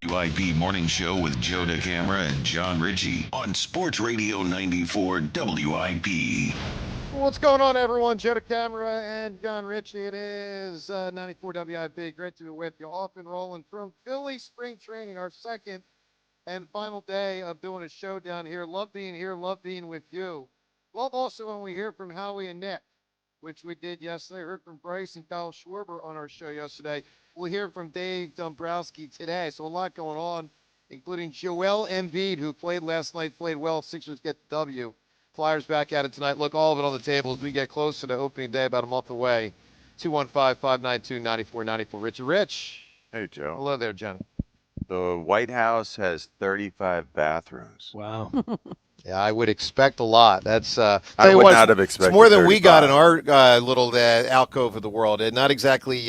WIP Morning Show with Joe DeCamara and John Ritchie on Sports Radio 94 WIP. What's going on, everyone? Joe DeCamara and John Ritchie. It is 94 WIP. Great to be with you. Off and rolling from Philly spring training, our second and final day of doing a show down here. Love being here. Love being with you. Love also when we hear from Howie and Nick, which we did yesterday. Heard from Bryce and Kyle Schwarber on our show yesterday. We'll hear from Dave Dumbrowski today. So a lot going on, including Joel Embiid, who played last night, played well. Sixers get the W. Flyers back at it tonight. Look, all of it on the table as we get closer to opening day, about a month away. 215-592-9494. Richie Rich. Hey, Joe. Hello there, Jenna. The White House has 35 bathrooms. Wow. Yeah, I would expect a lot. That's I would not have expected It's more than 35. we got in our little alcove of the world. Not exactly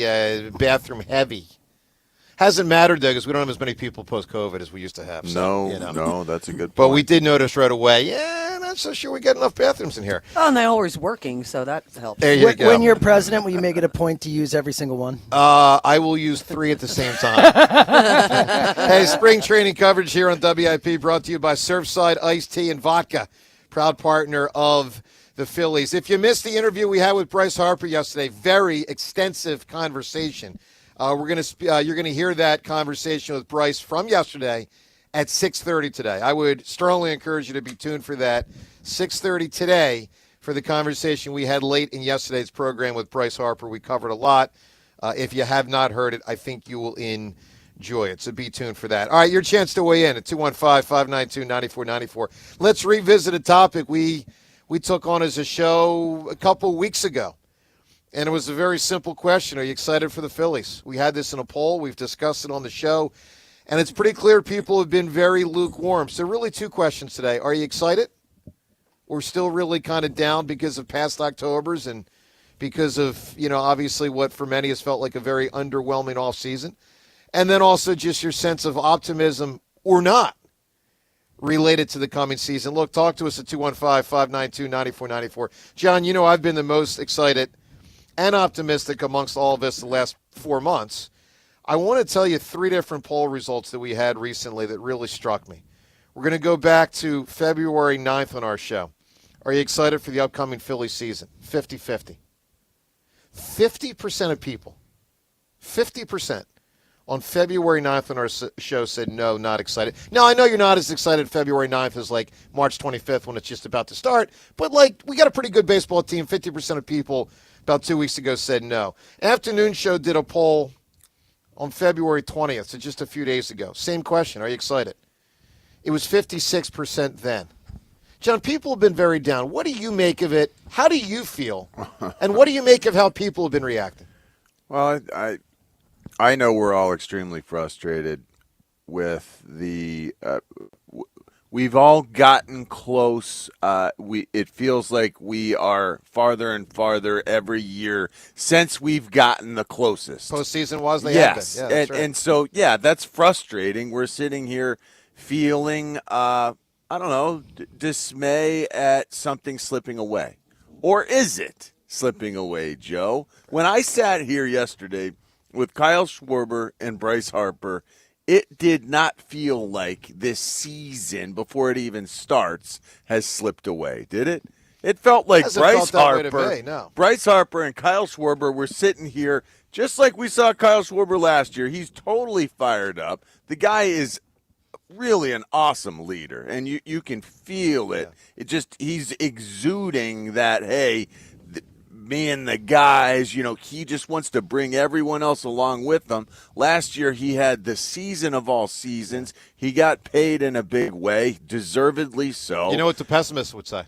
bathroom heavy. Hasn't mattered, though, because we don't have as many people post-COVID as we used to have. So, No, that's a good point. But we did notice right away, not so sure we got enough bathrooms in here. Oh, and they're always working, so that helps. There you go. When you're president, will you make it a point to use every single one? I will use 3 at the same time. Hey, spring training coverage here on WIP brought to you by Surfside Iced Tea and Vodka, proud partner of the Phillies. If you missed the interview we had with Bryce Harper yesterday, very extensive conversation. You're gonna hear that conversation with Bryce from yesterday at 6:30 today. I would strongly encourage you to be tuned for that 6:30 today for the conversation we had late in yesterday's program with Bryce Harper. We covered a lot. If you have not heard it, I think you will enjoy it. So be tuned for that. All right, your chance to weigh in at 215-592-9494. Let's revisit a topic we took on as a show a couple weeks ago. And it was a very simple question. Are you excited for the Phillies? We had this in a poll. We've discussed it on the show. And it's pretty clear people have been very lukewarm. So really 2 questions today. Are you excited? We're still really kind of down because of past Octobers and because of, obviously what for many has felt like a very underwhelming offseason. And then also just your sense of optimism or not related to the coming season. Look, talk to us at 215-592-9494. John, I've been the most excited and optimistic amongst all of us the last 4 months. I want to tell you 3 different poll results that we had recently that really struck me. We're going to go back to February 9th on our show. Are you excited for the upcoming Phillies season? 50-50. 50% of people, 50% on February 9th on our show said no, not excited. Now, I know you're not as excited February 9th as like March 25th when it's just about to start, but we got a pretty good baseball team. 50% of people about 2 weeks ago said no. Afternoon Show did a poll on February 20th, so just a few days ago. Same question. Are you excited? It was 56% then. John, people have been very down. What do you make of it? How do you feel? And what do you make of how people have been reacting? Well, I know we're all extremely frustrated with the we've all gotten close. It feels like we are farther and farther every year since we've gotten the closest. Postseason-wise, they yes. have been. Yeah, and so, that's frustrating. We're sitting here feeling, dismay at something slipping away. Or is it slipping away, Joe? When I sat here yesterday with Kyle Schwarber and Bryce Harper, it did not feel like this season, before it even starts, has slipped away, did it? It felt like Bryce Harper and Kyle Schwarber were sitting here just like we saw Kyle Schwarber last year. He's totally fired up. The guy is really an awesome leader, and you can feel it. Yeah. He's exuding that, hey, me and the guys, he just wants to bring everyone else along with him. Last year, he had the season of all seasons. He got paid in a big way, deservedly so. You know what the pessimist would say?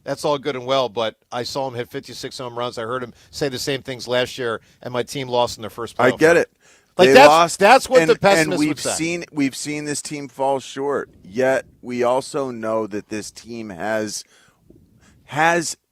That's all good and well, but I saw him hit 56 home runs. I heard him say the same things last year, and my team lost in their first playoff. I get it. They lost. That's what the pessimist would say. We've seen this team fall short, yet we also know that this team has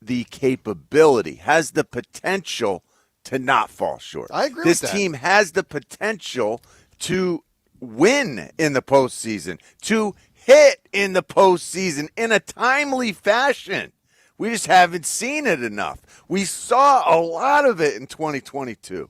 the capability, has the potential to not fall short. I agree with that. This team has the potential to win in the postseason, to hit in the postseason in a timely fashion. We just haven't seen it enough. We saw a lot of it in 2022.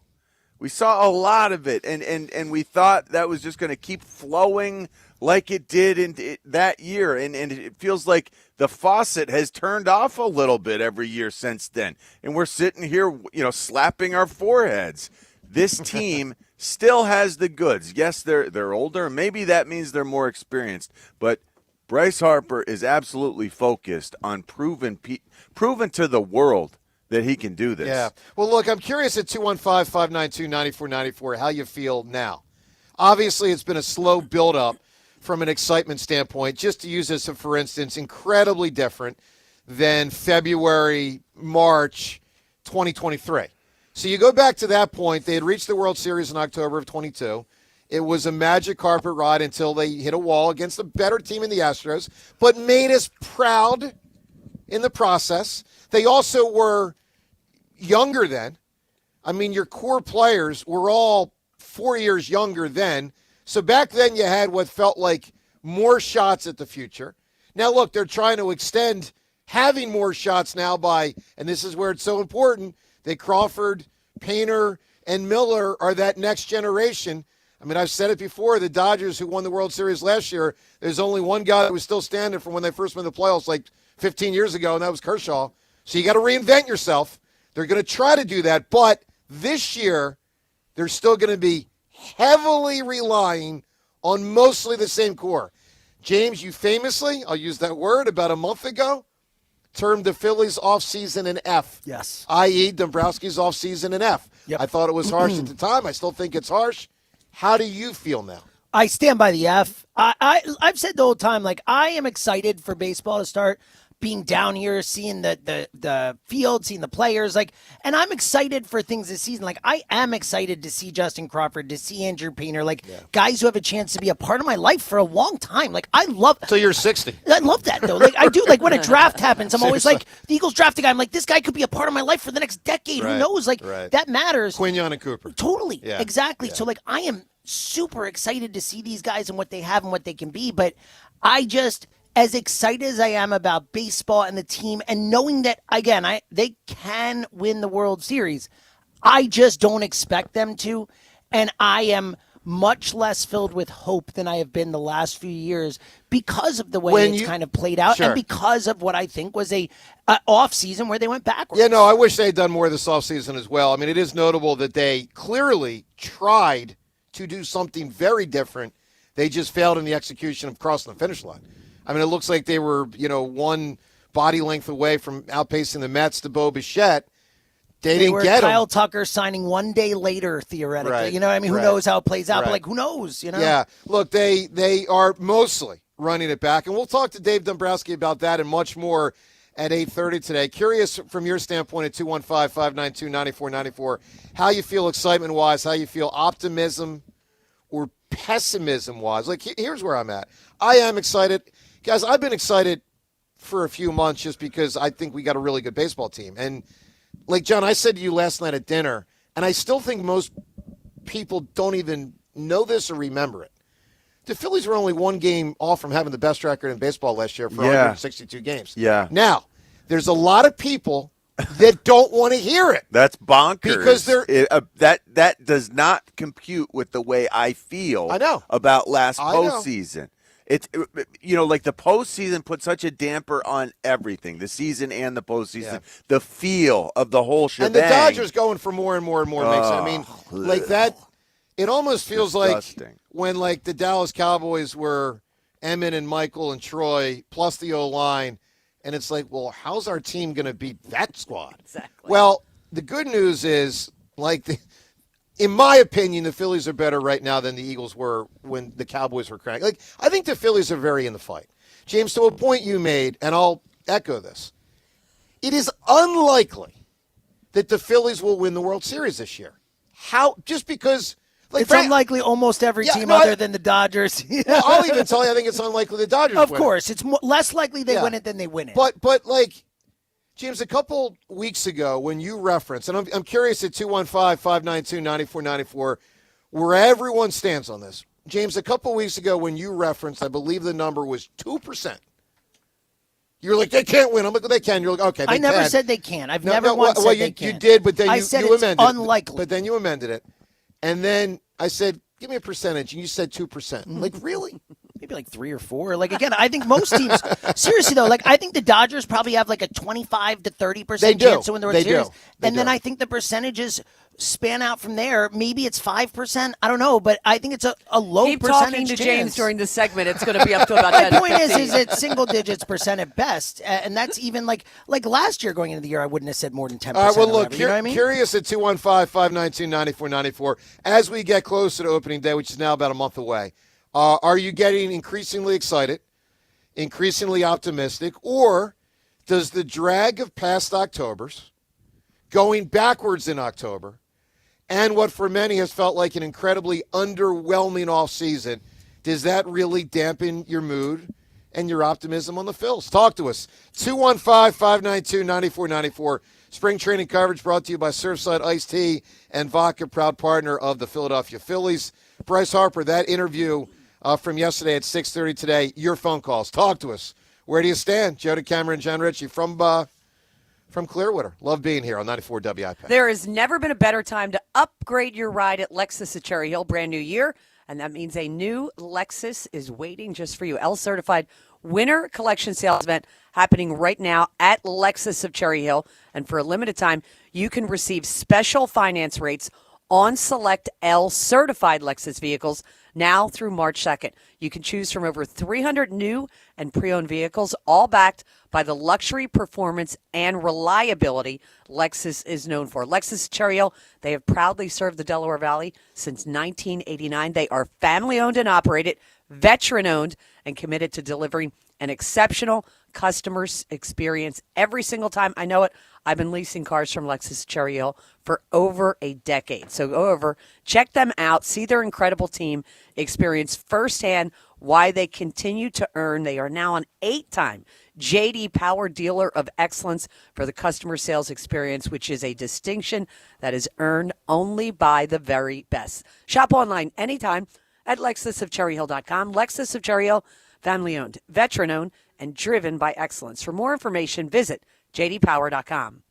We saw a lot of it, and we thought that was just going to keep flowing like it did in that year. And it feels like the faucet has turned off a little bit every year since then. And we're sitting here, slapping our foreheads. This team still has the goods. Yes, they're older. Maybe that means they're more experienced. But Bryce Harper is absolutely focused on proven to the world that he can do this. Yeah. Well, look, I'm curious at 215-592-9494 how you feel now. Obviously, it's been a slow build-up from an excitement standpoint. Just to use this for instance, incredibly different than February, March 2023. So you go back to that point. They had reached the World Series in October of 22. It was a magic carpet ride until they hit a wall against a better team in the Astros, but made us proud in the process. They also were younger then. I mean, your core players were all 4 years younger then. So back then you had what felt like more shots at the future. Now, look, they're trying to extend having more shots now by, and this is where it's so important, that Crawford, Painter, and Miller are that next generation. I mean, I've said it before, the Dodgers who won the World Series last year, there's only one guy that was still standing from when they first won the playoffs like 15 years ago, and that was Kershaw. So you got to reinvent yourself. They're going to try to do that, but this year they're still going to be heavily relying on mostly the same core. James, you famously, I'll use that word, about a month ago, termed the Phillies offseason an F. Yes. I.e., Dumbrowski's offseason an F. Yep. I thought it was harsh at the time. I still think it's harsh. How do you feel now? I stand by the F. I've said the whole time, like, I am excited for baseball to start being down here, seeing the field, seeing the players, like, and I'm excited for things this season. Like, I am excited to see Justin Crawford, to see Andrew Painter, like, guys who have a chance to be a part of my life for a long time. Like, I love. Until you're 60. I love that, though. Like, I do. Like, when a draft happens, I'm always like, the Eagles draft a guy. I'm like, this guy could be a part of my life for the next decade. Right, Who knows? Like, right. that matters. Quinyon and Cooper. Totally. Yeah, Exactly. yeah. So, like, I am super excited to see these guys and what they have and what they can be. But I just, as excited as I am about baseball and the team and knowing that, again, they can win the World Series, I just don't expect them to. And I am much less filled with hope than I have been the last few years because of the way it's kind of played out. Sure. And because of what I think was a off season where they went backwards. Yeah, no, I wish they had done more this offseason as well. I mean, it is notable that they clearly tried to do something very different. They just failed in the execution of crossing the finish line. I mean, it looks like they were, one body length away from outpacing the Mets to Bo Bichette. They didn't get Kyle him. Tucker signing one day later, theoretically. Right, You know what I mean? Who right, knows how it plays out? right. But, like, who knows? You know? Yeah. Look, they are mostly running it back. And we'll talk to Dave Dumbrowski about that and much more at 8:30 today. Curious from your standpoint at 215-592-9494, how you feel excitement-wise, how you feel optimism or pessimism-wise. Like, here's where I'm at. I am excited. Guys, I've been excited for a few months just because I think we got a really good baseball team. And, like, John, I said to you last night at dinner, and I still think most people don't even know this or remember it. The Phillies were only one game off from having the best record in baseball last year for 162 games. Yeah. Now, there's a lot of people that don't want to hear it. That's bonkers. Because that does not compute with the way I feel I know. about last I know. postseason. It's like the postseason put such a damper on everything, the season and the postseason, Yeah. the feel of the whole shebang. And the Dodgers going for more and more and more makes it. I mean, like that, it almost feels Disgusting. like when, like, the Dallas Cowboys were Emmett and Michael and Troy plus the O-line, and it's like, well, how's our team going to beat that squad? Exactly. Well, the good news is, like, in my opinion, the Phillies are better right now than the Eagles were when the Cowboys were cranking. Like, I think the Phillies are very in the fight. James, to a point you made, and I'll echo this, it is unlikely that the Phillies will win the World Series this year. How? Just because, like, It's unlikely almost every team other than the Dodgers. Well, I'll even tell you, I think it's unlikely the Dodgers Of win it. course. It's less likely they win it than they win it. But like, James, a couple weeks ago when you referenced, and I'm curious at 215-592-9494, where everyone stands on this. James, a couple weeks ago when you referenced, I believe the number was 2%. You're like, they can't win. I'm like, they can. You're like, okay, they can. I never said they can. I've never once said they can. You did, but then I you said amended it's it. unlikely. But then you amended it. And then I said, give me a percentage. And you said 2%. Like, really? Maybe like 3 or 4. Like, again, I think most teams, seriously though, like I think the Dodgers probably have like a 25 to 30% chance to win the World Series. And then I think the percentages span out from there. Maybe it's 5%. I don't know, but I think it's a low Keep percentage talking to chance. James during the segment. It's going to be up to about 10. My point is it's single digits percent at best, and that's even like last year going into the year, I wouldn't have said more than 10%. All right, well, look, you know what I mean? Curious at 215-592-9494. As we get closer to opening day, which is now about a month away, are you getting increasingly excited, increasingly optimistic, or does the drag of past Octobers, going backwards in October, and what for many has felt like an incredibly underwhelming offseason, does that really dampen your mood and your optimism on the Phils? Talk to us. 215-592-9494. Spring training coverage brought to you by Surfside Iced Tea and Vodka, proud partner of the Philadelphia Phillies. Bryce Harper, that interview from yesterday at 6:30 today, your phone calls. Talk to us. Where do you stand? Joe DeCamera and John Ritchie from Clearwater. Love being here on 94 WIP. There has never been a better time to upgrade your ride at Lexus at Cherry Hill. Brand new year, and that means a new Lexus is waiting just for you. L-certified winter collection sales event happening right now at Lexus of Cherry Hill. And for a limited time, you can receive special finance rates on select L-certified Lexus vehicles now through March 2nd. You can choose from over 300 new and pre-owned vehicles, all backed by the luxury, performance, and reliability Lexus is known for. Lexus Cherry Hill, they have proudly served the Delaware Valley since 1989. They are family-owned and operated, veteran-owned, and committed to delivering an exceptional customer experience every single time. I know it. I've been leasing cars from Lexus Cherry Hill for over a decade. So go over, check them out, see their incredible team, experience firsthand why they continue to earn. They are now an 8-time J.D. Power Dealer of Excellence for the customer sales experience, which is a distinction that is earned only by the very best. Shop online anytime at LexusofCherryHill.com. Lexus of Cherry Hill, family-owned, veteran-owned, and driven by excellence. For more information, visit jdpower.com.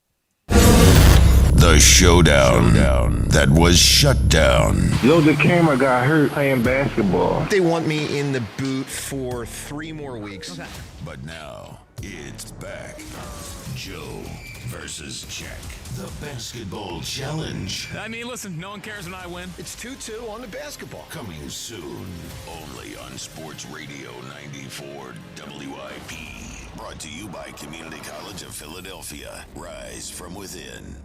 The showdown that was shut down. Joe DeCamera got hurt playing basketball. They want me in the boot for 3 more weeks. Okay. But now it's back. Joe versus Jack. The basketball challenge. I mean, listen, no one cares when I win. It's 2-2 on the basketball. Coming soon. Only on Sports Radio 94 WIP. Brought to you by Community College of Philadelphia. Rise from within.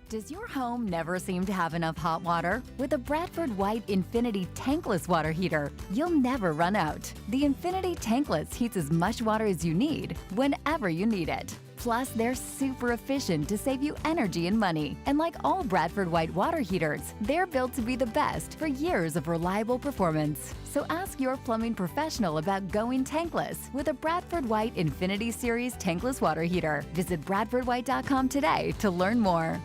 Does your home never seem to have enough hot water? With a Bradford White Infinity Tankless Water Heater, you'll never run out. The Infinity Tankless heats as much water as you need, whenever you need it. Plus, they're super efficient to save you energy and money. And like all Bradford White water heaters, they're built to be the best for years of reliable performance. So ask your plumbing professional about going tankless with a Bradford White Infinity Series Tankless Water Heater. Visit BradfordWhite.com today to learn more.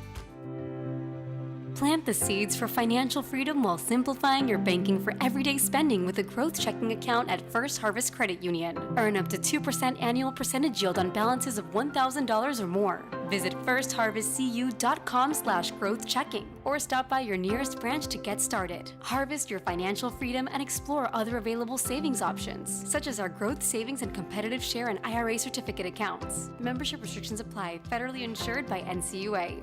Plant the seeds for financial freedom while simplifying your banking for everyday spending with a growth checking account at First Harvest Credit Union. Earn up to 2% annual percentage yield on balances of $1,000 or more. Visit firstharvestcu.com/growthchecking or stop by your nearest branch to get started. Harvest your financial freedom and explore other available savings options, such as our growth savings and competitive share and IRA certificate accounts. Membership restrictions apply. Federally insured by NCUA.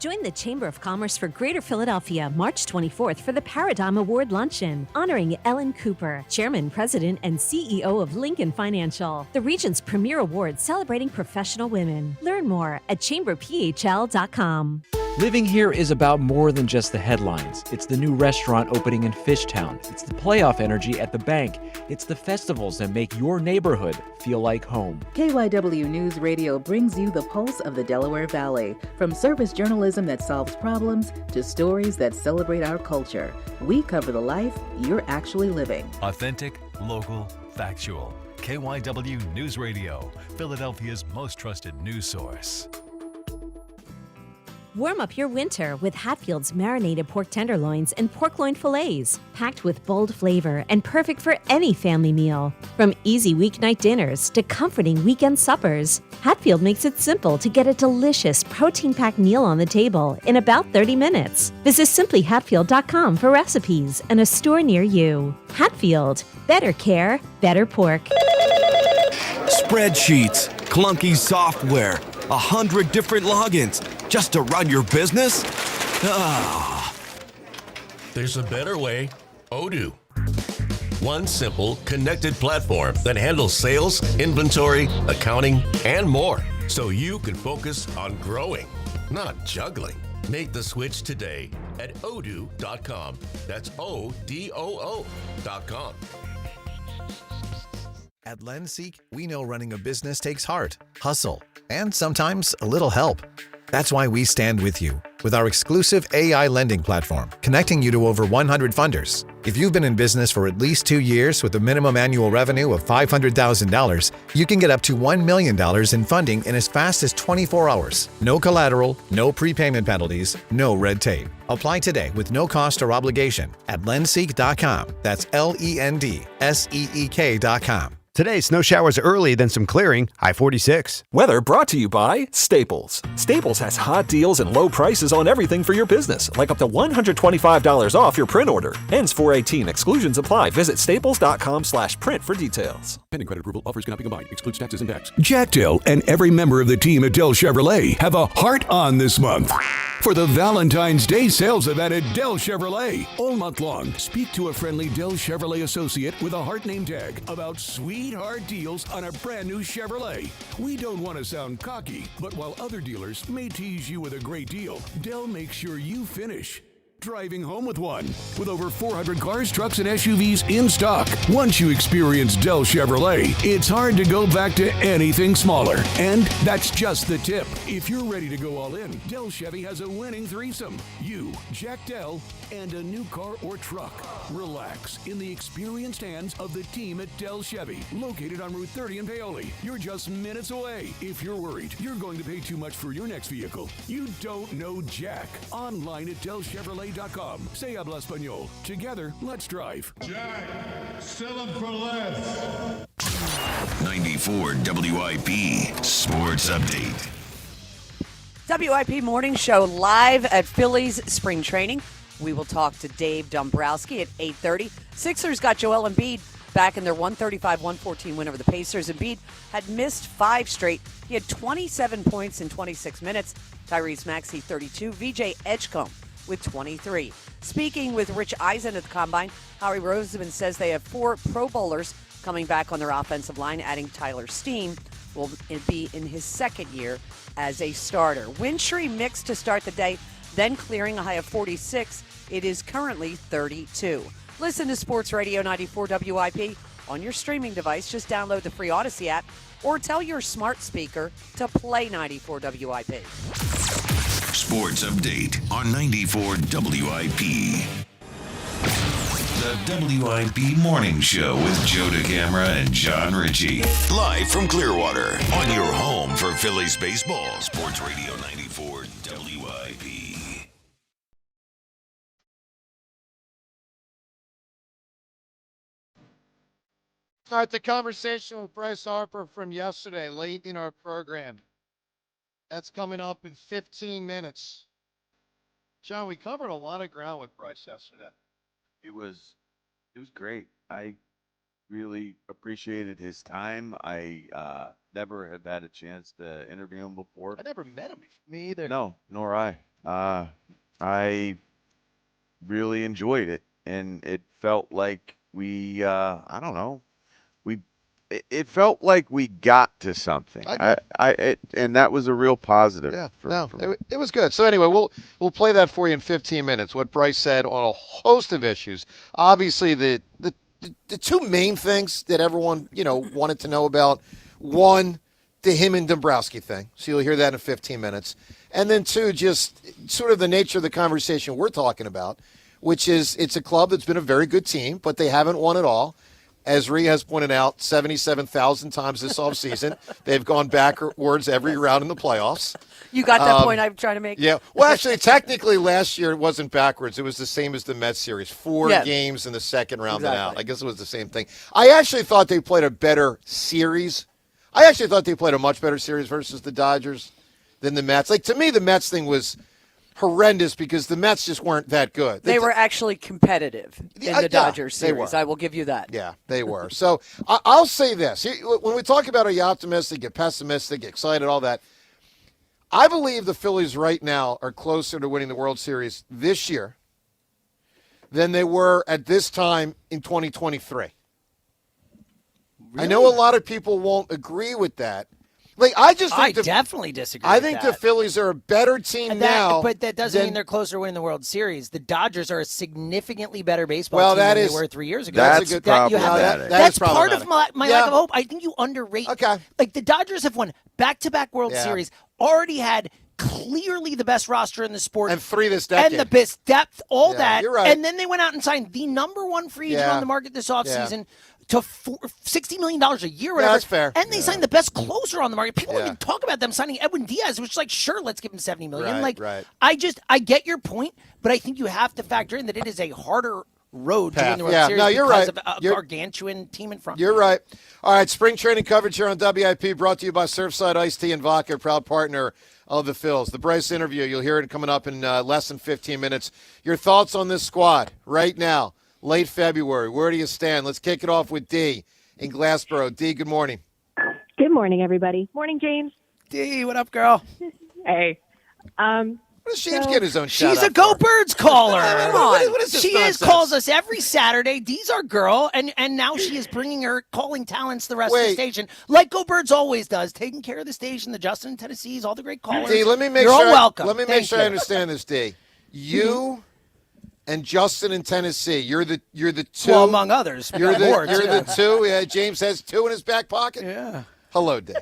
Join the Chamber of Commerce for Greater Philadelphia March 24th for the Paradigm Award Luncheon, honoring Ellen Cooper, Chairman, President, and CEO of Lincoln Financial, the region's premier award celebrating professional women. Learn more at chamberphl.com. Living here is about more than just the headlines. It's the new restaurant opening in Fishtown. It's the playoff energy at the bank. It's the festivals that make your neighborhood feel like home. KYW News Radio brings you the pulse of the Delaware Valley. From service journalism that solves problems to stories that celebrate our culture, we cover the life you're actually living. Authentic, local, factual. KYW News Radio, Philadelphia's most trusted news source. Warm up your winter with Hatfield's marinated pork tenderloins and pork loin fillets, packed with bold flavor and perfect for any family meal. From easy weeknight dinners to comforting weekend suppers, Hatfield makes it simple to get a delicious protein-packed meal on the table in about 30 minutes. Visit simplyhatfield.com for recipes and a store near you. Hatfield, better care, better pork. Spreadsheets, clunky software, 100 different logins just to run your business? Ah. There's a better way. Odoo. One simple, connected platform that handles sales, inventory, accounting, and more, so you can focus on growing, not juggling. Make the switch today at odoo.com. That's ODOO.com. At LendSeek, we know running a business takes heart, hustle, and sometimes a little help. That's why we stand with you with our exclusive AI lending platform, connecting you to over 100 funders. If you've been in business for at least 2 years with a minimum annual revenue of $500,000, you can get up to $1 million in funding in as fast as 24 hours. No collateral, no prepayment penalties, no red tape. Apply today with no cost or obligation at lendseek.com. That's LENDSEEK.com. Today, snow showers early, then some clearing, high 46. Weather brought to you by Staples. Staples has hot deals and low prices on everything for your business, like up to $125 off your print order. Ends 4/18. Exclusions apply. Visit staples.com/print for details. Pending credit approval, offers cannot be combined. Excludes taxes and tax. Jack Dell and every member of the team at Dell Chevrolet have a heart on this month for the Valentine's Day sales event at Dell Chevrolet. All month long, speak to a friendly Dell Chevrolet associate with a heart name tag about sweetheart deals on a brand new Chevrolet. We don't want to sound cocky, but while other dealers may tease you with a great deal, Dell makes sure you finish driving home with one. With over 400 cars, trucks, and SUVs in stock. Once you experience Dell Chevrolet, it's hard to go back to anything smaller. And that's just the tip. If you're ready to go all in, Dell Chevy has a winning threesome. You, Jack Dell, and a new car or truck. Relax in the experienced hands of the team at Dell Chevy, located on Route 30 in Paoli. You're just minutes away. If you're worried you're going to pay too much for your next vehicle, you don't know Jack. Online at DellChevrolet.com. Say habla español. Together, let's drive. Jack, sell them for less. 94 WIP Sports Update. WIP Morning Show live at Phillies spring training. We will talk to Dave Dumbrowski at 8:30. Sixers got Joel Embiid back in their 135-114 win over the Pacers. Embiid had missed 5 straight. He had 27 points in 26 minutes. Tyrese Maxey, 32. VJ Edgecombe with 23. Speaking with Rich Eisen at the Combine, Howie Roseman says they have 4 Pro Bowlers coming back on their offensive line, adding Tyler Steen will be in his second year as a starter. Wintry mix to start the day, then clearing a high of 46. It is currently 32. Listen to Sports Radio 94 WIP on your streaming device. Just download the free Odyssey app or tell your smart speaker to play 94 WIP. Sports Update on 94 WIP. The WIP Morning Show with Joe DeCamara and John Ritchie. Live from Clearwater on your home for Phillies baseball. Sports Radio 94 WIP. All right, the conversation with Bryce Harper from yesterday, late in our program. That's coming up in 15 minutes. John, we covered a lot of ground with Bryce yesterday. It was great. I really appreciated his time. I never have had a chance to interview him before. I never met him. Me either. No, nor I. I really enjoyed it, and it felt like we I don't know. It felt like we got to something. And that was a real positive. Yeah, it was good. So anyway, we'll play that for you in 15 minutes. What Bryce said on a host of issues. Obviously, the 2 main things that everyone wanted to know about. One, the him and Dumbrowski thing. So you'll hear that in 15 minutes. And then 2, just sort of the nature of the conversation we're talking about, which is it's a club that's been a very good team, but they haven't won it all. as Rhea has pointed out 77,000 times this offseason. They've gone backwards every round in the playoffs. You got that point I'm trying to make? Yeah. Well, actually, technically, last year it wasn't backwards. It was the same as the Mets series. 4 games in the second round and out. I guess it was the same thing. I actually thought they played a better series. I actually thought they played a much better series versus the Dodgers than the Mets. Like, to me, the Mets thing was horrendous because the Mets just weren't that good. They were actually competitive in the Dodgers series. I will give you that. Yeah, they were. So I'll say this. When we talk about are you optimistic, get pessimistic, get excited, all that, I believe the Phillies right now are closer to winning the World Series this year than they were at this time in 2023. Really? I know a lot of people won't agree with that. Like, I definitely disagree. I think the Phillies are a better team now. But that doesn't mean they're closer to winning the World Series. The Dodgers are a significantly better baseball team than they were 3 years ago. That's a good problem. That's part of my lack of hope. I think you underrate. Okay. Like, the Dodgers have won back-to-back World Series, already had clearly the best roster in the sport. And 3 this decade. And the best depth, all that. You're right. And then they went out and signed the number 1 free agent on the market this offseason. To $60 million a year, whatever. That's fair. And they signed the best closer on the market. People don't even talk about them signing Edwin Diaz, which is like, sure, let's give him $70 million. Right. I get your point, but I think you have to factor in that it is a harder road to win the World Series you're because right. of a gargantuan team in front. You're right. All right, spring training coverage here on WIP brought to you by Surfside Iced Tea and Vodka, proud partner of the Phils. The Bryce interview, you'll hear it coming up in less than 15 minutes. Your thoughts on this squad right now, late February. Where do you stand? Let's kick it off with D in Glassboro. D, good morning. Good morning, everybody. Morning, James. D, what up, girl? Hey. What does James get his own shout She's out a Go for? Birds caller. Come on. What is this nonsense? Calls us every Saturday. Dee's our girl, and now she is bringing her calling talents to the rest of the station, like Go Birds always does, taking care of the station, the Justin in Tennessee's, all the great callers. D, let me make You're sure. all welcome. Let me make sure I understand this, D. You and Justin in Tennessee, you're the two. Well, among others. You're the two. Yeah, James has 2 in his back pocket. Yeah. Hello, D.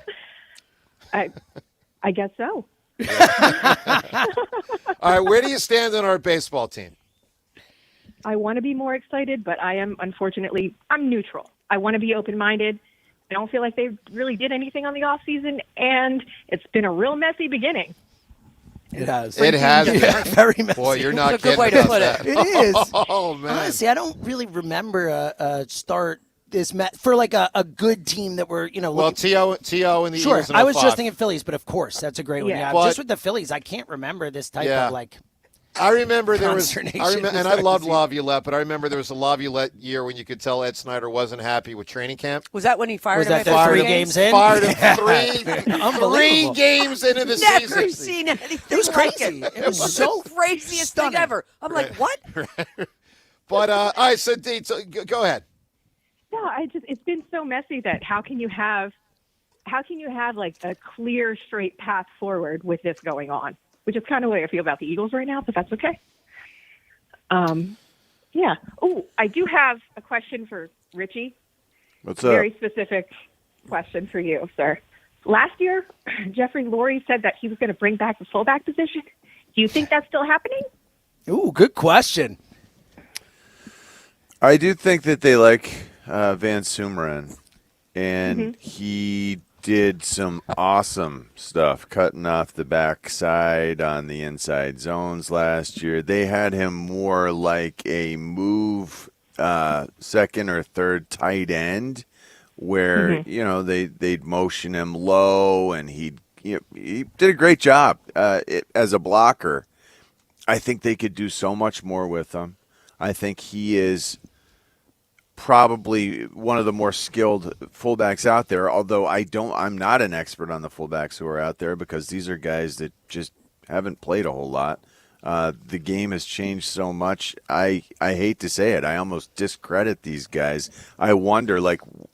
I guess so. All right, where do you stand on our baseball team? I want to be more excited, but I'm neutral. I want to be open-minded. I don't feel like they really did anything on the offseason, and it's been a real messy beginning. It has. It has. Yeah, very messy. Boy, you're not That's a good way kidding to put about it. that. It is. Oh, man. Honestly, I don't really remember a start for like a good team that were, Well, T.O. and the Sure, Eagles in I was 05. just thinking Phillies, but of course, that's a great one. Yeah, But- just with the Phillies, I can't remember this type of like. I remember there was, consternation and I loved Laviolette, but I remember there was a Laviolette year when you could tell Ed Snyder wasn't happy with training camp. Was that when he fired him that after the 3 games in? Fired him three Unbelievable. games into the Never season. seen anything It was like crazy. it. It was so craziest stunning. thing ever. I'm like, what? But all right, so D, go ahead. No, it's been so messy that how can you have like a clear, straight path forward with this going on? Which is kind of the way I feel about the Eagles right now, but that's okay. Yeah. Oh, I do have a question for Richie. What's up? Very specific question for you, sir. Last year, Jeffrey Lurie said that he was going to bring back the fullback position. Do you think that's still happening? Ooh, good question. I do think that they like Van Sumeren, and he did some awesome stuff, cutting off the backside on the inside zones last year. They had him more like a move second or third tight end, where they'd motion him low, and he did a great job as a blocker. I think they could do so much more with him. I think he is probably one of the more skilled fullbacks out there, although I'm not an expert on the fullbacks who are out there because these are guys that just haven't played a whole lot. The game has changed so much. I hate to say it. I almost discredit these guys. I wonder,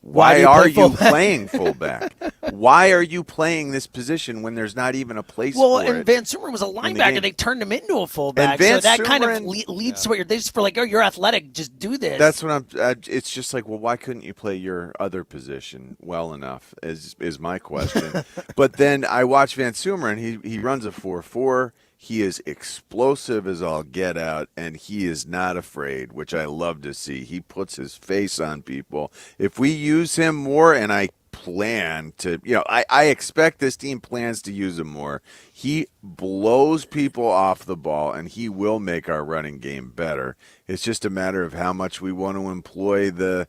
why are you playing fullback? Why are you playing this position when there's not even a place for it? And Van Sumeren was a linebacker. They turned him into a fullback. And so that kind of leads to what they just for you're athletic, just do this. That's what it's just like, well, why couldn't you play your other position well enough is my question. But then I watch Van Sumeren. He runs a 4.4. He is explosive as all get out, and he is not afraid, which I love to see. He puts his face on people. If we use him more, and I plan to, I expect this team plans to use him more. He blows people off the ball, and he will make our running game better. It's just a matter of how much we want to employ the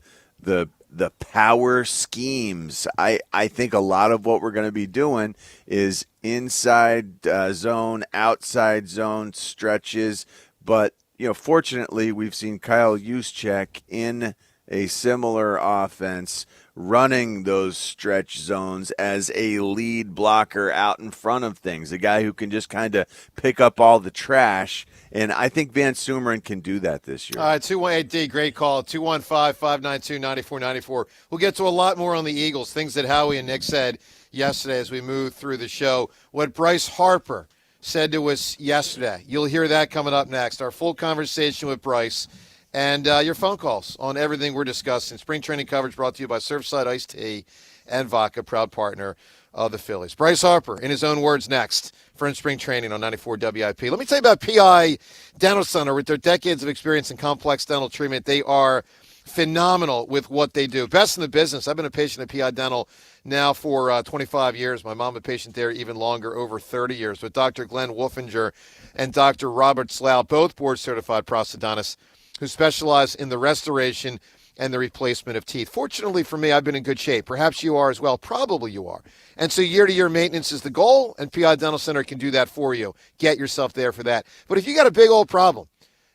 power schemes. I think a lot of what we're going to be doing is inside zone, outside zone stretches. But, fortunately, we've seen Kyle Juszczyk in a similar offense running those stretch zones as a lead blocker out in front of things, a guy who can just kind of pick up all the trash. And I think Van Sumeren can do that this year. All right, 218D, great call. 215-592-9494. We'll get to a lot more on the Eagles, things that Howie and Nick said yesterday as we move through the show. What Bryce Harper said to us yesterday. You'll hear that coming up next. Our full conversation with Bryce and your phone calls on everything we're discussing. Spring training coverage brought to you by Surfside Iced Tea and Vodka, proud partner of the Phillies. Bryce Harper, in his own words, next for spring training on 94 WIP. Let me tell you about PI Dental Center. With their decades of experience in complex dental treatment, they are phenomenal with what they do. Best in the business. I've been a patient at PI Dental now for 25 years. My mom a patient there even longer, over 30 years. With Dr. Glenn Wolfinger and Dr. Robert Slough, both board-certified prosthodontists who specialize in the restoration and the replacement of teeth. Fortunately for me, I've been in good shape. Perhaps you are as well. Probably you are. And so year-to-year maintenance is the goal, and PI Dental Center can do that for you. Get yourself there for that. But if you got a big old problem,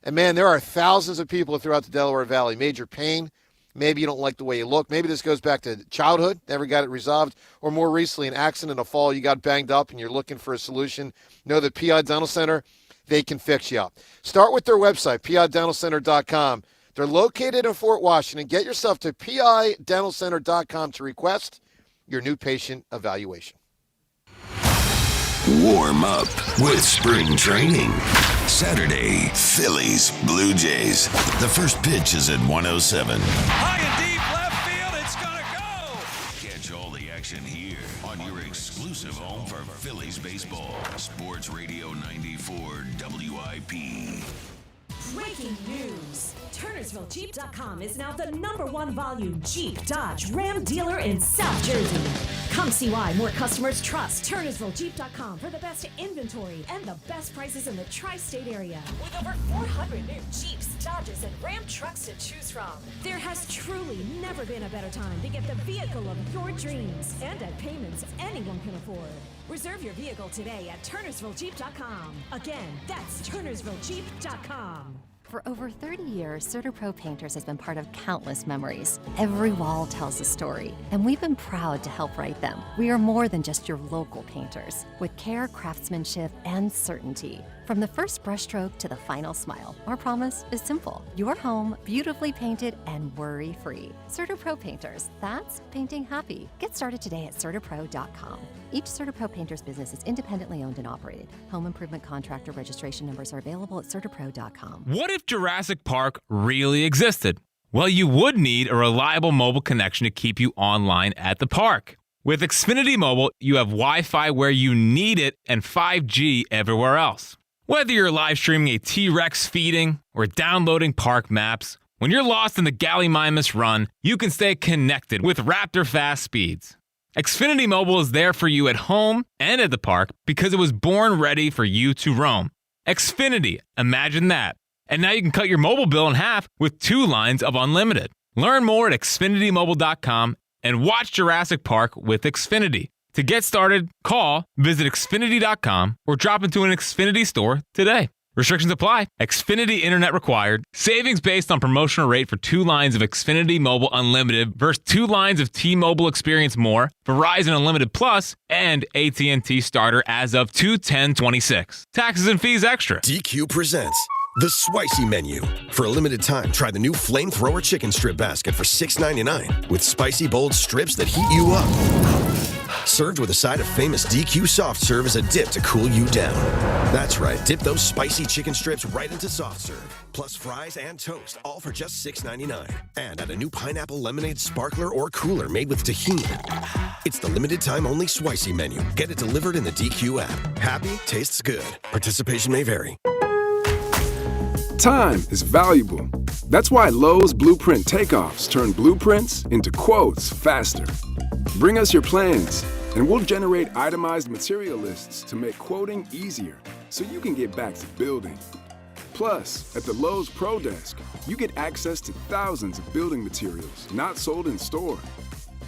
and man, there are thousands of people throughout the Delaware Valley, major pain, maybe you don't like the way you look, maybe this goes back to childhood, never got it resolved, or more recently, an accident, a fall, you got banged up, and you're looking for a solution, know that PI Dental Center, they can fix you up. Start with their website, pidentalcenter.com. They're located in Fort Washington. Get yourself to pidentalcenter.com to request your new patient evaluation. Warm up with spring training. Saturday, Phillies, Blue Jays. The first pitch is at 1:07. High and deep left field, it's gonna go! Catch all the action here on your exclusive home for Phillies baseball. Sports Radio 94 WIP. Breaking news. TurnersvilleJeep.com is now the #1 volume Jeep, Dodge, Ram dealer in South Jersey. Come see why more customers trust TurnersvilleJeep.com for the best inventory and the best prices in the tri-state area. With over 400 new Jeeps, Dodges, and Ram trucks to choose from, there has truly never been a better time to get the vehicle of your dreams and at payments anyone can afford. Reserve your vehicle today at TurnersvilleJeep.com. Again, that's TurnersvilleJeep.com. For over 30 years, CertaPro Painters has been part of countless memories. Every wall tells a story, and we've been proud to help write them. We are more than just your local painters, with care, craftsmanship, and certainty. From the first brushstroke to the final smile, our promise is simple. Your home, beautifully painted and worry-free. CertaPro Painters, that's painting happy. Get started today at CertaPro.com. Each CertaPro Painters business is independently owned and operated. Home improvement contractor registration numbers are available at CertaPro.com. What if Jurassic Park really existed? Well, you would need a reliable mobile connection to keep you online at the park. With Xfinity Mobile, you have Wi-Fi where you need it and 5G everywhere else. Whether you're live streaming a T-Rex feeding or downloading park maps, when you're lost in the Gallimimus Run, you can stay connected with Raptor fast speeds. Xfinity Mobile is there for you at home and at the park because it was born ready for you to roam. Xfinity, imagine that. And now you can cut your mobile bill in half with 2 lines of unlimited. Learn more at xfinitymobile.com and watch Jurassic Park with Xfinity. To get started, call, visit Xfinity.com, or drop into an Xfinity store today. Restrictions apply. Xfinity Internet required. Savings based on promotional rate for 2 lines of Xfinity Mobile Unlimited versus 2 lines of T-Mobile Experience More, Verizon Unlimited Plus, and AT&T Starter as of 2/10/26. Taxes and fees extra. DQ presents The Spicy Menu. For a limited time, try the new Flamethrower Chicken Strip Basket for $6.99 with spicy bold strips that heat you up. Served with a side of famous DQ soft serve as a dip to cool you down. That's right, dip those spicy chicken strips right into soft serve. Plus fries and toast, all for just $6.99. And add a new pineapple lemonade sparkler or cooler made with tahini. It's the limited time only Swicy menu. Get it delivered in the DQ app. Happy tastes good. Participation may vary. Time is valuable. That's why Lowe's Blueprint Takeoffs turn blueprints into quotes faster. Bring us your plans, and we'll generate itemized material lists to make quoting easier so you can get back to building. Plus, at the Lowe's Pro Desk, you get access to thousands of building materials not sold in store.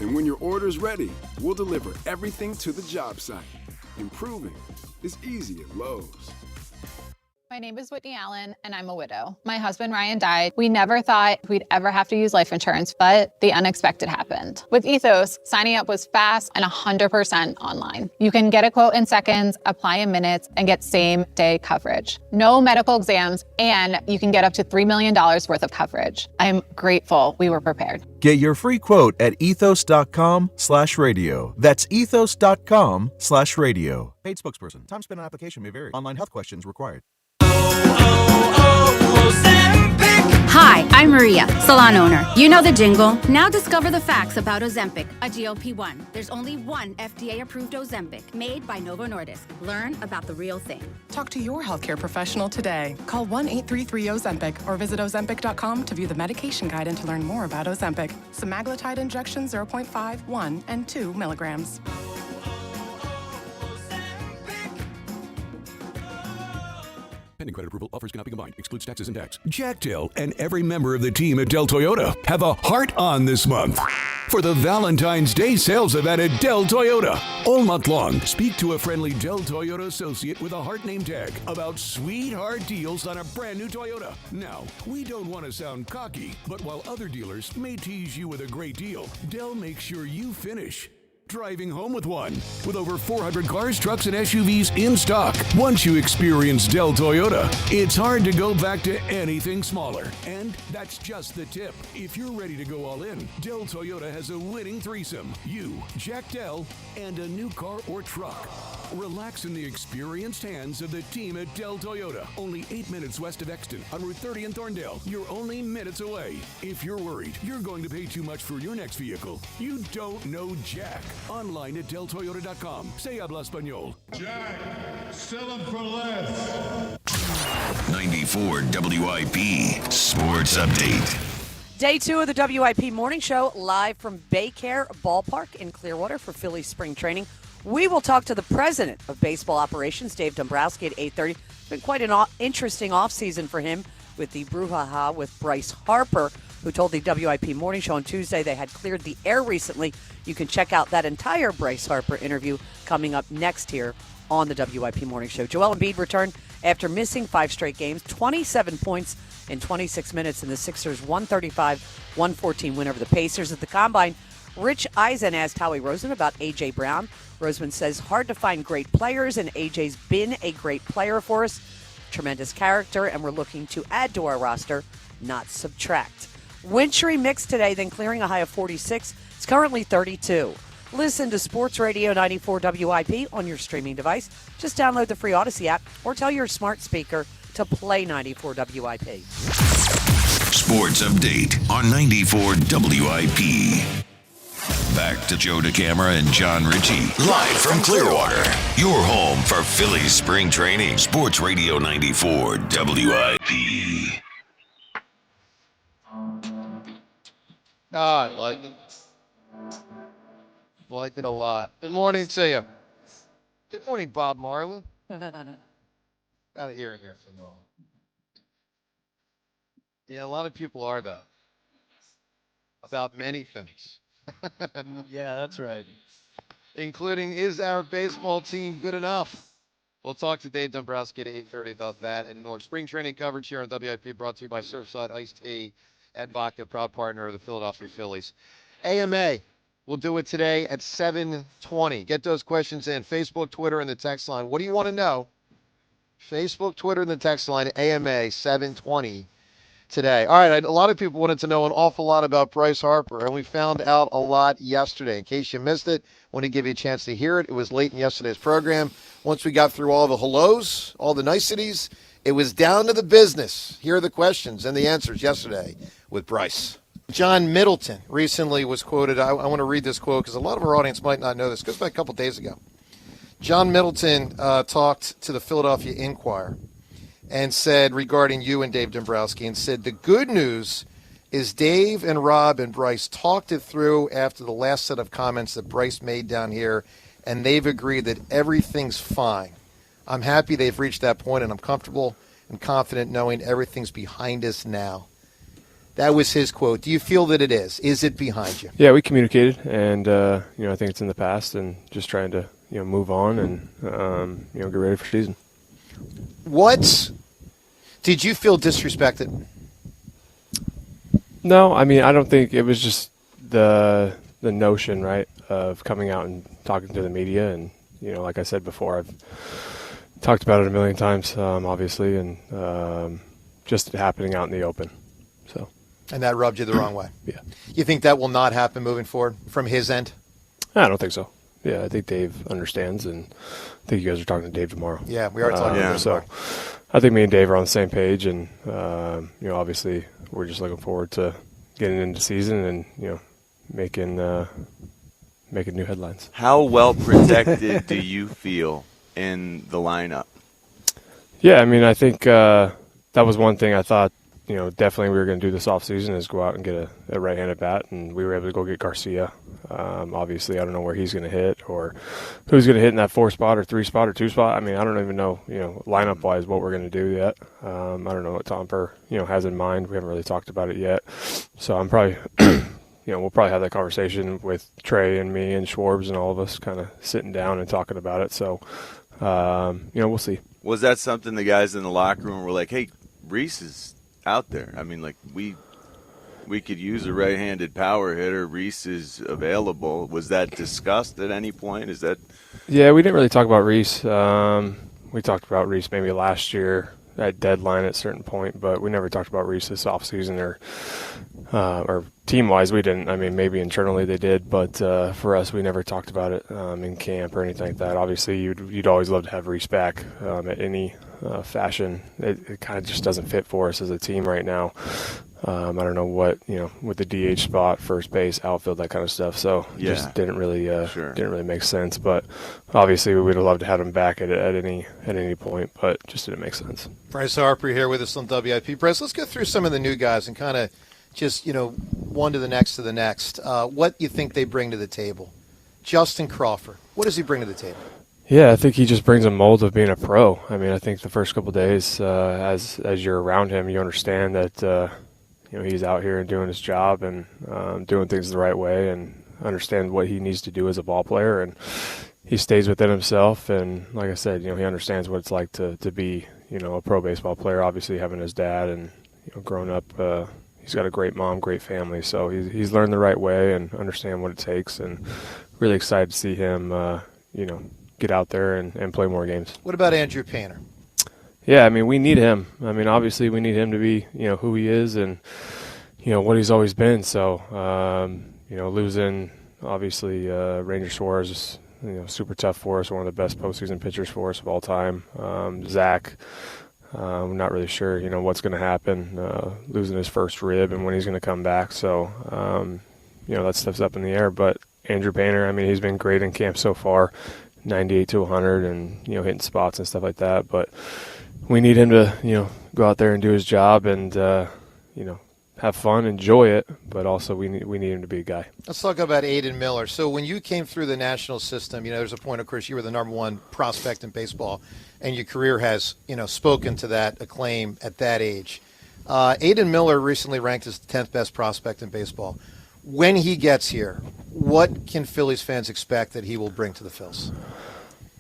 And when your order's ready, we'll deliver everything to the job site. Improving is easy at Lowe's. My name is Whitney Allen, and I'm a widow. My husband, Ryan, died. We never thought we'd ever have to use life insurance, but the unexpected happened. With Ethos, signing up was fast and 100% online. You can get a quote in seconds, apply in minutes, and get same-day coverage. No medical exams, and you can get up to $3 million worth of coverage. I'm grateful we were prepared. Get your free quote at ethos.com/radio. That's ethos.com/radio. Paid spokesperson. Time spent on application may vary. Online health questions required. Hi, I'm Maria, salon owner. You know the jingle. Now discover the facts about Ozempic, a GLP-1. There's only one FDA-approved Ozempic, made by Novo Nordisk. Learn about the real thing. Talk to your healthcare professional today. Call 1-833-OZEMPIC or visit Ozempic.com to view the medication guide and to learn more about Ozempic. Semaglutide injection 0.5, 1, and 2 milligrams. Pending credit approval, offers cannot be combined. Excludes taxes and tax. Jack Dell and every member of the team at Dell Toyota have a heart on this month for the Valentine's Day sales event at Dell Toyota. All month long, speak to a friendly Dell Toyota associate with a heart name tag about sweetheart deals on a brand new Toyota. Now, we don't want to sound cocky, but while other dealers may tease you with a great deal, Dell makes sure you finish driving home with one. With over 400 cars, trucks, and SUVs in stock. Once you experience Dell Toyota, it's hard to go back to anything smaller. And that's just the tip. If you're ready to go all in, Dell Toyota has a winning threesome. You, Jack Dell, and a new car or truck. Relax in the experienced hands of the team at Dell Toyota. Only 8 minutes west of Exton on Route 30 in Thorndale. You're only minutes away. If you're worried you're going to pay too much for your next vehicle, you don't know Jack. Online at DellToyota.com. Se habla español. Jack, sell them for less. 94 WIP Sports Update. Day 2 of the WIP Morning Show, live from Baycare Ballpark in Clearwater for Phillies spring training. We will talk to the president of baseball operations, Dave Dumbrowski, at 8:30. It's been quite an interesting offseason for him with the brouhaha with Bryce Harper, who told the WIP Morning Show on Tuesday they had cleared the air recently. You can check out that entire Bryce Harper interview coming up next here on the WIP Morning Show. Joel Embiid returned after missing 5 straight games, 27 points in 26 minutes in the Sixers' 135-114 win over the Pacers. At the Combine, Rich Eisen asked Howie Roseman about A.J. Brown. Roseman says, hard to find great players, and A.J.'s been a great player for us. Tremendous character, and we're looking to add to our roster, not subtract. Wintry mix today, then clearing a high of 46. It's currently 32. Listen to Sports Radio 94 WIP on your streaming device. Just download the free Odyssey app or tell your smart speaker to play 94 WIP. Sports Update on 94 WIP. Back to Joe DeCamara and John Ritchie. Live from Clearwater. Your home for Phillies spring training. Sports Radio 94 WIP. I like it. Liked it a lot. Good morning to you. Good morning, Bob Marlin. Out of here for a moment. Yeah, a lot of people are, though. About many things. Yeah, that's right. Including, is our baseball team good enough? We'll talk to Dave Dumbrowski at 8:30 about that and more. Spring training coverage here on WIP brought to you by Surfside Iced Tea and Vodka, proud partner of the Philadelphia Phillies. AMA, we'll do it today at 7:20. Get those questions in. Facebook, Twitter, and the text line. What do you want to know? Facebook, Twitter, and the text line, AMA 720. today. All right, a lot of people wanted to know an awful lot about Bryce Harper, and we found out a lot yesterday. In case you missed it, want to give you a chance to hear it. It was late in yesterday's program. Once we got through all the hellos, all the niceties, it was down to the business. Here are the questions and the answers yesterday with Bryce. John Middleton recently was quoted. I want to read this quote because a lot of our audience might not know this. It goes back a couple days ago. John Middleton talked to the Philadelphia Inquirer and said regarding you and Dave Dumbrowski, and said the good news is Dave and Rob and Bryce talked it through after the last set of comments that Bryce made down here, and they've agreed that everything's fine. I'm happy they've reached that point, and I'm comfortable and confident knowing everything's behind us now. That was his quote. Do you feel that it is? Is it behind you? Yeah, we communicated, and I think it's in the past, and just trying to move on and get ready for season. What did you feel disrespected? No, I mean I don't think it was just the notion, right, of coming out and talking to the media, and like I said before, I've talked about it a million times, obviously, and just happening out in the open. So. And that rubbed you the wrong way. Yeah. You think that will not happen moving forward from his end? I don't think so. Yeah, I think Dave understands, and I think you guys are talking to Dave tomorrow. Yeah, we are talking to Dave tomorrow. I think me and Dave are on the same page, and obviously we're just looking forward to getting into season and making new headlines. How well protected do you feel in the lineup? Yeah, I mean, I think that was one thing I thought. Definitely we were going to do this offseason is go out and get a right-handed bat, and we were able to go get Garcia. Obviously, I don't know where he's going to hit or who's going to hit in that 4 spot or 3 spot or 2 spot. I mean, I don't even know, lineup-wise what we're going to do yet. I don't know what Tom Purr, has in mind. We haven't really talked about it yet. So I'm probably, we'll probably have that conversation with Trey and me and Schwarbs and all of us kind of sitting down and talking about it. So, we'll see. Was that something the guys in the locker room were like, hey, Reese is out there? I mean, like, we could use a right-handed power hitter. Reese is available. Was that discussed at any point? Is that? Yeah, we didn't really talk about Reese. We talked about Reese maybe last year at deadline at a certain point, but we never talked about Reese this offseason or team-wise. We didn't. I mean, maybe internally they did, but for us, we never talked about it in camp or anything like that. Obviously, you'd always love to have Reese back at any fashion. It kind of just doesn't fit for us as a team right now. I don't know what, with the DH spot, first base, outfield, that kind of stuff. So it just didn't really make sense. But obviously we would have loved to have him back at any point, but just didn't make sense. Bryce Harper here with us on WIP. Bryce, let's go through some of the new guys and kind of just, one to the next. What you think they bring to the table? Justin Crawford, what does he bring to the table? Yeah, I think he just brings a mold of being a pro. I mean, I think the first couple of days, as you're around him, you understand that he's out here and doing his job and doing things the right way, and understand what he needs to do as a ball player. And he stays within himself. And like I said, he understands what it's like to be, a pro baseball player. Obviously, having his dad and growing up, he's got a great mom, great family. So he's learned the right way and understand what it takes. And really excited to see him, get out there and play more games. What about Andrew Painter? Yeah, I mean, we need him. I mean, obviously we need him to be, who he is and, what he's always been. So, losing, obviously, Ranger Suarez is, super tough for us, one of the best postseason pitchers for us of all time. Zach, I'm not really sure, what's going to happen, losing his first rib and when he's going to come back. So, that stuff's up in the air. But Andrew Painter, I mean, he's been great in camp so far, 98 to 100 and, hitting spots and stuff like that. But we need him to, go out there and do his job and, have fun, enjoy it, but also we need him to be a guy. Let's talk about Aiden Miller. So when you came through the national system, there's a point, of course, you were the number one prospect in baseball, and your career has, spoken to that acclaim at that age. Aiden Miller recently ranked as the 10th best prospect in baseball. When he gets here, what can Phillies fans expect that he will bring to the Phils?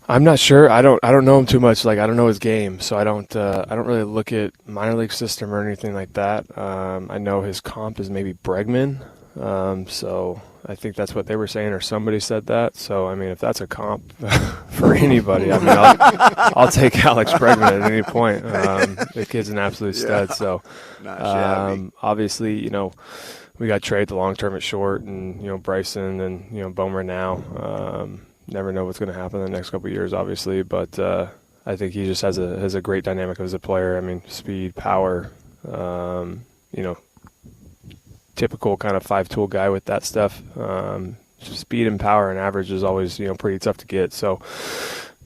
I'm not sure. I don't know him too much. Like, I don't know his game, so I don't really look at minor league system or anything like that. I know his comp is maybe Bregman, So I think that's what they were saying, or somebody said that. So, I mean, if that's a comp for anybody, I mean, I'll take Alex Bregman at any point. The kid's an absolute stud. So, obviously, you know, we got Trey at the long term at short, and, you know, Bryson and, you know, Bomer now. Never know what's going to happen in the next couple of years, obviously. But I think he just has a great dynamic as a player. I mean, speed, power, you know, typical kind of five-tool guy with that stuff. Speed and power and average is always, you know, pretty tough to get. So,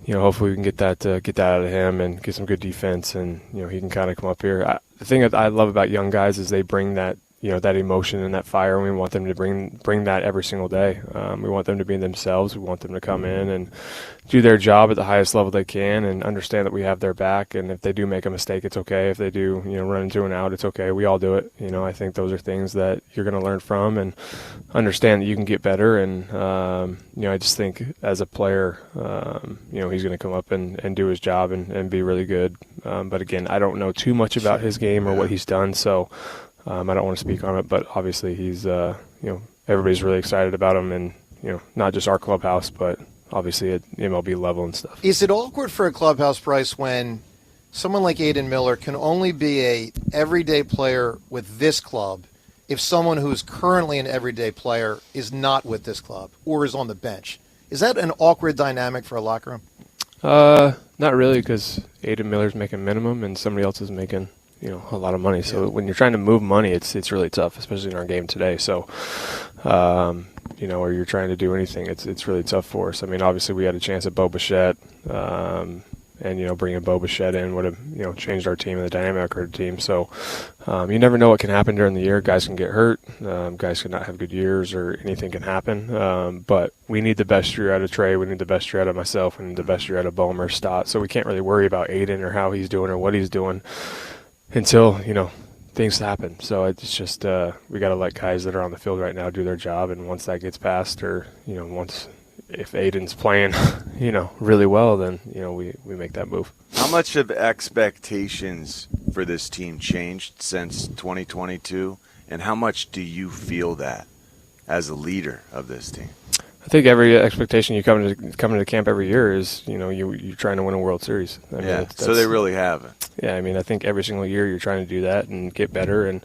you know, hopefully we can get that out of him and get some good defense, and, you know, he can kind of come up here. The thing that I love about young guys is they bring that, you know, that emotion and that fire, and we want them to bring that every single day. We want them to be themselves. We want them to come in and do their job at the highest level they can, and understand that we have their back. And if they do make a mistake, it's okay. If they do, you know, run into an out, it's okay. We all do it. You know, I think those are things that you're going to learn from, and understand that you can get better. And, you know, I just think as a player, you know, he's going to come up and do his job and be really good. But again, I don't know too much about his game or what he's done, so I don't want to speak on it, but obviously he's, you know, everybody's really excited about him, and, you know, not just our clubhouse, but obviously at MLB level and stuff. Is it awkward for a clubhouse, Bryce, when someone like Aiden Miller can only be a everyday player with this club if someone who's currently an everyday player is not with this club or is on the bench? Is that an awkward dynamic for a locker room? Not really, because Aiden Miller's making minimum and somebody else is making, you know, a lot of money. So when you're trying to move money, it's really tough, especially in our game today. So, you know, or you're trying to do anything, it's really tough for us. I mean, obviously we had a chance at Bo Bichette, and, you know, bringing Bo Bichette in would have, you know, changed our team and the dynamic of our team. So, you never know what can happen during the year. Guys can get hurt. Guys can not have good years, or anything can happen. But we need the best year out of Trey. We need the best year out of myself. We need the best year out of Bomer, Stott. So we can't really worry about Aiden or how he's doing or what he's doing until, you know, things happen. So it's just we got to let guys that are on the field right now do their job, and once that gets past, or, you know, if Aiden's playing, you know, really well, then, you know, we make that move. How much have expectations for this team changed since 2022, and how much do you feel that as a leader of this team? I think every expectation you come into camp every year is, you know, you're trying to win a World Series. I mean, yeah, so they really haven't. Yeah, I mean, I think every single year you're trying to do that and get better. And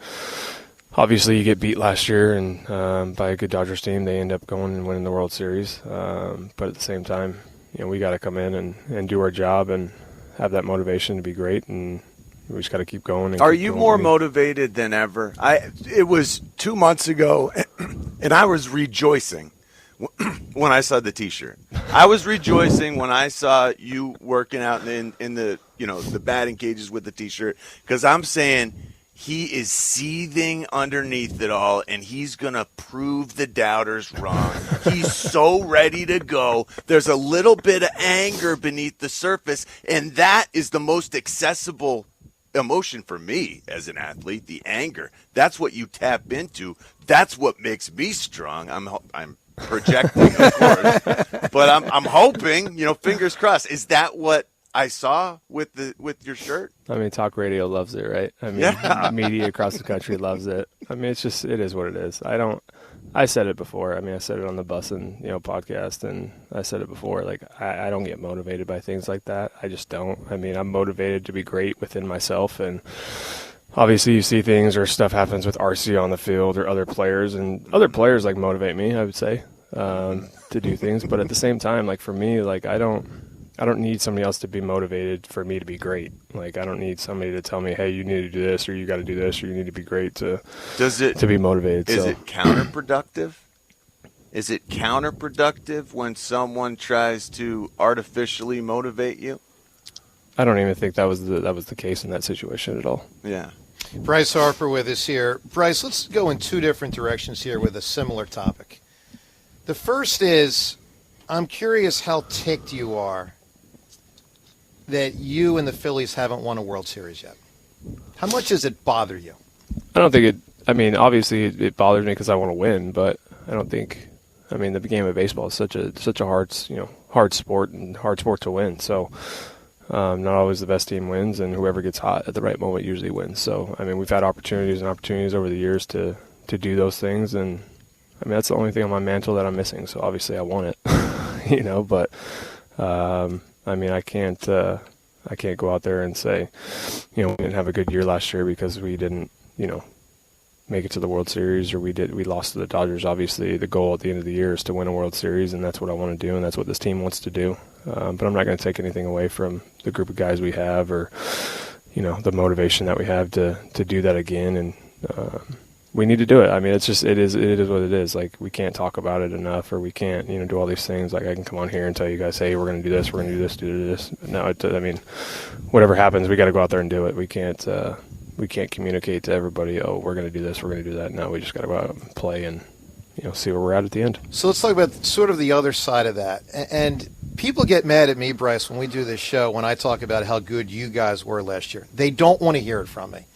obviously you get beat last year and by a good Dodgers team. They end up going and winning the World Series. But at the same time, you know, we got to come in and do our job and have that motivation to be great, and we just got to keep going. Are you more motivated than ever? It was 2 months ago, and I was rejoicing when I saw the T-shirt. I was rejoicing when I saw you working out in the, you know, the batting cages with the T-shirt, because I'm saying he is seething underneath it all, and he's going to prove the doubters wrong. He's so ready to go. There's a little bit of anger beneath the surface, and that is the most accessible emotion for me as an athlete, the anger. That's what you tap into. That's what makes me strong. I'm projecting, of course, but I'm hoping, you know, fingers crossed. Is that what I saw with your shirt? I mean, talk radio loves it, right? I mean, media across the country loves it. I mean, it is what it is. I said it before. I mean, I said it on the Bus and, you know, podcast, and I said it before. Like, I don't get motivated by things like that. I just don't. I mean, I'm motivated to be great within myself, and obviously you see things or stuff happens with RC on the field or other players, and other players, like, motivate me, I would say, to do things. But at the same time, like, for me, like, I don't need somebody else to be motivated for me to be great. Like, I don't need somebody to tell me, hey, you need to do this, or you got to do this, or you need to be great to be motivated. Is it counterproductive? Is it counterproductive when someone tries to artificially motivate you? I don't even think that was the case in that situation at all. Yeah. Bryce Harper with us here. Bryce, let's go in two different directions here with a similar topic. The first is, I'm curious how ticked you are that you and the Phillies haven't won a World Series yet. How much does it bother you? I don't think it – I mean, obviously it bothers me because I want to win, but I don't think – I mean, the game of baseball is such a hard sport and hard sport to win. So not always the best team wins, and whoever gets hot at the right moment usually wins. So, I mean, we've had opportunities over the years to do those things, and I mean, that's the only thing on my mantle that I'm missing. So obviously I want it, but I mean, I can't go out there and say, we didn't have a good year last year because we didn't, make it to the World Series, or we lost to the Dodgers. Obviously, the goal at the end of the year is to win a World Series, and that's what I want to do, and that's what this team wants to do. But I'm not going to take anything away from the group of guys we have, or the motivation that we have to do that again. And we need to do it. I mean, it is what it is. Like, we can't talk about it enough, or we can't do all these things. Like, I can come on here and tell you guys, hey, we're going to do this, we're going to do this, do this. No, I mean, whatever happens, we got to go out there and do it. We can't communicate to everybody, oh, we're going to do this, we're going to do that. No, we just got to go out and play and see where we're at the end. So let's talk about sort of the other side of that. And people get mad at me, Bryce, when we do this show, when I talk about how good you guys were last year. They don't want to hear it from me.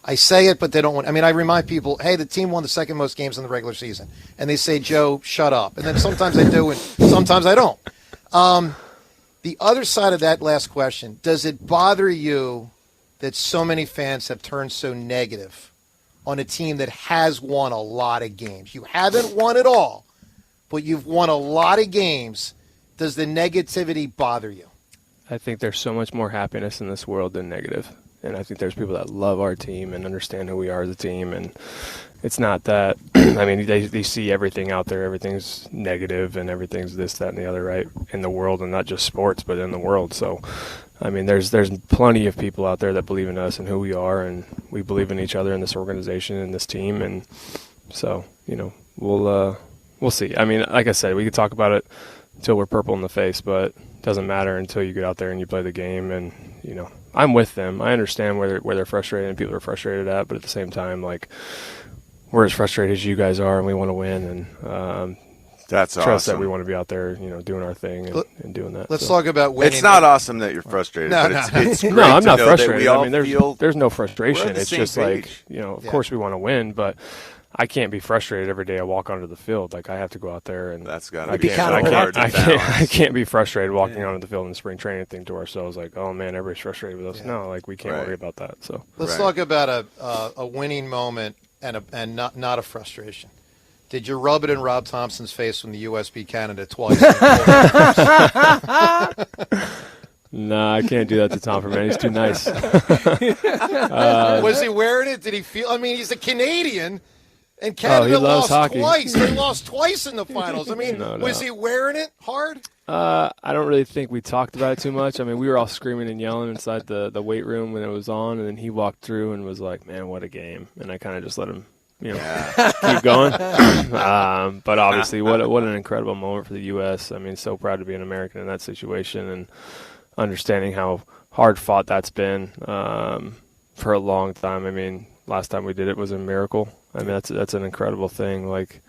I say it, but they don't want. I mean, I remind people, hey, the team won the second most games in the regular season, and they say, Joe, shut up. And then sometimes I do, and sometimes I don't. The other side of that last question: does it bother you that so many fans have turned so negative on a team that has won a lot of games? You haven't won it all, but you've won a lot of games. Does the negativity bother you? I think there's so much more happiness in this world than negative. And I think there's people that love our team and understand who we are as a team. And it's not that, I mean, they see everything out there. Everything's negative and everything's this, that, and the other, right, in the world, and not just sports, but in the world. So, I mean, there's plenty of people out there that believe in us and who we are, and we believe in each other and this organization and this team. And so, we'll see. I mean, like I said, we could talk about it until we're purple in the face, but it doesn't matter until you get out there and you play the game. And, I'm with them. I understand where they're frustrated and people are frustrated at, but at the same time, like, we're as frustrated as you guys are, and we want to win. And that's trust awesome. that we want to be out there, doing our thing and doing that. Let's talk about winning. It's not awesome that you're frustrated. No, but it's great no, I'm to not know frustrated. That we all I mean, there's no frustration. we're on the It's same just page. like, of course we want to win, but I can't be frustrated every day I walk onto the field. Like, I have to go out there, and that's got I to be hard to I can't be frustrated walking onto the field in the spring training and think to ourselves like, oh man, everybody's frustrated with us. Yeah. No, like, we can't worry about that. So let's talk about a winning moment and not a frustration. Did you rub it in Rob Thompson's face when the U.S. beat Canada twice? No, I can't do that to Tom, man. He's too nice. Was he wearing it? Did he feel? I mean, he's a Canadian, and Canada lost hockey. twice. They lost twice in the finals. I mean, No. was he wearing it hard? I don't really think we talked about it too much. I mean, we were all screaming and yelling inside the weight room when it was on, and then he walked through and was like, man, what a game. And I kind of just let him keep going. But obviously, what an incredible moment for the U.S. I mean, so proud to be an American in that situation, and understanding how hard fought that's been for a long time. I mean, last time we did it was a miracle. I mean, that's an incredible thing. Like,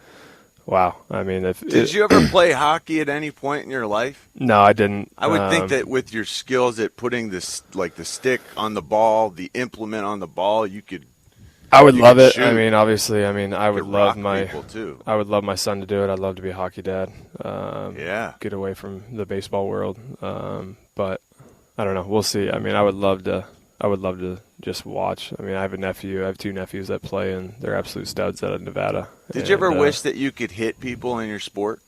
wow. I mean, did you ever play hockey at any point in your life? No, I didn't. I would think that with your skills at putting this, like the stick on the ball, the implement on the ball, you could. I would love it. Shoot. I mean, obviously, I would love too. I would love my son to do it. I'd love to be a hockey dad. Get away from the baseball world. But I don't know. We'll see. I mean, I would love to just watch. I mean, I have two nephews that play, and they're absolute studs out of Nevada. Did you ever wish that you could hit people in your sport?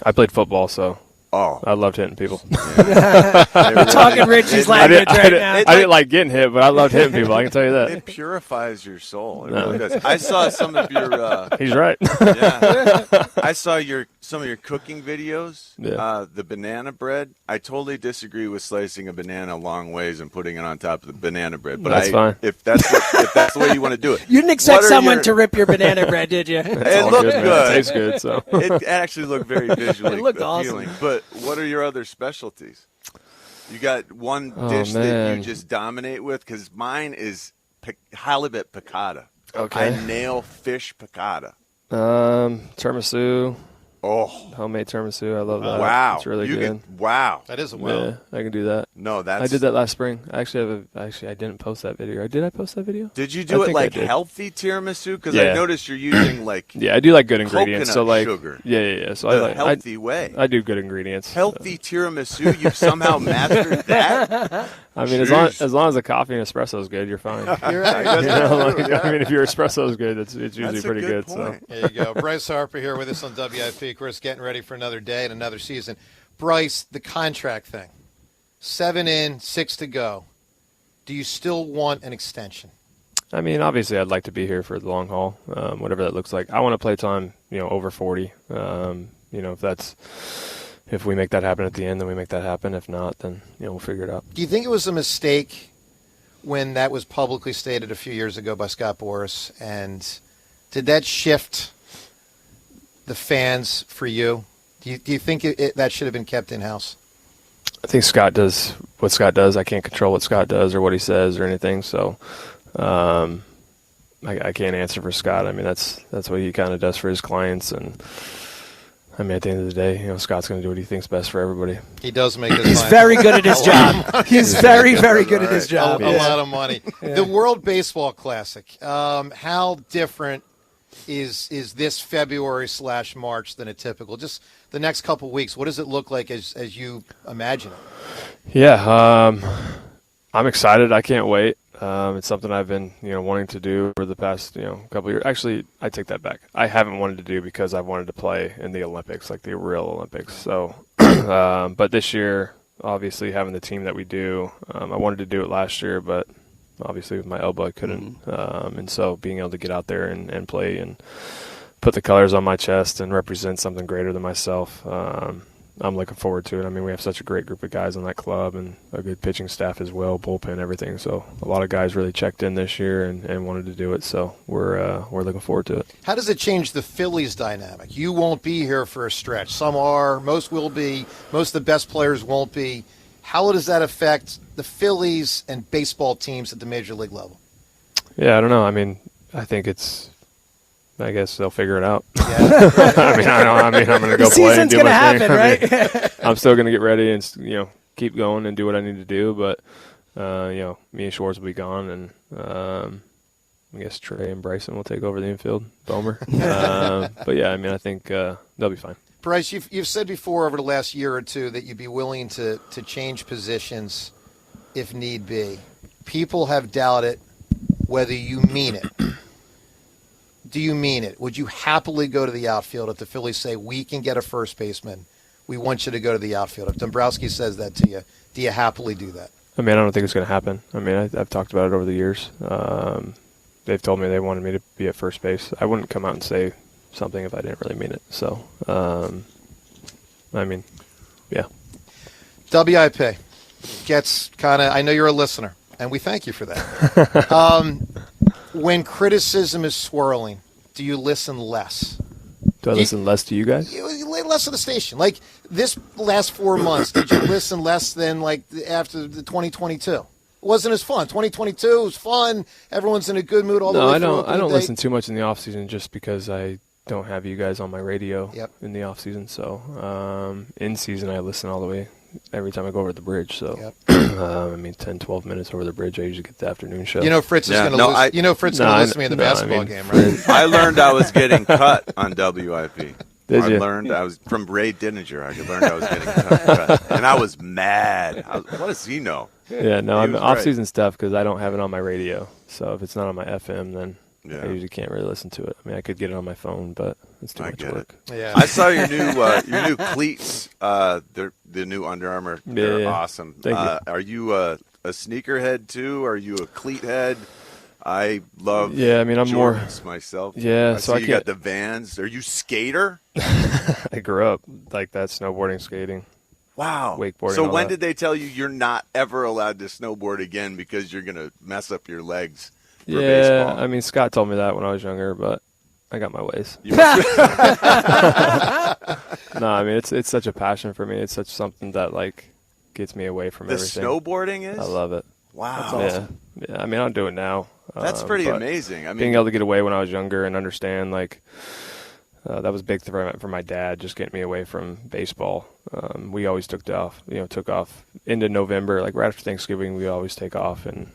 I played football, so. Oh, I loved hitting people. We're talking Richie's language right now. I didn't like getting hit, but I loved hitting people. I can tell you that. It purifies your soul. It really does. I saw some of your. He's right. Yeah, I saw some of your cooking videos. Yeah. The banana bread. I totally disagree with slicing a banana long ways and putting it on top of the banana bread. But that's fine. If that's the way you want to do it. You didn't expect someone to rip your banana bread, did you? It looked good. It tastes good. So it actually looked very visually it looked appealing. awesome. But what are your other specialties? You got one dish that you just dominate with? Because mine is halibut piccata. Okay. I nail fish piccata. Tiramisu, Oh, homemade tiramisu. I love that. Wow, it's really good. Wow, that is a Yeah, I can do that. No, I did that last spring. I didn't post that video. Did I post that video? Did you do it like healthy tiramisu? Because I noticed you're using like yeah, I do like good ingredients. So like sugar. Yeah. So the I like healthy way. I do good ingredients. Healthy tiramisu. You've somehow mastered that. I mean, as long as the coffee and espresso is good, you're fine. You're right. I mean, if your espresso is good, it's usually pretty good. So there you go. Bryce Harper here with us on WIP. Of course, getting ready for another day and another season. Bryce, the contract thing. 7 in, 6 to go. Do you still want an extension? I mean, obviously, I'd like to be here for the long haul, whatever that looks like. I want to play time, over 40. If we make that happen at the end, then we make that happen. If not, then we'll figure it out. Do you think it was a mistake when that was publicly stated a few years ago by Scott Boras? And did that shift the fans for you? Do you think that should have been kept in-house? I think Scott does what Scott does. I can't control what Scott does or what he says or anything. So I can't answer for Scott. I mean, that's what he kind of does for his clients. And I mean, at the end of the day, Scott's going to do what he thinks best for everybody. He does make his He's very good at his job. He's very, very good at his job. A lot of money. Yeah. The World Baseball Classic. How different is this February/March than a typical? Just the next couple weeks. What does it look like as you imagine it? Yeah, I'm excited. I can't wait. It's something I've been, wanting to do for the past, couple of years. Actually, I take that back. I haven't wanted to do because I've wanted to play in the Olympics, like the real Olympics. So, but this year, obviously having the team that we do, I wanted to do it last year, but obviously with my elbow, I couldn't. And so being able to get out there and play and put the colors on my chest and represent something greater than myself, I'm looking forward to it. I mean, we have such a great group of guys on that club and a good pitching staff as well, bullpen, everything. So a lot of guys really checked in this year and wanted to do it. So we're looking forward to it. How does it change the Phillies dynamic? You won't be here for a stretch. Some are, most will be, most of the best players won't be. How does that affect the Phillies and baseball teams at the major league level? Yeah, I don't know. I mean, I guess they'll figure it out. Yeah. I'm going to go play and do my happen, thing. Right? I'm still going to get ready and keep going and do what I need to do. But me and Schwartz will be gone, and I guess Trey and Bryson will take over the infield. Bomer. But yeah, I mean, I think they'll be fine. Bryce, you've said before over the last year or two that you'd be willing to change positions if need be. People have doubted whether you mean it. Do you mean it? Would you happily go to the outfield if the Phillies say, we can get a first baseman, we want you to go to the outfield? If Dumbrowski says that to you, do you happily do that? I mean, I don't think it's going to happen. I mean, I've talked about it over the years. They've told me they wanted me to be at first base. I wouldn't come out and say something if I didn't really mean it. So, I mean, yeah. WIP gets kind of, I know you're a listener, and we thank you for that. When criticism is swirling, do you listen less? Do I listen less to you guys? Less of the station. Like this last 4 months, did you listen less than like after the 2022? It wasn't as fun. 2022 was fun. Everyone's in a good mood all the way through. No, I don't listen too much in the off season just because I don't have you guys on my radio in the off season. So in season, I listen all the way every time I go over the bridge. So, I mean, 10, 12 minutes over the bridge, I usually get the afternoon show. You know Fritz is going to lose. Fritz is going to listen to me in the basketball game, right? I learned I was getting cut on WIP. Did you? I learned I was from Ray Dininger. I learned I was getting cut, and I was mad. What does he know? Yeah, no, I'm off-season stuff because I don't have it on my radio. So if it's not on my FM, then I usually can't really listen to it. I mean, I could get it on my phone, but it's too much work. Yeah, I saw your new cleats. The new Under Armour. They're awesome. Thank you. Are you a sneakerhead too? Are you a cleat head? I love. Yeah, I mean, I'm Jordans more myself. Yeah, so you got the Vans. Are you skater? I grew up like that, snowboarding, skating. Wow. Wakeboarding. So when did they tell you you're not ever allowed to snowboard again because you're going to mess up your legs for baseball? I mean, Scott told me that when I was younger, but I got my ways. No, I mean, it's such a passion for me. It's such something that like gets me away from everything. The snowboarding is? I love it. Wow. That's awesome. Yeah, I mean, I don't do it now. That's pretty amazing. I mean, being able to get away when I was younger and understand like that was big for my dad, just getting me away from baseball. We always took off into November, like right after Thanksgiving. We always take off, and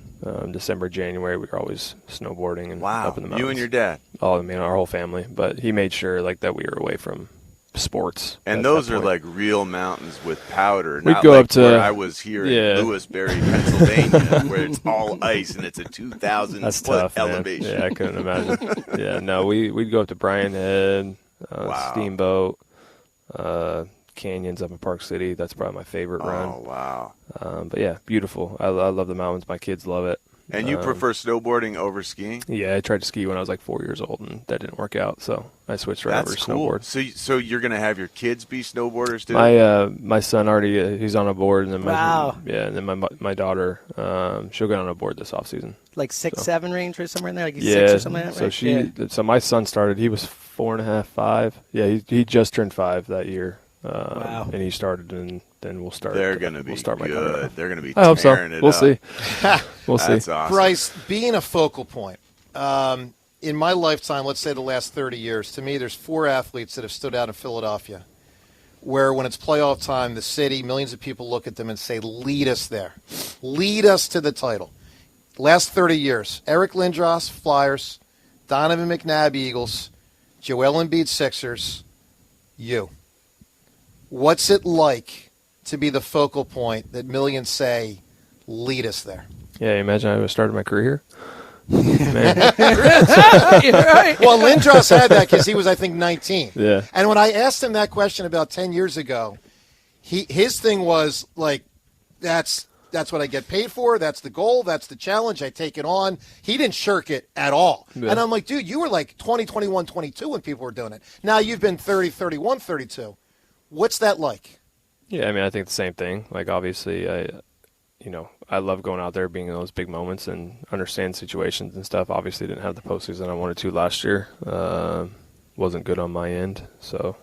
December, January, we were always snowboarding and up in the mountains. You and your dad? Oh, I mean, our whole family. But he made sure like that we were away from sports. And those are like real mountains with powder. We'd not go like up to where I was here in Lewisberry, Pennsylvania, where it's all ice and it's a 2,000 That's foot tough, man. elevation. Yeah, I couldn't imagine. Yeah, no, we'd go up to Bryan Head, Steamboat, canyons up in Park City. That's probably my favorite run. Oh, wow. But yeah, beautiful. I love the mountains. My kids love it. And you prefer snowboarding over skiing? Yeah, I tried to ski when I was like 4 years old, and that didn't work out. So I switched right over to snowboard. So you're going to have your kids be snowboarders too? My son already he's on a board, and then Wow. and then my daughter she'll get on a board this offseason. Like 6-7 range or somewhere in there, like Yeah, 6 or something like that. Right? So my son started. He was 4.5, 5. Yeah, he just turned 5 that year. Wow. And he started, and then we'll start. They're going to be good. They're going to be I hope so. tearing it We'll up. see. We'll see. That's awesome. Bryce, being a focal point, in my lifetime, let's say the last 30 years, to me, there's 4 athletes that have stood out in Philadelphia where when it's playoff time, the city, millions of people look at them and say, lead us there. Lead us to the title. Last 30 years, Eric Lindros, Flyers, Donovan McNabb, Eagles, Joel Embiid, Sixers, you. What's it like to be the focal point that millions say, lead us there? Yeah, imagine I would have started my career here. Man. Well, Lindros had that because he was, I think, 19. Yeah. And when I asked him that question about 10 years ago, his thing was like, that's what I get paid for. That's the goal. That's the challenge. I take it on. He didn't shirk it at all. Yeah. And I'm like, dude, you were like 20, 21, 22 when people were doing it. Now you've been 30, 31, 32. What's that like? Yeah, I mean, I think the same thing. Like, obviously, I love going out there, being in those big moments and understand situations and stuff. Obviously, didn't have the postseason I wanted to last year. Wasn't good on my end. So,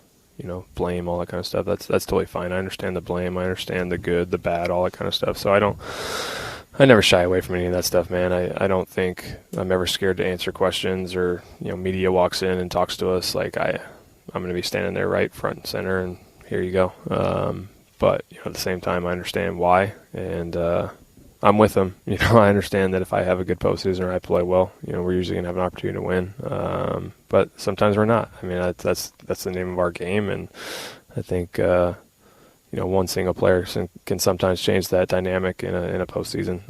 blame, all that kind of stuff. That's totally fine. I understand the blame. I understand the good, the bad, all that kind of stuff. So I never shy away from any of that stuff, man. I don't think I'm ever scared to answer questions or, media walks in and talks to us. Like, I'm going to be standing there right front and center, and here you go. But at the same time, I understand why, and I'm with them. I understand that if I have a good postseason or I play well, we're usually going to have an opportunity to win. But sometimes we're not. I mean, that's the name of our game, and I think one single player can sometimes change that dynamic in a postseason.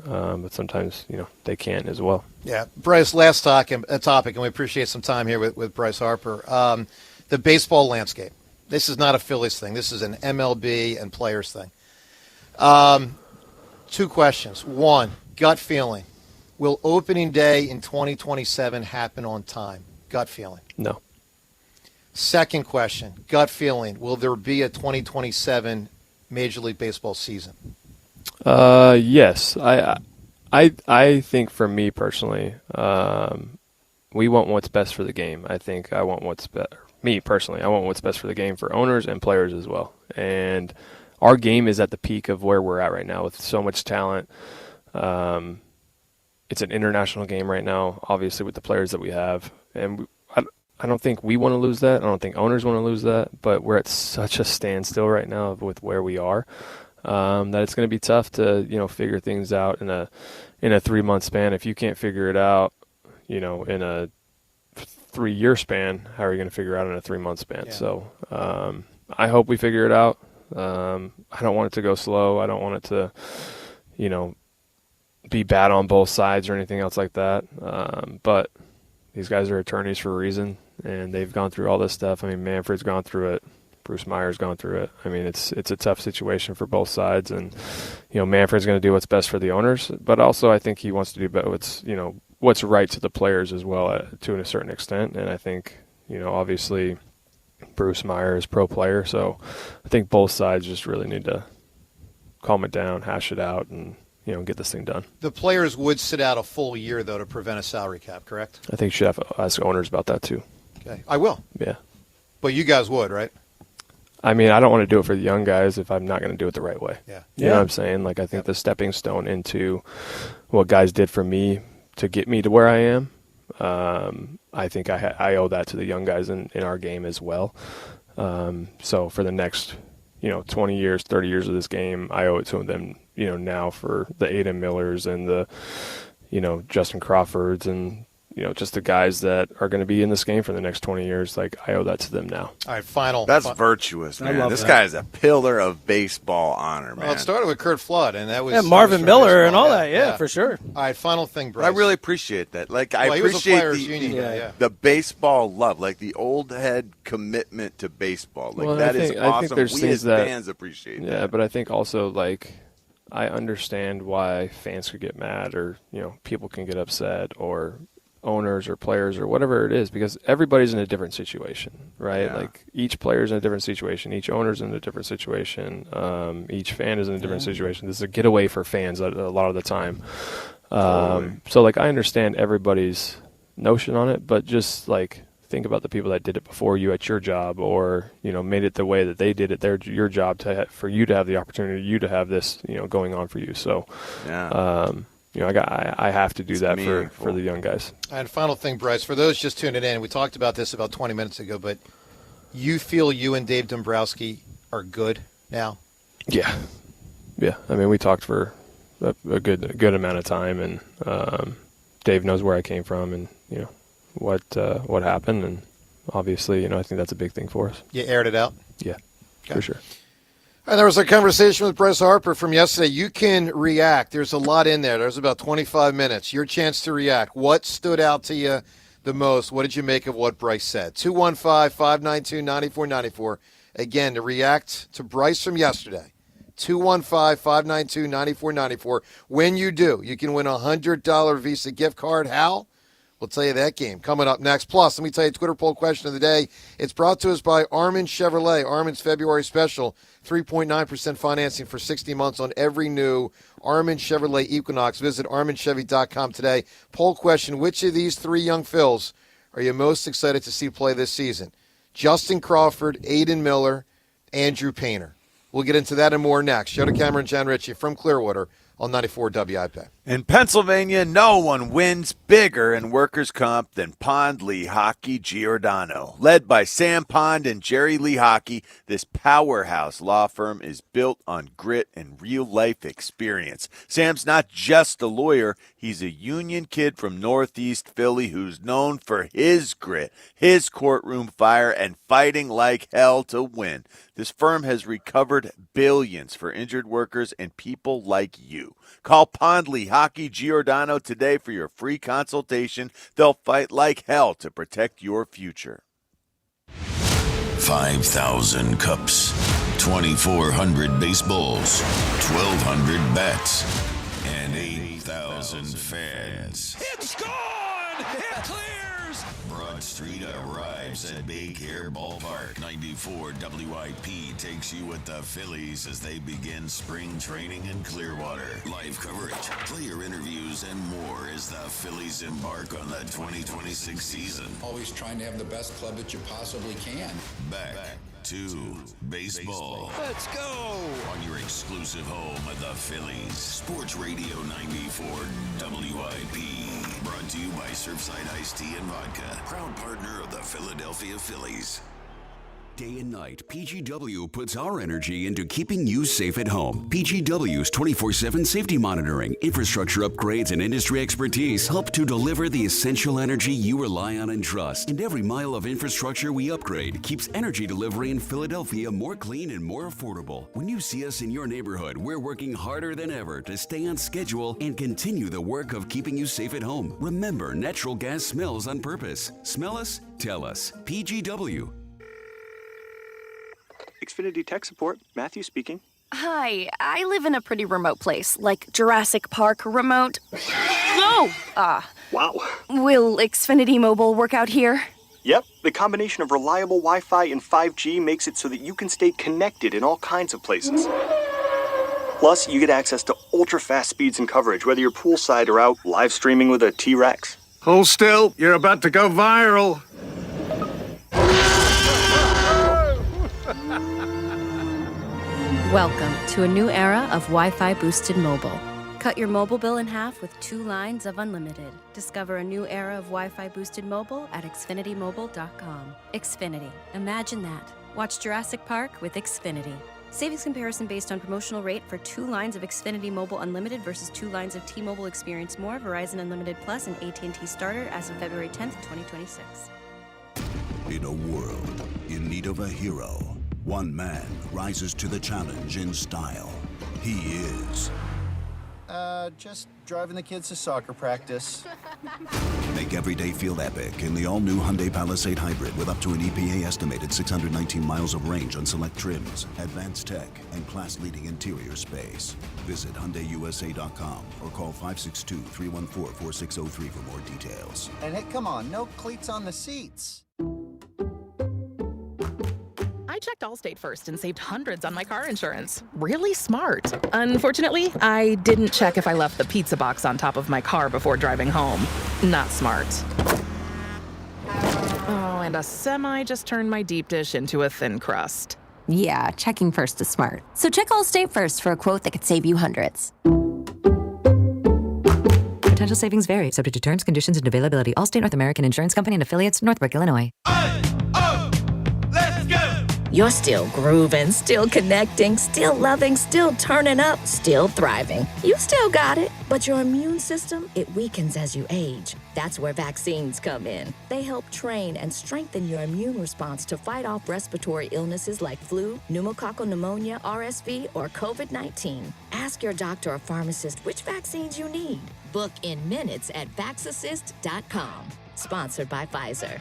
But sometimes they can't as well. Yeah, Bryce. Last topic, and we appreciate some time here with Bryce Harper. The baseball landscape. This is not a Phillies thing. This is an MLB and players thing. 2 questions. 1, gut feeling. Will opening day in 2027 happen on time? Gut feeling. No. Second question. Gut feeling. Will there be a 2027 Major League Baseball season? Yes. I think for me personally, we want what's best for the game. I think I want what's better. Me personally, I want what's best for the game for owners and players as well. And our game is at the peak of where we're at right now with so much talent. It's an international game right now, obviously, with the players that we have. And I don't think we want to lose that. I don't think owners want to lose that. But we're at such a standstill right now with where we are that it's going to be tough to figure things out in a 3-month span. If you can't figure it out, in a 3-year span, how are you going to figure out in a 3-month span? Yeah. So I hope we figure it out. I don't want it to go slow. I don't want it to, be bad on both sides or anything else like that. But these guys are attorneys for a reason, and they've gone through all this stuff. I mean, Manfred's gone through it. Bruce Meyer's gone through it. I mean, it's a tough situation for both sides, and Manfred's going to do what's best for the owners, but also I think he wants to do what's right to the players as well, to a certain extent. And I think, obviously Bruce Meyer is pro player, so I think both sides just really need to calm it down, hash it out, and, get this thing done. The players would sit out a full year, though, to prevent a salary cap, correct? I think you should have to ask owners about that, too. Okay. I will. Yeah. But you guys would, right? I mean, I don't want to do it for the young guys if I'm not going to do it the right way. Yeah. You know what I'm saying? Like, I think the stepping stone into what guys did for me to get me to where I am, I think I owe that to the young guys in our game as well. So for the next, 20 years, 30 years of this game, I owe it to them, now for the Aiden Millers and the, Justin Crawfords and, just the guys that are going to be in this game for the next 20 years. Like, I owe that to them now. All right, final. That's virtuous, man. This guy is a pillar of baseball honor, man. Well, it started with Kurt Flood, and that was Marvin Miller and all that. Yeah, for sure. All right, final thing, Bryce. I really appreciate that. Like, I he was a appreciate Players Union guy, the baseball love, like the old head commitment to baseball. Like, that is awesome. I think there's we things as that fans appreciate that. Yeah, but I think also, like, I understand why fans could get mad or, people can get upset or owners or players or whatever it is, because everybody's in a different situation, right? Yeah. Like, each player's in a different situation, each owner's in a different situation, each fan is in a different situation. This is a getaway for fans a lot of the time. So, like, I understand everybody's notion on it, but just, like, think about the people that did it before you at your job, or made it the way that they did it. Your job for you to have the opportunity, you to have this going on for you. So, I have to do that for the young guys. And final thing, Bryce, for those just tuning in, we talked about this about 20 minutes ago, but you feel you and Dave Dumbrowski are good now? Yeah. I mean, we talked for a good amount of time, and Dave knows where I came from, and what happened, and obviously, I think that's a big thing for us. You aired it out? Yeah, for sure. And there was a conversation with Bryce Harper from yesterday. You can react. There's a lot in there. There's about 25 minutes. Your chance to react. What stood out to you the most? What did you make of what Bryce said? 215-592-9494. Again, to react to Bryce from yesterday. 215-592-9494. When you do, you can win a $100 Visa gift card. How? We'll tell you that game coming up next. Plus, let me tell you, Twitter poll question of the day. It's brought to us by Armin Chevrolet. Armin's February special, 3.9% financing for 60 months on every new Armin Chevrolet Equinox. Visit arminchevy.com today. Poll question, which of these three young Phils are you most excited to see play this season? Justin Crawford, Aiden Miller, Andrew Painter. We'll get into that and more next. Joe DeCamera and John Ritchie from Clearwater on 94 WIP. In Pennsylvania, no one wins bigger in workers' comp than Pond Lehocky Giordano. Led by Sam Pond and Jerry Lehocky, this powerhouse law firm is built on grit and real-life experience. Sam's not just a lawyer. He's a union kid from Northeast Philly who's known for his grit, his courtroom fire, and fighting like hell to win. This firm has recovered billions for injured workers and people like you. Call Pond Lehocky Giordano today for your free consultation. They'll fight like hell to protect your future. 5,000 cups, 2,400 baseballs, 1,200 bats, and 8,000 fans. It's gone! It clears! Broad Street arrives at Big Air Ballpark. 94 WIP takes you with the Phillies as they begin spring training in Clearwater. Live coverage, player interviews, and more as the Phillies embark on the 2026 season. Always trying to have the best club that you possibly can. Back to baseball. Let's go! On your exclusive home of the Phillies. Sports Radio 94 WIP. Brought to you by Surfside Iced Tea and Vodka. Proud partner of the Philadelphia Phillies. Day and night, PGW puts our energy into keeping you safe at home. PGW's 24/7 safety monitoring, infrastructure upgrades, and industry expertise help to deliver the essential energy you rely on and trust. And every mile of infrastructure we upgrade keeps energy delivery in Philadelphia more clean and more affordable. When you see us in your neighborhood, we're working harder than ever to stay on schedule and continue the work of keeping you safe at home. Remember, natural gas smells on purpose. Smell us? Tell us. PGW. Xfinity Tech Support, Matthew speaking. Hi, I live in a pretty remote place, like Jurassic Park remote. Oh! Wow. Will Xfinity Mobile work out here? Yep, the combination of reliable Wi-Fi and 5G makes it so that you can stay connected in all kinds of places. Plus, you get access to ultra-fast speeds and coverage, whether you're poolside or out live streaming with a T-Rex. Hold still, you're about to go viral. Welcome to a new era of Wi-Fi boosted mobile. Cut your mobile bill in half with 2 lines of unlimited. Discover a new era of Wi-Fi boosted mobile at xfinitymobile.com. Xfinity. Imagine that. Watch Jurassic Park with Xfinity. Savings comparison based on promotional rate for 2 lines of Xfinity Mobile Unlimited versus 2 lines of T-Mobile Experience More, Verizon Unlimited Plus, and AT&T Starter as of February 10th, 2026. In a world in need of a hero, one man rises to the challenge in style. He is... just driving the kids to soccer practice. Make every day feel epic in the all-new Hyundai Palisade Hybrid with up to an EPA-estimated 619 miles of range on select trims, advanced tech, and class-leading interior space. Visit HyundaiUSA.com or call 562-314-4603 for more details. And hey, come on, no cleats on the seats. I checked Allstate first and saved hundreds on my car insurance. Really smart. Unfortunately, I didn't check if I left the pizza box on top of my car before driving home. Not smart. Oh, and a semi just turned my deep dish into a thin crust. Yeah, checking first is smart. So check Allstate first for a quote that could save you hundreds. Potential savings vary, subject to terms, conditions, and availability. Allstate North American Insurance Company and affiliates, Northbrook, Illinois. You're still grooving, still connecting, still loving, still turning up, still thriving. You still got it, but your immune system, it weakens as you age. That's where vaccines come in. They help train and strengthen your immune response to fight off respiratory illnesses like flu, pneumococcal pneumonia, RSV, or COVID-19. Ask your doctor or pharmacist which vaccines you need. Book in minutes at vaxassist.com. Sponsored by Pfizer.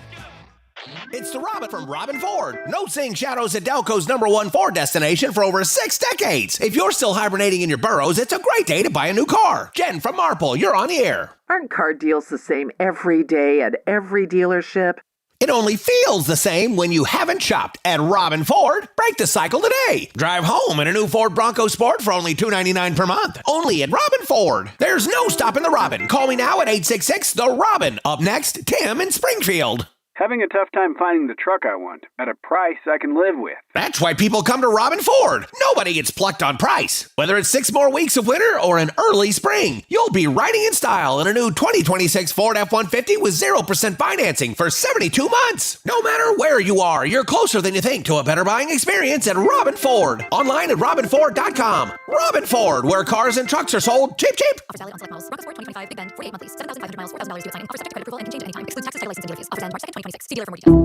It's the Robin from Robin Ford. No seeing shadows at Delco's #1 Ford destination for over 6 decades. If you're still hibernating in your burrows, it's a great day to buy a new car. Jen from Marple, you're on the air. Aren't car deals the same every day at every dealership? It only feels the same when you haven't shopped at Robin Ford. Break the cycle today. Drive home in a new Ford Bronco Sport for only $299 per month. Only at Robin Ford. There's no stopping the Robin. Call me now at 866-THE-ROBIN. Up next, Tim in Springfield. Having a tough time finding the truck I want at a price I can live with. That's why people come to Robin Ford. Nobody gets plucked on price. Whether it's 6 more weeks of winter or an early spring, you'll be riding in style in a new 2026 Ford F-150 with 0% financing for 72 months. No matter where you are, you're closer than you think to a better buying experience at Robin Ford. Online at robinford.com. Robin Ford, where cars and trucks are sold cheap, cheap. Offer valid on select models. Bronco Sport 2025, Big Bend, 48 monthlies, 7,500 miles, $4,000 due at signing. Offer subject to credit approval and can change at any time. Excludes taxes, title, license, and dealer fees. Offers end March 2nd, 2026. See dealer for more details.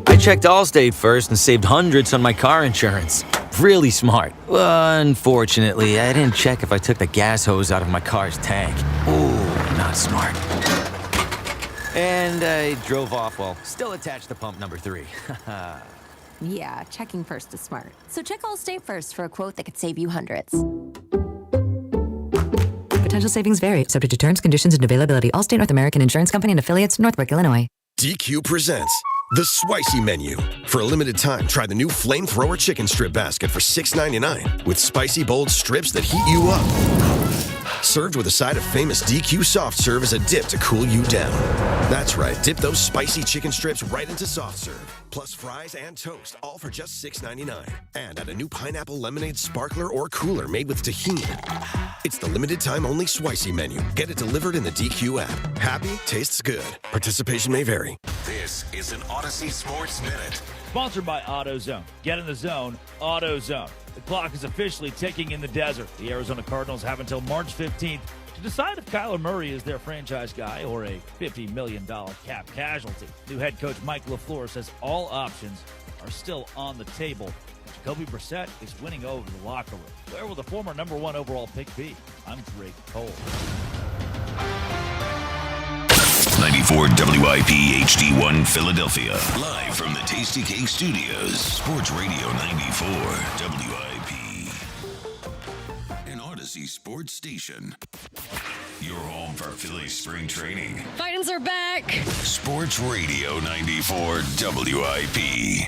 I checked Allstate first and saved hundreds on my car insurance. Really smart. Unfortunately, I didn't check if I took the gas hose out of my car's tank. Ooh, not smart. And I drove off while still attached to pump number 3. Yeah, checking first is smart. So check Allstate first for a quote that could save you hundreds. Potential savings vary, subject to terms, conditions, and availability. Allstate North American Insurance Company and affiliates, Northbrook, Illinois. DQ presents the Spicy Menu. For a limited time, try the new Flamethrower Chicken Strip Basket for $6.99 with spicy, bold strips that heat you up. Served with a side of famous DQ soft serve as a dip to cool you down. That's right, dip those spicy chicken strips right into soft serve. Plus fries and toast, all for just $6.99. And add a new pineapple lemonade sparkler or cooler made with tahini. It's the limited time only Spicy Menu. Get it delivered in the DQ app. Happy, tastes good. Participation may vary. This is an Odyssey Sports Minute. Sponsored by AutoZone. Get in the zone, AutoZone. The clock is officially ticking in the desert. The Arizona Cardinals have until March 15th to decide if Kyler Murray is their franchise guy or a $50 million cap casualty. New head coach Mike LaFleur says all options are still on the table. Jacoby Brissett is winning over the locker room. Where will the former number 1 overall pick be? I'm Drake Cole. 94 WIP HD1 Philadelphia. Live from the Tasty Cake Studios. Sports Radio 94 WIP. An Odyssey Sports Station. Your home for Phillies spring training. Titans are back. Sports Radio 94 WIP.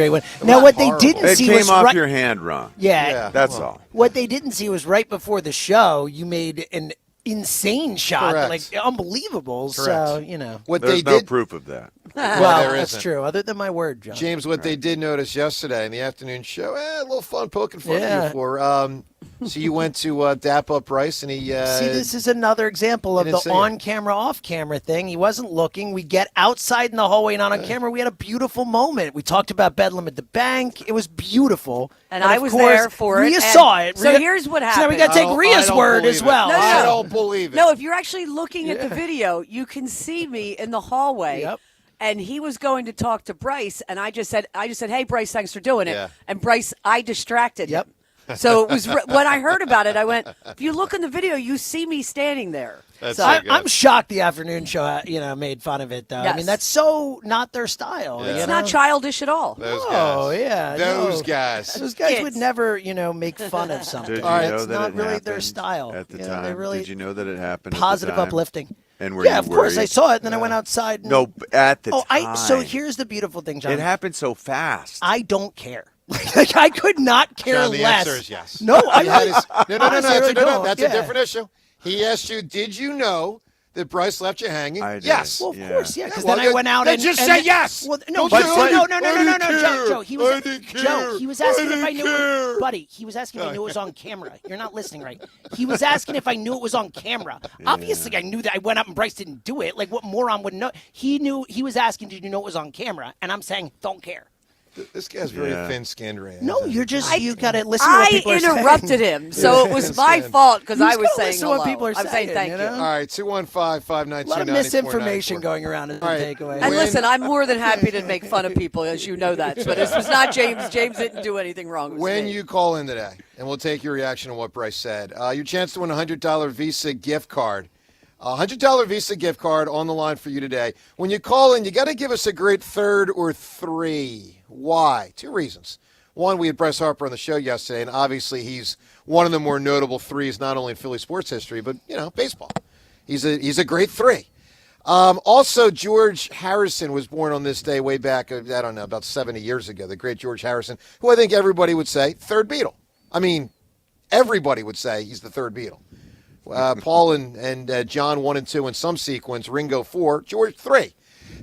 great one. Now, what they didn't It see came was off your hand wrong. Yeah. That's all. What they didn't see was right before the show, you made an insane shot, Correct. like unbelievable. Correct. So, you know. What There's they no did, proof of that. Well, there that's isn't. true. Other than my word, John. James, what they did notice yesterday in the afternoon show, a little fun poking fun at Yeah. you for. So you went to dap up Bryce, and he. See, this is another example of didn't the see you. on-camera, off-camera thing. He wasn't looking. We get outside in the hallway, not on camera. We had a beautiful moment. We talked about Bedlam at the bank. It was beautiful. And of I was course, there for it. Rhea and saw it. So Rhea- here's what So now happened. we got to take Rhea's word as well. No, no, I no. don't believe it. No, if you're actually looking at the video, you can see me in the hallway. Yep. And he was going to talk to Bryce, and I just said, "Hey, Bryce, thanks for doing it." Yeah. And Bryce, I distracted him. So it was when I heard about it, I went, "If you look in the video, you see me standing there." That's so, so good. I'm shocked the afternoon show, made fun of it, though. I Yes. mean, that's so not their style. Yeah. you It's know? not childish at all. Those Oh, guys. yeah. Those no. guys. Those guys Kids. would never, make fun of something. Did you know It's that not it really happened their style. at the They time? really Did you know that it happened positive, at the time? uplifting. And were yeah, you of course. I worried? saw it, and then I went outside. And, No, at the time. So here's the beautiful thing, John. It happened so fast. I don't care. Like, I could not care John, the less. answer is yes. No, I He had really, his- no. honestly, I really don't. That's Yeah. a different issue. He asked you, did you know that Bryce left you hanging? I did. Yes. Well, of course, yeah. Because Well, then I went out then and just and- say yes. Well, no, Don't Joe, say, no, "I didn't care. Joe. He I was didn't Joe. care. He was asking I if I didn't knew, care." buddy. He was asking if I knew it was on camera. You're not listening right. He was asking if I knew it was on camera. Obviously, I knew that. I went up and Bryce didn't do it. Like, what moron would know? He knew. He was asking, did you know it was on camera? And I'm saying, don't care. This guy's very thin-skinned, Ray. No, you're just you got to listen to what I people are saying. interrupted him, so it was my fault because I was saying listen to what hello. people are I'm saying thank you. All right, 215-592-9494. A lot of misinformation going around as a takeaway. And listen, I'm more than happy to make fun of people, as you know that. But this was not James. James didn't do anything wrong. It was When me. you call in today, and we'll take your reaction on what Bryce said, your chance to win a $100 Visa gift card. A $100 Visa gift card on the line for you today. When you call in, you got to give us a great third or three. Why? Two reasons. One, we had Bryce Harper on the show yesterday, and obviously he's one of the more notable threes, not only in Philly sports history, but, baseball. He's a great three. Also, George Harrison was born on this day way back, I don't know, about 70 years ago. The great George Harrison, who I think everybody would say third Beatle. I mean, everybody would say he's the third Beatle. Paul and John 1 and 2 in some sequence, Ringo 4, George 3.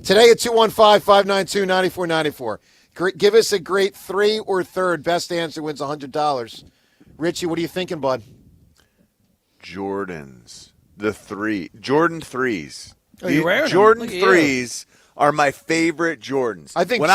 Today at 215-592-9494. Give us a great three or third. Best answer wins $100. Richie, what are you thinking, bud? Jordans. The three. Jordan threes. Oh, you're wearing them. Jordan Look at you. threes are my favorite Jordans. I think when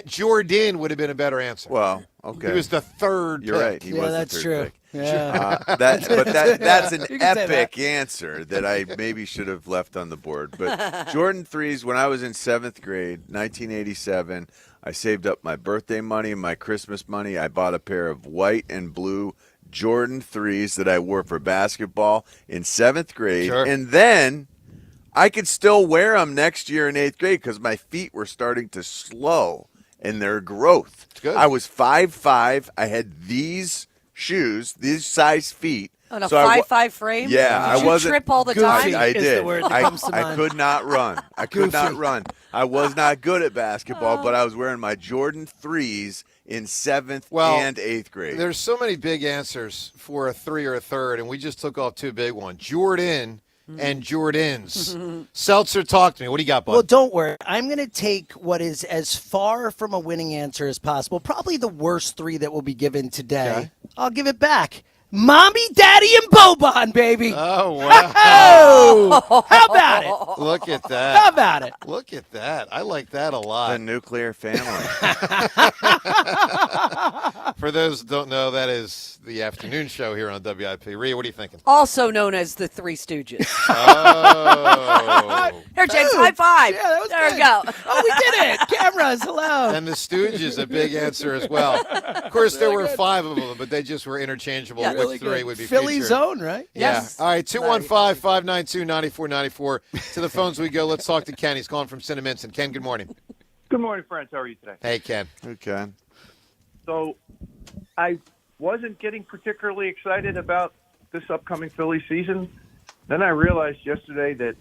Jordan would have been a better answer. Well, okay. He was the third You're pick. right. He was that's the third true. pick. Yeah. That's an You can say epic answer that I maybe should have left on the board. But Jordan threes, when I was in 7th grade, 1987, I saved up my birthday money and my Christmas money. I bought a pair of white and blue Jordan threes that I wore for basketball in 7th grade. Sure. And then I could still wear them next year in 8th grade because my feet were starting to slow in their growth. Good. I was 5'5". I had these shoes, these size feet. On a So I wa- 5'5" frame? Yeah, Did I you wasn't. trip all the Goofy time? I is the did. word that comes to I mind. could not run. I could not run. I was not good at basketball, but I was wearing my Jordan threes in 7th and 8th grade. There's so many big answers for a three or a third, and we just took off two big ones. Jordan and Jordans. Seltzer, talk to me. What do you got, bud? Well, don't worry. I'm going to take what is as far from a winning answer as possible. Probably the worst three that will be given today. Okay. I'll give it back. Mommy, Daddy, and Boban, baby. Oh, wow. Oh, how about it? Look at How that. about it? Look at that. I like that a The lot. nuclear family. For those who don't know, that is the afternoon show here on WIP. Rhea, what are you thinking? Also known as the Three Stooges. Oh. Here, James, Boom. high five. Yeah, that was there good. we go. Oh, we did it. Cameras, hello. And the Stooges, a big answer as well. Of course, there were five of them, but they just were interchangeable. Yeah, Which really three good. would be Philly featured. zone, right? Yes. Yeah. All right, 215-592-9494. To the phones we go. Let's talk to Ken. He's calling from Cinnaminson. Ken, good morning. Good morning, friends. How are you today? Hey, Ken. Okay. So I wasn't getting particularly excited about this upcoming Philly season. Then I realized yesterday that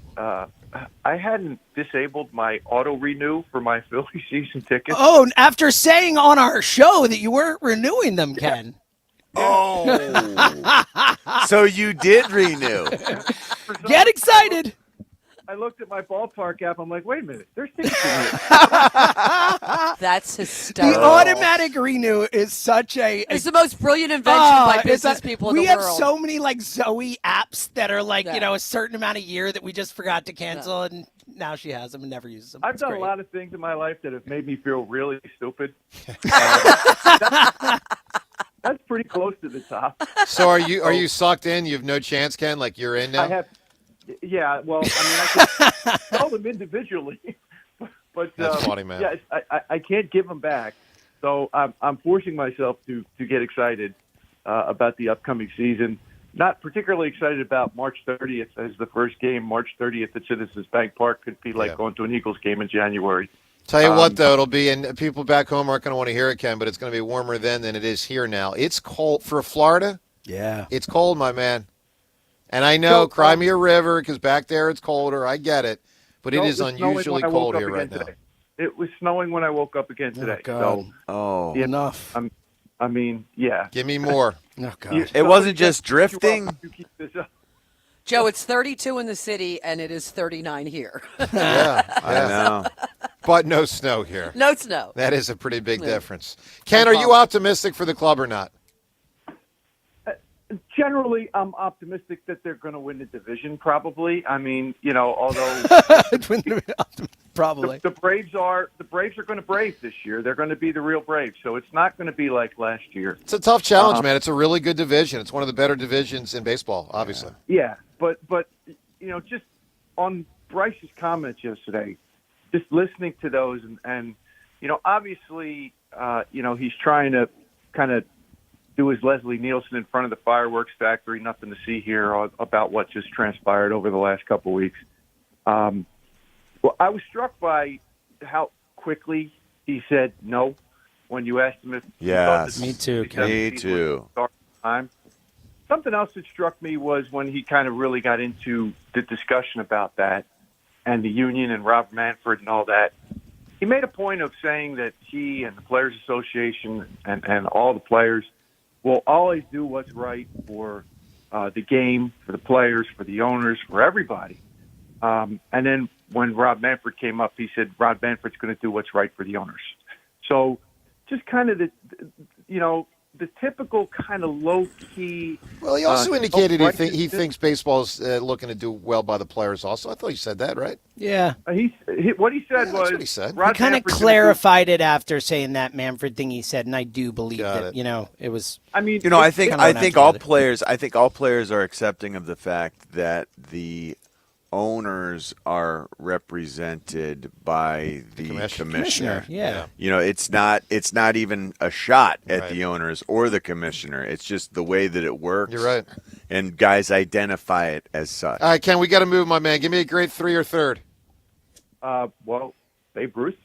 I hadn't disabled my auto renew for my Philly season tickets. Oh, after saying on our show that you weren't renewing them, Ken. Oh. So you did renew. Get excited. I looked at my ballpark app. I'm like, wait a minute. There's tickets in here. That's hysterical. The automatic renew is such a... It's the most brilliant invention by business people in the world. We have so many like Zoe apps that are like, a certain amount of year that we just forgot to cancel, and now she has them and never uses them. I've done a lot of things in my life that have made me feel really stupid. That's pretty close to the top. So are you sucked in? You have no chance, Ken? Like you're in now? I have. Yeah, well, I can tell them individually, but that's funny, man. Yeah, I can't give them back, so I'm forcing myself to get excited about the upcoming season. Not particularly excited about March 30th as the first game. March 30th at Citizens Bank Park could be like going to an Eagles game in January. Tell you what, though, it'll be, and people back home aren't going to want to hear it, Ken, but it's going to be warmer then than it is here now. It's cold for Florida. Yeah, it's cold, my man. And I know, cry me a river, because back there it's colder. I get it. But it is unusually cold here right now. It was snowing when I woke up again today. Enough. I mean, yeah. Give me more. Oh, God. It wasn't just drifting? Joe, it's 32 in the city, and it is 39 here. Yeah, I know. But no snow here. No snow. That is a pretty big difference. Ken, are you optimistic for the club or not? Generally, I'm optimistic that they're going to win the division, probably. I mean, although probably the Braves are going to brave this year. They're going to be the real Braves, so it's not going to be like last year. It's a tough challenge, man. It's a really good division. It's one of the better divisions in baseball, obviously. Yeah, but just on Bryce's comments yesterday, just listening to those, and obviously, he's trying to kind of do his Leslie Nielsen in front of the fireworks factory. Nothing to see here about what just transpired over the last couple of weeks. Well, I was struck by how quickly he said no when you asked him if he thought this me too. Me too. Time. Something else that struck me was when he kind of really got into the discussion about that and the union and Rob Manfred and all that. He made a point of saying that he and the Players Association and all the players will always do what's right for the game, for the players, for the owners, for everybody. And then when Rob Manfred came up, he said Rob Manfred's going to do what's right for the owners. So just kind of the typical kind of low-key. Well, he also indicated he thinks baseball's looking to do well by the players also. I thought he said that, right? Yeah. What he said was. What he said. He kind of clarified it after saying that Manfred thing he said, and I do believe that, it was. I mean, I think all players are accepting of the fact that the owners are represented by the commissioner. Yeah. It's not even a shot at the owners or the commissioner. It's just the way that it works. You're right. And guys identify it as such. All right, Ken, we got to move, my man. Give me a great 3 or third. Well, Babe Ruth.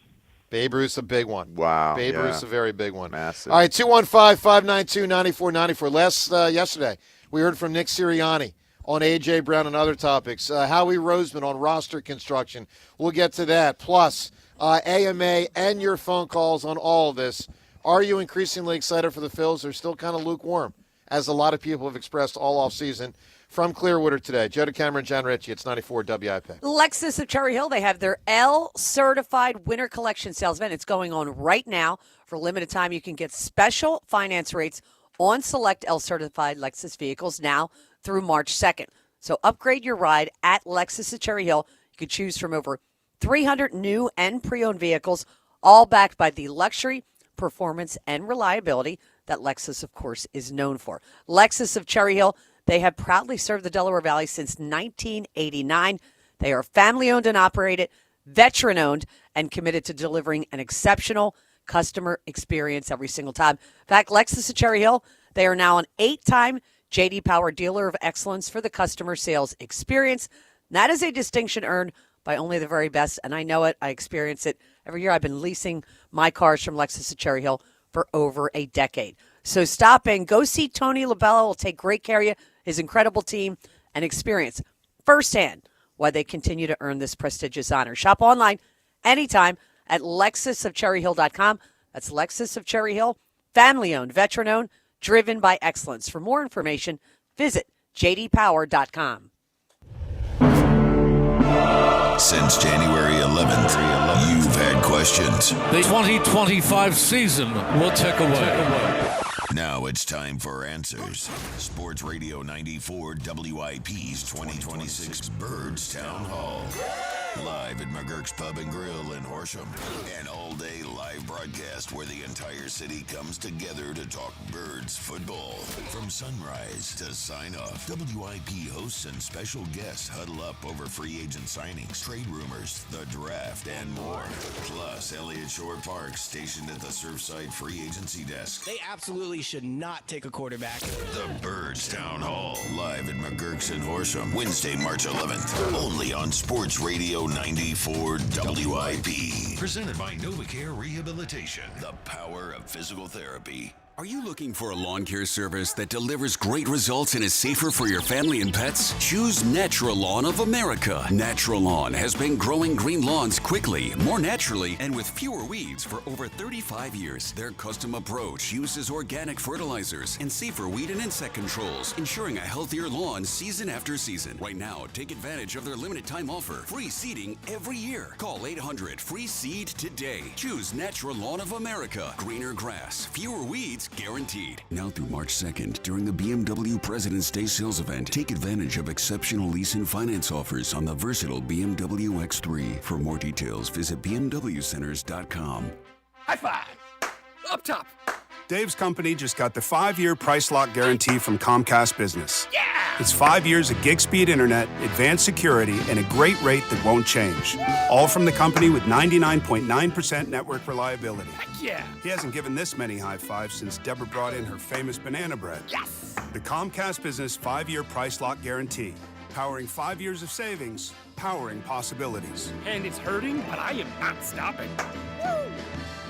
Babe Ruth's a big one. Wow. Babe Ruth's a very big one. Massive. All right, 215-592-9494. Yesterday, we heard from Nick Sirianni on A.J. Brown and other topics. Howie Roseman on roster construction. We'll get to that. Plus, AMA and your phone calls on all of this. Are you increasingly excited for the Phils? They're still kind of lukewarm, as a lot of people have expressed all offseason. From Clearwater today, Joe DeCamera and John Ritchie. It's 94 WIP. Lexus of Cherry Hill, they have their L-certified winter collection sales event. It's going on right now. For a limited time, you can get special finance rates on select L-certified Lexus vehicles now through March 2nd. So upgrade your ride at Lexus of Cherry Hill. You can choose from over 300 new and pre-owned vehicles, all backed by the luxury, performance, and reliability that Lexus, of course, is known for. Lexus of Cherry Hill, they have proudly served the Delaware Valley since 1989. They are family-owned and operated, veteran-owned, and committed to delivering an exceptional customer experience every single time. In fact, Lexus of Cherry Hill, they are now an 8-time J.D. Power Dealer of Excellence for the customer sales experience. That is a distinction earned by only the very best, and I know it. I experience it every year. I've been leasing my cars from Lexus of Cherry Hill for over a decade. So stop and go see Tony LaBella. Will take great care of you, his incredible team, and experience firsthand why they continue to earn this prestigious honor. Shop online anytime at lexusofcherryhill.com. That's Lexus of Cherry Hill, family-owned, veteran-owned, driven by excellence. For more information, visit jdpower.com. Since January 11th, you've had questions. The 2025 season will tick away. Now it's time for answers. Sports Radio 94 WIP's 2026 Birds Town Hall. Live at McGurk's Pub and Grill in Horsham. An all-day live broadcast where the entire city comes together to talk Birds football. From sunrise to sign-off, WIP hosts and special guests huddle up over free agent signings, trade rumors, the draft, and more. Plus, Elliott Shore Park stationed at the Surfside free agency desk. They absolutely should not take a quarterback. The Birds Town Hall, live at McGurk's in Horsham, Wednesday, March 11th. Only on Sports Radio 94 WIP. Presented by NovaCare Rehabilitation, the power of physical therapy. Are you looking for a lawn care service that delivers great results and is safer for your family and pets? Choose Natural Lawn of America. Natural Lawn has been growing green lawns quickly, more naturally, and with fewer weeds for over 35 years. Their custom approach uses organic fertilizers and safer weed and insect controls, ensuring a healthier lawn season after season. Right now, take advantage of their limited time offer. Free seeding every year. Call 800-FREE-SEED today. Choose Natural Lawn of America. Greener grass, fewer weeds, guaranteed. Now through March 2nd, during the BMW President's Day sales event, take advantage of exceptional lease and finance offers on the versatile BMW X3. For more details, visit bmwcenters.com. High five! Up top! Dave's company just got the 5-year price lock guarantee from Comcast Business. Yeah! It's 5 years of gig speed internet, advanced security, and a great rate that won't change. All from the company with 99.9% network reliability. Heck yeah! He hasn't given this many high fives since Deborah brought in her famous banana bread. Yes! The Comcast Business 5-year price lock guarantee. Powering 5 years of savings, powering possibilities. And it's hurting, but I am not stopping. Woo!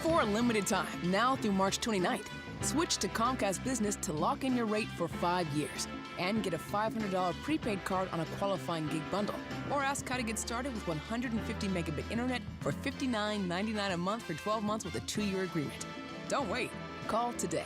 For a limited time, now through March 29th, switch to Comcast Business to lock in your rate for 5 years and get a $500 prepaid card on a qualifying gig bundle. Or ask how to get started with 150 megabit internet for $59.99 a month for 12 months with a 2-year agreement. Don't wait. Call today.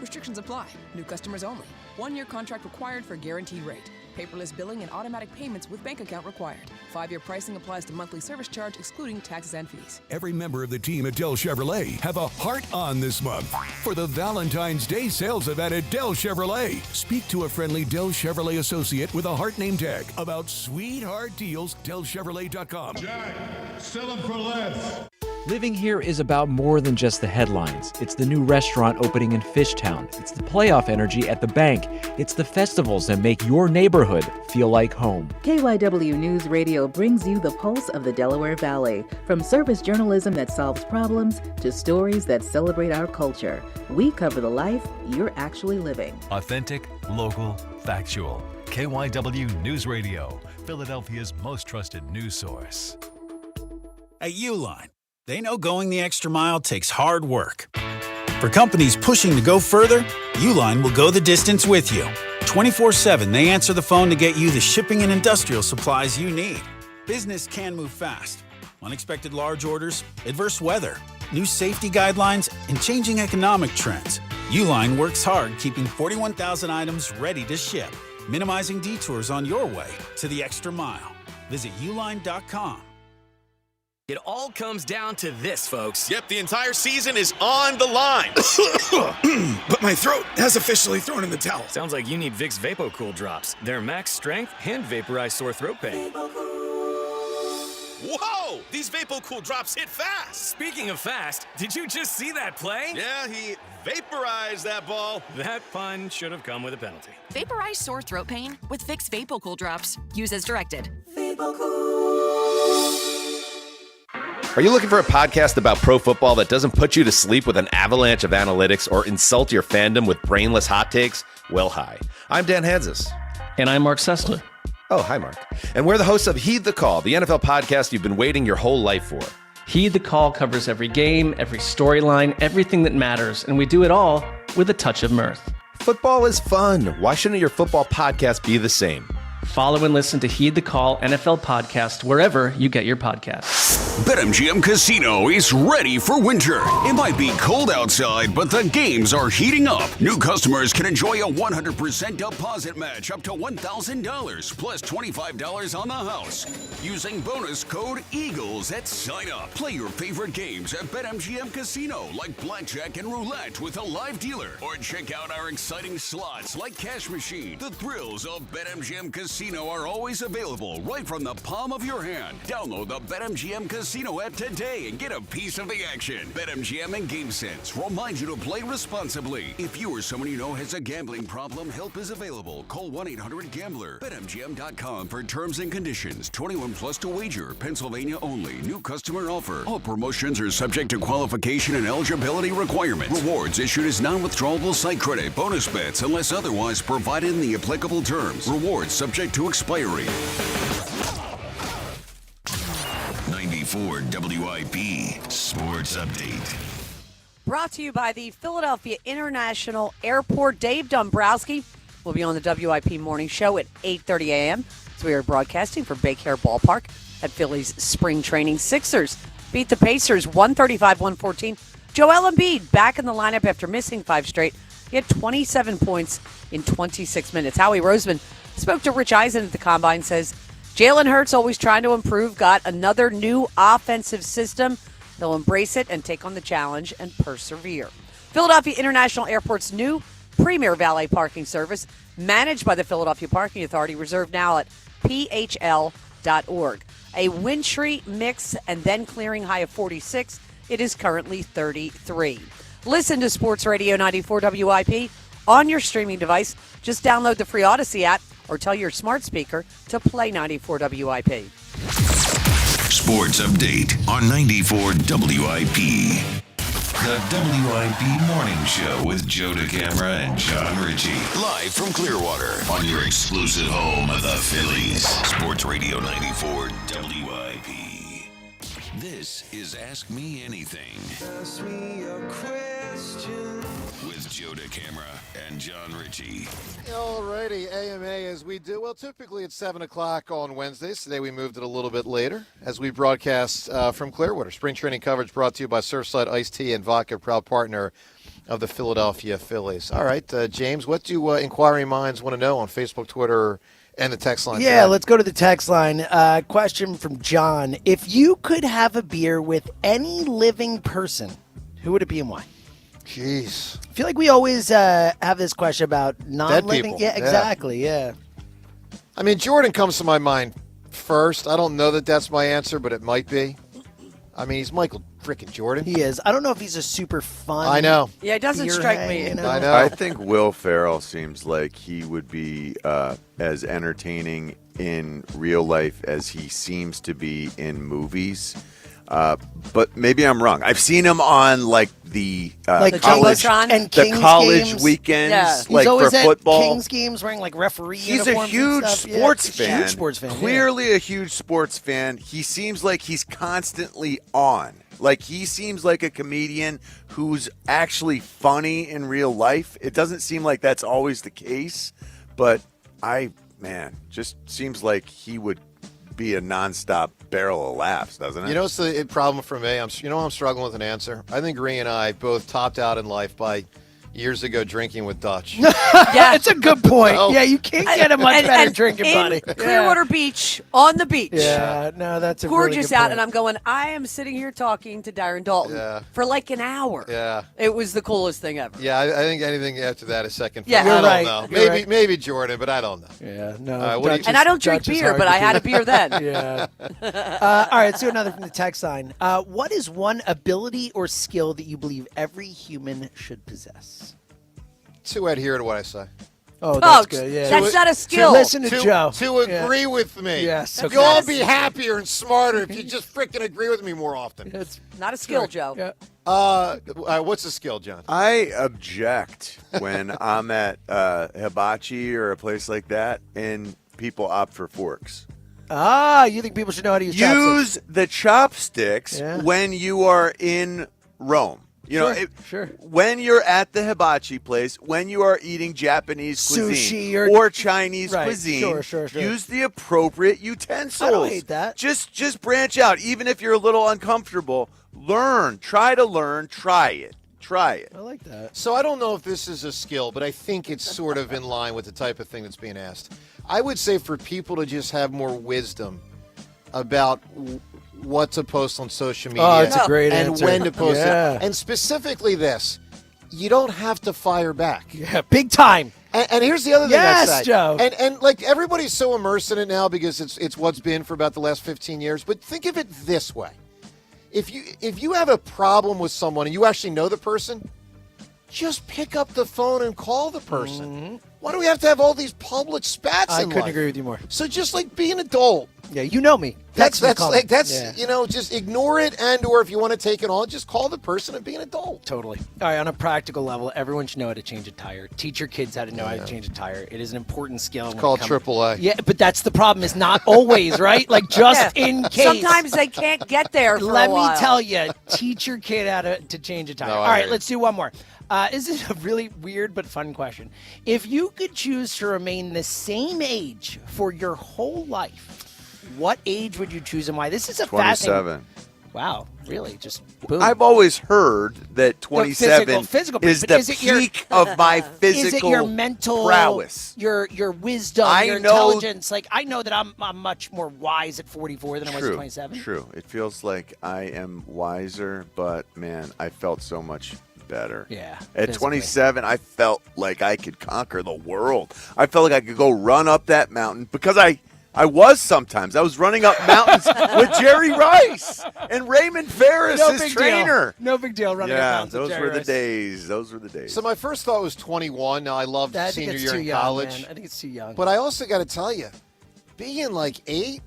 Restrictions apply. New customers only. 1-year contract required for guaranteed rate. Paperless billing and automatic payments with bank account required. 5-year pricing applies to monthly service charge, excluding taxes and fees. Every member of the team at Dell Chevrolet have a heart on this month for the Valentine's Day sales event at Dell Chevrolet. Speak to a friendly Dell Chevrolet associate with a heart name tag about sweetheart deals. DellChevrolet.com. Jack, sell them for less. Living here is about more than just the headlines. It's the new restaurant opening in Fishtown. It's the playoff energy at the bank. It's the festivals that make your neighborhood feel like home. KYW News Radio brings you the pulse of the Delaware Valley. From service journalism that solves problems to stories that celebrate our culture. We cover the life you're actually living. Authentic, local, factual. KYW News Radio, Philadelphia's most trusted news source. At Uline, they know going the extra mile takes hard work. For companies pushing to go further, Uline will go the distance with you. 24/7, they answer the phone to get you the shipping and industrial supplies you need. Business can move fast. Unexpected large orders, adverse weather, new safety guidelines, and changing economic trends. Uline works hard keeping 41,000 items ready to ship, minimizing detours on your way to the extra mile. Visit uline.com. It all comes down to this, folks. Yep, the entire season is on the line. But my throat has officially thrown in the towel. Sounds like you need Vicks VapoCool drops. They're max strength and vaporize sore throat pain. Whoa! These VapoCool drops hit fast. Speaking of fast, did you just see that play? Yeah, he vaporized that ball. That pun should have come with a penalty. Vaporize sore throat pain with Vicks VapoCool drops. Use as directed. Are you looking for a podcast about pro football that doesn't put you to sleep with an avalanche of analytics or insult your fandom with brainless hot takes? Well, hi. I'm Dan Hansis. And I'm Mark Sessler. Oh, hi, Mark. And we're the hosts of Heed the Call, the NFL podcast you've been waiting your whole life for. Heed the Call covers every game, every storyline, everything that matters, and we do it all with a touch of mirth. Football is fun. Why shouldn't your football podcast be the same? Follow and listen to Heed the Call NFL podcast wherever you get your podcasts. BetMGM Casino is ready for winter. It might be cold outside, but the games are heating up. New customers can enjoy a 100% deposit match up to $1,000 plus $25 on the house using bonus code EAGLES at sign up. Play your favorite games at BetMGM Casino like blackjack and roulette with a live dealer, or check out our exciting slots like Cash Machine. The thrills of BetMGM Casino are always available right from the palm of your hand. Download the BetMGM Casino app today and get a piece of the action. BetMGM and GameSense remind you to play responsibly. If you or someone you know has a gambling problem, help is available. Call 1-800-GAMBLER. BetMGM.com for terms and conditions. 21 plus to wager. Pennsylvania only. New customer offer. All promotions are subject to qualification and eligibility requirements. Rewards issued as non-withdrawable site credit. Bonus bets unless otherwise provided in the applicable terms. Rewards subject to expiry. 94 WIP Sports Update. Brought to you by the Philadelphia International Airport. Dave Dumbrowski will be on the WIP Morning Show at 8:30 a.m. So we are broadcasting from Big Hair Ballpark at Phillies spring training. Sixers beat the Pacers 135-114. Joel Embiid back in the lineup after missing 5 straight. He had 27 points in 26 minutes. Howie Roseman spoke to Rich Eisen at the Combine, says Jalen Hurts always trying to improve, got another new offensive system. He'll embrace it and take on the challenge and persevere. Philadelphia International Airport's new premier valet parking service, managed by the Philadelphia Parking Authority, reserved now at phl.org. A wintry mix and then clearing high of 46. It is currently 33. Listen to Sports Radio 94 WIP on your streaming device. Just download the free Odyssey app or tell your smart speaker to play 94 WIP. Sports Update on 94 WIP. The WIP Morning Show with Joe DeCamara and John Ritchie. Live from Clearwater on your exclusive home of the Phillies. Sports Radio 94 WIP. This is Ask Me Anything. Ask me a question. With Joe DeCamara and John Ritchie. Alrighty, AMA as we do. Well, typically it's 7 o'clock on Wednesdays. Today we moved it a little bit later as we broadcast from Clearwater. Spring training coverage brought to you by Surfside Iced Tea and Vodka, proud partner of the Philadelphia Phillies. All right, James, what do inquiring minds want to know on Facebook, Twitter, and the text line? Yeah, let's go to the text line. Question from John. If you could have a beer with any living person, who would it be and why? Jeez. I feel like we always have this question about non-living. Dead people. Yeah, exactly, yeah. I mean, Jordan comes to my mind first. I don't know that that's my answer, but it might be. I mean, he's Michael freaking Jordan. He is. I don't know if he's a super fun. I know. Yeah, it doesn't strike me. You know? I know. I think Will Ferrell seems like he would be as entertaining in real life as he seems to be in movies. But maybe I'm wrong. I've seen him on like the college and the Kings college games. weekends, Yeah. like He's always for at football. Kings games wearing like referee He's a uniforms and huge stuff. sports Yeah, fan. Huge sports fan. Clearly a huge sports fan. He seems like he's constantly on. Like he seems like a comedian who's actually funny in real life. It doesn't seem like that's always the case, but just seems like he would be a nonstop barrel of laughs, doesn't it? You know what's the problem for me? I'm struggling with an answer. I think Ree and I both topped out in life by years ago drinking with Dutch. Yeah, it's a good point. No. Yeah, you can't get a much better drinking in buddy. Clearwater Beach, on the beach. Yeah, no, that's a gorgeous really good out, point. and I'm going, I am sitting here talking to Darren Dalton for like an hour. Yeah. It was the coolest thing ever. Yeah, I think anything after that is second. Yeah. I You're don't right. know. You're Maybe Jordan, but I don't know. Yeah, no. And I don't drink beer, but I had a beer then. Yeah. All right, let's do another from the text line. What is one ability or skill that you believe every human should possess? To adhere to what I say. Oh, that's good. Yeah, that's not a skill. To listen to Joe. To agree with me. Yes. You'll all be happier and smarter if you just freaking agree with me more often. It's not a skill, Joe. Yeah. What's the skill, John? I object when I'm at Hibachi or a place like that and people opt for forks. You think people should know how to use chopsticks? Use the chopsticks Yeah. when you are in Rome. You know, when you're at the hibachi place, when you are eating Japanese cuisine or Chinese cuisine, use the appropriate utensils. I don't hate that. Just branch out. Even if you're a little uncomfortable, learn. Try to learn. Try it. Try it. I like that. So I don't know if this is a skill, but I think it's sort of in line with the type of thing that's being asked. I would say for people to just have more wisdom about what to post on social media. Oh, it's a great and answer. when to post Yeah. it. And specifically this, you don't have to fire back. Yeah, big time. And here's the other thing Yes, I say. Joe. And like everybody's so immersed in it now because it's what's been for about the last 15 years. But think of it this way. If you have a problem with someone and you actually know the person, just pick up the phone and call the person. Mm-hmm. Why do we have to have all these public spats I in couldn't life? agree with you more. So just like be an adult. Yeah, you know me. That's Yeah. you know, just ignore it, and or if you want to take it on, just call the person and be an adult. Totally. All right, on a practical level, everyone should know how to change a tire. Teach your kids how to know how to change a tire. It is an important skill. It's called AAA. Yeah, but that's the problem. Is not always, right? Like just in case. Sometimes they can't get there for Let a while. me tell you, teach your kid how to change a tire. No, All I right, hear you. let's do one more. This is a really weird but fun question. If you could choose to remain the same age for your whole life, what age would you choose and why? This is a 27. Wow, really? Just boom. I've always heard that 27 physical, is but the is it your- peak of my physical Is it your mental prowess. your wisdom, your intelligence? Like I know that I'm much more wise at 44 than I was at 27. True. It feels like I am wiser, but man, I felt so much better. Yeah. At physically. 27, I felt like I could conquer the world. I felt like I could go run up that mountain because I was sometimes. I was running up mountains with Jerry Rice and Raymond Ferris, No his big trainer. deal. No big deal running up Yeah, mountains with those Jerry were the Rice. days. Those were the days. So my first thought was 21. Now I loved I think senior it's year too in young, college. man. I think it's too young. But I also got to tell you, being like 8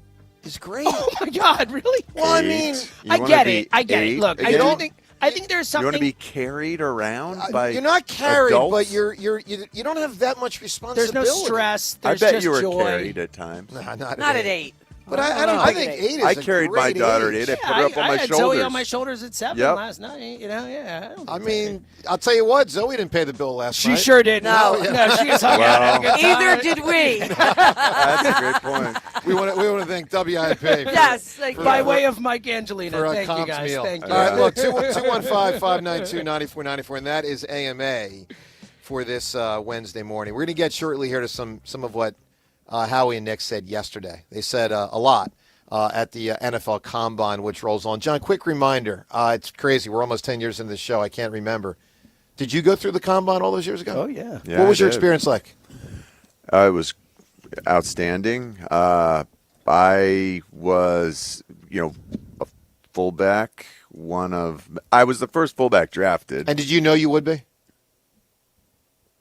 is great. Oh my God, really? Well, I mean, I get it. Look, I don't think. I think there's something. You want to be carried around by you're not carried, adults? but you don't have that much There's responsibility. no stress. I There's bet just you were joy. carried at times. Nah, Not at 8. But I think 8 is I a carried my great daughter age. at 8. I put her up on I my had shoulders. Zoe on my shoulders at 7 Yep. last night. You know, yeah. I mean, I'll tell you what, Zoe didn't pay the bill last She night. sure didn't. No. No, she was hung out having a good time. Either did we. That's a great point. We want to thank WIP. Yes, thank you. By way of Mike Angelina. For a Thank you, comps guys. meal. Thank you. All right, look, 215-592-9494, and that is AMA for this Wednesday morning. We're going to get shortly here to some of what Howie and Nick said yesterday. They said a lot at the NFL Combine, which rolls on. John, quick reminder. It's crazy. We're almost 10 years into the show. I can't remember. Did you go through the Combine all those years ago? Oh, yeah. Yeah, What was I your did. experience like? It was outstanding. I was, a fullback. I was the first fullback drafted. And did you know you would be?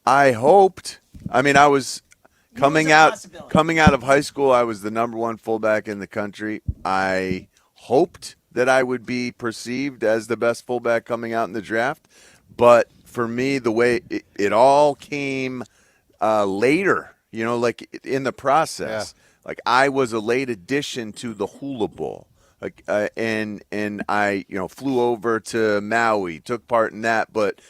I hoped. I mean, I was coming out of high school. I was the number one fullback in the country. I hoped that I would be perceived as the best fullback coming out in the draft. But for me, the way it all came later, like in the process. Yeah. Like I was a late addition to the Hula Bowl. Like and I, flew over to Maui, took part in that, but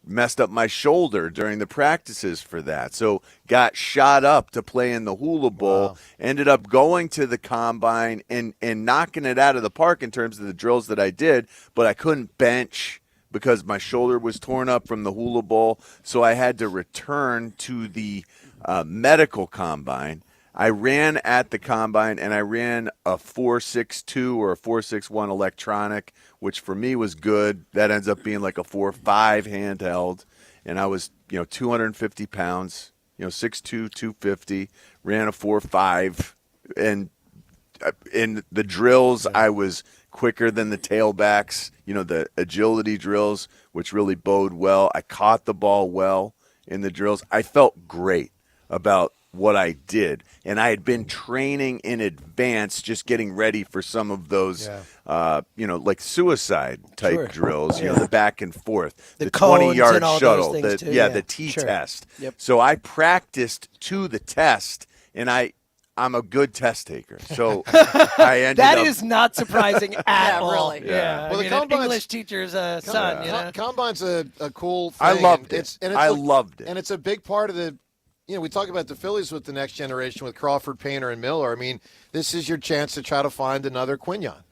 messed up my shoulder during the practices for that. So got shot up to play in the Hula Bowl, ended up going to the Combine and knocking it out of the park in terms of the drills that I did, but I couldn't bench because my shoulder was torn up from the Hula Bowl. So I had to return to the medical Combine. I ran at the Combine, and I ran a 4.62 or a 4.61 electronic, which for me was good. That ends up being like a 4.5 handheld, and I was 250 pounds, 6'2", 250, ran a 4.5, and in the drills I was quicker than the tailbacks, the agility drills, which really bode well. I caught the ball well in the drills. I felt great about what I did, and I had been training in advance, just getting ready for some of those, like suicide type drills, the back and forth, the cones 20-yard and all shuttle, those things too, the T test. Yep. So I practiced to the test, and I I'm a good test taker, so I ended That up. is not surprising at all. really. Yeah. Well, I the mean, an combine's- English teacher's son. You know? Combine's a cool thing. I loved and it. It's I loved it. And it's a big part of the, we talk about the Phillies with the next generation with Crawford, Painter, and Miller. I mean, this is your chance to try to find another Quignon.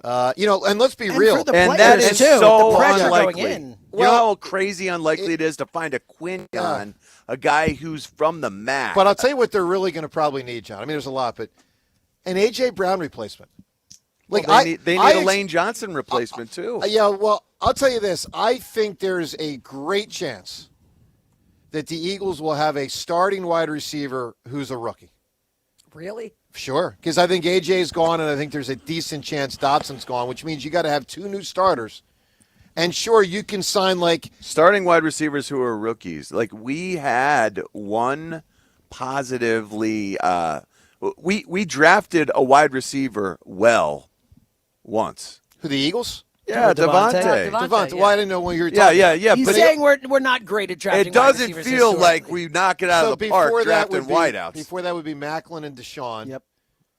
And let's be real. for the And players, that is too, so the pressure unlikely. going in. You know how crazy unlikely it is to find a Quignon, a guy who's from the MAC. But I'll tell you what they're really going to probably need, John. I mean, there's a lot, but an A.J. Brown replacement. Well, they need a Lane Johnson replacement, too. Well, I'll tell you this. I think there's a great chance that the Eagles will have a starting wide receiver who's a rookie. Really? Sure, because I think AJ's gone, and I think there's a decent chance Dobson's gone, which means you got to have two new starters. And sure, you can sign starting wide receivers who are rookies. Like we had one positively. We drafted a wide receiver once. Who, the Eagles? Yeah, Devontae. Devontae. Well, I didn't know when you were talking. Yeah. He's saying we're not great at drafting. It doesn't wide receivers feel historically. like we knock it out of the park drafting wideouts. Before that would be Macklin and Deshaun. Yep.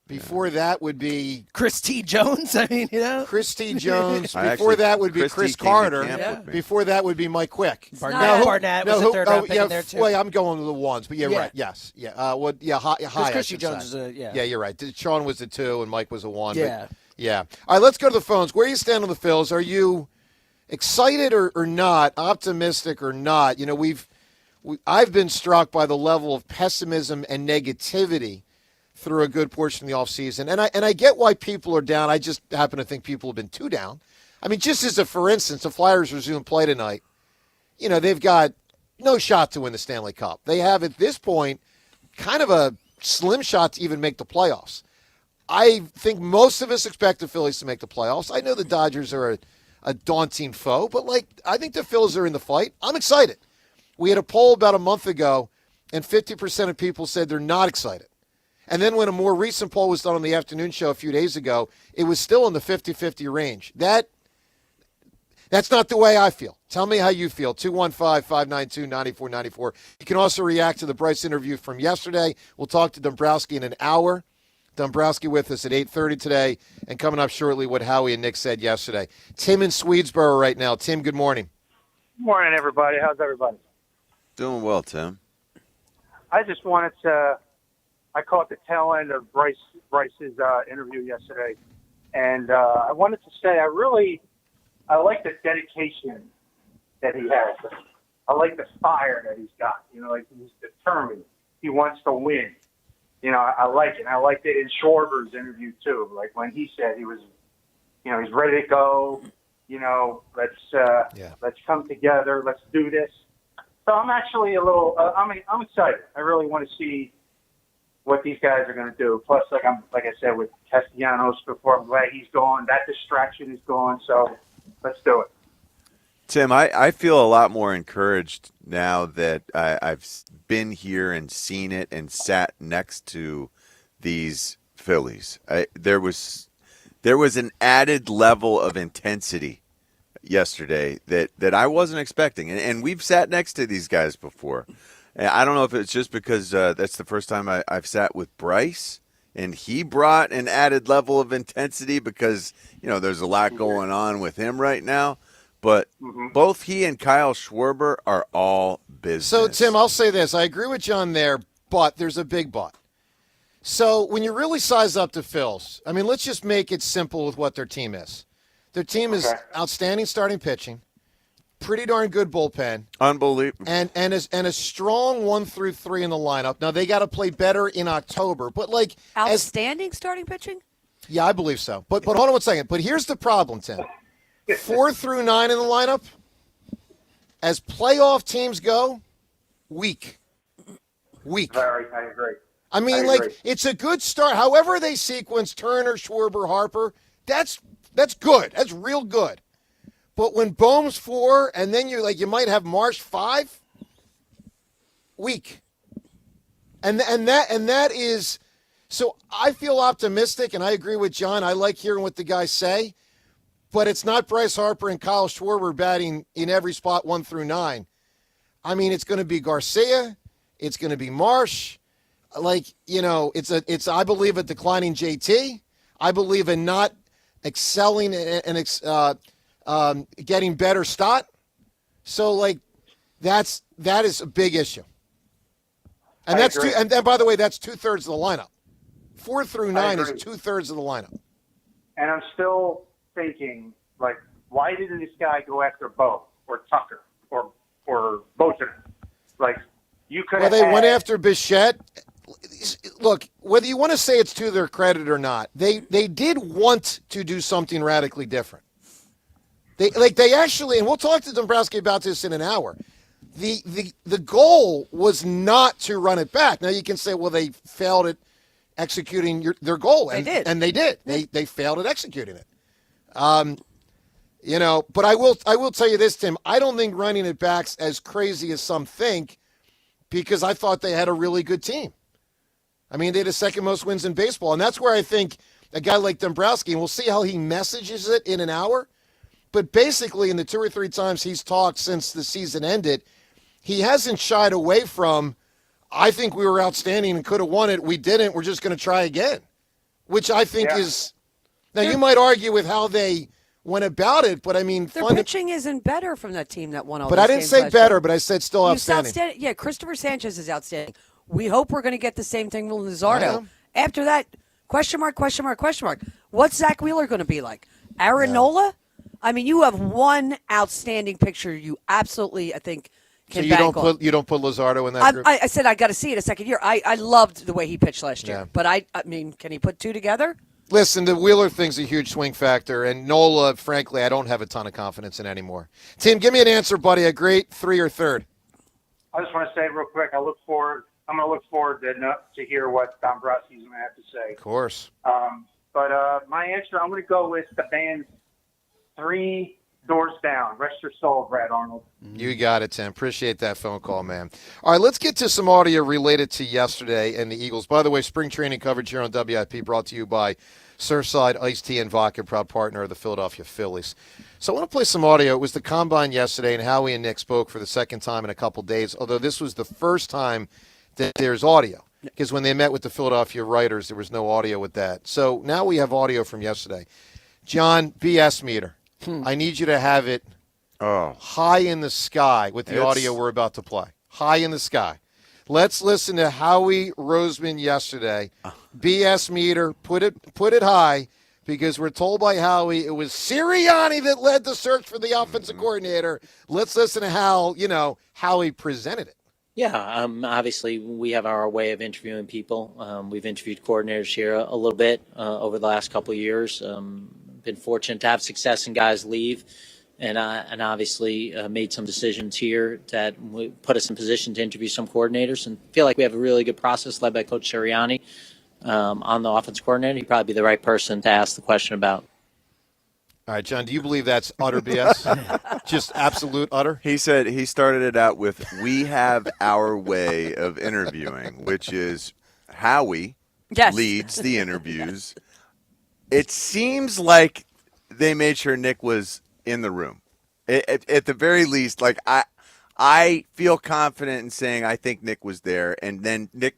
Before that would be Chris T. Jones. I mean, Chris T. Jones. I Before actually- that would be Chris T. Chris came to Carter. camp with me. Before that would be Mike Quick. Barnett was a third round pick in there too. Well, I'm going to the ones, but right. Yes. Yeah. High. Chris T. Jones is a Yeah, you're right. Sean was a 2 and Mike was a 1. Yeah. Yeah. All right, let's go to the phones. Where do you stand on the Phils? Are you excited or not? Optimistic or not? I've been struck by the level of pessimism and negativity through a good portion of the offseason. And I get why people are down. I just happen to think people have been too down. I mean, just as for instance, the Flyers resume play tonight. They've got no shot to win the Stanley Cup. They have, at this point, kind of a slim shot to even make the playoffs. I think most of us expect the Phillies to make the playoffs. I know the Dodgers are a daunting foe, but I think the Phillies are in the fight. I'm excited. We had a poll about a month ago, and 50% of people said they're not excited. And then when a more recent poll was done on the afternoon show a few days ago, it was still in the 50-50 range. That's not the way I feel. Tell me how you feel. 215-592-9494. You can also react to the Bryce interview from yesterday. We'll talk to Dumbrowski in an hour. Dumbrowski with us at 8:30 today, and coming up shortly what Howie and Nick said yesterday. Tim in Swedesboro right now. Tim, good morning. Morning, everybody. How's everybody? Doing well, Tim. I just wanted to – I caught the tail end of Bryce's interview yesterday, and I wanted to say I like the dedication that he has. I like the fire that he's got. He's determined. He wants to win. I like it. I liked it in Schwarber's interview, too. Like when he said he was, he's ready to go. Let's come together. Let's do this. So I'm actually a little, I'm excited. I really want to see what these guys are going to do. Plus, like I said, with Castellanos before, I'm glad he's gone. That distraction is gone. So let's do it. Tim, I feel a lot more encouraged now that I've been here and seen it and sat next to these Phillies. There was an added level of intensity yesterday that I wasn't expecting. And we've sat next to these guys before. And I don't know if it's just because that's the first time I've sat with Bryce, and he brought an added level of intensity because, there's a lot going on with him right now. But both he and Kyle Schwarber are all business. So, Tim, I'll say this. I agree with John there, but there's a big but. So when you really size up the Phils, I mean, let's just make it simple with what their team is. Their team is outstanding starting pitching, pretty darn good bullpen. Unbelievable. And a strong 1 through 3 in the lineup. Now, they got to play better in October. But outstanding starting pitching? Yeah, I believe so. But hold on 1 second. But here's the problem, Tim. 4 through 9 in the lineup, as playoff teams go, weak. I agree. I mean, it's a good start. However they sequence Turner, Schwarber, Harper, that's good. That's real good. But when Bohm's 4, and then you might have Marsh 5, weak. And that is so I feel optimistic, and I agree with John. I like hearing what the guys say. But it's not Bryce Harper and Kyle Schwarber batting in every spot 1 through 9. I mean, it's going to be Garcia. It's going to be Marsh. it's I believe a declining JT. I believe in not excelling and getting better Stott. So that is a big issue. And that's and by the way, that's 2/3 of the lineup. 4 through 9 is 2/3 of the lineup. And I'm still thinking, why didn't this guy go after Bo or Tucker or both of them? You could. Well, they went after Bichette. Look, whether you want to say it's to their credit or not, they did want to do something radically different. They actually, and we'll talk to Dumbrowski about this in an hour. The goal was not to run it back. Now you can say, well, they failed at executing their goal, and they did. They failed at executing it. But I will tell you this, Tim. I don't think running it back's as crazy as some think, because I thought they had a really good team. I mean, they had the second most wins in baseball, and that's where I think a guy like Dumbrowski, and we'll see how he messages it in an hour. But basically, in the 2 or 3 times he's talked since the season ended, he hasn't shied away from, I think we were outstanding and could have won it. We didn't. We're just going to try again, which I think is – now, you might argue with how they went about it, but I mean – their pitching isn't better from that team that won all But those I didn't games say last better, year. but I said still outstanding. Yeah, Christopher Sanchez is outstanding. We hope we're going to get the same thing with Luzardo. After that, question mark. What's Zach Wheeler going to be like? Aaron Nola? I mean, you have one outstanding picture you absolutely, I think, can bank on. You don't put Luzardo in that group? I said I got to see it a second year. I loved the way he pitched last year. But I mean, can he put 2 together? Listen, the Wheeler thing's a huge swing factor, and Nola, frankly, I don't have a ton of confidence in anymore. Tim, give me an answer, buddy. A great 3 or third. I just want to say real quick, I'm going to look forward to hear what Dombrowski's going to have to say. Of course. But my answer, I'm going to go with the band 3 Doors Down. Rest your soul, Brad Arnold. You got it, Tim. Appreciate that phone call, man. All right, let's get to some audio related to yesterday and the Eagles. By the way, spring training coverage here on WIP brought to you by Surfside Iced Tea and Vodka, proud partner of the Philadelphia Phillies. So I want to play some audio. It was the Combine yesterday, and Howie and Nick spoke for the second time in a couple days, although this was the first time that there's audio, because when they met with the Philadelphia writers, there was no audio with that. So now we have audio from yesterday. John, BS meter. I need you to have it high in the sky with the audio we're about to play. High in the sky. Let's listen to Howie Roseman yesterday. BS meter, put it high, because we're told by Howie it was Sirianni that led the search for the offensive coordinator. Let's listen to how he presented it. Yeah, obviously we have our way of interviewing people. We've interviewed coordinators here a little bit over the last couple of years. Been fortunate to have success and guys leave, and obviously made some decisions here that put us in position to interview some coordinators, and feel like we have a really good process led by Coach Sirianni on the offense coordinator. He'd probably be the right person to ask the question about. All right, John, do you believe that's utter BS? Just absolute utter? He said he started it out with, we have our way of interviewing, which is Howie leads the interviews. It seems like they made sure Nick was in the room. At the very least, I feel confident in saying I think Nick was there, and then Nick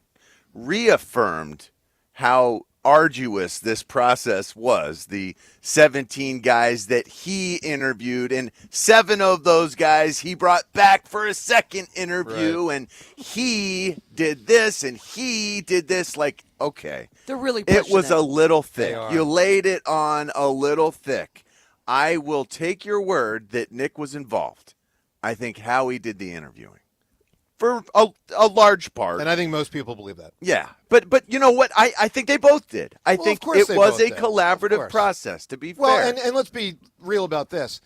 reaffirmed how arduous this process was. The 17 guys that he interviewed, and 7 of those guys he brought back for a second interview, and he did this and he did this. Okay. They're really It was pushing a little thick. They are. You laid it on a little thick. I will take your word that Nick was involved. I think Howie did the interviewing. For a large part. And I think most people believe that. Yeah. But you know what? I think they both did. I think of course it they was both a did. collaborative process, to be fair. Well, and let's be real about this.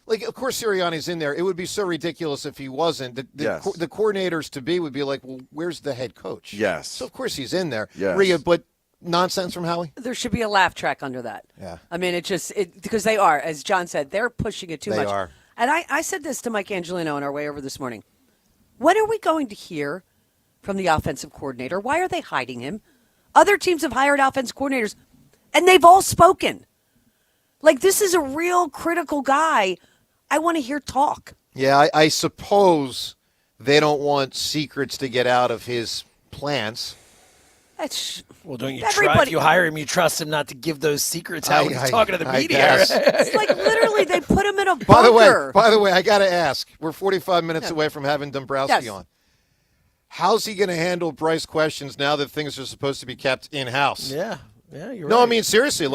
Of course Sirianni's in there. It would be so ridiculous if he wasn't. The coordinators to be would be like, well, where's the head coach? Yes. So, of course, he's in there. Yes. Rhea, but nonsense from Howie? There should be a laugh track under that. Yeah. I mean, because they are, as John said, they're pushing it too much. They are. And I said this to Mike Angelino on our way over this morning. When are we going to hear from the offensive coordinator? Why are they hiding him? Other teams have hired offensive coordinators, and they've all spoken. This is a real critical guy. I want to hear talk. Yeah, I suppose they don't want secrets to get out of his plans. Well, don't you Everybody- if you hire him, you trust him not to give those secrets out when he's talking to the media. guess. It's like literally they put him in a bunker. By the way, I got to ask. We're 45 minutes away from having Dumbrowski on. How's he going to handle Bryce questions now that things are supposed to be kept in-house? Yeah, you're No, right. I mean, seriously,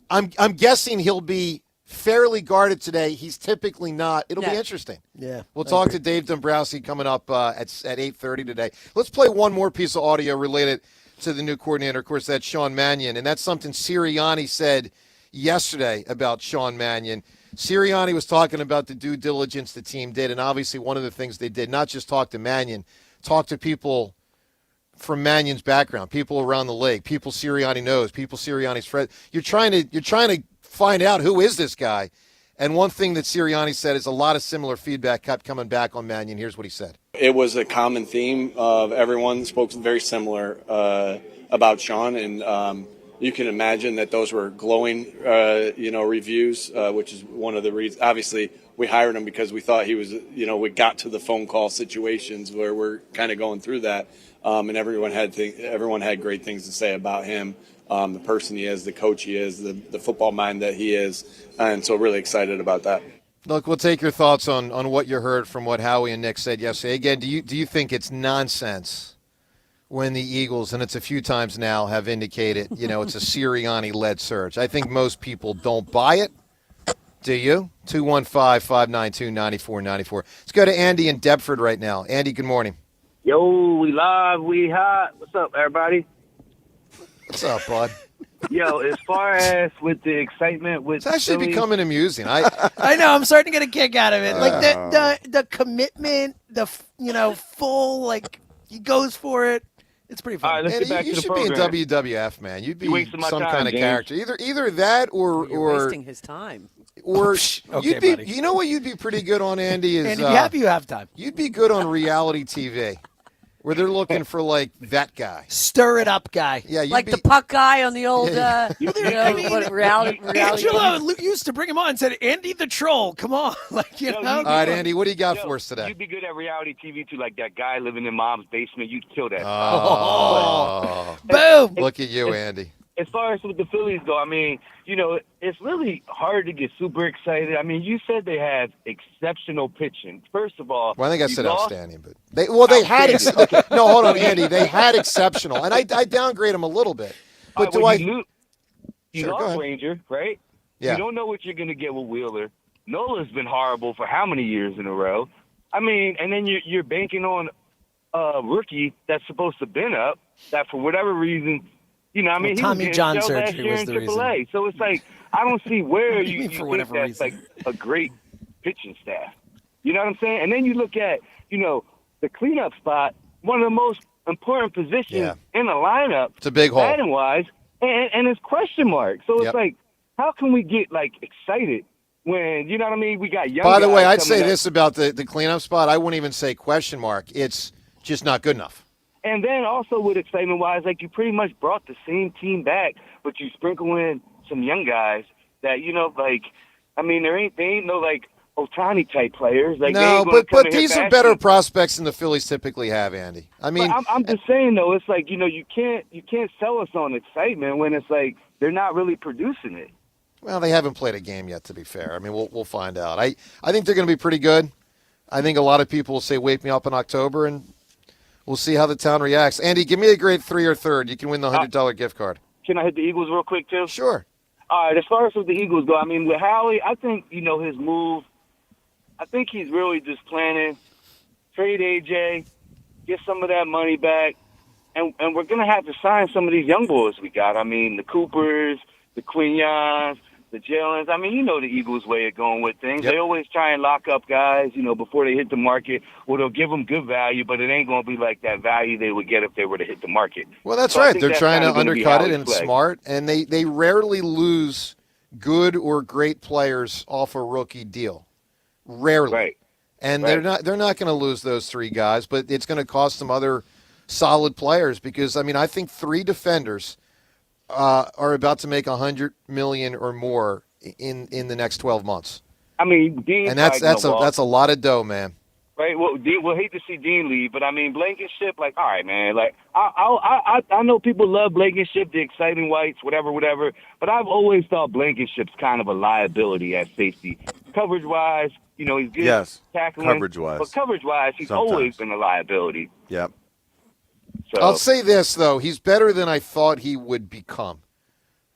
I'm guessing he'll be fairly guarded today. He's typically not. It'll be interesting. Yeah. We'll talk to Dave Dumbrowski coming up at 8:30 today. Let's play one more piece of audio related to the new coordinator. Of course, that's Sean Mannion, and that's something Sirianni said yesterday about Sean Mannion. Sirianni was talking about the due diligence the team did, and obviously one of the things they did, not just talk to Mannion, talk to people from Mannion's background, people around the league, people Sirianni knows, people Sirianni's friends. You're trying to find out who is this guy. And one thing that Sirianni said is a lot of similar feedback kept coming back on Mannion. Here's what he said. It was a common theme of everyone spoke very similar about Sean, and you can imagine that those were glowing, reviews, which is one of the reasons. Obviously, we hired him because we thought he was, we got to the phone call situations where we're kind of going through that, and everyone had great things to say about him, the person he is, the coach he is, the football mind that he is, and so really excited about that. Look, we'll take your thoughts on what you heard from what Howie and Nick said yesterday. Again, do you think it's nonsense when the Eagles, and it's a few times now, have indicated, it's a Sirianni-led search? I think most people don't buy it. Do you? 215-592-9494. Let's go to Andy in Deptford right now. Andy, good morning. Yo, we live, we hot. What's up, everybody? What's up, bud? Yo, as far as with the excitement with It's actually Phillies, becoming amusing. I know. I'm starting to get a kick out of it. Like the commitment, full, he goes for it. It's pretty fun. All right, let's get back you to the should program. be in WWF, man. You'd be wasting my some time, kind of James. character. Either that or wasting his time. Or Okay, you'd be. buddy. You know what you'd be pretty good on, Andy? Is Andy, be happy you have time. You'd be good on reality TV, where they're looking for that guy. Stir it up guy. Yeah, you'd Like be, the puck guy on the old, reality. Angelo used to bring him on and said, Andy the Troll, come on. All right, Andy, what do you got for us today? You'd be good at reality TV too, like that guy living in mom's basement. You'd kill that. Oh, boom! Look at you, Andy. As far as with the Phillies go, I mean, it's really hard to get super excited. I mean, you said they have exceptional pitching. First of all, Well, I think I you said lost- outstanding, but they had no. Hold on, Andy. They had exceptional, and I downgrade them a little bit. But All right, do well, I? You Sure, go lost ahead. Ranger, right? Yeah. You don't know what you're going to get with Wheeler. Nola's been horrible for how many years in a row? I mean, and then you're banking on a rookie that's supposed to been up, that for whatever reason, he was Tommy getting John shelled last surgery year was in the AAA. reason. So it's like, I don't see where What do you you mean think for whatever that's reason? like a great pitching staff. You know what I'm saying? And then you look at, the cleanup spot, one of the most important positions in the lineup. It's a big hole. Batting-wise, and it's question mark. So it's like, how can we get, excited when, you know what I mean, we got young By the way, guys I'd say coming up. this about the cleanup spot. I wouldn't even say question mark. It's just not good enough. And then also with excitement-wise, you pretty much brought the same team back, but you sprinkle in some young guys that, they ain't no, Ohtani-type players. They No, ain't gonna come but in here these are fast. better prospects than the Phillies typically have, Andy. I mean, But I'm just saying, though, it's like, you can't sell us on excitement when it's like they're not really producing it. well, they haven't played a game yet, to be fair. I mean, we'll find out. I think they're going to be pretty good. I think a lot of people will say, wake me up in October, and we'll see how the town reacts. Andy, give me a grade 3 or third. You can win the $100 gift card. Can I hit the Eagles real quick, too? Sure. All right, as far as with the Eagles go, I mean, with Howie, I think, his move, I think he's really just planning, trade AJ, get some of that money back, and we're going to have to sign some of these young boys we got. I mean, the Coopers, the Quignons, the Jalens. I mean, the Eagles' way of going with things. Yep. They always try and lock up guys, before they hit the market. Well, they'll give them good value, but it ain't going to be like that value they would get if they were to hit the market. Well, that's So I right. think They're that's trying to kinda gonna be undercut Howie's it, and it's play. smart. And they rarely lose good or great players off a rookie deal. Rarely. Right. And Right. they're not going to lose those three guys, but it's going to cost some other solid players because, I think 3 defenders are about to make $100 million or more in the next 12 months. I mean, Dean's And that's probably gonna walk. a lot of dough, man. right? Well, we'll hate to see Dean leave, but I mean Blankenship. Like, all right, man. Like, I know people love Blankenship, the exciting whites, whatever. But I've always thought Blankenship's kind of a liability at safety, coverage-wise. You know, he's good tackling, coverage-wise. but coverage-wise, he's Sometimes. always been a liability. Yep. So, I'll say this, though. He's better than I thought he would become.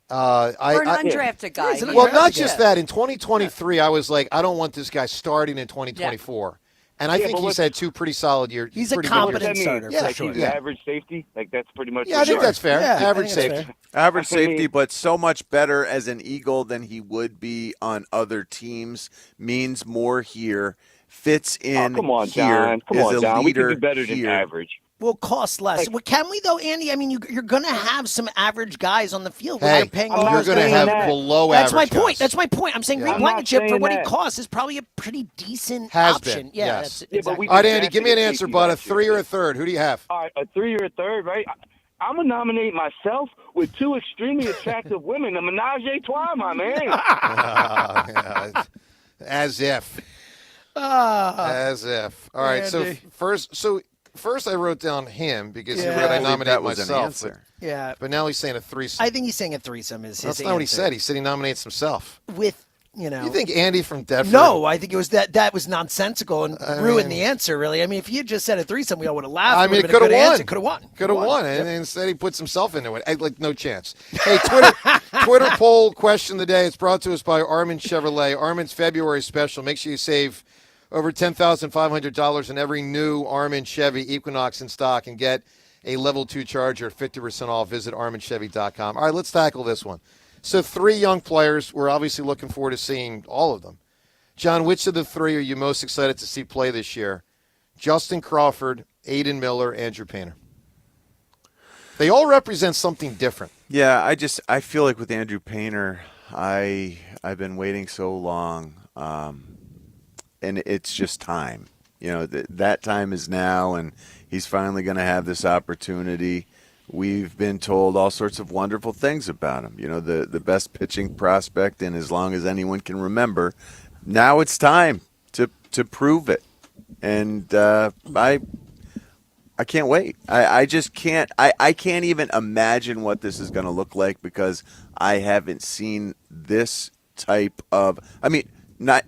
For an undrafted guy. Well, not just that. In 2023, I was like, I don't want this guy starting in 2024. And I Yeah, think but he's had two pretty solid years. He's a pretty good competent years. starter, Yeah, for sure. he's average safety. Like, that's pretty much. Yeah, I think that's fair. Yeah, Average I think that's safety. fair. Average safety, but so much better as an Eagle than he would be on other teams. Means more here. Fits in. Come on, here, John. Come is on, a John. We can leader do better than here. average. Will cost less. Well, can we though, Andy? I mean, you're going to have some average guys on the field. Hey, You're paying. you're going to have below That's my average point. guys. That's my point. I'm saying Yeah. Green I'm not Blankenship for saying what he that. costs is probably a pretty decent Has option. been, Yeah, yes. that's Yeah, but exactly. we All right, did Andy, that give me an to answer, safety bud. A last year. 3 or a third? Who do you have? All right, a 3 or a third, right? I'm going to nominate myself with two extremely attractive women, a menage a trois, my man. Yeah, as if. As if. All right, so Andy. first I wrote down him because he Yeah. read I I believe nominate that was an myself. answer. Yeah. But now he's saying a threesome. I think he's saying a threesome is his That's not what he answer. said. He said he nominates himself. With, you know. You think Andy from Denver? No, I think it was that was nonsensical and ruined mean- the answer, really. I mean, if he had just said a threesome, we all would have laughed. I mean, it could have won. Could have won. Could have won. And instead he puts himself into it. Like, no chance. Hey, Twitter poll question of the day. It's brought to us by Armin Chevrolet. Armin's February special. Make sure you save over $10,500 in every new Armin Chevy Equinox in stock and get a level 2 Charger at 50% off. Visit arminchevy.com. All right, let's tackle this one. So 3 young players. We're obviously looking forward to seeing all of them. John, which of the 3 are you most excited to see play this year? Justin Crawford, Aiden Miller, Andrew Painter. They all represent something different. Yeah, I feel like with Andrew Painter, I've been waiting so long, and it's just time. You know, that time is now, and he's finally going to have this opportunity. We've been told all sorts of wonderful things about him. You know, the best pitching prospect in as long as anyone can remember. Now it's time to prove it, and I can't wait. I just can't. I can't even imagine what this is going to look like because I haven't seen this type of. I mean, not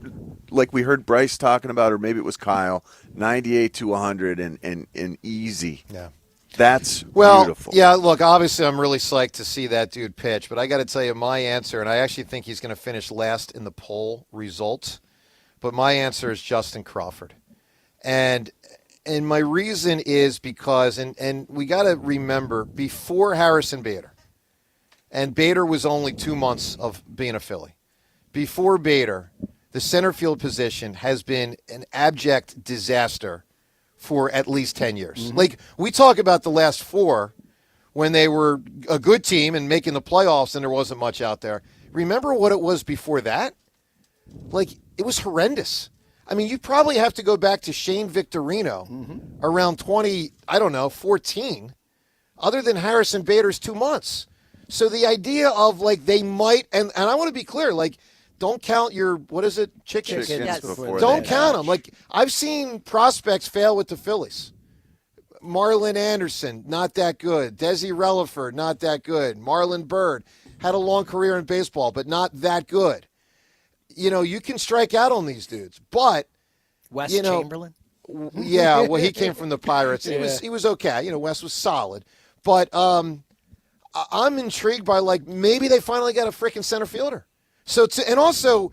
like we heard Bryce talking about, or maybe it was Kyle. 98 to 100 and easy. Yeah. That's Well, beautiful. yeah, look, obviously I'm really psyched to see that dude pitch, but I got to tell you my answer, and I actually think he's going to finish last in the poll results, but my answer is Justin Crawford. And my reason is because, and we got to remember, before Harrison Bader, and Bader was only 2 months of being a Philly, before Bader, the center field position has been an abject disaster for at least 10 years. Mm-hmm. Like, we talk about the last 4 when they were a good team and making the playoffs and there wasn't much out there. Remember what it was before that? Like, it was horrendous. I mean, you probably have to go back to Shane Victorino around 14, other than Harrison Bader's 2 months. So the idea of, like, they might, and I want to be clear, like, don't count your, what is it, chickens? Chickens before Don't they count hatch. them. Like, I've seen prospects fail with the Phillies. Marlon Anderson, not that good. Desi Relaford, not that good. Marlon Byrd had a long career in baseball, but not that good. You know, you can strike out on these dudes, but Wes Chamberlain. Chamberlain? Yeah, well, he came from the Pirates. Yeah. He was okay. You know, Wes was solid, but I'm intrigued by, like, maybe they finally got a freaking center fielder. So, and also,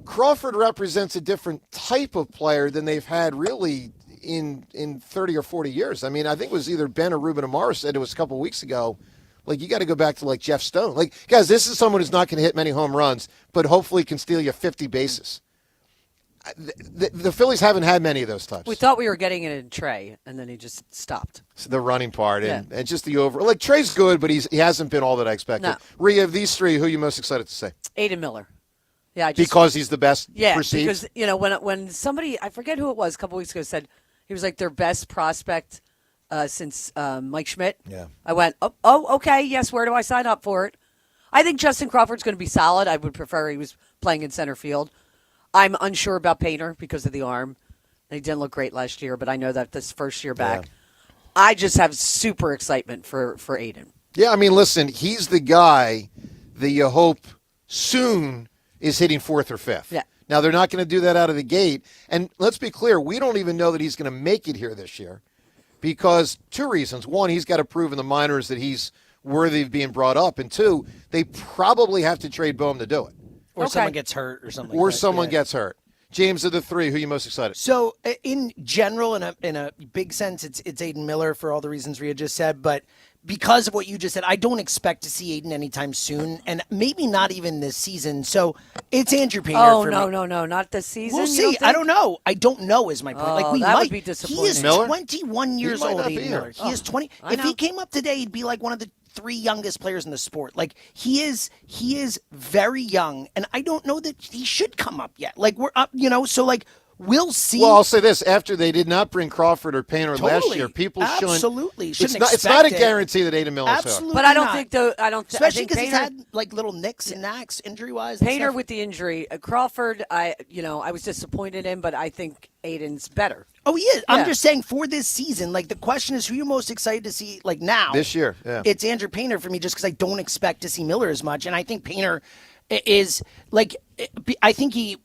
Crawford represents a different type of player than they've had really in 30 or 40 years. I mean, I think it was either Ben or Ruben Amaro said it was a couple of weeks ago. Like, you got to go back to, like, Jeff Stone. Like, guys, this is someone who's not going to hit many home runs, but hopefully can steal you 50 bases. The Phillies haven't had many of those types. We thought we were getting it in Trey, and then he just stopped. So the running part and just the over. Like, Trey's good, but he hasn't been all that I expected. No. Rhea, of these 3, who are you most excited to say? Aiden Miller. Yeah, Because he's the best Yeah, perceived? because, you know, when somebody, I forget who it was, a couple weeks ago said he was like their best prospect since Mike Schmidt. Yeah. I went, oh, okay, yes, where do I sign up for it? I think Justin Crawford's going to be solid. I would prefer he was playing in center field. I'm unsure about Painter because of the arm. He didn't look great last year, but I know that this first year back, I just have super excitement for Aiden. Yeah, I mean, listen, he's the guy that you hope soon is hitting fourth or fifth. Yeah. Now, they're not going to do that out of the gate. And let's be clear, we don't even know that he's going to make it here this year because two reasons. One, he's got to prove in the minors that he's worthy of being brought up. And two, they probably have to trade Bohm to do it. Or someone gets hurt or something. Or someone gets hurt. James, of the three, who are you most excited? So, in general, in a big sense, it's Aiden Miller for all the reasons Rhea just said. But because of what you just said, I don't expect to see Aiden anytime soon, and maybe not even this season. So, it's Andrew Painter. Oh, for no, me. no, not this season. We'll see. I don't know. I don't know is my point. Oh, we that might would be disappointing. He is Miller? 21 years might old, not be Aiden here. Miller. He is 20. I If know. he came up today, he'd be like one of the 3 youngest players in the sport. Like he is very young, and I don't know that he should come up yet. Like we're up, so like we'll see. Well, I'll say this: after they did not bring Crawford or Painter last Totally. year, people Absolutely. shouldn't. Shouldn't It's not a expect it. guarantee that Aiden Miller's Absolutely. But I don't not. think, though, I Especially think because he's Painter, had like little nicks and knacks injury-wise. Painter with the injury. Crawford, I was disappointed in, but I think Aiden's better. Oh, he is. Yeah. I'm just saying for this season, like the question is who you're most excited to see like now. This year, yeah. It's Andrew Painter for me just because I don't expect to see Miller as much. And I think Painter is like, I think he's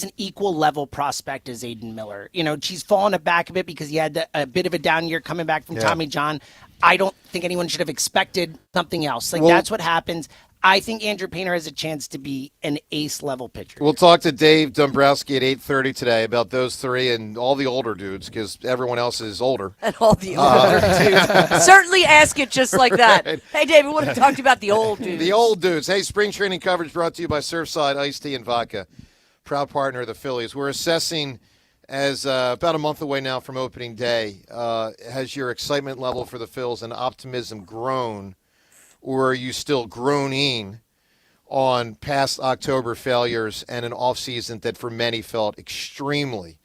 an equal level prospect as Aiden Miller. She's fallen back a bit because he had a bit of a down year coming back from Tommy John. I don't think anyone should have expected something else. Like that's what happens. I think Andrew Painter has a chance to be an ace-level pitcher. We'll talk to Dave Dumbrowski at 8:30 today about those three and all the older dudes because everyone else is older. And all the older dudes. Certainly ask it just like that. Right. Hey, David, what have we talked about the old dudes? The old dudes. Hey, spring training coverage brought to you by Surfside Iced Tea and Vodka, proud partner of the Phillies. We're assessing as about a month away now from opening day. Has your excitement level for the Phils and optimism grown? Or are you still groaning on past October failures and an offseason that for many felt extremely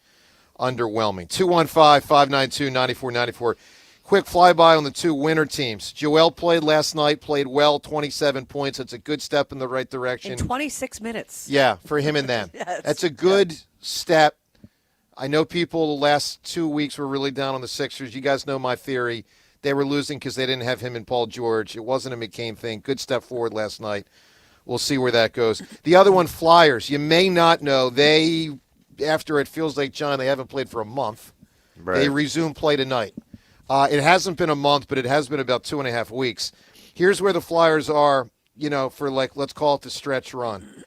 underwhelming? 215-592-9494. Quick flyby on the two winner teams. Joel played last night, played well, 27 points. That's a good step in the right direction. In 26 minutes. Yeah, for him and them. Yes. That's a good step. I know people the last 2 weeks were really down on the Sixers. You guys know my theory. They were losing because they didn't have him and Paul George. It wasn't a McCain thing. Good step forward last night. We'll see where that goes. The other one, Flyers. You may not know, after it feels like, John, they haven't played for a month. Right. They resumed play tonight. It hasn't been a month, but it has been about 2.5 weeks. Here's where the Flyers are, for let's call it the stretch run.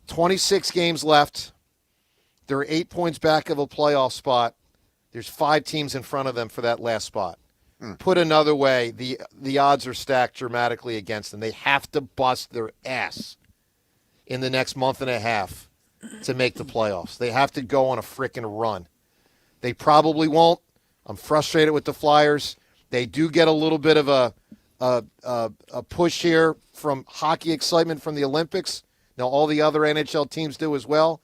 26 games left. They're 8 points back of a playoff spot. There's 5 teams in front of them for that last spot. Put another way, the odds are stacked dramatically against them. They have to bust their ass in the next month and a half to make the playoffs. They have to go on a frickin' run. They probably won't. I'm frustrated with the Flyers. They do get a little bit of a push here from hockey excitement from the Olympics. Now all the other NHL teams do as well.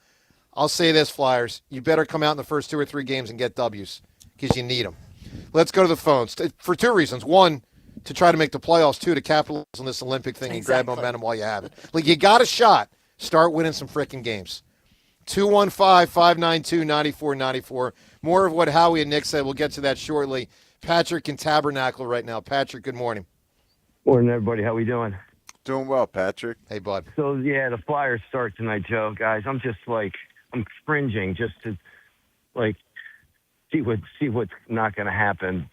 I'll say this, Flyers, you better come out in the first 2 or 3 games and get W's because you need them. Let's go to the phones for 2 reasons. One, to try to make the playoffs. 2, to capitalize on this Olympic thing and grab momentum while you have it. Like, you got a shot. Start winning some freaking games. 215-592-9494. More of what Howie and Nick said. We'll get to that shortly. Patrick in Tabernacle right now. Patrick, good morning. Morning, everybody. How we doing? Doing well, Patrick. Hey, bud. So, the Flyers start tonight, Joe. Guys, I'm just I'm cringing just to, see what's not going to happen.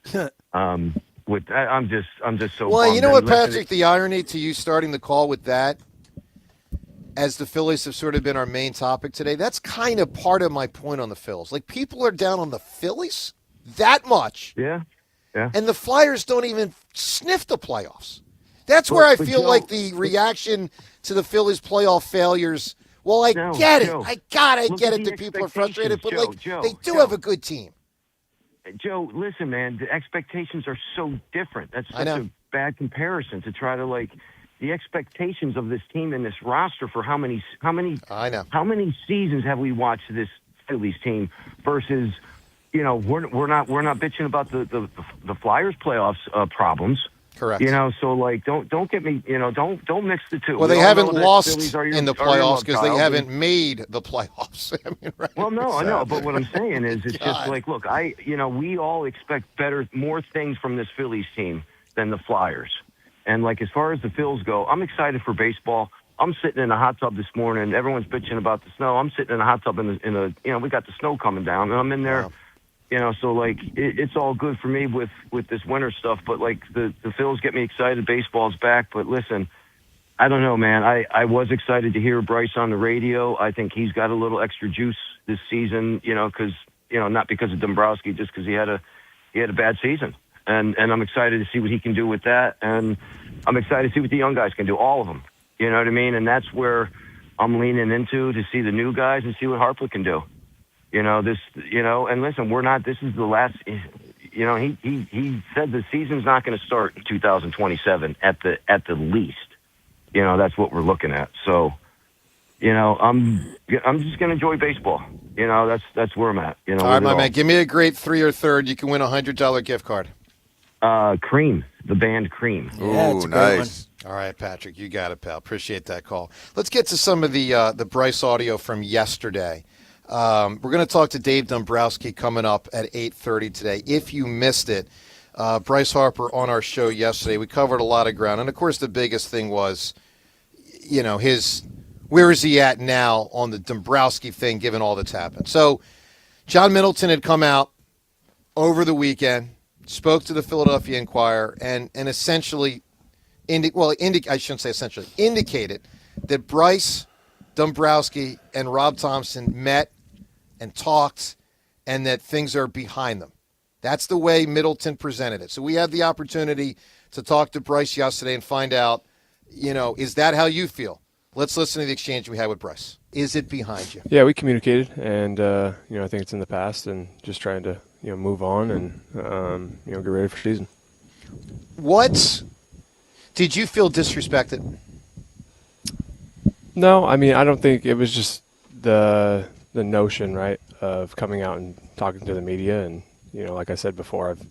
I'm just so. Well, bummed. you know what, And listen, Patrick? The irony to you starting the call with that, as the Phillies have sort of been our main topic today, that's kind of part of my point on the Phils. Like, people are down on the Phillies that much. Yeah. And the Flyers don't even sniff the playoffs. That's where I But feel Joe, like the reaction to the Phillies' playoff failures. Well, I Joe, get it. Joe, I look get at it the that people are frustrated, but Joe, they do Joe. have a good team. Joe, listen, man, the expectations are so different. That's I such know. a bad comparison to try to the expectations of this team and this roster for how many I know. how many seasons have we watched this Phillies team versus we're not bitching about the Flyers playoffs problems. Correct. You know, so like, don't get me. You know, don't mix the two. Well, We they all haven't know that lost Phillies are your- in the are your playoffs love because they child, haven't made the playoffs. I mean, right? Well, no, I know, but what I'm saying is, it's just God. like, look, we all expect more things from this Phillies team than the Flyers. And like, as far as the Phils go, I'm excited for baseball. I'm sitting in a hot tub this morning. Everyone's bitching about the snow. I'm sitting in a hot tub in a we got the snow coming down, and I'm in there. Wow. You know, so like, it's all good for me with this winter stuff. But like, the Phils get me excited. Baseball's back. But listen, I don't know, man. I was excited to hear Bryce on the radio. I think he's got a little extra juice this season. You know, because not because of Dumbrowski, just because he had a bad season. And I'm excited to see what he can do with that. And I'm excited to see what the young guys can do, all of them. You know what I mean? And that's where I'm leaning into, to see the new guys and see what Harper can do. You know, and listen, this is the last, he said the season's not going to start in 2027 at the least. You know, that's what we're looking at. So, I'm just going to enjoy baseball. You know, that's where I'm at. You know, all right, my man, give me a great 3 or third. You can win a $100 gift card. Cream, the band Cream. Ooh, nice. All right, Patrick, you got it, pal. Appreciate that call. Let's get to some of the Bryce audio from yesterday. We're going to talk to Dave Dumbrowski coming up at 8:30 today. If you missed it, Bryce Harper on our show yesterday, we covered a lot of ground. And, of course, the biggest thing was, where is he at now on the Dumbrowski thing, given all that's happened. So John Middleton had come out over the weekend, spoke to the Philadelphia Inquirer, and essentially indicated that Bryce, Dumbrowski, and Rob Thompson met and talked, and that things are behind them. That's the way Middleton presented it. So we had the opportunity to talk to Bryce yesterday and find out, is that how you feel? Let's listen to the exchange we had with Bryce. Is it behind you? Yeah, we communicated, and I think it's in the past, and just trying to move on and get ready for season. What did you feel disrespected? No, I mean, I don't think it was just the notion, right, of coming out and talking to the media. And, like I said before, I've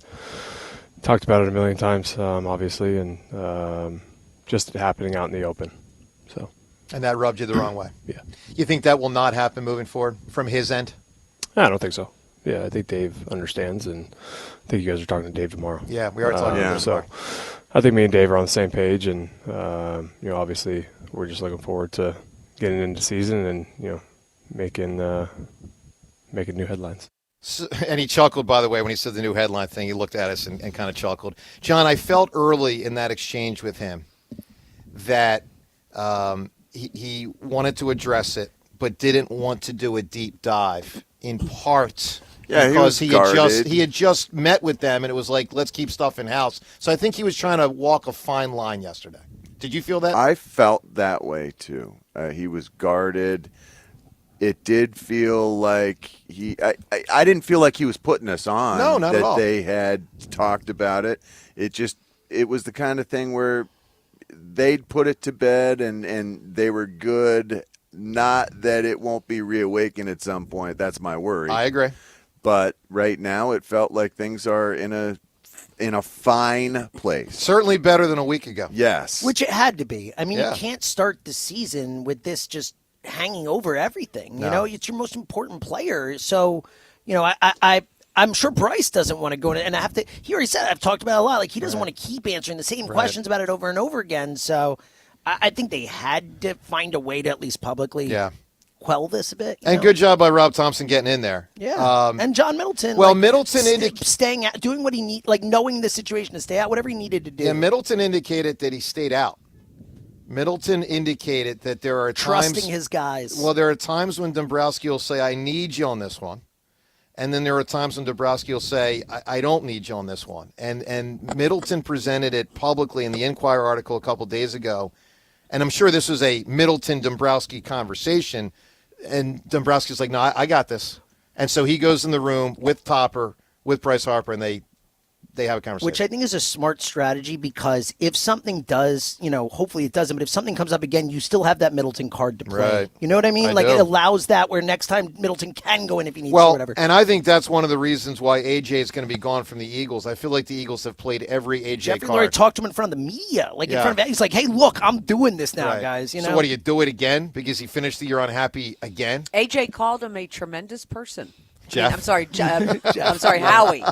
talked about it a million times, obviously, and just it happening out in the open. So. And that rubbed you the wrong way? Yeah. You think that will not happen moving forward from his end? I don't think so. Yeah, I think Dave understands, and I think you guys are talking to Dave tomorrow. Yeah, we are talking to him so I think me and Dave are on the same page, and, obviously we're just looking forward to getting into season and, making new headlines. So, and he chuckled, by the way, when he said the new headline thing. He looked at us and kind of chuckled. John, I felt early in that exchange with him that he wanted to address it, but didn't want to do a deep dive, in part because he had just met with them, and it was like, let's keep stuff in-house. So I think he was trying to walk a fine line yesterday. Did you feel that? I felt that way, too. He was guarded. It did feel like I didn't feel like he was putting us on. No, not at all. That they had talked about it. It was the kind of thing where they'd put it to bed and they were good. Not that it won't be reawakened at some point. That's my worry. I agree. But right now it felt like things are in a fine place. Certainly better than a week ago. Yes. Which it had to be. I mean, Yeah. you can't start the season with this just hanging over everything. You No. know, it's your most important player. So, I'm sure Bryce doesn't want to go in, and I have to. He already said, I've talked about it a lot. Like, he doesn't want to keep answering the same questions about it over and over again. So, I think they had to find a way to at least publicly quell this a bit. And good job by Rob Thompson getting in there. Yeah. And John Middleton. Well, Middleton staying out, doing what he need, like knowing the situation to stay out, whatever he needed to do. Yeah, Middleton indicated that he stayed out. Middleton indicated that there are times trusting his guys. Well, there are times when Dumbrowski will say, "I need you on this one," and then there are times when Dumbrowski will say, "I don't need you on this one." And Middleton presented it publicly in the Inquirer article a couple days ago, and I'm sure this was a Middleton-Dumbrowski conversation. And Dombrowski's like, "No, I got this." And so he goes in the room with Topper, with Bryce Harper, and they they have a conversation. Which I think is a smart strategy because if something does, hopefully it doesn't, but if something comes up again, you still have that Middleton card to play. Right. You know what I mean? I do. It allows that where next time Middleton can go in if he needs to or whatever. And I think that's one of the reasons why AJ is going to be gone from the Eagles. I feel like the Eagles have played every AJ Jeffrey card. Lurie talked to him in front of the media, in front of he's like, "Hey, look, I'm doing this now, Right. guys." So what do you do it again because he finished the year unhappy again? AJ called him a tremendous person. Jeff. I'm sorry, Howie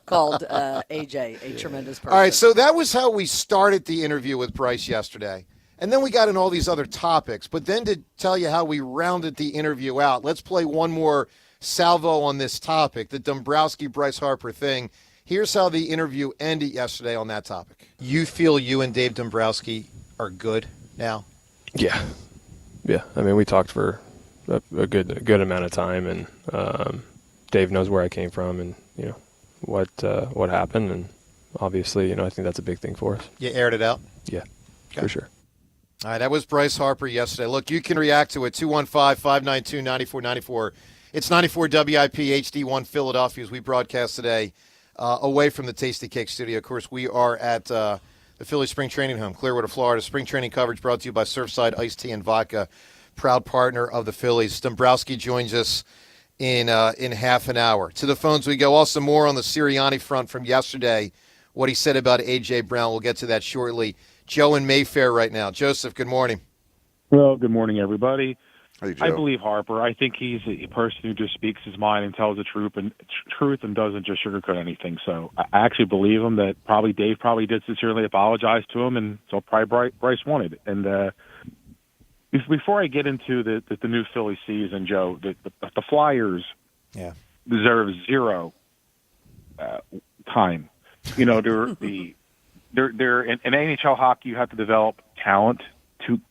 called AJ a tremendous person. All right, so that was how we started the interview with Bryce yesterday. And then we got in all these other topics. But then to tell you how we rounded the interview out, let's play one more salvo on this topic, the Dumbrowski-Bryce Harper thing. Here's how the interview ended yesterday on that topic. You feel you and Dave Dumbrowski are good now? Yeah. I mean, we talked for a good amount of time, and Dave knows where I came from, and what happened, and obviously, I think that's a big thing for us. You aired it out? Yeah, for sure. All right, that was Bryce Harper yesterday. Look, you can react to it, 215-592-9494. It's 94 WIP HD1 Philadelphia as we broadcast today away from the Tasty Cake studio. Of course, we are at the Philly Spring Training Home, Clearwater, Florida. Spring training coverage brought to you by Surfside Iced Tea and Vodka, proud partner of the Phillies. Dombrowski joins us in half an hour. To the phones we go. Also more on the Sirianni front from yesterday, what he said about A.J. Brown. We'll get to that shortly. Joe in Mayfair right now. Joseph, good morning. Well, good morning, everybody. Hey, Joe. I believe Harper. I think he's a person who just speaks his mind and tells the truth and doesn't just sugarcoat anything. So I actually believe him that Dave did sincerely apologize to him, and so probably Bryce wanted. And before I get into the new Philly season, Joe, the Flyers deserve zero time. They're in NHL hockey. You have to develop talent to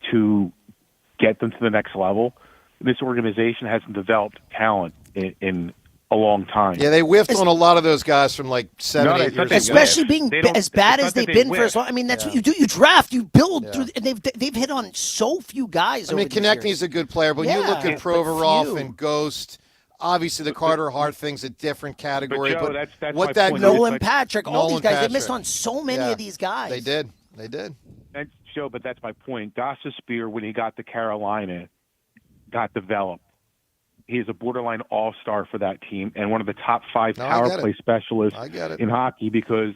get them to the next level. This organization hasn't developed talent in a long time. Yeah, they whiffed on a lot of those guys from 7, 8 years ago. Especially being as bad as they've been for as long. I mean, that's what you do. You draft, you build, through, and they've hit on so few guys. I mean, Konechny's a good player, but you look at Provorov and Ghost. Obviously, the Carter Hart thing's a different category. But Joe, but that's what my that point. Nolan Patrick, all these guys, Patrick. they missed on so many of these guys. They did. That's Joe, but that's my point. Gostisbehere, when he got to Carolina, got developed. He is a borderline all-star for that team and one of the top 5 power play specialists in hockey because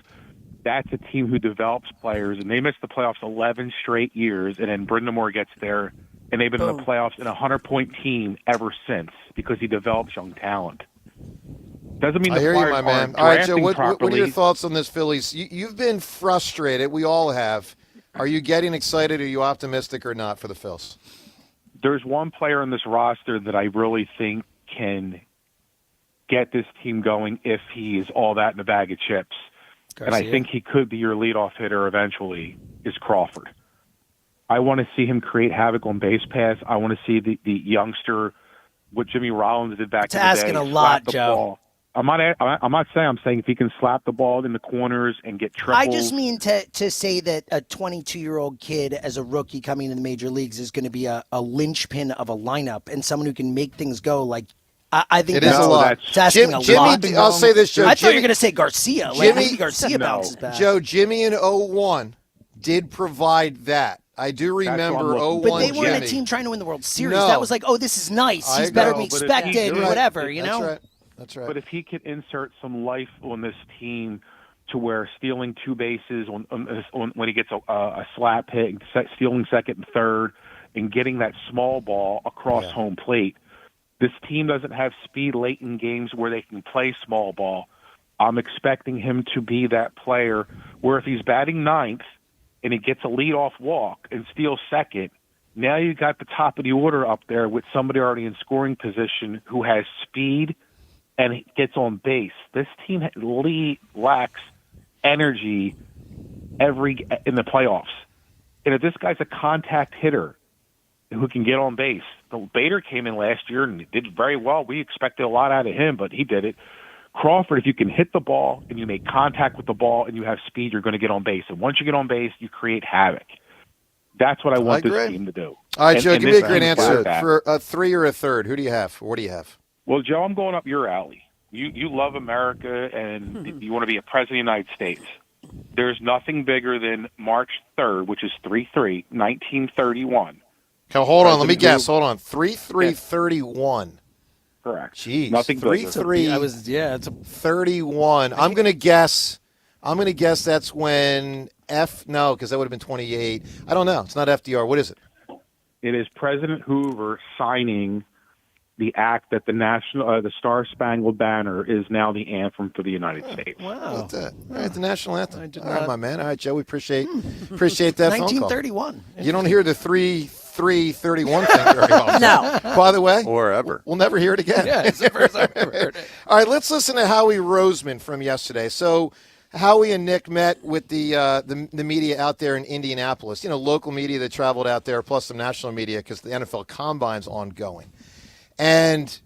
that's a team who develops players, and they missed the playoffs 11 straight years, and then Brind'Amour gets there, and they've been in the playoffs in a 100-point team ever since because he develops young talent. Doesn't mean I hear you, my man. All right, Joe, what are your thoughts on this Phillies? You've been frustrated. We all have. Are you getting excited? Are you optimistic or not for the Phils? There's one player in this roster that I really think can get this team going if he is all that in a bag of chips. Garcia. And I think he could be your leadoff hitter eventually, is Crawford. I want to see him create havoc on base paths. I want to see the youngster, what Jimmy Rollins did back in the day. It's asking a lot, Joe. Ball. I'm saying if he can slap the ball in the corners and get triples. I just mean to say that a 22-year-old kid as a rookie coming into the major leagues is going to be a linchpin of a lineup and someone who can make things go. I think it is a lot. It's asking a lot. I'll say this, Joe. I thought you were going to say Garcia. Jimmy Garcia bounces back. Joe, Jimmy in 01 did provide that. I do remember 01 But they weren't Jimmy. a team trying to win the World Series. No. That was like, oh, this is nice. He's better than we expected, whatever, you know? That's right. But if he could insert some life on this team to where stealing 2 bases when he gets a slap hit, stealing second and third, and getting that small ball across home plate, this team doesn't have speed late in games where they can play small ball. I'm expecting him to be that player where if he's batting ninth and he gets a leadoff walk and steals second, now you got the top of the order up there with somebody already in scoring position who has speed and gets on base. This team lacks energy in the playoffs. And if this guy's a contact hitter who can get on base, Bader came in last year and did very well. We expected a lot out of him, but he did it. Crawford, if you can hit the ball and you make contact with the ball and you have speed, you're going to get on base. And once you get on base, you create havoc. That's what I want this team to do. All right, Joe, give me a great answer. For a 3 or a third, who do you have? What do you have? Well, Joe, I'm going up your alley. you love America and you want to be a president of the United States. There's nothing bigger than March 3rd, which is 3/3/1931. Okay, hold on. Let me guess. Hold on. 3/3/31. Correct. Jeez. Nothing bigger. 3/3. It's a 31. I'm going to guess that's when no, because that would have been 28. I don't know. It's not FDR. What is it? It is President Hoover signing the act that the Star Spangled Banner is now the anthem for the United States. Wow. All right, the national anthem. All right, my man. All right, Joe, we appreciate that phone call. 1931. You don't hear the 3/3/31 thing very often. No. By the way. Or ever. We'll never hear it again. Yeah, it's the first I've ever heard it. All right, let's listen to Howie Roseman from yesterday. So Howie and Nick met with the media out there in Indianapolis, local media that traveled out there, plus some national media because the NFL Combine's ongoing. And,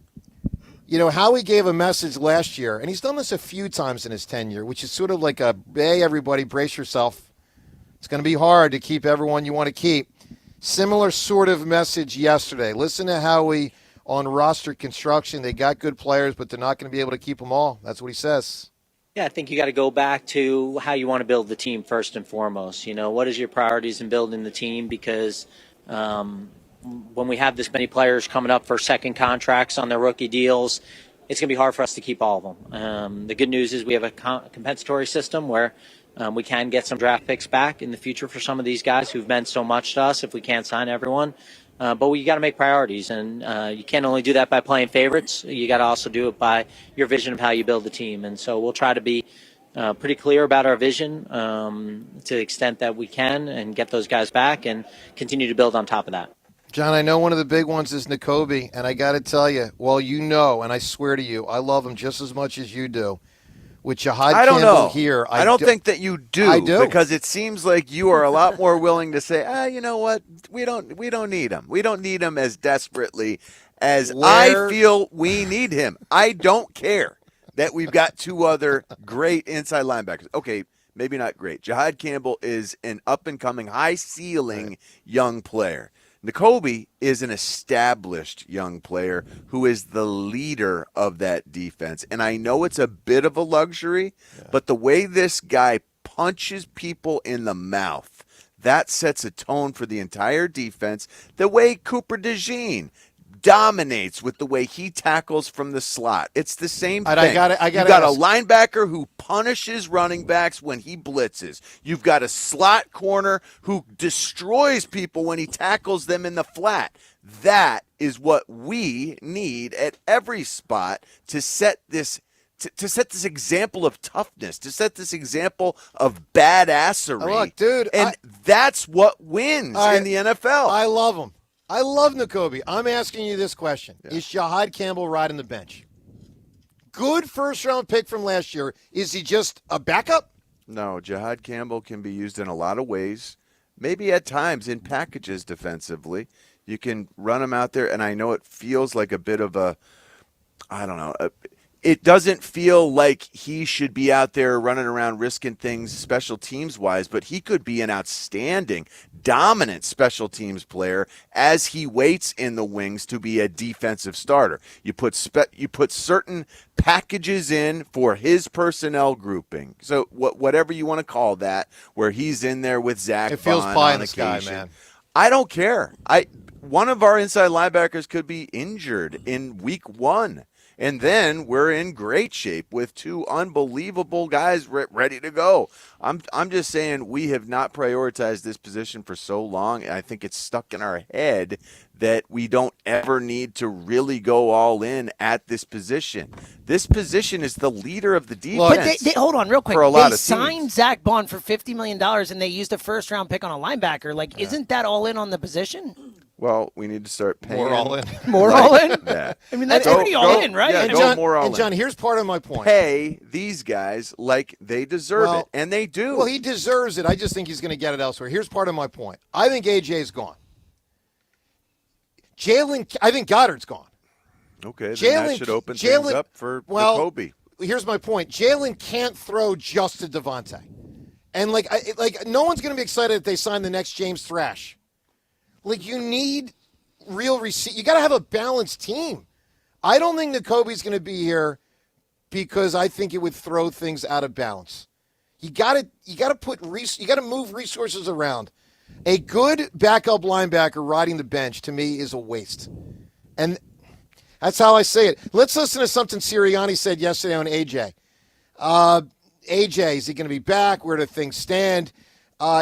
Howie gave a message last year, and he's done this a few times in his tenure, which is sort of like hey, everybody, brace yourself. It's going to be hard to keep everyone you want to keep. Similar sort of message yesterday. Listen to Howie on roster construction. They got good players, but they're not going to be able to keep them all. That's what he says. Yeah, I think you got to go back to how you want to build the team first and foremost. What is your priorities in building the team? Because when we have this many players coming up for second contracts on their rookie deals, it's going to be hard for us to keep all of them. The good news is we have a compensatory system where we can get some draft picks back in the future for some of these guys who've meant so much to us if we can't sign everyone. But we got to make priorities, and you can't only do that by playing favorites. You got to also do it by your vision of how you build the team. And so we'll try to be pretty clear about our vision to the extent that we can and get those guys back and continue to build on top of that. John, I know one of the big ones is Nakobe, and I got to tell you, and I swear to you, I love him just as much as you do. With Jahad Campbell here, I don't think that you do. I do, because it seems like you are a lot more willing to say, you know what, we don't need him. We don't need him as desperately as I feel we need him. I don't care that we've got two other great inside linebackers. Okay, maybe not great. Jahad Campbell is an up-and-coming, high-ceiling young player. Nakobe is an established young player who is the leader of that defense. And I know it's a bit of a luxury, but the way this guy punches people in the mouth, that sets a tone for the entire defense. The way Cooper DeJean dominates with the way he tackles from the slot. It's the same thing. You got a linebacker who punishes running backs when he blitzes. You've got a slot corner who destroys people when he tackles them in the flat. That is what we need at every spot to set this to set this example of toughness, to set this example of badassery. Look, dude, and that's what wins in the NFL. I love him. I love Nakobe. I'm asking you this question. Is Jahad Campbell riding the bench? Good first-round pick from last year. Is he just a backup? No, Jahad Campbell can be used in a lot of ways. Maybe at times in packages defensively. You can run him out there, and I know it feels like a bit of it doesn't feel like he should be out there running around risking things special teams-wise, but he could be an outstanding, dominant special teams player as he waits in the wings to be a defensive starter. You put certain packages in for his personnel grouping. So whatever you want to call that, where he's in there with Zach It feels Bond pie on in the sky, occasion. man. I don't care. One of our inside linebackers could be injured in week 1. And then we're in great shape with two unbelievable guys ready to go. I'm just saying we have not prioritized this position for so long. I think it's stuck in our head that we don't ever need to really go all in at this position. This position is the leader of the defense. But they hold on real quick. For a lot they of signed teams. Zach Bond for $50 million, and they used a first-round pick on a linebacker. Isn't that all in on the position? Well, we need to start paying More all in. More all in? That. I mean, that's pretty all in, right? Yeah, And go John, more all and John, in. here's part of my point. Pay these guys like they deserve it, and they do. Well, he deserves it. I just think he's going to get it elsewhere. Here's part of my point. I think AJ's gone. I think Goddard's gone. Okay, then that should open things up for Nakobe. Here's my point. Jalen can't throw just to Devontae. And, no one's going to be excited if they sign the next James Thrash. You need real receipt. You got to have a balanced team. I don't think Nakobe's going to be here because I think it would throw things out of balance. You got to move resources around. A good backup linebacker riding the bench, to me, is a waste. And that's how I say it. Let's listen to something Sirianni said yesterday on AJ. AJ, is he going to be back? Where do things stand?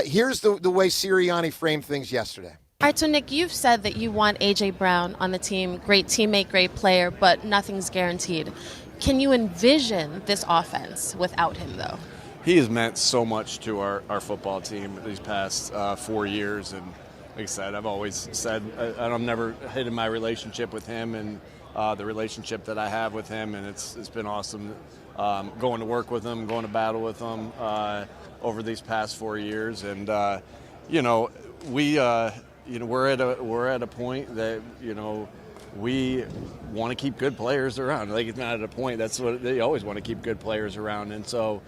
Here's the way Sirianni framed things yesterday. All right, so Nick, you've said that you want A.J. Brown on the team, great teammate, great player, but nothing's guaranteed. Can you envision this offense without him, though? He has meant so much to our football team these past 4 years. And like I said, I've always said I've never hated my relationship with him and the relationship that I have with him. And it's been awesome going to work with him, going to battle with him over these past 4 years. And, we're at a point that, we want to keep good players around. Like, it's not at a point. That's what they always want to keep good players around. And so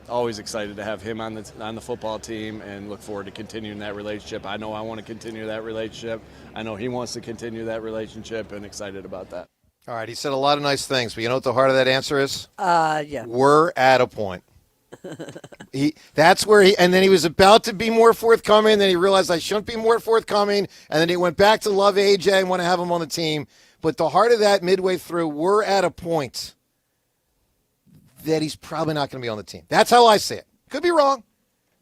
always excited to have him on the football team and look forward to continuing that relationship. I know I want to continue that relationship. I know he wants to continue that relationship, and excited about that. All right, he said a lot of nice things, but you know what the heart of that answer is? Yeah. We're at a point. And then he was about to be more forthcoming, then he realized I shouldn't be more forthcoming, and then he went back to love AJ and want to have him on the team. But the heart of that midway through, we're at a point that he's probably not going to be on the team. That's how I say it. Could be wrong.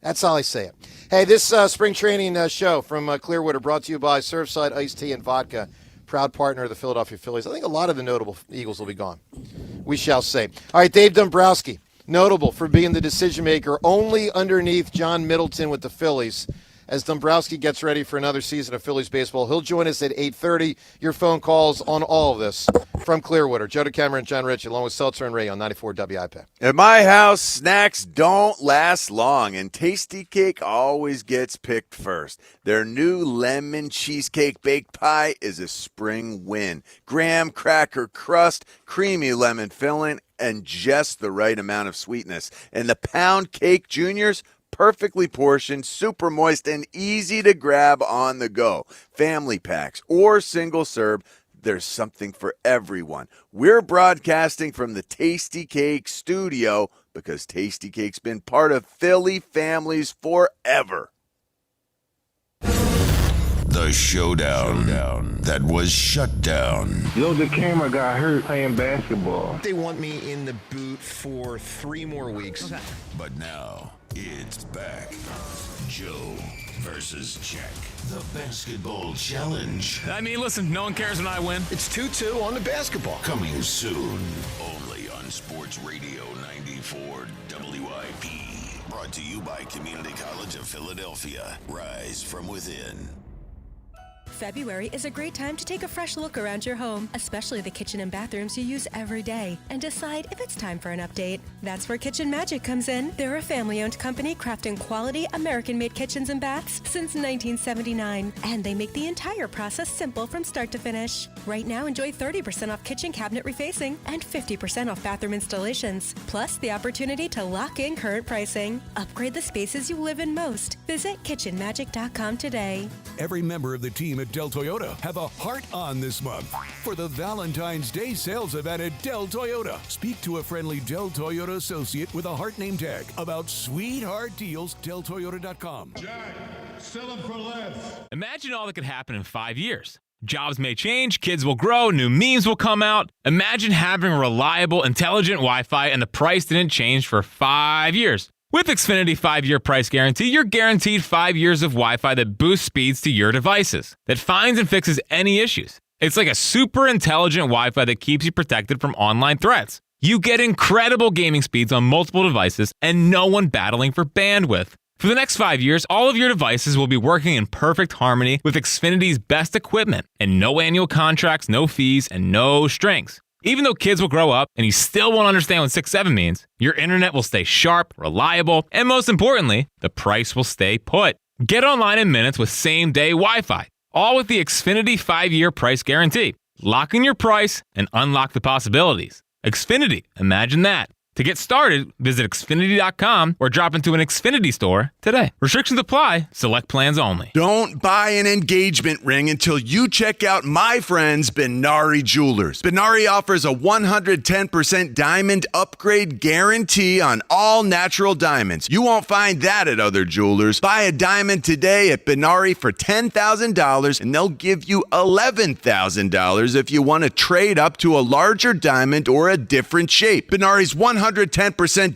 That's how I say it. Hey, this spring training show from Clearwater brought to you by Surfside Iced Tea and Vodka, proud partner of the Philadelphia Phillies. I think a lot of the notable Eagles will be gone. We shall see. All right, Dave Dumbrowski, notable for being the decision maker only underneath John Middleton with the Phillies. As Dumbrowski gets ready for another season of Phillies baseball, he'll join us at 8:30. Your phone calls on all of this from Clearwater. Joe DeCamera and John Rich, along with Seltzer and Ray on 94 WIP. At my house, snacks don't last long, and Tasty Cake always gets picked first. Their new lemon cheesecake baked pie is a spring win. Graham cracker crust, creamy lemon filling, and just the right amount of sweetness. And the Pound Cake Juniors, perfectly portioned, super moist, and easy to grab on the go. Family packs or single serve, there's something for everyone. We're broadcasting from the Tasty Cake studio because Tasty Cake's been part of Philly families forever. The showdown that was shut down. Joe DeCamera got hurt playing basketball. They want me in the boot for 3 more weeks. Okay. But now it's back. Joe versus Check. The basketball challenge. I mean, listen, no one cares when I win. It's 2-2 on the basketball. Coming soon, only on Sports Radio 94 WIP. Brought to you by Community College of Philadelphia. Rise from within. February is a great time to take a fresh look around your home, especially the kitchen and bathrooms you use every day, and decide if it's time for an update. That's where Kitchen Magic comes in. They're a family-owned company crafting quality American-made kitchens and baths since 1979, and they make the entire process simple from start to finish. Right now, enjoy 30% off kitchen cabinet refacing and 50% off bathroom installations, plus the opportunity to lock in current pricing. Upgrade the spaces you live in most. Visit kitchenmagic.com today. Every member of the team at Del Toyota have a heart on this month for the Valentine's Day sales event at Del Toyota. Speak to a friendly Del Toyota associate with a heart name tag about sweetheart deals. DelToyota.com. Jack, sell them for less. Imagine all that could happen in 5 years. Jobs may change, kids will grow, new memes will come out. Imagine having reliable, intelligent Wi-Fi and the price didn't change for 5 years. With Xfinity 5-year price guarantee, you're guaranteed 5 years of Wi-Fi that boosts speeds to your devices, that finds and fixes any issues. It's like a super intelligent Wi-Fi that keeps you protected from online threats. You get incredible gaming speeds on multiple devices and no one battling for bandwidth. For the next 5 years, all of your devices will be working in perfect harmony with Xfinity's best equipment and no annual contracts, no fees, and no strings. Even though kids will grow up and you still won't understand what 6-7 means, your internet will stay sharp, reliable, and most importantly, the price will stay put. Get online in minutes with same-day Wi-Fi, all with the Xfinity 5-year price guarantee. Lock in your price and unlock the possibilities. Xfinity, imagine that. To get started, visit Xfinity.com or drop into an Xfinity store today. Restrictions apply. Select plans only. Don't buy an engagement ring until you check out my friends Benari Jewelers. Benari offers a 110% diamond upgrade guarantee on all natural diamonds. You won't find that at other jewelers. Buy a diamond today at Benari for $10,000 and they'll give you $11,000 if you want to trade up to a larger diamond or a different shape. Benari's 110%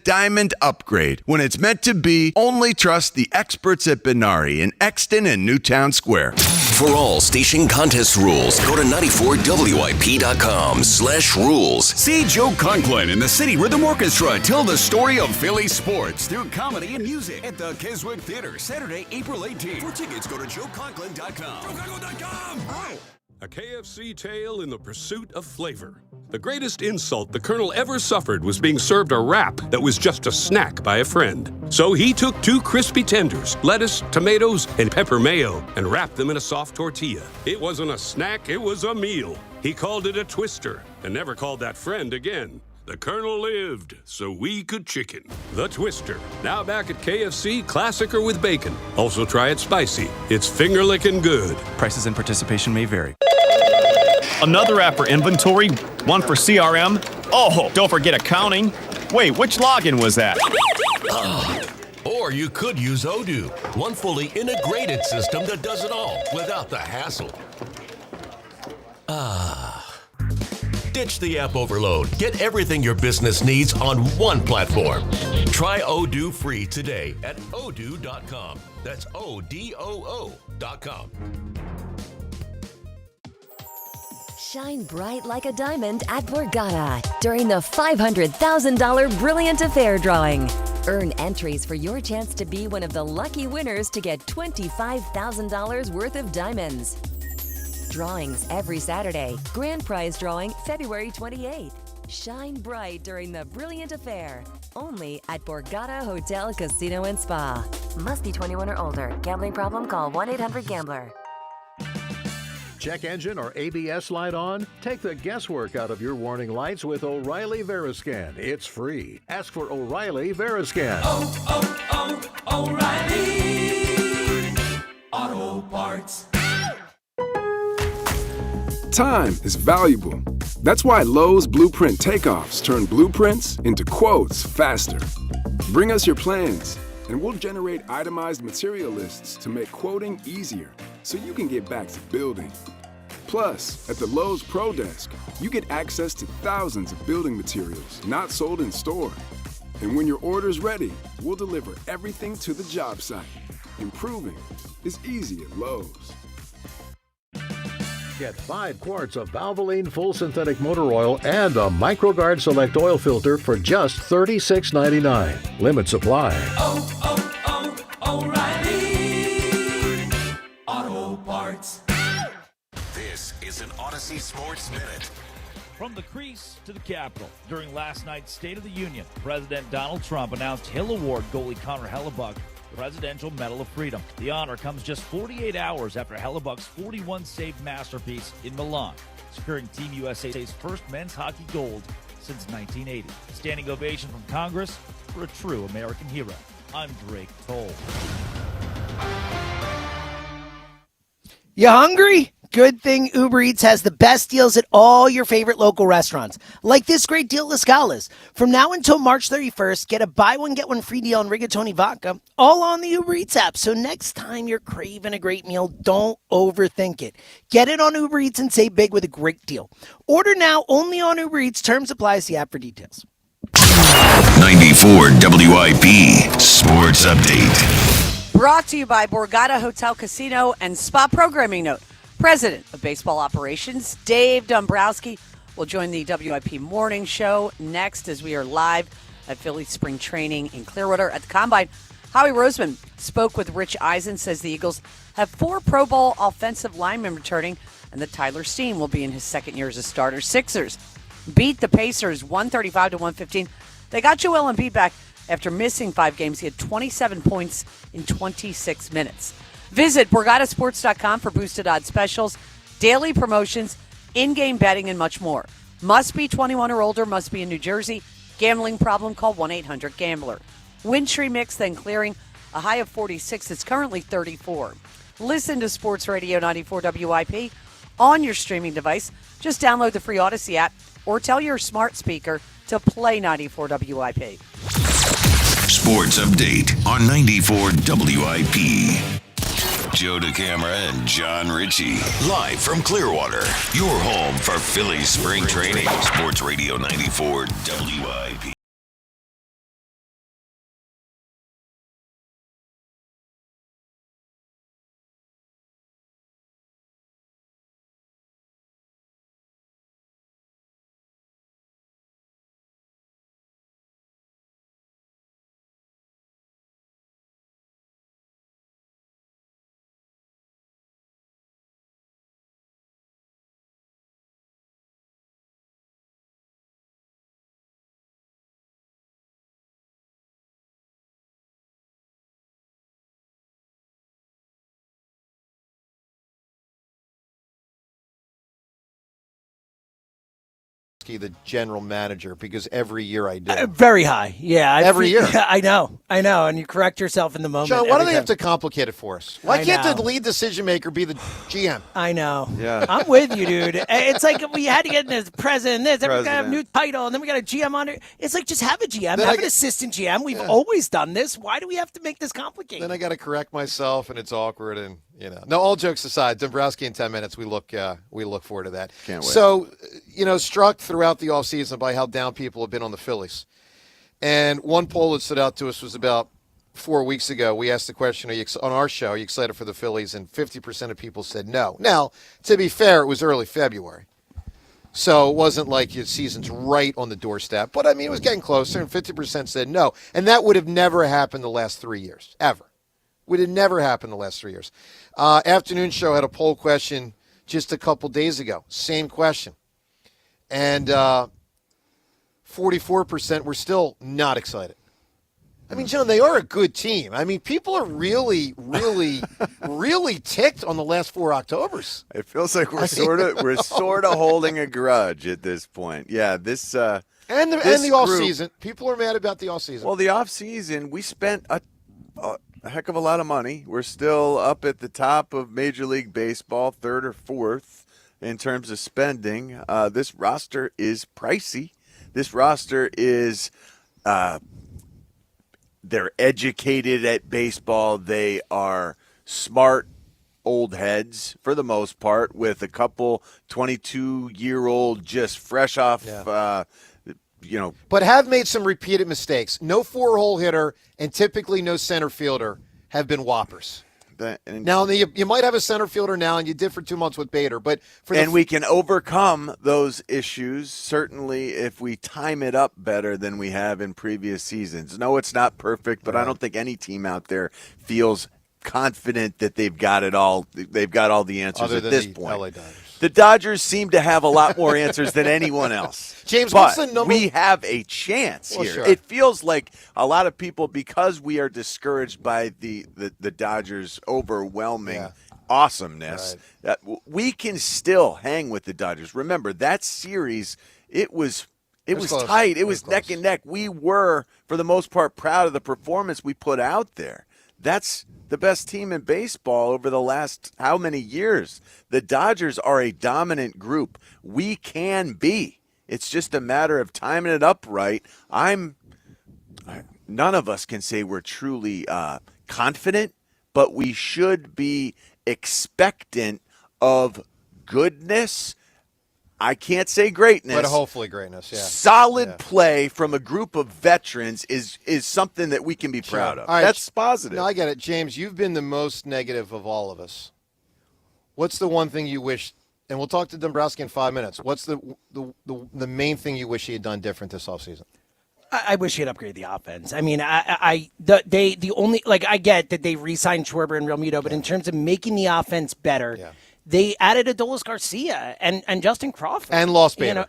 diamond upgrade. When it's meant to be, only trust the experts at Benari in Exton and Newtown Square. For all station contest rules, go to 94WIP.com/rules. See Joe Conklin and the City Rhythm Orchestra tell the story of Philly sports through comedy and music at the Keswick Theater, Saturday, April 18th. For tickets, go to joeconklin.com. joeconklin.com! Oh. A KFC tale in the pursuit of flavor. The greatest insult the Colonel ever suffered was being served a wrap that was just a snack by a friend. So he took 2 crispy tenders, lettuce, tomatoes, and pepper mayo, and wrapped them in a soft tortilla. It wasn't a snack, it was a meal. He called it a twister, and never called that friend again. The Colonel lived, so we could chicken. The Twister, now back at KFC, classic or with bacon. Also try it spicy. It's finger-licking good. Prices and participation may vary. Another app for inventory, one for CRM. Oh, don't forget accounting. Wait, which login was that? Or you could use Odoo, one fully integrated system that does it all without the hassle. Ditch the app overload. Get everything your business needs on one platform. Try Odoo free today at odoo.com. That's ODOO.com. Shine bright like a diamond at Borgata during the $500,000 Brilliant Affair drawing. Earn entries for your chance to be one of the lucky winners to get $25,000 worth of diamonds. Drawings every Saturday. Grand prize drawing February 28th. Shine bright during the Brilliant Affair. Only at Borgata Hotel, Casino and Spa. Must be 21 or older. Gambling problem? Call 1-800-GAMBLER. Check engine or ABS light on? Take the guesswork out of your warning lights with O'Reilly Veriscan. It's free. Ask for O'Reilly Veriscan. O'Reilly Auto Parts. Time is valuable. That's why Lowe's Blueprint Takeoffs turn blueprints into quotes faster. Bring us your plans, and we'll generate itemized material lists to make quoting easier so you can get back to building. Plus, at the Lowe's Pro Desk, you get access to thousands of building materials not sold in store. And when your order's ready, we'll deliver everything to the job site. Improving is easy at Lowe's. Get 5 quarts of Valvoline Full Synthetic Motor Oil and a MicroGuard Select Oil Filter for just $36.99. Limit supply. O'Reilly Auto Parts. This is an Odyssey Sports Minute. From the crease to the Capitol, during last night's State of the Union, President Donald Trump announced he'll award goalie Connor Hellebuck the Presidential Medal of Freedom. The honor comes just 48 hours after Hellebuck's 41-save masterpiece in Milan, securing Team USA's first men's hockey gold since 1980. Standing ovation from Congress for a true American hero. I'm Drake Toll. You hungry? Good thing Uber Eats has the best deals at all your favorite local restaurants. Like this great deal at La Scala's. From now until March 31st, get a buy one, get one free deal on Rigatoni Vodka, all on the Uber Eats app. So next time you're craving a great meal, don't overthink it. Get it on Uber Eats and save big with a great deal. Order now only on Uber Eats. Terms apply. See app for details. 94 WIP Sports Update. Brought to you by Borgata Hotel, Casino and Spa. Programming note. President of Baseball Operations, Dave Dumbrowski, will join the WIP Morning Show next as we are live at Phillies spring training in Clearwater at the Combine. Howie Roseman spoke with Rich Eisen, says the Eagles have 4 Pro Bowl offensive linemen returning and that Tyler Steen will be in his second year as a starter. Sixers beat the Pacers 135-115. They got Joel Embiid back after missing 5 games. He had 27 points in 26 minutes. Visit BorgataSports.com for boosted odds specials, daily promotions, in-game betting, and much more. Must be 21 or older, must be in New Jersey. Gambling problem? Call 1-800-GAMBLER. Wintry mix, then clearing. A high of 46. It's currently 34. Listen to Sports Radio 94 WIP on your streaming device. Just download the free Odyssey app or tell your smart speaker to play 94 WIP. Sports update on 94 WIP. Joe DeCamara and John Ritchie, live from Clearwater, your home for Phillies spring training. Sports Radio 94 WIP. The general manager, because every year I do. Very high. Yeah. Every year. Yeah, I know. And you correct yourself in the moment. John, why do they time. have to complicate it for us? Why can't the lead decision maker be the GM? I know. Yeah. I'm with you, dude. It's like we had to get this president, then we got to have a new title, and then we got a GM on it. It's like, just have a GM, have an assistant GM. We've always done this. Why do we have to make this complicated? Then I got to correct myself, and it's awkward, and No, all jokes aside, Dumbrowski in 10 minutes. We look forward to that. Can't wait. So, struck throughout the offseason by how down people have been on the Phillies. And one poll that stood out to us was about 4 weeks ago. We asked the question on our show, are you excited for the Phillies? And 50% of people said no. Now, to be fair, it was early February. So it wasn't like your season's right on the doorstep. But, it was getting closer, and 50% said no. And that would have never happened the last 3 years, ever. Would have never happened the last 3 years. Afternoon show had a poll question just a couple days ago. Same question. And 44% were still not excited. John, they are a good team. People are really, really, really ticked on the last 4 Octobers. It feels like we're sort of holding a grudge at this point. Yeah, this and the off season. People are mad about the off season. Well, the off season, we spent a heck of a lot of money. We're still up at the top of Major League Baseball, 3rd or 4th in terms of spending. This roster is pricey. This roster is they're educated at baseball. They are smart old heads for the most part, with a couple 22-year-old just fresh off but have made some repeated mistakes. No 4-hole hitter and typically no center fielder have been whoppers. Now, you might have a center fielder now, and you did for 2 months with Bader. But we can overcome those issues, certainly, if we time it up better than we have in previous seasons. No, it's not perfect, but I don't think any team out there feels confident that they've got it all. They've got all the answers at this point. LA Dodgers. The Dodgers seem to have a lot more answers than anyone else. James, but what's the number? We have a chance here. Sure. It feels like a lot of people, because we are discouraged by the Dodgers' overwhelming awesomeness, that we can still hang with the Dodgers. Remember, that series, it was tight. It was neck and neck. We were, for the most part, proud of the performance we put out there. That's the best team in baseball over the last how many years? The Dodgers are a dominant group. We can be. It's just a matter of timing it up right. None of us can say we're truly confident, but we should be expectant of goodness. I can't say greatness. But hopefully greatness, yeah. Solid play from a group of veterans is something that we can be proud of. All right. That's positive. No, I get it. James, you've been the most negative of all of us. What's the one thing you wish, and we'll talk to Dumbrowski in 5 minutes, what's the main thing you wish he had done different this offseason? I wish he had upgraded the offense. I get that they re-signed Schwarber and Realmuto, but in terms of making the offense better, they added Adolis Garcia and Justin Crawford. And lost Bader.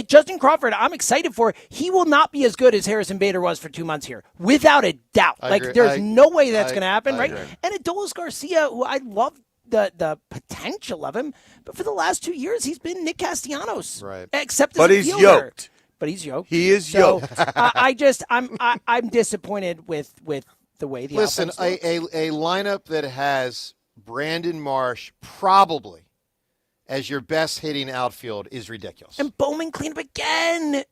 Justin Crawford, I'm excited for. He will not be as good as Harrison Bader was for 2 months here, without a doubt. There's no way that's going to happen, right? Agree. And Adolis Garcia, who I love the potential of him, but for the last 2 years, he's been Nick Castellanos. Right. Except as but a he's fielder. yoked. but he's yoked. He is so, yoked. I'm disappointed with the way the Listen, offense looks. a lineup that has Brandon Marsh probably as your best hitting outfield is ridiculous. And Bowman cleaned up again.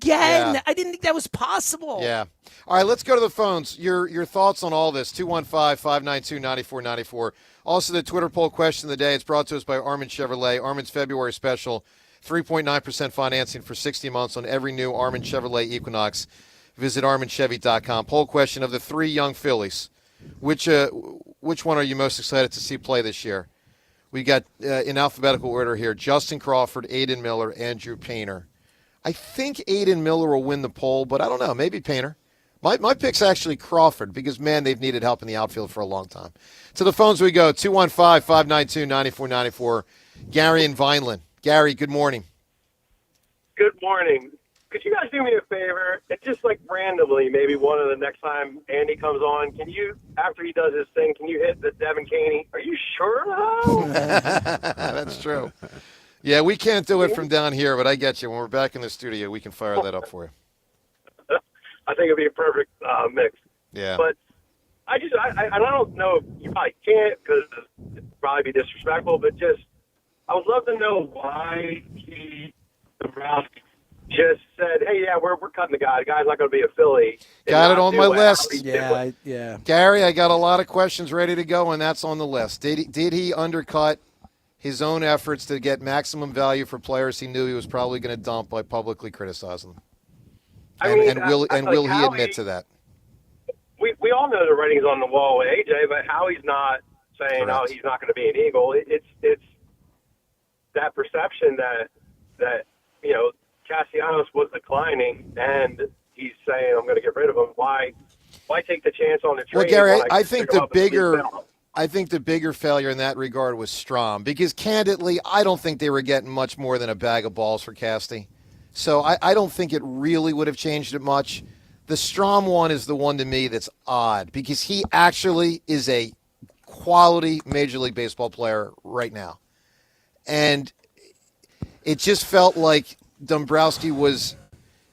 Yeah. I didn't think that was possible. Yeah. All right, let's go to the phones. Your thoughts on all this, 215-592-9494. Also, the Twitter poll question of the day. It's brought to us by Armin Chevrolet. Armin's February special, 3.9% financing for 60 months on every new Armin Chevrolet Equinox. Visit ArminChevy.com. Poll question of the three young Phillies. Which one are you most excited to see play this year? We got, in alphabetical order here, Justin Crawford, Aiden Miller, Andrew Painter. I think Aiden Miller will win the poll, but I don't know. Maybe Painter. My pick's actually Crawford because, man, they've needed help in the outfield for a long time. To the phones we go, 215-592-9494. Gary in Vineland. Gary, good morning. Good morning. Could you guys do me a favor? And just like randomly, maybe one of the next time Andy comes on, can you, after he does his thing, can you hit the Devin Caney? Are you sure, though? That's true. Yeah, we can't do it from down here, but I get you. When we're back in the studio, we can fire that up for you. I think it'd be a perfect mix. Yeah. But I don't know if you probably can't because it'd probably be disrespectful, but just I would love to know why Dumbrowski just said, hey, yeah, we're cutting the guy. The guy's not going to be a Philly. Got it on my list. Yeah. Gary, I got a lot of questions ready to go, and that's on the list. Did he undercut his own efforts to get maximum value for players he knew he was probably going to dump by publicly criticizing them? And will he admit to that? We all know the writing's on the wall with AJ, but Howie's not saying, Correct. oh, he's not going to be an Eagle. It's that perception that you know, Castellanos was declining, and he's saying, I'm going to get rid of him. Why take the chance on the trade? Well, Gary, I think the bigger failure in that regard was Strom, because candidly, I don't think they were getting much more than a bag of balls for Casty. So I don't think it really would have changed it much. The Strom one is the one to me that's odd, because he actually is a quality Major League Baseball player right now. And it just felt like Dumbrowski was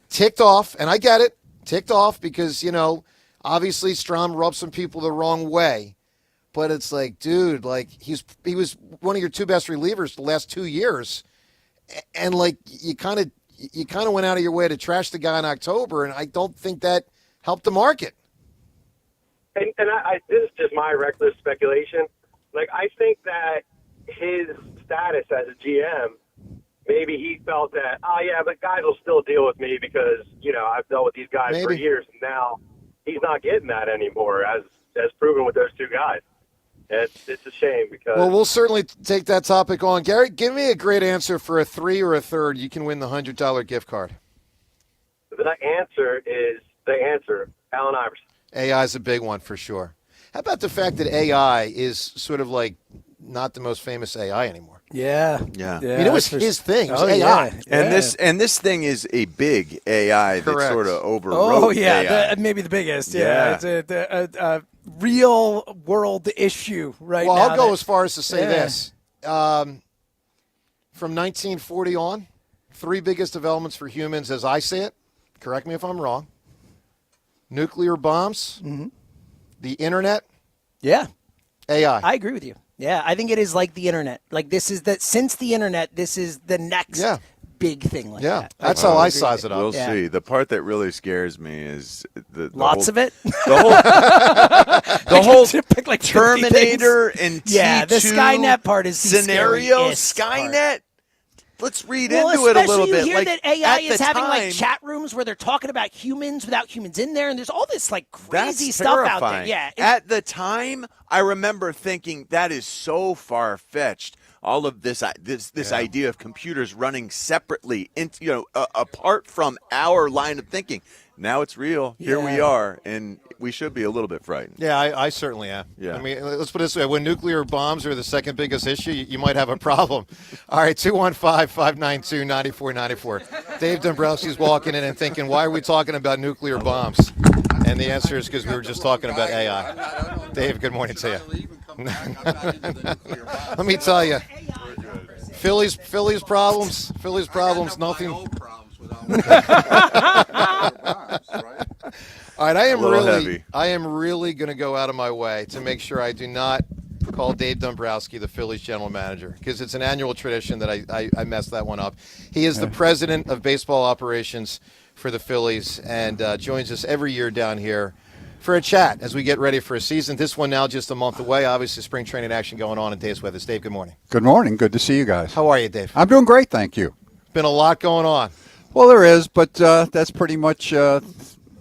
ticked off, and I get it, ticked off because, you know, obviously Strom rubbed some people the wrong way. But it's like, dude, like he was one of your two best relievers the last 2 years, and like you kind of went out of your way to trash the guy in October, and I don't think that helped the market. And this is just my reckless speculation. Like, I think that his status as a GM, maybe he felt that, oh yeah, but guys will still deal with me because, you know, I've dealt with these guys for years, and now he's not getting that anymore, as proven with those two guys. It's a shame because. Well, we'll certainly take that topic on. Gary, give me a great answer for a 3 or a third. You can win the $100 gift card. The answer is Allen Iverson. AI is a big one for sure. How about the fact that AI is sort of like not the most famous AI anymore? Yeah. I mean, it was his thing. It was AI. Yeah. And this thing is a big AI that Correct. sort of overrode AI. Maybe the biggest. Yeah. It's a real world issue right now. Well, I'll go as far as to say this. From 1940 on, 3 biggest developments for humans as I see it, correct me if I'm wrong, nuclear bombs, the internet, Yeah. AI. I agree with you. Yeah, I think it is like the internet. Like since the internet, this is the next big thing like that. That's how I size it up. We'll see. The part that really scares me is the Lots of it? The whole pick like 50 Terminator things. and T2 Yeah, the Skynet part is the scenario. scariest Skynet. Let's read Well, into it a little especially bit. you hear Like, that AI at is the having time, like chat rooms where they're talking about humans without humans in there, and there's all this like that's crazy stuff out there. terrifying. Yeah, At the time, I remember thinking that is so far fetched. All of this idea of computers running separately, apart from our line of thinking. Now it's real. Here we are, and we should be a little bit frightened. Yeah, I certainly am. Yeah. I mean, let's put it this way. When nuclear bombs are the second biggest issue, you might have a problem. All right, 215-592-9494. Dave Dombrowski's walking in and thinking, why are we talking about nuclear bombs? And the answer is because we were just talking about AI. Dave, good morning to you. Let me tell you, Phillies problems, nothing. All right, I heavy. am really going to go out of my way to make sure I do not call Dave Dumbrowski the Phillies general manager, because it's an annual tradition that I messed that one up. He is the president of baseball operations for the Phillies and joins us every year down here for a chat as we get ready for a season. This one now just a month away. Obviously, spring training action going on in Dave's weather. Dave, good morning. Good morning. Good to see you guys. How are you, Dave? I'm doing great, thank you. Been a lot going on. Well, there is, but that's pretty much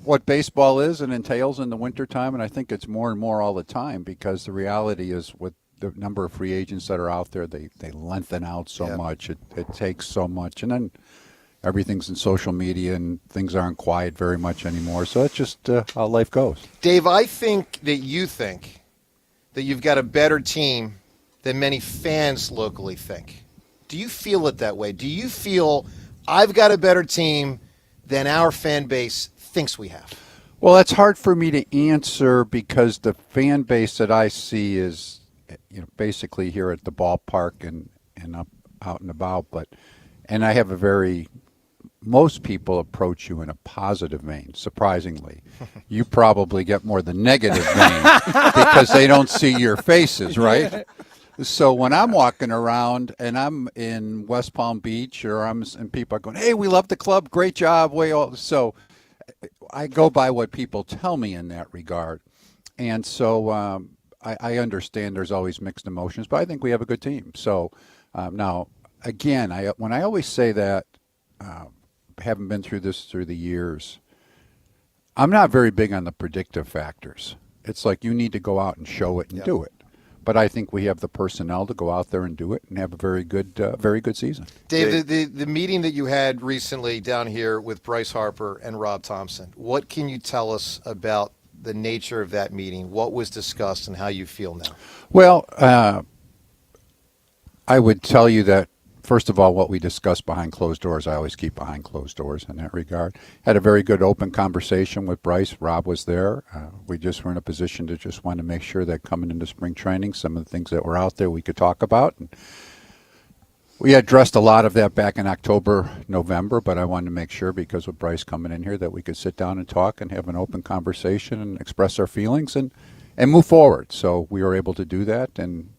what baseball is and entails in the wintertime, and I think it's more and more all the time, because the reality is with the number of free agents that are out there, they lengthen out so much. It takes so much, and then everything's in social media and things aren't quiet very much anymore. So that's just how life goes. Dave, I think that you think that you've got a better team than many fans locally think. Do you feel it that way? Do you feel I've got a better team than our fan base thinks we have? Well, that's hard for me to answer, because the fan base that I see is, basically here at the ballpark and up out and about. And I have most people approach you in a positive vein, surprisingly. You probably get more the negative vein because they don't see your faces, right? So when I'm walking around and I'm in West Palm Beach and people are going, "Hey, we love the club, great job." So I go by what people tell me in that regard. And so I understand there's always mixed emotions, but I think we have a good team. So now, again, when I always say that, having been through this through the years, I'm not very big on the predictive factors. It's like you need to go out and show it and do it. But I think we have the personnel to go out there and do it and have a very good season. Dave, the meeting that you had recently down here with Bryce Harper and Rob Thompson, what can you tell us about the nature of that meeting? What was discussed and how you feel now? Well, I would tell you that, first of all, what we discuss behind closed doors, I always keep behind closed doors in that regard. Had a very good open conversation with Bryce. Rob was there. We just were in a position to just want to make sure that coming into spring training, some of the things that were out there we could talk about. And we addressed a lot of that back in October, November, but I wanted to make sure, because with Bryce coming in here, that we could sit down and talk and have an open conversation and express our feelings and move forward. So we were able to do that, and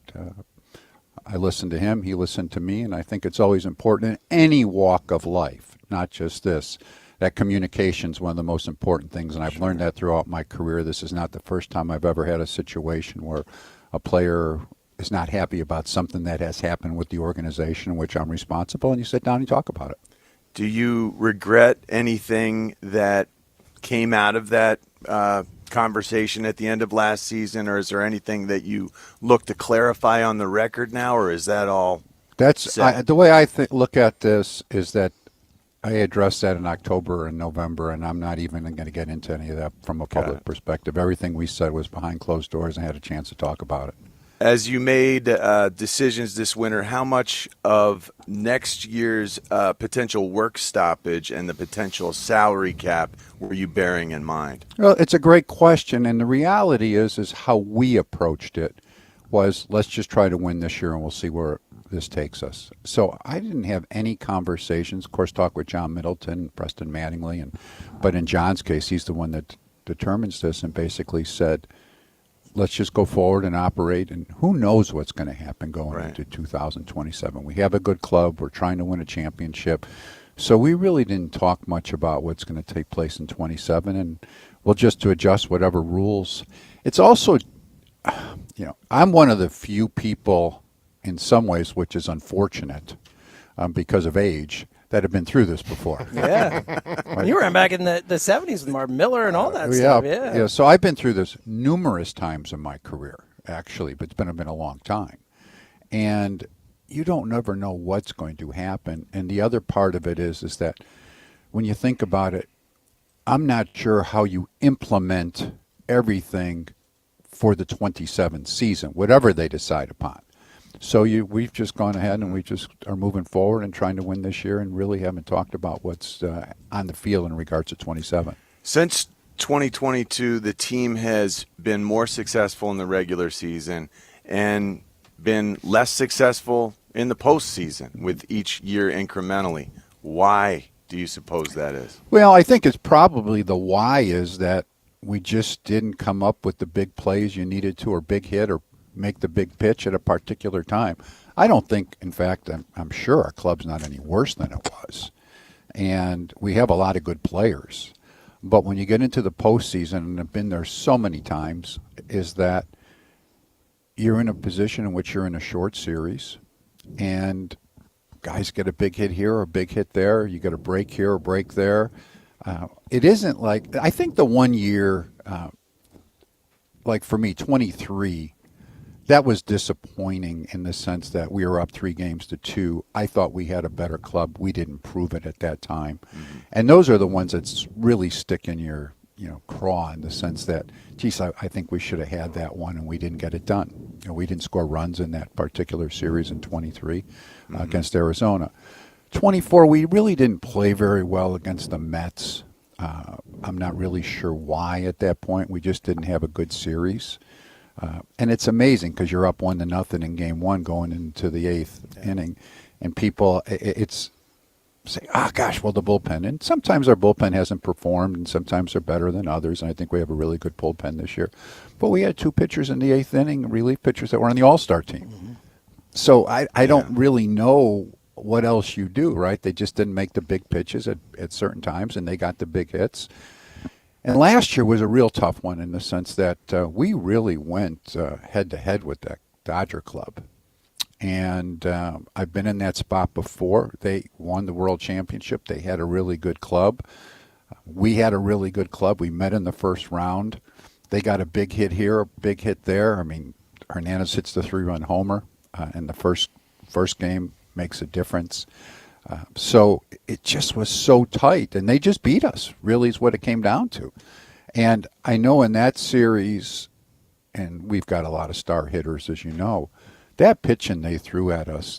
I listened to him, he listened to me, and I think it's always important in any walk of life, not just this, that communication is one of the most important things, and I've learned that throughout my career. This is not the first time I've ever had a situation where a player is not happy about something that has happened with the organization in which I'm responsible, and you sit down and talk about it. Do you regret anything that came out of that conversation at the end of last season, or is there anything that you look to clarify on the record now, or is that all? The way I look at this is that I addressed that in October and November, and I'm not even going to get into any of that from a public perspective. Everything we said was behind closed doors and had a chance to talk about it. As you made decisions this winter, how much of next year's potential work stoppage and the potential salary cap were you bearing in mind? Well, it's a great question, and the reality is how we approached it was, let's just try to win this year and we'll see where this takes us. So I didn't have any conversations, of course, talk with John Middleton, Preston Mattingly, but in John's case, he's the one that determines this, and basically said, let's just go forward and operate, and who knows what's going to happen going into 2027. We have a good club. We're trying to win a championship. So we really didn't talk much about what's going to take place in 27, and we'll just to adjust whatever rules. It's also, I'm one of the few people in some ways, which is unfortunate because of age, that have been through this before. Yeah. You ran back in the 70s with Mark Miller and all that stuff. Yeah. So I've been through this numerous times in my career, actually, but it's been a long time. And you don't never know what's going to happen. And the other part of it is that when you think about it, I'm not sure how you implement everything for the 27 season, whatever they decide upon. So we've just gone ahead and we just are moving forward and trying to win this year, and really haven't talked about what's on the field in regards to 27. Since 2022, the team has been more successful in the regular season and been less successful in the postseason with each year incrementally. Why do you suppose that is? Well, I think it's probably the why is that we just didn't come up with the big plays you needed to, or big hit, or make the big pitch at a particular time. I don't think, in fact, I'm sure our club's not any worse than it was. And we have a lot of good players. But when you get into the postseason, and I've been there so many times, is that you're in a position in which you're in a short series, and guys get a big hit here or a big hit there. You get a break here or break there. It isn't like, I think the 1 year, like for me, 23, that was disappointing in the sense that we were up 3-2. I thought we had a better club. We didn't prove it at that time. Mm-hmm. And those are the ones that really stick in your craw, in the sense that, geez, I think we should have had that one and we didn't get it done. We didn't score runs in that particular series in 23 against Arizona. 24, we really didn't play very well against the Mets. I'm not really sure why at that point. We just didn't have a good series. And it's amazing because you're up 1-0 in game one going into the 8th inning. And people, it's say, gosh, well, the bullpen. And sometimes our bullpen hasn't performed, and sometimes they're better than others. And I think we have a really good bullpen this year. But we had 2 pitchers in the 8th inning, relief pitchers that were on the All-Star team. Mm-hmm. So I don't really know what else you do, right? They just didn't make the big pitches at certain times, and they got the big hits. And last year was a real tough one in the sense that we really went head-to-head with that Dodger club. And I've been in that spot before. They won the World Championship. They had a really good club. We had a really good club. We met in the first round. They got a big hit here, a big hit there. I mean, Hernandez hits the 3-run homer in the first game, makes a difference. So it just was so tight, and they just beat us, really is what it came down to. And I know in that series, and we've got a lot of star hitters, as you know, that pitching they threw at us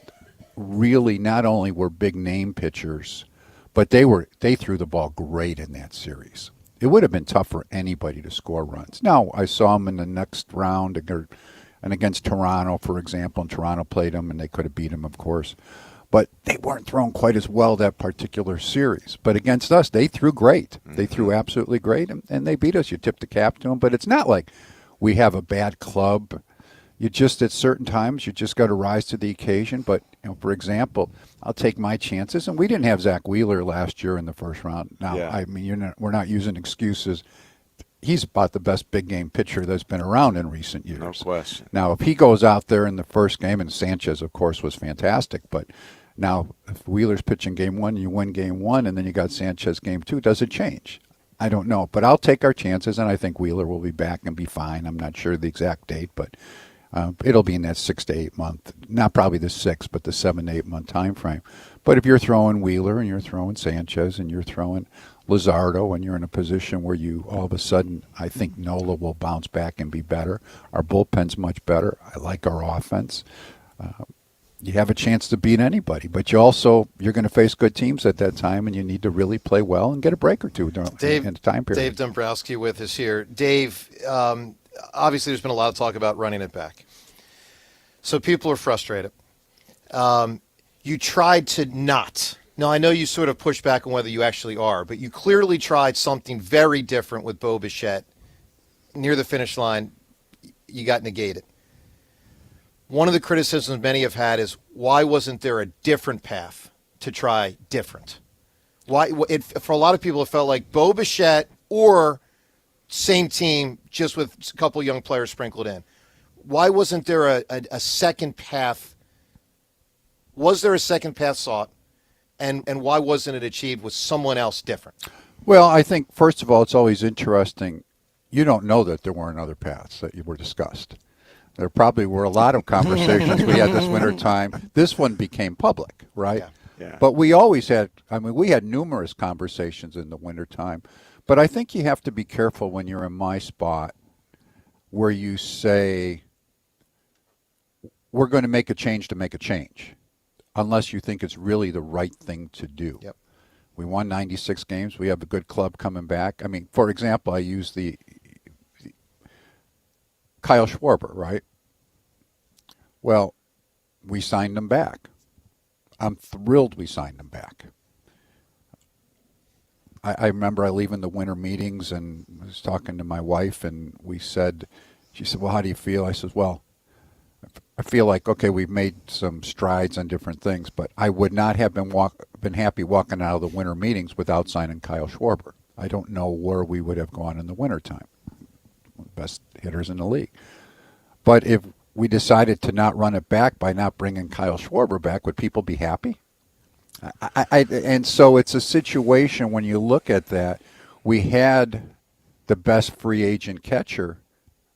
really not only were big name pitchers, but they threw the ball great in that series. It would have been tough for anybody to score runs. Now, I saw them in the next round and against Toronto, for example, and Toronto played them, and they could have beat them, of course. But they weren't throwing quite as well that particular series. But against us, they threw great. They threw absolutely great, and they beat us. You tip the cap to them. But it's not like we have a bad club. You just, at certain times, you just got to rise to the occasion. But, for example, I'll take my chances. And we didn't have Zach Wheeler last year in the first round. Now, I mean, we're not using excuses. He's about the best big game pitcher that's been around in recent years. No question. Now, if he goes out there in the first game, and Sanchez, of course, was fantastic, but now if Wheeler's pitching game one, you win game one, and then you got Sanchez game two, does it change? I don't know, but I'll take our chances, and I think Wheeler will be back and be fine. I'm not sure the exact date, but it'll be in that 6 to 8 month, not probably the 6, but the 7 to 8 month time frame. But if you're throwing Wheeler and you're throwing Sanchez and you're throwing Luzardo, and you're in a position where you all of a sudden, I think Nola will bounce back and be better. Our bullpen's much better. I like our offense. You have a chance to beat anybody, but you're going to face good teams at that time, and you need to really play well and get a break or two in the time period. Dave Dumbrowski with us here. Dave, obviously there's been a lot of talk about running it back. So people are frustrated. You tried to not. Now, I know you sort of pushed back on whether you actually are, but you clearly tried something very different with Bo Bichette. Near the finish line, you got negated. One of the criticisms many have had is, why wasn't there a different path to try different? For a lot of people, it felt like Bo Bichette or same team, just with a couple young players sprinkled in. Why wasn't there a second path? Was there a second path sought? And why wasn't it achieved with someone else different? Well, I think, first of all, it's always interesting. You don't know that there weren't other paths that were discussed. There probably were a lot of conversations we had this winter time. This one became public, right? Yeah. But we always had, we had numerous conversations in the winter time. But I think you have to be careful when you're in my spot where you say, we're going to make a change to make a change, unless you think it's really the right thing to do. Yep. We won 96 games. We have a good club coming back. I mean, for example, I use the Kyle Schwarber, right? Well, we signed him back. I'm thrilled we signed him back. I remember leaving the winter meetings and was talking to my wife, and she said, well, how do you feel? I said, well, I feel like, okay, we've made some strides on different things, but I would not have been happy walking out of the winter meetings without signing Kyle Schwarber. I don't know where we would have gone in the wintertime. Best hitters in the league. But if we decided to not run it back by not bringing Kyle Schwarber back, would people be happy? And so it's a situation when you look at that, we had the best free agent catcher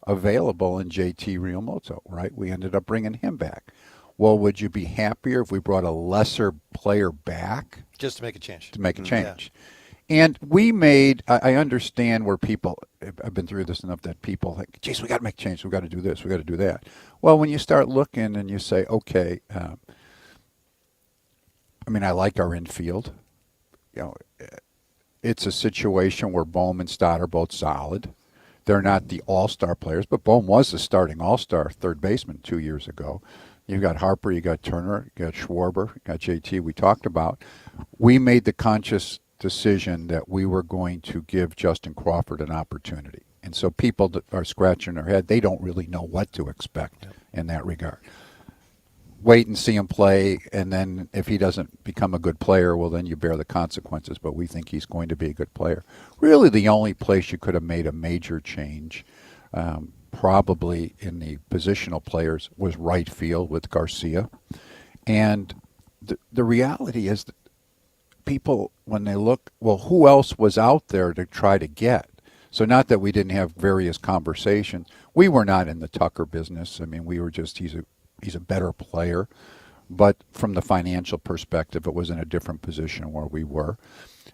available in JT Realmuto, right? We ended up bringing him back. Well, would you be happier if we brought a lesser player back? Just to make a change. To make a change. Yeah. And we made, I understand where people, I've been through this enough that people think, geez, we got to make a change. We got to do this. We got to do that. Well, when you start looking and you say, okay, I like our infield. It's a situation where Bohm and Stott are both solid. They're not the all-star players, but Bohm was the starting all-star third baseman 2 years ago. You've got Harper, you got Turner, you got Schwarber, you got JT we talked about. We made the conscious decision that we were going to give Justin Crawford an opportunity. And so people that are scratching their head, they don't really know what to expect in that regard. Wait and see him play, and then if he doesn't become a good player, well, then you bear the consequences, but we think he's going to be a good player. Really, the only place you could have made a major change, probably in the positional players, was right field with Garcia. And the reality is that people, when they look, well, who else was out there to try to get? So not that we didn't have various conversations. We were not in the Tucker business. We were just, he's a better player. But from the financial perspective, it was in a different position where we were.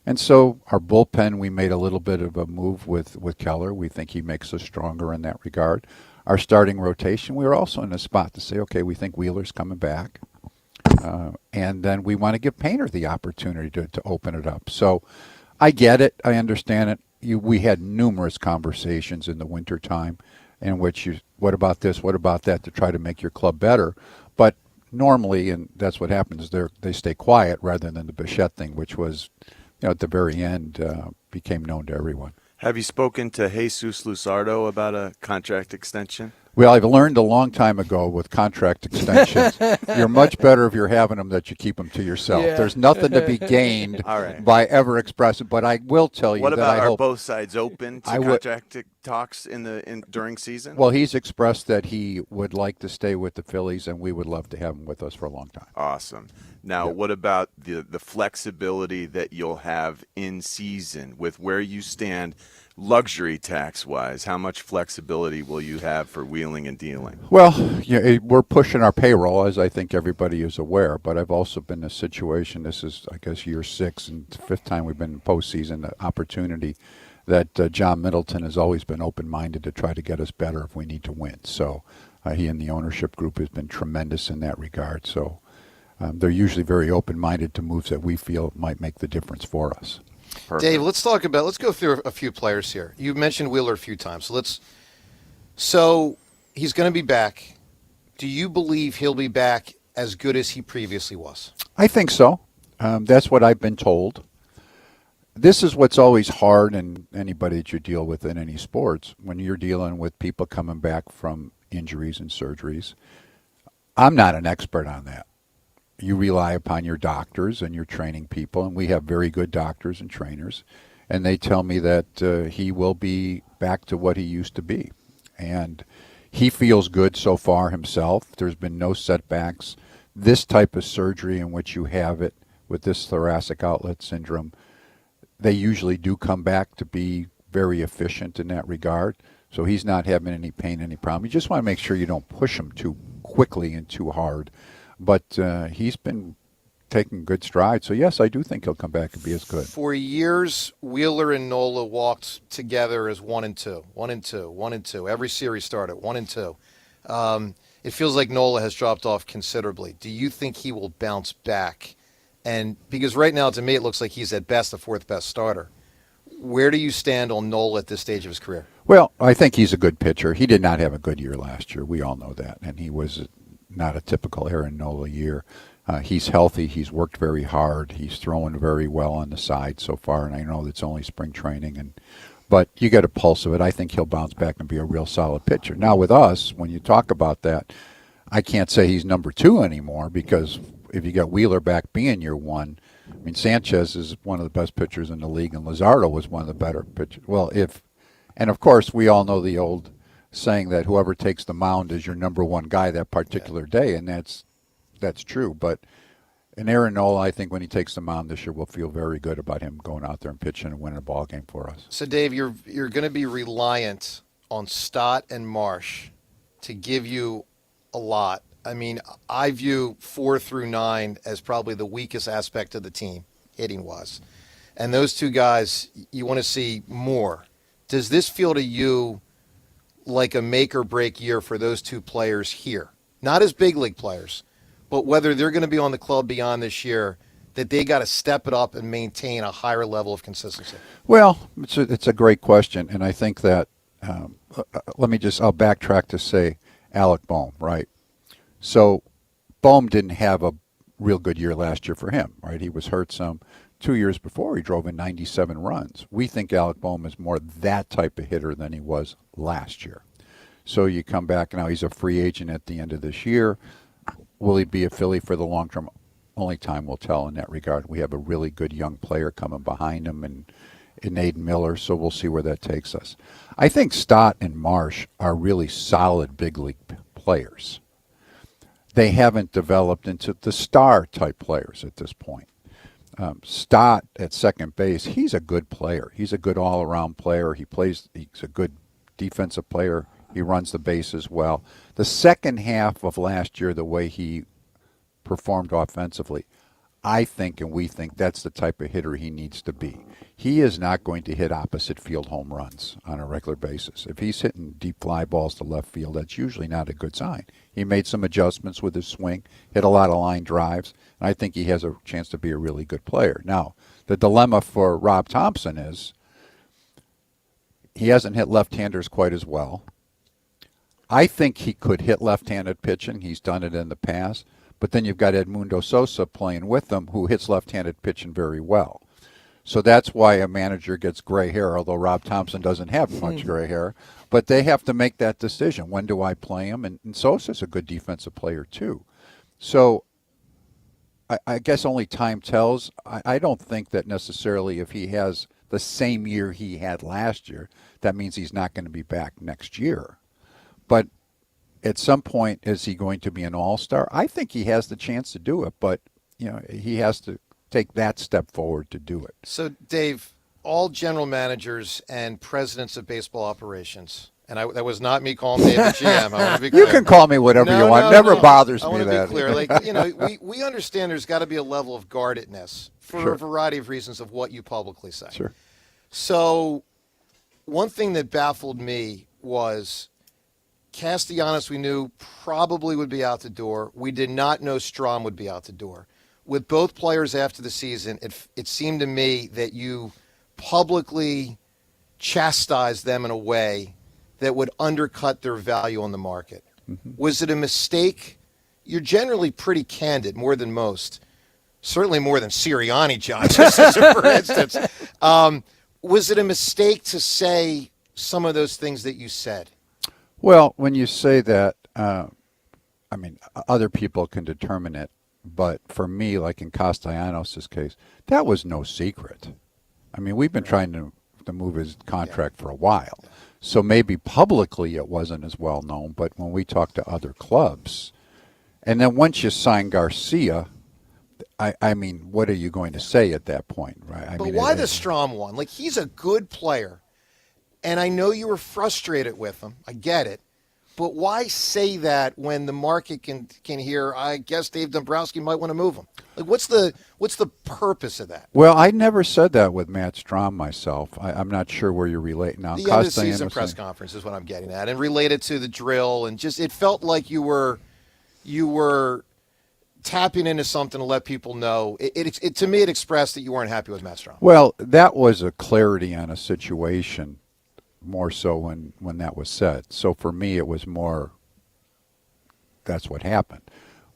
And so our bullpen, we made a little bit of a move with Keller. We think he makes us stronger in that regard. Our starting rotation, we were also in a spot to say, okay, we think Wheeler's coming back. And then we want to give Painter the opportunity to open it up. So I get it. I understand it. We had numerous conversations in the wintertime in which what about this, what about that, to try to make your club better. But normally, and that's what happens, they stay quiet rather than the Bichette thing, which was, at the very end, became known to everyone. Have you spoken to Jesus Luzardo about a contract extension? Well, I've learned a long time ago with contract extensions, you're much better if you're having them that you keep them to yourself. Yeah. There's nothing to be gained by ever expressing. But I will tell you what that about I are both sides open to contract talks during season? Well, he's expressed that he would like to stay with the Phillies, and we would love to have him with us for a long time. Awesome. Now, what about the flexibility that you'll have in season with where you stand? Luxury tax-wise, how much flexibility will you have for wheeling and dealing? Well, we're pushing our payroll, as I think everybody is aware, but I've also been in a situation, this is, I guess, year 6 and 5th time we've been in postseason, the opportunity that John Middleton has always been open-minded to try to get us better if we need to win. So he and the ownership group has been tremendous in that regard. So they're usually very open-minded to moves that we feel might make the difference for us. Perfect. Dave, let's go through a few players here. You mentioned Wheeler a few times. So he's going to be back. Do you believe he'll be back as good as he previously was? I think so. That's what I've been told. This is what's always hard in anybody that you deal with in any sports, when you're dealing with people coming back from injuries and surgeries. I'm not an expert on that. You rely upon your doctors and your training people, and we have very good doctors and trainers, and they tell me that he will be back to what he used to be. And he feels good so far himself. There's been no setbacks. This type of surgery in which you have it with this thoracic outlet syndrome, they usually do come back to be very efficient in that regard. So he's not having any pain, any problem. You just want to make sure you don't push him too quickly and too hard. But he's been taking good strides. So, yes, I do think he'll come back and be as good. For years, Wheeler and Nola walked together as 1 and 2, 1 and 2, 1 and 2. Every series started 1 and 2. It feels like Nola has dropped off considerably. Do you think he will bounce back? And because right now, to me, it looks like he's at best the 4th best starter. Where do you stand on Nola at this stage of his career? Well, I think he's a good pitcher. He did not have a good year last year. We all know that. And he was not a typical Aaron Nola year. He's healthy. He's worked very hard. He's throwing very well on the side so far, and I know it's only spring training, but you get a pulse of it. I think he'll bounce back and be a real solid pitcher. Now with us, when you talk about that, I can't say he's number 2 anymore, because if you got Wheeler back being your 1, I mean, Sanchez is one of the best pitchers in the league, and Luzardo was one of the better pitchers. And of course, we all know the old saying that whoever takes the mound is your number 1 guy that particular day, and that's true. But in Aaron Nola, I think when he takes the mound this year, we'll feel very good about him going out there and pitching and winning a ball game for us. So, Dave, you're going to be reliant on Stott and Marsh to give you a lot. I mean, I view 4 through 9 as probably the weakest aspect of the team, hitting-wise. And those 2 guys, you want to see more. Does this feel to you like a make-or-break year for those 2 players here? Not as big league players, but whether they're going to be on the club beyond this year, that they got to step it up and maintain a higher level of consistency? Well, it's a great question, and I think that I'll backtrack to say Alec Boehm, right? So Boehm didn't have a real good year last year for him, right? He was hurt some. 2 years before, he drove in 97 runs. We think Alec Boehm is more that type of hitter than he was last year. So you come back, now he's a free agent at the end of this year. Will he be a Philly for the long term? Only time will tell in that regard. We have a really good young player coming behind him in Aiden Miller, so we'll see where that takes us. I think Stott and Marsh are really solid big league players. They haven't developed into the star-type players at this point. Stott at second base, he's a good player. He's a good all-around player. He's a good defensive player. He runs the bases well. The second half of last year, the way he performed offensively, I think and we think that's the type of hitter he needs to be. He is not going to hit opposite field home runs on a regular basis. If he's hitting deep fly balls to left field, that's usually not a good sign. He made some adjustments with his swing, hit a lot of line drives, and I think he has a chance to be a really good player. Now, the dilemma for Rob Thompson is he hasn't hit left-handers quite as well. I think he could hit left-handed pitching. He's done it in the past. But then you've got Edmundo Sosa playing with them, who hits left-handed pitching very well. So that's why a manager gets gray hair, although Rob Thompson doesn't have much gray hair. But they have to make that decision. When do I play him? And Sosa's a good defensive player, too. So I guess only time tells. I don't think that necessarily if he has the same year he had last year, that means he's not going to be back next year. But at some point, is he going to be an all-star? I think he has the chance to do it, but he has to take that step forward to do it. So, Dave, all general managers and presidents of baseball operations, and that was not me calling Dave the GM. I want to be clear. You can call me whatever you want. Never bothers me that. I want to be clear. We understand there's got to be a level of guardedness for a variety of reasons of what you publicly say. Sure. So, one thing that baffled me was Castellanos we knew probably would be out the door. We did not know Strahm would be out the door. With both players after the season, it seemed to me that you publicly chastised them in a way that would undercut their value on the market. Mm-hmm. Was it a mistake? You're generally pretty candid, more than most. Certainly more than Sirianni, John, for instance. Was it a mistake to say some of those things that you said? Well, when you say that, other people can determine it. But for me, like in Castellanos' case, that was no secret. I mean, we've been trying to move his contract for a while. So maybe publicly it wasn't as well known, but when we talked to other clubs, and then once you sign Garcia, I mean, what are you going to say at that point, right? But why the Strahm one? Like, he's a good player, and I know you were frustrated with him. I get it. But why say that when the market can hear, I guess Dave Dumbrowski might want to move him? Like, what's the purpose of that? Well, I never said that with Matt Strahm myself. I'm not sure where you're relating now. The end of season press conference is what I'm getting at, and related to the drill, and just it felt like you were tapping into something to let people know. It to me, it expressed that you weren't happy with Matt Strahm. Well, that was a clarity on a situation. More so when that was said. So for me, it was more, that's what happened.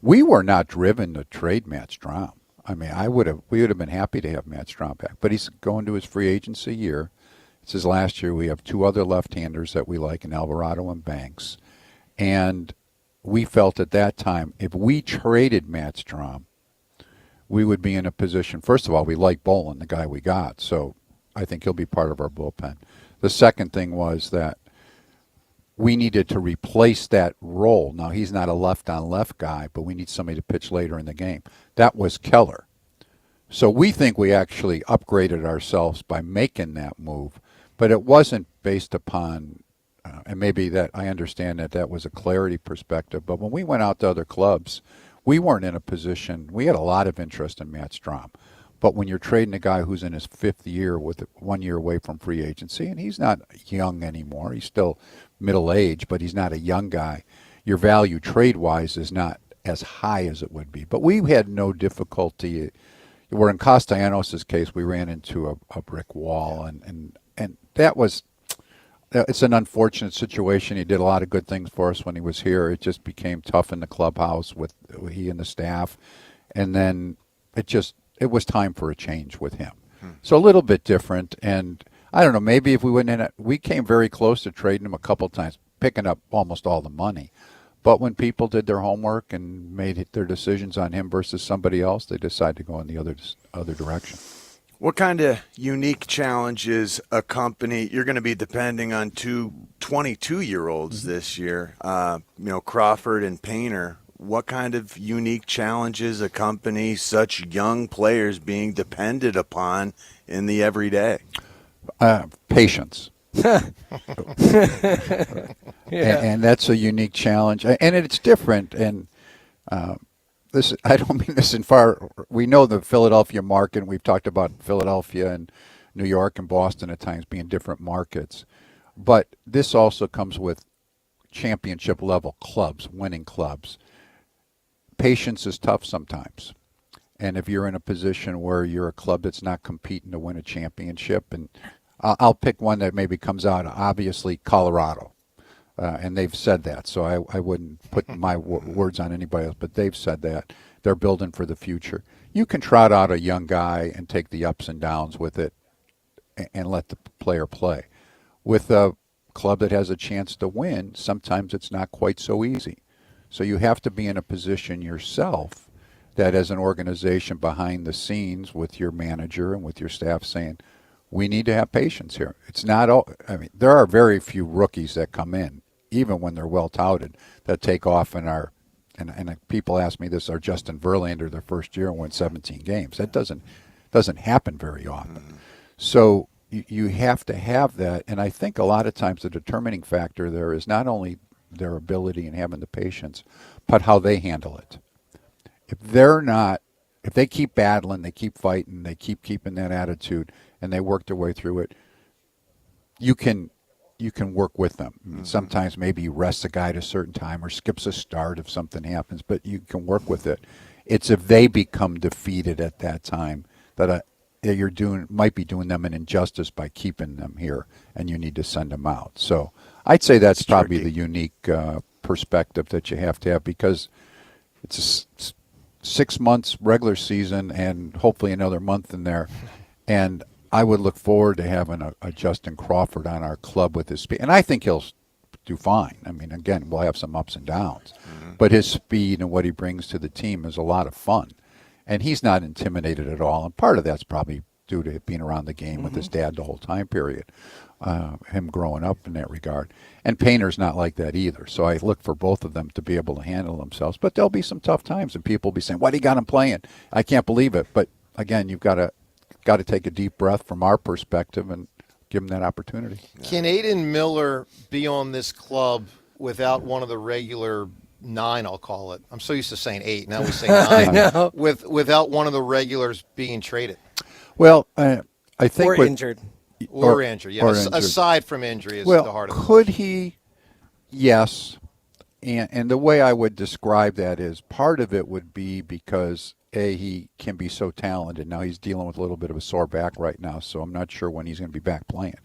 We were not driven to trade Matt Strom. I mean, we would have been happy to have Matt Strom back, but he's going to his free agency year. It's his last year. We have two other left-handers that we like in Alvarado and Banks. And we felt at that time, if we traded Matt Strom, we would be in a position. First of all, we like Bolin, the guy we got, so I think he'll be part of our bullpen. The second thing was that we needed to replace that role. Now, he's not a left-on-left guy, but we need somebody to pitch later in the game. That was Keller. So we think we actually upgraded ourselves by making that move, but it wasn't based upon, and maybe that I understand that was a clarity perspective, but when we went out to other clubs, we weren't in a position. We had a lot of interest in Matt Strom. But when you're trading a guy who's in his fifth year with 1 year away from free agency, and he's not young anymore, he's still middle-aged, but he's not a young guy, your value trade-wise is not as high as it would be. But we had no difficulty. Where in Castellanos' case, we ran into a brick wall, and that was – it's an unfortunate situation. He did a lot of good things for us when he was here. It just became tough in the clubhouse with he and the staff. And then it was time for a change with him. So a little bit different. And I don't know, maybe if we went in, we came very close to trading him a couple times, picking up almost all the money. But when people did their homework and made their decisions on him versus somebody else, they decided to go in the other direction. What kind of unique challenges accompany? You're going to be depending on two 22-year-olds this year, Crawford and Painter. What kind of unique challenges accompany such young players being depended upon in the everyday? Patience. Yeah. And that's a unique challenge. And it's different. And this, I don't mean this in far. We know the Philadelphia market, and we've talked about Philadelphia and New York and Boston at times being different markets. But this also comes with championship-level clubs, winning clubs. Patience is tough sometimes. And if you're in a position where you're a club that's not competing to win a championship, and I'll pick one that maybe comes out, obviously Colorado. And they've said that, so I wouldn't put my words on anybody else, but they've said that. They're building for the future. You can trot out a young guy and take the ups and downs with it and let the player play. With a club that has a chance to win, sometimes it's not quite so easy. So you have to be in a position yourself that as an organization behind the scenes with your manager and with your staff saying, we need to have patience here. It's not all, I mean, there are very few rookies that come in, even when they're well touted, that take off and are, and people ask me this, are Justin Verlander their first year and win 17 games. That doesn't happen very often. So you have to have that, and I think a lot of times the determining factor there is not only their ability and having the patience, but how they handle it. If they keep battling, they keep fighting, they keep keeping that attitude, and they work their way through it, you can work with them. Mm-hmm. Sometimes maybe you rest a guy at a certain time or skips a start if something happens, but you can work with it. It's if they become defeated at that time that might be doing them an injustice by keeping them here, and you need to send them out. So I'd say that's probably the unique perspective that you have to have, because it's 6 months regular season and hopefully another month in there. And I would look forward to having a Justin Crawford on our club with his speed. And I think he'll do fine. I mean, again, we'll have some ups and downs. Mm-hmm. But his speed and what he brings to the team is a lot of fun. And he's not intimidated at all. And part of that's probably due to being around the game with his dad the whole time period, him growing up in that regard. And Painter's not like that either. So I look for both of them to be able to handle themselves. But there'll be some tough times, and people will be saying, why do you got him playing? I can't believe it. But, again, you've got to take a deep breath from our perspective and give him that opportunity. Can Aiden Miller be on this club without one of the regular 9, I'll call it? I'm so used to saying 8. Now we say 9. Without one of the regulars being traded. Well, I think injured. Or injured, yes. Or injured. Aside from injury is the heart of it. Could he? Yes. And the way I would describe that is part of it would be because, A, he can be so talented. Now he's dealing with a little bit of a sore back right now, so I'm not sure when he's going to be back playing.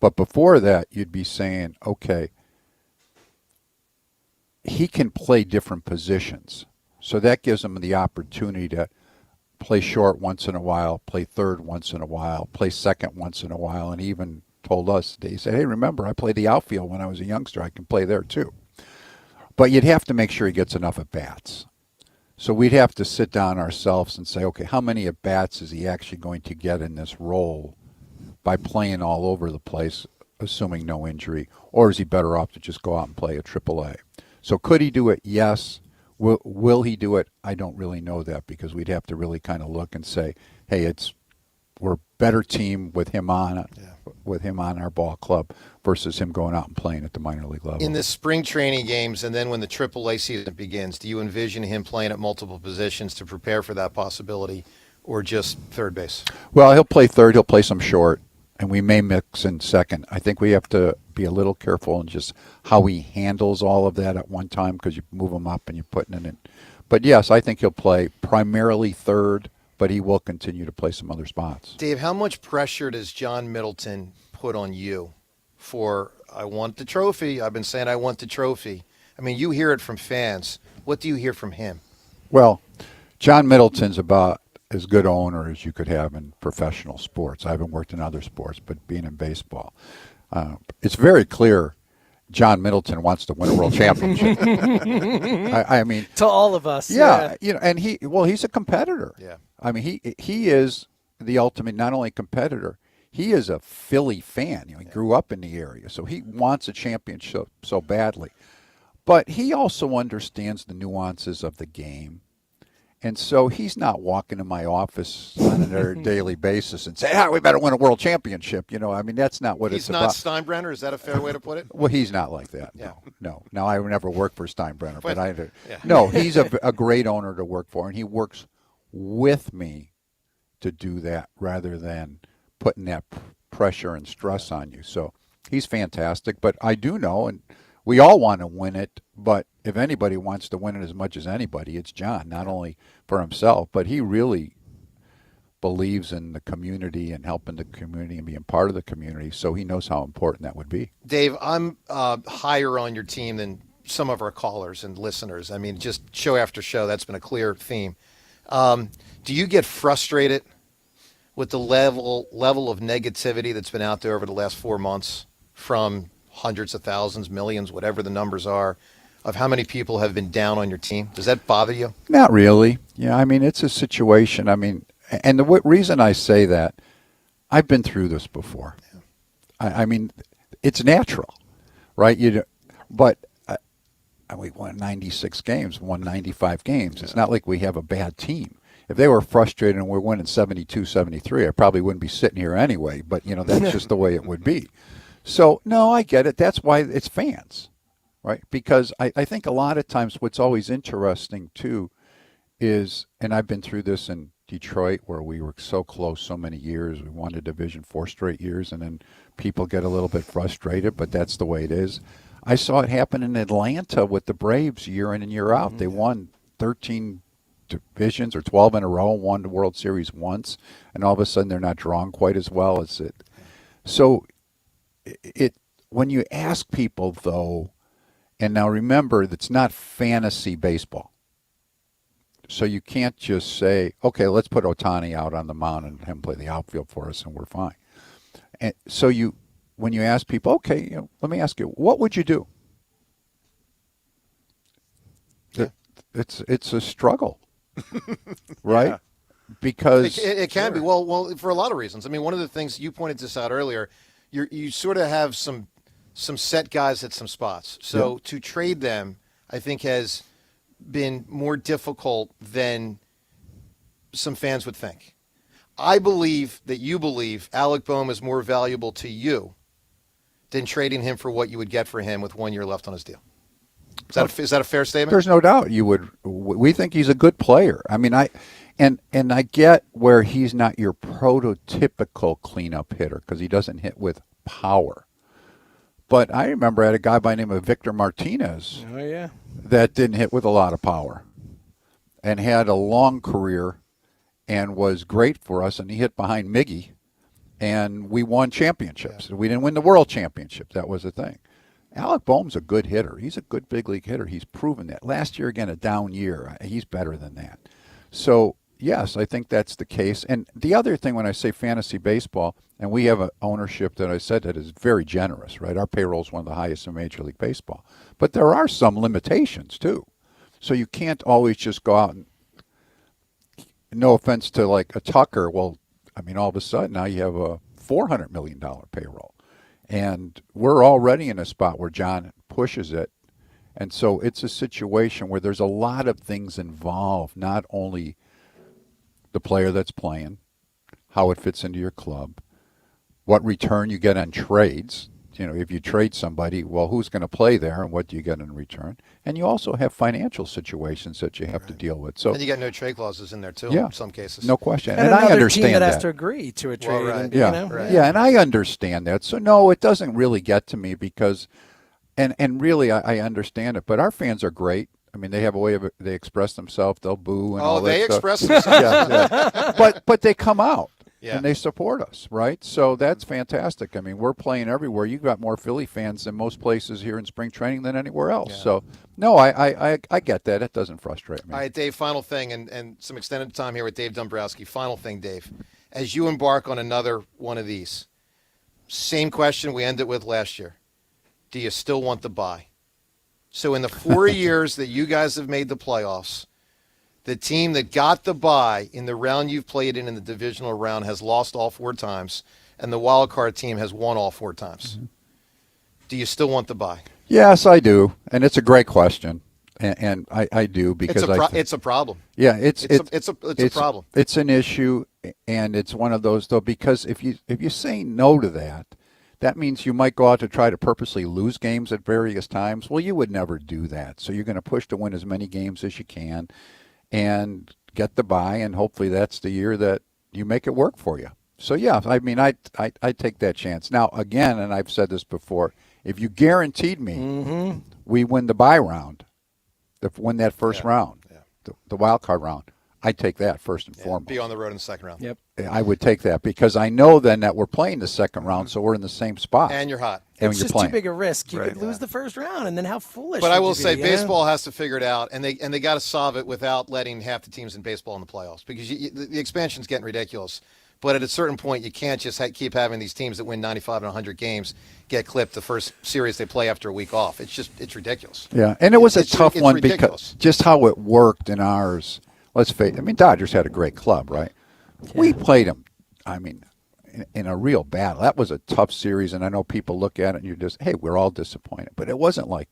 But before that, you'd be saying, okay, he can play different positions. So that gives him the opportunity to play short once in a while, play third once in a while, play second once in a while, and he even told us, he said, hey, remember, I played the outfield when I was a youngster. I can play there too. But you'd have to make sure he gets enough at-bats. So we'd have to sit down ourselves and say, okay, how many at-bats is he actually going to get in this role by playing all over the place, assuming no injury, or is he better off to just go out and play at AAA? So could he do it? Yes. Will he do it? I don't really know that, because we'd have to really kind of look and say, hey, we're a better team with him on our ball club versus him going out and playing at the minor league level. In the spring training games and then when the AAA season begins, do you envision him playing at multiple positions to prepare for that possibility, or just third base? Well, he'll play third. He'll play some short, and we may mix in second. I think we have to be a little careful in just how he handles all of that at one time, because you move him up and you're putting it in. But yes, I think he'll play primarily third, but he will continue to play some other spots. Dave, how much pressure does John Middleton put on you for, I want the trophy? I've been saying I want the trophy. I mean, you hear it from fans. What do you hear from him? Well, John Middleton's about as good owner as you could have in professional sports. I haven't worked in other sports, but being in baseball, it's very clear John Middleton wants to win a world championship. I mean, to all of us. Yeah, and he's a competitor. Yeah. I mean, he is the ultimate, not only competitor, he is a Philly fan. He grew up in the area, so he wants a championship so badly. But he also understands the nuances of the game. And so he's not walking in my office on a daily basis and saying, we better win a world championship. I mean, that's not what it's about. He's not Steinbrenner? Is that a fair way to put it? Well, he's not like that. Yeah. No. Now, I would never work for Steinbrenner. But yeah. No, he's a great owner to work for, and he works with me to do that rather than putting that pressure and stress on you. So he's fantastic. But I do know, and we all want to win it, but if anybody wants to win it as much as anybody, it's John, not only for himself, but he really believes in the community and helping the community and being part of the community, so he knows how important that would be. Dave, I'm higher on your team than some of our callers and listeners. I mean, just show after show, that's been a clear theme. Do you get frustrated with the level of negativity that's been out there over the last 4 months from hundreds of thousands, millions, whatever the numbers are, of how many people have been down on your team? Does that bother you? Not really. Yeah, I mean, it's a situation. I mean, and the reason I say that, I've been through this before. Yeah. I mean, it's natural, right? But we won 96 games, won 95 games. It's not like we have a bad team. If they were frustrated and we're winning 72, 73, I probably wouldn't be sitting here anyway. But, that's just the way it would be. So, no, I get it. That's why it's fans, right? Because I think a lot of times what's always interesting, too, is, and I've been through this in Detroit where we were so close so many years. We won a division 4 straight years, and then people get a little bit frustrated, but that's the way it is. I saw it happen in Atlanta with the Braves year in and year out. They won 13 divisions or 12 in a row, won the World Series once, and all of a sudden they're not drawn quite as well as it. So when you ask people, though, and now remember, it's not fantasy baseball. So you can't just say, okay, let's put Ohtani out on the mound and him play the outfield for us and we're fine. And so when you ask people, okay, let me ask you, what would you do? Yeah. It's a struggle, right? Yeah. Because it can be. Well, for a lot of reasons. I mean, one of the things you pointed this out earlier, you sort of have some set guys at some spots. So to trade them, I think, has been more difficult than some fans would think. I believe that you believe Alec Boehm is more valuable to you than trading him for what you would get for him with 1 year left on his deal. Is that a fair statement? There's no doubt you would. We think he's a good player. I mean, I get where he's not your prototypical cleanup hitter because he doesn't hit with power. But I remember I had a guy by the name of Victor Martinez. Oh, yeah. That didn't hit with a lot of power and had a long career and was great for us, and he hit behind Miggy, and we won championships. Yeah. We didn't win the world championship. That was the thing. Alec Boehm's a good hitter. He's a good big league hitter. He's proven that. Last year, again, a down year. He's better than that. So, yes, I think that's the case. And the other thing when I say fantasy baseball, and we have an ownership that I said that is very generous, right? Our payroll is one of the highest in Major League Baseball. But there are some limitations, too. So you can't always just go out and, no offense to like a Tucker, well, I mean, all of a sudden now you have a $400 million payroll. And we're already in a spot where John pushes it. And so it's a situation where there's a lot of things involved, not only the player that's playing, how it fits into your club, what return you get on trades. You know, if you trade somebody, well, who's going to play there and what do you get in return? And you also have financial situations that you have to deal with. So, and you got no trade clauses in there, too, yeah, in some cases. No question. And I understand team that that. has to agree to a trade. Well, right. And, Yeah, you know? yeah, and I understand that. So, no, it doesn't really get to me because, and really I understand it, but our fans are great. I mean, they have a way of, they express themselves, they'll boo and all that stuff. Express themselves. Yeah. But they come out. Yeah. And they support us, right? So that's fantastic. I mean, we're playing everywhere. You've got more Philly fans than most places here in spring training than anywhere else. Yeah. So, no, I get that. It doesn't frustrate me. All right, Dave, final thing, and some extended time here with Dave Dumbrowski. Final thing, Dave. As you embark on another one of these, same question we ended with last year. Do you still want the bye? So in the 4 years that you guys have made the playoffs, the team that got the bye in the round you've played in the divisional round has lost all 4 times, and the wild card team has won all 4 times. Mm-hmm. Do you still want the bye? Yes, I do, and it's a great question, and I do because it's a problem. Yeah, it's a problem. It's an issue, and it's one of those though because if you say no to that, that means you might go out to try to purposely lose games at various times. Well, you would never do that, so you're going to push to win as many games as you can. And get the bye, and hopefully that's the year that you make it work for you. So, yeah, I mean, I take that chance. Now, again, and I've said this before, if you guaranteed me we win the bye round, win that first round, the wild card round, I'd take that first and foremost. Be on the road in the second round. Yep. I would take that because I know then that we're playing the second round, so we're in the same spot. And you're hot. It's just too big a risk. You could lose the first round, and then how foolish. But I will say, baseball has to figure it out, and they got to solve it without letting half the teams in baseball in the playoffs because the expansion's getting ridiculous. But at a certain point, you can't just keep having these teams that win 95 and 100 games get clipped the first series they play after a week off. It's ridiculous. Yeah, and it was a tough one ridiculous. Because just how it worked in ours. Let's face it. I mean, Dodgers had a great club, right? Yeah. We played them, I mean, in a real battle. That was a tough series, and I know people look at it and you're just, hey, we're all disappointed. But it wasn't like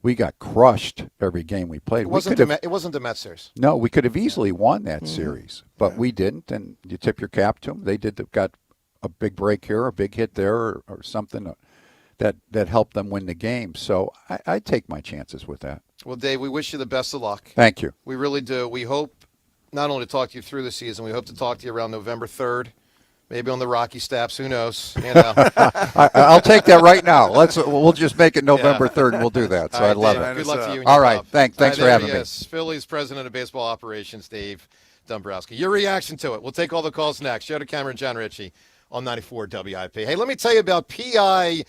we got crushed every game we played. It wasn't the Mets series. No, we could have easily won that series, but we didn't, and you tip your cap to them. They got a big break here, a big hit there, or something that helped them win the game. So I take my chances with that. Well, Dave, we wish you the best of luck. Thank you. We really do. We hope not only to talk to you through the season, we hope to talk to you around November 3rd, maybe on the Rocky Steps. Who knows? You know. I'll take that right now. We'll just make it November 3rd, and we'll do that. So I love it. Good luck to you. All right. Thanks for having me. Yes, Phillies president of baseball operations, Dave Dumbrowski. Your reaction to it. We'll take all the calls next. Joe DeCamera and John Ritchie on 94 WIP. Hey, let me tell you about PI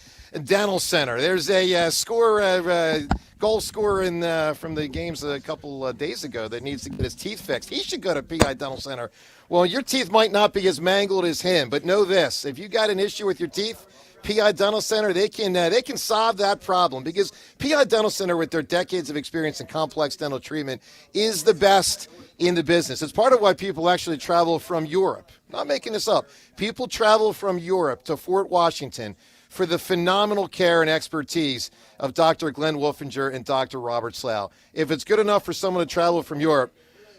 Dental Center. There's a goal scorer from the games a couple days ago that needs to get his teeth fixed. He should go to PI Dental Center. Well, your teeth might not be as mangled as him, but know this. If you got an issue with your teeth, PI Dental Center, they can solve that problem because PI Dental Center, with their decades of experience in complex dental treatment, is the best in the business. It's part of why people actually travel from Europe. Not making this up. People travel from Europe to Fort Washington for the phenomenal care and expertise of Dr. Glenn Wolfinger and Dr. Robert Slough. If it's good enough for someone to travel from Europe,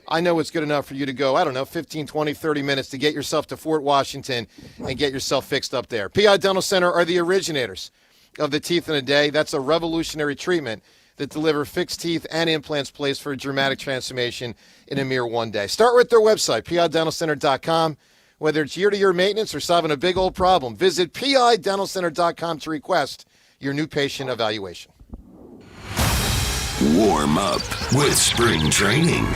I know it's good enough for you to go, 15, 20, 30 minutes to get yourself to Fort Washington and get yourself fixed up there. PI Dental Center are the originators of the Teeth in a Day. That's a revolutionary treatment that deliver fixed teeth and implants placed for a dramatic transformation in a mere one day. Start with their website, pidentalcenter.com. Whether it's year-to-year maintenance or solving a big old problem, visit pidentalcenter.com to request your new patient evaluation. Warm up with spring training.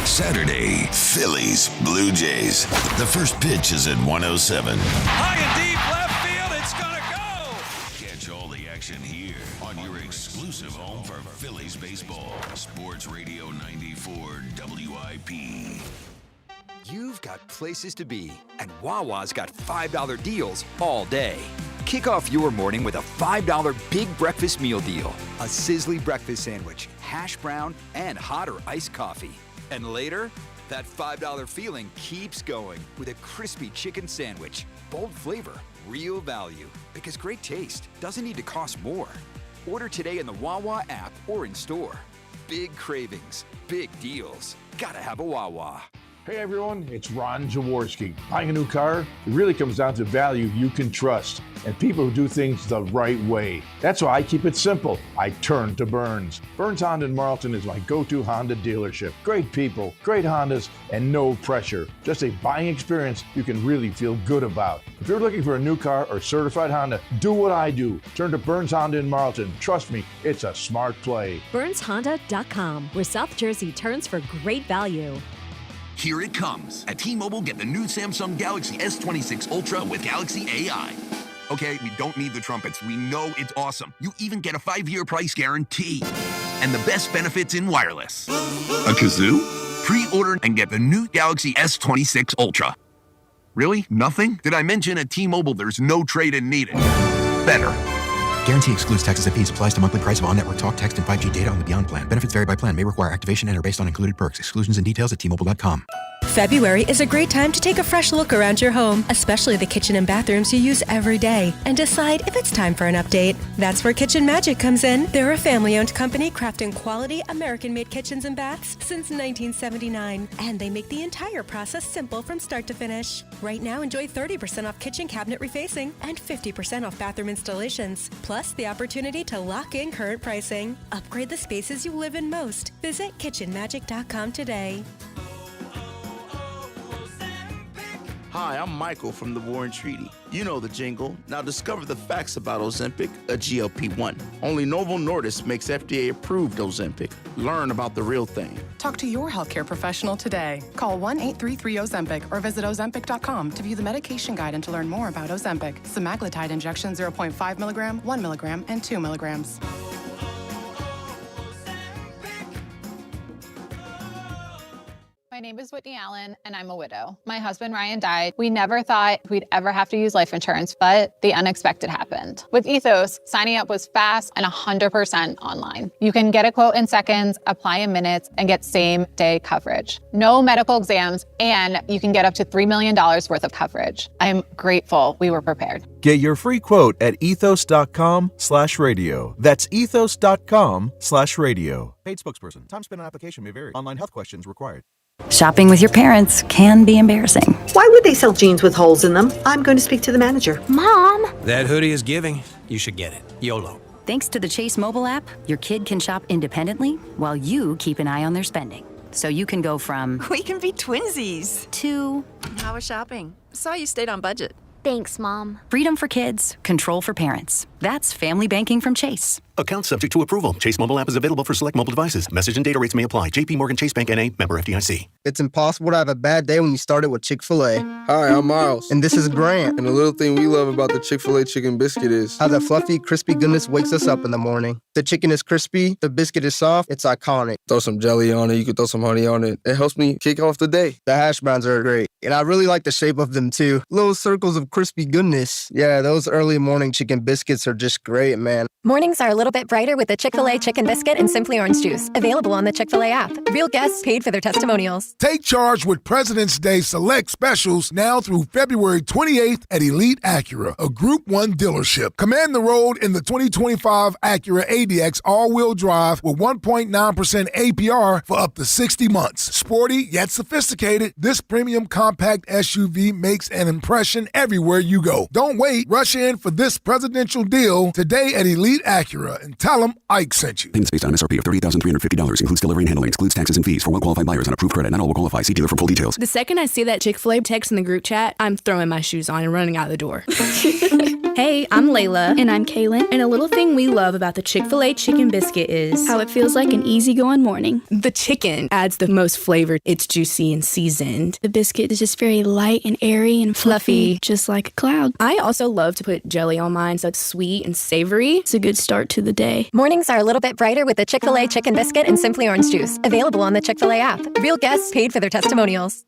Saturday, Phillies, Blue Jays. The first pitch is at 1:07. High and deep left field, it's gonna go! Catch all the action here on WIP. You've got places to be, and Wawa's got $5 deals all day. Kick off your morning with a $5 big breakfast meal deal. A sizzly breakfast sandwich, hash brown, and hot or iced coffee. And later, that $5 feeling keeps going with a crispy chicken sandwich. Bold flavor, real value. Because great taste doesn't need to cost more. Order today in the Wawa app or in store. Big cravings, big deals. Gotta have a Wawa. Hey everyone, it's Ron Jaworski. Buying a new car, it really comes down to value you can trust and people who do things the right way. That's why I keep it simple. I turn to Burns. Burns Honda in Marlton is my go-to Honda dealership. Great people, great Hondas, and no pressure. Just a buying experience you can really feel good about. If you're looking for a new car or certified Honda, do what I do. Turn to Burns Honda in Marlton. Trust me, it's a smart play. BurnsHonda.com, where South Jersey turns for great value. Here it comes. At T-Mobile, get the new Samsung Galaxy S26 Ultra with Galaxy AI. Okay, we don't need the trumpets. We know it's awesome. You even get a 5-year price guarantee. And the best benefits in wireless. A kazoo? Pre-order and get the new Galaxy S26 Ultra. Really? Nothing? Did I mention at T-Mobile there's no trade-in needed? Better. Guarantee excludes taxes and fees. Applies to monthly price of on-network talk, text, and 5G data on the Beyond plan. Benefits vary by plan. May require activation and are based on included perks. Exclusions and details at T-Mobile.com. February is a great time to take a fresh look around your home, especially the kitchen and bathrooms you use every day, and decide if it's time for an update. That's where Kitchen Magic comes in. They're a family-owned company crafting quality American-made kitchens and baths since 1979, and they make the entire process simple from start to finish. Right now, enjoy 30% off kitchen cabinet refacing and 50% off bathroom installations, plus the opportunity to lock in current pricing. Upgrade the spaces you live in most. Visit kitchenmagic.com today. Hi, I'm Michael from the Warren Treaty. You know the jingle. Now discover the facts about Ozempic, a GLP-1. Only Novo Nordisk makes FDA-approved Ozempic. Learn about the real thing. Talk to your healthcare professional today. Call 1-833-OZEMPIC or visit Ozempic.com to view the medication guide and to learn more about Ozempic. Semaglutide injection 0.5 milligram, 1 milligram, and 2 milligrams. My name is Whitney Allen, and I'm a widow. My husband, Ryan, died. We never thought we'd ever have to use life insurance, but the unexpected happened. With Ethos, signing up was fast and 100% online. You can get a quote in seconds, apply in minutes, and get same-day coverage. No medical exams, and you can get up to $3 million worth of coverage. I'm grateful we were prepared. Get your free quote at ethos.com/radio. That's ethos.com/radio. Paid spokesperson. Time spent on application may vary. Online health questions required. Shopping with your parents can be embarrassing. Why would they sell jeans with holes in them? I'm going to speak to the manager. Mom! That hoodie is giving. You should get it. YOLO. Thanks to the Chase mobile app, your kid can shop independently while you keep an eye on their spending. So you can go from... We can be twinsies. ...to... How was shopping? Saw you stayed on budget. Thanks, Mom. Freedom for kids, control for parents. That's family banking from Chase. Account subject to approval. Chase mobile app is available for select mobile devices. Message and data rates may apply. JP Morgan Chase Bank N.A. Member FDIC. It's impossible to have a bad day when you started with Chick-fil-A. Hi, I'm Miles. And this is Grant. And the little thing we love about the Chick-fil-A chicken biscuit is how the fluffy, crispy goodness wakes us up in the morning. The chicken is crispy, the biscuit is soft, it's iconic. Throw some jelly on it, you can throw some honey on it. It helps me kick off the day. The hash browns are great. And I really like the shape of them too. Little circles of crispy goodness. Yeah, those early morning chicken biscuits are just great, man. Mornings are a little bit brighter with the Chick-fil-A Chicken Biscuit and Simply Orange Juice. Available on the Chick-fil-A app. Real guests paid for their testimonials. Take charge with President's Day select specials now through February 28th at Elite Acura, a Group 1 dealership. Command the road in the 2025 Acura ADX all-wheel drive with 1.9% APR for up to 60 months. Sporty yet sophisticated, this premium compact SUV makes an impression everywhere you go. Don't wait. Rush in for this presidential deal today at Elite Acura and tell them Ike sent you. Payments based on MSRP of $30,350. Includes delivery and handling. Excludes taxes and fees. For well-qualified buyers on approved credit. Not all will qualify. See dealer for full details. The second I see that Chick-fil-A text in the group chat, I'm throwing my shoes on and running out the door. Hey, I'm Layla. And I'm Kaylin. And a little thing we love about the Chick-fil-A chicken biscuit is how it feels like an easygoing morning. The chicken adds the most flavor. It's juicy and seasoned. The biscuit is just very light and airy and fluffy, just like a cloud. I also love to put jelly on mine so it's sweet and savory. It's a good start to the day. Mornings are a little bit brighter with the Chick-fil-A chicken biscuit and Simply Orange Juice. Available on the Chick-fil-A app. Real guests paid for their testimonials.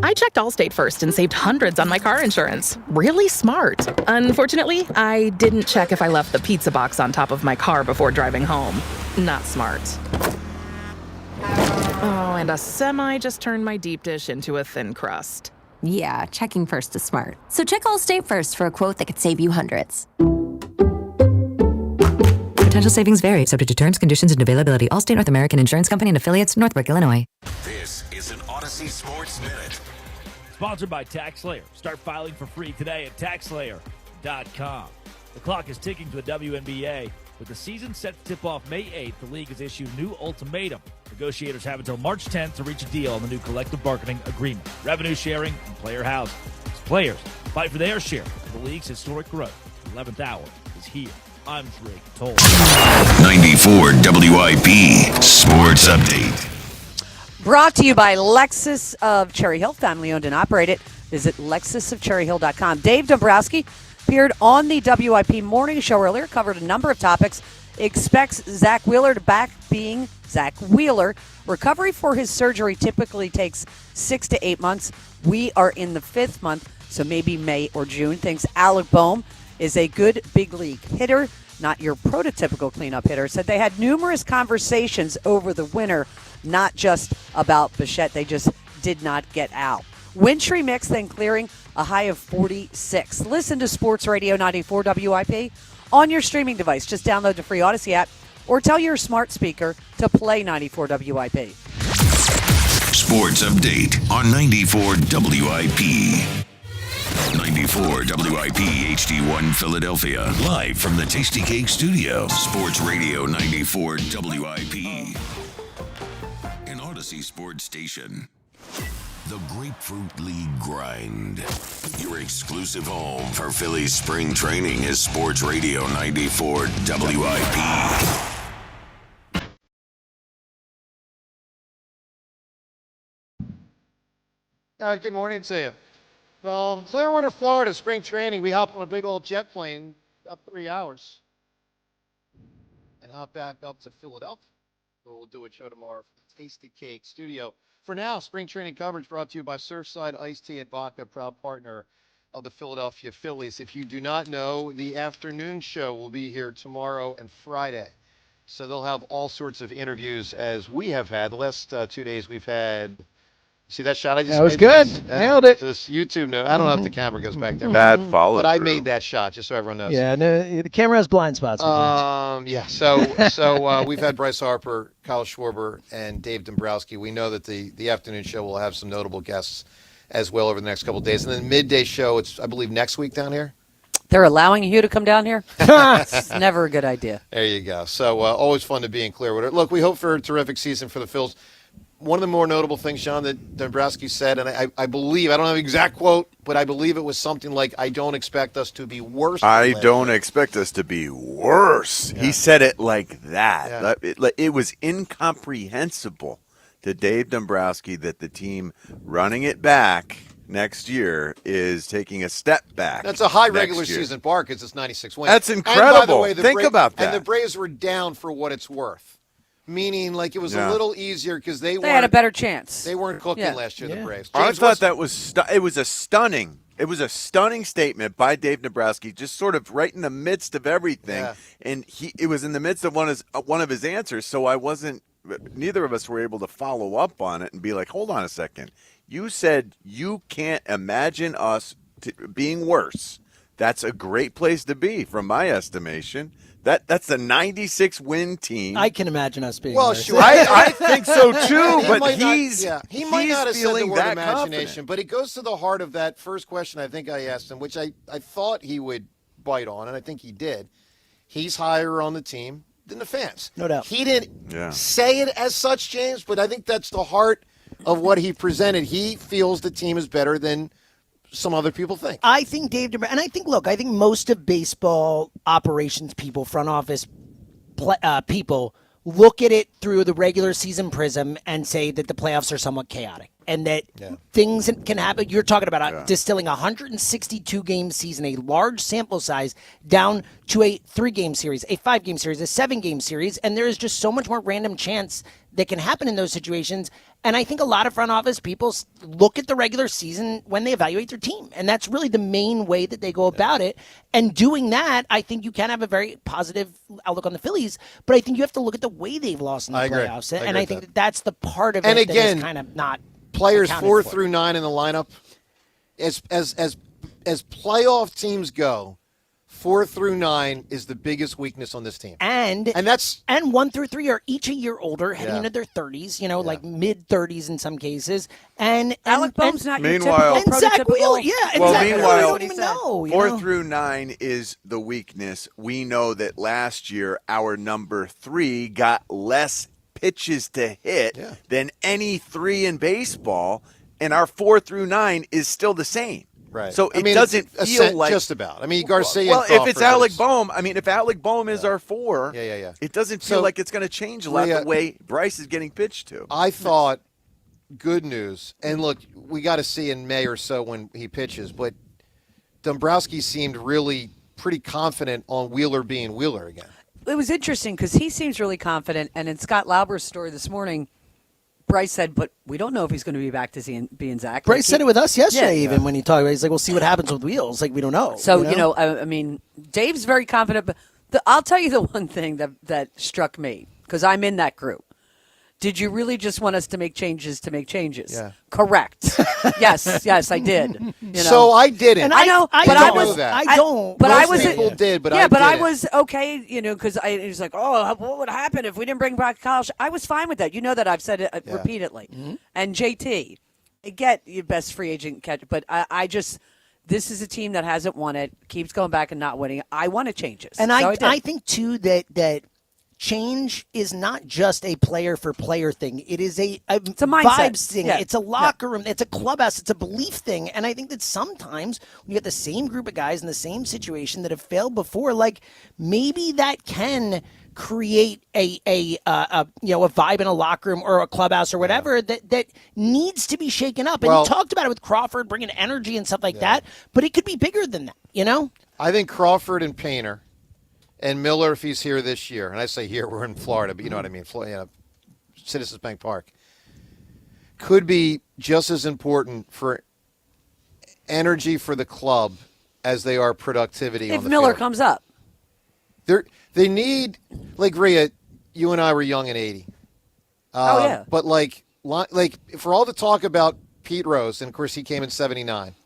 I checked Allstate first and saved hundreds on my car insurance. Really smart. Unfortunately, I didn't check if I left the pizza box on top of my car before driving home. Not smart. Oh, and a semi just turned my deep dish into a thin crust. Yeah, checking first is smart. So check Allstate first for a quote that could save you hundreds. Potential savings vary, subject to terms, conditions, and availability. Allstate North American Insurance Company and affiliates, Northbrook, Illinois. This is an Odyssey Sports Minute. Sponsored by TaxSlayer. Start filing for free today at TaxSlayer.com. The clock is ticking to the WNBA. With the season set to tip off May 8th, the league has issued a new ultimatum. Negotiators have until March 10th to reach a deal on the new collective bargaining agreement, revenue sharing, and player housing. As players fight for their share of the league's historic growth, the 11th hour is here. I'm Drake Toll. 94 WIP Sports Update. Brought to you by Lexus of Cherry Hill, family owned and operated. Visit lexusofcherryhill.com. Dave Dumbrowski appeared on the WIP morning show earlier, covered a number of topics. Expects Zach Wheeler to back being Zach Wheeler. Recovery for his surgery typically takes 6 to 8 months. We are in the 5th month, so maybe May or June. Thinks Alec Boehm is a good big league hitter, not your prototypical cleanup hitter. Said they had numerous conversations over the winter, not just about Bichette. They just did not get out. Wintry mix, then clearing a high of 46. Listen to Sports Radio 94 WIP on your streaming device. Just download the free Odyssey app or tell your smart speaker to play 94 WIP. Sports Update on 94 WIP. 94 WIP HD1 Philadelphia. Live from the Tasty Cake Studio. Sports Radio 94 WIP. An Odyssey Sports Station. The Grapefruit League Grind. Your exclusive home for Phillies spring training is Sports Radio 94 WIP. Good morning to you. Well, Clearwater, Florida, spring training. We hopped on a big old jet plane up 3 hours and hop back up to Philadelphia. We'll do a show tomorrow from the Tasty Cake Studio. For now, spring training coverage brought to you by Surfside Iced Tea and Vodka, proud partner of the Philadelphia Phillies. If you do not know, the afternoon show will be here tomorrow and Friday. So they'll have all sorts of interviews as we have had. The last 2 days we've had. See that shot I just made? That was good. Nailed it. This YouTube, I don't know if the camera goes back there. Bad follow. But I made that shot, just so everyone knows. Yeah, no, the camera has blind spots. Yeah. So we've had Bryce Harper, Kyle Schwarber, and Dave Dumbrowski. We know that the afternoon show will have some notable guests as well over the next couple of days. And then the midday show, it's, I believe, next week down here. They're allowing you to come down here? It's never a good idea. There you go. So always fun to be in Clearwater. Look, we hope for a terrific season for the Phils. One of the more notable things, Sean, that Dombrowski said, and I believe, I don't have an exact quote, but I believe it was something like, I don't expect us to be worse. I don't expect us to be worse. Yeah. He said it like that. Yeah. It was incomprehensible to Dave Dombrowski that the team running it back next year is taking a step back. That's a high regular season bar because it's 96 wins. That's incredible. And by the way, Think about that. And the Braves were down for what it's worth. Meaning, like, it was a little easier because they had a better chance. They weren't cooking last year, the Braves. I thought that was it was a stunning statement by Dave Dombrowski, just sort of right in the midst of everything, and it was in the midst of one of his answers. So neither of us were able to follow up on it and be like, hold on a second, you said you can't imagine us being worse. That's a great place to be, from my estimation. That's the 96 win team. I can imagine us being. Well, worse. sure. I think so too. But he might not have said the word imagination, confident. But it goes to the heart of that first question I think I asked him, which I thought he would bite on, and I think he did. He's higher on the team than the fans. No doubt. He didn't say it as such, James, but I think that's the heart of what he presented. He feels the team is better than some other people think. I think and I think most of baseball operations people, front office people, look at it through the regular season prism and say that the playoffs are somewhat chaotic and that things can happen. You're talking about distilling a 162-game season, a large sample size, down to a 3-game series, a 5-game series, a 7-game series, and there is just so much more random chance that can happen in those situations. And I think a lot of front office people look at the regular season when they evaluate their team. And that's really the main way that they go about it. And doing that, I think you can have a very positive outlook on the Phillies. But I think you have to look at the way they've lost in the playoffs. And I think that's the part of it that is kind of not players 4 through 9 in the lineup, as playoff teams go, 4 through 9 is the biggest weakness on this team. And 1 through 3 are each a year older, heading into their 30s, like mid-30s in some cases. And Alec Bohm's not your meanwhile, typical prototypical. Well, meanwhile, don't even know, 4 through 9 is the weakness. We know that last year our number 3 got less pitches to hit than any 3 in baseball, and our 4 through 9 is still the same. Right. So it doesn't feel like just about. I mean, Garcia. Well, if it's Alec Bohm, if Alec Bohm is our 4, it doesn't feel like it's going to change a lot the way Bryce is getting pitched to. I thought good news, and look, we got to see in May or so when he pitches, but Dumbrowski seemed really pretty confident on Wheeler being Wheeler again. It was interesting because he seems really confident, and in Scott Lauber's story this morning, Bryce said, but we don't know if he's going to be back to being Zach. Bryce said it with us yesterday, even when he talked about it. He's like, we'll see what happens with Wheels. Like, we don't know. So, I mean, Dave's very confident. But I'll tell you the one thing that struck me, because I'm in that group. Did you really just want us to make changes to make changes? Yeah. Correct. yes, I did. So I didn't. And I know, I but don't I was. know that. I don't. But I was. People did, but yeah, I but I didn't. was okay. Because he was like, "Oh, what would happen if we didn't bring back Kyle?" I was fine with that. You know that I've said it repeatedly. Mm-hmm. And JT, I get your best free agent catch, but I just. This is a team that hasn't won it, keeps going back and not winning. I want to change it. And I think, too, that change is not just a player-for-player thing. It is it's a mindset vibes thing. Yeah. It's a locker room. It's a clubhouse. It's a belief thing. And I think that sometimes when you get the same group of guys in the same situation that have failed before, like maybe that can create a vibe in a locker room or a clubhouse or whatever that needs to be shaken up. And you talked about it with Crawford bringing energy and stuff like that, but it could be bigger than that, I think Crawford and Painter and Miller, if he's here this year, and I say here, we're in Florida, but you know what I mean, Citizens Bank Park, could be just as important for energy for the club as they are productivity if on the Miller field. comes up. They need, like Rhea, you and I were young in 80. But like for all the talk about Pete Rose, and of course he came in 79,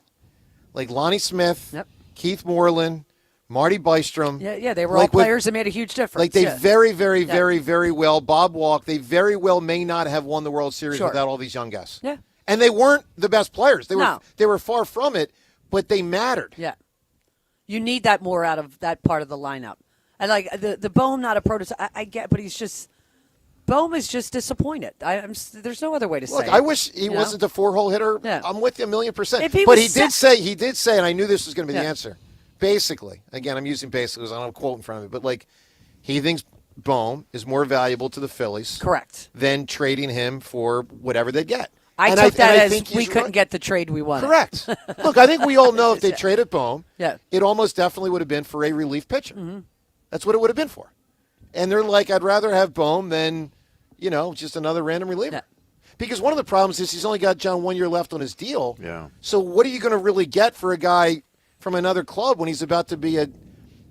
like Lonnie Smith, Keith Moreland, Marty Bystrom. Yeah, they were all players that made a huge difference. Like they very, very, very, very well, Bob Walk, they very well may not have won the World Series without all these young guys. Yeah. And they weren't the best players. They were far from it, but they mattered. Yeah. You need that more out of that part of the lineup. And like the Bohm, not a prototype, I get, but Bohm is just disappointed. There's no other way to say it. I wish he wasn't a 4-hole hitter. Yeah. I'm with you 1,000,000%. He did say, and I knew this was going to be the answer. Basically, again, I'm using basically because I don't have a quote in front of me, but like he thinks Bohm is more valuable to the Phillies, correct, than trading him for whatever they get. I took that as we couldn't get the trade we wanted. Correct. Look, I think we all know if they traded Bohm, it almost definitely would have been for a relief pitcher. Mm-hmm. That's what it would have been for. And they're like, I'd rather have Bohm than, just another random reliever. Yeah. Because one of the problems is he's only got John 1 year left on his deal. Yeah. So what are you going to really get for a guy from another club when he's about to be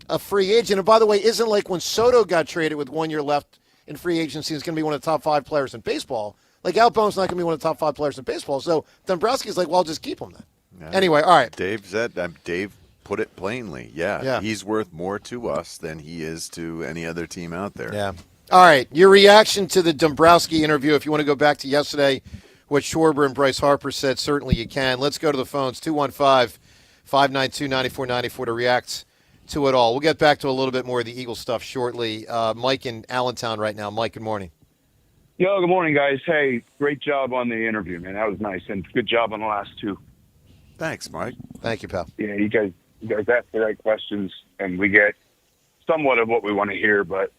a free agent? And by the way, isn't like when Soto got traded with 1 year left in free agency, he's going to be one of the top 5 players in baseball. Like Al Bohm's not going to be one of the top 5 players in baseball. So Dombrowski's like, well, I'll just keep him then. Yeah. Anyway, all right. Dave put it plainly. Yeah. He's worth more to us than he is to any other team out there. Yeah. All right. Your reaction to the Dumbrowski interview, if you want to go back to yesterday, what Schwarber and Bryce Harper said, certainly you can. Let's go to the phones, 215-592-9494 to react to it all. We'll get back to a little bit more of the Eagle stuff shortly. Mike in Allentown right now. Mike, good morning. Yo, good morning, guys. Hey, great job on the interview, man. That was nice, and good job on the last two. Thanks, Mike. Thank you, pal. Yeah, you guys ask the right questions, and we get somewhat of what we want to hear, but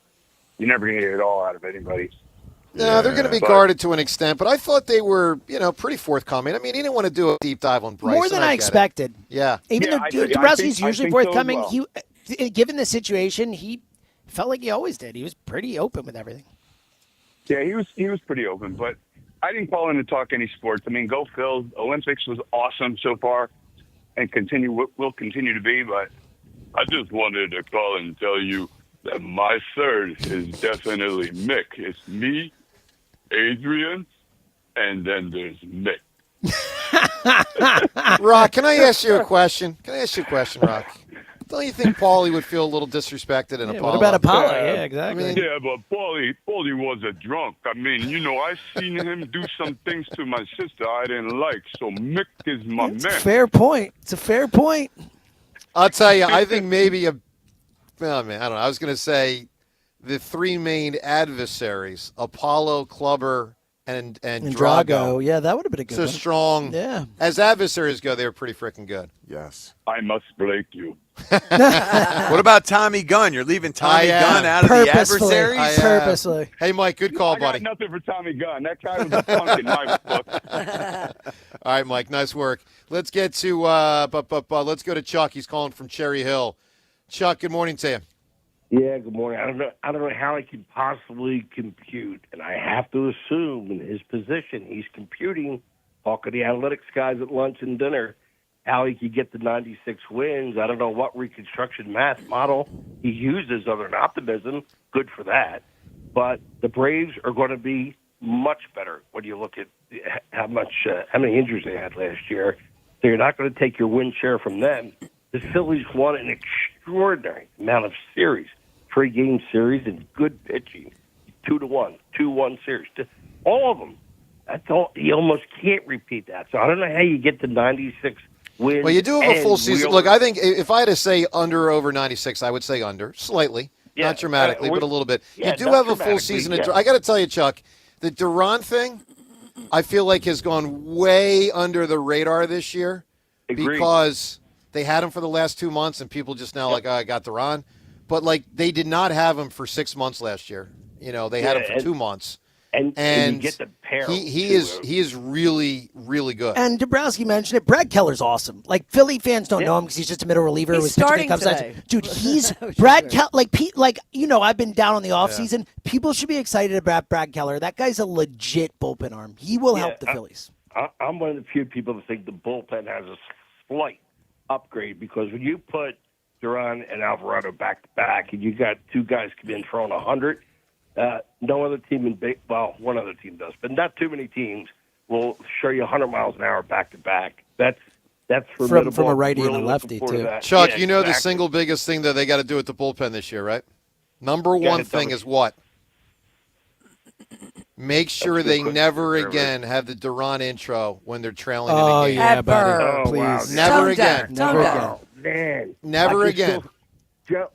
you're never going to get it all out of anybody. No, they're going to be guarded to an extent, but I thought they were, pretty forthcoming. I mean, he didn't want to do a deep dive on Bryce. More than I expected. Yeah. Even though Dumbrowski's usually forthcoming, given the situation, he felt like he always did. He was pretty open with everything. Yeah, he was pretty open, but I didn't call in to talk any sports. I mean, go Phil. Olympics was awesome so far, and will continue to be. But I just wanted to call and tell you that my third is definitely Mick. It's me, Adrian, and then there's Mick. Rock, can I ask you a question? Rock? Don't you think Paulie would feel a little disrespected in Apollo? What about Apollo? Yeah, exactly. Yeah, but Paulie was a drunk. I mean, I seen him do some things to my sister I didn't like. So Mick is my man. Fair point. It's a fair point. I'll tell you, I think maybe I don't know. I was going to say the three main adversaries, Apollo, Clubber, and Drago. Yeah, that would have been a good one. So strong. Yeah. As adversaries go, they were pretty freaking good. Yes. I must break you. What about Tommy Gunn? You're leaving Tommy Gunn out of the adversaries? Purposely. Hey, Mike, good call, buddy. I got nothing for Tommy Gunn. That guy was a punk in my book. All right, Mike, nice work. Let's get to let's go to Chuck. He's calling from Cherry Hill. Chuck, good morning to you. Yeah, good morning. I don't know how he can possibly compute, and I have to assume in his position he's computing, talking to the analytics guys at lunch and dinner, how he could get the 96 wins. I don't know what reconstruction math model he uses other than optimism. Good for that. But the Braves are going to be much better when you look at how many injuries they had last year. So you're not going to take your win share from them. The Phillies won an extraordinary amount of series, 3-game series, and good pitching. 2-1, 2-1 series. All of them. That's all. You almost can't repeat that. So I don't know how you get to 96 wins. Well, you do have a full season. Look, I think if I had to say under or over 96, I would say under, slightly. Yeah, not dramatically, but a little bit. Yeah, you do have a full season. Yeah. I got to tell you, Chuck, the Duran thing, I feel like has gone way under the radar this year. Agreed. Because they had him for the last 2 months, and people just now I got Duran. But, they did not have him for 6 months last year. They had him for 2 months. And you get the pair. He is really, really good. And Dumbrowski mentioned it. Brad Keller's awesome. Philly fans don't know him because he's just a middle reliever. He's starting today. Dude, he's Brad Keller. I've been down on the offseason. Yeah. People should be excited about Brad Keller. That guy's a legit bullpen arm. He will help the Phillies. I'm one of the few people that think the bullpen has a slight upgrade because when you put Duran and Alvarado back to back, and you got two guys come in throwing 100. No other team one other team does, but not too many teams will show you 100 miles an hour back to back. That's formidable. From a righty really and a lefty too. Chuck, the single biggest thing that they got to do with the bullpen this year, right? Number one thing is what? Make sure they never again have the Duran intro when they're trailing in a game. Yeah, buddy. Oh, please. wow. Never again. Never again. Oh, man. Never again.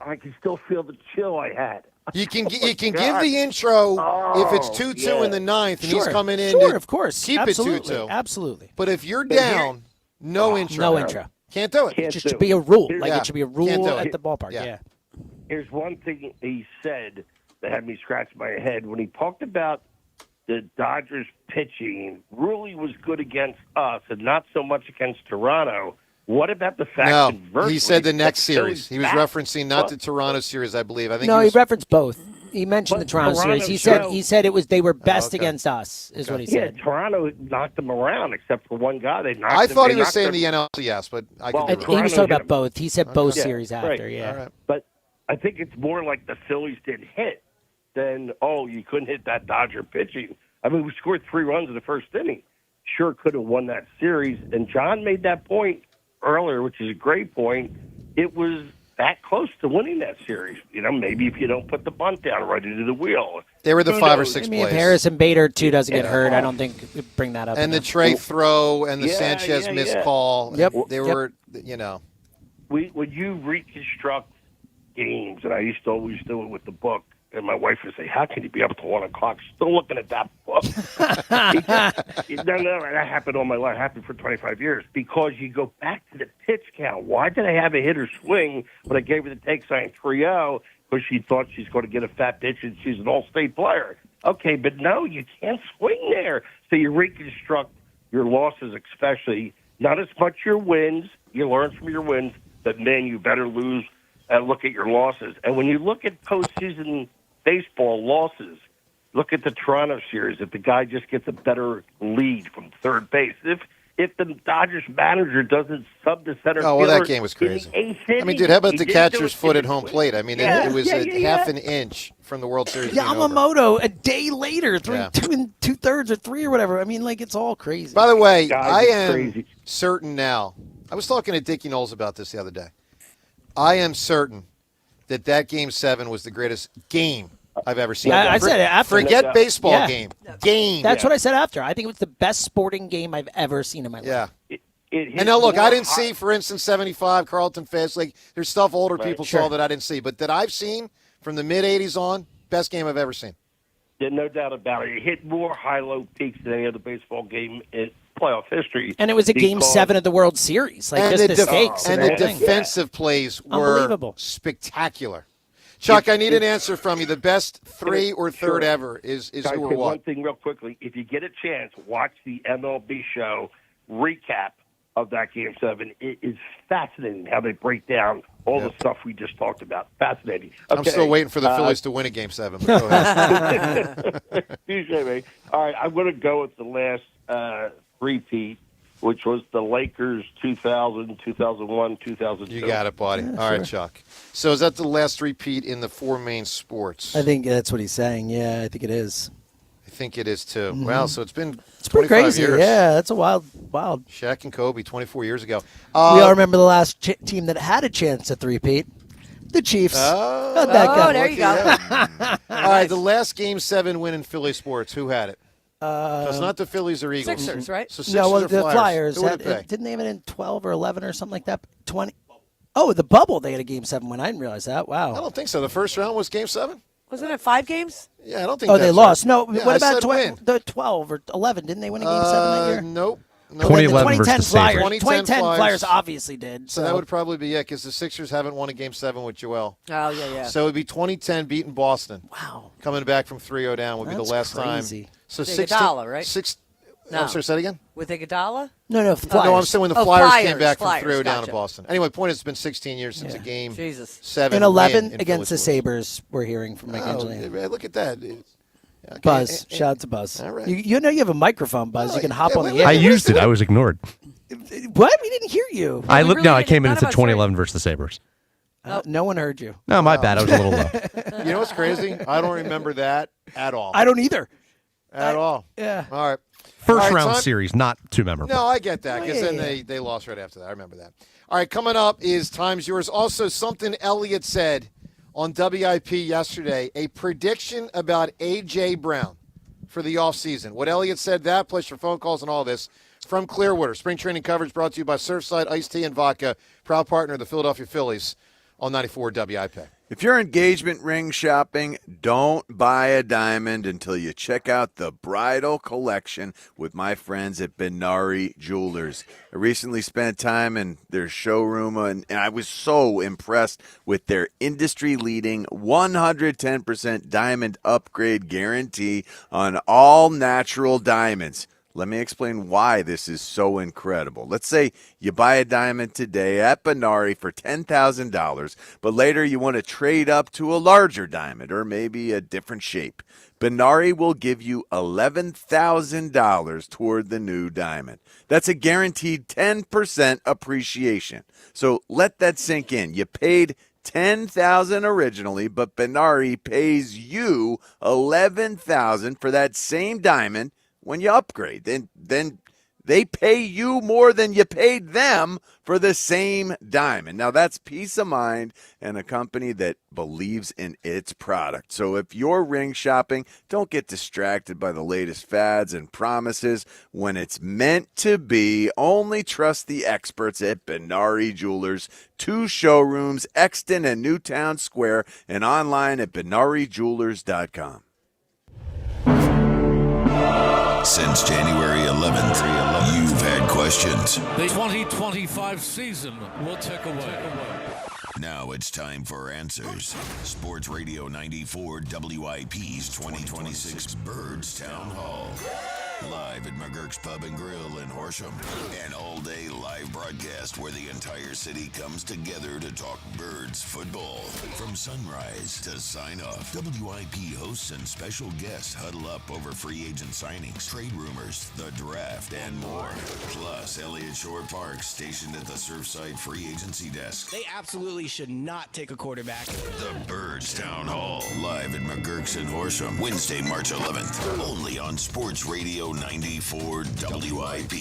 I can still feel the chill I had. You can give the intro if it's 2-2 in the ninth and he's coming in. Sure, of course. Keep Absolutely. it 2-2. Absolutely. But if you're down, no intro. No intro. Can't do it. It should be a rule. It should be a rule at the ballpark. Yeah. Here's one thing he said that had me scratch my head when he talked about the Dodgers pitching really was good against us and not so much against Toronto. What about the fact that he said the next series. He was referencing not the Toronto series, I believe. I think he referenced both. He mentioned the Toronto series. He said it was best against us, is what he said. Yeah, Toronto knocked them around except for one guy. I thought he was saying the NLCS, but I could be wrong. He was talking about both. He said both series after, right. yeah. Right. But I think it's more like the Phillies didn't hit than, you couldn't hit that Dodger pitching. I mean, we scored 3 runs in the first inning. Sure could have won that series. And John made that point earlier, which is a great point. It was that close to winning that series. Maybe if you don't put the bunt down right into the wheel. They were the 5 or 6 plays. If Harrison Bader, too, doesn't get hurt, I don't think we'd bring that up. And the Trey throw and the Sanchez missed call. Yep. They were, When you reconstruct games, and I used to always do it with the book, And my wife would say, how can you be up till 1 o'clock still looking at that book? No, that happened all my life. It happened for 25 years. Because you go back to the pitch count. Why did I have a hitter swing when I gave her the take sign 3-0? Because she thought she's going to get a fat pitch and she's an all-state player. Okay, but no, you can't swing there. So you reconstruct your losses, especially. Not as much your wins. You learn from your wins. But, man, you better lose and look at your losses. And when you look at postseason baseball losses, look at the Toronto series. If the guy just gets a better lead from third base, if the Dodgers manager doesn't sub the center Oh, well, that game was in crazy. the eighth inning, I mean, dude, how about he the didn't do catcher's it foot in at home between. plate? I mean, Yeah, it was yeah. half an inch from the World Series being over. Yamamoto a day later, Yeah. 2 2/3 or 3 or whatever. I mean, like, it's all crazy. By the way, Guys, I it's am crazy. certain now. I was talking to Dickie Knowles about this the other day. I am certain that Game 7 was the greatest game I've ever seen. I said it after. Forget baseball Yeah. game. Game. That's what I said after. I think it was the best sporting game I've ever seen in my life. Yeah. And now, look, I didn't see, for instance, 75, Carlton Fisk. Like, there's stuff older Right, people sure. saw that I didn't see. But that I've seen from the mid-'80s on, best game I've ever seen. Yeah, no doubt about it. It hit more high-low peaks than any other baseball game in playoff history. And it was a Game because- 7 of the World Series. Like, just the stakes. and the the thing. defensive plays were Unbelievable. spectacular. Chuck, I need an answer from you. The best three or third Sure. ever is Guys, who or say what? one thing real quickly. If you get a chance, watch the MLB show recap of that Game 7. It is fascinating how they break down all the stuff we just talked about. Fascinating. I'm Okay, still waiting for the Phillies to win a Game 7. But go ahead. Touché, man. All right, I'm going to go with the last repeat, which was the Lakers 2000, 2001, 2002. You got it, buddy. All right, Chuck. So is that the last repeat in the four main sports? I think that's what he's saying. Yeah, I think it is. I think it is too. Mhm. Well, so it's been It's pretty 25 crazy. years. Yeah, that's a wild. Shaq and Kobe, 24 years ago. We all remember the last team that had a chance to three-peat. The Chiefs. How'd that go? there you go. All right, the last Game 7 win in Philly sports, who had it? So it's not the Phillies or Eagles. Sixers, right? So Sixers No, well, or the Flyers. Who would it had, be? didn't they have it in 12 or 11 or something like that? 20. Oh, the bubble, they had a Game 7 win. I didn't realize that. Wow. I don't think so. The first round was Game 7? Wasn't it 5 games? Yeah, I don't think Oh, they that's lost. right. No, Yeah, what I about said win. the 12 or 11? Didn't they win a Game 7 that year? Nope. No. 2011 the 2010 versus the Sabres. Flyers. 2010 Flyers obviously did. So that would probably be because the Sixers haven't won a Game 7 with Joel. Oh, yeah. So it would be 2010 beating Boston. Wow. Coming back from 3-0 down would be That's the last crazy. time. So With 16, Iguodala, right? No. I'm sorry, say that again? With Iguodala? No, Flyers. No, I'm saying when the Oh, Flyers came Flyers, back Flyers, from 3-0 down gotcha. to Boston. Anyway, point is it's been 16 years since a Game Jesus. 7 In 11 win in against the Philly sports. Sabres, we're hearing from Michelangelo. Oh, look at that. Okay. Buzz. Shout out to Buzz. All right. You know you have a microphone, Buzz. You can hop on the air. I used it. I was ignored. What? We didn't hear you. I came in and said 2011 versus the Sabres. No one heard you. No, my bad. I was a little low. You know what's crazy? I don't remember that at all. I don't either. At all. Yeah. All right. First All right, round time- series, not too memorable. No, I get that because Oh, then yeah. they lost right after that. I remember that. All right, coming up is Time's Yours. Also, something Elliott said on WIP yesterday, a prediction about A.J. Brown for the offseason. What Elliott said, that plus your phone calls and all this from Clearwater. Spring training coverage brought to you by Surfside Iced Tea and Vodka, proud partner of the Philadelphia Phillies on 94 WIP. If you're engagement ring shopping, don't buy a diamond until you check out the bridal collection with my friends at Benari Jewelers. I recently spent time in their showroom, and I was so impressed with their industry-leading 110% diamond upgrade guarantee on all natural diamonds. Let me explain why this is so incredible. Let's say you buy a diamond today at Benari for $10,000, but later you want to trade up to a larger diamond or maybe a different shape. Benari will give you $11,000 toward the new diamond. That's a guaranteed 10% appreciation. So let that sink in. You paid $10,000 originally, but Benari pays you $11,000 for that same diamond when you upgrade. Then they pay you more than you paid them for the same diamond. Now, that's peace of mind and a company that believes in its product. So if you're ring shopping, don't get distracted by the latest fads and promises when it's meant to be. Only trust the experts at Benari Jewelers. 2 showrooms, Exton and Newtown Square, and online at BenariJewelers.com. Since January 11th, you've had questions. The 2025 season will tick away. Now it's time for answers. Sports Radio 94 WIP's 2026 Birds Town Hall. Live at McGurk's Pub and Grill in Horsham. An all-day live broadcast where the entire city comes together to talk Birds football. From sunrise to sign-off, WIP hosts and special guests huddle up over free agent signings, trade rumors, the draft, and more. Plus, Elliott Shore Park stationed at the Surfside free agency desk. They absolutely should not take a quarterback. The Birds Town Hall, live at McGurk's in Horsham, Wednesday, March 11th. Only on Sports Radio 94 WIP.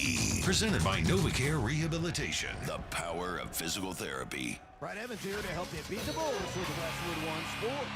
Presented by NovaCare Rehabilitation. The power of physical therapy. Brad Evans here to help you beat the Bulls with Westwood One Sports.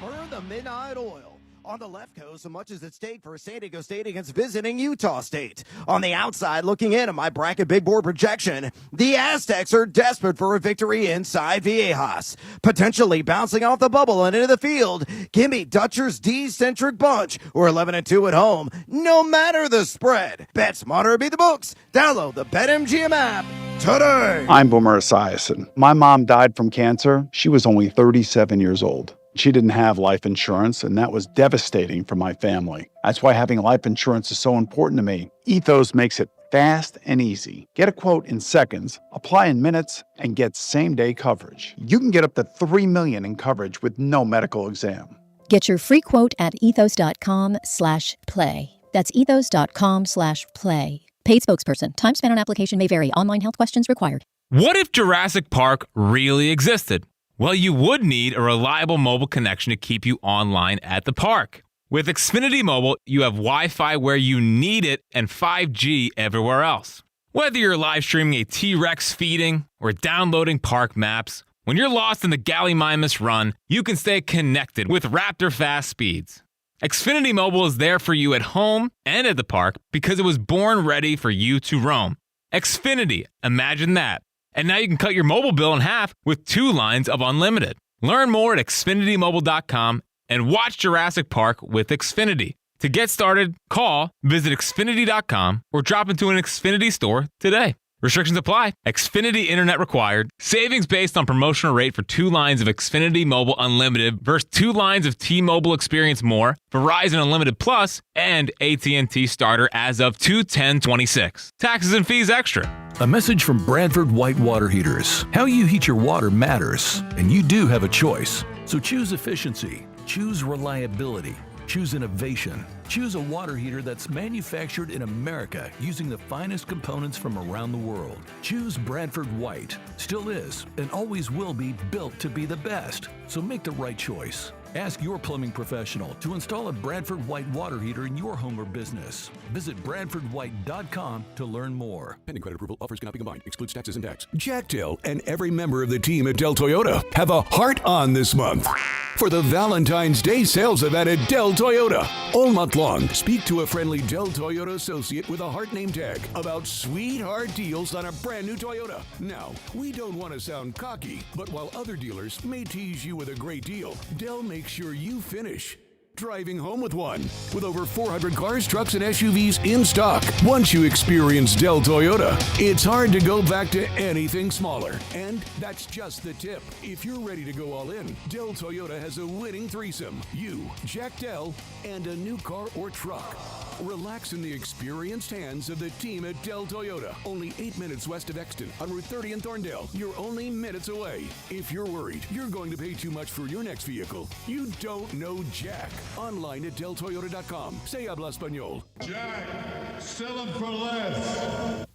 Burn the midnight oil. On the left coast, so much as at stake for San Diego State against visiting Utah State. On the outside, looking in at my bracket big board projection, the Aztecs are desperate for a victory inside Viejas. Potentially bouncing off the bubble and into the field. Give me Dutcher's D-centric bunch, or 11-2 at home, no matter the spread. Bet smarter, beat the books. Download the BetMGM app today. I'm Boomer Esiason. My mom died from cancer. She was only 37 years old. She didn't have life insurance, and that was devastating for my family. That's why having life insurance is so important to me. Ethos makes it fast and easy. Get a quote in seconds, apply in minutes, and get same-day coverage. You can get up to $3 million in coverage with no medical exam. Get your free quote at ethos.com/play. That's ethos.com/play. Paid spokesperson. Time spent on application may vary. Online health questions required. What if Jurassic Park really existed? Well, you would need a reliable mobile connection to keep you online at the park. With Xfinity Mobile, you have Wi-Fi where you need it and 5G everywhere else. Whether you're live streaming a T-Rex feeding or downloading park maps, when you're lost in the Gallimimus Run, you can stay connected with Raptor fast speeds. Xfinity Mobile is there for you at home and at the park because it was born ready for you to roam. Xfinity, imagine that. And now you can cut your mobile bill in half with 2 lines of unlimited. Learn more at xfinitymobile.com and watch Jurassic Park with Xfinity. To get started, call, visit xfinity.com, or drop into an Xfinity store today. Restrictions apply. Xfinity Internet required. Savings based on promotional rate for 2 lines of Xfinity Mobile Unlimited versus 2 lines of T-Mobile Experience More, Verizon Unlimited Plus, and AT&T Starter as of 2/10/26. Taxes and fees extra. A message from Bradford White Water Heaters. How you heat your water matters, and you do have a choice. So choose efficiency, choose reliability, choose innovation. Choose a water heater that's manufactured in America using the finest components from around the world. Choose Bradford White. Still is and always will be built to be the best. So make the right choice. Ask your plumbing professional to install a Bradford White water heater in your home or business. Visit BradfordWhite.com to learn more. Pending credit approval, offers cannot be combined. Excludes taxes and tax. Jack Dell and every member of the team at Dell Toyota have a heart on this month for the Valentine's Day sales event at Dell Toyota. All month long, speak to a friendly Dell Toyota associate with a heart name tag about sweetheart deals on a brand new Toyota. Now, we don't want to sound cocky, but while other dealers may tease you with a great deal, Dell makes sure you finish driving home with one. With over 400 cars, trucks, and SUVs in stock. Once you experience Dell Toyota, it's hard to go back to anything smaller. And that's just the tip. If you're ready to go all in, Dell Toyota has a winning threesome. You, Jack Dell, and a new car or truck. Relax in the experienced hands of the team at Dell Toyota. Only 8 minutes west of Exton on Route 30 in Thorndale. You're only minutes away. If you're worried you're going to pay too much for your next vehicle, you don't know Jack. Online at DellToyota.com. Se habla español. Jack, sell them for less.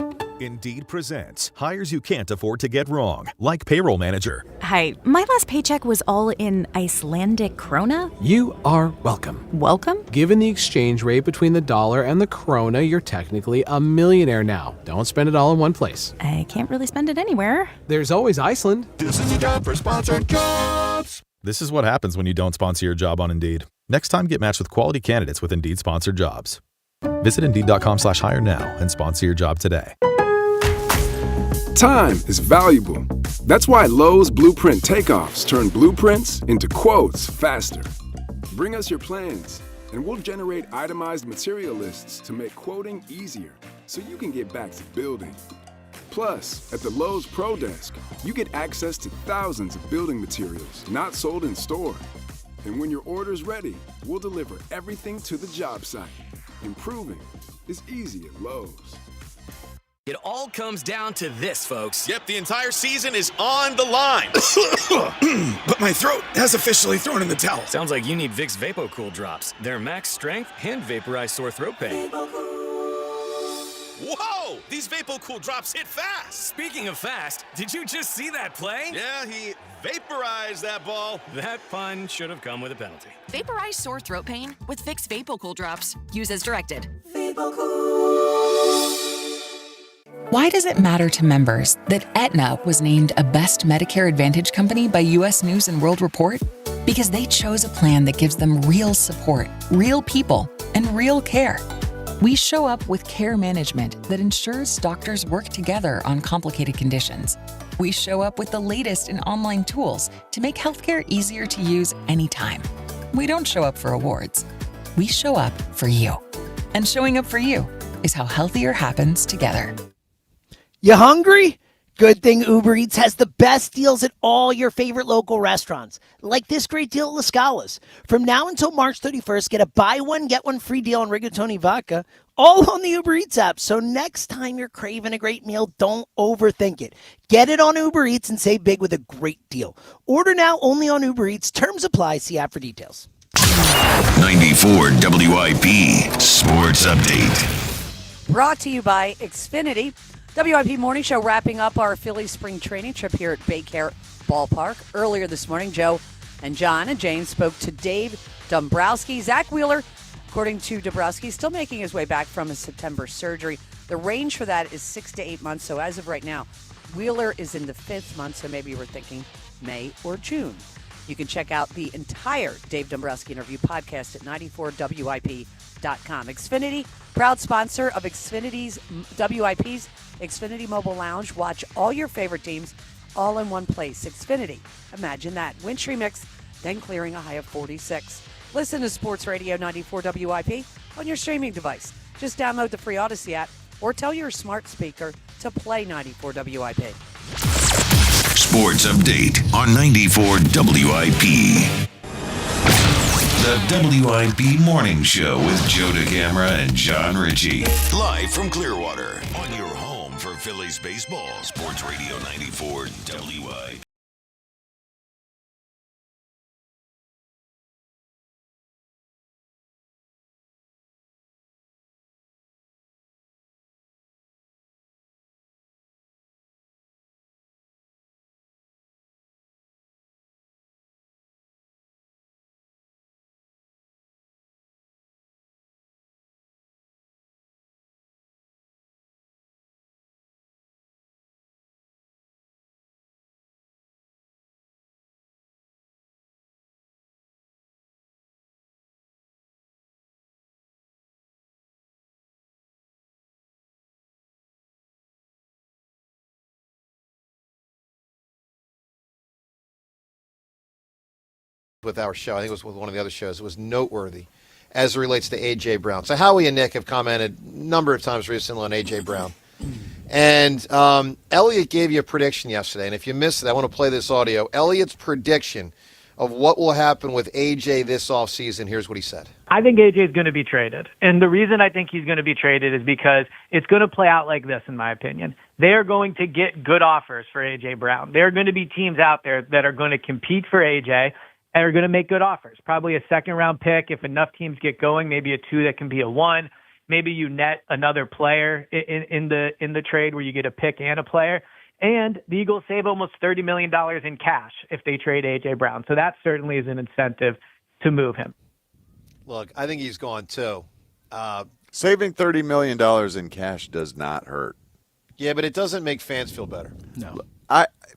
Indeed presents hires you can't afford to get wrong, like payroll manager. Hi, my last paycheck was all in Icelandic krona. You are welcome. Welcome? Given the exchange rate between the dollar and the krona, you're technically a millionaire now. Don't spend it all in one place. I can't really spend it anywhere. There's always Iceland. This is a job for sponsored jobs. This is what happens when you don't sponsor your job on Indeed. Next time, get matched with quality candidates with Indeed sponsored jobs. Visit Indeed.com/hire now and sponsor your job today. Time is valuable. That's why Lowe's Blueprint Takeoffs turn blueprints into quotes faster. Bring us your plans, and we'll generate itemized material lists to make quoting easier so you can get back to building. Plus, at the Lowe's Pro Desk, you get access to thousands of building materials not sold in store. And when your order's ready, we'll deliver everything to the job site. Improving is easy at Lowe's. It all comes down to this, folks. Yep, the entire season is on the line. But my throat has officially thrown in the towel. Sounds like you need Vicks VapoCool drops. They're max strength and vaporize sore throat pain. Whoa! These VapoCool drops hit fast. Speaking of fast, did you just see that play? Yeah, he vaporized that ball. That pun should have come with a penalty. Vaporize sore throat pain with Vicks VapoCool drops. Use as directed. Why does it matter to members that Aetna was named a Best Medicare Advantage company by U.S. News & World Report? Because they chose a plan that gives them real support, real people, and real care. We show up with care management that ensures doctors work together on complicated conditions. We show up with the latest in online tools to make healthcare easier to use anytime. We don't show up for awards. We show up for you. And showing up for you is how healthier happens together. You hungry? Good thing Uber Eats has the best deals at all your favorite local restaurants, like this great deal at La Scala's. From now until March 31st, get a buy one, get one free deal on rigatoni vodka, all on the Uber Eats app. So next time you're craving a great meal, don't overthink it. Get it on Uber Eats and save big with a great deal. Order now only on Uber Eats. Terms apply. See app for details. 94 WIP Sports Update. Brought to you by Xfinity. WIP Morning Show wrapping up our Phillies spring training trip here at Baycare Ballpark. Earlier this morning, Joe and John and Jane spoke to Dave Dumbrowski. Zach Wheeler, according to Dumbrowski, still making his way back from his September surgery. The range for that is 6 to 8 months. So as of right now, Wheeler is in the 5th month, so maybe we're thinking May or June. You can check out the entire Dave Dumbrowski interview podcast at 94WIP.com. Xfinity, proud sponsor of Xfinity's WIP's Xfinity Mobile Lounge. Watch all your favorite teams all in one place. Xfinity, imagine that. Wintry mix, then clearing a high of 46. Listen to Sports Radio 94 WIP on your streaming device. Just download the free Odyssey app or tell your smart speaker to play 94 WIP. Sports Update on 94 WIP. The WIP Morning Show with Joe DeCamara and John Ritchie. Live from Clearwater on your home for Phillies baseball. Sports Radio 94 WIP. With our show, I think it was with one of the other shows, it was noteworthy as it relates to A.J. Brown. So Howie and Nick have commented a number of times recently on A.J. Brown. And Elliot gave you a prediction yesterday, and if you missed it, I want to play this audio. Elliot's prediction of what will happen with A.J. this offseason. Here's what he said. I think A.J. is going to be traded. And the reason I think he's going to be traded is because it's going to play out like this, in my opinion. They are going to get good offers for A.J. Brown. There are going to be teams out there that are going to compete for A.J., and are going to make good offers. Probably a second-round pick. If enough teams get going, maybe a 2 that can be a 1. maybe you net another player in the trade where you get a pick and a player. And the Eagles save almost $30 million in cash if they trade A.J. Brown. So that certainly is an incentive to move him. Look, I think he's gone too. Saving $30 million in cash does not hurt. Yeah, but it doesn't make fans feel better. No.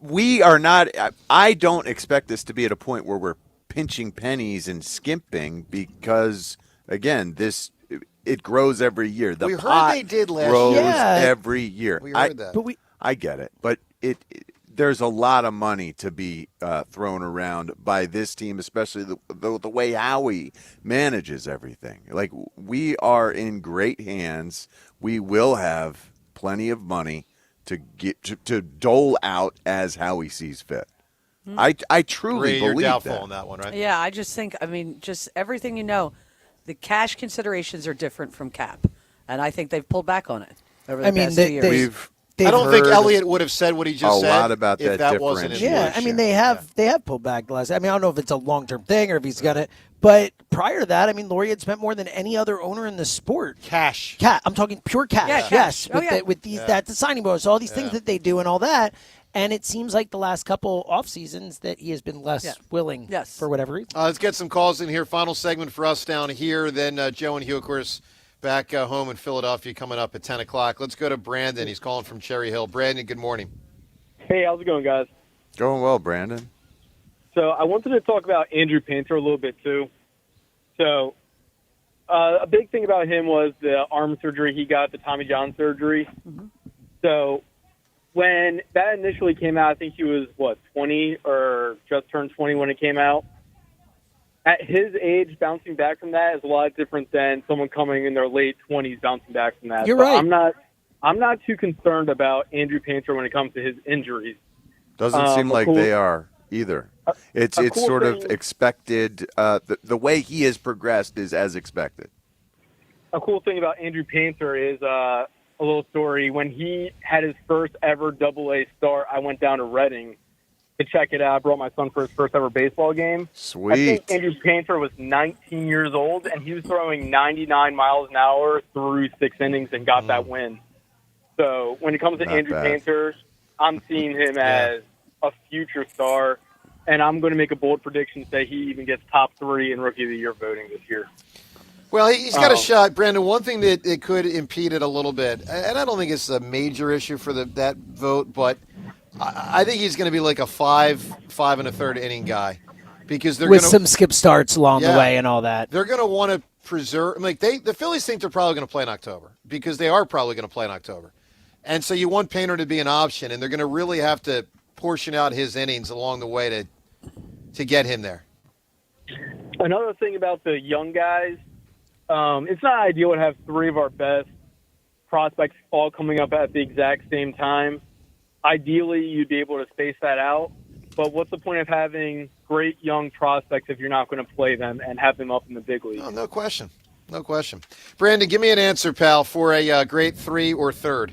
We are not – I don't expect this to be at a point where we're pinching pennies and skimping because, again, it grows every year. The we heard pot they did last grows year. every year. We heard that. But I get it, but there's a lot of money to be thrown around by this team, especially the way Howie manages everything. Like, we are in great hands. We will have plenty of money to get to dole out as Howie sees fit. I truly You're believe doubtful that. on that one, right? Yeah, I just think, just everything the cash considerations are different from cap. And I think they've pulled back on it over the past 2 years. I don't think Elliott would have said what he just said. A lot about if that wasn't in Yeah, I mean, they have pulled back the last. I mean, I don't know if it's a long-term thing or if he's got it. But prior to that, I mean, Laurie had spent more than any other owner in the sport. Cash. I'm talking pure cash. Yeah, cash. Yes, Oh, yeah. with these that's the signing bonus, all these things that they do and all that. And it seems like the last couple off seasons that he has been less willing for whatever reason. Let's get some calls in here. Final segment for us down here. Then Joe and Hugh, of course, back home in Philadelphia coming up at 10 o'clock. Let's go to Brandon. He's calling from Cherry Hill. Brandon, good morning. Hey, how's it going, guys? Going well, Brandon. So I wanted to talk about Andrew Painter a little bit, too. So a big thing about him was the arm surgery he got, the Tommy John surgery. Mm-hmm. So when that initially came out, I think he was, 20 or just turned 20 when it came out. At his age, bouncing back from that is a lot different than someone coming in their late 20s bouncing back from that. You're right. I'm not too concerned about Andrew Painter when it comes to his injuries. Doesn't seem like they are either. It's cool sort of thing- expected. The way he has progressed is as expected. A cool thing about Andrew Painter is a little story. When he had his first ever AA start, I went down to Reading to check it out. I brought my son for his first ever baseball game. Sweet. I think Andrew Painter was 19 years old, and he was throwing 99 miles an hour through 6 innings and got that win. So when it comes to Not Andrew bad. Painter, I'm seeing him as a future star, and I'm going to make a bold prediction to say he even gets top 3 in Rookie of the Year voting this year. Well, he's got a shot, Brandon. One thing that it could impede it a little bit, and I don't think it's a major issue for that vote, but I think he's going to be like a 5 and a third inning guy because they're with gonna, some skip starts along the way and all that. They're going to want to preserve. Like the Phillies think they're probably going to play in October because they are probably going to play in October, and so you want Painter to be an option, and they're going to really have to portion out his innings along the way to get him there. Another thing about the young guys, it's not ideal to have 3 of our best prospects all coming up at the exact same time. Ideally, you'd be able to space that out. But what's the point of having great young prospects if you're not going to play them and have them up in the big league? Oh, no question. No question. Brandon, give me an answer, pal, for a great 3 or third.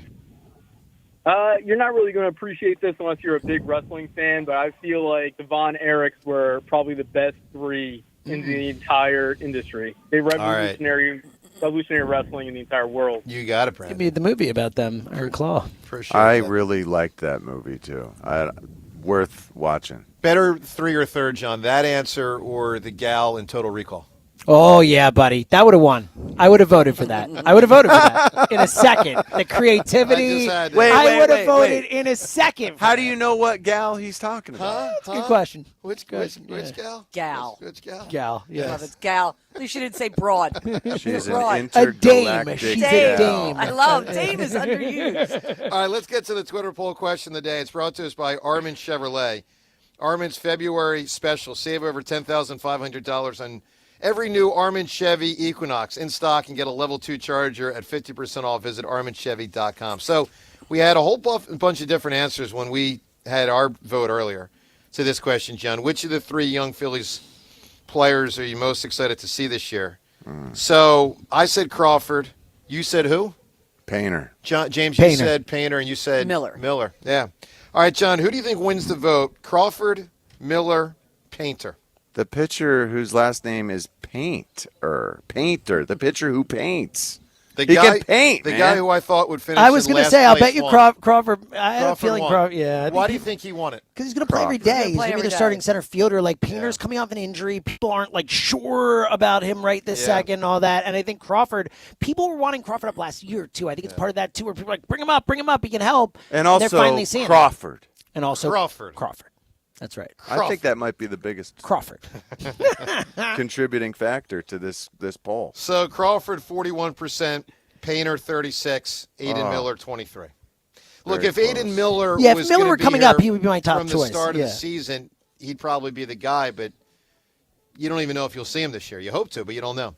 You're not really going to appreciate this unless you're a big wrestling fan, but I feel like the Von Erichs were probably the best 3 in the entire industry. They revolutionary wrestling in the entire world. You got it, Brandon. Give me the movie about them, Eric Claw. I really liked that movie too. Worth watching. Better 3 or third, John, that answer or the gal in Total Recall? Oh, yeah, buddy. That would have won. I would have voted for that. I would have voted for that in a second. The creativity. I would have voted in a second. How do you know what gal he's talking about? That's a good question. Which gal? Gal. Which gal? Gal, yes. Love it. Gal. At least you didn't say broad. She's broad. an intergalactic She's Dame. a dame. I love Dame is underused. All right, let's get to the Twitter poll question of the day. It's brought to us by Armin Chevrolet. Armin's February special. Save over $10,500 on every new Armin Chevy Equinox in stock and get a level 2 Charger at 50% off. Visit ArminChevy.com. So we had a whole bunch of different answers when we had our vote earlier to this question, John. Which of the 3 young Phillies players are you most excited to see this year? So I said Crawford. You said who? Painter. James, Painter. you said Painter, and you said Miller. Yeah. All right, John, who do you think wins the vote? Crawford, Miller, Painter? The pitcher whose last name is Painter. The pitcher who paints. The He guy, can paint, the man. guy who I thought would finish. I was going to say, I'll bet you Crawford. I had a Crawford feeling won. Crawford. Yeah. Why do you think he won it? Because he's going to play every day. He's going to be the starting center fielder. Like Painter's coming off an injury. People aren't like sure about him right this second, all that. And I think Crawford. People were wanting Crawford up last year too. I think it's part of that too, where people are like, bring him up. He can help. And also they're finally seeing Crawford. It. And also Crawford. That's right. I think that might be the biggest Crawford contributing factor to this poll. So Crawford 41%, Painter 36, Aiden Oh. Miller 23. Look, Very if Aiden close. Miller Yeah, if was Miller gonna were be coming here up, he would be my top from choice. the start of Yeah. the season, he'd probably be the guy, but you don't even know if you'll see him this year. You hope to, but you don't know.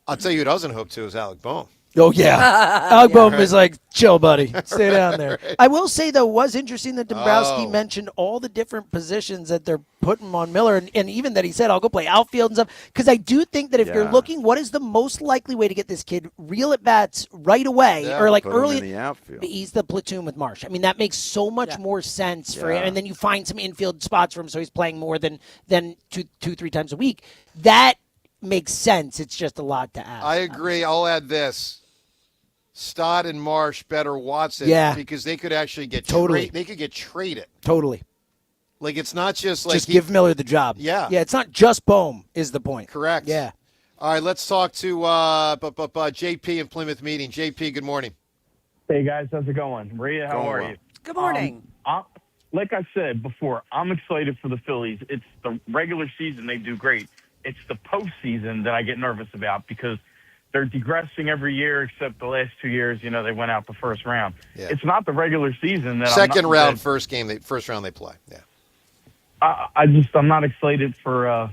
I'll tell you who doesn't hope to is Alec Bohm. Oh, yeah. Alec Bohm is like, chill, buddy. Stay down there. Right. I will say, though, it was interesting that Dumbrowski Oh. mentioned all the different positions that they're putting on Miller, and even that he said, I'll go play outfield and stuff. Because I do think that if you're looking, what is the most likely way to get this kid real at-bats right away? Or like put him early in the outfield. He's the platoon with Marsh. I mean, that makes so much more sense for him. And then you find some infield spots for him so he's playing more than two, 3 times a week. That makes sense. It's just a lot to ask. I agree. I'll add this. Stott and Marsh better Watson because they could actually get they could get traded. Totally. Like it's not just like Just give Miller the job. Yeah. Yeah, it's not just Bohm is the point. Correct. Yeah. All right, let's talk to JP in Plymouth Meeting. JP, good morning. Hey, guys. How's it going? Maria, how are you? Good morning. Like I said before, I'm excited for the Phillies. It's the regular season. They do great. It's the postseason that I get nervous about because they're digressing every year except the last 2 years. You know, they went out the first round. Yeah. It's not the regular season that Second I'm round, first round they play. Yeah. I'm not excited for.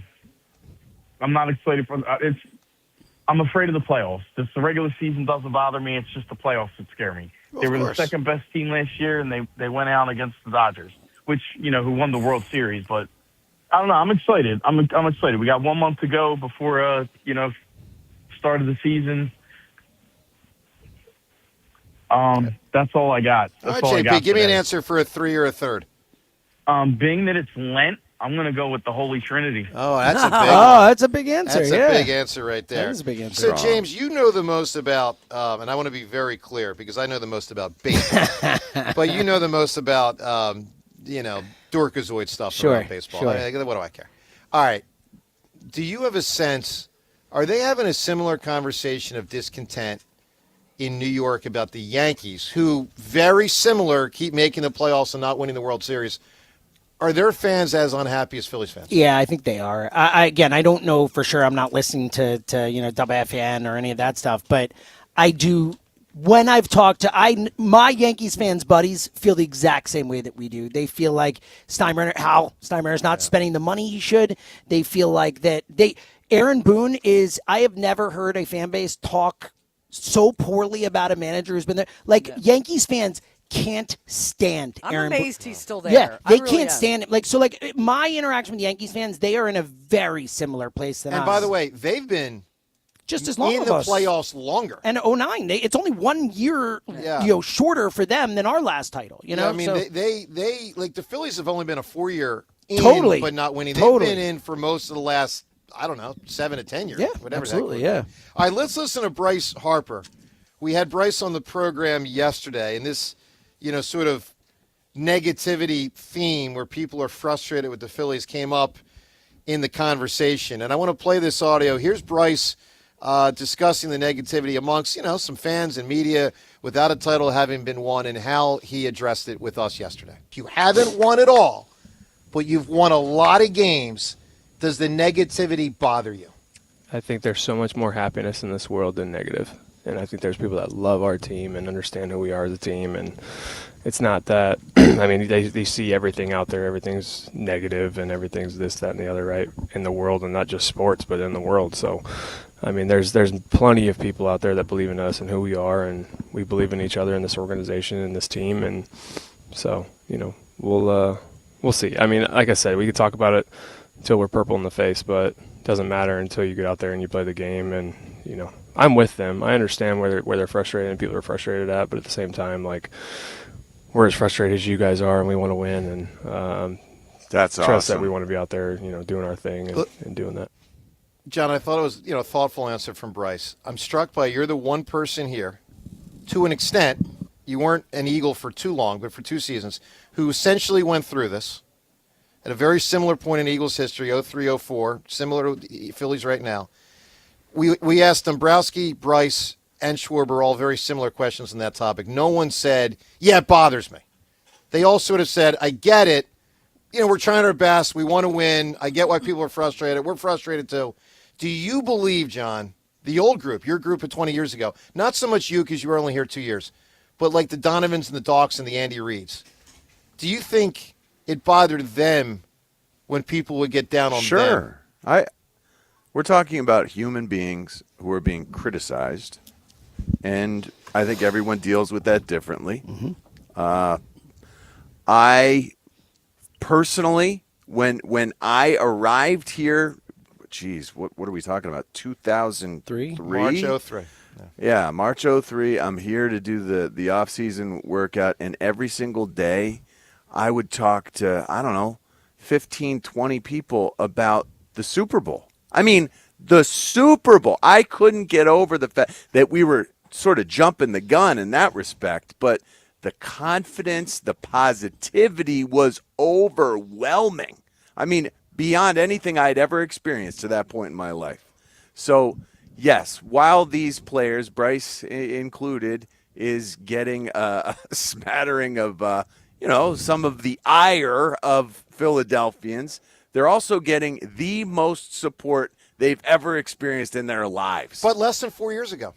I'm afraid of the playoffs. The regular season doesn't bother me. It's just the playoffs that scare me. They were the second best team last year, and they went out against the Dodgers, which who won the World Series. But I don't know. I'm excited. I'm excited. We got 1 month to go before start of the season. That's all I got. All right, JP, give me an answer for a 3 or a third. Being that it's Lent, I'm going to go with the Holy Trinity. Oh, that's a big. That's a big answer. That's a big answer right there. That is a big answer. So, James, you know the most about, and I want to be very clear because I know the most about baseball, but you know the most about, dorkazoid stuff around baseball. Sure. What do I care? All right. Do you have a sense? Are they having a similar conversation of discontent in New York about the Yankees, who very similar keep making the playoffs and not winning the World Series? Are their fans as unhappy as Phillies fans? Yeah, I think they are. I don't know for sure. I'm not listening to WFN or any of that stuff, but I do. When I've talked to my Yankees fans buddies feel the exact same way that we do. They feel like Steinbrenner's not spending the money he should. They feel like that Aaron Boone is. I have never heard a fan base talk so poorly about a manager who's been there. Yankees fans can't stand Aaron Boone. I'm amazed he's still there. Yeah, they really can't stand him. My interaction with Yankees fans, they are in a very similar place than us. And by the way, they've been just as long in as the us. playoffs longer. And 09, it's only 1 year, shorter for them than our last title. They the Phillies have only been a 4-year in, Totally. but not winning. Totally. They've been in for most of the last, 7 to 10 years. Yeah, whatever. absolutely, yeah. All right, let's listen to Bryce Harper. We had Bryce on the program yesterday, and this, sort of negativity theme where people are frustrated with the Phillies came up in the conversation. And I want to play this audio. Here's Bryce discussing the negativity amongst, some fans and media without a title having been won and how he addressed it with us yesterday. You haven't won it all, but you've won a lot of games. Does the negativity bother you? I think there's so much more happiness in this world than negative. And I think there's people that love our team and understand who we are as a team. And it's not that, they see everything out there. Everything's negative and everything's this, that, and the other, right, in the world, and not just sports, but in the world. So, there's plenty of people out there that believe in us and who we are, and we believe in each other in this organization and this team. And so, we'll see. Like I said, we could talk about it until we're purple in the face, but it doesn't matter until you get out there and you play the game. And, I'm with them. I understand where they're frustrated and people are frustrated at, but at the same time, we're as frustrated as you guys are, and we want to win. And that's trust awesome. that we want to be out there, doing our thing and doing that. John, I thought it was a thoughtful answer from Bryce. I'm struck by you're the one person here, to an extent, you weren't an Eagle for too long, but for 2 seasons, who essentially went through this at a very similar point in Eagles history, 03-04, similar to the Phillies right now. We asked Dumbrowski, Bryce, and Schwarber all very similar questions on that topic. No one said, yeah, it bothers me. They all sort of said, I get it. We're trying our best. We want to win. I get why people are frustrated. We're frustrated too. Do you believe, John, the old group, your group of 20 years ago, not so much you because you were only here 2 years, but like the Donovans and the Docks and the Andy Reeds, do you think it bothered them when people would get down on them? Sure. We're talking about human beings who are being criticized, and I think everyone deals with that differently. Mm-hmm. I personally, when I arrived here, what are we talking about? 2003? March 03. Yeah, March 03. I'm here to do the off-season workout, and every single day I would talk to, 15, 20 people about the Super Bowl. I mean, the Super Bowl. I couldn't get over the fact that we were sort of jumping the gun in that respect, but the confidence, the positivity was overwhelming. I mean, beyond anything I'd ever experienced to that point in my life. So, yes, while these players, Bryce included, is getting a smattering of, some of the ire of Philadelphians, they're also getting the most support they've ever experienced in their lives. But less than 4 years ago.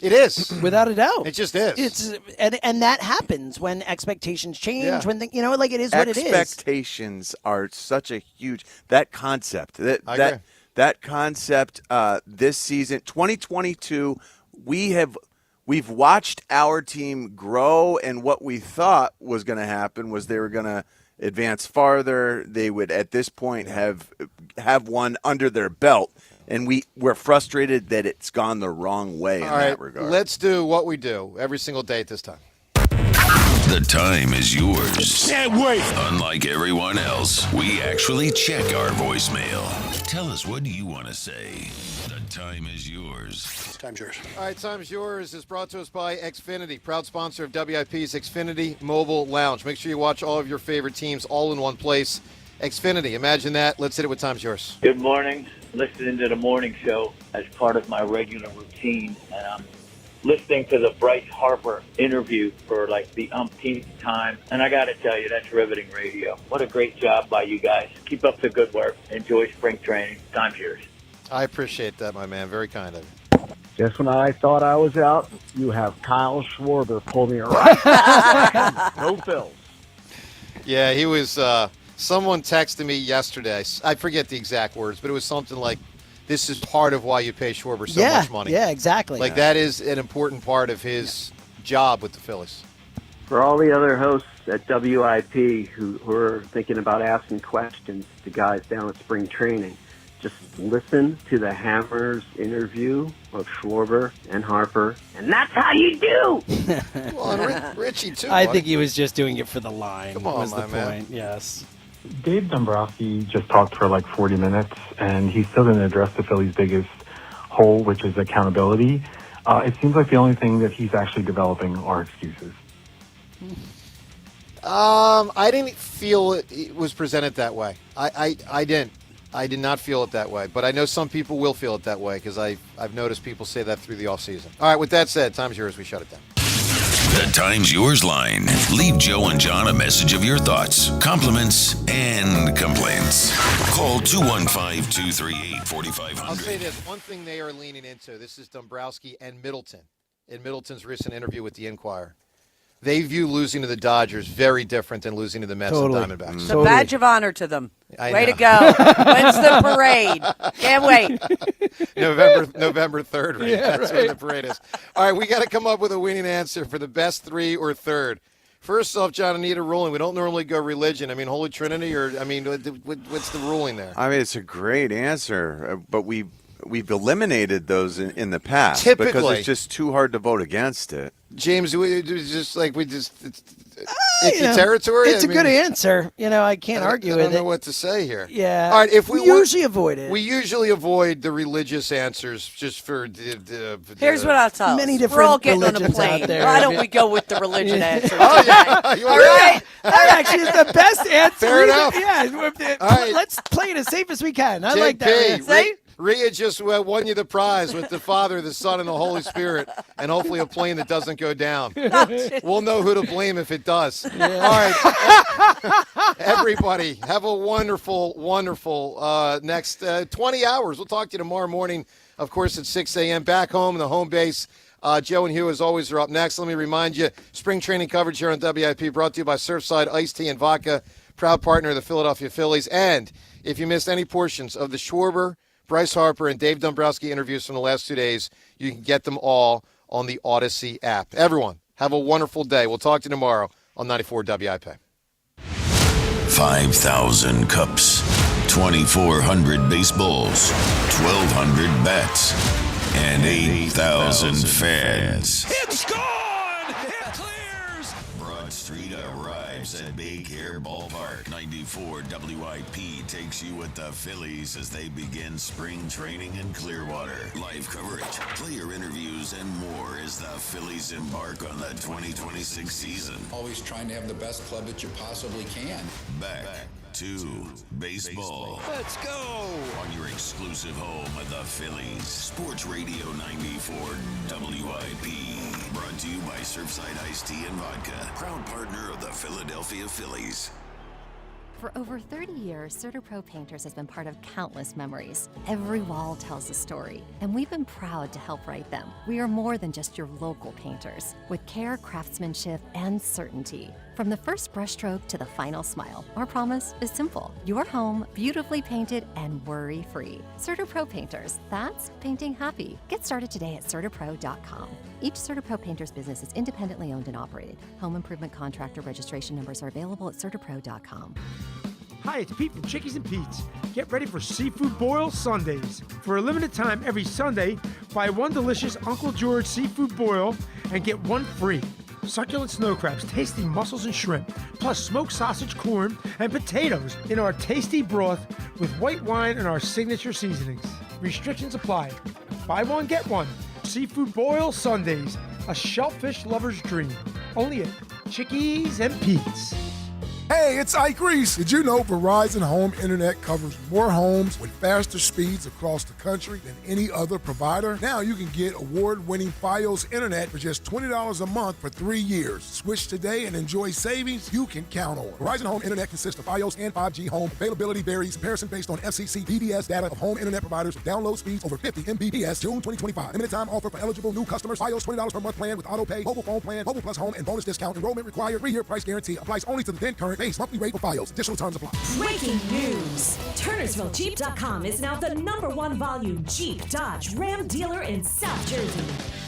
It is. Without a doubt. It just is. And that happens when expectations change, when it is what it is. Expectations are such a huge that concept. That concept this season, 2022, we've watched our team grow, and what we thought was going to happen was they were going to advance farther. They would at this point have one under their belt. And we're frustrated that it's gone the wrong way in that regard. Let's do what we do every single day at this time. The time is yours. Can't wait. Unlike everyone else, we actually check our voicemail. Tell us, what do you want to say? The time is yours. Time's yours. All right, Time's Yours is brought to us by Xfinity, proud sponsor of WIP's Xfinity Mobile Lounge. Make sure you watch all of your favorite teams all in one place. Xfinity, imagine that. Let's hit it with Time's Yours. Good morning. Listening to the morning show as part of my regular routine, and I'm listening to the Bryce Harper interview for like the umpteenth time, and I got to tell you, that's riveting radio. What a great job by you guys. Keep up the good work. Enjoy spring training. Time's yours. I appreciate that, my man. Very kind of you. Just when I thought I was out, you have Kyle Schwarber pull me right. No Phils. Yeah, he was. Someone texted me yesterday. I forget the exact words, but it was something like, "This is part of why you pay Schwarber so much money." Yeah, exactly. Like that is an important part of his job with the Phillies. For all the other hosts at WIP who are thinking about asking questions to guys down at spring training, just listen to the Hammers interview of Schwarber and Harper, and that's how you do. Well, and Richie too. I think he was just doing it for the line. Come on, was the my man. point. Yes. Dave Dumbrowski just talked for like 40 minutes, and he still didn't address the Phillies' biggest hole, which is accountability. It seems like the only thing that he's actually developing are excuses. I didn't feel it was presented that way. I didn't. I did not feel it that way. But I know some people will feel it that way because I've noticed people say that through the offseason. All right, with that said, Time's Yours. We shut it down. The Time's Yours line. Leave Joe and John a message of your thoughts, compliments, and complaints. Call 215-238-4500. I'll say this. One thing they are leaning into, this is Dumbrowski and Middleton in Middleton's recent interview with the Inquirer. They view losing to the Dodgers very different than losing to the Mets and Diamondbacks. It's a badge of honor to them. Way to know. go. When's the parade? Can't wait. November 3rd, right? Yeah, That's right. when the parade is. All right, we got to come up with a winning answer for the best three or third. First off, John, I need a ruling. We don't normally go religion. I mean, Holy Trinity, or what's the ruling there? I mean, it's a great answer, but we've eliminated those in the past Typically. because it's just too hard to vote against it. James, we just. icky territory? It's a good answer. I can't argue with it. I don't know what to say here. Yeah. All right. If we usually avoid it. We usually avoid the religious answers just for Here's what I'll tell Many us. different We're all getting on a religions plane. out there. Why don't we go with the religion answer? Oh, yeah. All right. That actually is the best answer. Fair enough. Yeah. All right. Let's play it as safe as we can. I JP, like that. Rhea just won you the prize with the Father, the Son, and the Holy Spirit, and hopefully a plane that doesn't go down. We'll know who to blame if it does. All right. Everybody, have a wonderful, wonderful next 20 hours. We'll talk to you tomorrow morning, of course, at 6 a.m. Back home, the home base. Joe and Hugh, as always, are up next. Let me remind you, spring training coverage here on WIP brought to you by Surfside Iced Tea and Vodka, proud partner of the Philadelphia Phillies. And if you missed any portions of the Schwarber, Bryce Harper, and Dave Dumbrowski interviews from the last 2 days, you can get them all on the Odyssey app. Everyone, have a wonderful day. We'll talk to you tomorrow on 94 WIP. 5,000 cups, 2,400 baseballs, 1,200 bats, and 8,000 fans. It's gone! It clears! Broad Street arrives at Big Air Ballpark. 94 WIP takes you with the Phillies as they begin spring training in Clearwater. Live coverage, player interviews, and more as the Phillies embark on the 2026 season. Always trying to have the best club that you possibly can. Back to baseball. Let's go! On your exclusive home of the Phillies. Sports Radio 94 WIP. Brought to you by Surfside Iced Tea and Vodka. Proud partner of the Philadelphia Phillies. For over 30 years, CertaPro Painters has been part of countless memories. Every wall tells a story, and we've been proud to help write them. We are more than just your local painters, with care, craftsmanship, and certainty. From the first brushstroke to the final smile, our promise is simple. Your home, beautifully painted and worry-free. CertaPro Painters, that's painting happy. Get started today at CertaPro.com. Each CertaPro Painters business is independently owned and operated. Home improvement contractor registration numbers are available at CertaPro.com. Hi, it's Pete from Chickies and Pete's. Get ready for Seafood Boil Sundays. For a limited time every Sunday, buy one delicious Uncle George Seafood Boil and get one free. Succulent snow crabs, tasty mussels and shrimp, plus smoked sausage, corn, and potatoes in our tasty broth with white wine and our signature seasonings. Restrictions apply. Buy one, get one. Seafood Boil Sundays, a shellfish lover's dream. Only at Chickies and Pete's. Hey, it's Ike Reese. Did you know Verizon Home Internet covers more homes with faster speeds across the country than any other provider? Now you can get award-winning Fios Internet for just $20 a month for 3 years. Switch today and enjoy savings you can count on. Verizon Home Internet consists of Fios and 5G home. Availability varies. Comparison based on FCC PBS data of home internet providers with download speeds over 50 Mbps. June 2025. Limited time offer for eligible new customers. Fios $20 per month plan with auto pay, mobile phone plan, mobile plus home, and bonus discount. Enrollment required. 3-year price guarantee applies only to the then current base monthly rate for Fios. Additional terms apply. Breaking news. TurnersvilleJeep.com is now the #1 volume Jeep, Dodge, Ram dealer in South Jersey.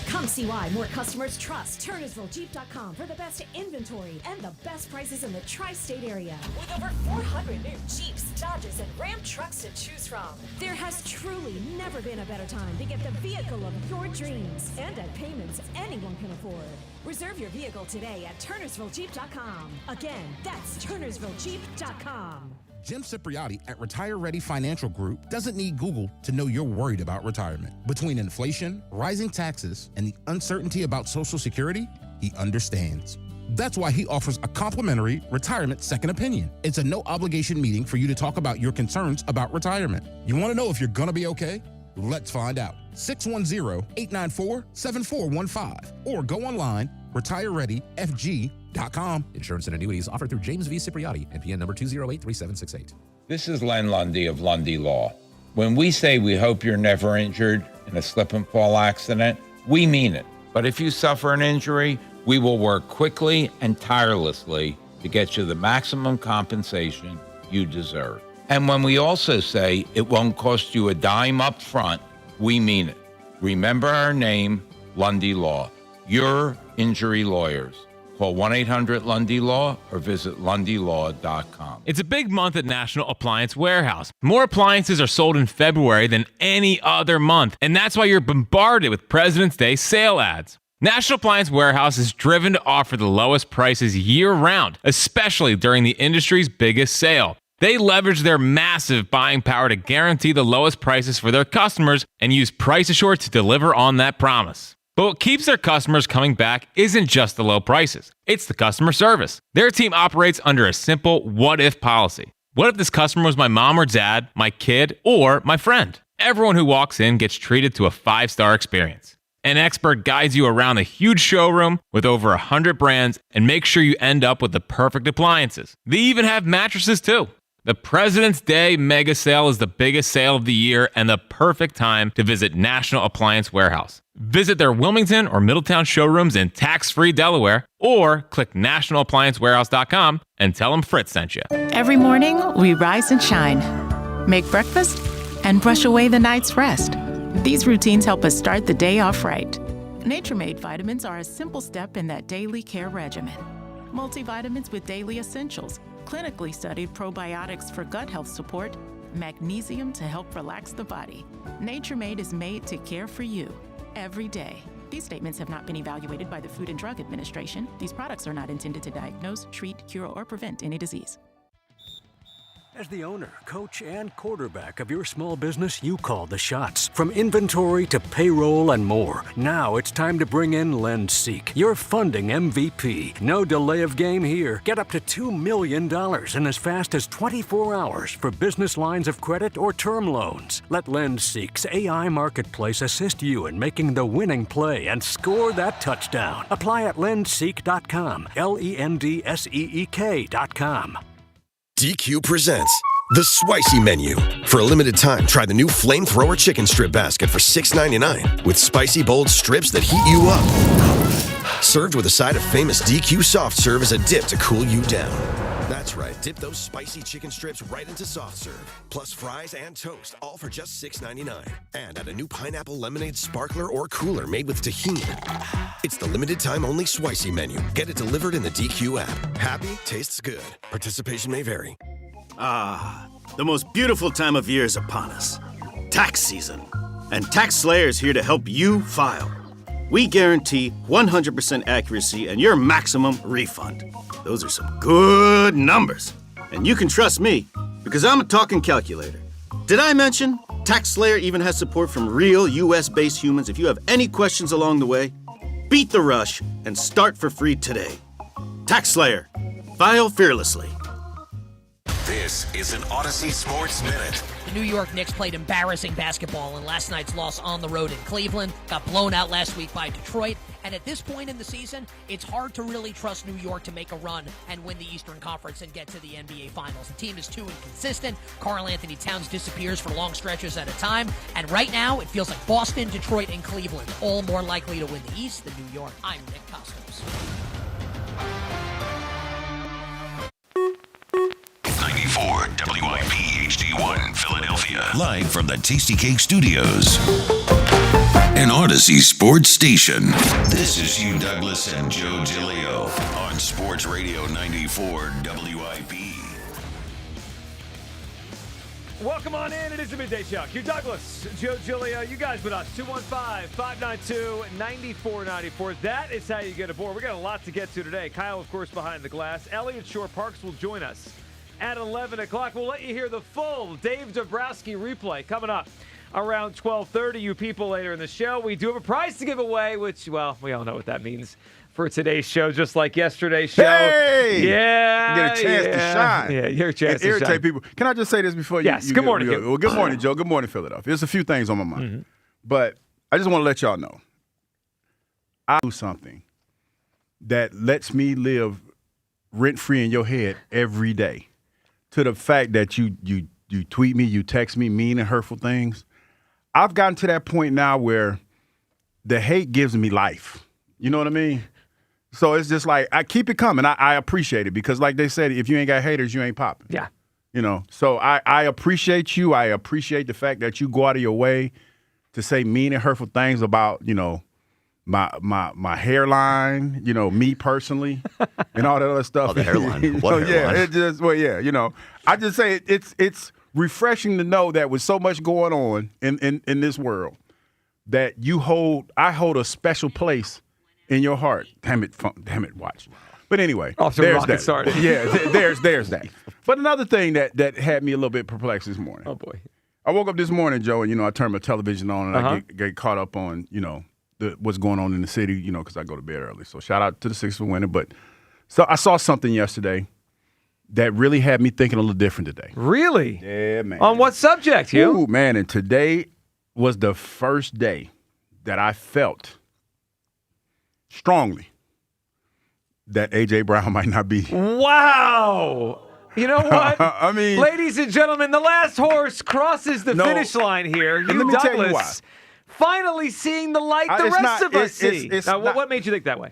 Come see why more customers trust TurnersvilleJeep.com for the best inventory and the best prices in the tri-state area. With over 400 new Jeeps, Dodges, and Ram trucks to choose from, there has truly never been a better time to get the vehicle of your dreams and at payments anyone can afford. Reserve your vehicle today at TurnersvilleJeep.com. Again, that's TurnersvilleJeep.com. Jim Cipriotti at Retire Ready Financial Group doesn't need Google to know you're worried about retirement. Between inflation, rising taxes, and the uncertainty about Social Security, he understands. That's why he offers a complimentary retirement second opinion. It's a no-obligation meeting for you to talk about your concerns about retirement. You want to know if you're going to be okay? Let's find out. 610-894-7415 or go online, retirereadyfg.com. Insurance and annuities offered through James V. Cipriotti, NPN number 2083768. This is Len Lundy of Lundy Law. When we say we hope you're never injured in a slip and fall accident, we mean it. But if you suffer an injury, we will work quickly and tirelessly to get you the maximum compensation you deserve. And when we also say it won't cost you a dime up front, we mean it. Remember our name, Lundy Law. Your injury lawyers. Call 1-800-LUNDY-LAW or visit LundyLaw.com. It's a big month at National Appliance Warehouse. More appliances are sold in February than any other month, and that's why you're bombarded with President's Day sale ads. National Appliance Warehouse is driven to offer the lowest prices year-round, especially during the industry's biggest sale. They leverage their massive buying power to guarantee the lowest prices for their customers and use Price Assure to deliver on that promise. But what keeps their customers coming back isn't just the low prices. It's the customer service. Their team operates under a simple what-if policy. What if this customer was my mom or dad, my kid, or my friend? Everyone who walks in gets treated to a 5-star experience. An expert guides you around a huge showroom with over 100 brands and makes sure you end up with the perfect appliances. They even have mattresses too. The President's Day Mega Sale is the biggest sale of the year and the perfect time to visit National Appliance Warehouse. Visit their Wilmington or Middletown showrooms in tax-free Delaware or click nationalappliancewarehouse.com and tell them Fritz sent you. Every morning, we rise and shine, make breakfast, and brush away the night's rest. These routines help us start the day off right. Nature-Made vitamins are a simple step in that daily care regimen. Multivitamins with daily essentials, clinically studied probiotics for gut health support, magnesium to help relax the body. Nature-Made is made to care for you every day. These statements have not been evaluated by the Food and Drug Administration. These products are not intended to diagnose, treat, cure, or prevent any disease. As the owner, coach, and quarterback of your small business, you call the shots. From inventory to payroll and more. Now it's time to bring in LendSeek, your funding MVP. No delay of game here. Get up to $2 million in as fast as 24 hours for business lines of credit or term loans. Let LendSeek's AI marketplace assist you in making the winning play and score that touchdown. Apply at lendseek.com, LENDSEEK.com. DQ presents The Spicy Menu. For a limited time, try the new Flamethrower Chicken Strip Basket for $6.99 with spicy, bold strips that heat you up. Served with a side of famous DQ soft serve as a dip to cool you down. That's right, dip those spicy chicken strips right into soft serve, plus fries and toast, all for just $6.99. And add a new pineapple lemonade sparkler or cooler made with tahini. It's the limited time only Spicy Menu. Get it delivered in the DQ app. Happy, tastes good. Participation may vary. Ah, the most beautiful time of year is upon us. Tax season. And Tax Slayer is here to help you file. We guarantee 100% accuracy and your maximum refund. Those are some good numbers. And you can trust me, because I'm a talking calculator. Did I mention Tax Slayer even has support from real US-based humans if you have any questions along the way? Beat the rush and start for free today. Tax Slayer. File fearlessly. This is an Odyssey Sports Minute. The New York Knicks played embarrassing basketball in last night's loss on the road in Cleveland, got blown out last week by Detroit, and at this point in the season, it's hard to really trust New York to make a run and win the Eastern Conference and get to the NBA Finals. The team is too inconsistent. Karl Anthony Towns disappears for long stretches at a time, and right now, it feels like Boston, Detroit, and Cleveland, all more likely to win the East than New York. I'm Nick Costos. 94 WIP HD1 Philadelphia. Live from the Tasty Cake Studios. An Odyssey sports station. This is Hugh Douglas and Joe Giglio on Sports Radio 94 WIP. Welcome on in. It is the Midday Show. Hugh Douglas, Joe Giglio, you guys with us. 215-592-9494. That is how you get aboard. We got a lot to get to today. Kyle, of course, behind the glass. Elliot Shore-Parks will join us at 11 o'clock. We'll let you hear the full Dave Dumbrowski replay coming up around 12:30. You people later in the show. We do have a prize to give away, which, well, we all know what that means for today's show, just like yesterday's show. Hey! Yeah. You get a chance to shine. Yeah, your chance to irritate shine. people. Can I just say this before you? Yes, good morning. Well, good morning, Joe. Good morning, Philadelphia. There's a few things on my mind. Mm-hmm. But I just want to let y'all know. I do something that lets me live rent-free in your head every day. To the fact that you tweet me, you text me mean and hurtful things. I've gotten to that point now where the hate gives me life. You know what I mean? So it's just like, I keep it coming. I appreciate it because like they said, if you ain't got haters, you ain't popping. Yeah. You know, so I appreciate you. I appreciate the fact that you go out of your way to say mean and hurtful things about, you know, my hairline, you know, me personally, and all that other stuff. Oh, the hairline. What hairline? Yeah, it just, well, yeah, you know, I just say it's refreshing to know that with so much going on in this world, that I hold a special place in your heart. Damn it, watch. But anyway, off to a rocket start. Yeah, there's that. But another thing that had me a little bit perplexed this morning. Oh boy. I woke up this morning, Joe, and I turned my television on and I get caught up on what's going on in the city, because I go to bed early. So shout out to the Sixers for winning. But so I saw something yesterday that really had me thinking a little different today. Really? Yeah, man. On what subject, Hugh? Ooh, man, and today was the first day that I felt strongly that A.J. Brown might not be. Wow. You know what? I mean, ladies and gentlemen, the last horse crosses the finish line here. Hugh let me Douglas, tell you why. finally seeing the light the rest of us see. Now, what made you think that way?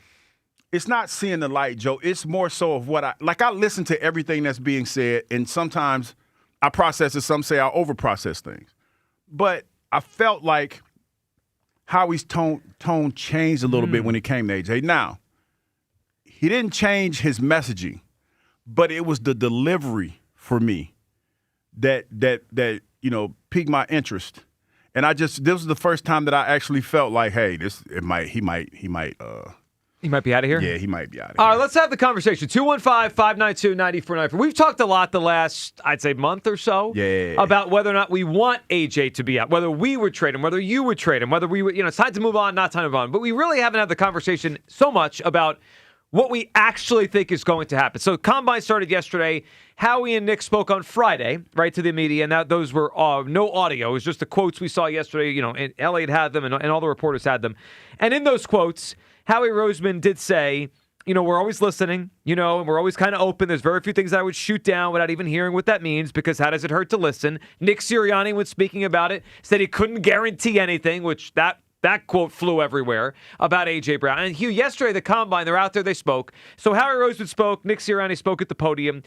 It's not seeing the light, Joe. It's more so of what I listen to everything that's being said, and sometimes I process it. Some say I overprocess things. But I felt like Howie's tone changed a little bit when it came to AJ. Now, he didn't change his messaging, but it was the delivery for me that piqued my interest. And this was the first time that I actually felt like, hey, he might He might be out of here? Yeah, he might be out of here. All right, let's have the conversation. 215-592-9494. We've talked a lot the last, I'd say, month or so about whether or not we want AJ to be out, whether we would trade him, whether you would trade him, whether we would, it's time to move on, not time to move on. But we really haven't had the conversation so much about what we actually think is going to happen. So Combine started yesterday. Howie and Nick spoke on Friday, right, to the media, and those were no audio. It was just the quotes we saw yesterday. And Elliot had them, and all the reporters had them. And in those quotes, Howie Roseman did say, we're always listening, and we're always kind of open. There's very few things I would shoot down without even hearing what that means, because how does it hurt to listen? Nick Sirianni, when speaking about it, said he couldn't guarantee anything, which that quote flew everywhere about A.J. Brown. And Hugh, yesterday, the Combine, they're out there, they spoke. So Howie Roseman spoke, Nick Sirianni spoke at the podium.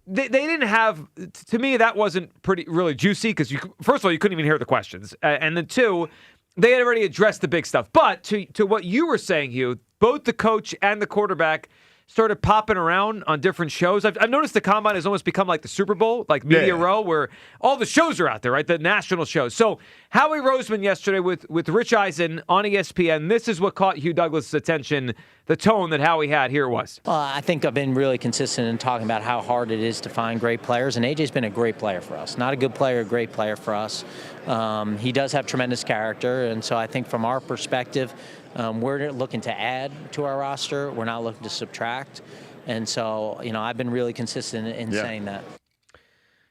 They didn't have, to me, that wasn't really juicy, because first of all, you couldn't even hear the questions. And then two, they had already addressed the big stuff. But to what you were saying, Hugh, both the coach and the quarterback started popping around on different shows. I've noticed the Combine has almost become like the Super Bowl, like Media Row, where all the shows are out there, right? The national shows. So Howie Roseman yesterday with Rich Eisen on ESPN, this is what caught Hugh Douglas' attention, the tone that Howie had. Here it was. I think I've been really consistent in talking about how hard it is to find great players, and AJ's been a great player for us. Not a good player, a great player for us. He does have tremendous character, and so I think from our perspective, we're looking to add to our roster. We're not looking to subtract. And so, I've been really consistent in saying that.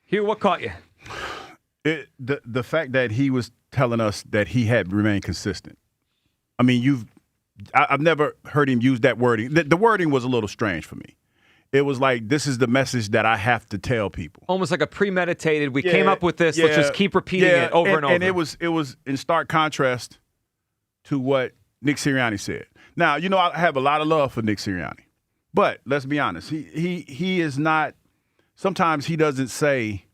Hugh, what caught you? The fact that he was telling us that he had remained consistent. I mean, I've never heard him use that wording. The wording was a little strange for me. It was like, this is the message that I have to tell people. Almost like a premeditated, we came up with this, let's just keep repeating it over and over. And it was in stark contrast to what Nick Sirianni said. Now, I have a lot of love for Nick Sirianni. But let's be honest, he is not, sometimes he doesn't say,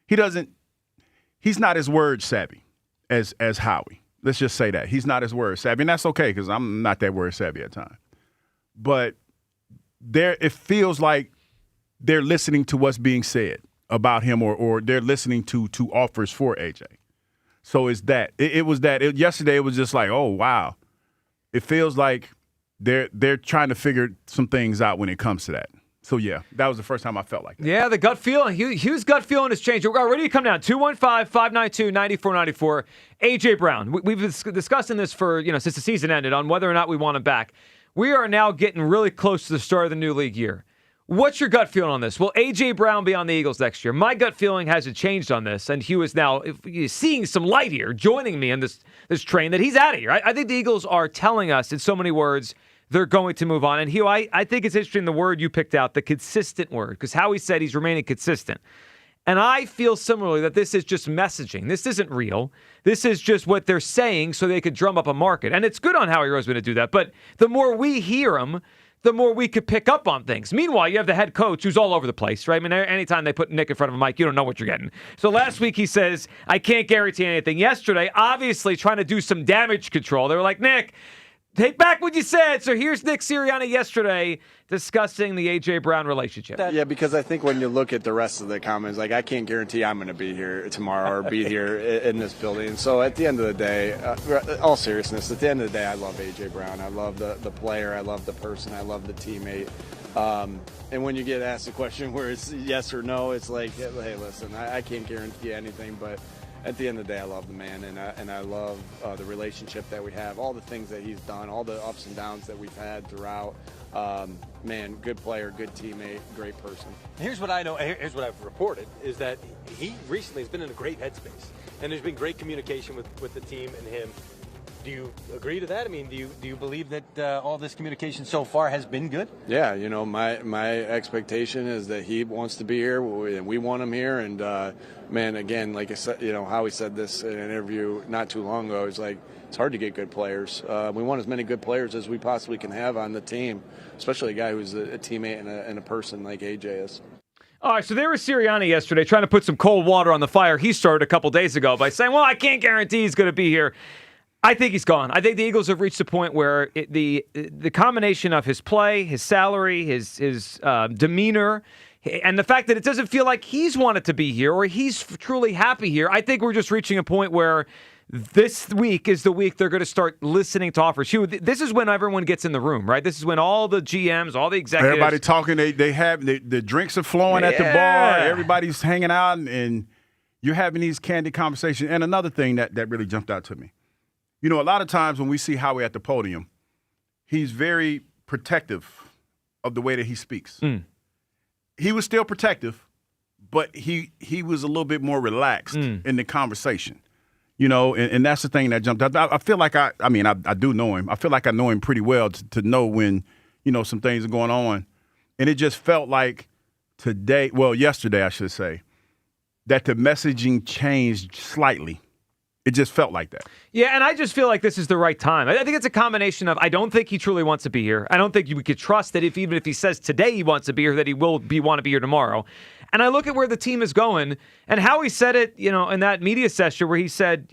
he's not as word savvy as Howie. Let's just say that. He's not as word savvy, and that's okay, because I'm not that word savvy at times. But it feels like they're listening to what's being said about him, or they're listening to offers for AJ. So it's that. It was that. Yesterday it was just like, oh, wow. It feels like they're trying to figure some things out when it comes to that. So, yeah, that was the first time I felt like that. Yeah, the gut feeling. Hugh's gut feeling has changed. We're ready to come down. 215-592-9494. A.J. Brown. We've been discussing this for, since the season ended on whether or not we want him back. We are now getting really close to the start of the new league year. What's your gut feeling on this? Will A.J. Brown be on the Eagles next year? My gut feeling hasn't changed on this, and Hugh is now seeing some light here, joining me in this train that he's out of here. I think the Eagles are telling us in so many words they're going to move on. And Hugh, I think it's interesting the word you picked out, the consistent word, because Howie said he's remaining consistent. And I feel similarly that this is just messaging. This isn't real. This is just what they're saying so they could drum up a market. And it's good on Howie Roseman to do that. But the more we hear him, the more we could pick up on things. Meanwhile, you have the head coach who's all over the place, right? I mean, anytime they put Nick in front of a mic, you don't know what you're getting. So last week he says, I can't guarantee anything. Yesterday, obviously trying to do some damage control. They were like, Nick, Take back what you said. So here's Nick Sirianni yesterday discussing the A.J. Brown relationship. Yeah, because I think when you look at the rest of the comments, like I can't guarantee I'm going to be here tomorrow or be here in this building. So at the end of the day, all seriousness, at the end of the day, I love A.J. Brown. I love the player. I love the person. I love the teammate. And when you get asked a question where it's yes or no, it's like, hey, listen, I can't guarantee anything, but at the end of the day, I love the man, and I love the relationship that we have, all the things that he's done, all the ups and downs that we've had throughout. Man, good player, good teammate, great person. Here's what I know, here's what I've reported, is that he recently has been in a great headspace, and there's been great communication with the team and him. Do you agree to that? I mean, do you believe that all this communication so far has been good? Yeah, my expectation is that he wants to be here, and we want him here. And man, again, like I said, Howie said this in an interview not too long ago. It's like it's hard to get good players. We want as many good players as we possibly can have on the team, especially a guy who's a teammate and a person like AJ is. All right, so there was Sirianni yesterday trying to put some cold water on the fire he started a couple days ago by saying, well, I can't guarantee he's going to be here. I think he's gone. I think the Eagles have reached a point where the combination of his play, his salary, his demeanor, and the fact that it doesn't feel like he's wanted to be here or he's truly happy here, I think we're just reaching a point where this week is the week they're going to start listening to offers. This is when everyone gets in the room, right? This is when all the GMs, all the executives. Everybody talking. They have the drinks are flowing at the bar. Everybody's hanging out, and you're having these candid conversations. And another thing that really jumped out to me. A lot of times when we see Howie at the podium, he's very protective of the way that he speaks. He was still protective, but he was a little bit more relaxed in the conversation. And that's the thing that jumped out. I feel like I do know him. I feel like I know him pretty well to know when, some things are going on. And it just felt like yesterday, I should say, that the messaging changed slightly. It just felt like that. Yeah, and I just feel like this is the right time. I think it's a combination of I don't think he truly wants to be here. I don't think we could trust that even if he says today he wants to be here, that he will want to be here tomorrow. And I look at where the team is going and how he said it, in that media session where he said,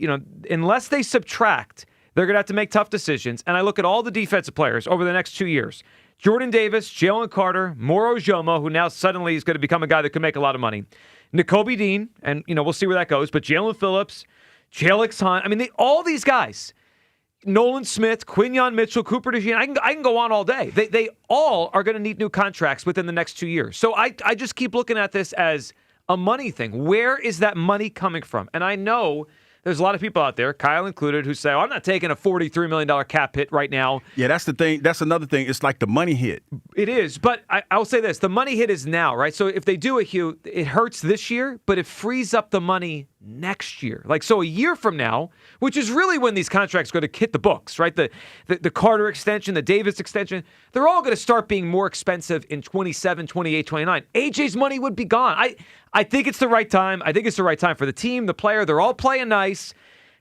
unless they subtract, they're going to have to make tough decisions. And I look at all the defensive players over the next 2 years. Jordan Davis, Jalen Carter, Moro Jomo, who now suddenly is going to become a guy that could make a lot of money. Nakobe Dean, and, we'll see where that goes. But Jalen Phillips, Jalix Hunt, all these guys, Nolan Smith, Quinyon Mitchell, Cooper DeJean, I can go on all day. They all are going to need new contracts within the next 2 years. So I just keep looking at this as a money thing. Where is that money coming from? And I know there's a lot of people out there, Kyle included, who say, I'm not taking a $43 million cap hit right now. Yeah, that's the thing. That's another thing. It's like the money hit. It is. But I'll say this. The money hit is now, right? So if they do it, Hugh, it hurts this year, but it frees up the money next year. So a year from now, which is really when these contracts go to hit the books, right? The Carter extension, the Davis extension, they're all going to start being more expensive in 27, 28, 29. AJ's money would be gone. I think it's the right time. I think it's the right time for the team, the player. They're all playing nice.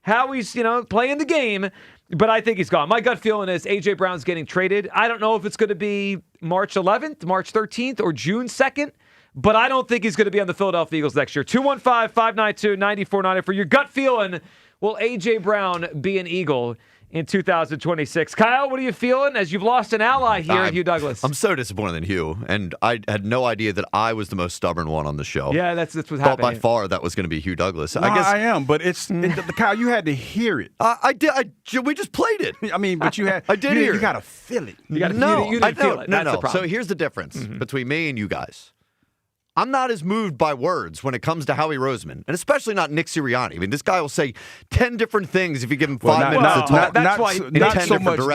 Howie's, playing the game, but I think he's gone. My gut feeling is AJ Brown's getting traded. I don't know if it's going to be March 11th, March 13th, or June 2nd. But I don't think he's going to be on the Philadelphia Eagles next year. 215-592-9490 for your gut feeling. Will A.J. Brown be an Eagle in 2026? Kyle, what are you feeling as you've lost an ally here, Hugh Douglas? I'm so disappointed in Hugh, and I had no idea that I was the most stubborn one on the show. Yeah, that's what happened. Thought by far that was going to be Hugh Douglas. No, I am, but Kyle, you had to hear it. I did. We just played it. But you had. I did hear it. You got to feel it. You didn't feel it. That's the problem. So here's the difference between me and you guys. I'm not as moved by words when it comes to Howie Roseman, and especially not Nick Sirianni. This guy will say 10 different things if you give him 5 minutes to talk.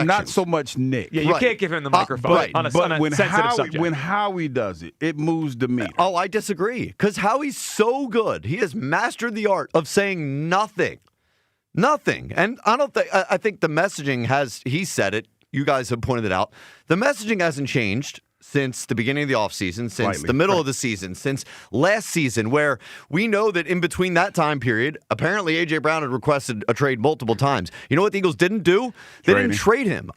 Not so much Nick. Yeah, you can't give him the microphone on a sensitive subject. When Howie does it, it moves the meter. Oh, I disagree, because Howie's so good. He has mastered the art of saying nothing. Nothing. And I think the messaging he said it, you guys have pointed it out, the messaging hasn't changed since the beginning of the offseason, since the middle of the season, since last season, where we know that in between that time period, apparently A.J. Brown had requested a trade multiple times. You know what the Eagles didn't do? They didn't trade him.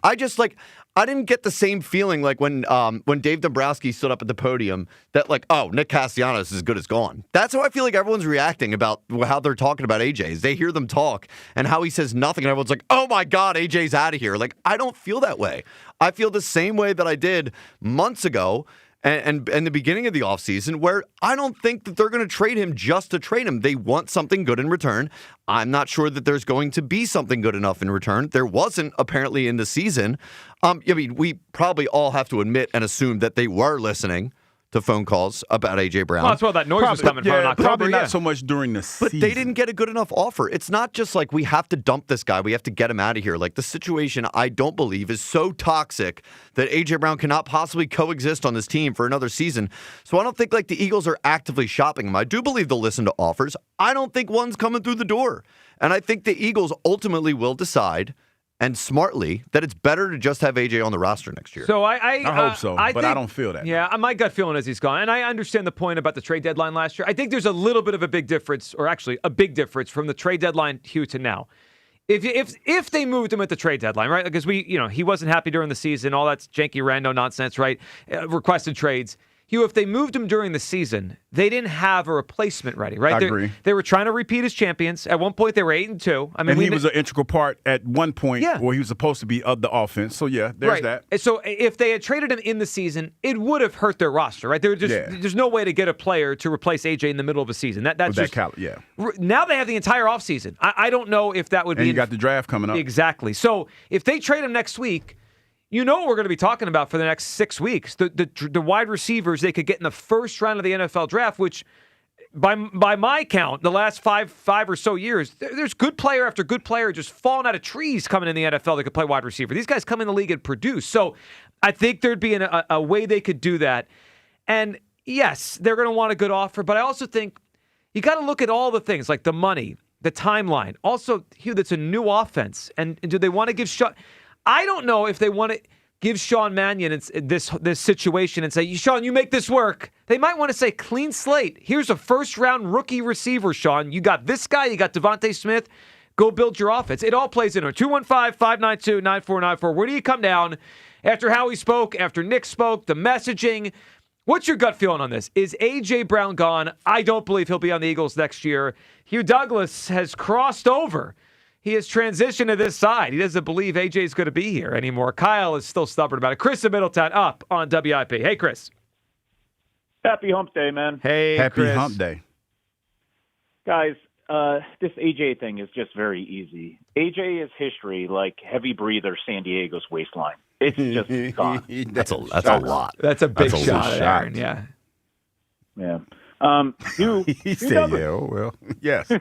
I didn't get the same feeling like when Dave Dumbrowski stood up at the podium that like, oh, Nick Castellanos is as good as gone. That's how I feel like everyone's reacting about how they're talking about AJ. Is they hear them talk and how he says nothing, and everyone's like, oh my God, AJ's out of here. Like, I don't feel that way. I feel the same way that I did months ago and the beginning of the offseason, where I don't think that they're going to trade him just to trade him. They want something good in return. I'm not sure that there's going to be something good enough in return. There wasn't, apparently, in the season. I mean, we probably all have to admit and assume that they were listening to phone calls about A.J. Brown. Well, that's where that noise was coming from in October. Probably not so much during the season. But they didn't get a good enough offer. It's not just like we have to dump this guy. We have to get him out of here. Like, the situation, I don't believe, is so toxic that A.J. Brown cannot possibly coexist on this team for another season. So I don't think, like, the Eagles are actively shopping him. I do believe they'll listen to offers. I don't think one's coming through the door. And I think the Eagles ultimately will decide, and smartly, that it's better to just have AJ on the roster next year. So I hope so, but I don't feel that. Yeah, my gut feeling is he's gone. And I understand the point about the trade deadline last year. I think there's a little bit of a big difference, or actually a big difference from the trade deadline, Hugh, to now. If they moved him at the trade deadline, right? Because he wasn't happy during the season, all that janky rando nonsense, right? Requested trades. Hugh, if they moved him during the season, they didn't have a replacement ready, right? I agree. They were trying to repeat as champions. At one point, they were 8-2. I mean, and he was an integral part at one point where he was supposed to be of the offense. So, yeah, there's that. And so if they had traded him in the season, it would have hurt their roster, right? There's no way to get a player to replace AJ in the middle of a season. Now they have the entire offseason. I don't know if that would be. And you got the draft coming up. Exactly. So if they trade him next week, you know what we're going to be talking about for the next 6 weeks. The wide receivers they could get in the first round of the NFL draft, which by my count, the last five or so years, there's good player after good player just falling out of trees coming in the NFL that could play wide receiver. These guys come in the league and produce. So I think there'd be a way they could do that. And yes, they're going to want a good offer, but I also think you got to look at all the things like the money, the timeline. Also, Hugh, that's a new offense. And do they want to give I don't know if they want to give Sean Mannion this situation and say, Sean, you make this work. They might want to say, clean slate. Here's a first-round rookie receiver, Sean. You got this guy. You got Devontae Smith. Go build your offense. It all plays into it. 215-592-9494. Where do you come down after Howie spoke, after Nick spoke, the messaging? What's your gut feeling on this? Is A.J. Brown gone? I don't believe he'll be on the Eagles next year. Hugh Douglas has crossed over. He has transitioned to this side. He doesn't believe A.J. is going to be here anymore. Kyle is still stubborn about it. Chris in Middletown up on WIP. Hey, Chris. Happy hump day, man. Hey, Happy Chris. hump day. Guys, this A.J. thing is just very easy. A.J. is history like heavy breather San Diego's waistline. It's just gone. That's a lot. That's a big shot at Aaron, yeah. Yeah. He said, yeah, well, yes.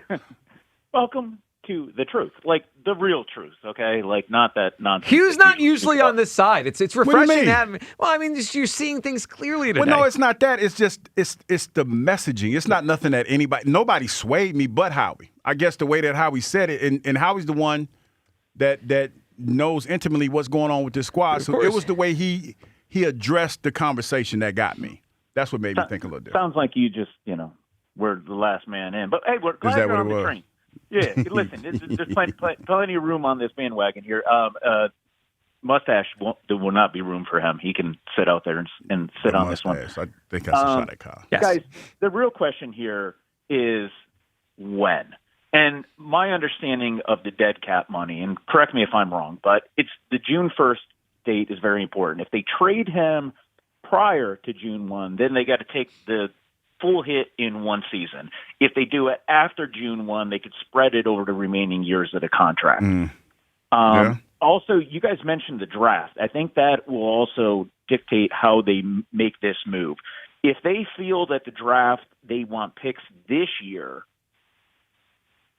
Welcome to the truth, like the real truth, okay? Like not that nonsense. Hugh's not usually on this side. It's refreshing to have him. Well, I mean, you're seeing things clearly today. Well, no, it's not that. It's just it's the messaging. It's not nothing that nobody swayed me but Howie. I guess the way that Howie said it, and Howie's the one that knows intimately what's going on with this squad. So it was the way he addressed the conversation that got me. That's what made me think a little different. Sounds like you just, were the last man in. But hey, we're glad you're on the train. Yeah, listen, there's plenty of room on this bandwagon here. Mustache will not be room for him. He can sit out there and sit on this one. I think that's a shot at Kyle. Yes. Guys, the real question here is when. And my understanding of the dead cap money, and correct me if I'm wrong, but it's the June 1st date is very important. If they trade him prior to June 1, then they got to take the full hit in one season. If they do it after June 1, they could spread it over the remaining years of the contract. Also, you guys mentioned the draft. I think that will also dictate how they make this move. If they feel that the draft, they want picks this year,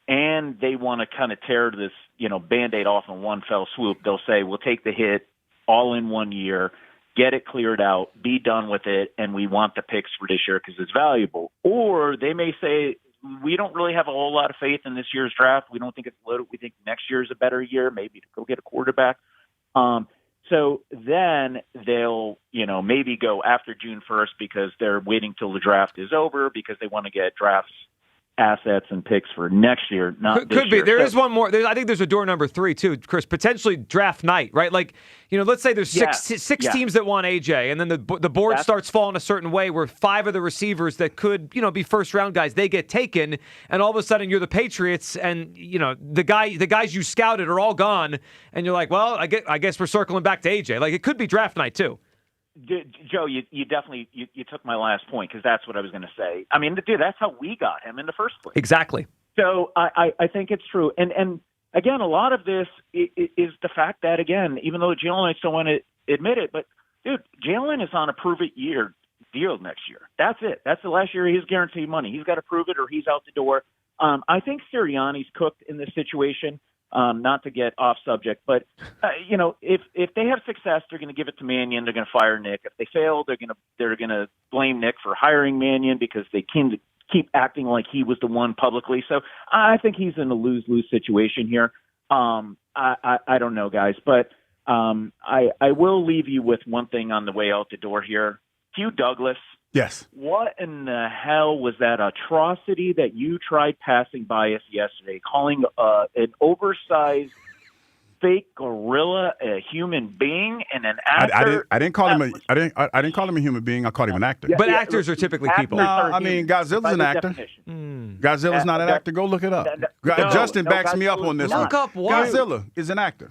and they want to kind of tear this, Band-Aid off in one fell swoop, they'll say, we'll take the hit all in 1 year, get it cleared out, be done with it, and we want the picks for this year because it's valuable. Or they may say, we don't really have a whole lot of faith in this year's draft. We don't think it's loaded. We think next year is a better year, maybe to go get a quarterback. So then they'll, maybe go after June 1st because they're waiting till the draft is over because they want to get drafts assets and picks for next year, not this Could be. year. There is one more. I think there's a door number 3 too, Chris. Potentially draft night, right? Like, let's say there's six teams that want AJ, and then the board starts falling a certain way where 5 of the receivers that could be first round guys, they get taken, and all of a sudden you're the Patriots, and the guys you scouted are all gone, and you're like, well, I guess we're circling back to AJ. Like, it could be draft night too. Joe, you definitely you took my last point, because that's what I was going to say. I mean, dude, that's how we got him in the first place. Exactly. So I think it's true. And again, a lot of this is the fact that, again, even though Jalen, I still want to admit it, but, dude, Jalen is on a prove-it-year deal next year. That's it. That's the last year of his guaranteed money. He's got to prove it or he's out the door. I think Sirianni's cooked in this situation. Not to get off subject, but if they have success, they're going to give it to Mannion. They're going to fire Nick. If they fail, they're going to blame Nick for hiring Mannion because they keep acting like he was the one publicly. So I think he's in a lose-lose situation here. I don't know, guys, but I will leave you with one thing on the way out the door here. Hugh Douglas. Yes. What in the hell was that atrocity that you tried passing by us yesterday, calling an oversized fake gorilla a human being and an actor? I didn't call him I didn't call him a human being. I called him an actor. But actors are typically people. No, I mean, Godzilla's an actor. Godzilla's not an actor. Go look it up. Justin backs me up on this one. Look up what? Godzilla is an actor.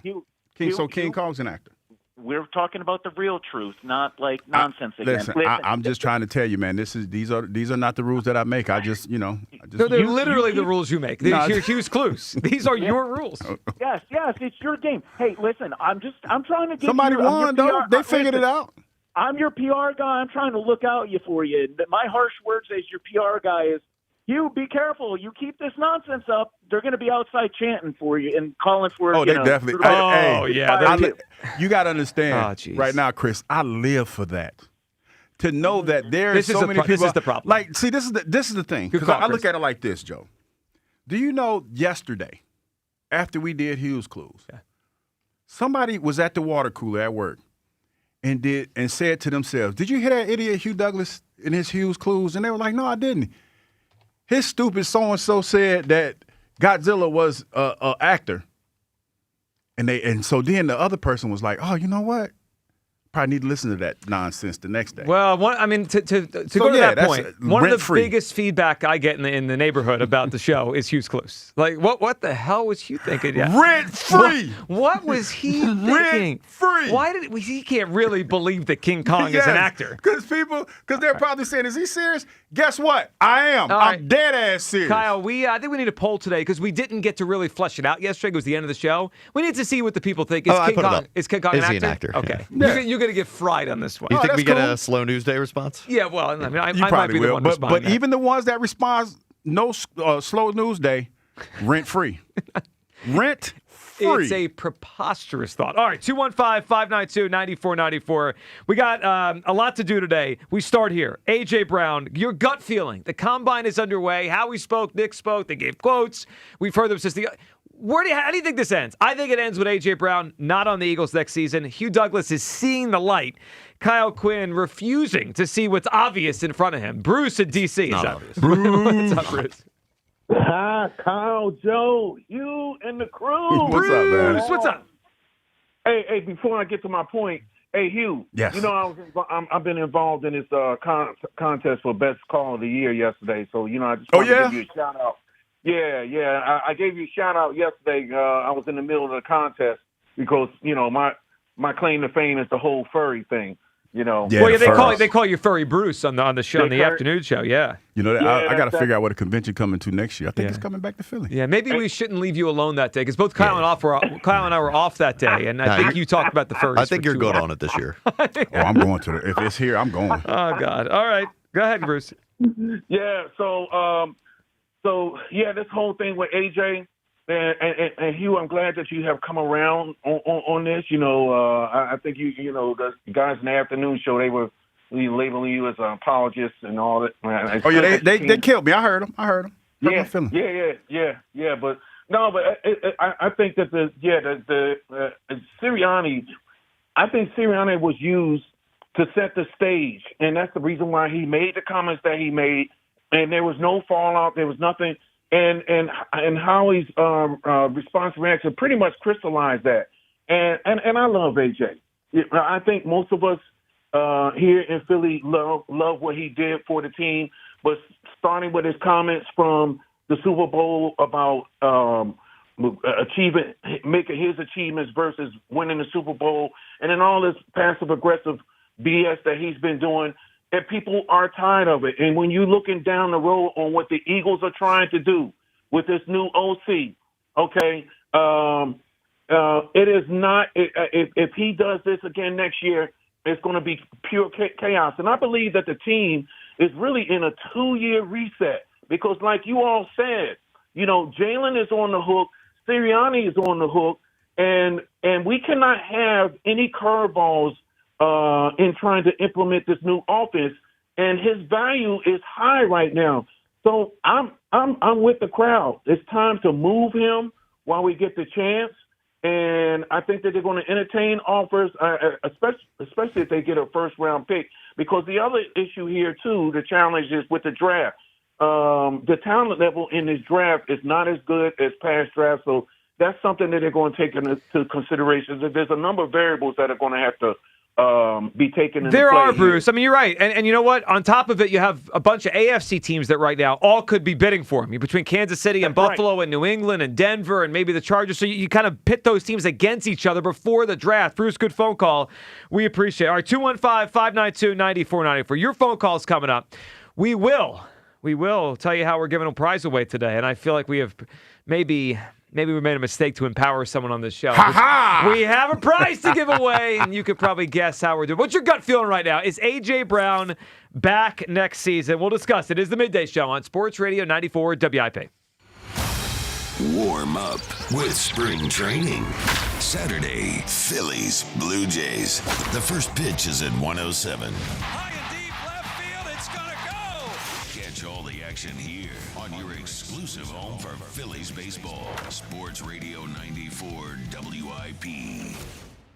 King Kong's an actor. We're talking about the real truth, not like nonsense again. Listen, I'm just trying to tell you, man. These are not the rules that I make. No, they're literally the rules you make. They're Hugh's clues. These are your rules. Yes, it's your game. Hey, listen, I'm trying to get somebody won though. They figured it out. I'm your PR guy. I'm trying to look out for you. My harsh words as your PR guy is, you be careful. You keep this nonsense up, they're going to be outside chanting for you and calling for. Oh, they definitely. You got to understand right now, Chris. I live for that. To know that there's so many people. This is the problem. Like, see, this is the thing. Because I look at it like this, Joe. Do you know yesterday, after we did Hughes Clues, somebody was at the water cooler at work and said to themselves, "Did you hear that idiot Hugh Douglas in his Hughes Clues?" And they were like, "No, I didn't." His stupid so-and-so said that Godzilla was an actor. And so then the other person was like, "Oh, you know what? Probably need to listen to that nonsense the next day." Well, to go to that point, one of the biggest feedback I get in the neighborhood about the show is Hugh's Clues. Like, what the hell was Hugh thinking? Rent free. What was he thinking? Rent free. Why he can't really believe that King Kong is an actor? Because they're probably saying, "Is he serious?" Guess what? I am. I'm dead ass serious. Kyle, I think we need a poll today because we didn't get to really flesh it out yesterday. It was the end of the show. We need to see what the people think. Is King Kong an actor? Okay. Yeah. You're going to get fried on this one. You think we get a slow news day response? Yeah, well, I mean, I you might be the one responding. But even the ones that respond, no slow news day, rent free. Rent free. It's a preposterous thought. All right, 215-592-9494. We got a lot to do today. We start here. A.J. Brown, your gut feeling. The Combine is underway. Howie spoke, Nick spoke. They gave quotes. We've heard them since the... How do you think this ends? I think it ends with A.J. Brown not on the Eagles next season. Hugh Douglas is seeing the light. Kyle Quinn refusing to see what's obvious in front of him. Bruce in D.C. Not obvious. What's up, Bruce? Hi, Kyle, Joe, you and the crew. What's up, man? What's up? Hey, before I get to my point, hey, Hugh. Yes. You know, I've been involved in this contest for Best Call of the Year yesterday, so, I just want to give you a shout-out. Yeah. I gave you a shout-out yesterday. I was in the middle of the contest because, my claim to fame is the whole furry thing. They call you Furry Bruce on the show, on the afternoon show. Yeah. I got to figure out what a convention coming to next year. I think it's coming back to Philly. Yeah, maybe we shouldn't leave you alone that day because both Kyle and I were off that day, and I think you talked about the furries. I think you're good on it this year. I'm going to if it's here, I'm going. Oh God! All right, go ahead, Bruce. Yeah. So this whole thing with AJ. And Hugh, I'm glad that you have come around on this. I think the guys in the afternoon show, they were labeling you as an apologist and all that. Oh yeah, they killed me. I heard them. Yeah. But no, I think that the Sirianni. I think Sirianni was used to set the stage, and that's the reason why he made the comments that he made. and there was no fallout. There was nothing. And Howie's response reaction pretty much crystallized that. And I love AJ. I think most of us here in Philly love what he did for the team. But starting with his comments from the Super Bowl about making his achievements versus winning the Super Bowl, and then all this passive aggressive BS that he's been doing, and people are tired of it. And when you're looking down the road on what the Eagles are trying to do with this new OC, okay, it is not. If he does this again next year, it's going to be pure chaos. And I believe that the team is really in a 2-year reset because, like you all said, Jalen is on the hook, Sirianni is on the hook, and we cannot have any curveballs in trying to implement this new offense. And his value is high right now. So I'm with the crowd. It's time to move him while we get the chance. And I think that they're going to entertain offers, especially if they get a first-round pick. Because the other issue here, too, the challenge is with the draft. The talent level in this draft is not as good as past drafts. So that's something that they're going to take into consideration. There's a number of variables that are going to have to be taken into There play are, here. Bruce. I mean, you're right. And you know what? On top of it, you have a bunch of AFC teams that right now all could be bidding for him. Between Kansas City and Buffalo and New England and Denver and maybe the Chargers. So you kind of pit those teams against each other before the draft. Bruce, good phone call. We appreciate it. All right, 215-592-9494. Your phone call is coming up. We will tell you how we're giving a prize away today. And I feel like we have maybe we made a mistake to empower someone on this show. We have a prize to give away, and you could probably guess how we're doing. What's your gut feeling right now? Is A.J. Brown back next season? We'll discuss it. It is the Midday Show on Sports Radio 94 WIP. Warm up with spring training. Saturday, Phillies, Blue Jays. The first pitch is at 1:07. Catch all the action here on your exclusive home for Phillies baseball. Sports Radio 94 WIP.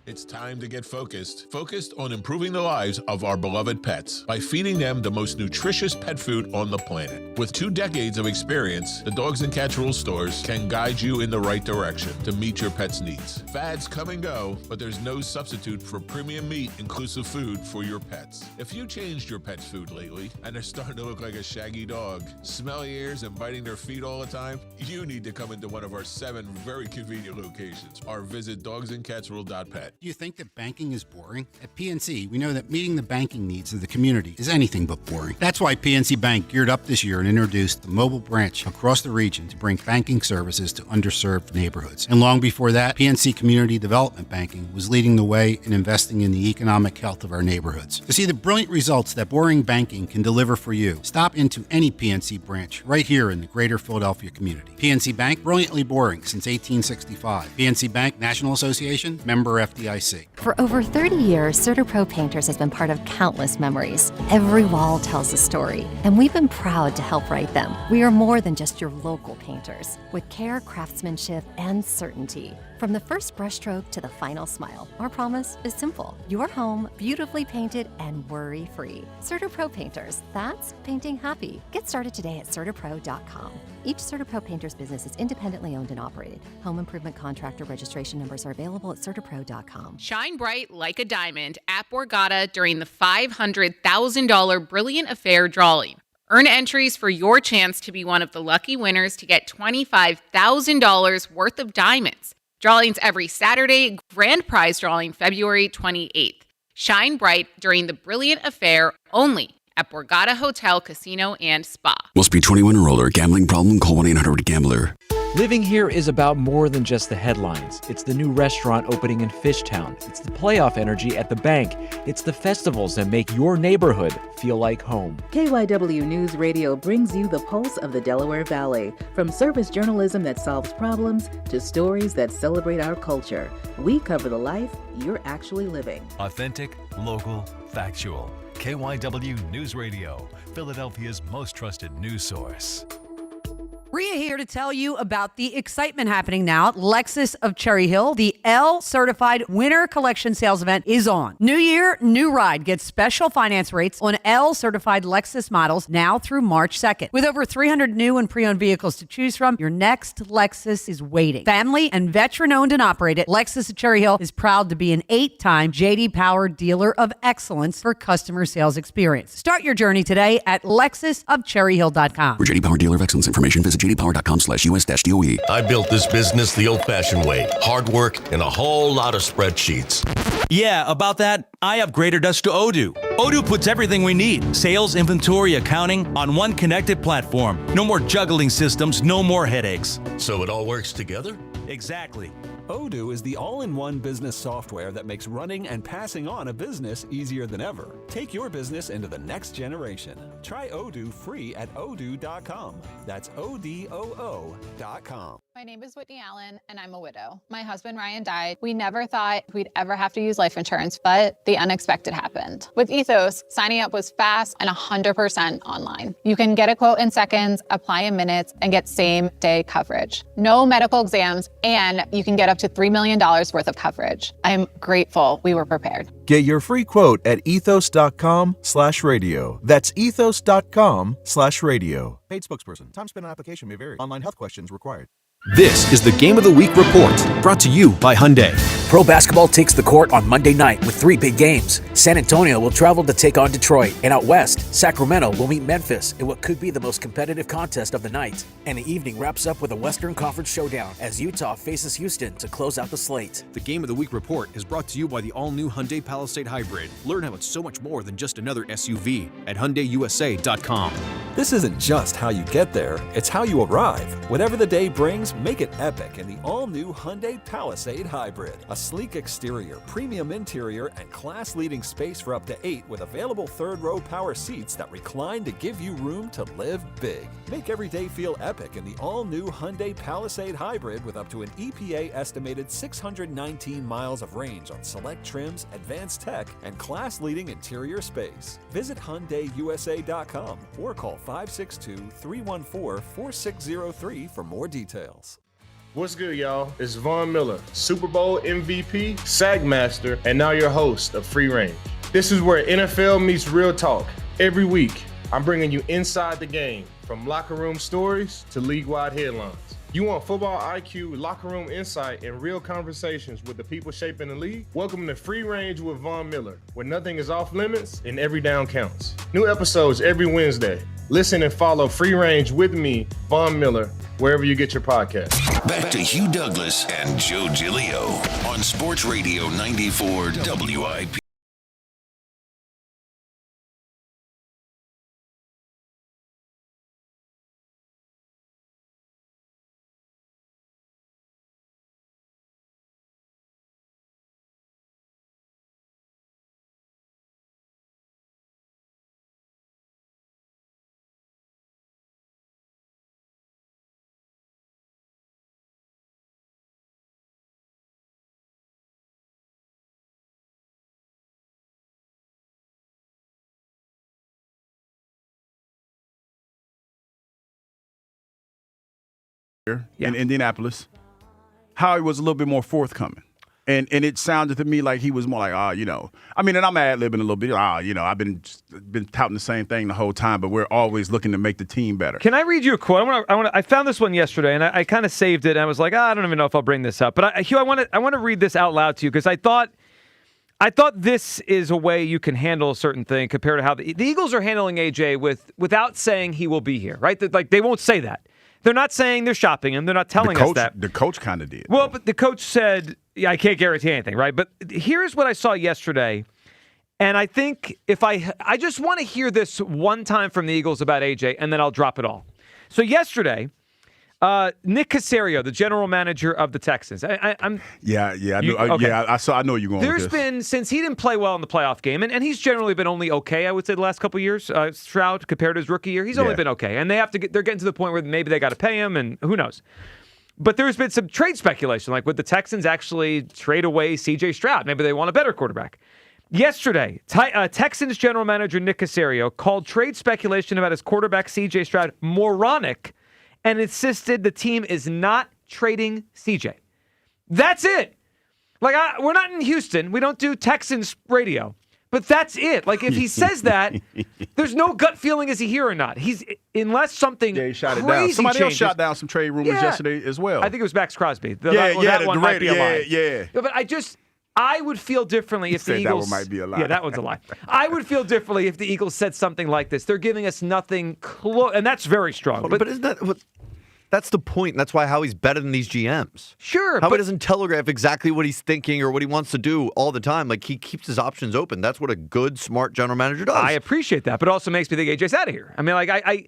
It's time to get focused. Focused on improving the lives of our beloved pets by feeding them the most nutritious pet food on the planet. With 2 decades of experience, the Dogs and Cats Rules stores can guide you in the right direction to meet your pet's needs. Fads come and go, but there's no substitute for premium meat inclusive food for your pets. If you changed your pet's food lately and they're starting to look like a shaggy dog, smelly ears and biting their feet all the time, you need to come into one of our 7 very convenient locations or visit dogsandcatsrule.pet. Do you think that banking is boring? At PNC, we know that meeting the banking needs of the community is anything but boring. That's why PNC Bank geared up this year and introduced the mobile branch across the region to bring banking services to underserved neighborhoods. And long before that, PNC Community Development Banking was leading the way in investing in the economic health of our neighborhoods. To see the brilliant results that boring banking can deliver for you, stop into any PNC branch right here in the greater Philadelphia community. PNC Bank, brilliantly boring since 1865. PNC Bank, National Association, member FDIC. For over 30 years, CertaPro Painters has been part of countless memories. Every wall tells a story, and we've been proud to help write them. We are more than just your local painters, with care, craftsmanship, and certainty. From the first brushstroke to the final smile, our promise is simple. Your home, beautifully painted and worry-free. CertaPro Painters, that's painting happy. Get started today at CertaPro.com. Each CertaPro Painters business is independently owned and operated. Home improvement contractor registration numbers are available at CertaPro.com. Shine bright like a diamond at Borgata during the $500,000 Brilliant Affair drawing. Earn entries for your chance to be one of the lucky winners to get $25,000 worth of diamonds. Drawings every Saturday, grand prize drawing February 28th. Shine bright during the Brilliant Affair only at Borgata Hotel, Casino, and Spa. Must be 21 or older. Gambling problem? Call 1-800-GAMBLER. Living here is about more than just the headlines. It's the new restaurant opening in Fishtown. It's the playoff energy at the bank. It's the festivals that make your neighborhood feel like home. KYW News Radio brings you the pulse of the Delaware Valley. From service journalism that solves problems to stories that celebrate our culture. We cover the life you're actually living. Authentic, local, factual. KYW News Radio, Philadelphia's most trusted news source. Rhea here to tell you about the excitement happening now at Lexus of Cherry Hill. The L-certified Winter Collection sales event is on. New year, new ride. Get special finance rates on L-certified Lexus models now through March 2nd. With over 300 new and pre-owned vehicles to choose from, your next Lexus is waiting. Family and veteran-owned and operated, Lexus of Cherry Hill is proud to be an 8-time J.D. Power Dealer of Excellence for customer sales experience. Start your journey today at lexusofcherryhill.com. For J.D. Power Dealer of Excellence information, visit jdpower.com/US-DOE. I built this business the old-fashioned way. Hard work and a whole lot of spreadsheets. Yeah, about that, I upgraded us to Odoo. Odoo puts everything we need, sales, inventory, accounting, on one connected platform. No more juggling systems, no more headaches. So it all works together? Exactly. Odoo is the all-in-one business software that makes running and passing on a business easier than ever. Take your business into the next generation. Try Odoo free at odoo.com. That's ODOO.com. My name is Whitney Allen, and I'm a widow. My husband, Ryan, died. We never thought we'd ever have to use life insurance, but the unexpected happened. With Ethos, signing up was fast and 100% online. You can get a quote in seconds, apply in minutes, and get same-day coverage. No medical exams, and you can get up to $3 million worth of coverage. I'm grateful we were prepared. Get your free quote at ethos.com/radio. That's ethos.com/radio. Paid spokesperson. Time spent on application may vary. Online health questions required. This is the Game of the Week report, brought to you by Hyundai. Pro basketball takes the court on Monday night with 3 big games. San Antonio will travel to take on Detroit, and out west, Sacramento will meet Memphis in what could be the most competitive contest of the night. And the evening wraps up with a Western Conference showdown as Utah faces Houston to close out the slate. The Game of the Week report is brought to you by the all-new Hyundai Palisade Hybrid. Learn how it's so much more than just another SUV at HyundaiUSA.com. This isn't just how you get there, it's how you arrive. Whatever the day brings, make it epic in the all-new Hyundai Palisade Hybrid. A sleek exterior, premium interior, and class-leading space for up to 8 with available third-row power seats that recline to give you room to live big. Make every day feel epic in the all-new Hyundai Palisade Hybrid with up to an EPA-estimated 619 miles of range on select trims, advanced tech, and class-leading interior space. Visit HyundaiUSA.com or call 562-314-4603 for more details. What's good, y'all? It's Von Miller, Super Bowl MVP, Sagmaster, and now your host of Free Range. This is where NFL meets real talk. Every week, I'm bringing you inside the game, from locker room stories to league-wide headlines. You want football IQ, locker room insight, and real conversations with the people shaping the league? Welcome to Free Range with Von Miller, where nothing is off limits and every down counts. New episodes every Wednesday. Listen and follow Free Range with me, Von Miller, wherever you get your podcast. Back to Hugh Douglas and Joe Giglio on Sports Radio 94 WIP. In Indianapolis, Howie was a little bit more forthcoming. And it sounded to me like he was more like, and I'm ad-libbing a little bit. I've been touting the same thing the whole time, but we're always looking to make the team better. Can I read you a quote? I found this one yesterday, and I kind of saved it, and I was like, I don't even know if I'll bring this up. But Hugh, I want to read this out loud to you because I thought this is a way you can handle a certain thing compared to how the Eagles are handling AJ without saying he will be here, right? They won't say that. They're not saying they're shopping him. They're not telling us that. The coach kind of did. Well, but the coach said, I can't guarantee anything, right? But here's what I saw yesterday. And I think I just want to hear this one time from the Eagles about AJ, and then I'll drop it all. So yesterday, Nick Caserio, the general manager of the Texans. I know you're going. There's been, since he didn't play well in the playoff game, and he's generally been only okay, I would say, the last couple of years. Stroud, compared to his rookie year, he's only been okay. And they're getting to the point where maybe they got to pay him, and who knows. But there's been some trade speculation, like would the Texans actually trade away C.J. Stroud? Maybe they want a better quarterback. Yesterday, Texans general manager Nick Caserio called trade speculation about his quarterback C.J. Stroud moronic and insisted the team is not trading CJ. That's it. Like, we're not in Houston. We don't do Texans radio. But that's it. Like, if he says that, there's no gut feeling, is he here or not? Unless something he shot crazy it down. Somebody changes. else shot down some trade rumors yesterday as well. I think it was Max Crosby. That one might be a lie. Yeah. But I would feel differently if the Eagles... That one might be a lie. Yeah, that one's a lie. I would feel differently if the Eagles said something like this. They're giving us nothing close, and that's very strong. But isn't that what... That's the point. That's why Howie's better than these GMs. Sure. Howie doesn't telegraph exactly what he's thinking or what he wants to do all the time. Like, he keeps his options open. That's what a good, smart general manager does. I appreciate that, but it also makes me think AJ's out of here. I mean, like, I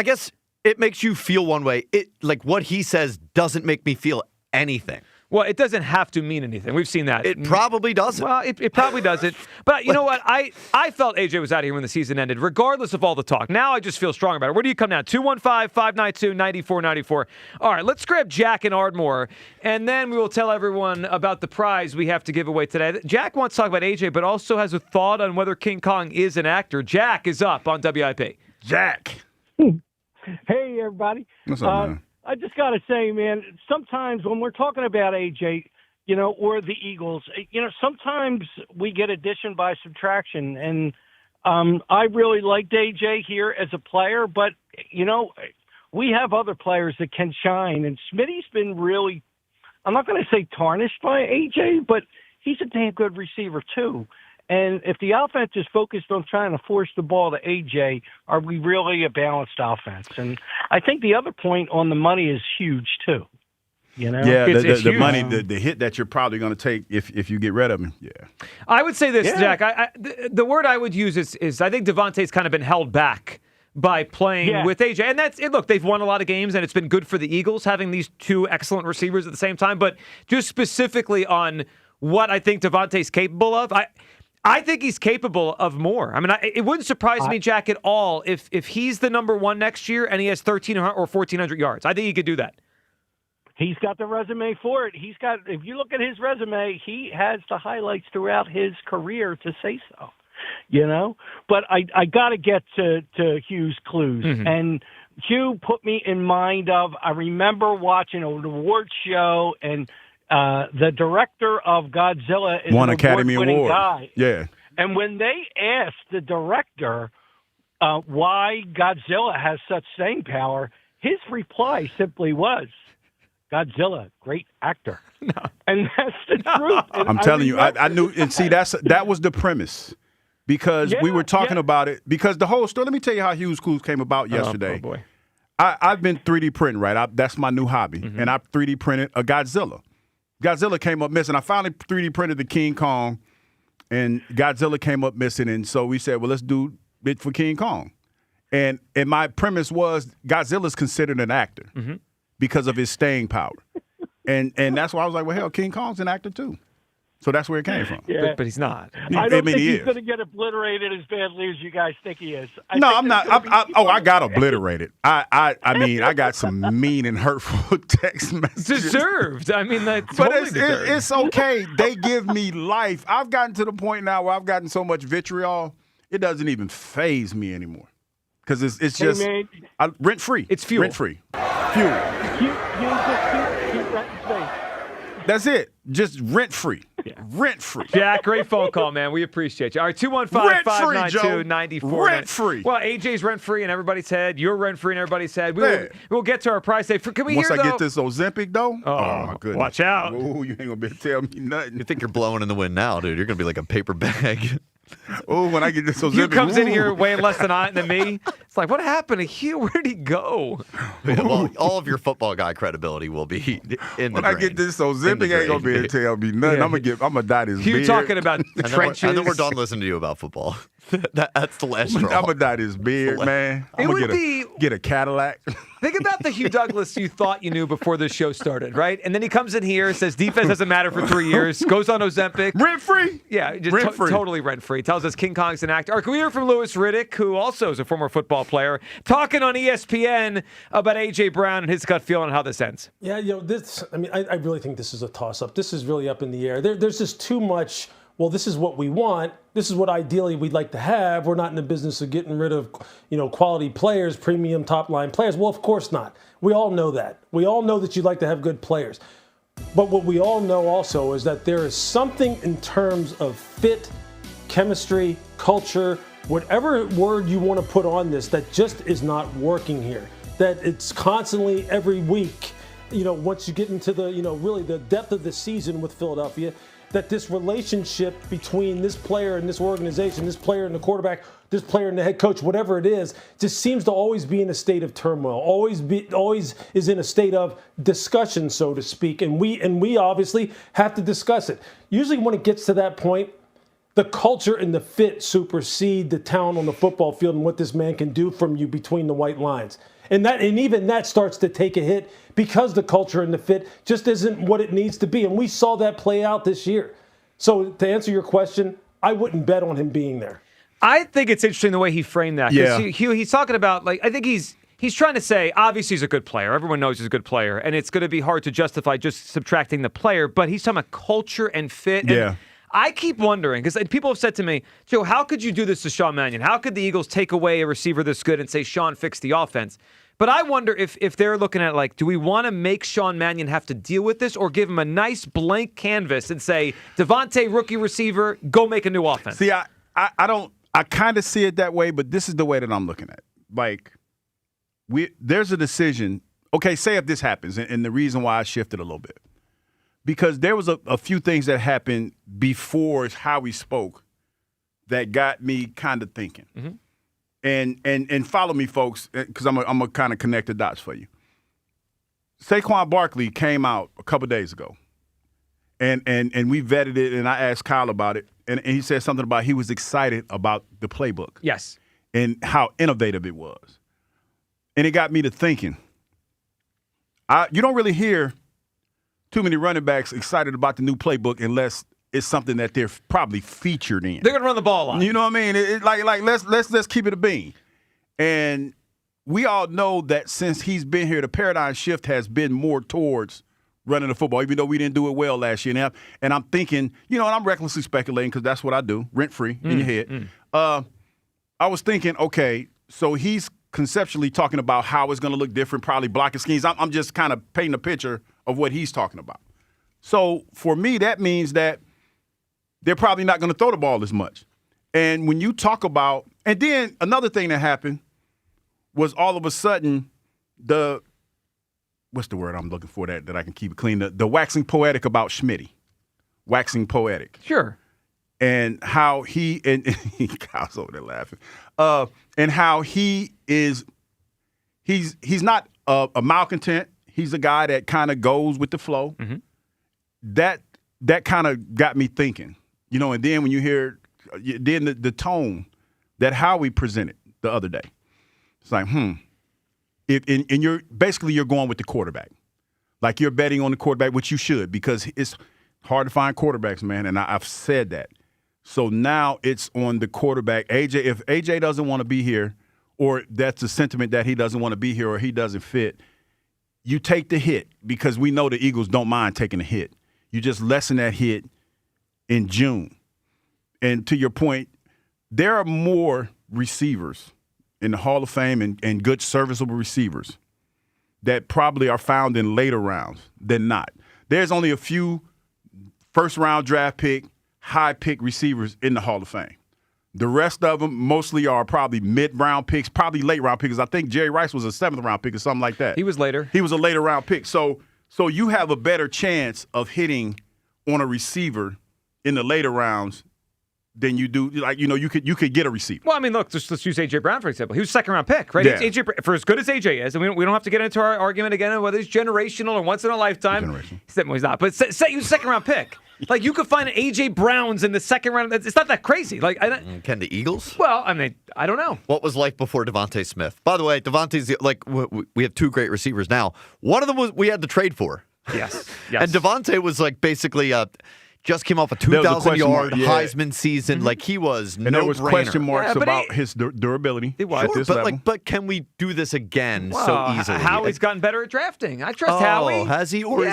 guess it makes you feel one way. Like, what he says doesn't make me feel anything. Well, it doesn't have to mean anything. We've seen that. It probably doesn't. Well, it probably doesn't. But you know what? I felt AJ was out of here when the season ended, regardless of all the talk. Now I just feel strong about it. Where do you come down? 215-592-9494. All right, let's grab Jack and Ardmore, and then we will tell everyone about the prize we have to give away today. Jack wants to talk about AJ, but also has a thought on whether King Kong is an actor. Jack is up on WIP. Jack. Hey, everybody. What's up, man? I just got to say, man, sometimes when we're talking about AJ, or the Eagles, sometimes we get addition by subtraction. And I really liked AJ here as a player, but, we have other players that can shine. And Smitty's been really, I'm not going to say tarnished by AJ, but he's a damn good receiver, too. And if the offense is focused on trying to force the ball to AJ, are we really a balanced offense? And I think the other point on the money is huge, too. Yeah, the money, the hit that you're probably going to take if you get rid of him. Yeah. I would say this, Jack. The word I would use is I think Devontae's kind of been held back by playing with AJ. And that's it. Look, they've won a lot of games, and it's been good for the Eagles having these two excellent receivers at the same time. But just specifically on what I think Devontae's capable of, I think he's capable of more. I mean, it wouldn't surprise me, Jack, at all if he's the number one next year and he has 1,300 or 1,400 yards. I think he could do that. He's got the resume for it. If you look at his resume, he has the highlights throughout his career to say so. But I got to get to Hugh's clues. Mm-hmm. And Hugh put me in mind of, I remember watching an award show, and the director of Godzilla is won an Academy award-winning Award. guy. Yeah. And when they asked the director why Godzilla has such staying power, his reply simply was, Godzilla, great actor. No. And that's the truth. And I'm telling you, I knew, and see, that was the premise. Because we were talking about it. Because the whole story, let me tell you how Hugh's Clues came about yesterday. Oh, boy. I've been 3D printing, right? That's my new hobby. Mm-hmm. And I 3D printed a Godzilla. Godzilla came up missing. I finally 3D printed the King Kong, and Godzilla came up missing. And so we said, well, let's do it for King Kong. And my premise was Godzilla's considered an actor because of his staying power. And that's why I was like, well, hell, King Kong's an actor too. So that's where it came from. Yeah. But he's not. I don't think he's going to get obliterated as badly as you guys think he is. I'm not. I got obliterated. I mean, I got some mean and hurtful text messages. Deserved. I mean, that's but totally deserved. It's okay. They give me life. I've gotten to the point now where I've gotten so much vitriol, it doesn't even faze me anymore. Because it's just rent free. It's fuel. Rent free. Fuel. That's it. Just rent free. Yeah. Rent free. Jack, great phone call, man. We appreciate you. All right, 215-592-94. Rent free. Well, AJ's rent free in everybody's head. You're rent free in everybody's head. We'll get to our price. Can we Once hear, I get this Ozempic, though, oh my goodness. Watch out. Ooh, you ain't going to be able to tell me nothing. You think you're blowing in the wind now, dude. You're going to be like a paper bag. Oh, when I get this Ozempic. Hugh comes in here weighing less than me. It's like, what happened to Hugh? Where did he go? Yeah, well, all of your football guy credibility will be in the When I get this Ozempic, ain't going to be able to tell me nothing. Yeah. I'm going to dye this Hugh beard. talking about the trenches. And then we're done listening to you about football. That's the last straw. I'm going to dye this beard, man. I'm going to get a Cadillac. Think about the Hugh Douglas you thought you knew before this show started, right? And then he comes in here, says defense doesn't matter for 3 years, goes on Ozempic. Rent-free? Yeah, just rent-free. Totally rent-free. Tells us King Kong's an actor. Or can we hear from Louis Riddick, who also is a former football player, talking on ESPN about A.J. Brown and his gut feeling on how this ends? Yeah, I really think this is a toss-up. This is really up in the air. There's just too much well, this is what we want. This is what ideally we'd like to have. We're not in the business of getting rid of, quality players, premium top-line players. Well, of course not. We all know that. We all know that you'd like to have good players. But what we all know also is that there is something in terms of fit, chemistry, culture, whatever word you want to put on this, that just is not working here. That it's constantly every week, once you get into the, really the depth of the season with Philadelphia, that this relationship between this player and this organization, this player and the quarterback, this player and the head coach, whatever it is, just seems to always be in a state of turmoil, always is in a state of discussion, so to speak. And we obviously have to discuss it. Usually when it gets to that point, the culture and the fit supersede the talent on the football field and what this man can do from you between the white lines. And even that starts to take a hit because the culture and the fit just isn't what it needs to be. And we saw that play out this year. So to answer your question, I wouldn't bet on him being there. I think it's interesting the way he framed that. Yeah. He's talking about, I think he's trying to say, obviously he's a good player. Everyone knows he's a good player. And it's going to be hard to justify just subtracting the player. But he's talking about culture and fit. And yeah. I keep wondering, because people have said to me, Joe, how could you do this to Sean Mannion? How could the Eagles take away a receiver this good and say Sean fixed the offense? But I wonder if they're looking at do we want to make Sean Mannion have to deal with this or give him a nice blank canvas and say, Devontae, rookie receiver, go make a new offense? See, I kind of see it that way, but this is the way that I'm looking at it. There's a decision. Okay, say if this happens, and the reason why I shifted a little bit. Because there was a few things that happened before how we spoke that got me kind of thinking. Mm-hmm. And follow me, folks, because I'm gonna kind of connect the dots for you. Saquon Barkley came out a couple days ago, and we vetted it, and I asked Kyle about it, and he said something about he was excited about the playbook. Yes. And how innovative it was. And it got me to thinking. You don't really hear too many running backs excited about the new playbook unless it's something that they're probably featured in. They're going to run the ball on. You know what I mean? Let's keep it a bean. And we all know that since he's been here, the paradigm shift has been more towards running the football, even though we didn't do it well last year. And I'm thinking, and I'm recklessly speculating because that's what I do, rent-free in your head. I was thinking, okay, so he's conceptually talking about how it's going to look different, probably blocking schemes. I'm just kind of painting a picture of what he's talking about. So for me, that means that they're probably not going to throw the ball as much. And when you talk about – and then another thing that happened was all of a sudden what's the word I'm looking for that I can keep it clean? The waxing poetic about Schmitty. Waxing poetic. Sure. And how he – and Kyle's over there laughing. And how he is – he's not a malcontent. He's a guy that kind of goes with the flow. Mm-hmm. That kind of got me thinking. And then when you hear the tone that Howie presented the other day, it's like, and you're going with the quarterback. Like you're betting on the quarterback, which you should, because it's hard to find quarterbacks, man, and I've said that. So now it's on the quarterback. AJ, if AJ doesn't want to be here, or that's a sentiment that he doesn't want to be here or he doesn't fit, you take the hit because we know the Eagles don't mind taking a hit. You just lessen that hit in June. And to your point, there are more receivers in the Hall of Fame and good serviceable receivers that probably are found in later rounds than not. There's only a few first-round draft pick, high-pick receivers in the Hall of Fame. The rest of them mostly are probably mid-round picks, probably late-round picks. I think Jerry Rice was a seventh-round pick or something like that. He was later. He was a later-round pick. So you have a better chance of hitting on a receiver in the later rounds than you do. You could get a receiver. Well, I mean, look, let's use A.J. Brown, for example. He was a second-round pick, right? Yeah. AJ, for as good as A.J. is, and we don't have to get into our argument again on whether he's generational or once in a lifetime. He's not. But say he was a second-round pick. Like, you could find an A.J. Browns in the second round. It's not that crazy. Can the Eagles? Well, I mean, I don't know. What was life before Devontae Smith? By the way, Devontae's we have two great receivers now. One of them we had to trade for. Yes. And Devontae was basically just came off a There was a 2,000-yard question mark, yeah. Heisman season. Like, he was And there was no-brainer. question marks about his durability at this level. But can we do this again so easily? Howie's gotten better at drafting. I trust Howie. Has he? Or,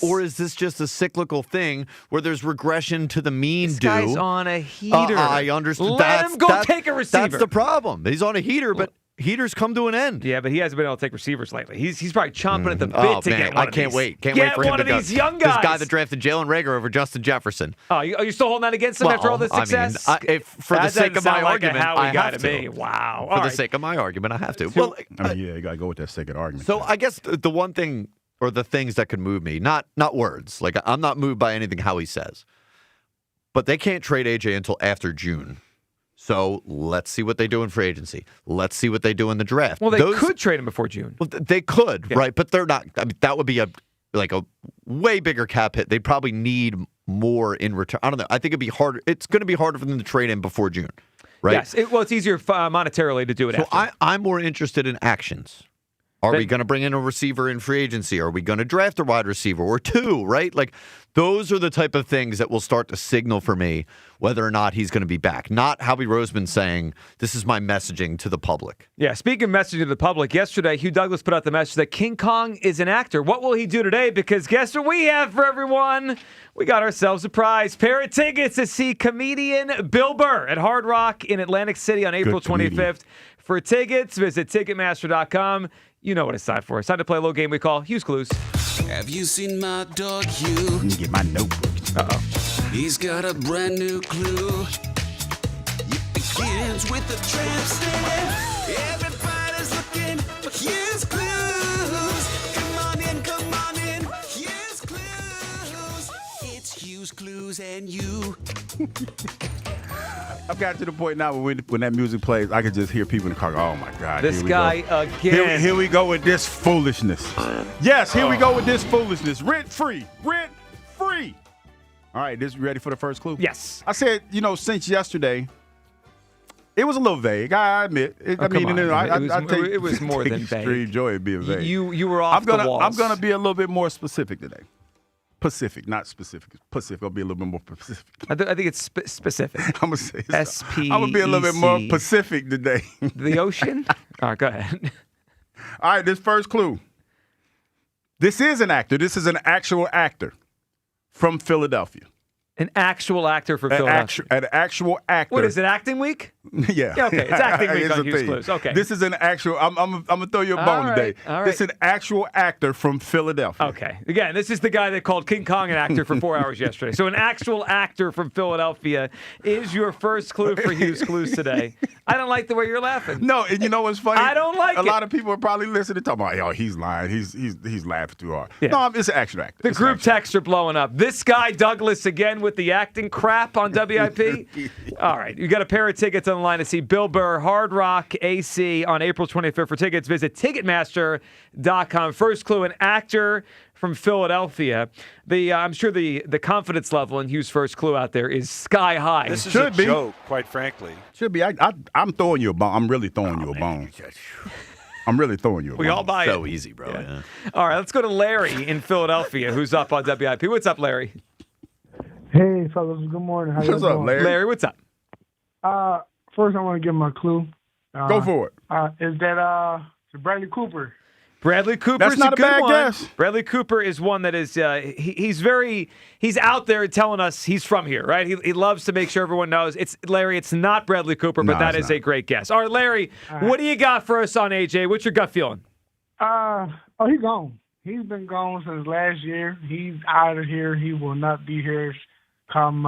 or is this just a cyclical thing where there's regression to the mean This due? guy's on a heater. I understand. Let him go take a receiver. That's the problem. He's on a heater, but heaters come to an end. Yeah, but he hasn't been able to take receivers lately. He's probably chomping at the bit to get one I of can't these. wait. Can't get wait for him one to of go. these young guys. This guy that drafted Jalen Reagor over Justin Jefferson. Oh, are you still holding that against him after all this success? I mean, for the sake of my argument, I I got have to. to. Wow. For the sake of my argument, I have to. Well, you got to go with that second argument. So I guess the one thing, or the things that could move me, not words. Like, I'm not moved by anything Howie says. But they can't trade AJ until after June. So let's see what they do in free agency. Let's see what they do in the draft. Well, they could trade him before June. Well, they could, right? But they're not. I mean, that would be a way bigger cap hit. They'd probably need more in return. I don't know. I think it'd be harder. It's going to be harder for them to trade him before June, right? Yes. It's easier monetarily to do it So after. I'm more interested in actions. Are we going to bring in a receiver in free agency? Are we going to draft a wide receiver or two, right? Like, those are the type of things that will start to signal for me whether or not he's going to be back. Not Howie Roseman saying, this is my messaging to the public. Yeah, speaking of messaging to the public, yesterday Hugh Douglas put out the message that King Kong is an actor. What will he do today? Because guess what we have for everyone? We got ourselves a prize. Pair of tickets to see comedian Bill Burr at Hard Rock in Atlantic City on April 25th. For tickets, visit Ticketmaster.com. You know what it's time for. It's time to play a little game we call Hugh's Clues. Have you seen my dog Hugh? Let me get my notebook. Uh-oh. He's got a brand new clue. It begins with a tramp stamp. Everybody's looking for Hugh's Clues. Come on in, Hugh's Clues. It's Hugh's Clues and you. I've got to the point now when that music plays, I can just hear people in the car go, oh, my God. This guy again. Here we go with this foolishness. Yes, here we go with this foolishness. Rent-free. Rent-free. All right, you ready for the first clue? Yes. I said, since yesterday, it was a little vague. I admit. It was more than vague. Extreme joy in being vague. You were off the walls. I'm going to be a little bit more specific today. Pacific, not specific. Pacific. I'll be a little bit more specific. I think it's specific. I'm gonna say S-P-E-C. I'm gonna be a little bit more Pacific today. The ocean? All right, go ahead. All right, this first clue. This is an actor. This is an actual actor from Philadelphia. An actual actor from Philadelphia. An actual actor. What is it, acting week? Yeah. Okay, it's acting week It's on a Hugh's thing. Clues. Okay. This is an actual, I'm going to throw you a bone today. All right. This is an actual actor from Philadelphia. Okay. Again, this is the guy that called King Kong an actor for 4 hours yesterday. So an actual actor from Philadelphia is your first clue for Hugh's Clues today. I don't like the way you're laughing. No, and you know what's funny? I don't like a it. lot of people are probably listening talking about, oh, he's lying. He's laughing too hard. Yeah. No, it's an actual actor. The It's an group actual texts are blowing up. This guy, Douglas, again with the acting crap on WIP. All right. You got a pair of tickets on the line to see Bill Burr, Hard Rock AC on April 25th. For tickets, visit Ticketmaster.com. First clue, an actor from Philadelphia. I'm sure the confidence level in Hugh's first clue out there is sky high. This is Should a be. joke, quite frankly. Should be. I'm throwing you a bone. I'm really throwing you a bone. I'm really throwing you a bone. We all buy it. So easy, bro. Yeah. All right, let's go to Larry in Philadelphia, who's up on WIP. What's up, Larry? Hey, fellas. Good morning. How you What's up, doing? Larry? Larry, what's up? First, I want to give my clue. Go for it. Is that Bradley Cooper? Bradley Cooper That's is not a a good bad one. guess. Bradley Cooper is one that is he's out there telling us he's from here, right? He loves to make sure everyone knows. It's Larry. It's not Bradley Cooper, but No, that it's is not. a great guess. All right, Larry, what do you got for us on AJ? What's your gut feeling? He's gone. He's been gone since last year. He's out of here. He will not be here come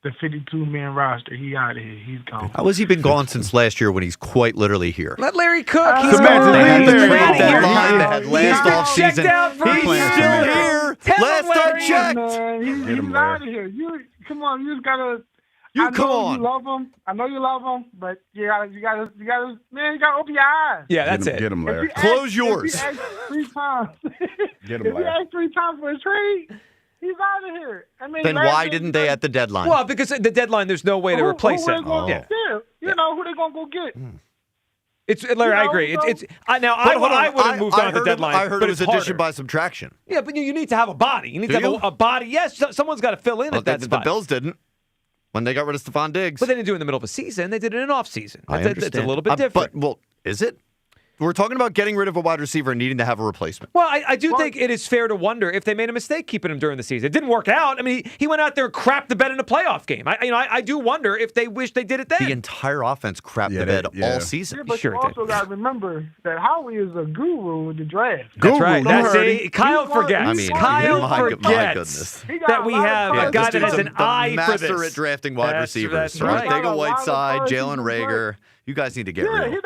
the 52-man roster. He out of here. He's gone. How has he been gone since last year when he's quite literally here? Let Larry cook. He's Samantha, gone. leave They had Larry the trade alone. deadline. They had He's last checked offseason. out for He's a year. still here. Tell him, Last I Larry. checked. Man, Get he's him, out Larry. of here. You come on. You just gotta. You I come know on. You love him. I know you love him, but you gotta. Man, you gotta open your eyes. Yeah, that's Get him, Larry. Close yours. If he asked 3 times, Get him, if he Larry. asked 3 times for a trade, he's out of here. I mean, Then last why year, didn't they at the deadline? Well, because at the deadline, there's no way to replace who him. they gonna Yeah. get? You know who they gonna go get? Larry, I agree. I would have moved on at the deadline. I heard but it was it's addition harder. by subtraction. Yeah, but you need to have a body. You need to have a body. Yes, someone's got to fill in at that The spot. Bills didn't when they got rid of Stephon Diggs. But they didn't do it in the middle of a season. They did it in an offseason. I understand. It's a little bit different. But, is it? We're talking about getting rid of a wide receiver and needing to have a replacement. Well, I do think it is fair to wonder if they made a mistake keeping him during the season. It didn't work out. I mean, he went out there and crapped the bed in a playoff game. I do wonder if they wish they did it then. The entire offense crapped the bed all season. Yeah, but you also got to remember that Howie is a guru with the draft. That's right. Kyle forgets. Kyle forgets that we have a guy that has an eye for this. Master at drafting wide receivers. That's right. Ortega Whiteside, Jalen Rager. You guys need to get rid of him.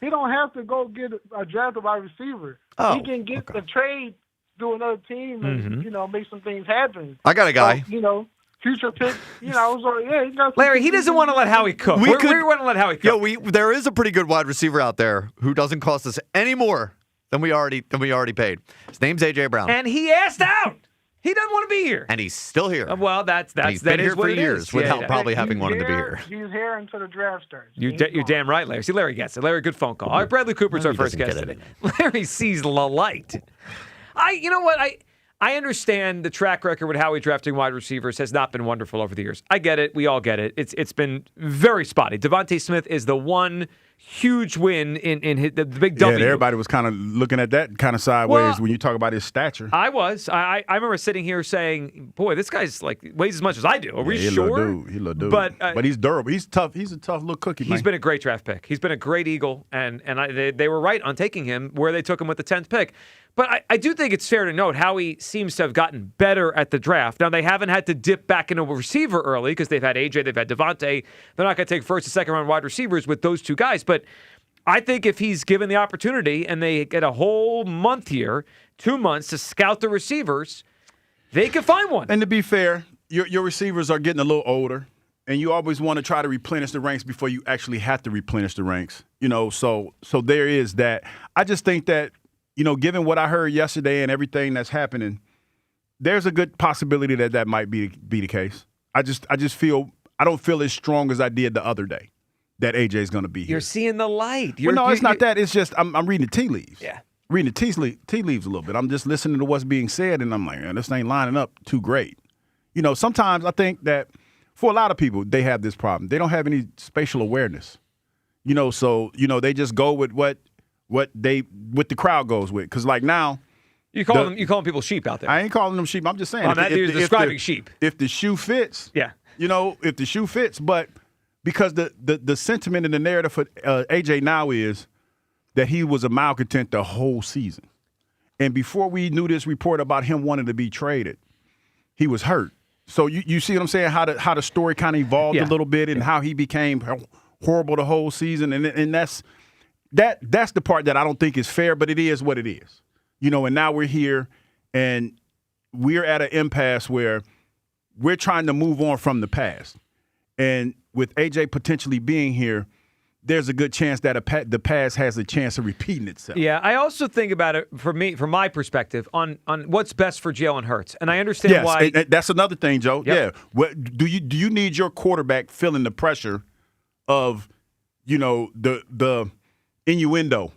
He don't have to go get a draft wide receiver. He can get the trade to another team and make some things happen. I got a guy. So, future pick. So he got. Larry, he doesn't want to let Howie cook. We want to let Howie cook. There is a pretty good wide receiver out there who doesn't cost us any more than we already paid. His name's AJ Brown, and he asked out. He doesn't want to be here, and he's still here. Well, he's been here for years without probably having wanted to be here. He's here until the draft starts. You're damn right, Larry. See, Larry gets it. Larry, good phone call. All right, Bradley Cooper's our first guest today. Larry sees the light. You know what? I understand the track record with Howie drafting wide receivers has not been wonderful over the years. I get it. We all get it. It's been very spotty. Devontae Smith is the one huge win in the big W. Yeah, everybody was kind of looking at that kind of sideways when you talk about his stature. I was. I remember sitting here saying, boy, this guy's weighs as much as I do. Are we sure? He's a little dude. But he's durable. He's tough. He's a tough little cookie, man. He's been a great draft pick. He's been a great Eagle, and they were right on taking him where they took him with the 10th pick. But I do think it's fair to note how he seems to have gotten better at the draft. Now, they haven't had to dip back into a receiver early because they've had AJ, they've had Devontae. They're not going to take first and second round wide receivers with those two guys. But I think if he's given the opportunity and they get a whole month here, 2 months to scout the receivers, they can find one. And to be fair, your receivers are getting a little older, and you always want to try to replenish the ranks before you actually have to replenish the ranks. So there is that. I just think that, given what I heard yesterday and everything that's happening, there's a good possibility that might be the case. I just feel I don't feel as strong as I did the other day that AJ's going to be here. You're seeing the light. It's not that. It's just I'm reading the tea leaves. Yeah. Reading the tea leaves a little bit. I'm just listening to what's being said, and I'm like, man, this ain't lining up too great. Sometimes I think that for a lot of people, they have this problem. They don't have any spatial awareness. So they just go with what the crowd goes with. Because like now, you calling people sheep out there. I ain't calling them sheep. I'm just saying. You're describing sheep. If the shoe fits, yeah. If the shoe fits, but because the sentiment and the narrative for AJ now is that he was a malcontent the whole season. And before we knew this report about him wanting to be traded, he was hurt. So you see what I'm saying? How the story kind of evolved a little bit and how he became horrible the whole season. And that's the part that I don't think is fair, but it is what it is. And now we're here and we're at an impasse where we're trying to move on from the past. And with AJ potentially being here, there's a good chance that the past has a chance of repeating itself. Yeah, I also think about it from my perspective on what's best for Jalen Hurts, and I understand why. Yes, that's another thing, Joe. Yep. Yeah, do you need your quarterback feeling the pressure of the innuendo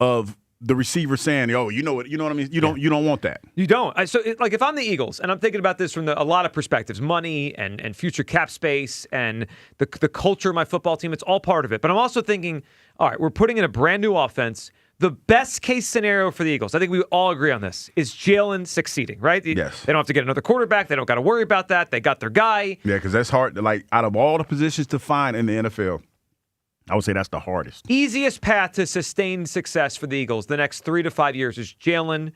of the receiver saying, "Oh, you know what I mean." You don't want that. You don't. If I'm the Eagles, and I'm thinking about this from a lot of perspectives, money and future cap space and the culture of my football team, it's all part of it. But I'm also thinking, all right, we're putting in a brand new offense. The best case scenario for the Eagles, I think we all agree on this, is Jalen succeeding, right? Yes. They don't have to get another quarterback. They don't got to worry about that. They got their guy. Yeah, because that's hard. Out of all the positions to find in the NFL, I would say that's the hardest. Easiest path to sustained success for the Eagles the next 3 to 5 years is Jalen,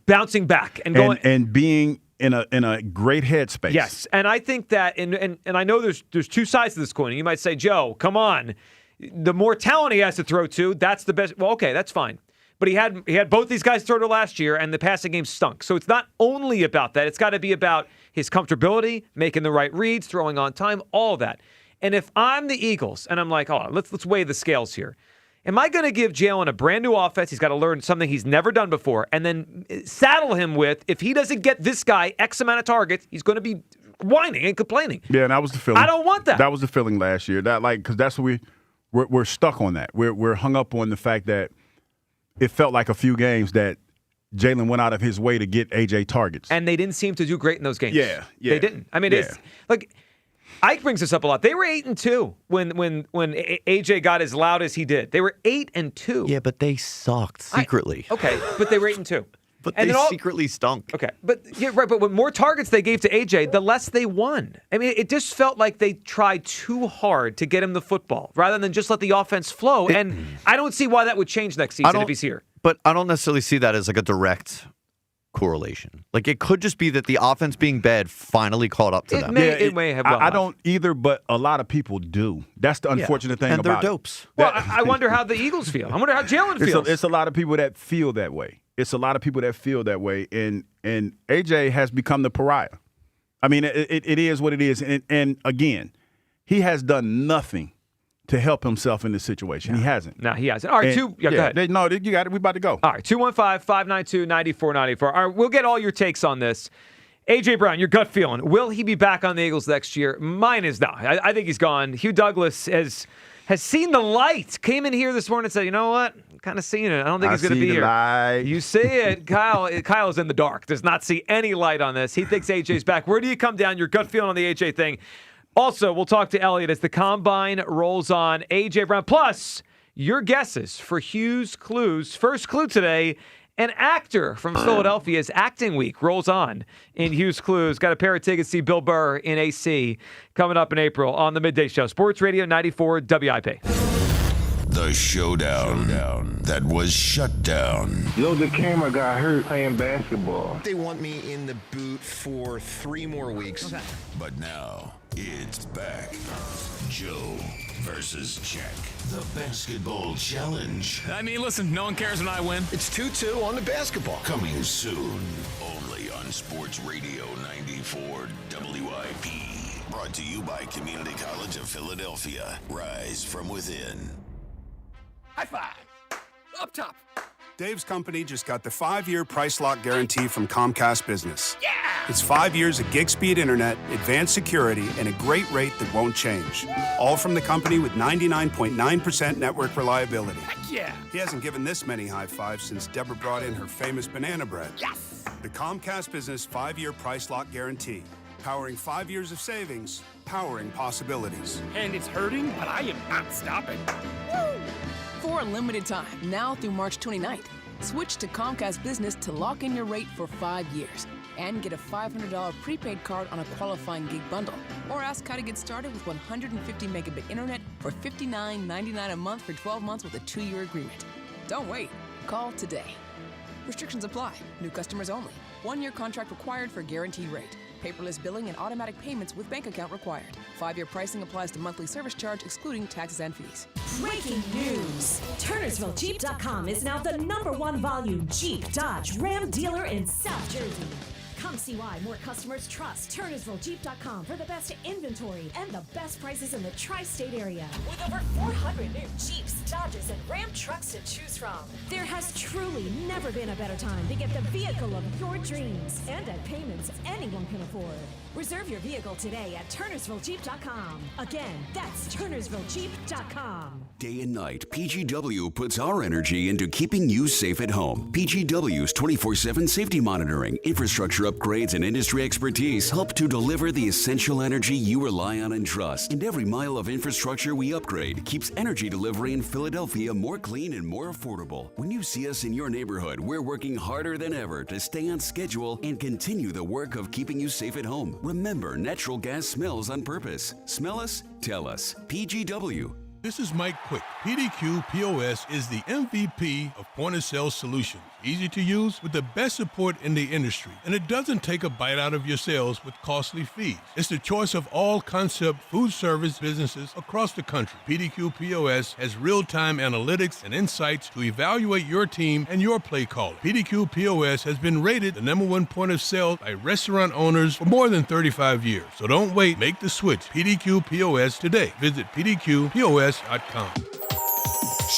bouncing back and going and being in a great headspace. Yes, and I think that, and I know there's two sides to this coin. You might say, Joe, come on, the more talent he has to throw to, that's the best. Well, okay, that's fine. But he had both these guys throw to last year, and the passing game stunk. So it's not only about that. It's got to be about his comfortability, making the right reads, throwing on time, all that. And if I'm the Eagles and I'm like, oh, let's weigh the scales here. Am I going to give Jalen a brand new offense? He's got to learn something he's never done before, and then saddle him with, if he doesn't get this guy X amount of targets, he's going to be whining and complaining. Yeah, and that was the feeling. I don't want that. That was the feeling last year. Because that's what we're stuck on that. We're hung up on the fact that it felt like a few games that Jalen went out of his way to get AJ targets. And they didn't seem to do great in those games. Yeah. They didn't. I mean, it's like Ike brings this up a lot. They were 8-2 when AJ got as loud as he did. They were 8-2. Yeah, but they sucked secretly. Okay, but they were 8-2. But and they secretly stunk. Okay, but yeah, right. But with more targets they gave to AJ, the less they won. I mean, it just felt like they tried too hard to get him the football rather than just let the offense flow. And I don't see why that would change next season if he's here. But I don't necessarily see that as like a direct correlation. Like it could just be that the offense being bad finally caught up to them. It may have. I don't either, but a lot of people do. That's the unfortunate thing about it. And they're dopes. Well, I wonder how the Eagles feel. I wonder how Jalen feels. It's a lot of people that feel that way. It's a lot of people that feel that way, and AJ has become the pariah. I mean, it is what it is, and again, he has done nothing to help himself in this situation. He hasn't. No, he hasn't. All right, go ahead. You got it. We about to go. All right, 215-592-9494. All right, we'll get all your takes on this. A.J. Brown, your gut feeling. Will he be back on the Eagles next year? Mine is no. I think he's gone. Hugh Douglas has seen the light. Came in here this morning and said, you know what? I'm kind of seeing it. I don't think he's going to be here. Light. You see it. Kyle is in the dark. Does not see any light on this. He thinks A.J.'s back. Where do you come down? Your gut feeling on the A.J. thing. Also, we'll talk to Elliot as the Combine rolls on. A.J. Brown. Plus, your guesses for Hugh's clues. First clue today, an actor from Philadelphia's Acting Week rolls on in Hugh's Clues. Got a pair of tickets to see Bill Burr in AC coming up in April on the Midday Show. Sports Radio 94 WIP. The showdown that was shut down. Yo, the camera got hurt playing basketball. They want me in the boot for 3 more weeks. Okay. But now it's back. Joe versus Jack. The basketball challenge. I mean, listen, no one cares when I win. It's 2-2 on the basketball. Coming soon. Only on Sports Radio 94 WIP. Brought to you by Community College of Philadelphia. Rise from within. High five. Up top. Dave's company just got the 5-year price lock guarantee from Comcast Business. Yeah! It's 5 years of gig speed internet, advanced security, and a great rate that won't change. All from the company with 99.9% network reliability. Heck yeah! He hasn't given this many high fives since Deborah brought in her famous banana bread. Yes! The Comcast Business 5-year price lock guarantee. Powering 5 years of savings, powering possibilities. And it's hurting, but I am not stopping. Woo! For a limited time, now through March 29th, switch to Comcast Business to lock in your rate for 5 years and get a $500 prepaid card on a qualifying gig bundle. Or ask how to get started with 150 megabit internet for $59.99 a month for 12 months with a 2-year agreement. Don't wait. Call today. Restrictions apply. New customers only. 1-year contract required for guaranteed rate. Paperless billing and automatic payments with bank account required. 5-year pricing applies to monthly service charge, excluding taxes and fees. Breaking news! TurnersvilleJeep.com is now the #1 volume Jeep, Dodge, Ram dealer in South Jersey. Come see why more customers trust TurnersvilleJeep.com for the best inventory and the best prices in the tri-state area. With over 400 new Jeeps, Dodges, and Ram trucks to choose from, there has truly never been a better time to get the vehicle of your dreams and at payments anyone can afford. Reserve your vehicle today at TurnersvilleJeep.com. Again, that's TurnersvilleJeep.com. Day and night, PGW puts our energy into keeping you safe at home. PGW's 24/7 safety monitoring, infrastructure upgrades, and industry expertise help to deliver the essential energy you rely on and trust. And every mile of infrastructure we upgrade keeps energy delivery in Philadelphia more clean and more affordable. When you see us in your neighborhood, we're working harder than ever to stay on schedule and continue the work of keeping you safe at home. Remember, natural gas smells on purpose. Smell us? Tell us. PGW. This is Mike Quick. PDQ POS is the MVP of point-of-sale solutions. Easy to use with the best support in the industry. And it doesn't take a bite out of your sales with costly fees. It's the choice of all concept food service businesses across the country. PDQ POS has real-time analytics and insights to evaluate your team and your play caller. PDQ POS has been rated the #1 point of sale by restaurant owners for more than 35 years. So don't wait. Make the switch. PDQ POS today. Visit PDQPOS.com.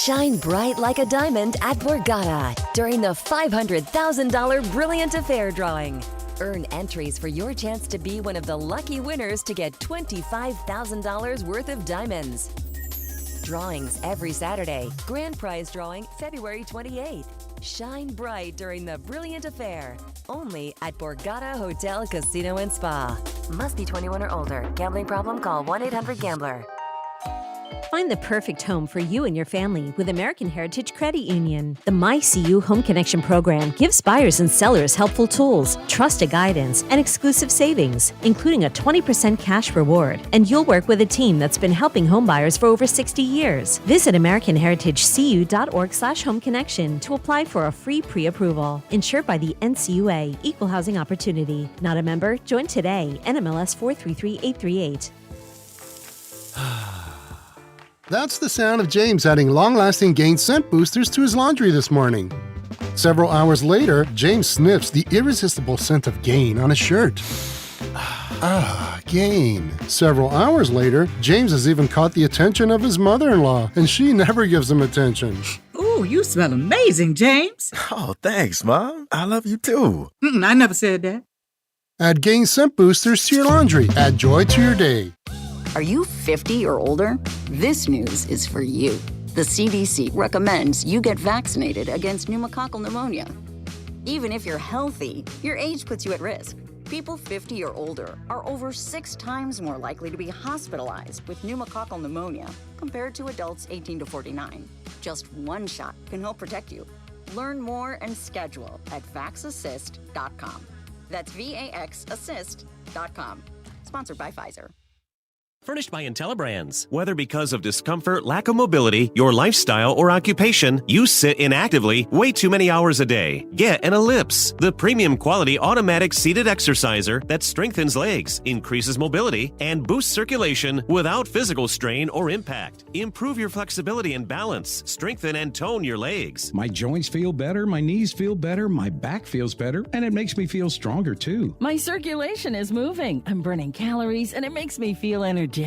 Shine bright like a diamond at Borgata during the $500,000 Brilliant Affair drawing. Earn entries for your chance to be one of the lucky winners to get $25,000 worth of diamonds. Drawings every Saturday. Grand prize drawing February 28th. Shine bright during the Brilliant Affair. Only at Borgata Hotel, Casino and Spa. Must be 21 or older. Gambling problem? Call 1-800-GAMBLER. Find the perfect home for you and your family with American Heritage Credit Union. The MyCU Home Connection program gives buyers and sellers helpful tools, trusted guidance, and exclusive savings, including a 20% cash reward. And you'll work with a team that's been helping home buyers for over 60 years. Visit AmericanHeritageCU.org/home connection to apply for a free pre-approval. Insured by the NCUA, Equal Housing Opportunity. Not a member? Join today. NMLS 433838. That's the sound of James adding long-lasting Gain scent boosters to his laundry this morning. Several hours later, James sniffs the irresistible scent of Gain on his shirt. Gain. Several hours later, James has even caught the attention of his mother-in-law, and she never gives him attention. Ooh, you smell amazing, James. Oh, thanks, Mom. I love you too. I never said that. Add Gain scent boosters to your laundry. Add joy to your day. Are you 50 or older? This news is for you. The CDC recommends you get vaccinated against pneumococcal pneumonia. Even if you're healthy, your age puts you at risk. People 50 or older are over 6 times more likely to be hospitalized with pneumococcal pneumonia compared to adults 18 to 49. Just one shot can help protect you. Learn more and schedule at vaxassist.com. That's VAXassist.com. Sponsored by Pfizer. Furnished by IntelliBrands. Whether because of discomfort, lack of mobility, your lifestyle, or occupation, you sit inactively way too many hours a day. Get an Ellipse, the premium quality automatic seated exerciser that strengthens legs, increases mobility, and boosts circulation without physical strain or impact. Improve your flexibility and balance. Strengthen and tone your legs. My joints feel better, my knees feel better, my back feels better, and it makes me feel stronger too. My circulation is moving. I'm burning calories, and it makes me feel energetic.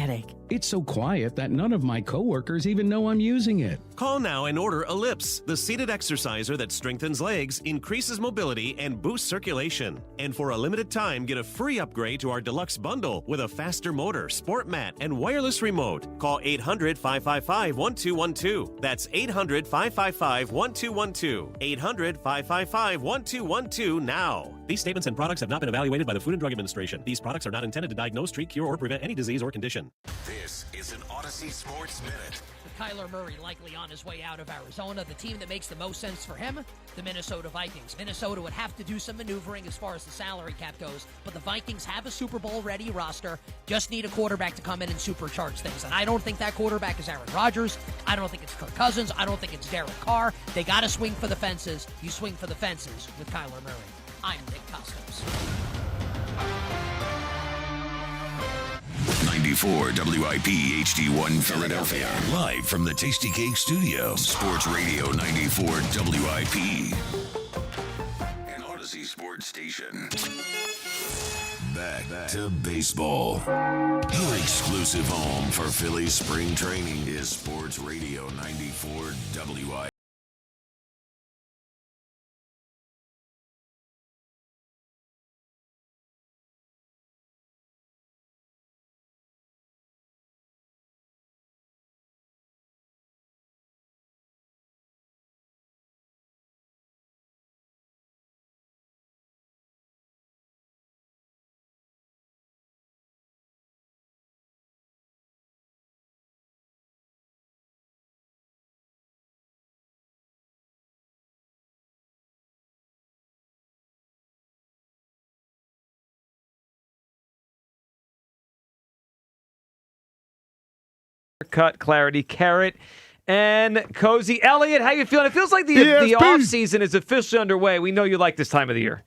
It's so quiet that none of my coworkers even know I'm using it. Call now and order Ellipse, the seated exerciser that strengthens legs, increases mobility, and boosts circulation. And for a limited time, get a free upgrade to our deluxe bundle with a faster motor, sport mat, and wireless remote. Call 800-555-1212. That's 800-555-1212. 800-555-1212 now. These statements and products have not been evaluated by the Food and Drug Administration. These products are not intended to diagnose, treat, cure, or prevent any disease or condition. This is an Odyssey Sports Minute. Kyler Murray likely on his way out of Arizona. The team that makes the most sense for him, the Minnesota Vikings. Minnesota would have to do some maneuvering as far as the salary cap goes, but the Vikings have a Super Bowl-ready roster. Just need a quarterback to come in and supercharge things. And I don't think that quarterback is Aaron Rodgers. I don't think it's Kirk Cousins. I don't think it's Derek Carr. They got to swing for the fences. You swing for the fences with Kyler Murray. I'm Nick Costos. 94 WIP HD1 Philadelphia. Live from the Tasty Cake Studio. Sports Radio 94 WIP. An Odyssey Sports Station. Back to baseball. Your exclusive home for Phillies spring training is Sports Radio 94 WIP. Cut, clarity, carrot, and cozy. Elliot, how you feeling? It feels like the off season is officially underway. We know you like this time of the year.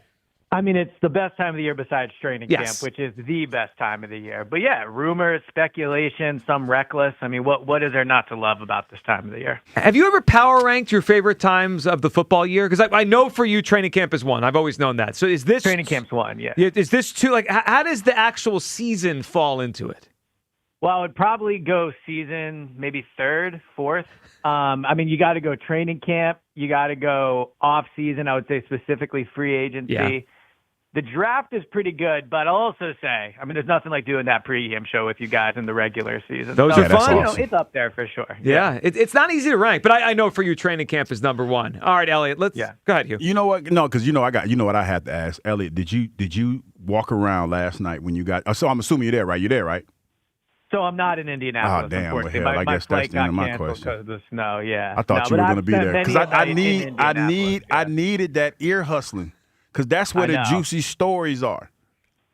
I mean, it's the best time of the year besides training camp, which is the best time of the year. But yeah, rumors, speculation, some reckless. I mean, what is there not to love about this time of the year? Have you ever power ranked your favorite times of the football year? Because I know for you, training camp is one. I've always known that. So is this training camp's one? Yeah. Is this two? Like, how does the actual season fall into it? Well, I would probably go season maybe third, fourth. I mean, you got to go training camp. You got to go off season. I would say specifically free agency. The draft is pretty good, but I'll also say, I mean, there's nothing like doing that pregame show with you guys in the regular season. Those are fun. You know, it's up there for sure. Yeah, it's not easy to rank, but I know for you, training camp is number one. All right, Elliot, go ahead, Hugh. You know what? No, because you know what I had to ask, Elliot. Did you walk around last night when you got? So I'm assuming you're there, right? You're there, right? So I'm not in Indianapolis. Oh, damn. Unfortunately. Well, hell, I my guess flight that's the end of my got canceled question. because of the snow. Yeah, I thought you were going to be there because I needed that ear hustling because that's where the juicy stories are.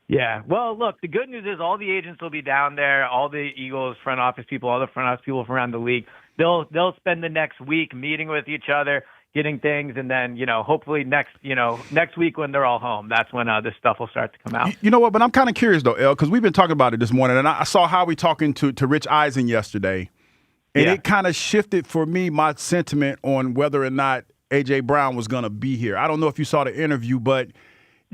Yeah. Well, look, the good news is all the agents will be down there. All the Eagles front office people, all the front office people from around the league. They'll spend the next week meeting with each other, getting things, and then hopefully next week when they're all home, that's when this stuff will start to come out. You know what? But I'm kind of curious though, El, because we've been talking about it this morning, and I saw Howie talking to Rich Eisen yesterday, and it kind of shifted for me my sentiment on whether or not A.J. Brown was going to be here. I don't know if you saw the interview, but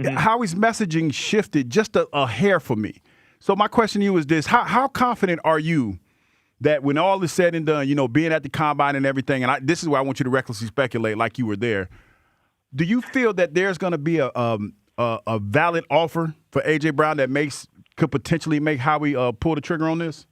Howie's messaging shifted just a hair for me. So my question to you is this: How confident are you that when all is said and done, being at the combine and everything, and this is where I want you to recklessly speculate like you were there, do you feel that there's going to be a valid offer for A.J. Brown that could potentially make Howie pull the trigger on this?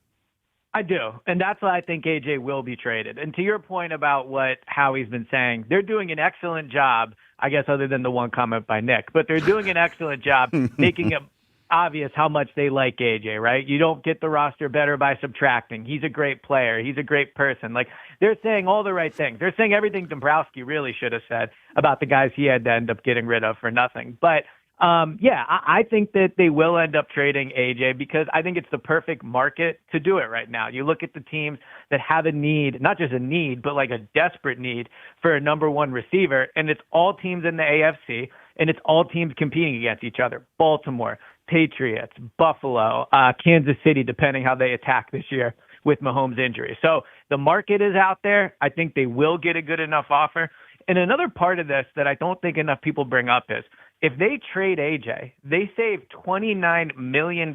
I do, and that's why I think A.J. will be traded. And to your point about what Howie's been saying, they're doing an excellent job, I guess other than the one comment by Nick, but they're doing an excellent job making it obvious how much they like AJ, right? You don't get the roster better by subtracting. He's a great player. He's a great person. Like, they're saying all the right things. They're saying everything Dumbrowski really should have said about the guys he had to end up getting rid of for nothing. But I think that they will end up trading AJ because I think it's the perfect market to do it right now. You look at the teams that have a need, not just a need, but like a desperate need for a number one receiver, and it's all teams in the AFC, and it's all teams competing against each other. Baltimore, Patriots, Buffalo, Kansas City, depending how they attack this year with Mahomes' injury. So the market is out there. I think they will get a good enough offer. And another part of this that I don't think enough people bring up is if they trade AJ, they save $29 million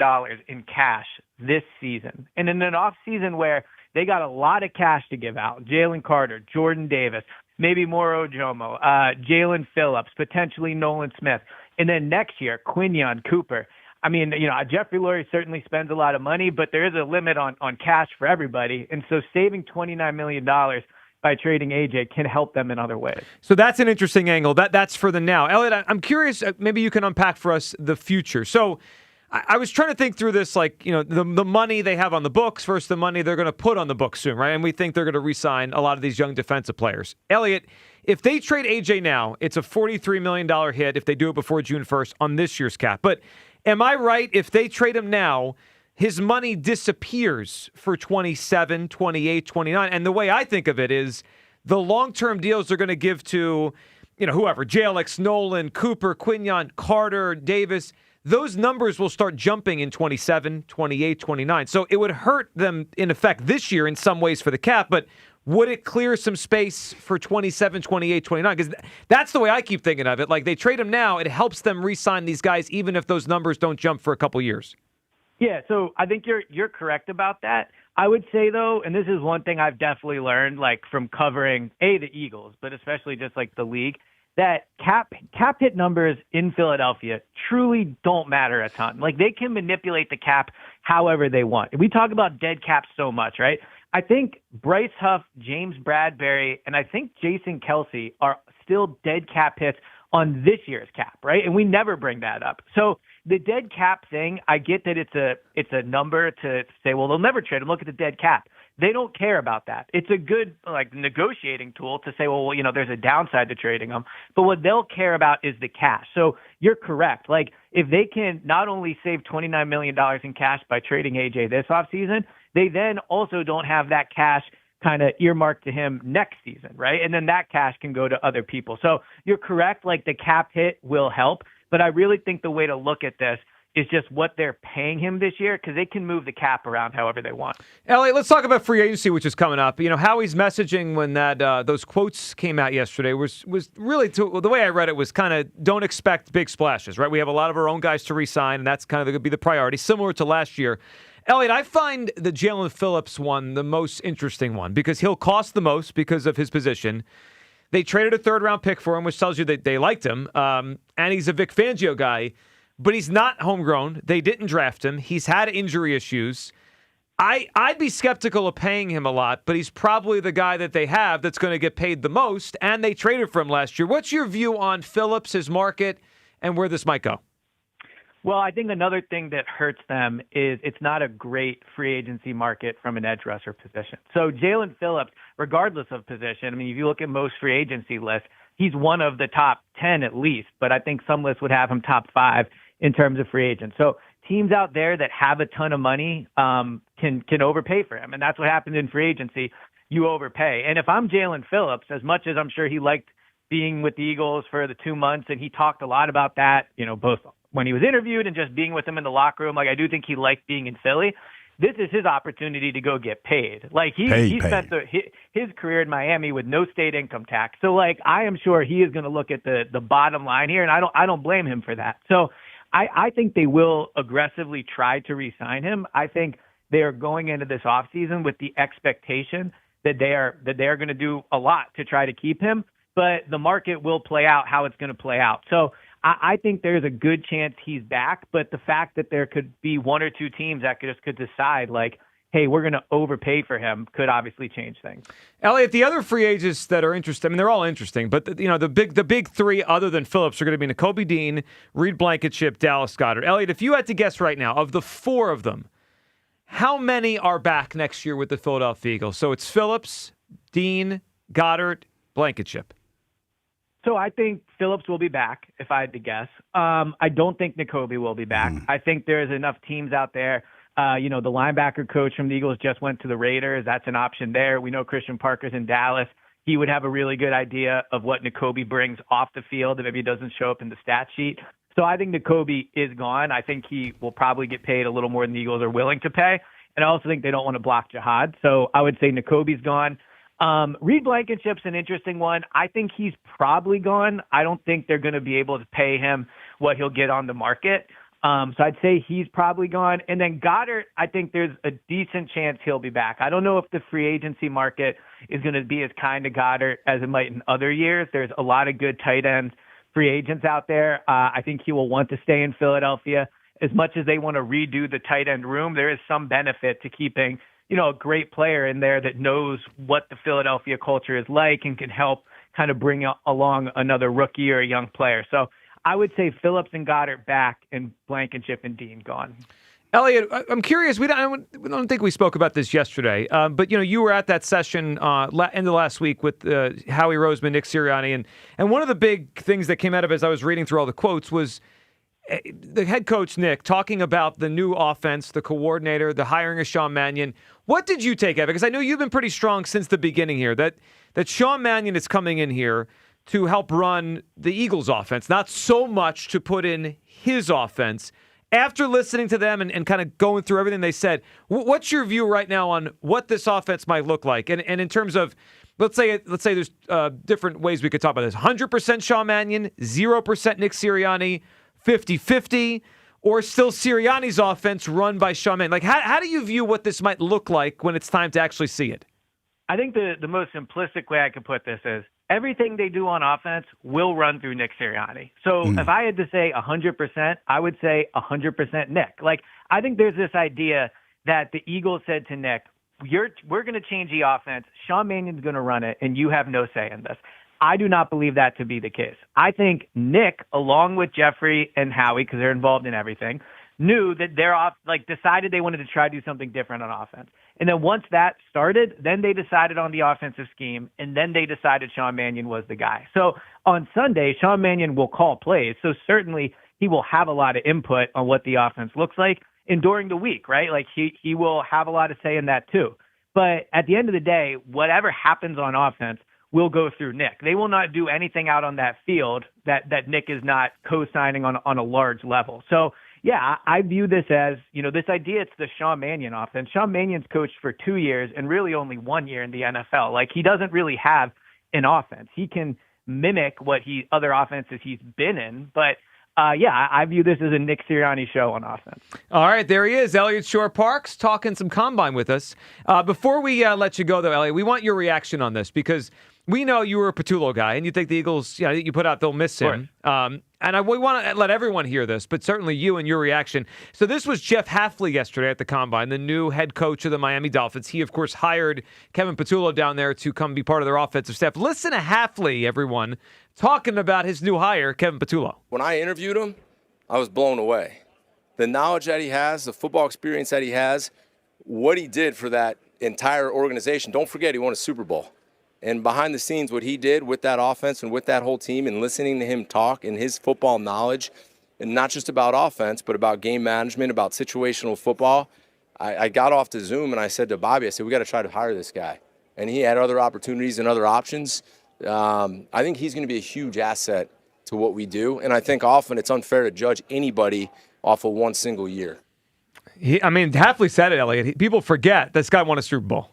in cash this season. And in an offseason where they got a lot of cash to give out, Jalen Carter, Jordan Davis, maybe Moro Ojomo, Jalen Phillips, potentially Nolan Smith. And then next year, Quinyon, Cooper. I mean, Jeffrey Lurie certainly spends a lot of money, but there is a limit on cash for everybody. And so saving $29 million by trading AJ can help them in other ways. So that's an interesting angle. That's for the now. Elliot, I'm curious, maybe you can unpack for us the future. So I was trying to think through this, like, the money they have on the books versus the money they're going to put on the books soon, right? And we think they're going to re-sign a lot of these young defensive players. Elliot, if they trade AJ now, it's a $43 million hit if they do it before June 1st on this year's cap. But am I right if they trade him now, his money disappears for 27, 28, 29? And the way I think of it is the long-term deals they're going to give to, whoever, Jalix, Nolan, Cooper, Quinyon, Carter, Davis, those numbers will start jumping in 27, 28, 29. So it would hurt them, in effect, this year in some ways for the cap, but would it clear some space for 27, 28, 29? Because that's the way I keep thinking of it. Like, they trade them now, it helps them re-sign these guys even if those numbers don't jump for a couple years. Yeah, so I think you're correct about that. I would say, though, and this is one thing I've definitely learned, like, from covering, the Eagles, but especially just, like, the league, that cap hit numbers in Philadelphia truly don't matter a ton. Like, they can manipulate the cap however they want. We talk about dead cap so much, right? I think Bryce Huff, James Bradbury, and I think Jason Kelsey are still dead cap hits on this year's cap, right? And we never bring that up. So the dead cap thing, I get that it's a number to say, well, they'll never trade them. Look at the dead cap. They don't care about that. It's a good negotiating tool to say, well, there's a downside to trading them. But what they'll care about is the cash. So you're correct. Like, if they can not only save $29 million in cash by trading AJ this offseason, they then also don't have that cash kind of earmarked to him next season, right? And then that cash can go to other people. So you're correct. Like, the cap hit will help. But I really think the way to look at this is just what they're paying him this year, because they can move the cap around however they want. Elliot, let's talk about free agency, which is coming up. Howie's messaging when those quotes came out yesterday was really, the way I read it, was kind of don't expect big splashes, right? We have a lot of our own guys to re-sign, and that's kind of going to be the priority, similar to last year. Elliot, I find the Jalen Phillips one the most interesting one because he'll cost the most because of his position. They traded a third-round pick for him, which tells you that they liked him, and he's a Vic Fangio guy. but he's not homegrown. They didn't draft him. He's had injury issues. I'd be skeptical of paying him a lot, but he's probably the guy that they have that's going to get paid the most, and they traded for him last year. What's your view on Phillips, his market, and where this might go? Well, I think another thing that hurts them is it's not a great free agency market from an edge rusher position. So Jalen Phillips, regardless of position, I mean, if you look at most free agency lists, he's one of the top 10 at least, but I think some lists would have him top 5 in terms of free agents. So teams out there that have a ton of money can overpay for him, and that's what happens in free agency. You overpay. And if I'm Jalen Phillips, as much as I'm sure he liked being with the Eagles for the 2 months, and he talked a lot about that, both when he was interviewed and just being with them in the locker room, like I do think he liked being in Philly. This is his opportunity to go get paid. Like he spent his career in Miami with no state income tax. So like I am sure he is going to look at the bottom line here, and I don't blame him for that. So I think they will aggressively try to re-sign him. I think they are going into this offseason with the expectation that they are going to do a lot to try to keep him, but the market will play out how it's going to play out. So I think there's a good chance he's back, but the fact that there could be 1 or 2 teams that could decide like, hey, we're going to overpay for him could obviously change things. Elliot, the other free agents that are interesting, I mean, they're all interesting, but the big 3 other than Phillips are going to be Nakobe Dean, Reed Blankenship, Dallas Goedert. Elliot, if you had to guess right now, of the 4 of them, how many are back next year with the Philadelphia Eagles? So it's Phillips, Dean, Goedert, Blankenship. So I think Phillips will be back, if I had to guess. I don't think Nakobe will be back. I think there's enough teams out there. The linebacker coach from the Eagles just went to the Raiders. That's an option there. We know Christian Parker's in Dallas. He would have a really good idea of what Nakobe brings off the field if maybe he doesn't show up in the stat sheet. So I think Nakobe is gone. I think he will probably get paid a little more than the Eagles are willing to pay. And I also think they don't want to block Jihad. So I would say Nakobe's gone. Reed Blankenship's an interesting one. I think he's probably gone. I don't think they're going to be able to pay him what he'll get on the market. So I'd say he's probably gone. And then Goedert, I think there's a decent chance he'll be back. I don't know if the free agency market is going to be as kind to Goedert as it might in other years. There's a lot of good tight ends, free agents out there. I think he will want to stay in Philadelphia. As much as they want to redo the tight end room, there is some benefit to keeping a great player in there that knows what the Philadelphia culture is like and can help kind of bring along another rookie or a young player. So I would say Phillips and Goedert back and Blankenship and Dean gone. Elliot, I'm curious. I don't think we spoke about this yesterday, but you were at that session end of last week with Howie Roseman, Nick Sirianni, and one of the big things that came out of it as I was reading through all the quotes was the head coach, Nick, talking about the new offense, the coordinator, the hiring of Sean Mannion. What did you take of it? Because I know you've been pretty strong since the beginning here, that Sean Mannion is coming in here to help run the Eagles' offense, not so much to put in his offense. After listening to them and kind of going through everything they said, what's your view right now on what this offense might look like? And in terms of, let's say there's different ways we could talk about this. 100% Sean Mannion, 0% Nick Sirianni, 50-50, or still Sirianni's offense run by Sean Mannion? Like, how do you view what this might look like when it's time to actually see it? I think the most simplistic way I could put this is everything they do on offense will run through Nick Sirianni. So if I had to say 100%, I would say 100% Nick. Like, I think there's this idea that the Eagles said to Nick, we're going to change the offense. Sean Mannion's going to run it, and you have no say in this. I do not believe that to be the case. I think Nick, along with Jeffrey and Howie, because they're involved in everything, knew that decided they wanted to try to do something different on offense. And then once that started, then they decided on the offensive scheme, and then they decided Sean Mannion was the guy. So on Sunday, Sean Mannion will call plays, so certainly he will have a lot of input on what the offense looks like. And during the week, right, like he will have a lot of say in that too. But at the end of the day, whatever happens on offense will go through Nick. They will not do anything out on that field that Nick is not co-signing on a large level. So, yeah, I view this as, this idea, it's the Sean Mannion offense. Sean Mannion's coached for 2 years and really only 1 year in the NFL. Like, he doesn't really have an offense. He can mimic what other offenses he's been in, but I view this as a Nick Sirianni show on offense. All right, there he is, Elliot Shore-Parks, talking some combine with us. Before we let you go, though, Elliot, we want your reaction on this because We know you were a Patullo guy, and you think the Eagles, you put out they'll miss him. We want to let everyone hear this, but certainly you and your reaction. So this was Jeff Hafley yesterday at the Combine, the new head coach of the Miami Dolphins. He, of course, hired Kevin Patullo down there to come be part of their offensive staff. Listen to Hafley, everyone, talking about his new hire, Kevin Patullo. When I interviewed him, I was blown away. The knowledge that he has, the football experience that he has, what he did for that entire organization. Don't forget, he won a Super Bowl. And behind the scenes, what he did with that offense and with that whole team and listening to him talk and his football knowledge, and not just about offense, but about game management, about situational football. I got off the Zoom and I said to Bobby, I said, we got to try to hire this guy. And he had other opportunities and other options. I think he's going to be a huge asset to what we do. And I think often it's unfair to judge anybody off of one single year. Hafley said it, Elliot. People forget this guy won a Super Bowl.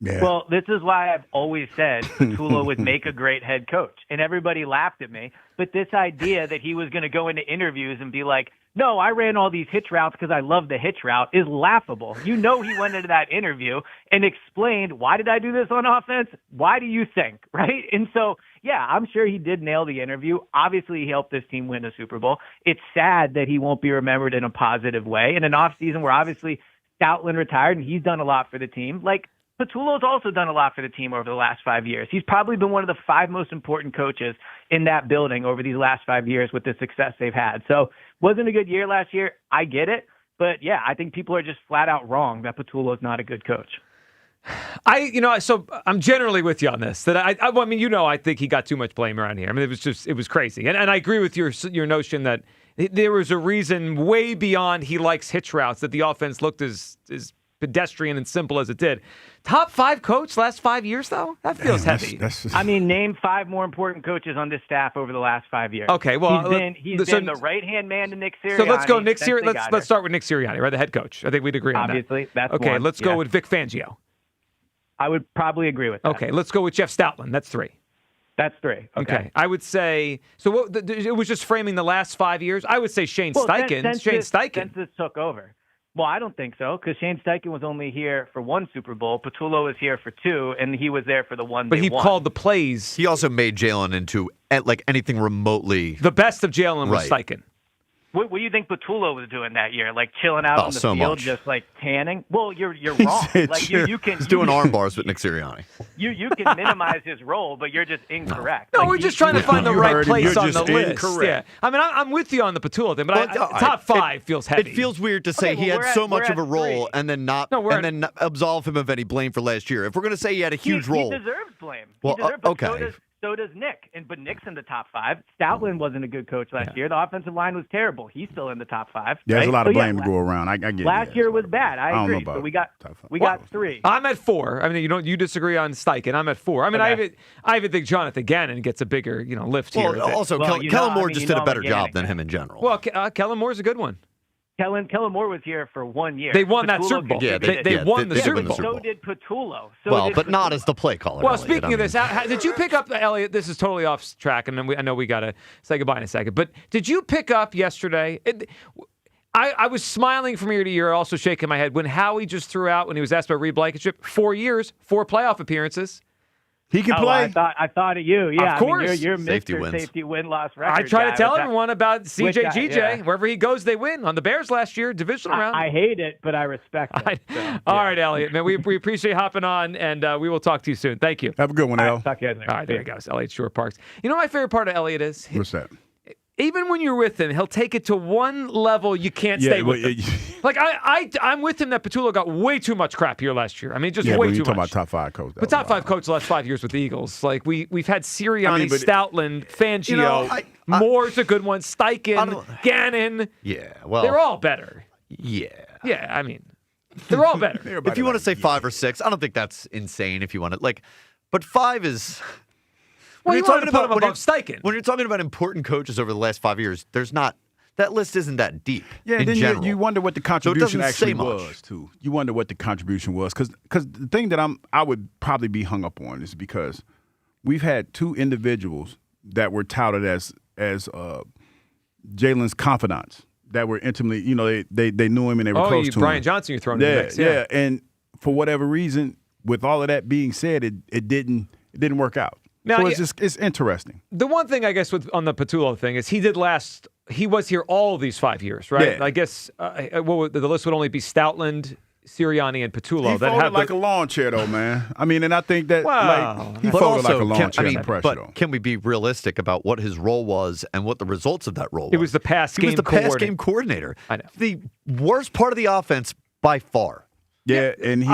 Yeah. Well, this is why I've always said Patullo would make a great head coach. And everybody laughed at me. But this idea that he was going to go into interviews and be like, no, I ran all these hitch routes because I love the hitch route is laughable. You know he went into that interview and explained, why did I do this on offense? Why do you think? Right? And so, yeah, I'm sure he did nail the interview. Obviously, he helped this team win a Super Bowl. It's sad that he won't be remembered in a positive way. In an offseason where obviously Stoutland retired and he's done a lot for the team. Like, Patullo's also done a lot for the team over the last 5 years. He's probably been one of the 5 most important coaches in that building over these last 5 years with the success they've had. So wasn't a good year last year. I get it. But, yeah, I think people are just flat out wrong that Patullo's not a good coach. So I'm generally with you on this. That I think he got too much blame around here. It was crazy. And I agree with your notion that there was a reason way beyond he likes hitch routes that the offense looked as pedestrian and simple as it did. Top 5 coach last 5 years, though? That feels heavy. Name 5 more important coaches on this staff over the last 5 years. Okay, well, he's been the right-hand man to Nick Sirianni. So let's go Nick Sirianni. Let's start with Nick Sirianni, right? The head coach. I think we'd agree on that. Obviously, that's okay. one. Let's go with Vic Fangio. I would probably agree with that. Okay, let's go with Jeff Stoutland. That's 3. That's 3. Okay. I would say so. It was just framing the last 5 years. I would say Shane Steichen. Since this took over. Well, I don't think so, because Shane Steichen was only here for 1 Super Bowl. Patullo was here for 2, and he was there for the one. But he won. called the plays. He also made Jalen into anything remotely. The best of Jalen was Steichen. What do you think Patullo was doing that year? Like chilling out on the field, much. just like tanning? Well, you're wrong. Like you can. He's doing arm bars with Nick Sirianni. You can minimize his role, but you're just incorrect. No, we're just trying to find the right place on the list. Incorrect. Yeah, I'm with you on the Patullo thing, but top 5 feels heavy. It feels weird to say he had so much of a role and then not absolve him of any blame for last year. If we're going to say he had a huge role, he deserves blame. Well, okay. So does Nick, but Nick's in the top 5. Stoutland wasn't a good coach last year. The offensive line was terrible. He's still in the top 5. There's a lot of blame to go around. I get it. Last year was bad. I agree. But we got 3. I'm at 4. You disagree on Steichen. I'm at 4. I even think Jonathan Gannon gets a bigger lift here. Well, also Kellen Moore just did a better job than him in general. Well, Kellen Moore's a good one. Kellen Moore was here for 1 year. They won that Super Bowl. Yeah, they won the Super Bowl. So did Patullo. But not as the play caller. Well, speaking of this, did you pick up, Elliot, this is totally off track, and I know we got to say goodbye in a second, but did you pick up yesterday? I was smiling from ear to ear, also shaking my head, when Howie just threw out, when he was asked about Reed Blankenship, 4 years, 4 playoff appearances. He can play. I thought of you. Yeah, of course. You're safety Mr. wins. Safety win-loss record. I try to guy. tell everyone about CJ Yeah. Wherever he goes, they win. On the Bears last year, divisional round. I hate it, but I respect it. All right, Elliot, man, we appreciate you hopping on, and we will talk to you soon. Thank you. Have a good one, El. Talk to you guys next. All right, there you go. Elliot Shore Parks. You know what my favorite part of Elliot is? What's that? Even when you're with him, he'll take it to one level you can't stay with him. Like, I'm with him that Patullo got way too much crap here last year. I mean, just way too much. You're talking about top 5 coach. But top 5 coach the last 5 years with the Eagles. Like, we've had Sirianni, Stoutland, Fangio. Moore's a good one. Steichen, Gannon. Yeah, well. They're all better. Yeah. Yeah, I mean, they're all better. If you want to say 5 or 6, I don't think that's insane if you want to. But 5 is... Well, you're talking about above Steichen. When you're talking about important coaches over the last 5 years, there's not that list isn't that deep. Yeah, in then general. you wonder what the contribution actually was much. too. You wonder what the contribution was because the thing that I would probably be hung up on is because we've had 2 individuals that were touted as Jalen's confidants that were intimately, they knew him and they were close to him. Brian Johnson, you're throwing in the mix. Yeah, and for whatever reason, with all of that being said, it didn't work out. Now, So it's interesting. The one thing I guess on the Patullo thing is he was here all these 5 years, right? Yeah. I guess the list would only be Stoutland, Sirianni, and Patullo. He folded like a lawn chair, though, man. I mean, and I think that he folded like a lawn chair under pressure, though. Can we be realistic about what his role was and what the results of that role was? It was the pass game coordinator. Pass game coordinator. I know. The worst part of the offense by far. Yeah, and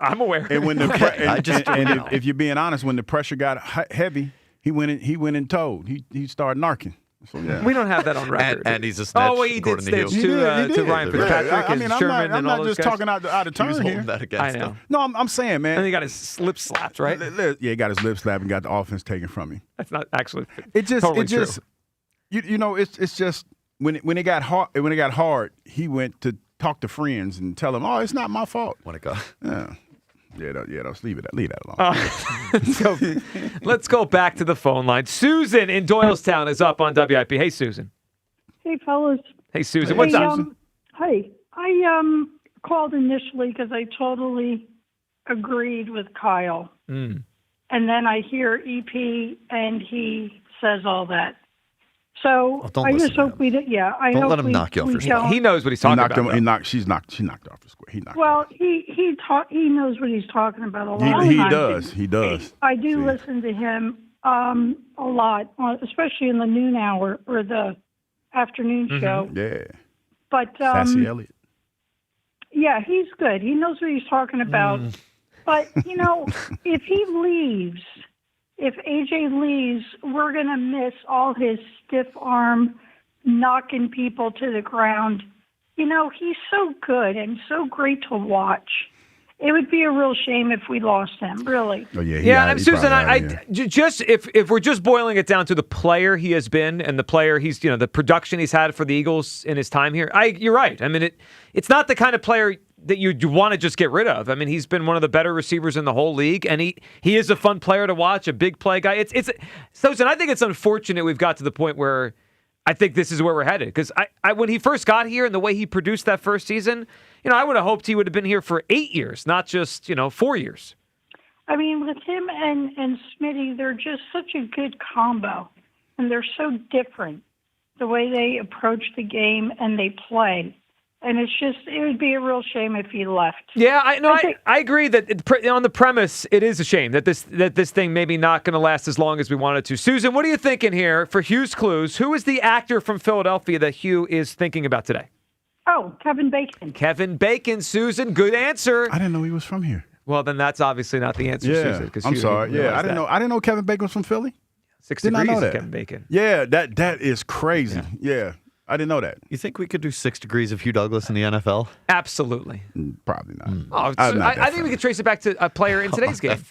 I'm aware. And when if you're being honest, when the pressure got heavy, he went and told. He started narking. So, yeah. We don't have that on record. And he's a snitch. Oh, well, he did snitch to Ryan Fitzpatrick and Sherman and all those guys. I'm not just talking out of turn here. That against I know. him. No, I'm saying, man. And he got his lip slapped, right? Yeah, he got his lip slapped and got the offense taken from him. That's not actually totally true. You know, it's just when it got hard, he went to talk to friends and tell them, "Oh, it's not my fault." When it got Let's leave that alone. Let's go back to the phone line. Susan in Doylestown is up on WIP. Hey, Susan. Hey, fellas. Hey, Susan. What's up? Hey, I called initially because I totally agreed with Kyle. Mm. And then I hear EP and he says all that. So I just hope we did. Yeah, I don't hope let him we, knock you off we your don't- He knows what he's talking about. She knocked off the square. He knocked. Well, he knows what he's talking about a lot. He does. He does. I do listen to him a lot, especially in the noon hour or the afternoon show. Yeah. But Sassy Elliott. yeah, he's good. He knows what he's talking about. But if he leaves, if AJ leaves, we're gonna miss all his stiff arm knocking people to the ground. He's so good and so great to watch. It would be a real shame if we lost him, really. Oh, yeah. Susan, if we're just boiling it down to the player he has been and the player the production he's had for the Eagles in his time here, you're right. I mean, it's not the kind of player that you want to just get rid of. I mean, he's been one of the better receivers in the whole league, and he is a fun player to watch, a big play guy. Susan, I think it's unfortunate we've got to the point where I think this is where we're headed. Because when he first got here and the way he produced that first season, I would have hoped he would have been here for 8 years, not just 4 years. I mean, with him and Smitty, they're just such a good combo, and they're so different the way they approach the game and they play. And it would be a real shame if he left. Yeah, I agree that on the premise, it is a shame that this thing maybe not going to last as long as we want it to. Susan, what are you thinking here for Hugh's Clues? Who is the actor from Philadelphia that Hugh is thinking about today? Oh, Kevin Bacon. Kevin Bacon, Susan. Good answer. I didn't know he was from here. Well, then that's obviously not the answer, Susan. I'm sorry. Yeah, I didn't know Kevin Bacon was from Philly. 6 Did degrees not know of that. Kevin Bacon. Yeah, that is crazy. Yeah. I didn't know that. You think we could do 6 degrees of Hugh Douglas in the NFL? Absolutely. Probably not. Oh, I think we could trace it back to a player in today's game.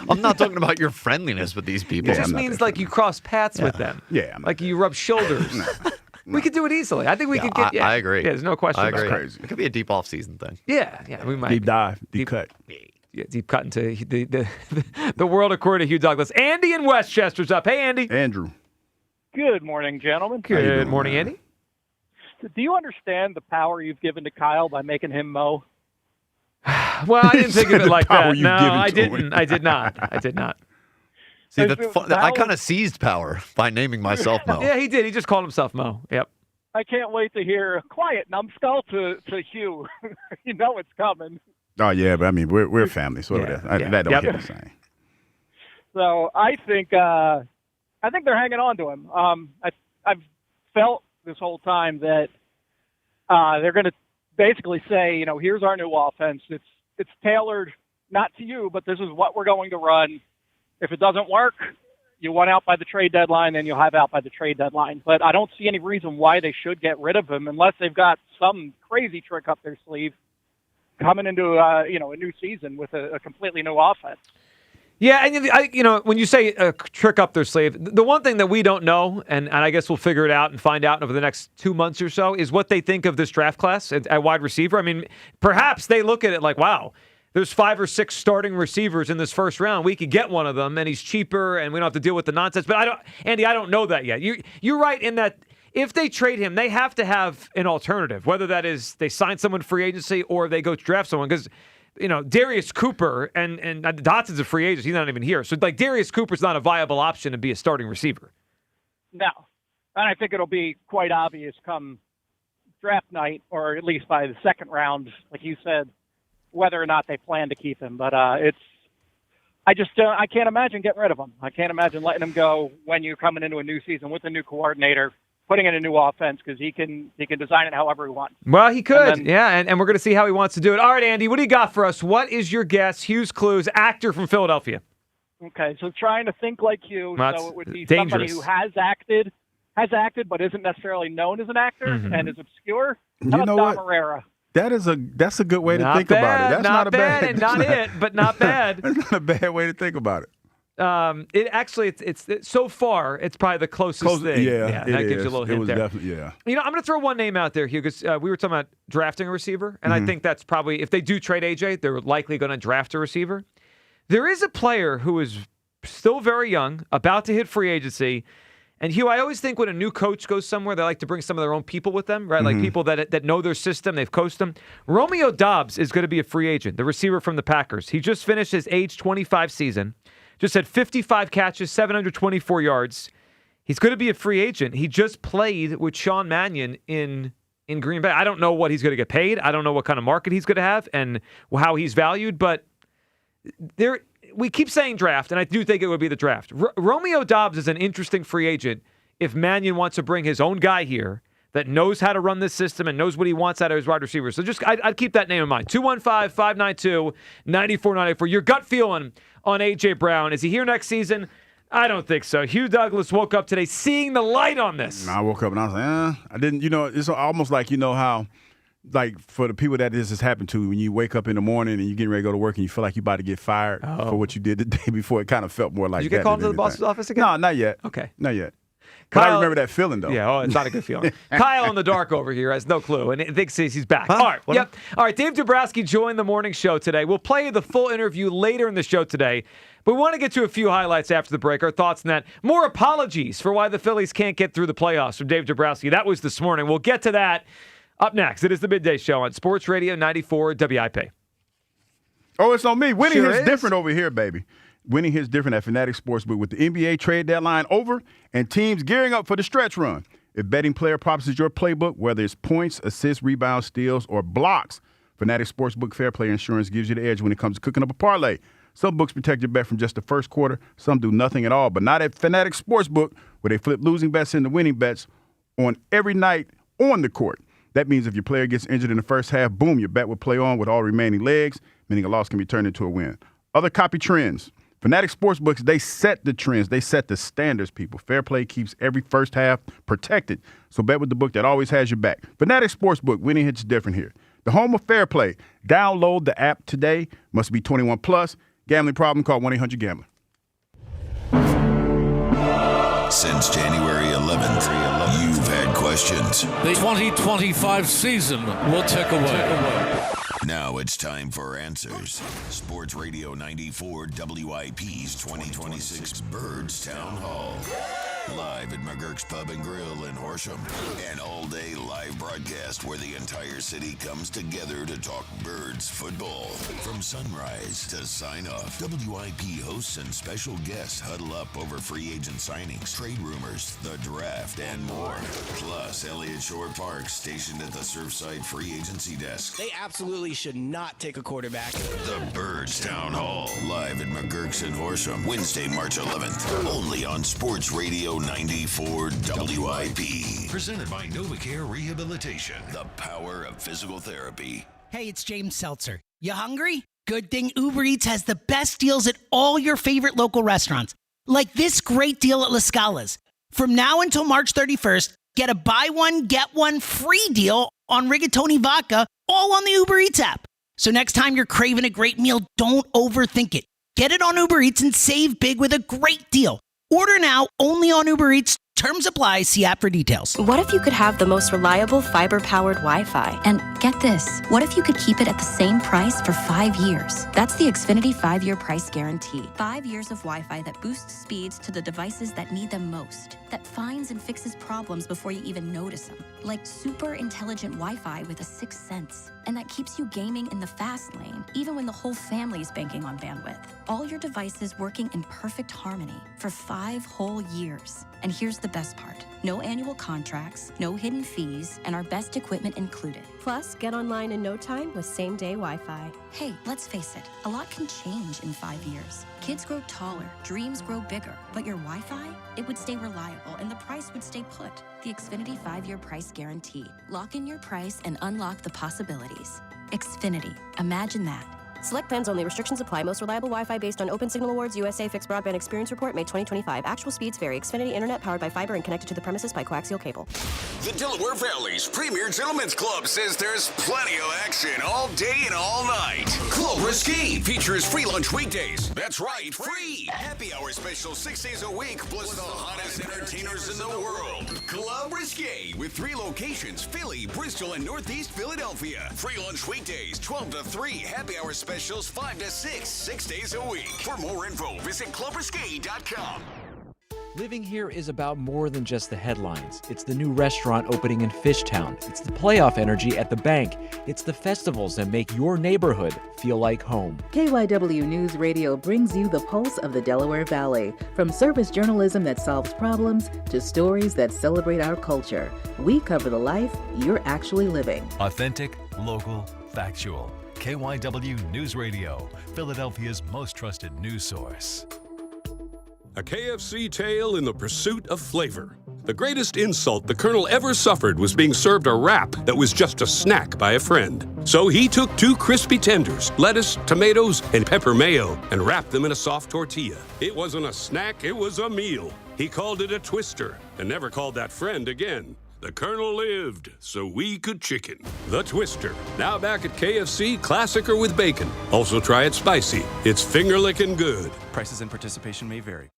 I'm not talking about your friendliness with these people. It just means like you cross paths with them. Yeah. Like you rub shoulders. We could do it easily. I think we could get. Yeah. I agree. Yeah, there's no question. I about agree. it. Crazy. It could be a deep off-season thing. Yeah, we might. Deep dive, deep cut. Yeah, deep cut into the world according to Hugh Douglas. Andy in Westchester's up. Hey, Andy. Andrew. Good morning, gentlemen. Good morning, Andy. Do you understand the power you've given to Kyle by making him mow? Well, I didn't think of it like that. No, I given to didn't. I did not. See, I kind of seized power by naming myself Mo. Yeah, he did. He just called himself Mo. Yep. I can't wait to hear quiet numbskull to Hugh. You know it's coming. Oh yeah, but I mean we're family, so that don't hit the same. So I think they're hanging on to him. I've felt this whole time that they're going to basically say, here's our new offense. It's tailored not to you, but this is what we're going to run. If it doesn't work, you want out by the trade deadline, then you'll have out by the trade deadline. But I don't see any reason why they should get rid of him unless they've got some crazy trick up their sleeve coming into a new season with a completely new offense. Yeah, and when you say a trick up their sleeve, the one thing that we don't know, and I guess we'll figure it out and find out over the next 2 months or so, is what they think of this draft class at wide receiver. I mean, perhaps they look at it like, wow, there's 5 or 6 starting receivers in this first round. We could get one of them, and he's cheaper, and we don't have to deal with the nonsense. But I don't know that yet. You're right in that if they trade him, they have to have an alternative, whether that is they sign someone free agency or they go draft someone, because Darius Cooper and Dotson's a free agent. He's not even here. So, like, Darius Cooper's not a viable option to be a starting receiver. No. And I think it'll be quite obvious come draft night, or at least by the second round, like you said, whether or not they plan to keep him. But I can't imagine getting rid of him. I can't imagine letting him go when you're coming into a new season with a new coordinator, putting in a new offense, because he can design it however he wants. Well, he could, and we're going to see how he wants to do it. All right, Andy, what do you got for us? What is your guess? Hughes Clues, actor from Philadelphia. Okay, so trying to think like you, well, so it would be dangerous. Somebody who has acted, but isn't necessarily known as an actor and is obscure. How about Dom Herrera? That's a good way to think about it. That's not a bad, and not it, but not bad. That's not a bad way to think about it. It's so far, it's probably the closest thing. Yeah, that gives you a little hint there. Definitely, yeah. I'm going to throw one name out there, Hugh, because we were talking about drafting a receiver, and I think that's probably, if they do trade AJ, they're likely going to draft a receiver. There is a player who is still very young, about to hit free agency. And Hugh, I always think when a new coach goes somewhere, they like to bring some of their own people with them, right? Like people that know their system, they've coached them. Romeo Doubs is going to be a free agent, the receiver from the Packers. He just finished his age 25 season, just had 55 catches, 724 yards. He's going to be a free agent. He just played with Sean Mannion in Green Bay. I don't know what he's going to get paid. I don't know what kind of market he's going to have and how he's valued, but we keep saying draft, and I do think it would be the draft. Romeo Doubs is an interesting free agent if Mannion wants to bring his own guy here that knows how to run this system and knows what he wants out of his wide receivers. So I'd keep that name in mind. 215-592-9494. Your gut feeling on A.J. Brown. Is he here next season? I don't think so. Hugh Douglas woke up today seeing the light on this. I woke up and I was like, I didn't, it's almost like, how, like for the people that this has happened to, when you wake up in the morning and you're getting ready to go to work and you feel like you're about to get fired for what you did the day before, it kind of felt more like that. Did you get called to the boss's office again? No, not yet. Okay. Not yet. Kyle, but I remember that feeling, though. Yeah, it's not a good feeling. Kyle in the dark over here has no clue, and thinks he's back. All right, yep. All right, Dave Dumbrowski joined the morning show today. We'll play the full interview later in the show today, but we want to get to a few highlights after the break, our thoughts on that. More apologies for why the Phillies can't get through the playoffs from Dave Dumbrowski. That was this morning. We'll get to that up next. It is the Midday Show on Sports Radio 94 WIP. Oh, it's on me. Winning is different over here, baby. Winning is different at Fanatics Sportsbook with the NBA trade deadline over and teams gearing up for the stretch run. If betting player props is your playbook, whether it's points, assists, rebounds, steals, or blocks, Fanatics Sportsbook Fair Play Insurance gives you the edge when it comes to cooking up a parlay. Some books protect your bet from just the first quarter. Some do nothing at all, but not at Fanatics Sportsbook, where they flip losing bets into winning bets on every night on the court. That means if your player gets injured in the first half, boom, your bet will play on with all remaining legs, meaning a loss can be turned into a win. Other copy trends. Fanatics Sportsbooks, they set the trends. They set the standards, people. Fair play keeps every first half protected. So bet with the book that always has your back. Fanatics Sportsbook, winning hits different here. The home of fair play. Download the app today. Must be 21 plus. Gambling problem, call 1-800-GAMBLER. Since January 11th, you've had questions. The 2025 season will tick away. Now it's time for answers. Sports Radio 94 WIP's 2026 Birds Town Hall. Live at McGurk's Pub and Grill in Horsham. An all-day live broadcast where the entire city comes together to talk Birds football. From sunrise to sign-off, WIP hosts and special guests huddle up over free agent signings, trade rumors, the draft, and more. Plus, Elliott Shore Park stationed at the Surfside free agency desk. They absolutely should not take a quarterback. The Birds Town Hall, live at McGurk's in Horsham, Wednesday, March 11th. Only on Sports Radio 94 WIP. Presented by NovaCare Rehabilitation. The power of physical therapy. Hey, it's James Seltzer. You hungry? Good thing Uber Eats has the best deals at all your favorite local restaurants. Like this great deal at La Scala's. From now until March 31st, get a buy one, get one free deal on Rigatoni Vodka, all on the Uber Eats app. So next time you're craving a great meal, don't overthink it. Get it on Uber Eats and save big with a great deal. Order now only on Uber Eats Terms apply. See app for details. What if you could have the most reliable fiber-powered Wi-Fi? And get this, what if you could keep it at the same price for 5 years? That's the Xfinity 5-year price guarantee. 5 years of Wi-Fi that boosts speeds to the devices that need them most, that finds and fixes problems before you even notice them, like super intelligent Wi-Fi with a 6th sense, and that keeps you gaming in the fast lane, even when the whole family is banking on bandwidth. All your devices working in perfect harmony for 5 whole years. And here's the best part. No annual contracts, no hidden fees, and our best equipment included. Plus, get online in no time with same-day Wi-Fi. Hey, let's face it, a lot can change in 5 years. Kids grow taller, dreams grow bigger, but your Wi-Fi, it would stay reliable and the price would stay put. The Xfinity 5-year price guarantee. Lock in your price and unlock the possibilities. Xfinity, imagine that. Select plans only. Restrictions apply. Most reliable Wi-Fi based on Open Signal Awards USA Fixed Broadband Experience Report, May 2025. Actual speeds vary. Xfinity Internet powered by fiber and connected to the premises by coaxial cable. The Delaware Valley's premier gentlemen's club says there's plenty of action all day and all night. Club Risque features free lunch weekdays. That's right, free. Happy hour special 6 days a week, plus the hottest entertainers in the world. Club Risque with 3 locations, Philly, Bristol, and Northeast Philadelphia. Free lunch weekdays, 12 to 3. Happy hour specials 5 to 6 days a week. For more info, visit clubrisque.com. Living here is about more than just the headlines. It's the new restaurant opening in Fishtown. It's the playoff energy at the bank. It's the festivals that make your neighborhood feel like home. KYW News Radio brings you the pulse of the Delaware Valley. From service journalism that solves problems to stories that celebrate our culture, we cover the life you're actually living. Authentic, local, factual. KYW News Radio, Philadelphia's most trusted news source. A KFC tale in the pursuit of flavor. The greatest insult the Colonel ever suffered was being served a wrap that was just a snack by a friend. So he took 2 crispy tenders, lettuce, tomatoes, and pepper mayo, and wrapped them in a soft tortilla. It wasn't a snack, it was a meal. He called it a twister, and never called that friend again. The Colonel lived, so we could chicken. The Twister, now back at KFC, classic or with bacon. Also try it spicy. It's finger-licking good. Prices and participation may vary.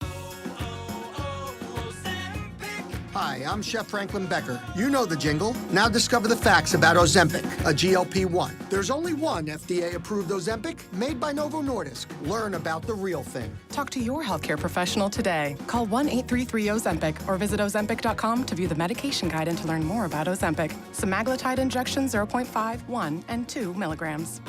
Hi, I'm Chef Franklin Becker. You know the jingle. Now discover the facts about Ozempic, a GLP-1. There's only one FDA-approved Ozempic made by Novo Nordisk. Learn about the real thing. Talk to your healthcare professional today. Call 1-833-OZEMPIC or visit Ozempic.com to view the medication guide and to learn more about Ozempic. Semaglutide injection 0.5, 1, and 2 milligrams.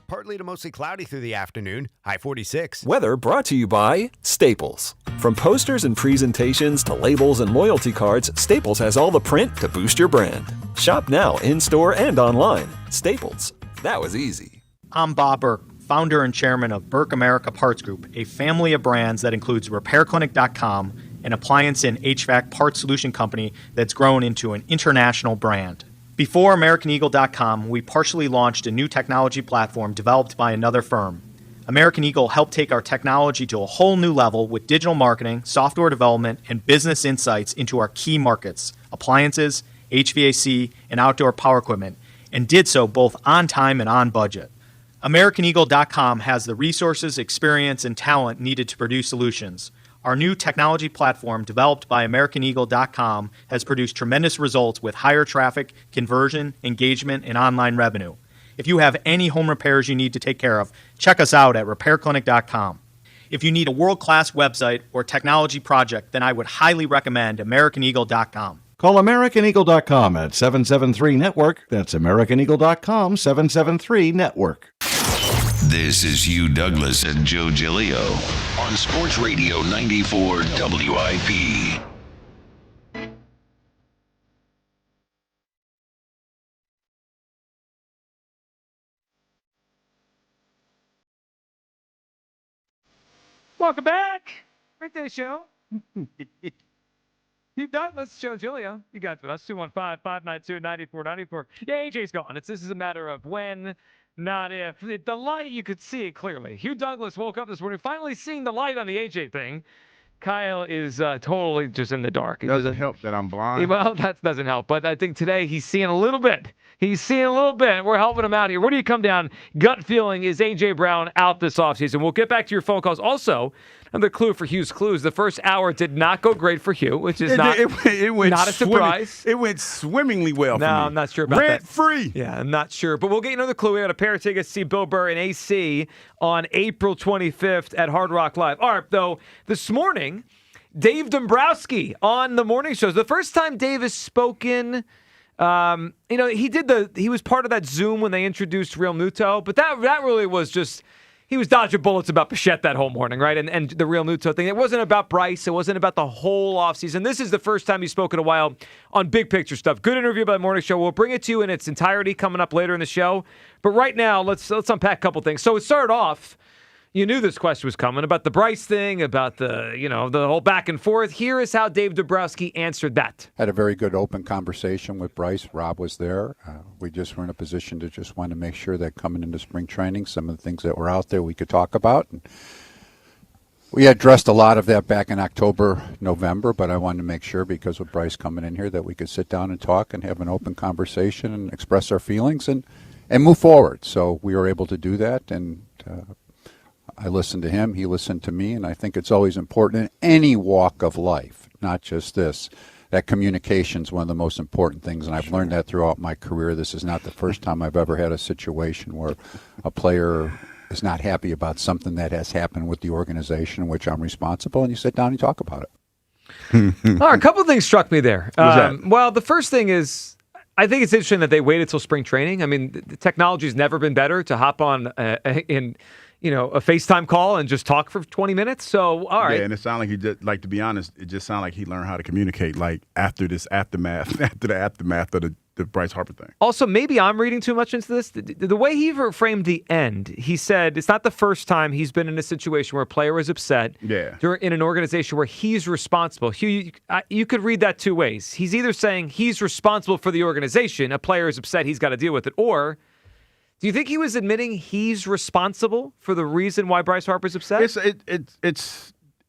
Partly to mostly cloudy through the afternoon, high 46. Weather brought to you by Staples. From posters and presentations to labels and loyalty cards, Staples has all the print to boost your brand. Shop now in-store and online. Staples. That was easy. I'm Bob Burke, founder and chairman of Burke America Parts Group, a family of brands that includes RepairClinic.com, an appliance and HVAC parts solution company that's grown into an international brand. Before AmericanEagle.com, we partially launched a new technology platform developed by another firm. American Eagle helped take our technology to a whole new level with digital marketing, software development, and business insights into our key markets, appliances, HVAC, and outdoor power equipment, and did so both on time and on budget. AmericanEagle.com has the resources, experience, and talent needed to produce solutions. Our new technology platform, developed by AmericanEagle.com, has produced tremendous results with higher traffic, conversion, engagement, and online revenue. If you have any home repairs you need to take care of, check us out at RepairClinic.com. If you need a world-class website or technology project, then I would highly recommend AmericanEagle.com. Call AmericanEagle.com at 773-NETWORK. That's AmericanEagle.com, 773-NETWORK. This is Hugh Douglas and Joe Giglio on Sports Radio 94 WIP. Welcome back. Birthday show. Hugh Douglas, Joe Giglio. You got to us. 215-592-9494. Yeah, AJ's gone. This is a matter of when, not if. The light, you could see it clearly. Hugh Douglas woke up this morning finally seeing the light on the AJ thing. Kyle is totally just in the dark. It doesn't help that I'm blind. Well, that doesn't help. But I think today he's seeing a little bit. We're helping him out here. Where do you come down? Gut feeling is A.J. Brown out this offseason. We'll get back to your phone calls. Also, another clue for Hugh's Clues. The first hour did not go great for Hugh, which is not a surprise. It went swimmingly well for me. No, I'm not sure about that. Rent-free. Yeah, I'm not sure. But we'll get another clue. We got a pair of tickets to see Bill Burr in AC on April 25th at Hard Rock Live. All right, though, this morning, Dave Dumbrowski on the morning shows. The first time Dave has spoken, he was part of that Zoom when they introduced Real Muto, but that really was just, he was dodging bullets about Bichette that whole morning, right? And the Real Muto thing. It wasn't about Bryce. It wasn't about the whole offseason. This is the first time he's spoken in a while on big picture stuff. Good interview by the morning show. We'll bring it to you in its entirety coming up later in the show. But right now, let's unpack a couple things. So it started off, you knew this question was coming about the Bryce thing, about the whole back and forth. Here is how Dave Dumbrowski answered that. Had a very good open conversation with Bryce. Rob was there. We just were in a position to just want to make sure that coming into spring training, some of the things that were out there we could talk about. And we addressed a lot of that back in October, November, but I wanted to make sure, because with Bryce coming in here, that we could sit down and talk and have an open conversation and express our feelings and move forward. So we were able to do that, and I listened to him, he listened to me, and I think it's always important in any walk of life, not just this, that communication is one of the most important things, and I've learned that throughout my career. This is not the first time I've ever had a situation where a player is not happy about something that has happened with the organization in which I'm responsible, and you sit down and talk about it. All right, a couple of things struck me there. Well, the first thing is, I think it's interesting that they waited till spring training. I mean, the technology's never been better to hop on a FaceTime call and just talk for 20 minutes. So, all right. Yeah, and it sounded like he did, to be honest, it just sounded like he learned how to communicate, after the aftermath of the Bryce Harper thing. Also, maybe I'm reading too much into this. The way he framed the end, he said it's not the first time he's been in a situation where a player was upset. Yeah. In an organization where he's responsible. Hugh, you could read that two ways. He's either saying he's responsible for the organization, a player is upset, he's got to deal with it, or do you think he was admitting he's responsible for the reason why Bryce Harper's upset?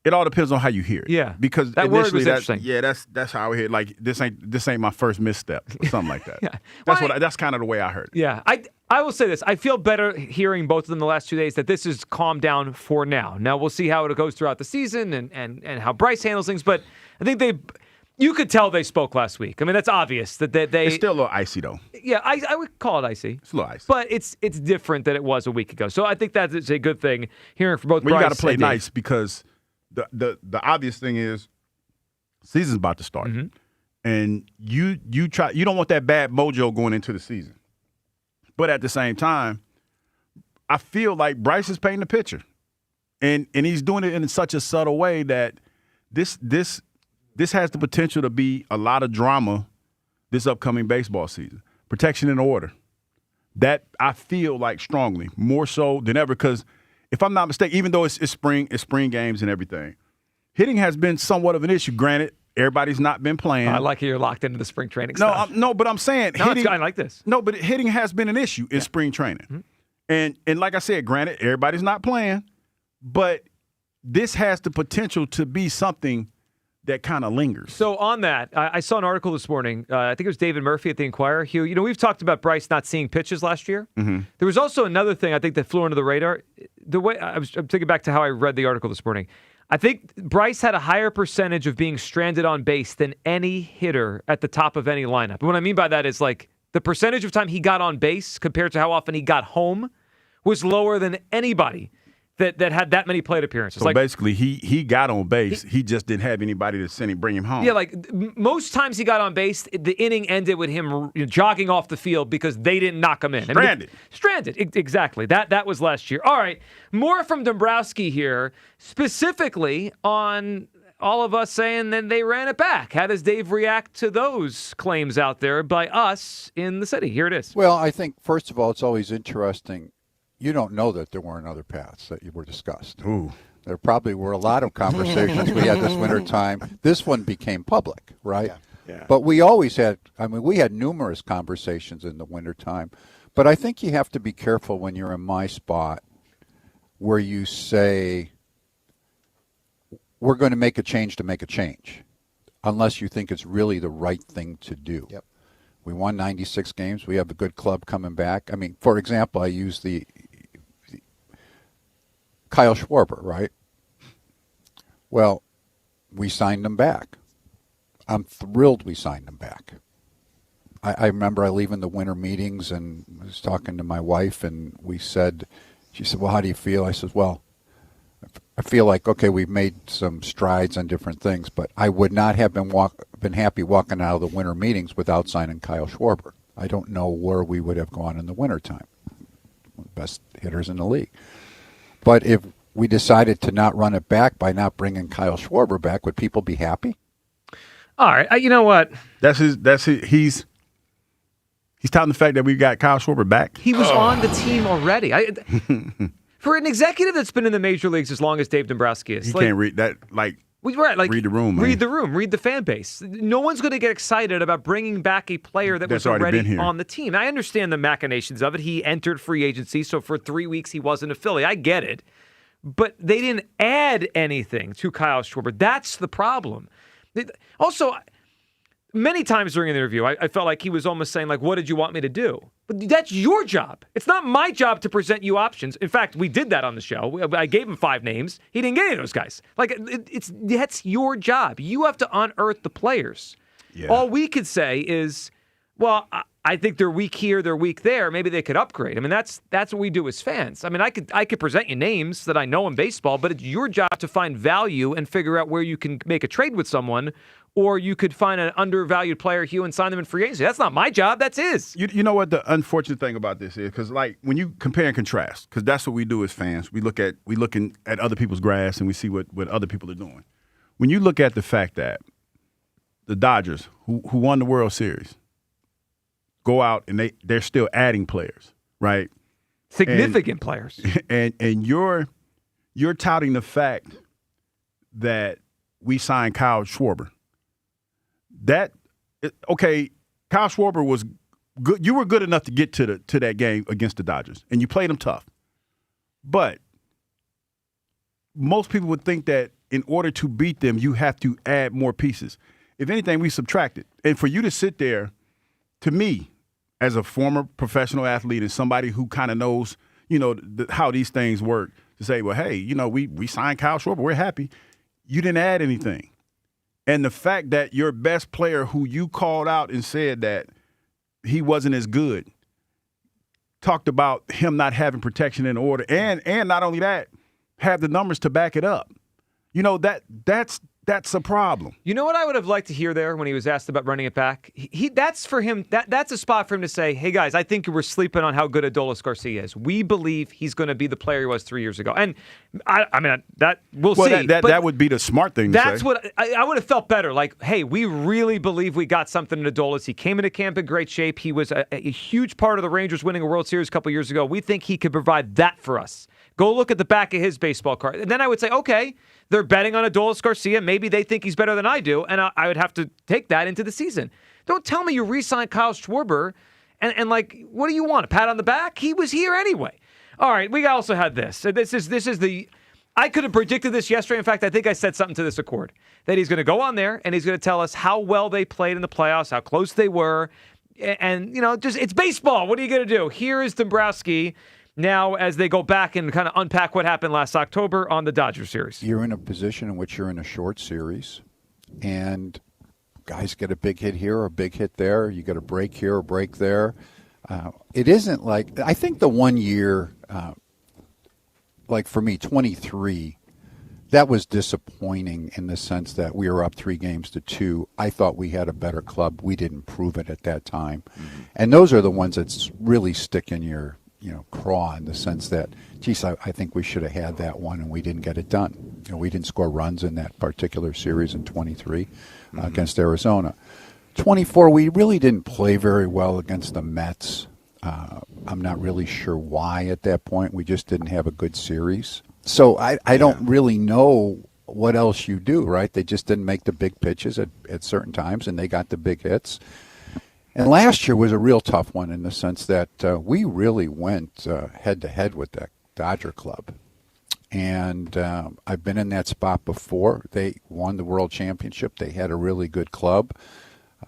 It all depends on how you hear it. Yeah, because that word was interesting. Yeah, that's how I hear it. Like this ain't my first misstep, or something like that. Yeah, that's kind of the way I heard it. Yeah, I will say this: I feel better hearing both of them the last 2 days. That this is calmed down for now. Now we'll see how it goes throughout the season and how Bryce handles things. But I think you could tell they spoke last week. I mean, that's obvious that they. It's still a little icy though. Yeah, I would call it icy. It's a little icy, but it's different than it was a week ago. So I think that is a good thing. Hearing from both. Well, Bryce you got to play and Dave. nice because the obvious thing is season's about to start, and you don't want that bad mojo going into the season. But at the same time, I feel like Bryce is painting the picture, and he's doing it in such a subtle way that this has the potential to be a lot of drama this upcoming baseball season. Protection and order. That I feel like strongly, more so than ever, because if I'm not mistaken, even though it's spring games and everything, hitting has been somewhat of an issue. Granted, everybody's not been playing. I like how you're locked into the spring training stuff. But I'm saying hitting, I like this. No, but hitting has been an issue in spring training. And like I said, granted, everybody's not playing, but this has the potential to be something that kind of lingers. So on that, I saw an article this morning. I think it was David Murphy at the Inquirer. Hugh, we've talked about Bryce not seeing pitches last year. There was also another thing I think that flew under the radar. The way I'm thinking back to how I read the article this morning. I think Bryce had a higher percentage of being stranded on base than any hitter at the top of any lineup. And what I mean by that is like the percentage of time he got on base compared to how often he got home was lower than anybody that had that many plate appearances. So basically, he got on base. He just didn't have anybody to bring him home. Yeah, most times he got on base, the inning ended with him jogging off the field because they didn't knock him in. Stranded, exactly. That was last year. All right, more from Dumbrowski here, specifically on all of us saying that they ran it back. How does Dave react to those claims out there by us in the city? Here it is. Well, I think, first of all, it's always interesting. You don't know that there weren't other paths that were discussed. Ooh. There probably were a lot of conversations we had this winter time. This one became public, right? Yeah. But we always had, we had numerous conversations in the winter time. But I think you have to be careful when you're in my spot where you say, we're going to make a change to make a change, unless you think it's really the right thing to do. Yep. We won 96 games. We have a good club coming back. I mean, for example, I use the Kyle Schwarber, right? Well, we signed him back. I'm thrilled we signed him back. I remember I leaving the winter meetings and was talking to my wife, and she said, well, how do you feel? I said, well, I feel like, okay, we've made some strides on different things, but I would not have been happy walking out of the winter meetings without signing Kyle Schwarber. I don't know where we would have gone in the wintertime. One of the best hitters in the league. But if we decided to not run it back by not bringing Kyle Schwarber back, would people be happy? All right. You know what? That's his. He's touting the fact that we got Kyle Schwarber back. He was on the team already. For an executive that's been in the major leagues as long as Dave Dumbrowski is. He can't read that, read the room, man. Read the room, read the fan base. No one's going to get excited about bringing back a player that was already on the team. I understand the machinations of it. He entered free agency, so for 3 weeks he wasn't a Philly. I get it. But they didn't add anything to Kyle Schwarber. That's the problem. Also, many times during the interview, I felt like he was almost saying, like, what did you want me to do? But that's your job. It's not my job to present you options. In fact, we did that on the show. I gave him 5 names. He didn't get any of those guys. Like, that's your job. You have to unearth the players. Yeah. All we could say is, well, I think they're weak here, they're weak there. Maybe they could upgrade. I mean, that's what we do as fans. I mean, I could present you names that I know in baseball, but it's your job to find value and figure out where you can make a trade with someone, or you could find an undervalued player, Hugh, and sign them in free agency. That's not my job. That's his. You know what the unfortunate thing about this is? Because, like, when you compare and contrast, because that's what we do as fans. We looking at other people's grass and we see what other people are doing. When you look at the fact that the Dodgers, who won the World Series, go out and they're still adding players, right? Significant players. And you're touting the fact that we signed Kyle Schwarber. Kyle Schwarber was good. You were good enough to get to that game against the Dodgers, and you played them tough. But most people would think that in order to beat them, you have to add more pieces. If anything, we subtracted. And for you to sit there, to me, as a former professional athlete and somebody who kind of knows, how these things work, to say, well, hey, we signed Kyle Schwarber, we're happy. You didn't add anything. And the fact that your best player, who you called out and said that he wasn't as good, talked about him not having protection in order, and not only that, have the numbers to back it up. That's a problem. You know what I would have liked to hear there when he was asked about running it back? That's for him. That's a spot for him to say, hey, guys, I think we're sleeping on how good Adolis Garcia is. We believe he's going to be the player he was 3 years ago. And, I mean, that we'll see. That would be the smart thing to say. That's what I would have felt better. Like, hey, we really believe we got something in Adolis. He came into camp in great shape. He was a huge part of the Rangers winning a World Series a couple years ago. We think he could provide that for us. Go look at the back of his baseball card. And then I would say, okay, they're betting on Adolis Garcia. Maybe they think he's better than I do, and I would have to take that into the season. Don't tell me you re-signed Kyle Schwarber, and like, what do you want, a pat on the back? He was here anyway. All right, we also had this. This is the. I could have predicted this yesterday. In fact, I think I said something to this accord, that he's going to go on there and he's going to tell us how well they played in the playoffs, how close they were, and just it's baseball. What are you going to do? Here is Dumbrowski. Now, as they go back and kind of unpack what happened last October on the Dodgers series. You're in a position in which you're in a short series, and guys get a big hit here or a big hit there. You get a break here or a break there. It isn't like – I think the 1 year, like for me, 23, that was disappointing in the sense that we were up 3-2. I thought we had a better club. We didn't prove it at that time. Mm-hmm. And those are the ones that really stick in your – craw, in the sense that, geez, I think we should have had that one and we didn't get it done. We didn't score runs in that particular series in 23 against Arizona. 24, we really didn't play very well against the Mets. I'm not really sure why at that point. We just didn't have a good series. So I don't really know what else you do, right? They just didn't make the big pitches at certain times, and they got the big hits. And last year was a real tough one in the sense that we really went head-to-head with that Dodger club. And I've been in that spot before. They won the World Championship. They had a really good club.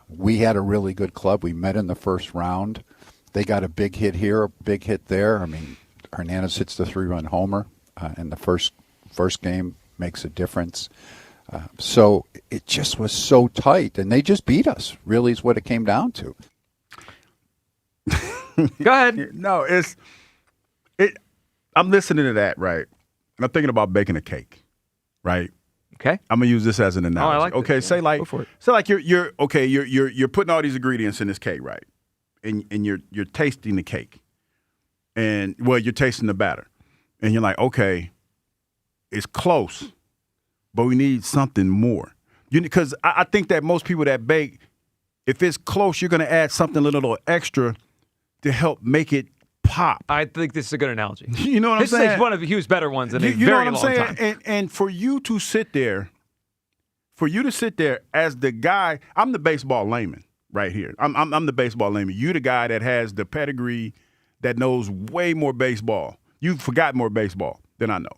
We had a really good club. We met in the first round. They got a big hit here, a big hit there. I mean, Hernandez hits the 3-run homer in the first game, makes a difference. So it just was so tight, and they just beat us, really is what it came down to. Go ahead. No, I'm listening to that, right? I'm thinking about baking a cake, right? Okay. I'm gonna use this as an analogy. I like okay, this. say Yeah, like, go for it. say like you're putting all these ingredients in this cake, right? And you're tasting the cake, and you're tasting the batter, and you're like, okay, it's close, but we need something more. Because I think that most people that bake, if it's close, you're gonna add something a little extra to help make it pop. I think this is a good analogy. You know what I'm saying? This is one of Hugh's better ones in a you very know what I'm long saying? time. And for you to sit there as the guy, I'm the baseball layman right here. I'm the baseball layman. You the guy that has the pedigree, that knows way more baseball. You've forgotten more baseball than I know.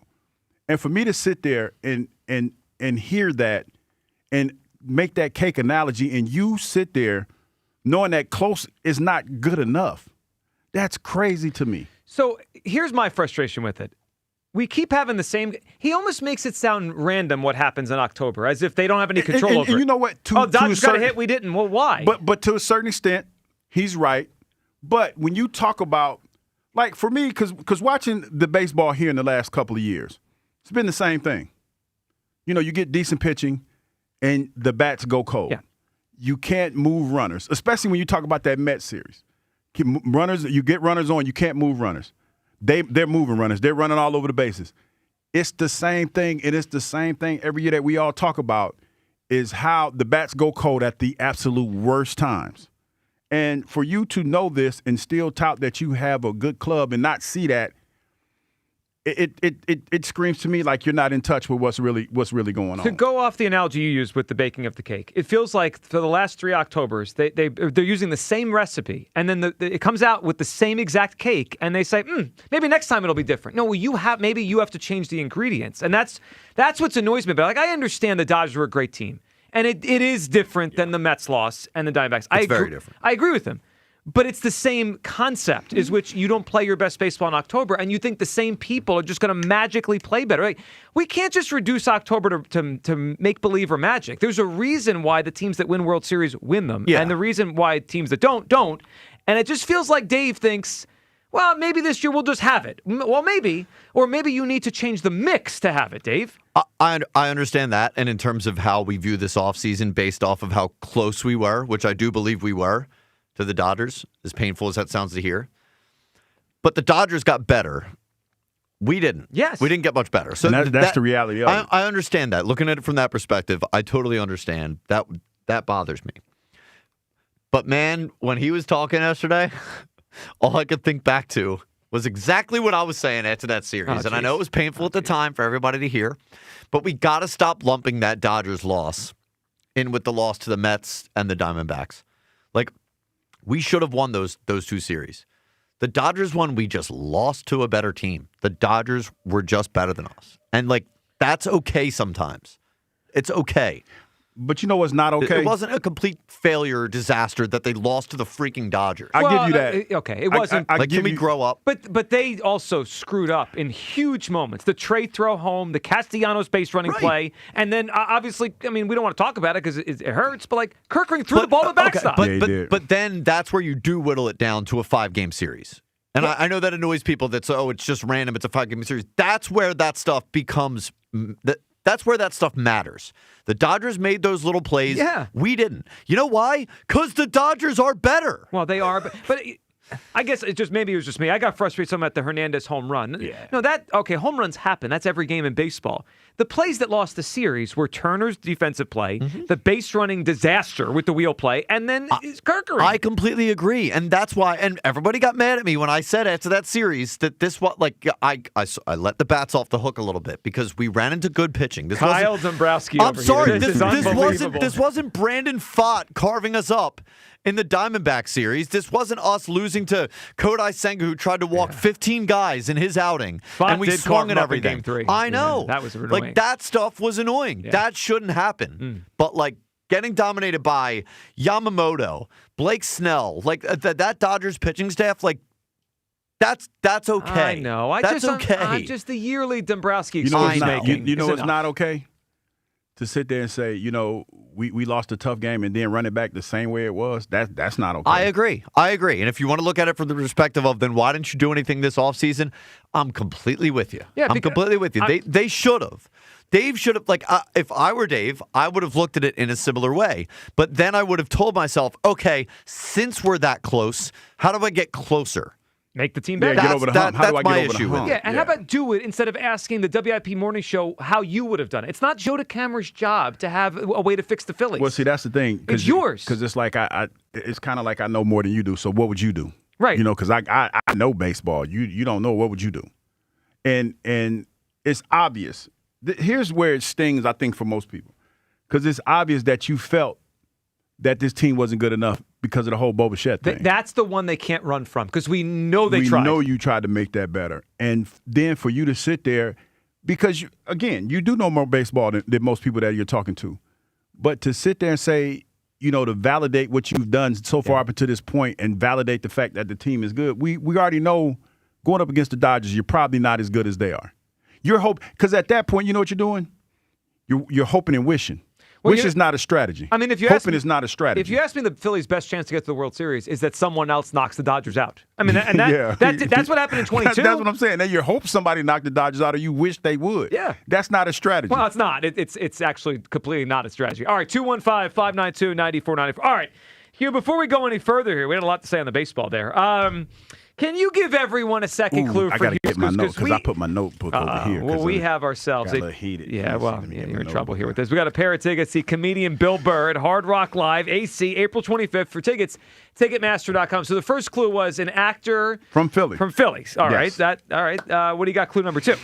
And for me to sit there and hear that and make that cake analogy, and you sit there knowing that close is not good enough. That's crazy to me. So here's my frustration with it. We keep having the same. He almost makes it sound random what happens in October, as if they don't have any control over it. And you know what? Dodgers got a hit, we didn't. Well, why? But to a certain extent, he's right. But when you talk about, like for me, because watching the baseball here in the last couple of years, it's been the same thing. You know, you get decent pitching, and the bats go cold. Yeah. You can't move runners, especially when you talk about that Mets series. You get runners on, you can't move runners. They're moving runners. They're running all over the bases. It's the same thing, and it's the same thing every year that we all talk about is how the bats go cold at the absolute worst times. And for you to know this and still tout that you have a good club and not see that, it screams to me like you're not in touch with what's really going on. To go off the analogy you used with the baking of the cake, it feels like for the last 3 Octobers, they're using the same recipe, and then it comes out with the same exact cake, and they say, maybe next time it'll be different. No, maybe you have to change the ingredients, and that's what annoys me. But like, I understand the Dodgers were a great team, and it is different than the Mets loss and the Diamondbacks. It's very different. I agree with him. But it's the same concept, is which you don't play your best baseball in October, and you think the same people are just going to magically play better. Like, we can't just reduce October to make believe or magic. There's a reason why the teams that win World Series win them, and the reason why teams that don't. And it just feels like Dave thinks, well, maybe this year we'll just have it. Well, maybe, or maybe you need to change the mix to have it, Dave. I understand that, and in terms of how we view this offseason based off of how close we were, which I do believe we were, to the Dodgers, as painful as that sounds to hear. But the Dodgers got better. We didn't. Yes. We didn't get much better. So that's the reality of it. I understand that. Looking at it from that perspective, I totally understand. That bothers me. But man, when he was talking yesterday, all I could think back to was exactly what I was saying after that series. And I know it was painful at the time for everybody to hear, but we got to stop lumping that Dodgers loss in with the loss to the Mets and the Diamondbacks. Like, we should have won those 2 series. The Dodgers won, we just lost to a better team. The Dodgers were just better than us. And, like, that's okay sometimes. It's okay. But you know what's not okay? It wasn't a complete failure or disaster that they lost to the freaking Dodgers. I give you that. Okay, it wasn't. Can we grow up? But they also screwed up in huge moments. The Trey throw home, the Castellanos base running play, and then obviously, I mean, we don't want to talk about it because it hurts, but like Kirkring threw the ball to the backstop. But then that's where you do whittle it down to a 5-game series. And I know that annoys people that say, it's just random, it's a 5-game series. That's where that stuff becomes... That's where that stuff matters. The Dodgers made those little plays. Yeah. We didn't. You know why? Because the Dodgers are better. Well, they are, but I guess maybe it was just me. I got frustrated some at the Hernandez home run. Yeah. No, home runs happen. That's every game in baseball. The plays that lost the series were Turner's defensive play, the base running disaster with the wheel play, and then Kirkering. I completely agree, and that's why. And everybody got mad at me when I said after that series that this was like I let the bats off the hook a little bit because we ran into good pitching. Kyle Dumbrowski. I'm sorry, this this wasn't Brandon Pfaadt carving us up in the Diamondback series. This wasn't us losing to Kodai Senga, who tried to walk 15 guys in his outing, and we swung at everything. Game 3. I know. That was annoying. Like, that stuff was annoying. Yeah. That shouldn't happen. But, like, getting dominated by Yamamoto, Blake Snell, like that Dodgers pitching staff, like, that's okay. I know. That's okay. I'm just the yearly Dombrowski You know excuse what's not, making. you know is what's enough. not okay? To sit there and say, we lost a tough game and then run it back the same way it was. That's not okay. I agree. And if you want to look at it from the perspective of, then why didn't you do anything this offseason? I'm completely with you. Yeah, I'm completely with you. They should have. Dave should have, if I were Dave, I would have looked at it in a similar way. But then I would have told myself, okay, since we're that close, how do I get closer? Make the team Yeah, better. get over the hump. How do I get over the hump? Yeah, and how about do it instead of asking the WIP morning show how you would have done it? It's not Joe DeCamera's job to have a way to fix the Phillies. Well, see, that's the thing. It's yours. Because it's like it's kind of like I know more than you do. So what would you do? Right. Because I know baseball. You don't know. What would you do? And it's obvious. Here's where it stings, I think, for most people. Because it's obvious that you felt that this team wasn't good enough because of the whole Bo Bichette thing. That's the one they can't run from because we know they tried. We know you tried to make that better. And then for you to sit there, because, you do know more baseball than most people that you're talking to. But to sit there and say, to validate what you've done so far up until this point and validate the fact that the team is good, we already know going up against the Dodgers, you're probably not as good as they are. Because at that point, you know what you're doing? You're hoping and wishing. Which is not a strategy. I mean, if you hoping is not a strategy. If you ask me, the Phillies' best chance to get to the World Series is that someone else knocks the Dodgers out. I mean, and that's what happened in 22. That's what I'm saying. That you hope somebody knocked the Dodgers out, or you wish they would. Yeah, that's not a strategy. Well, it's not. It's actually completely not a strategy. All right, 215-592-9494. All right, Hugh. Before we go any further here, we had a lot to say on the baseball there. Can you give everyone a second clue for I got to Hughes? get my notes because I put my notebook over here. Well, we have ourselves. Got a little heated. Yeah, well, you're in trouble here with this. We got a pair of tickets. See comedian Bill Burr at Hard Rock Live, AC, April 25th. For tickets, Ticketmaster.com. So the first clue was an actor from Philly. From Phillies. All right. Yes. All right. What do you got? Clue number 2.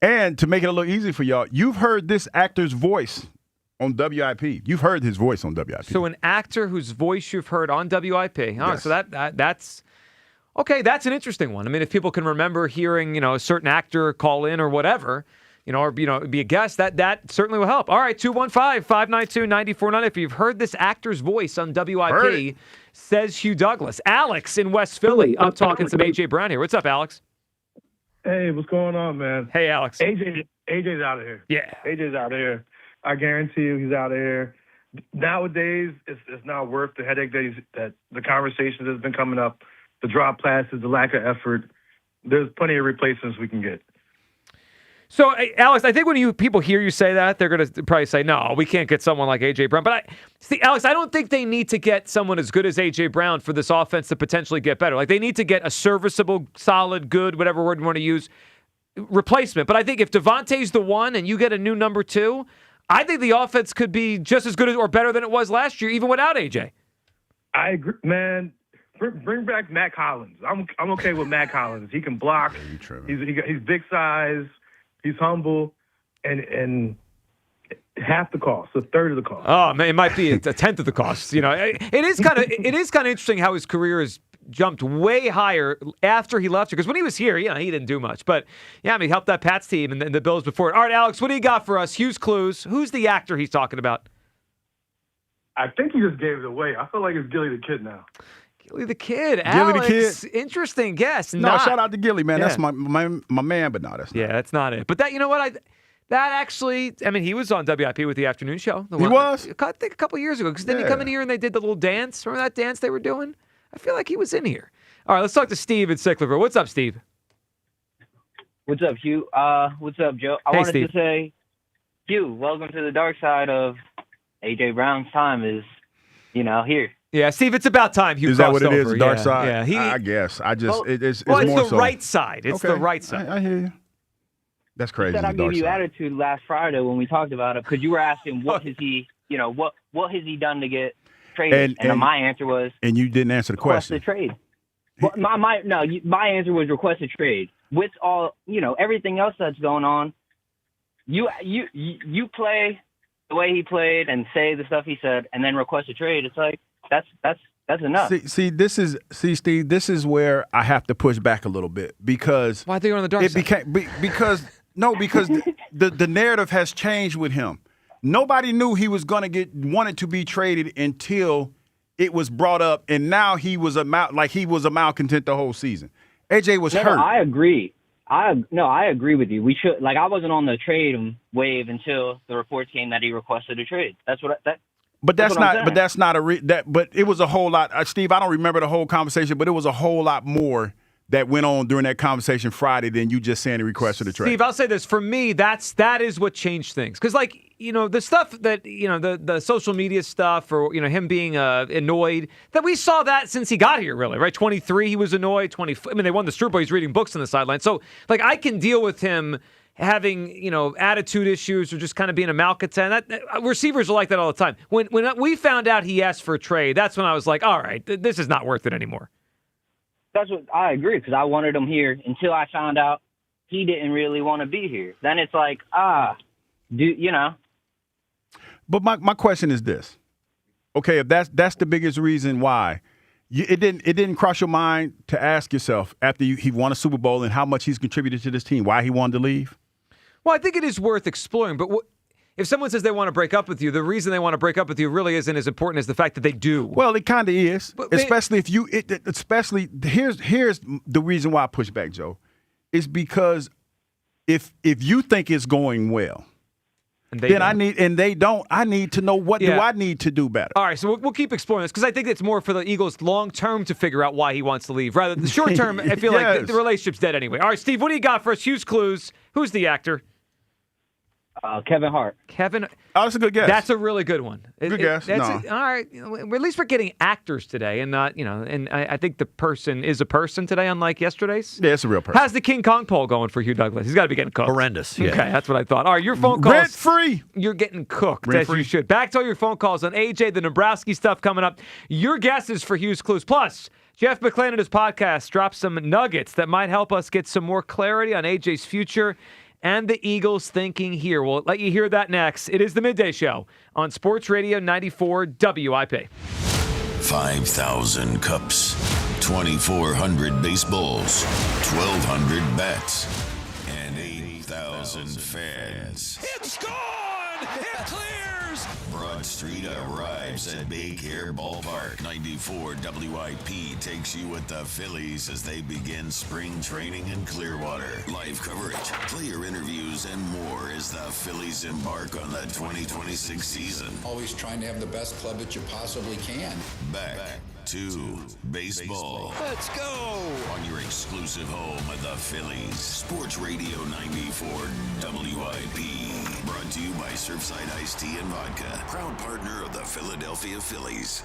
And to make it a little easy for y'all, you've heard this actor's voice on WIP. You've heard his voice on WIP. So an actor whose voice you've heard on WIP. All right. Yes. So that's. Okay, that's an interesting one. I mean, if people can remember hearing, a certain actor call in or whatever, or be a guest, that certainly will help. All right, 215-592-9490. If you've heard this actor's voice on WIP, says Hugh Douglas. Alex in West Philly. I'm talking some AJ Brown here. What's up, Alex? Hey, what's going on, man? Hey, Alex. AJ's out of here. Yeah. AJ's out of here. I guarantee you he's out of here. Nowadays, it's not worth the headache that the conversations that's been coming up. The drop passes, the lack of effort. There's plenty of replacements we can get. So, Alex, I think when people hear you say that, they're going to probably say, no, we can't get someone like A.J. Brown. But, Alex, I don't think they need to get someone as good as A.J. Brown for this offense to potentially get better. Like, they need to get a serviceable, solid, good, whatever word you want to use, replacement. But I think if Devontae's the one and you get a new number 2, I think the offense could be just as good or better than it was last year, even without A.J. I agree, man. Bring back Matt Collins. I'm okay with Matt Collins. He can block. He's big size. He's humble, and half the cost, a third of the cost. Oh man, it might be a tenth of the cost. It is kind of interesting how his career has jumped way higher after he left here. Because when he was here, he didn't do much. But he helped that Pats team and the Bills before it. All right, Alex, what do you got for us? Hughes clues. Who's the actor he's talking about? I think he just gave it away. I feel like it's Gilly the Kid now. Gilly the Kid, Gilly Alex. the Kid. Interesting guess. No, shout out to Gilly, man. Yeah. That's my man, but no, that's not. Yeah, that's not it. But that, that actually, he was on WIP with the afternoon show. He was? I think a couple years ago. Because didn't he come in here and they did the little dance? Remember that dance they were doing? I feel like he was in here. All right, let's talk to Steve in Sicklerville. What's up, Steve? What's up, Hugh? What's up, Joe? I wanted to say, Hugh, welcome to the dark side of A.J. Brown's time is, here. Yeah, Steve, it's about time Hugh crossed over. Is that what it is, the dark side? Yeah, I guess. It's more the so. Right side. It's the right side. I hear you. That's crazy. He said I gave you attitude last Friday when we talked about it because you were asking what has he, what has he done to get traded? And my answer was. And you didn't answer the question. Request a trade. Well, my answer was request a trade. With all everything else that's going on, you play the way he played and say the stuff he said, and then request a trade. It's like that's That's enough. Steve, this is where I have to push back a little bit because why are they on the dark side? Because the narrative has changed with him. Nobody knew he was going to wanted to be traded until it was brought up, and now he was a malcontent the whole season. AJ was hurt. I agree. I agree with you. We should I wasn't on the trade wave until the reports came that he requested a trade. That's what that. But that's not. But it was a whole lot. Steve, I don't remember the whole conversation, but it was a whole lot more that went on during that conversation Friday than you just saying he requested a trade. Steve, I'll say this. For me, that is what changed things. Because, the stuff that, the social media stuff or, him being annoyed, that we saw that since he got here, really, right? 23, he was annoyed. 24, they won the Super Bowl. He's reading books on the sideline. So, I can deal with him having, attitude issues or just kind of being a malcontent. Receivers are like that all the time. When we found out he asked for a trade, that's when I was like, all right, this is not worth it anymore. That's what I agree, because I wanted him here until I found out he didn't really want to be here. Then it's like, But my question is this. Okay, if that's the biggest reason why, it didn't cross your mind to ask yourself after he won a Super Bowl and how much he's contributed to this team, why he wanted to leave? Well, I think it is worth exploring, but if someone says they want to break up with you, the reason they want to break up with you really isn't as important as the fact that they do. Well, it kind of is, especially if you. Here's the reason why I push back, Joe, is because if you think it's going well, I need to know what do I need to do better. All right, so we'll keep exploring this because I think it's more for the Eagles long term to figure out why he wants to leave, rather than the short term. I feel like the relationship's dead anyway. All right, Steve, what do you got for us? Hughes Clues. Who's the actor? Kevin Hart. Oh, that's a good guess. That's a really good one. Good guess. All right. At least we're getting actors today and not, and I think the person is a person today, unlike yesterday's. Yeah, it's a real person. How's the King Kong poll going for Hugh Douglas? He's got to be getting cooked. Horrendous. Yeah. Okay, that's what I thought. All right, your phone calls. Rent-free. You're getting cooked, Rent as free. you should. Back to all your phone calls on AJ, the Dumbrowski stuff coming up. Your guesses for Hughes Clues. Plus, Jeff McClain and his podcast dropped some nuggets that might help us get some more clarity on AJ's future and the Eagles' thinking here. We'll let you hear that next. It is the Midday Show on Sports Radio 94 WIP. 5,000 cups, 2,400 baseballs, 1,200 bats, and 8,000 fans. It's gone! It clears! Broad Street arrives at Big Air Ballpark. 94 WIP takes you with the Phillies as they begin spring training in Clearwater. Live coverage, player interviews, and more as the Phillies embark on the 2026 season. Always trying to have the best club that you possibly can. Back to baseball. Let's go! On your exclusive home of the Phillies. Sports Radio 94 WIP. Brought to you by Surfside Iced Tea and Vodka. Proud partner of the Philadelphia Phillies.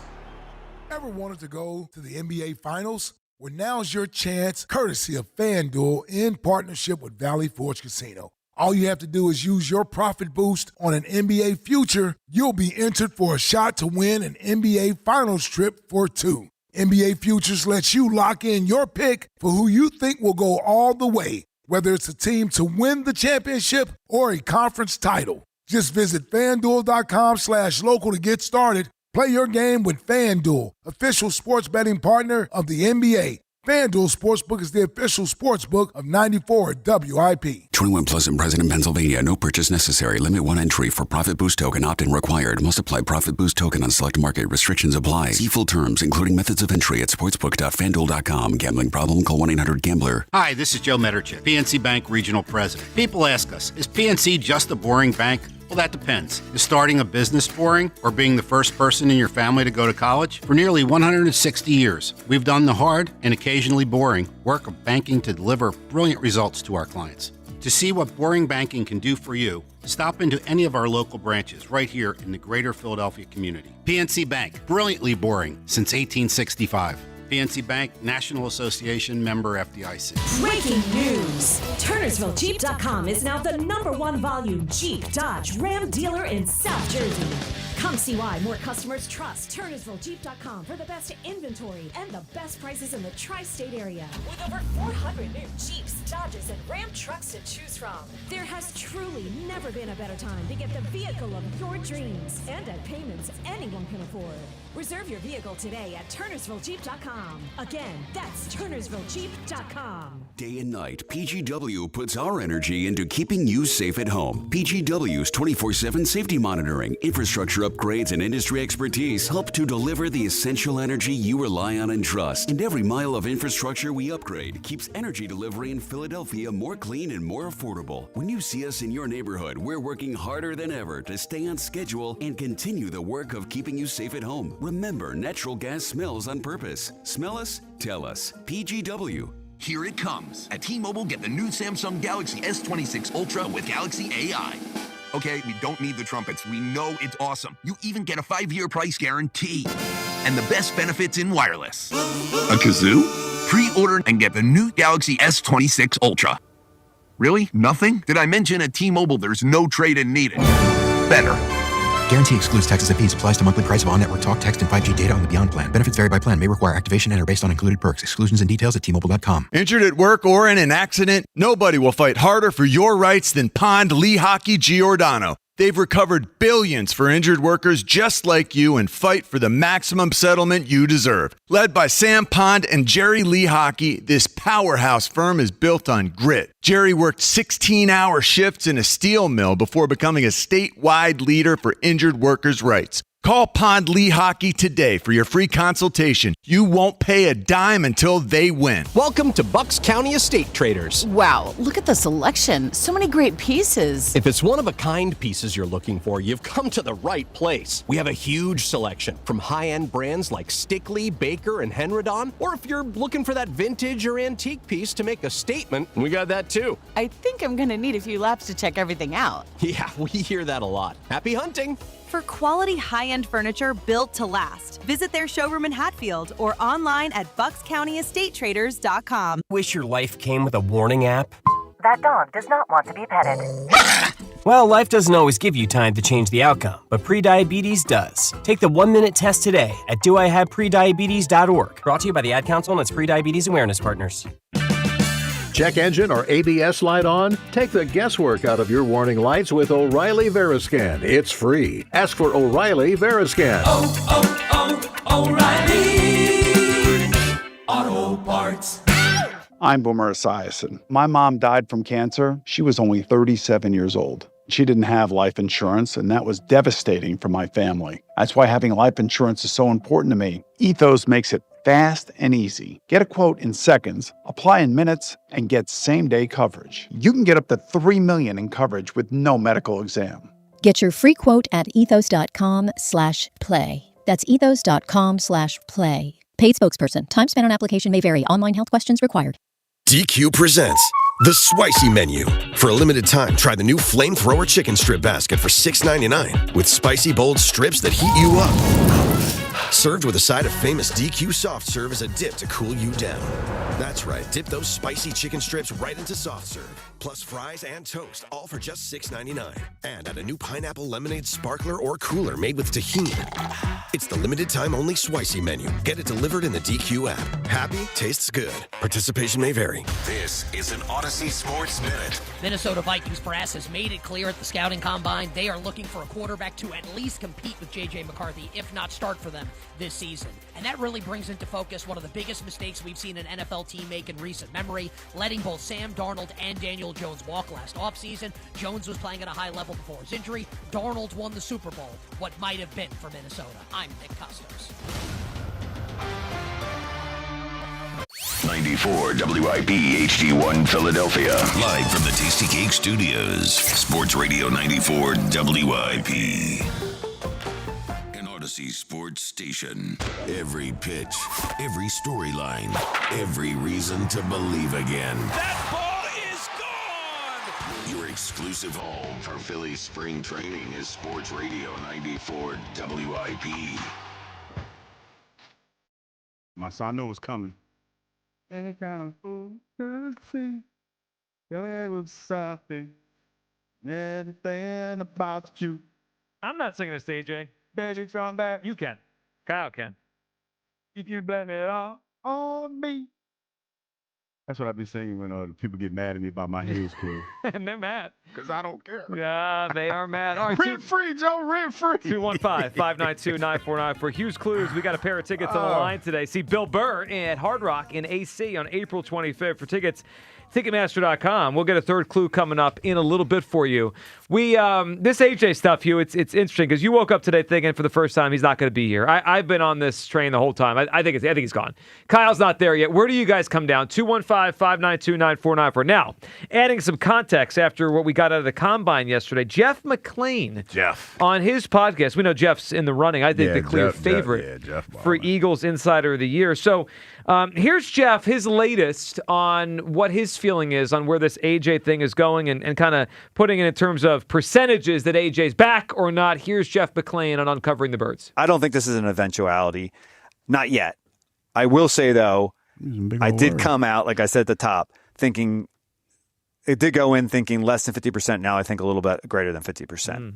Ever wanted to go to the NBA Finals? Well, now's your chance, courtesy of FanDuel in partnership with Valley Forge Casino. All you have to do is use your profit boost on an NBA future. You'll be entered for a shot to win an NBA Finals trip for two. NBA Futures lets you lock in your pick for who you think will go all the way, whether it's a team to win the championship or a conference title. Just visit FanDuel.com/local to get started. Play your game with FanDuel, official sports betting partner of the NBA. FanDuel Sportsbook is the official sportsbook of 94 WIP. 21 plus in President, Pennsylvania. No purchase necessary. Limit 1 entry for Profit Boost token. Opt-in required. Must apply Profit Boost token on select market. Restrictions apply. See full terms, including methods of entry at sportsbook.fanduel.com. Gambling problem? Call 1-800-GAMBLER. Hi, this is Joe Mederchik, PNC Bank Regional President. People ask us, is PNC just a boring bank? Well, that depends. Is starting a business boring or being the first person in your family to go to college? For nearly 160 years, we've done the hard and occasionally boring work of banking to deliver brilliant results to our clients. To see what boring banking can do for you, stop into any of our local branches right here in the greater Philadelphia community. PNC Bank, brilliantly boring since 1865. PNC Bank, National Association member FDIC. Breaking news! TurnersvilleJeep.com is now the #1 volume Jeep, Dodge, Ram dealer in South Jersey. Come see why more customers trust TurnersvilleJeep.com for the best inventory and the best prices in the tri-state area. With over 400 new Jeeps, Dodges, and Ram trucks to choose from, there has truly never been a better time to get the vehicle of your dreams and at payments anyone can afford. Reserve your vehicle today at TurnersvilleJeep.com. Again, that's TurnersvilleJeep.com. Day and night, PGW puts our energy into keeping you safe at home. PGW's 24/7 safety monitoring, infrastructure upgrades, and industry expertise help to deliver the essential energy you rely on and trust. And every mile of infrastructure we upgrade keeps energy delivery in Philadelphia more clean and more affordable. When you see us in your neighborhood, we're working harder than ever to stay on schedule and continue the work of keeping you safe at home. Remember, natural gas smells on purpose. Smell us? Tell us. PGW. Here it comes. At T-Mobile, get the new Samsung Galaxy S26 Ultra with Galaxy AI. Okay, we don't need the trumpets. We know it's awesome. You even get a 5-year price guarantee. And the best benefits in wireless. A kazoo? Pre-order and get the new Galaxy S26 Ultra. Really? Nothing? Did I mention at T-Mobile there's no trade-in needed? Better. Guarantee excludes taxes and fees. Applies to monthly price of on-network talk, text, and 5G data on the Beyond plan. Benefits vary by plan. May require activation and are based on included perks. Exclusions and details at T-Mobile.com. Injured at work or in an accident? Nobody will fight harder for your rights than Pond Lehocky Giordano. They've recovered billions for injured workers just like you and fight for the maximum settlement you deserve. Led by Sam Pond and Jerry Lehocky, this powerhouse firm is built on grit. Jerry worked 16-hour shifts in a steel mill before becoming a statewide leader for injured workers' rights. Call Pond Lehocky today for your free consultation. You won't pay a dime until they win. Welcome to Bucks County Estate Traders. Wow, look at the selection. So many great pieces. If it's one-of-a-kind pieces you're looking for, you've come to the right place. We have a huge selection from high-end brands like Stickley, Baker, and Henredon. Or if you're looking for that vintage or antique piece to make a statement, we got that too. I think I'm going to need a few laps to check everything out. Yeah, we hear that a lot. Happy hunting. For quality high-end furniture built to last, visit their showroom in Hatfield or online at buckscountyestatetraders.com. Wish your life came with a warning app? That dog does not want to be petted. Well, life doesn't always give you time to change the outcome, but prediabetes does. Take the 1-minute test today at doihaveprediabetes.org. Brought to you by the Ad Council and its prediabetes awareness partners. Check engine or ABS light on? Take the guesswork out of your warning lights with O'Reilly Veriscan. It's free. Ask for O'Reilly Veriscan. O'Reilly Auto Parts. I'm Boomer Esiason. My mom died from cancer. She was only 37 years old. She didn't have life insurance, and that was devastating for my family. That's why having life insurance is so important to me. Ethos makes it fast and easy. Get a quote in seconds, apply in minutes, and get same-day coverage. You can get up to $3 million in coverage with no medical exam. Get your free quote at ethos.com/play. That's ethos.com/play. Paid spokesperson. Time spent on application may vary. Online health questions required. DQ presents the Spicy Menu. For a limited time, try the new Flamethrower Chicken Strip Basket for $6.99 with spicy, bold strips that heat you up. Served with a side of famous DQ soft serve as a dip to cool you down. That's right, dip those spicy chicken strips right into soft serve. Plus fries and toast, all for just $6.99. And add a new pineapple lemonade sparkler or cooler made with tahini. It's the limited time only Spicy Menu. Get it delivered in the DQ app. Happy, tastes good. Participation may vary. This is an Odyssey Sports Minute. Minnesota Vikings brass has made it clear at the scouting combine they are looking for a quarterback to at least compete with J.J. McCarthy, if not start for them this season. And that really brings into focus one of the biggest mistakes we've seen an NFL team make in recent memory, letting both Sam Darnold and Daniel Jones walk last offseason. Jones was playing at a high level before his injury. Darnold won the Super Bowl, what might have been for Minnesota. I'm Nick Costos. 94 WIP HD1 Philadelphia. Live from the Tasty Cake Studios. Sports Radio 94 WIP. An Odyssey Sports Station. Every pitch, every storyline, every reason to believe again. That ball is gone! Your exclusive home for Phillies spring training is Sports Radio 94 WIP. My son knew it was coming. Any kind of fool could see there was something, everything about you. I'm not singing this, AJ. Better from back. You can. Kyle can. If you blame it all on me. That's what I be saying when people get mad at me about my Hughes Clues. And they're mad. Because I don't care. Yeah, they are mad. All right, Rent free, Joe, rent free. 215-592-9494 for Hughes Clues. We got a pair of tickets on the line today. See Bill Burr at Hard Rock in AC on April 25th. For tickets, Ticketmaster.com. We'll get a third clue coming up in a little bit for you. This AJ stuff, Hugh, it's interesting because you woke up today thinking for the first time he's not going to be here. I've been on this train the whole time. I think he's gone. Kyle's not there yet. Where do you guys come down? 215-592-9494. Now, adding some context after what we got out of the Combine yesterday, Jeff McClain. On his podcast, we know Jeff's in the running. I think the clear favorite for Eagles Insider of the Year. So here's Jeff, his latest on what his feeling is on where this AJ thing is going and kind of putting it in terms of percentages that AJ's back or not. Here's Jeff McClain on Uncovering the Birds. I don't think this is an eventuality. Not yet. I will say, though, I did come out, like I said at the top, thinking it did go in thinking less than 50%. Now I think a little bit greater than 50%.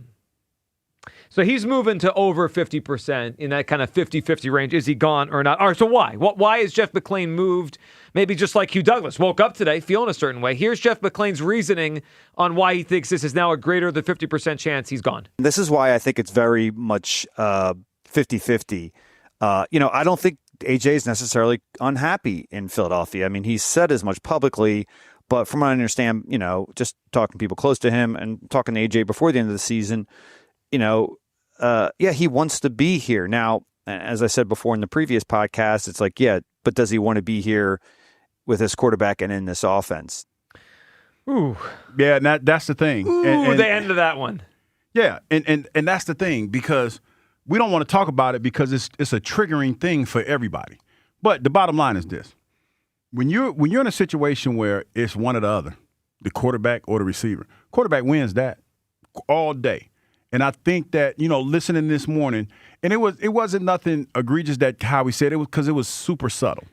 So he's moving to over 50% in that kind of 50-50 range. Is he gone or not? All right, so why? Why is Jeff McClain moved? Maybe just like Hugh Douglas woke up today feeling a certain way. Here's Jeff McClain's reasoning on why he thinks this is now a greater than 50% chance he's gone. This is why I think it's very much 50-50. I don't think AJ is necessarily unhappy in Philadelphia. I mean, he's said as much publicly, but from what I understand, just talking to people close to him and talking to AJ before the end of the season, he wants to be here. Now, as I said before in the previous podcast, it's like, but does he want to be here with this quarterback and in this offense? Ooh. Yeah, that's the thing. And the end of that one. Yeah, and that's the thing, because we don't want to talk about it because it's a triggering thing for everybody. But the bottom line is this. When you're in a situation where it's one or the other, the quarterback or the receiver, quarterback wins that all day. And I think that, listening this morning, and it wasn't nothing egregious that how he said it was, because it was super subtle.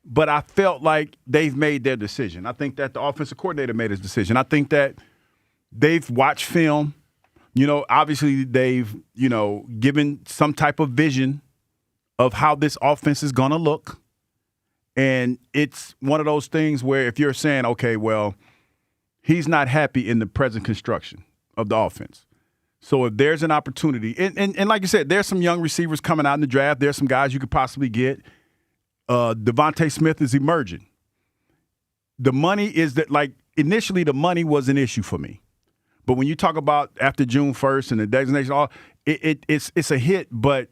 But I felt like they've made their decision. I think that the offensive coordinator made his decision. I think that they've watched film. Obviously they've, given some type of vision of how this offense is going to look. And it's one of those things where if you're saying, okay, well, he's not happy in the present construction of the offense. So if there's an opportunity, and like you said, there's some young receivers coming out in the draft. There's some guys you could possibly get. Devontae Smith is emerging. The money is that, like, initially the money was an issue for me. But when you talk about after June 1st and the designation, it's a hit, but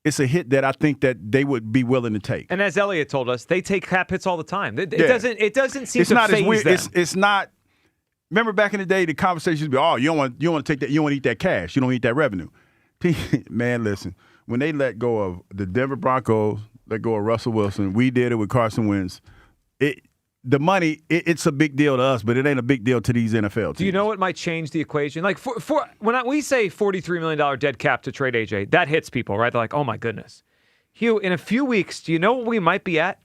it's a hit that I think that they would be willing to take. And as Elliott told us, they take cap hits all the time. It doesn't seem it's to not faze as weird. them. It's not. Remember back in the day, the conversations would be, "Oh, you don't want to take that. You don't want to eat that cash. You don't eat that revenue." Man, listen. When they let go of the Denver Broncos, let go of Russell Wilson, we did it with Carson Wentz. The money, it's a big deal to us, but it ain't a big deal to these NFL teams. Do you know what might change the equation? Like when we say $43 million dead cap to trade AJ, that hits people, right? They're like, "Oh my goodness." Hugh, in a few weeks, do you know what we might be at?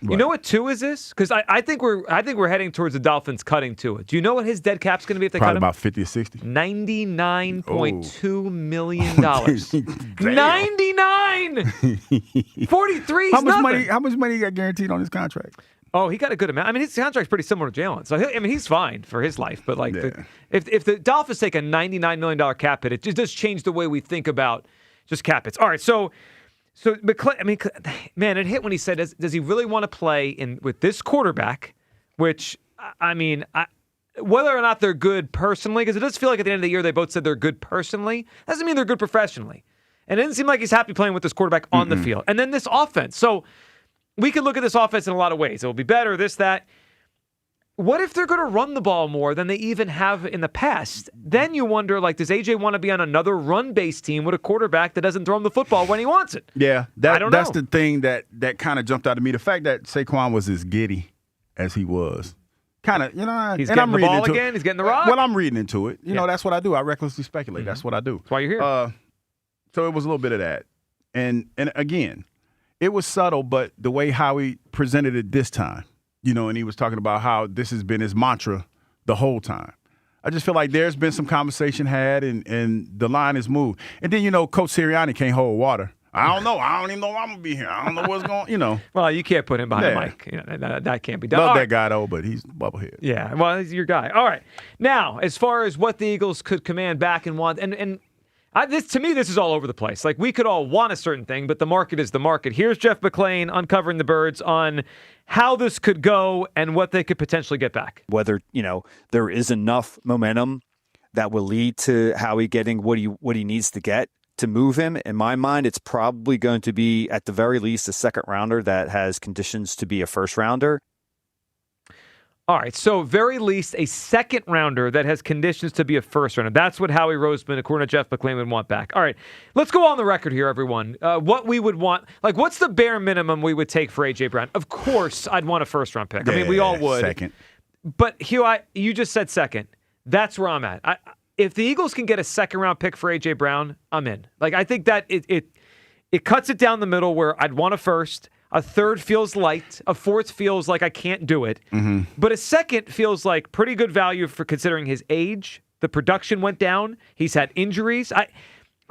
You know what Tua is this? Because I think we're heading towards the Dolphins cutting Tua. Do you know what his dead cap's going to be if they cut him? Probably about 50 or 60. $99.2 million. 99. 43. How much money he got guaranteed on his contract? Oh, he got a good amount. I mean, his contract's pretty similar to Jalen. So, he's fine for his life. But, if the Dolphins take a $99 million cap hit, it just does change the way we think about just cap hits. All right, So, man, it hit when he said, does he really want to play with this quarterback? Which, whether or not they're good personally, because it does feel like at the end of the year they both said they're good personally, doesn't mean they're good professionally. And it didn't seem like he's happy playing with this quarterback on the field. And then this offense. So we could look at this offense in a lot of ways. It will be better, this, that. What if they're going to run the ball more than they even have in the past? Then you wonder, does AJ want to be on another run-based team with a quarterback that doesn't throw him the football when he wants it? Yeah, that's the thing that kind of jumped out at me. The fact that Saquon was as giddy as he was. Kind of, He's getting the ball again. He's getting the rock. Well, I'm reading into it. That's what I do. I recklessly speculate. That's what I do. That's why you're here. So it was a little bit of that. And again, it was subtle, but the way Howie presented it this time, and he was talking about how this has been his mantra the whole time. I just feel like there's been some conversation had and the line is moved. And then, Coach Sirianni can't hold water I don't know. I don't even know if I'm going to be here. I don't know what's going Well, you can't put him behind the mic. That can't be done. Love All that right. guy, though, but he's bubblehead. Yeah, well, he's your guy. All right. Now, as far as what the Eagles could command back and want, to me, this is all over the place. Like, we could all want a certain thing, but the market is the market. Here's Jeff McClain uncovering the birds on how this could go and what they could potentially get back. Whether, there is enough momentum that will lead to Howie getting what he needs to get to move him. In my mind, it's probably going to be, at the very least, a second rounder that has conditions to be a first rounder. All right, so very least a second rounder that has conditions to be a first rounder. That's what Howie Roseman, according to Jeff McClain, would want back. All right, let's go on the record here, everyone. What we would want, like, what's the bare minimum we would take for A.J. Brown? Of course, I'd want a first-round pick. I mean, we all would. Second. But, Hugh, you just said second. That's where I'm at. If the Eagles can get a second-round pick for A.J. Brown, I'm in. Like, I think that it cuts it down the middle where I'd want a first. A third feels light. A fourth feels like I can't do it. Mm-hmm. But a second feels like pretty good value for considering his age. The production went down. He's had injuries.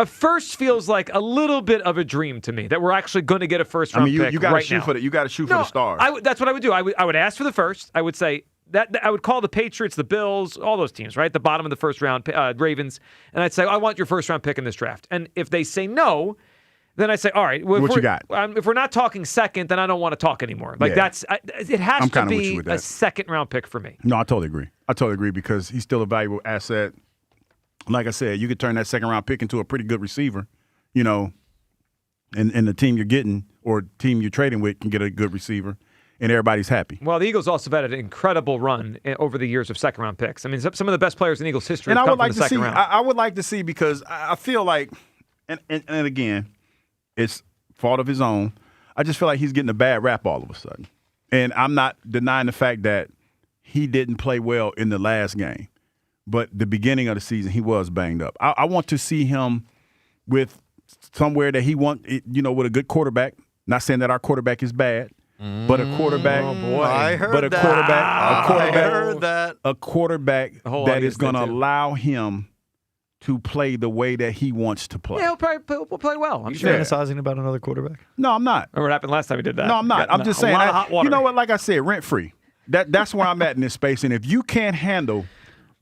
A first feels like a little bit of a dream to me that we're actually going to get a first-round pick you got to right shoot now. for you got to shoot for the stars. That's what I would do. I would ask for the first. I would say that I would call the Patriots, the Bills, all those teams, right? The bottom of the first round, Ravens, and I'd say, I want your first-round pick in this draft. And if they say no, then I say, all right, well, what you got? If we're not talking second, then I don't want to talk anymore. Like it has to be a second-round pick for me. No, I totally agree because he's still a valuable asset. Like I said, you could turn that second-round pick into a pretty good receiver, and the team you're getting or team you're trading with can get a good receiver, and everybody's happy. Well, the Eagles also have had an incredible run over the years of second-round picks. I mean, some of the best players in Eagles history have come from the second round. I would like to see because I feel like, and again, it's fault of his own. I just feel like he's getting a bad rap all of a sudden. And I'm not denying the fact that he didn't play well in the last game. But the beginning of the season, he was banged up. I want to see him with somewhere that he with a good quarterback. Not saying that our quarterback is bad, but a quarterback. Oh boy, I heard but a that. quarterback. I heard that. A quarterback that is going to allow him to play the way that he wants to play. Yeah, he'll play well. I'm You sure. fantasizing about another quarterback? No, I'm not. Remember what happened last time we did that? No, I'm not. I'm just saying. A lot of hot water. You know what? Like I said, rent free. That's where I'm at in this space. And if you can't handle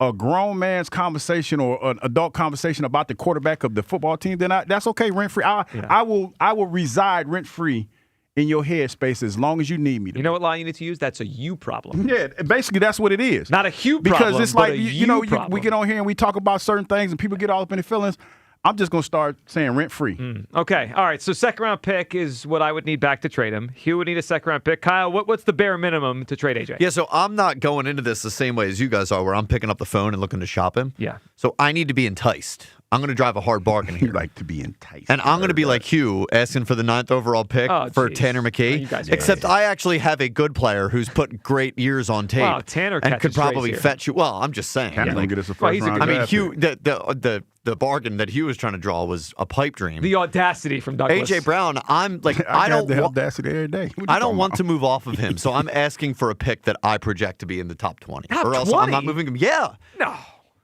a grown man's conversation or an adult conversation about the quarterback of the football team, then that's okay. Rent free. I will reside rent free in your headspace as long as you need me to. You know what line you need to use? That's a you problem. Yeah, basically that's what it is. Not a Hugh problem, because it's but like a we get on here and we talk about certain things and people get all up in their feelings. I'm just going to start saying rent free. Okay. All right. So second round pick is what I would need back to trade him. Hugh would need a second round pick. Kyle, what's the bare minimum to trade AJ? Yeah, so I'm not going into this the same way as you guys are, where I'm picking up the phone and looking to shop him. Yeah. So I need to be enticed. I'm going to drive a hard bargain here. You like to be enticed. And I'm going to be like Hugh, asking for the 9th overall pick for Tanner McKee. You guys are except I actually have a good player who's put great years on tape. Wow, Tanner and could catches probably strays here. fetch you. Well, I'm just saying. Tanner's going to get us a first round. I mean, draft Hugh, pick. the bargain that Hugh was trying to draw was a pipe dream. The audacity from Douglas. AJ Brown, I'm like, I don't have the wa- audacity every day. I don't want to move off of him, so I'm asking for a pick that I project to be in the top 20. Top or else 20? I'm not moving him. Yeah. No.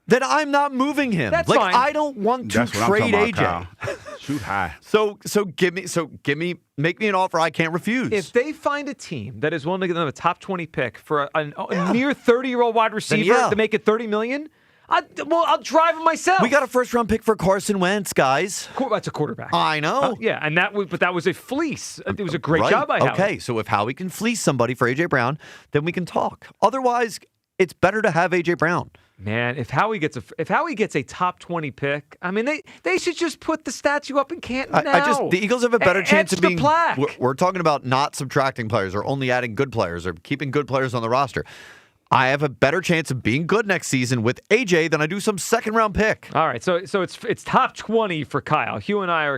Then I'm not moving him. That's like fine. I don't want to That's what trade I'm talking AJ. about, Kyle. Shoot high. So make me an offer I can't refuse. If they find a team that is willing to give them a top 20 pick for a near 30-year-old wide receiver to make it $30 million, I'll drive him myself. We got a first round pick for Carson Wentz, guys. That's a quarterback. I know. Yeah, and that was a fleece. It was a great Right. job by Howie. Okay, so if Howie can fleece somebody for AJ Brown, then we can talk. Otherwise, it's better to have AJ Brown. Man, if Howie gets a top 20 pick, I mean they should just put the statue up in Canton now. The Eagles have a better chance of Etch the being. plaque. We're talking about not subtracting players or only adding good players or keeping good players on the roster. I have a better chance of being good next season with AJ than I do some second round pick. All right, so it's top 20 for Kyle. Hugh and I are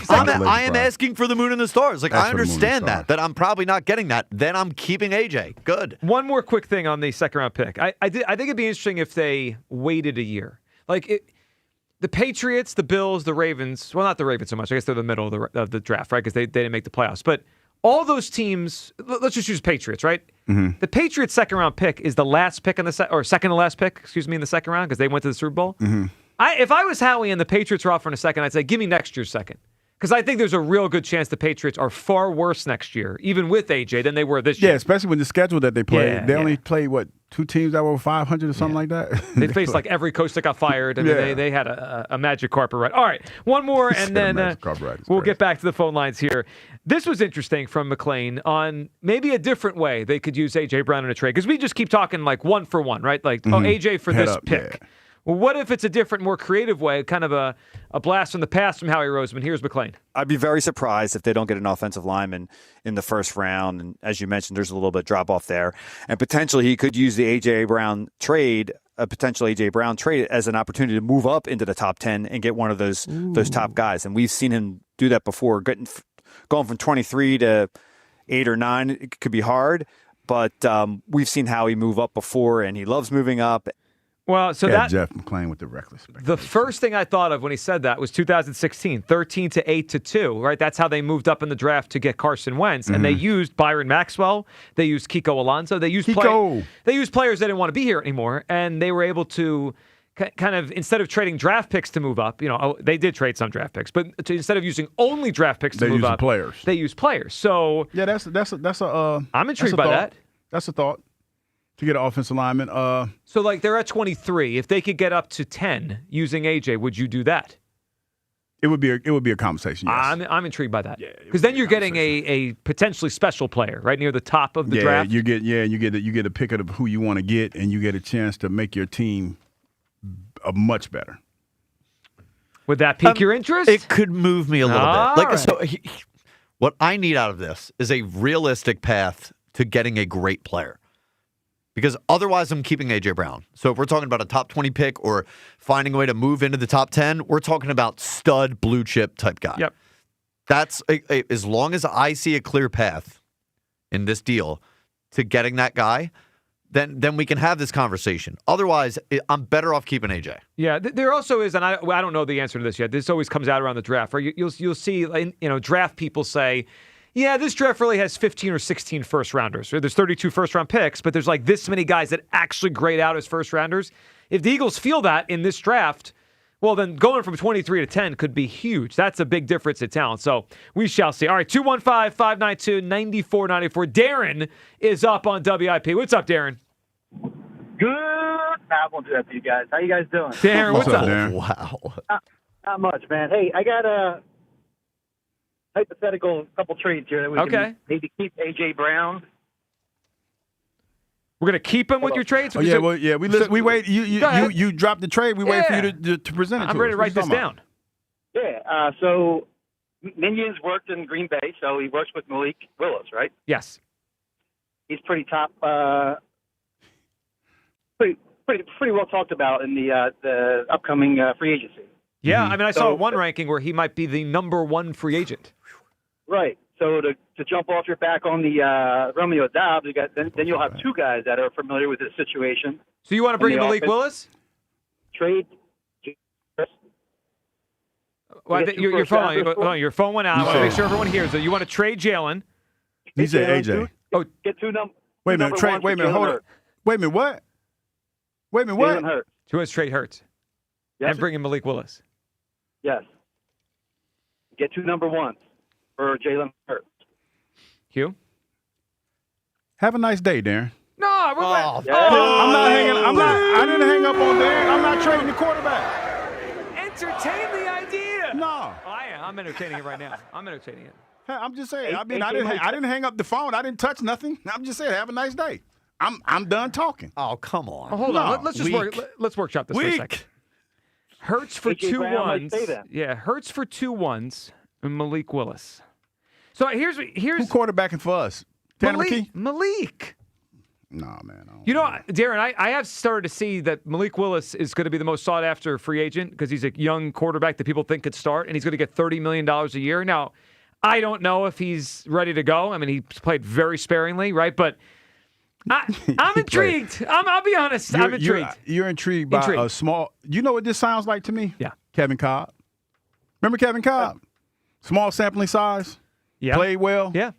I am asking for the moon and the stars. Like That's I for the moon and understand stars. that I'm probably not getting that. Then I'm keeping AJ. Good. One more quick thing on the second round pick. I think it'd be interesting if they waited a year. The Patriots, the Bills, the Ravens. Well, not the Ravens so much. I guess they're the middle of the draft, right? Because they didn't make the playoffs. But all those teams, let's just use Patriots, right? Mm-hmm. The Patriots' second round pick is the last pick in the or second to last pick, in the second round because they went to the Super Bowl. Mm-hmm. If I was Howie and the Patriots were offering a second, I'd say, give me next year's second. Because I think there's a real good chance the Patriots are far worse next year, even with AJ, than they were this year. Yeah, especially with the schedule that they played. Yeah, they only played, 2 teams that were 500 or something like that? They faced like every coach that got fired. I mean, they had a magic carpet ride. All right, one more, and then we'll get back to the phone lines here. This was interesting from McLean on maybe a different way they could use A.J. Brown in a trade. Because we just keep talking like 1 for 1, right? Like, A.J. for Head this up, pick. yeah. Well, what if it's a different, more creative way, kind of a blast from the past from Howie Roseman? Here's McLean. I'd be very surprised if they don't get an offensive lineman in the first round. And as you mentioned, there's a little bit drop off there. And potentially he could use the A.J. Brown trade, a potential A.J. Brown trade, as an opportunity to move up into the top 10 and get one of those top guys. And we've seen him do that before. Going from 23 to 8 or 9, it could be hard. But we've seen Howie move up before, and he loves moving up. Well, so that Jeff McClain with the reckless. The first thing I thought of when he said that was 2016, 13 to 8 to 2, right? That's how they moved up in the draft to get Carson Wentz, and they used Byron Maxwell, they used Kiko Alonso, they used players they didn't want to be here anymore, and they were able to kind of, instead of trading draft picks to move up, they did trade some draft picks, but instead of using only draft picks to move up, they used players. So yeah, that's a I'm intrigued by that. That's a thought. To get an offensive lineman. So, like, they're at 23. If they could get up to 10 using AJ, would you do that? It would be a conversation, yes. I'm intrigued by that. Because then you're getting a potentially special player right near the top of the draft. You get a pick of who you want to get, and you get a chance to make your team much better. Would that pique your interest? It could move me a little bit. Right. So, what I need out of this is a realistic path to getting a great player. Because otherwise, I'm keeping A.J. Brown. So if we're talking about a top 20 pick or finding a way to move into the top 10, we're talking about stud blue chip type guy. Yep. That's as long as I see a clear path in this deal to getting that guy, then we can have this conversation. Otherwise, I'm better off keeping A.J. Yeah, there also is, and I don't know the answer to this yet. This always comes out around the draft, right? You'll see, draft people say, yeah, this draft really has 15 or 16 first-rounders. There's 32 first-round picks, but there's like this many guys that actually grade out as first-rounders. If the Eagles feel that in this draft, well, then going from 23 to 10 could be huge. That's a big difference in talent. So we shall see. All right, 215-592-9494. Darren is up on WIP. What's up, Darren? Good afternoon to you guys. How you guys doing? Darren, what's up? Darren? Wow. Not much, man. Hey, I got a hypothetical couple trades here that we can maybe keep A.J. Brown. We're going to keep him with your trades? We wait. You drop the trade. We wait for you to present it to us. I'm ready to write this down. Yeah. So Minion's worked in Green Bay, so he works with Malik Willis, right? Yes. He's pretty top, pretty well talked about in the upcoming free agency. Yeah, I mean, I saw one ranking where he might be the number 1 free agent. Right. So to jump off your back on the Romeo Dobbs, then you'll have 2 guys that are familiar with this situation. So you want to bring in Malik Willis? Trade. Well, your phone went out. I want to make sure everyone hears it. You want to trade Jalen? He said AJ. Get 2 numbers. Wait a minute. Wait a minute. Hold on. Wait a minute. What? Wait a minute. What? Jalen Hurts. You want to trade Hurts? Yes. And bring in Malik Willis? Yes. Get 2 number 1s for Jalen Hurts. Hugh? Have a nice day, Darren. No, I'm not hanging. I didn't hang up on Darren. I'm not trading the quarterback. Entertain the idea. No. I am. I'm entertaining it right now. I'm entertaining it. Hey, I'm just saying. I didn't hang up the phone. I didn't touch nothing. I'm just saying. Have a nice day. I'm done talking. Oh, come on. Oh, hold on. Let's just let's workshop this for a second. Hurts for AJ 2 Brown 1s. Yeah, Hurts for 2 1s and Malik Willis. So here's who quarterbacking for us? Malik. No, man. Darren, I have started to see that Malik Willis is going to be the most sought after free agent because he's a young quarterback that people think could start, and he's going to get $30 million a year. Now, I don't know if he's ready to go. I mean, he played very sparingly, right? But I'm intrigued. I'll be honest. I'm intrigued. You're intrigued by a small. You know what this sounds like to me? Yeah. Kevin Cobb. Remember Kevin Cobb? Small sampling size. Yeah. Played well. Yeah.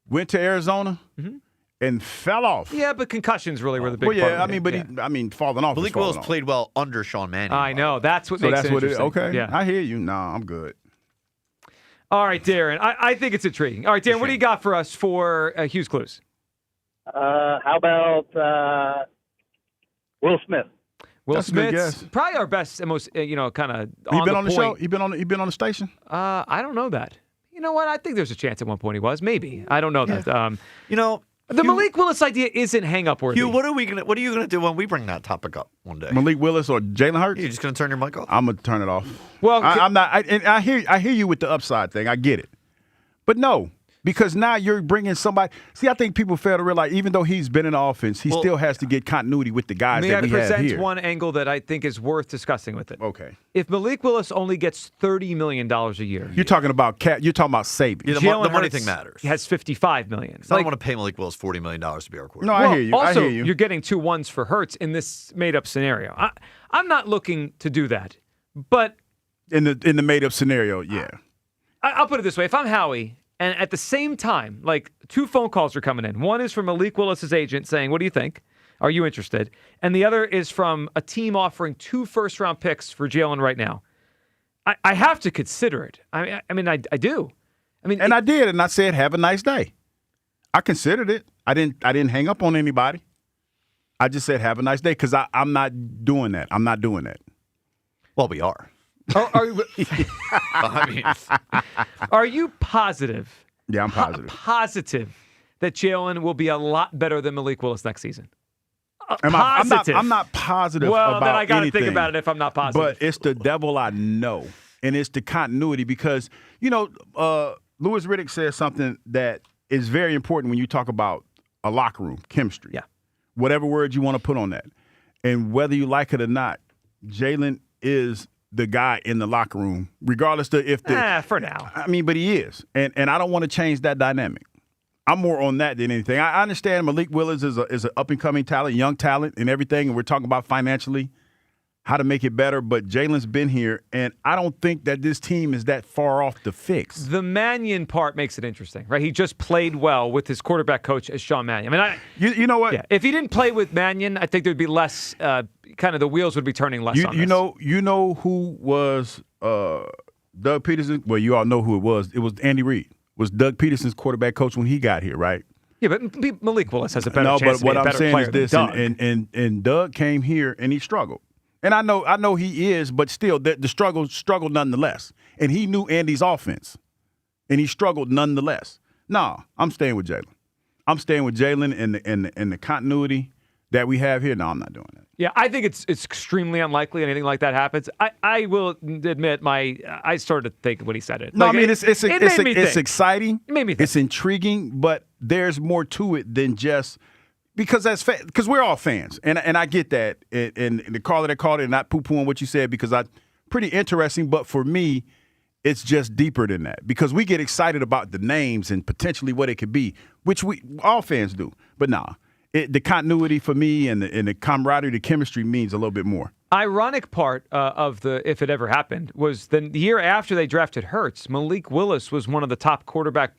Went to Arizona and fell off. Yeah, but concussions really were the big part. Well, yeah, I mean, falling off. Malik Willis played well under Sean Mannion. I know. That's what makes it interesting. Okay. Yeah. I hear you. No, I'm good. All right, Darren. I think it's intriguing. All right, Darren, what do you got for us for Hughes Clues? How about Will Smith? Will That's a good Smith's guess. probably our best and most, kind of He on been the on the point. show? He been on the station? I don't know that. You know what? I think there's a chance at one point he was. Maybe. I don't know that. The Malik Willis idea isn't hang-up worthy. Hugh, what are you gonna do when we bring that topic up one day? Malik Willis or Jalen Hurts? You're just gonna turn your mic off? I'm gonna turn it off. Well, I'm not. I hear you with the upside thing. I get it, but no. Because now you're bringing somebody. See, I think people fail to realize, even though he's been in the offense, he still has to get continuity with the guys that we have present here. one angle that I think is worth discussing with it. Okay. If Malik Willis only gets $30 million a year, You're talking about You're talking about savings. Yeah, the Jalen money Hurts thing matters. Has $55 million. I don't want to pay Malik Willis $40 million to be our quarterback. No, I hear you. Also, I hear you. you're getting 2 ones for Hurts in this made-up scenario. I'm not looking to do that, but in the made-up scenario, yeah. I'll put it this way: if I'm Howie. And at the same time, like 2 phone calls are coming in. One is from Malik Willis's agent saying, "What do you think? Are you interested?" And the other is from a team offering 2 first-round picks for Jalen right now. I have to consider it. I mean, I do. I mean, I did, and I said, "Have a nice day." I considered it. I didn't hang up on anybody. I just said, "Have a nice day," because I'm not doing that. I'm not doing that. Well, we are. Are you positive? Yeah, I'm positive. Positive that Jalen will be a lot better than Malik Willis next season. I'm not positive well, about then I got to think anything, about it if I'm not positive. But it's the devil I know, and it's the continuity because, Louis Riddick says something that is very important when you talk about a locker room, chemistry. Yeah. Whatever word you want to put on that. And whether you like it or not, Jalen is the guy in the locker room, regardless of if the for now. I mean, but he is. And I don't want to change that dynamic. I'm more on that than anything. I understand Malik Willis is an up-and-coming talent, young talent and everything, and we're talking about financially how to make it better, but Jalen's been here, and I don't think that this team is that far off the fix. The Mannion part makes it interesting, right? He just played well with his quarterback coach as Sean Mannion. I mean, you know what? Yeah, if he didn't play with Mannion, I think there'd be less, kind of the wheels would be turning less on this. You know who was Doug Peterson? Well, you all know who it was. It was Andy Reid. Was Doug Peterson's quarterback coach when he got here, right? Yeah, but Malik Willis has a better chance to be a better player is this, than Doug. And Doug came here and he struggled. And I know he is, but still, the struggle nonetheless. And he knew Andy's offense, and he struggled nonetheless. No, I'm staying with Jalen. I'm staying with Jalen and the continuity that we have here. No, I'm not doing that. Yeah, I think it's extremely unlikely anything like that happens. I will admit I started to think when he said it. No, like, I mean it's exciting. It made me think. It's intriguing, but there's more to it than just. Because because we're all fans, and I get that, and the caller that called it, and not poo-pooing what you said, because pretty interesting, but for me, it's just deeper than that. Because we get excited about the names and potentially what it could be, which we all fans do. But the continuity for me and the camaraderie, the chemistry means a little bit more. Ironic part of the if it ever happened was the year after they drafted Hurts, Malik Willis was one of the top quarterback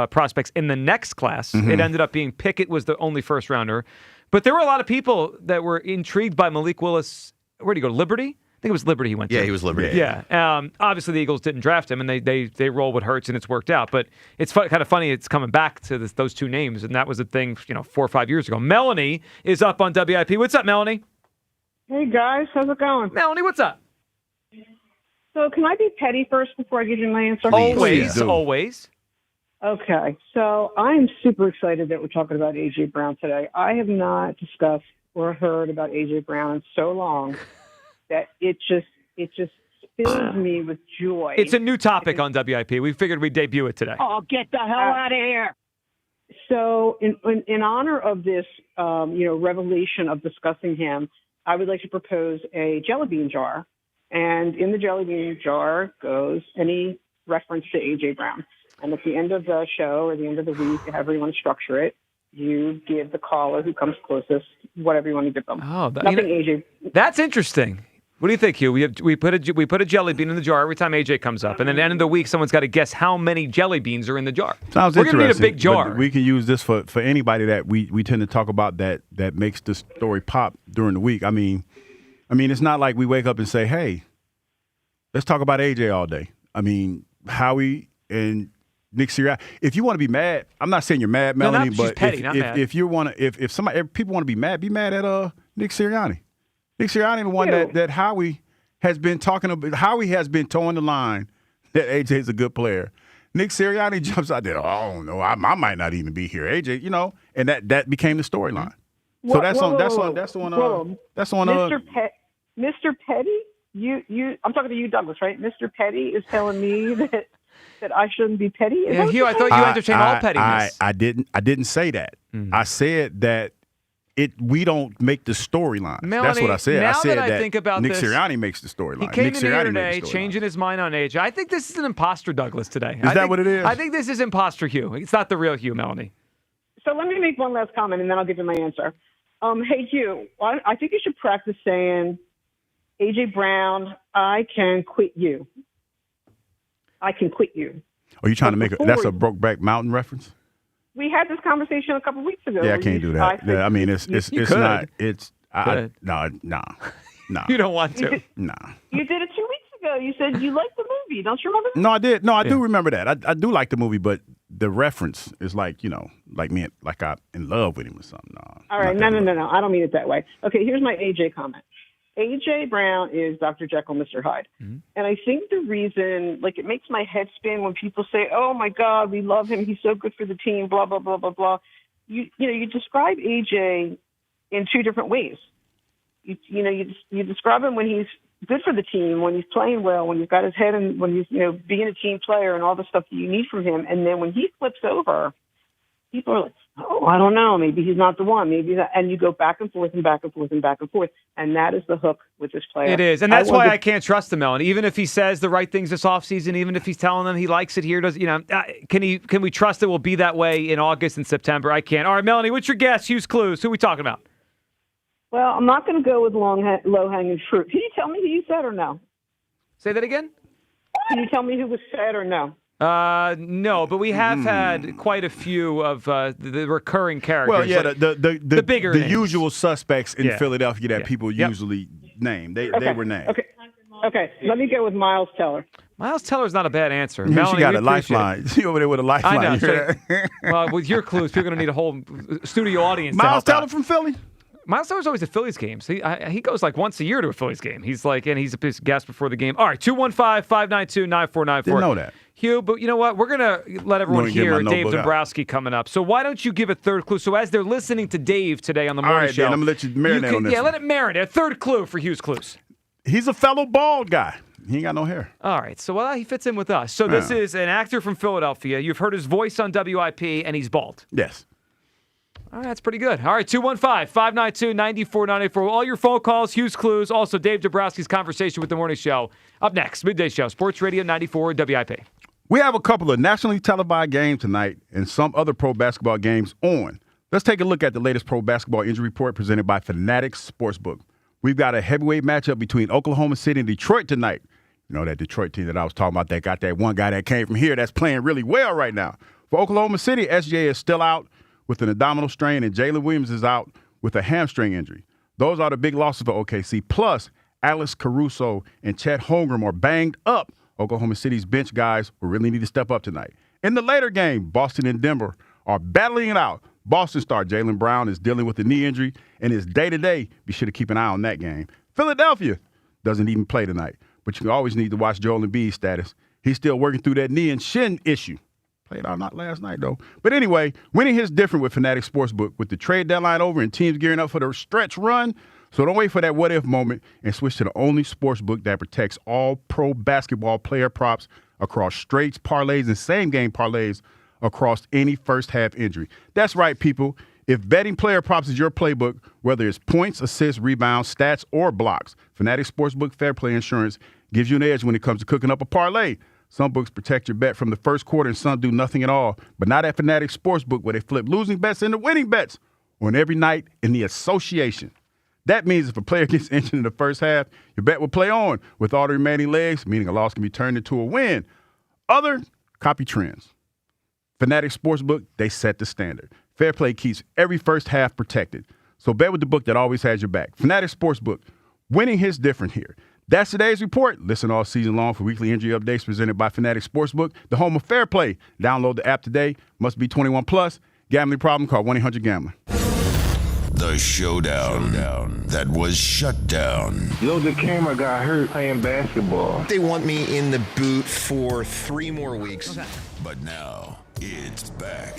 prospects in the next class. Mm-hmm. It ended up being Pickett was the only first rounder. But there were a lot of people that were intrigued by Malik Willis. Where did he go? Liberty? I think it was Liberty he went to. Yeah, he was Liberty. Yeah. Obviously, the Eagles didn't draft him, and they roll with Hurts, and it's worked out. But it's kind of funny it's coming back to those 2 names, and that was a thing 4 or 5 years ago. Melanie is up on WIP. What's up, Melanie? Hey, guys. How's it going? Melanie, what's up? So can I be petty first before I give you my answer? Always. Okay, so I'm super excited that we're talking about A.J. Brown today. I have not discussed or heard about A.J. Brown in so long that it just fills me with joy. It's a new topic on WIP. We figured we'd debut it today. Oh, get the hell out of here! So, in honor of this, revelation of discussing him, I would like to propose a jelly bean jar, and in the jelly bean jar goes any reference to A.J. Brown. And at the end of the show or the end of the week, however you want to structure it, you give the caller who comes closest whatever you want to give them. Oh, nothing AJ. That's interesting. What do you think, Hugh? We put a jelly bean in the jar every time AJ comes up, and then at the end of the week, someone's got to guess how many jelly beans are in the jar. Sounds We're interesting. We're going to need a big jar. But we can use this for anybody that we tend to talk about that makes the story pop during the week. I mean, it's not like we wake up and say, "Hey, let's talk about AJ all day." I mean, Howie and Nick Sirianni. If you want to be mad, I'm not saying you're mad, Melanie, she's but petty, not mad. if you want to, if somebody, if people want to be mad at Nick Sirianni. Nick Sirianni, the one that Howie has been talking about. Howie has been towing the line that AJ's a good player. Nick Sirianni jumps out there. Oh, I don't know. I might not even be here. AJ, and that became the storyline. So that's on. Mr. Petty, I'm talking to you, Douglas, right? Mr. Petty is telling me that I shouldn't be petty. Hugh, I thought you entertained all pettiness. I didn't say that. I said that we don't make the storyline. That's what I said. I said that think about Nick this, Sirianni makes the storyline. He came Nick in Sirianni here today, changing his mind on AJ. I think this is an imposter Douglas today. Is that what it is? I think this is imposter Hugh. It's not the real Hugh, Melanie. So let me make one last comment, and then I'll give you my answer. Hey, Hugh, I think you should practice saying, AJ Brown, I can quit you. I can quit you. Are you trying to make that's a Brokeback Mountain reference? We had this conversation a couple of weeks ago. Yeah, I can't do that. I mean, it's not. No. You don't want to. No. You did it 2 weeks ago. You said you liked the movie. Don't you remember? No, I did. No, I do remember that. I do like the movie, but the reference is like me, like I'm in love with him or something. No. All right. No. I don't mean it that way. Okay, here's my AJ comment. AJ Brown is Dr. Jekyll, Mr. Hyde. Mm-hmm. And I think the reason, it makes my head spin when people say, oh, my God, we love him. He's so good for the team, blah, blah, blah, blah, blah. You describe AJ in two different ways. You describe him when he's good for the team, when he's playing well, when he's got his head and when he's, being a team player and all the stuff that you need from him. And then when he flips over, people are like, oh, I don't know. Maybe he's not the one. Maybe that. And you go back and forth and back and forth and back and forth. And that is the hook with this player. It is. And that's why I can't trust him, Ellen. Even if he says the right things this offseason, even if he's telling them he likes it here, can we trust it will be that way in August and September? I can't. All right, Melanie, what's your guess? Use clues. Who are we talking about? Well, I'm not going to go with low-hanging fruit. Can you tell me who you said or no? Say that again? Can you tell me who was said or no? No, but we have had quite a few of the recurring characters. Well, yeah, the bigger the names. usual suspects in Philadelphia that people usually name. They were named. Okay. Let me go with Miles Teller. Miles Teller's not a bad answer. She Melanie, got a lifeline. She over there with a lifeline. I know. Well, with your clues, people are going to need a whole studio audience. Miles Teller from Philly. Miles Teller's always at Phillies games. He goes once a year to a Phillies game. He's he's a guest before the game. All right, 215-592-9494. Didn't know that. Hugh, but you know what? We're going to let everyone hear Dave Dumbrowski coming up. So why don't you give a third clue? So as they're listening to Dave today on the morning show. All right, then, I'm going to let you marinate on this. Yeah, let it marinate. A third clue for Hugh's clues. He's a fellow bald guy. He ain't got no hair. All right, so he fits in with us. So this is an actor from Philadelphia. You've heard his voice on WIP, and he's bald. Yes. All right, that's pretty good. All right, 215-592-9494. All your phone calls, Hugh's clues, also Dave Dumbrowski's conversation with the morning show. Up next, midday show, Sports Radio 94 WIP. We have a couple of nationally televised games tonight and some other pro basketball games on. Let's take a look at the latest pro basketball injury report presented by Fanatics Sportsbook. We've got a heavyweight matchup between Oklahoma City and Detroit tonight. You know, that Detroit team that I was talking about, that got that one guy that came from here that's playing really well right now. For Oklahoma City, SJ is still out with an abdominal strain, and Jalen Williams is out with a hamstring injury. Those are the big losses for OKC. Plus, Alex Caruso and Chet Holmgren are banged up. Oklahoma City's bench guys will really need to step up tonight. In the later game, Boston and Denver are battling it out. Boston star Jaylen Brown is dealing with a knee injury, and his day-to-day, be sure to keep an eye on that game. Philadelphia doesn't even play tonight, but you always need to watch Joel Embiid's status. He's still working through that knee and shin issue. Played out not last night, though. But anyway, winning hits different with Fanatics Sportsbook. With the trade deadline over and teams gearing up for the stretch run, so don't wait for that what-if moment and switch to the only sportsbook that protects all pro basketball player props across straights, parlays, and same-game parlays across any first-half injury. That's right, people. If betting player props is your playbook, whether it's points, assists, rebounds, stats, or blocks, Fanatics Sportsbook Fair Play Insurance gives you an edge when it comes to cooking up a parlay. Some books protect your bet from the first quarter and some do nothing at all. But not at Fanatics Sportsbook, where they flip losing bets into winning bets on every night in the association. That means if a player gets injured in the first half, your bet will play on with all the remaining legs, meaning a loss can be turned into a win. Other copy trends. Fanatics Sportsbook, they set the standard. Fair play keeps every first half protected. So bet with the book that always has your back. Fanatics Sportsbook, winning hits different here. That's today's report. Listen all season long for weekly injury updates presented by Fanatic Sportsbook, the home of fair play. Download the app today. Must be 21 plus. Gambling problem? Call 1-800-GAMBLER. The showdown that was shut down. Yo, the camera got hurt playing basketball. They want me in the boot for 3 more weeks. Okay. But now it's back.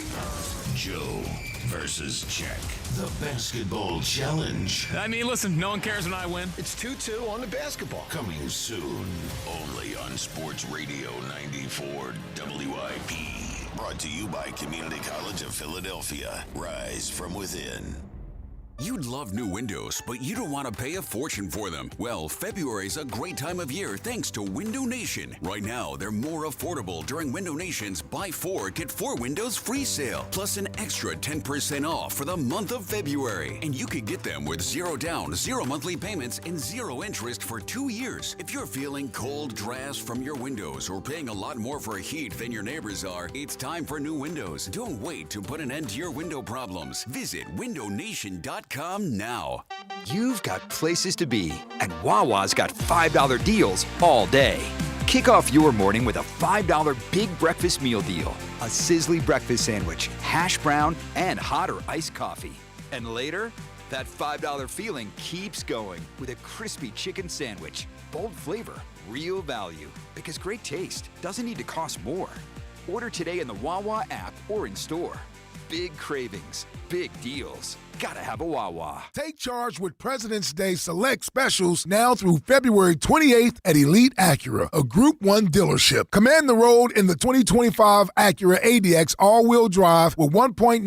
Joe versus Check. The basketball challenge. I mean, listen, no one cares when I win. It's 2-2 on the basketball. Coming soon, only on Sports Radio 94 WIP. Brought to you by Community College of Philadelphia. Rise from within. You'd love new windows, but you don't want to pay a fortune for them. Well, February's a great time of year thanks to Window Nation. Right now, they're more affordable during Window Nation's Buy 4, Get 4 Windows free sale, plus an extra 10% off for the month of February. And you could get them with 0 down, 0 monthly payments, and 0 interest for 2 years. If you're feeling cold drafts from your windows or paying a lot more for heat than your neighbors are, it's time for new windows. Don't wait to put an end to your window problems. Visit windownation.com now. You've got places to be, and Wawa's got $5 deals all day. Kick off your morning with a $5 big breakfast meal deal. A sizzly breakfast sandwich, hash brown, and hot or iced coffee. And later, that $5 feeling keeps going with a crispy chicken sandwich. Bold flavor, real value. Because great taste doesn't need to cost more. Order today in the Wawa app or in store. Big cravings, big deals. Gotta have a Wawa. Take charge with President's Day select specials now through February 28th at Elite Acura, a Group 1 dealership. Command the road in the 2025 Acura ADX all-wheel drive with 1.9%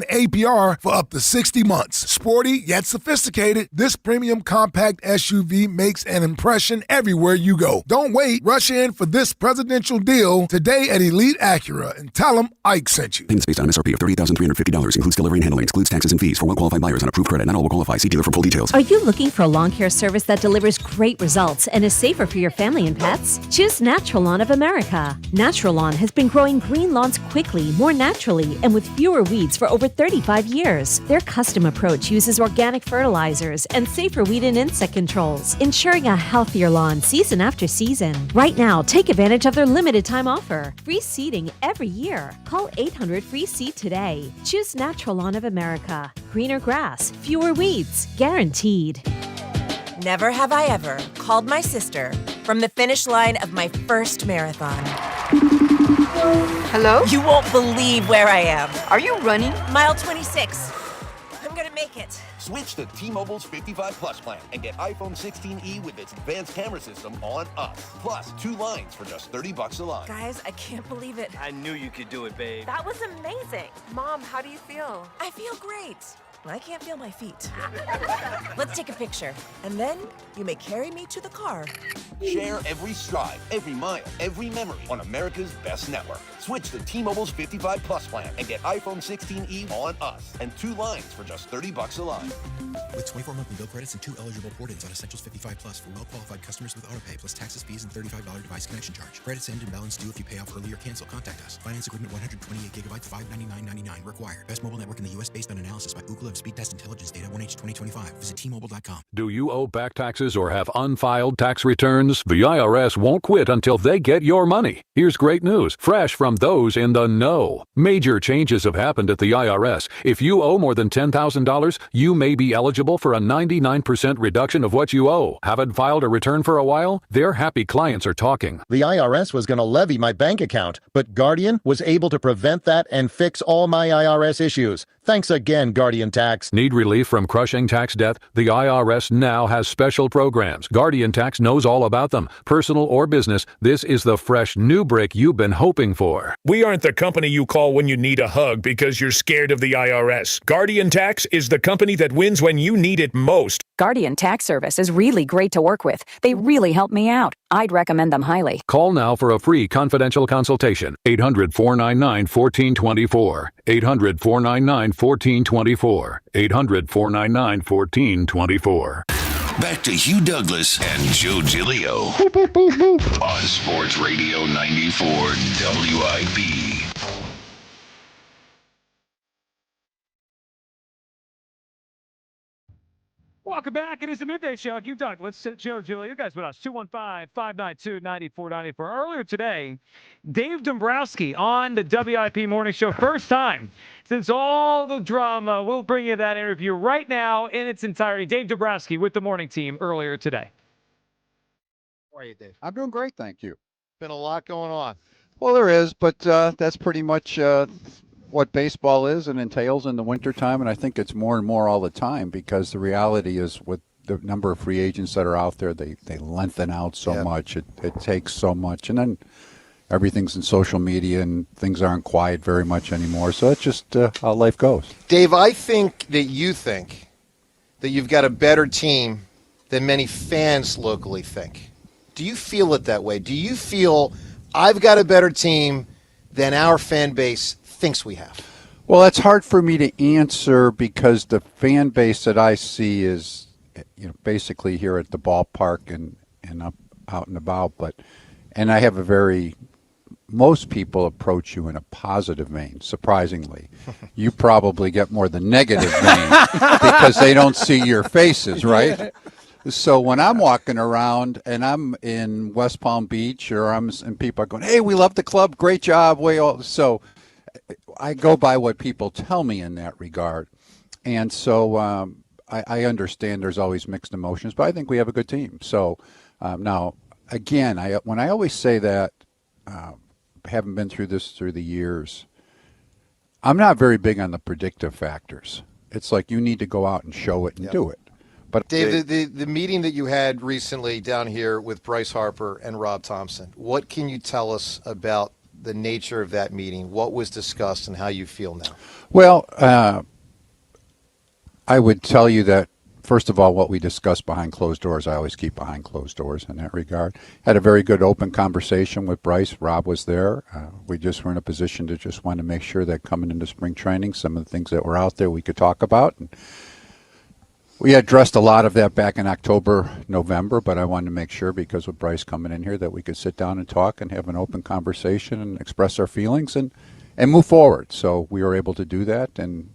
APR for up to 60 months. Sporty yet sophisticated, this premium compact SUV makes an impression everywhere you go. Don't wait. Rush in for this presidential deal today at Elite Acura and tell them Ike sent you. Payments based on MSRP of $30,350. Includes delivery and handling. Excludes taxes and fees. For well-qualified buyers on approved credit. Not all will qualify. See dealer for full details. Are you looking for a lawn care service that delivers great results and is safer for your family and pets? Choose Natural Lawn of America. Natural Lawn has been growing green lawns quickly, more naturally, and with fewer weeds for over 35 years. Their custom approach uses organic fertilizers and safer weed and insect controls, ensuring a healthier lawn season after season. Right now, take advantage of their limited time offer. Free seeding every year. Call 800-FREE-SEED today. Choose Natural Lawn of America. Greener grass, fewer weeds, guaranteed. Never have I ever called my sister from the finish line of my first marathon. Hello? You won't believe where I am. Are you running? Mile 26. I'm gonna make it. Switch to T-Mobile's 55 Plus plan and get iPhone 16e with its advanced camera system on us. Plus, 2 lines for just $30 a line. Guys, I can't believe it. I knew you could do it, babe. That was amazing. Mom, how do you feel? I feel great. I can't feel my feet. Let's take a picture. And then you may carry me to the car. Share every stride, every mile, every memory on America's best network. Switch to T-Mobile's 55 Plus plan and get iPhone 16e on us and 2 lines for just $30 a line. With 24 monthly bill credits and 2 eligible port-ins on Essentials 55 Plus for well-qualified customers with autopay plus taxes, fees, and $35 device connection charge. Credits end and balance due if you pay off early or cancel. Contact us. Finance agreement 128 gigabytes, $599.99 required. Best mobile network in the U.S. based on analysis by Ookla of Speed Test Intelligence data 1H 2025. Visit T-Mobile.com. Do you owe back taxes or have unfiled tax returns? The IRS won't quit until they get your money. Here's great news, fresh from those in the know. Major changes have happened at the IRS. If you owe more than $10,000, you may be eligible for a 99% reduction of what you owe. Haven't filed a return for a while? Their happy clients are talking. The IRS was going to levy my bank account, but Guardian was able to prevent that and fix all my IRS issues. Thanks again, Guardian Tax. Need relief from crushing tax debt? The IRS now has special programs. Guardian Tax knows all about them. Personal or business, this is the fresh new break you've been hoping for. We aren't the company you call when you need a hug because you're scared of the IRS. Guardian Tax is the company that wins when you need it most. Guardian Tax Service is really great to work with. They really help me out. I'd recommend them highly. Call now for a free confidential consultation. 800-499-1424. 800-499-1424. 800-499-1424. Back to Hugh Douglas and Joe Giglio on Sports Radio 94 WIP. Welcome back. It is the Midday Show. You talk. Let's sit Joe, Julia. You guys with us. 215-592-9494. Earlier today, Dave Dumbrowski on the WIP Morning Show. First time since all the drama. We'll bring you that interview right now in its entirety. Dave Dumbrowski with the morning team earlier today. How are you, Dave? I'm doing great, thank you. Been a lot going on. Well, there is, but that's pretty much what baseball is and entails in the wintertime, and I think it's more and more all the time because the reality is with the number of free agents that are out there, they lengthen out so much. It takes so much, and then everything's in social media, and things aren't quiet very much anymore. So it's just how life goes. Dave, I think that you've got a better team than many fans locally think. Do you feel it that way? Do you feel I've got a better team than our fan base thinks we have? Well, that's hard for me to answer because the fan base that I see is, basically here at the ballpark and up out and about. And I have most people approach you in a positive vein, surprisingly. You probably get more the negative vein because they don't see your faces, right? Yeah. So when I'm walking around and I'm in West Palm Beach and people are going, hey, we love the club, great job. So I go by what people tell me in that regard. And so I understand there's always mixed emotions, but I think we have a good team. So now, again, when I always say that, having been through this through the years, I'm not very big on the predictive factors. It's like you need to go out and show it and do it. But Dave, the meeting that you had recently down here with Bryce Harper and Rob Thompson, what can you tell us about the nature of that meeting? What was discussed and how you feel now? Well, I would tell you that, first of all, what we discuss behind closed doors, I always keep behind closed doors in that regard. Had a very good open conversation with Bryce. Rob was there. We just were in a position to just want to make sure that coming into spring training, some of the things that were out there we could talk about. And we addressed a lot of that back in October, November, but I wanted to make sure, because with Bryce coming in here, that we could sit down and talk and have an open conversation and express our feelings and move forward. So we were able to do that, and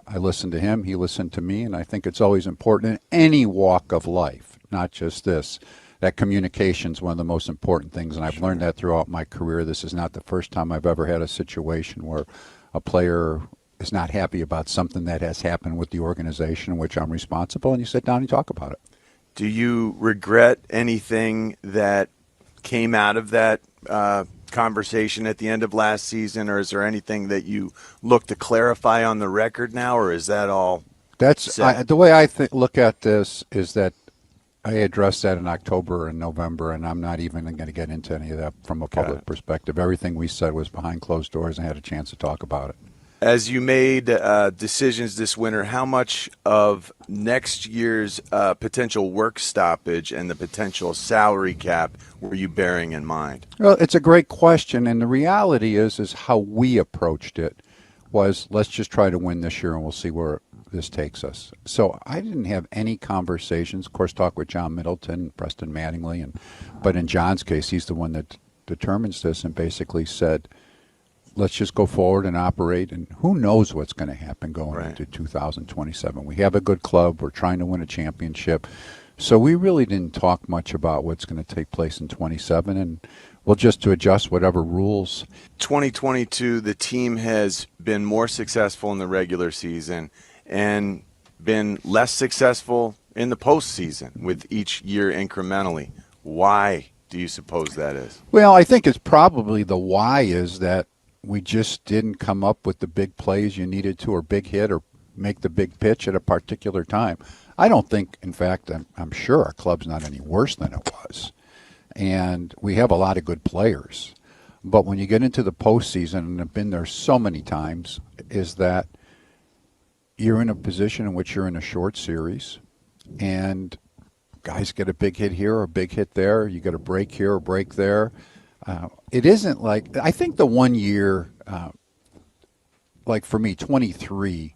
I listened to him, he listened to me, and I think it's always important in any walk of life, not just this, that communication is one of the most important things, and I've learned that throughout my career. This is not the first time I've ever had a situation where a player is not happy about something that has happened with the organization in which I'm responsible, and you sit down and you talk about it. Do you regret anything that came out of that conversation at the end of last season, or is there anything that you look to clarify on the record now, or is that all set? The way I look at this is that I addressed that in October and November, and I'm not even going to get into any of that from a public perspective. Everything we said was behind closed doors and had a chance to talk about it. As you made decisions this winter, how much of next year's potential work stoppage and the potential salary cap were you bearing in mind? Well, it's a great question, and the reality is how we approached it was, let's just try to win this year and we'll see where this takes us. So I didn't have any conversations, of course, talk with John Middleton, Preston Mattingly, but in John's case, he's the one that determines this and basically said, let's just go forward and operate, and who knows what's going to happen going into 2027. We have a good club. We're trying to win a championship. So we really didn't talk much about what's going to take place in 27, and we'll just to adjust whatever rules. 2022, the team has been more successful in the regular season and been less successful in the postseason with each year incrementally. Why do you suppose that is? Well, I think it's probably the why is that we just didn't come up with the big plays you needed to, or big hit, or make the big pitch at a particular time. I don't think, in fact, I'm sure our club's not any worse than it was. And we have a lot of good players. But when you get into the postseason, and I've been there so many times, is that you're in a position in which you're in a short series, and guys get a big hit here or a big hit there. You get a break here or break there. It isn't like, I think the 1 year, like for me, 23,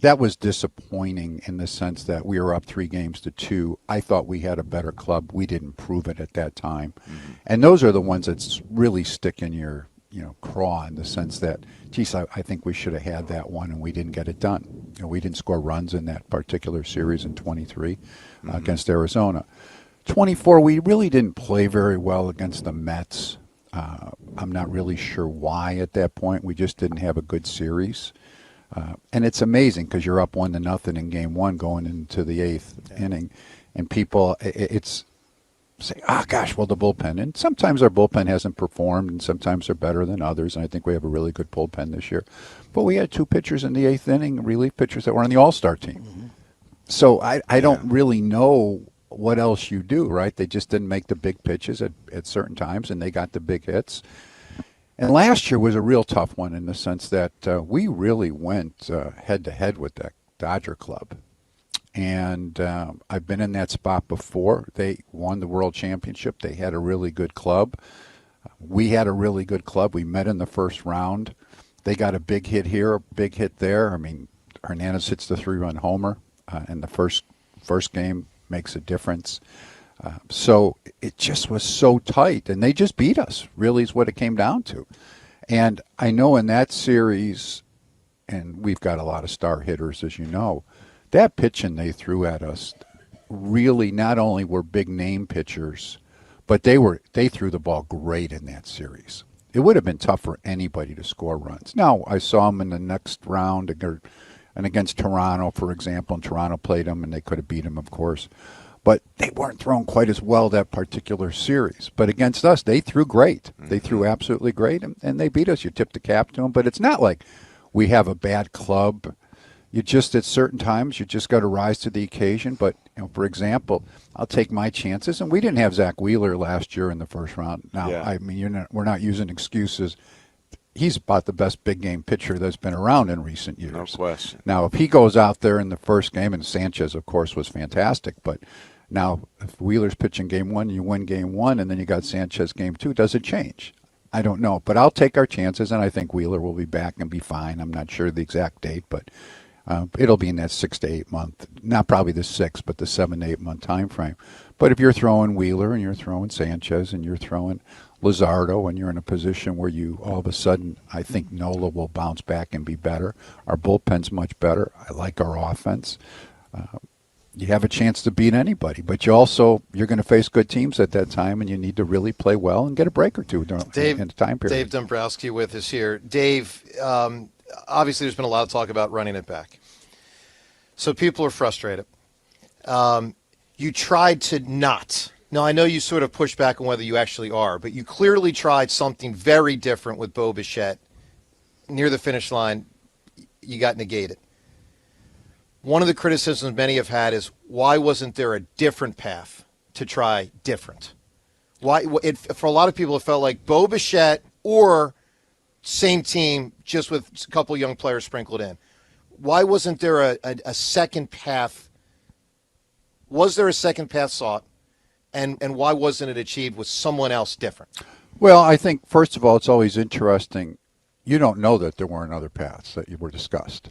that was disappointing in the sense that we were up 3-2. I thought we had a better club. We didn't prove it at that time. Mm-hmm. And those are the ones that really stick in your craw in the sense that, geez, I think we should have had that one and we didn't get it done. We didn't score runs in that particular series in 23 against Arizona. 24, we really didn't play very well against the Mets. I'm not really sure why at that point. We just didn't have a good series. And it's amazing because you're up 1-0 in game one going into the eighth inning. And people, it's say, gosh, well, the bullpen. And sometimes our bullpen hasn't performed, and sometimes they're better than others. And I think we have a really good bullpen this year. But we had two pitchers in the eighth inning, relief pitchers that were on the All-Star team. Mm-hmm. So I don't really know what else you do, right? They just didn't make the big pitches at certain times, and they got the big hits. And last year was a real tough one in the sense that we really went head-to-head with that Dodger club. And I've been in that spot before. They won the World Championship. They had a really good club. We had a really good club. We met in the first round. They got a big hit here, a big hit there. I mean, Hernandez hits the 3-run homer in the first game, makes a difference. So it just was so tight, and they just beat us, really is what it came down to. And I know in that series, and we've got a lot of star hitters, as you know, that pitching they threw at us really not only were big name pitchers, but they threw the ball great in that series. It would have been tough for anybody to score runs. Now, I saw them in the next round and against Toronto, for example, and Toronto played them, and they could have beat them, of course. But they weren't throwing quite as well that particular series. But against us, they threw great. They threw absolutely great, and they beat us. You tip the cap to them. But it's not like we have a bad club. You just, at certain times, you just got to rise to the occasion. But, for example, I'll take my chances. And we didn't have Zach Wheeler last year in the first round. Now, I mean, we're not using excuses. He's about the best big game pitcher that's been around in recent years. No question. Now, if he goes out there in the first game, and Sanchez, of course, was fantastic, but now if Wheeler's pitching game one, you win game one, and then you got Sanchez game two, does it change? I don't know, but I'll take our chances, and I think Wheeler will be back and be fine. I'm not sure the exact date, but it'll be in that 6 to 8 month, not probably the 6, but the 7 to 8 month time frame. But if you're throwing Wheeler and you're throwing Sanchez and you're throwing Luzardo and you're in a position where you all of a sudden, I think Nola will bounce back and be better. Our bullpen's much better. I like our offense. You have a chance to beat anybody, but you're going to face good teams at that time, and you need to really play well and get a break or two in the time period. Dave Dumbrowski with us here. Dave, obviously there's been a lot of talk about running it back. So people are frustrated. You tried to not. Now, I know you sort of pushed back on whether you actually are, but you clearly tried something very different with Bo Bichette. Near the finish line, you got negated. One of the criticisms many have had is, why wasn't there a different path to try different? For a lot of people, it felt like Bo Bichette or same team, just with a couple young players sprinkled in. Why wasn't there a second path? Was there a second path sought? And why wasn't it achieved with someone else different? Well, I think, first of all, it's always interesting. You don't know that there weren't other paths that were discussed.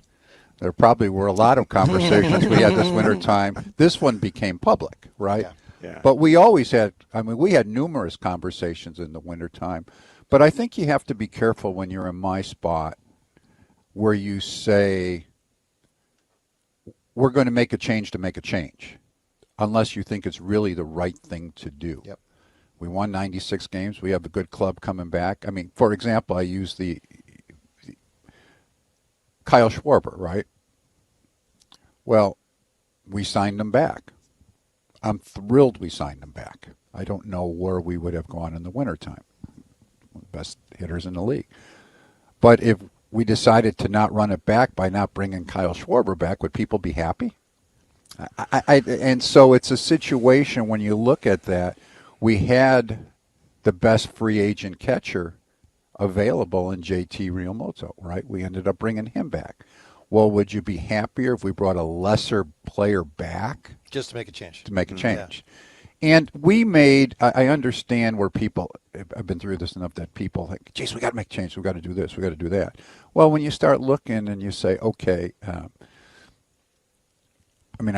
There probably were a lot of conversations we had this winter time. This one became public, right? Yeah. But we always had, we had numerous conversations in the winter time. But I think you have to be careful when you're in my spot where you say, we're going to make a change to make a change, unless you think it's really the right thing to do. Yep. We won 96 games. We have a good club coming back. I mean, for example, I use the Kyle Schwarber, right? Well, we signed him back. I'm thrilled we signed him back. I don't know where we would have gone in the wintertime. One of the best hitters in the league. But if we decided to not run it back by not bringing Kyle Schwarber back, would people be happy? And so it's a situation when you look at that, we had the best free agent catcher available in JT Realmuto, right? We ended up bringing him back. Well, would you be happier if we brought a lesser player back? Just to make a change. To make a change. Yeah. And we made, I understand where people, I've been through this enough that people think, geez, we got to make a change. We got to do this. We got to do that. Well, when you start looking and you say, okay, I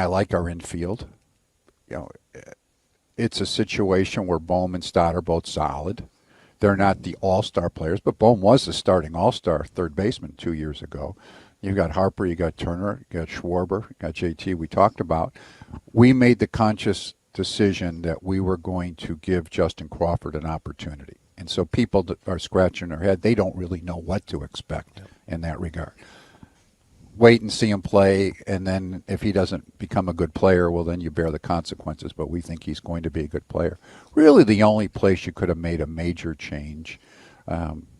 like our infield. It's a situation where Bohm and Stott are both solid. they're not the all-star players, but Bohm was the starting all-star third baseman 2 years ago. You got Harper, you got Turner, you got Schwarber, you got JT we talked about. We made the conscious decision that we were going to give Justin Crawford an opportunity. And so people that are scratching their head, they don't really know what to expect in that regard. Wait and see him play, and then if he doesn't become a good player, well, then you bear the consequences, but we think he's going to be a good player. Really the only place you could have made a major change,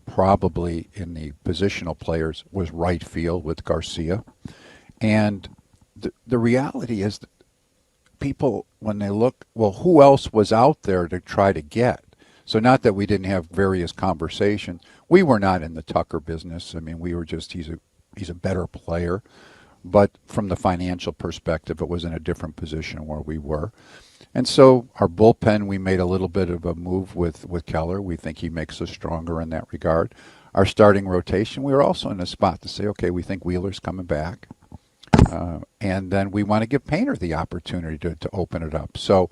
probably in the positional players, was right field with Garcia. And the reality is that people, when they look, well, who else was out there to try to get? So not that we didn't have various conversations. We were not in the Tucker business. I mean, we were just, he's a better player. But from the financial perspective, it was in a different position where we were. And so our bullpen, we made a little bit of a move with Keller. We think he makes us stronger in that regard. Our starting rotation, we were also in a spot to say, okay, we think Wheeler's coming back. And then we want to give Painter the opportunity to open it up. So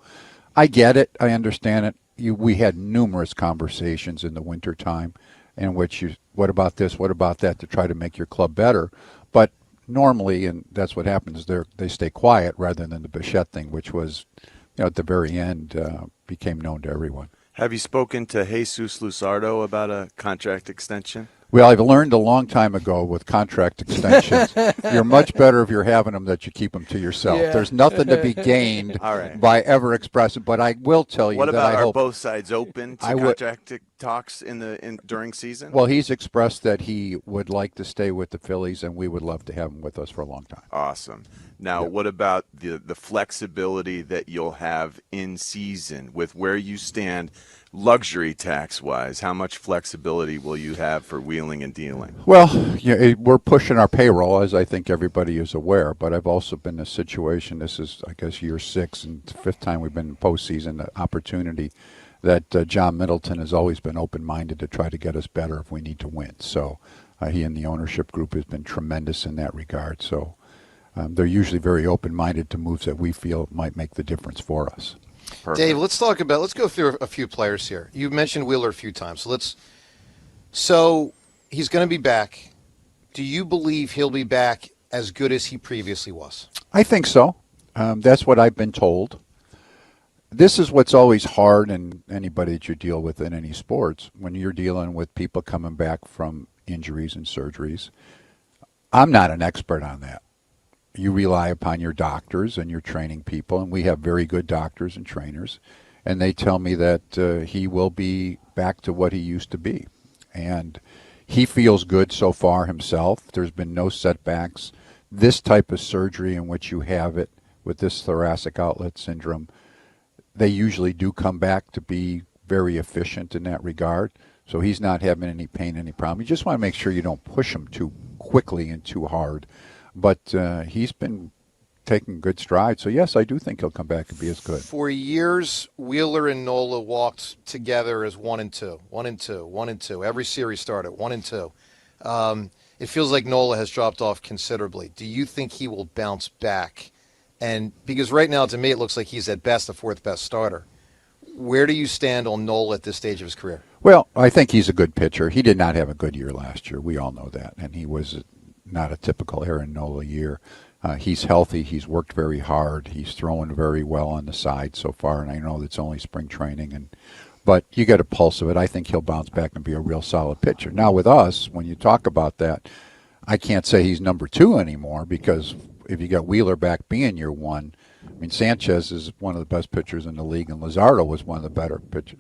I get it. I understand it. We had numerous conversations in the wintertime in which what about this, what about that, to try to make your club better. But normally, and that's what happens, they stay quiet rather than the Bichette thing, which was, at the very end, became known to everyone. Have you spoken to Jesus Luzardo about a contract extension? Well, I've learned a long time ago with contract extensions, you're much better if you're having them that you keep them to yourself. Yeah. There's nothing to be gained by ever expressing. But I will tell you what that about I are hope both sides open to contract talks during season? Well, he's expressed that he would like to stay with the Phillies, and we would love to have him with us for a long time. Awesome. Now, what about the flexibility that you'll have in season with where you stand luxury tax-wise? How much flexibility will you have for wheeling and dealing? Well, we're pushing our payroll, as I think everybody is aware, but I've also been in a situation, this is, I guess, year 6 and the 5th time we've been in postseason, the opportunity that John Middleton has always been open-minded to try to get us better if we need to win. So he and the ownership group has been tremendous in that regard. So they're usually very open-minded to moves that we feel might make the difference for us. Perfect. Dave, let's go through a few players here. You mentioned Wheeler a few times. So he's going to be back. Do you believe he'll be back as good as he previously was? I think so. That's what I've been told. This is what's always hard in anybody that you deal with in any sports, when you're dealing with people coming back from injuries and surgeries. I'm not an expert on that. You rely upon your doctors and your training people, and we have very good doctors and trainers, and they tell me that he will be back to what he used to be. And he feels good so far himself. There's been no setbacks. This type of surgery in which you have it with this thoracic outlet syndrome, they usually do come back to be very efficient in that regard. So he's not having any pain, any problem. You just want to make sure you don't push him too quickly and too hard. But he's been taking good strides. So, yes, I do think he'll come back and be as good. For years, Wheeler and Nola walked together as 1 and 2, 1 and 2, 1 and 2. Every series started 1 and 2. It feels like Nola has dropped off considerably. Do you think he will bounce back? And because right now, to me, it looks like he's at best the 4th best starter. Where do you stand on Nola at this stage of his career? Well, I think he's a good pitcher. He did not have a good year last year. We all know that. And he was not a typical Aaron Nola year. He's healthy. He's worked very hard. He's throwing very well on the side so far. And I know it's only spring training, but you get a pulse of it. I think he'll bounce back and be a real solid pitcher. Now with us, when you talk about that, I can't say he's number 2 anymore, because if you got Wheeler back being your 1, I mean, Sanchez is one of the best pitchers in the league, and Luzardo was one of the better pitchers.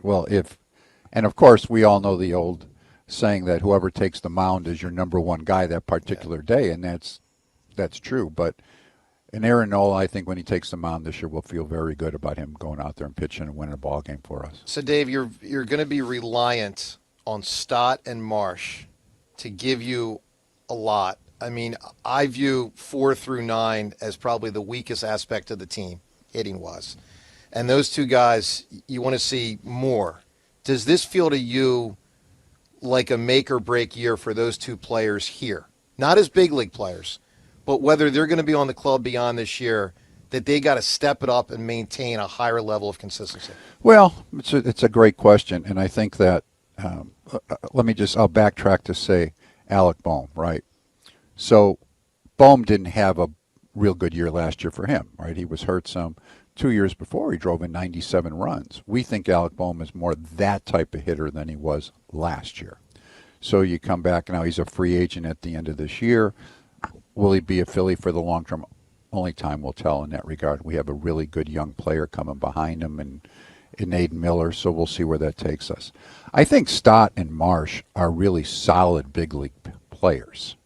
And of course, we all know the old saying that whoever takes the mound is your number 1 guy that particular day, and that's true. But in Aaron Nola, I think when he takes the mound this year, we'll feel very good about him going out there and pitching and winning a ball game for us. So, Dave, you're going to be reliant on Stott and Marsh to give you a lot. I mean, I view 4 through 9 as probably the weakest aspect of the team, hitting-wise. And those 2 guys, you want to see more. Does this feel to you like a make-or-break year for those 2 players here? Not as big league players, but whether they're going to be on the club beyond this year, that they got to step it up and maintain a higher level of consistency? Well, it's a great question, and I think that I'll backtrack to say Alec Boehm, right? So Boehm didn't have a real good year last year for him, right? He was hurt some. 2 years before, he drove in 97 runs. We think Alec Boehm is more that type of hitter than he was last year. So you come back, now he's a free agent at the end of this year. Will he be a Philly for the long term? Only time will tell in that regard. We have a really good young player coming behind him in Aiden Miller, so we'll see where that takes us. I think Stott and Marsh are really solid big league players.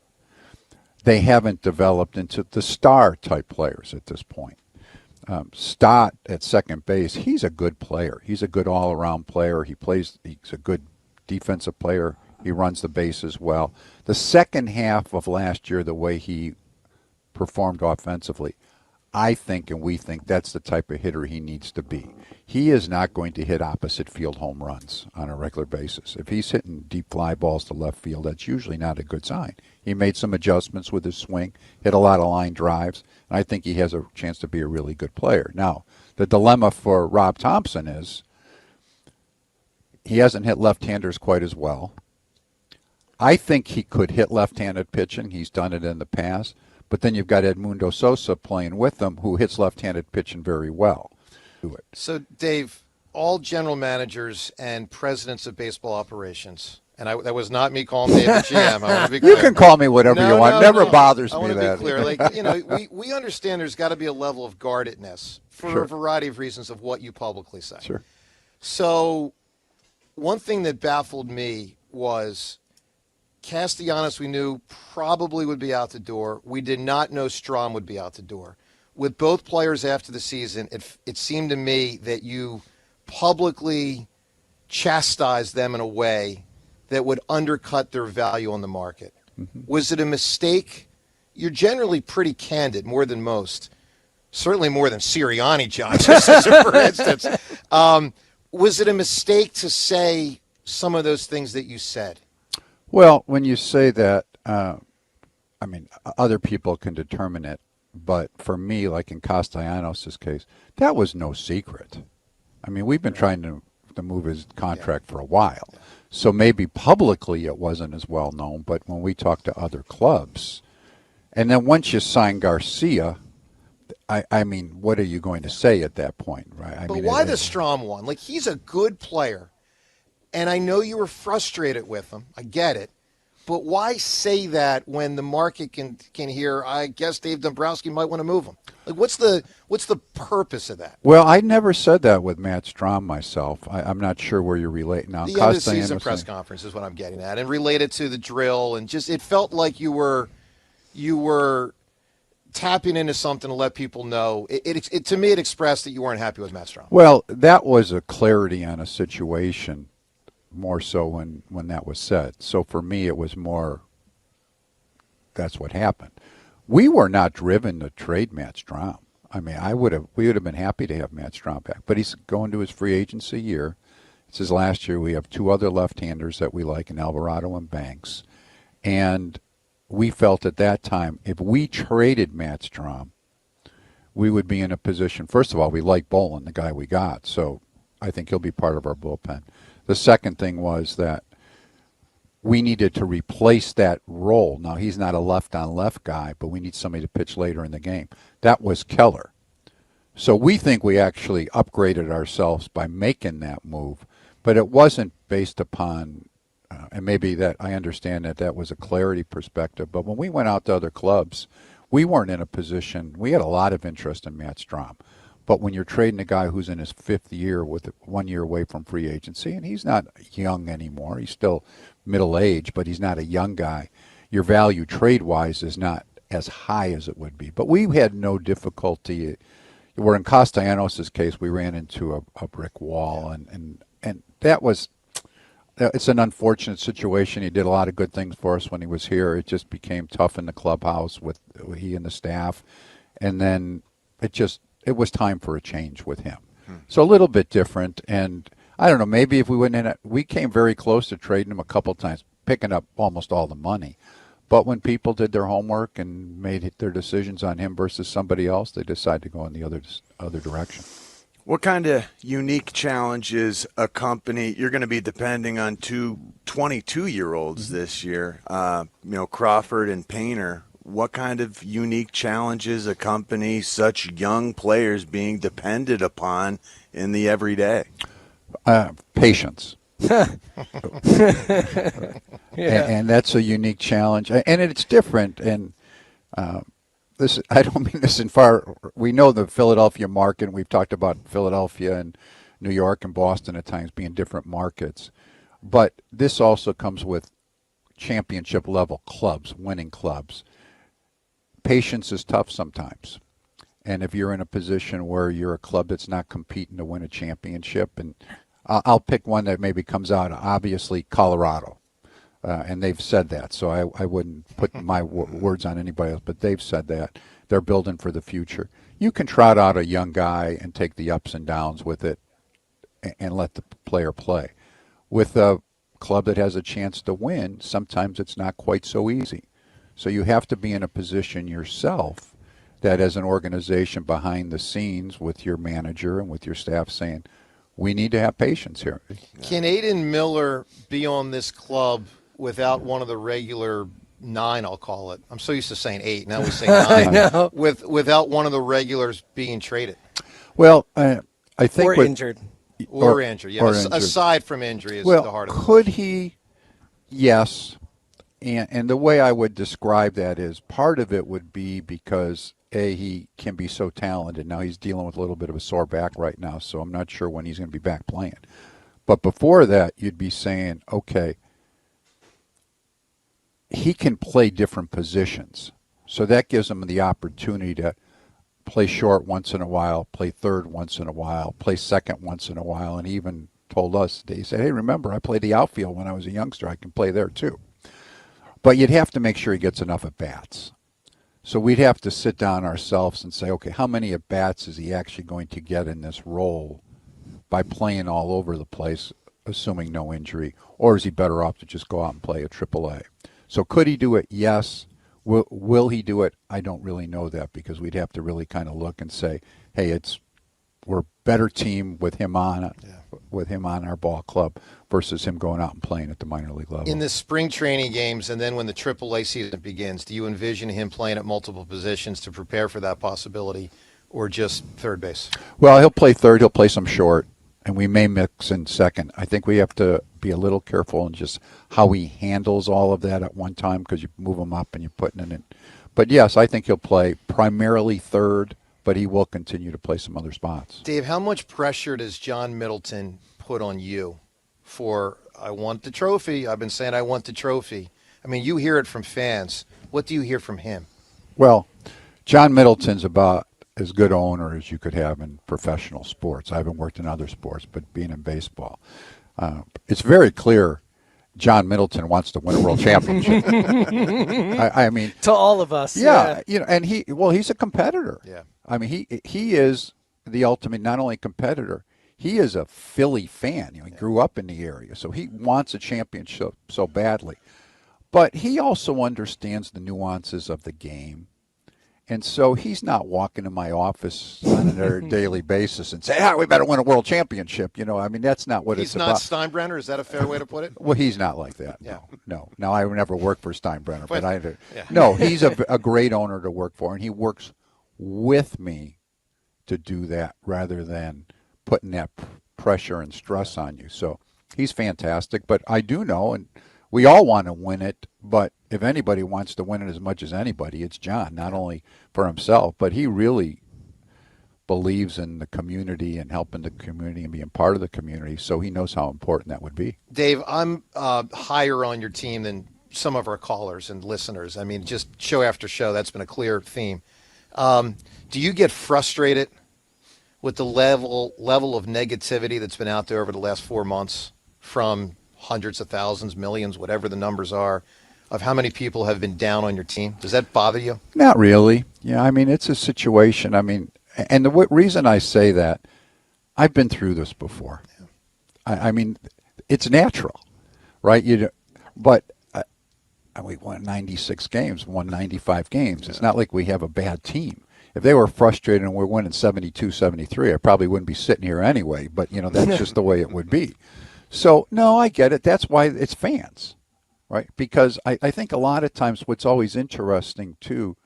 They haven't developed into the star-type players at this point. Stott at second base, he's a good player. He's a good all-around player. He's a good defensive player. He runs the bases well. The second half of last year, the way he performed offensively, I think and we think that's the type of hitter he needs to be. He is not going to hit opposite field home runs on a regular basis. If he's hitting deep fly balls to left field, that's usually not a good sign. He made some adjustments with his swing, hit a lot of line drives, and I think he has a chance to be a really good player. Now, the dilemma for Rob Thompson is he hasn't hit left-handers quite as well. I think he could hit left-handed pitching. He's done it in the past. But then you've got Edmundo Sosa playing with them, who hits left-handed pitching very well. So, Dave, all general managers and presidents of baseball operations, and that was not me calling Dave a GM. I want to be clear. You can call me whatever you want. Never bothers me that. I want to be clear. We understand there's got to be a level of guardedness for a variety of reasons of what you publicly say. Sure. So, one thing that baffled me was Castellanos, we knew probably would be out the door. We did not know Strom would be out the door. With both players after the season, it seemed to me that you publicly chastised them in a way that would undercut their value on the market. Mm-hmm. Was it a mistake? You're generally pretty candid, more than most. Certainly more than Sirianni, John, just for instance. Was it a mistake to say some of those things that you said? Well, when you say that, other people can determine it. But for me, like in Castellanos' case, that was no secret. I mean, we've been trying to move his contract for a while. Yeah. So maybe publicly it wasn't as well known, but when we talk to other clubs, and then once you sign Garcia, I mean, what are you going to say at that point, right? Why the Strom one? Like, he's a good player, and I know you were frustrated with him. I get it. But why say that when the market can hear, I guess Dave Dumbrowski might want to move him? Like, what's the purpose of that? Well, I never said that with Matt Strom myself. I'm not sure where you're relating now. The end of season press conference is what I'm getting at, and related to the drill, and just it felt like you were tapping into something to let people know. To me, it expressed that you weren't happy with Matt Strom. Well, that was a clarity on a situation. More so when that was said. So for me, it was more, that's what happened. We were not driven to trade Matt Strom. I mean, we would have been happy to have Matt Strom back. But he's going to his free agency year. It's his last year. We have two other left-handers that we like in Alvarado and Banks. And we felt at that time, if we traded Matt Strom, we would be in a position, first of all, we like Bolin, the guy we got. So I think he'll be part of our bullpen. The second thing was that we needed to replace that role. Now, he's not a left-on-left guy, but we need somebody to pitch later in the game. That was Keller. So we think we actually upgraded ourselves by making that move, but it wasn't based upon, and maybe that I understand that was a clarity perspective, but when we went out to other clubs, we weren't in a position, we had a lot of interest in Matt Strom. But when you're trading a guy who's in his fifth year with 1 year away from free agency, and he's not young anymore, he's still middle age, but he's not a young guy, your value trade-wise is not as high as it would be. But we had no difficulty. Where in Castellanos' case, we ran into a brick wall, and that was, it's an unfortunate situation. He did a lot of good things for us when he was here. It just became tough in the clubhouse with he and the staff, and then it was time for a change with him. So a little bit different, and I don't know, maybe if we went in, we came very close to trading him a couple times, picking up almost all the money. But when people did their homework and made their decisions on him versus somebody else, they decided to go in the other direction. What kind of unique challenges accompany? You're going to be depending on two 22-year-olds this year, Crawford and Painter. What kind of unique challenges accompany such young players being depended upon in the everyday? Patience. Yeah. And that's a unique challenge, and it's different. And this, I don't mean this in far. We know the Philadelphia market. And we've talked about Philadelphia and New York and Boston at times being different markets, but this also comes with championship level clubs, winning clubs. Patience is tough sometimes, and if you're in a position where you're a club that's not competing to win a championship, and I'll pick one that maybe comes out, obviously Colorado. And they've said that, so I wouldn't put my words on anybody else, but they've said that. They're building for the future. You can trot out a young guy and take the ups and downs with it and let the player play. With a club that has a chance to win, sometimes it's not quite so easy. So you have to be in a position yourself that as an organization behind the scenes with your manager and with your staff saying, we need to have patience here. Can Aiden Miller be on this club without one of the regular 9, I'll call it? I'm so used to saying 8, now we say 9. I know. Without one of the regulars being traded. Well, I think or injured. Or injured, yeah. Or injured. Aside from injury is well, the heart of it. Could he? Yes. And the way I would describe that is part of it would be because, A, he can be so talented. Now he's dealing with a little bit of a sore back right now, so I'm not sure when he's going to be back playing. But before that, you'd be saying, okay, he can play different positions. So that gives him the opportunity to play short once in a while, play third once in a while, play second once in a while, and he even told us, he said, hey, remember, I played the outfield when I was a youngster. I can play there too. But you'd have to make sure he gets enough at-bats. So we'd have to sit down ourselves and say, okay, how many at-bats is he actually going to get in this role by playing all over the place, assuming no injury? Or is he better off to just go out and play a AAA? So could he do it? Yes. Will he do it? I don't really know that, because we'd have to really kind of look and say, hey, we're a better team with him on our ball club versus him going out and playing at the minor league level. In the spring training games and then when the AAA season begins, do you envision him playing at multiple positions to prepare for that possibility, or just third base? Well, he'll play third. He'll play some short, and we may mix in second. I think we have to be a little careful in just how he handles all of that at one time, because you move him up and you're putting it in. But, yes, I think he'll play primarily third, but he will continue to play some other spots. Dave, how much pressure does John Middleton put on you for, I want the trophy? I've been saying I want the trophy. I mean, you hear it from fans. What do you hear from him? Well, John Middleton's about as good an owner as you could have in professional sports. I haven't worked in other sports, but being in baseball, it's very clear John Middleton wants to win a world championship. I mean, to all of us. Yeah, and he's a competitor. Yeah. I mean, he is the ultimate not only competitor, he is a Philly fan. He grew up in the area, so he wants a championship so badly. But he also understands the nuances of the game. And so he's not walking in my office on a daily basis and saying, we better win a world championship. I mean, that's not what it's about. He's not Steinbrenner? Is that a fair way to put it? Well, he's not like that. Yeah. No. Now, I never worked for Steinbrenner, but I did. Yeah. No, he's a great owner to work for, and he works with me to do that rather than putting that pressure and stress on you. So he's fantastic. But I do know, and we all want to win it, but if anybody wants to win it as much as anybody, it's John, not only for himself, but he really believes in the community and helping the community and being part of the community, so he knows how important that would be. Dave, I'm higher on your team than some of our callers and listeners. I mean, just show after show, that's been a clear theme. Do you get frustrated with the level of negativity that's been out there over the last 4 months from hundreds of thousands, millions, whatever the numbers are, of how many people have been down on your team? Does that bother you? Not really. Yeah, I mean, it's a situation. I mean, and the reason I say that, I've been through this before. Yeah. I mean, it's natural, right? But we won 96 games, won 95 games. It's not like we have a bad team. if they were frustrated and we're winning 72-73, I probably wouldn't be sitting here anyway. But, that's just the way it would be. So, no, I get it. That's why it's fans, right? Because I think a lot of times what's always interesting, too,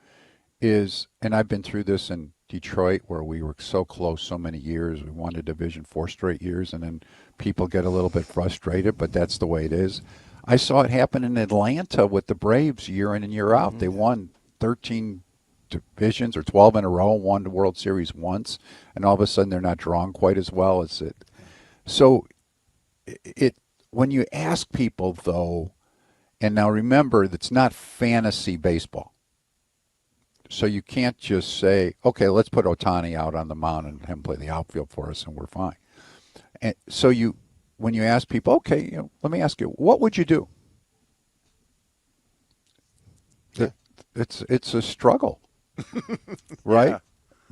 is, and I've been through this in Detroit where we were so close so many years. We won the division 4 straight years, and then people get a little bit frustrated, but that's the way it is. I saw it happen in Atlanta with the Braves year in and year out. They won 13 divisions or 12 in a row, won the World Series once, and all of a sudden they're not drawing quite as well as it. So when you ask people, though, and now remember, it's not fantasy baseball. So you can't just say, okay, let's put Ohtani out on the mound and him play the outfield for us and we're fine. And so when you ask people, okay, let me ask you, what would you do? Yeah. It's a struggle, right? Yeah.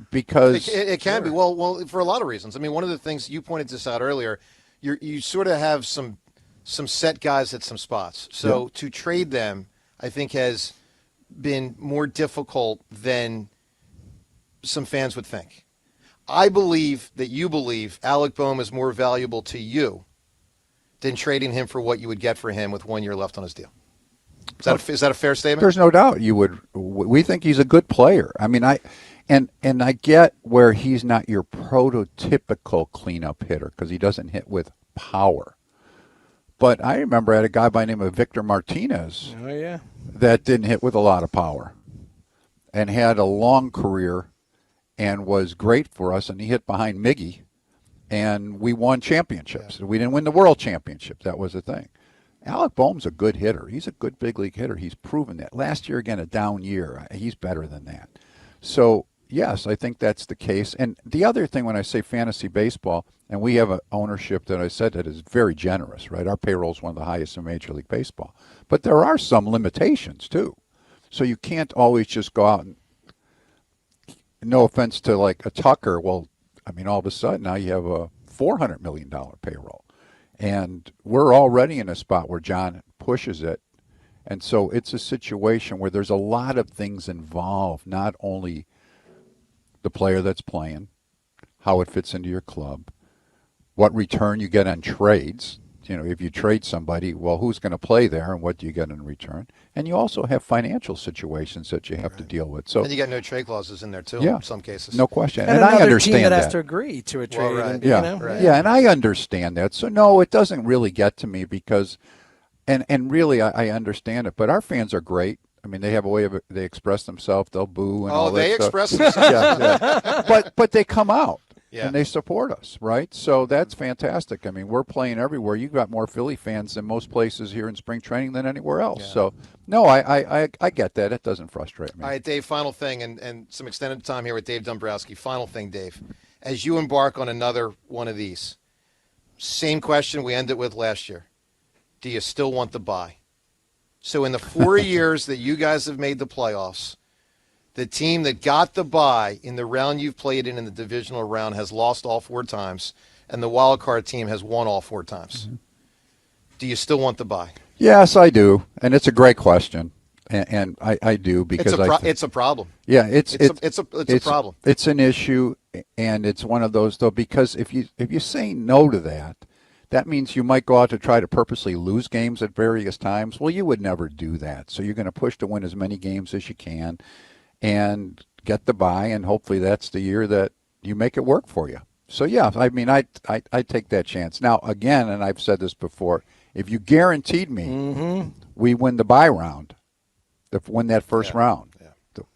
Because it can be. Well, for a lot of reasons. I mean, one of the things you pointed this out earlier, you sort of have some set guys at some spots. So to trade them, I think has been more difficult than some fans would think. I believe that you believe Alec Boehm is more valuable to you than trading him for what you would get for him with 1 year left on his deal. Is that a fair statement? There's no doubt you would. We think he's a good player. I mean, I get where he's not your prototypical cleanup hitter because he doesn't hit with power. But I remember I had a guy by the name of Victor Martinez. Oh, yeah. That didn't hit with a lot of power and had a long career and was great for us. And he hit behind Miggy, and we won championships. Yeah. We didn't win the world championship. That was the thing. Alec Boehm's a good hitter. He's a good big league hitter. He's proven that. Last year, again, a down year. He's better than that. So, yes, I think that's the case. And the other thing when I say fantasy baseball, and we have an ownership that I said that is very generous, right? Our payroll is one of the highest in Major League Baseball. But there are some limitations, too. So you can't always just go out and, no offense to like a Tucker, well, I mean, all of a sudden now you have a $400 million payroll. And we're already in a spot where John pushes it. And so it's a situation where there's a lot of things involved, not only the player that's playing, how it fits into your club, what return you get on trades. If you trade somebody, well, who's going to play there and what do you get in return? And you also have financial situations that you have to deal with. So, and you got no trade clauses in there, too, in some cases. No question. And I understand team that that. has to agree to a trade. Right. Yeah, and I understand that. So, no, it doesn't really get to me because, and really I understand it, but our fans are great. I mean, they have a way of they express themselves. They'll boo and all that they stuff. express themselves. Yeah. But they come out. Yeah. And they support us, right? So that's fantastic. I mean, we're playing everywhere. You've got more Philly fans than most places here in spring training than anywhere else. Yeah. So, no, I get that. It doesn't frustrate me. All right, Dave, final thing, and some extended time here with Dave Dumbrowski. Final thing, Dave. As you embark on another one of these, same question we ended with last year. Do you still want the bye? So in the 4 years that you guys have made the playoffs, the team that got the bye in the round you've played in the divisional round has lost all 4 times, and the wild card team has won all 4 times. Mm-hmm. Do you still want the bye? Yes, I do, and it's a great question, and I do because it's a problem. Yeah, it's a problem. It's an issue, and it's one of those though because if you say no to that, that means you might go out to try to purposely lose games at various times. Well, you would never do that, so you're going to push to win as many games as you can. And get the bye, and hopefully that's the year that you make it work for you. So, yeah, I mean, I take that chance. Now, again, and I've said this before, if you guaranteed me we win the bye round, win that first round,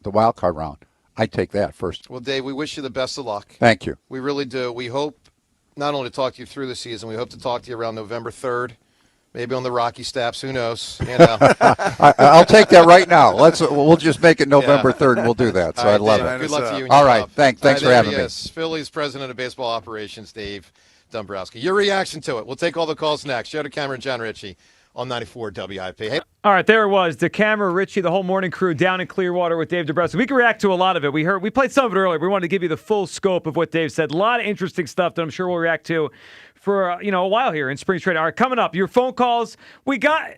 the wild card round, I'd take that first. Well, Dave, we wish you the best of luck. Thank you. We really do. We hope not only to talk to you through the season, we hope to talk to you around November 3rd. Maybe on the Rocky Steps, who knows? I'll take that right now. We'll just make it November 3rd, and we'll do that. So I love it. Good luck to you. All right, thanks for having me. Phillies president of baseball operations, Dave Dumbrowski. Your reaction to it? We'll take all the calls next. Joe DeCamera and John Ritchie on 94 WIP. Hey. All right, there it was. DeCamera, Ritchie, the whole morning crew down in Clearwater with Dave Dumbrowski. We can react to a lot of it. We played some of it earlier. We wanted to give you the full scope of what Dave said. A lot of interesting stuff that I'm sure we'll react to for a while here in spring training. All right, coming up, your phone calls. We got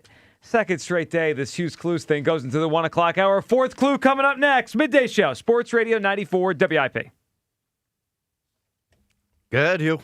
Second straight day, this Hughes Clues thing goes into the 1 o'clock hour. Fourth clue coming up next. Midday show, Sports Radio 94 WIP. Good, Hugh.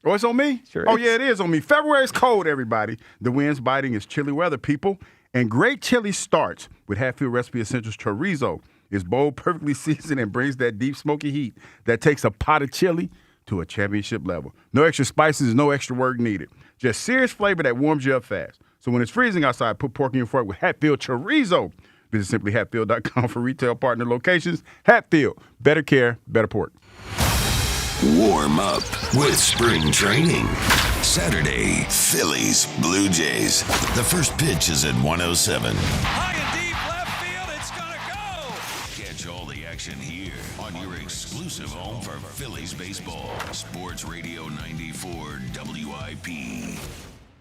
Oh, it's on me? Sure Oh, is. yeah, it is on me. February is cold, everybody. The wind's biting. It's chilly weather, people. And great chili starts with Hatfield Recipe Essentials Chorizo. It's bold, perfectly seasoned, and brings that deep smoky heat that takes a pot of chili to a championship level. No extra spices, no extra work needed. Just serious flavor that warms you up fast. So when it's freezing outside, put pork in your fork with Hatfield Chorizo. Visit simplyhatfield.com for retail partner locations. Hatfield, better care, better pork. Warm up with spring training. Saturday, Phillies, Blue Jays. The first pitch is at 1:07. High and deep left field, it's gonna go! Catch all the action here on your exclusive home for Phillies baseball. Sports Radio 94 WIP.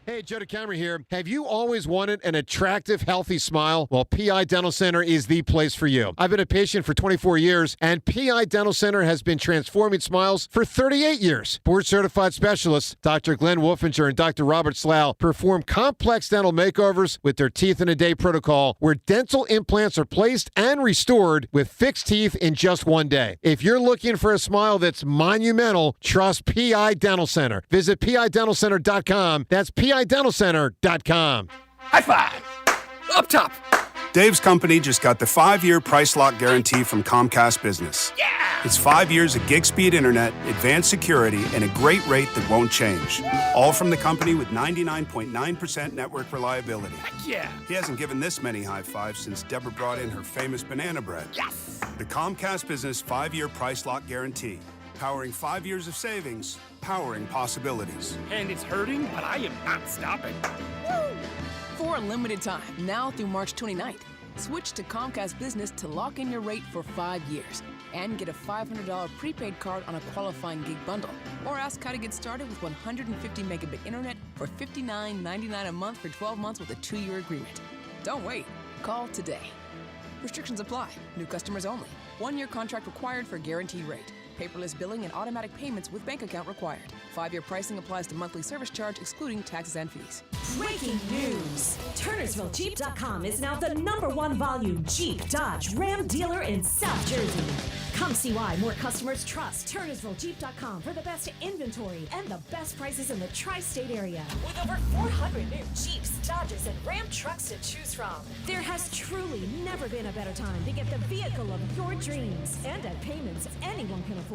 Hey, Joe DeCamera here. Have you always wanted an attractive, healthy smile? Well, PI Dental Center is the place for you. I've been a patient for 24 years, and PI Dental Center has been transforming smiles for 38 years. Board-certified specialists, Dr. Glenn Wolfinger and Dr. Robert Slough, perform complex dental makeovers with their Teeth in a Day protocol, where dental implants are placed and restored with fixed teeth in just one day. If you're looking for a smile that's monumental, trust PI Dental Center. Visit PIDentalCenter.com. That's PIDentalCenter.com. High five! Up top! Dave's company just got the 5-year price lock guarantee from Comcast Business. Yeah! It's 5 years of gig speed internet, advanced security, and a great rate that won't change. All from the company with 99.9% network reliability. Heck yeah! He hasn't given this many high fives since Deborah brought in her famous banana bread. Yes! The Comcast Business 5-year price lock guarantee. Powering 5 years of savings, powering possibilities. And it's hurting, but I am not stopping. Woo! For a limited time, now through March 29th, switch to Comcast Business to lock in your rate for 5 years and get a $500 prepaid card on a qualifying gig bundle. Or ask how to get started with 150 megabit internet for $59.99 a month for 12 months with a 2-year agreement. Don't wait. Call today. Restrictions apply. New customers only. 1-year contract required for guaranteed rate. Paperless billing and automatic payments with bank account required. 5-year pricing applies to monthly service charge, excluding taxes and fees. Breaking news! TurnersvilleJeep.com is now the #1 volume Jeep, Dodge, Ram dealer in South Jersey. Come see why more customers trust TurnersvilleJeep.com for the best inventory and the best prices in the tri-state area. With over 400 new Jeeps, Dodges, and Ram trucks to choose from, there has truly never been a better time to get the vehicle of your dreams and at payments anyone can afford.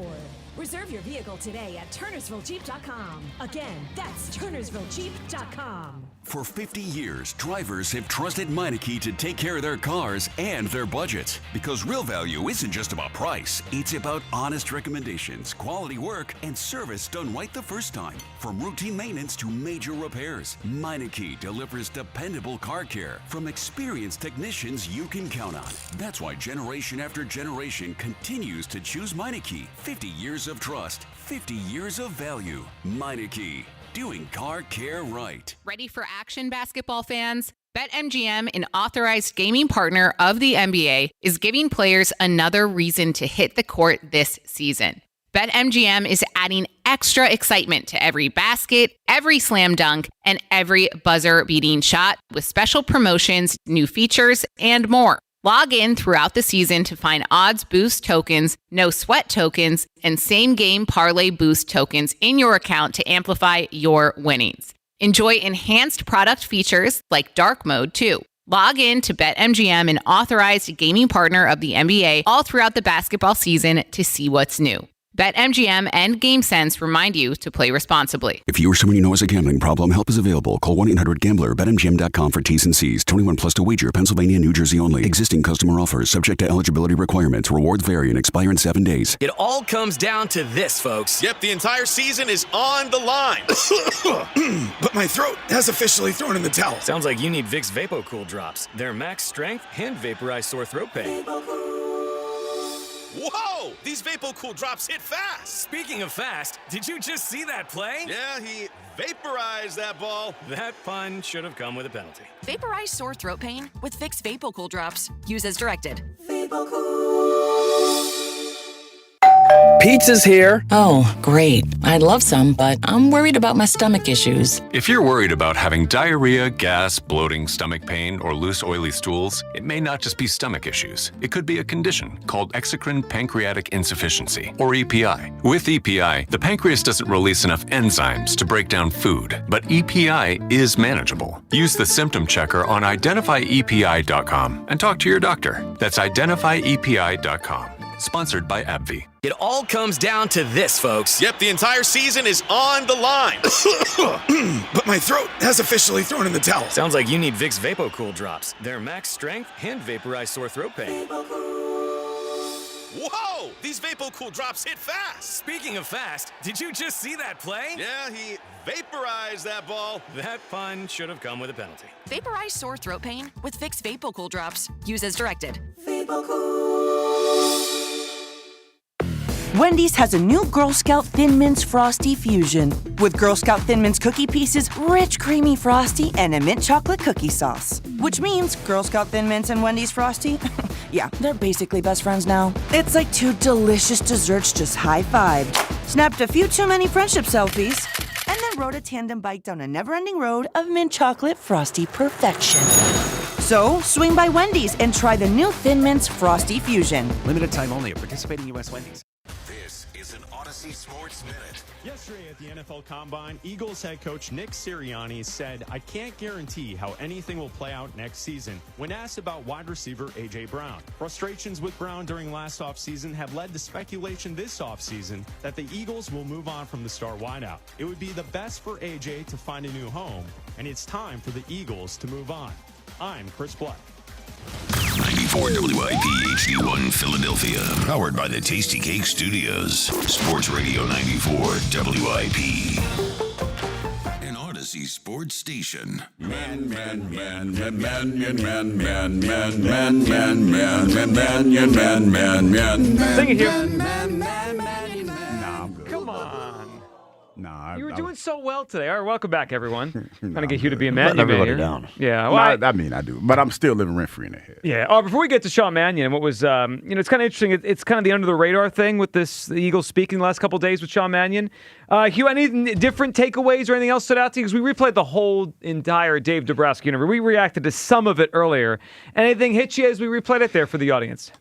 Reserve your vehicle today at TurnersvilleJeep.com. Again, that's TurnersvilleJeep.com. For 50 years, drivers have trusted Meineke to take care of their cars and their budgets. Because real value isn't just about price, it's about honest recommendations, quality work, and service done right the first time. From routine maintenance to major repairs, Meineke delivers dependable car care from experienced technicians you can count on. That's why generation after generation continues to choose Meineke. 50 years of trust, 50 years of value. Meineke. Doing car care right. Ready for action, basketball fans? BetMGM, an authorized gaming partner of the NBA, is giving players another reason to hit the court this season. BetMGM is adding extra excitement to every basket, every slam dunk, and every buzzer-beating shot with special promotions, new features, and more. Log in throughout the season to find odds boost tokens, no sweat tokens, and same game parlay boost tokens in your account to amplify your winnings. Enjoy enhanced product features like dark mode too. Log in to BetMGM, an authorized gaming partner of the NBA, all throughout the basketball season to see what's new. BetMGM and GameSense remind you to play responsibly. If you or someone you know has a gambling problem, help is available. Call 1-800-GAMBLER. BetMGM.com for T's and C's. 21 plus to wager. Pennsylvania, New Jersey only. Existing customer offers subject to eligibility requirements. Rewards vary and expire in 7 days. It all comes down to this, folks. Yep, the entire season is on the line. But my throat has officially thrown in the towel. Sounds like you need Vicks VapoCool drops. They're max strength and vaporize sore throat pain. Whoa! These VapoCool drops hit fast! Speaking of fast, did you just see that play? Yeah, he vaporized that ball. That pun should have come with a penalty. Vaporize sore throat pain with Vicks VapoCool drops. Use as directed. Pizza's here. Oh, great. I'd love some, but I'm worried about my stomach issues. If you're worried about having diarrhea, gas, bloating, stomach pain, or loose, oily stools, it may not just be stomach issues. It could be a condition called exocrine pancreatic insufficiency, or EPI. With EPI, the pancreas doesn't release enough enzymes to break down food, but EPI is manageable. Use the symptom checker on identifyepi.com and talk to your doctor. That's identifyepi.com. Sponsored by AbbVie. It all comes down to this, folks. Yep, the entire season is on the line. But my throat has officially thrown in the towel. Sounds like you need Vicks VapoCool drops. Their max strength and vaporize sore throat pain. Whoa! These VapoCool drops hit fast. Speaking of fast, did you just see that play? Yeah, he vaporized that ball. That pun should have come with a penalty. Vaporize sore throat pain with Vicks VapoCool drops. Use as directed. Wendy's has a new Girl Scout Thin Mints Frosty Fusion with Girl Scout Thin Mints cookie pieces, rich creamy frosty, and a mint chocolate cookie sauce. Which means Girl Scout Thin Mints and Wendy's Frosty, yeah, they're basically best friends now. It's like two delicious desserts just high-fived, snapped a few too many friendship selfies, and then rode a tandem bike down a never-ending road of mint chocolate frosty perfection. So, swing by Wendy's and try the new Thin Mints Frosty Fusion. Limited time only at participating U.S. Wendy's. This is an Odyssey Sports Minute. Yesterday at the NFL Combine, Eagles head coach Nick Sirianni said, "I can't guarantee how anything will play out next season." When asked about wide receiver A.J. Brown, frustrations with Brown during last offseason have led to speculation this offseason that the Eagles will move on from the star wideout. It would be the best for A.J. to find a new home, and it's time for the Eagles to move on. I'm Chris Black. 94 WIP HD1 Philadelphia. Powered by the Tasty Cake Studios. Sports Radio 94 WIP. An Odyssey sports station. Man, man, man, man, man, man, man, man, man, man, man, man, man, man. Sing it here. Nah, I'm good. Come on. Nah, You were doing so well today. All right, welcome back, everyone. Trying to get you to be a man. everybody down. Yeah, well, I mean, I do, but I'm still living rent-free in their head. yeah. Oh, before we get to Sean Mannion, what was, it's kind of interesting. It's kind of the under-the-radar thing with the Eagles speaking the last couple of days with Sean Mannion. Hugh, any different takeaways or anything else stood out to you? Because we replayed the whole entire Dave Dumbrowski interview. We reacted to some of it earlier. Anything hit you as we replayed it there for the audience?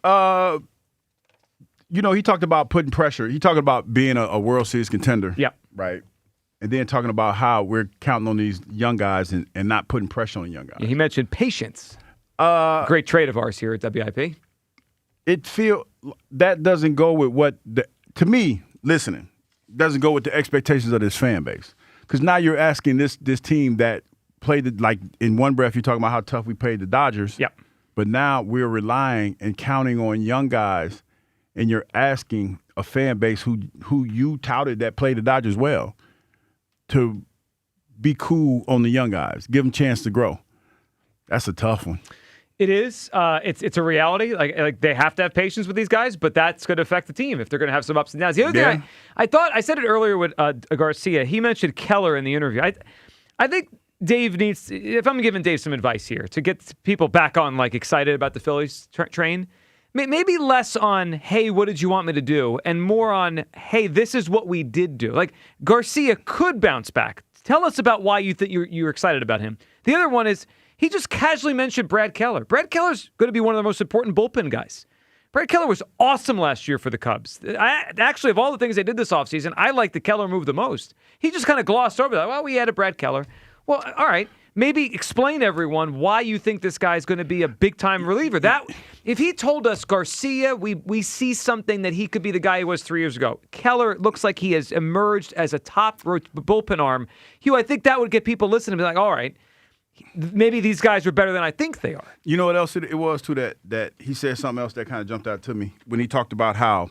He talked about putting pressure. He talked about being a World Series contender. Yep. Right. And then talking about how we're counting on these young guys and not putting pressure on young guys. Yeah, he mentioned patience. Great trade of ours here at WIP. That doesn't go with what, to me, listening, doesn't go with the expectations of this fan base. Because now you're asking this team that played, like, in one breath, you're talking about how tough we played the Dodgers. Yep. But now we're relying and counting on young guys, and you're asking a fan base who you touted that played the Dodgers well to be cool on the young guys, give them a chance to grow. That's a tough one. It is. It's a reality. Like they have to have patience with these guys, but that's going to affect the team if they're going to have some ups and downs. The other thing, I thought I said it earlier with Garcia. He mentioned Keller in the interview. I think Dave needs. If I'm giving Dave some advice here to get people back on excited about the Phillies train. Maybe less on, hey, what did you want me to do? And more on, hey, this is what we did do. Like, Garcia could bounce back. Tell us about why you think you're excited about him. The other one is, he just casually mentioned Brad Keller. Brad Keller's going to be one of the most important bullpen guys. Brad Keller was awesome last year for the Cubs. Actually, of all the things they did this offseason, I like the Keller move the most. He just kind of glossed over that. Well, we added Brad Keller. Well, all right. Maybe explain to everyone why you think this guy's going to be a big-time reliever. If he told us, Garcia, we see something that he could be the guy he was 3 years ago. Keller looks like he has emerged as a top bullpen arm. Hugh, I think that would get people listening and be like, all right, maybe these guys are better than I think they are. You know what else it was, too, that he said something else that kind of jumped out to me when he talked about how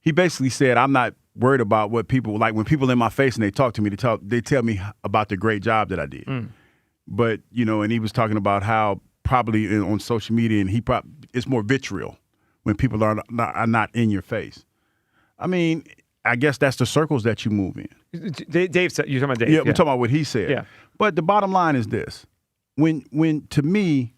he basically said, I'm not worried about what people, like when people in my face and they talk to me, they tell me about the great job that I did. But, and he was talking about how probably on social media, and it's more vitriol when people are not in your face. I mean, I guess that's the circles that you move in. Dave said, you're talking about Dave. Yeah, I'm talking about what he said. Yeah. But the bottom line is this. When to me,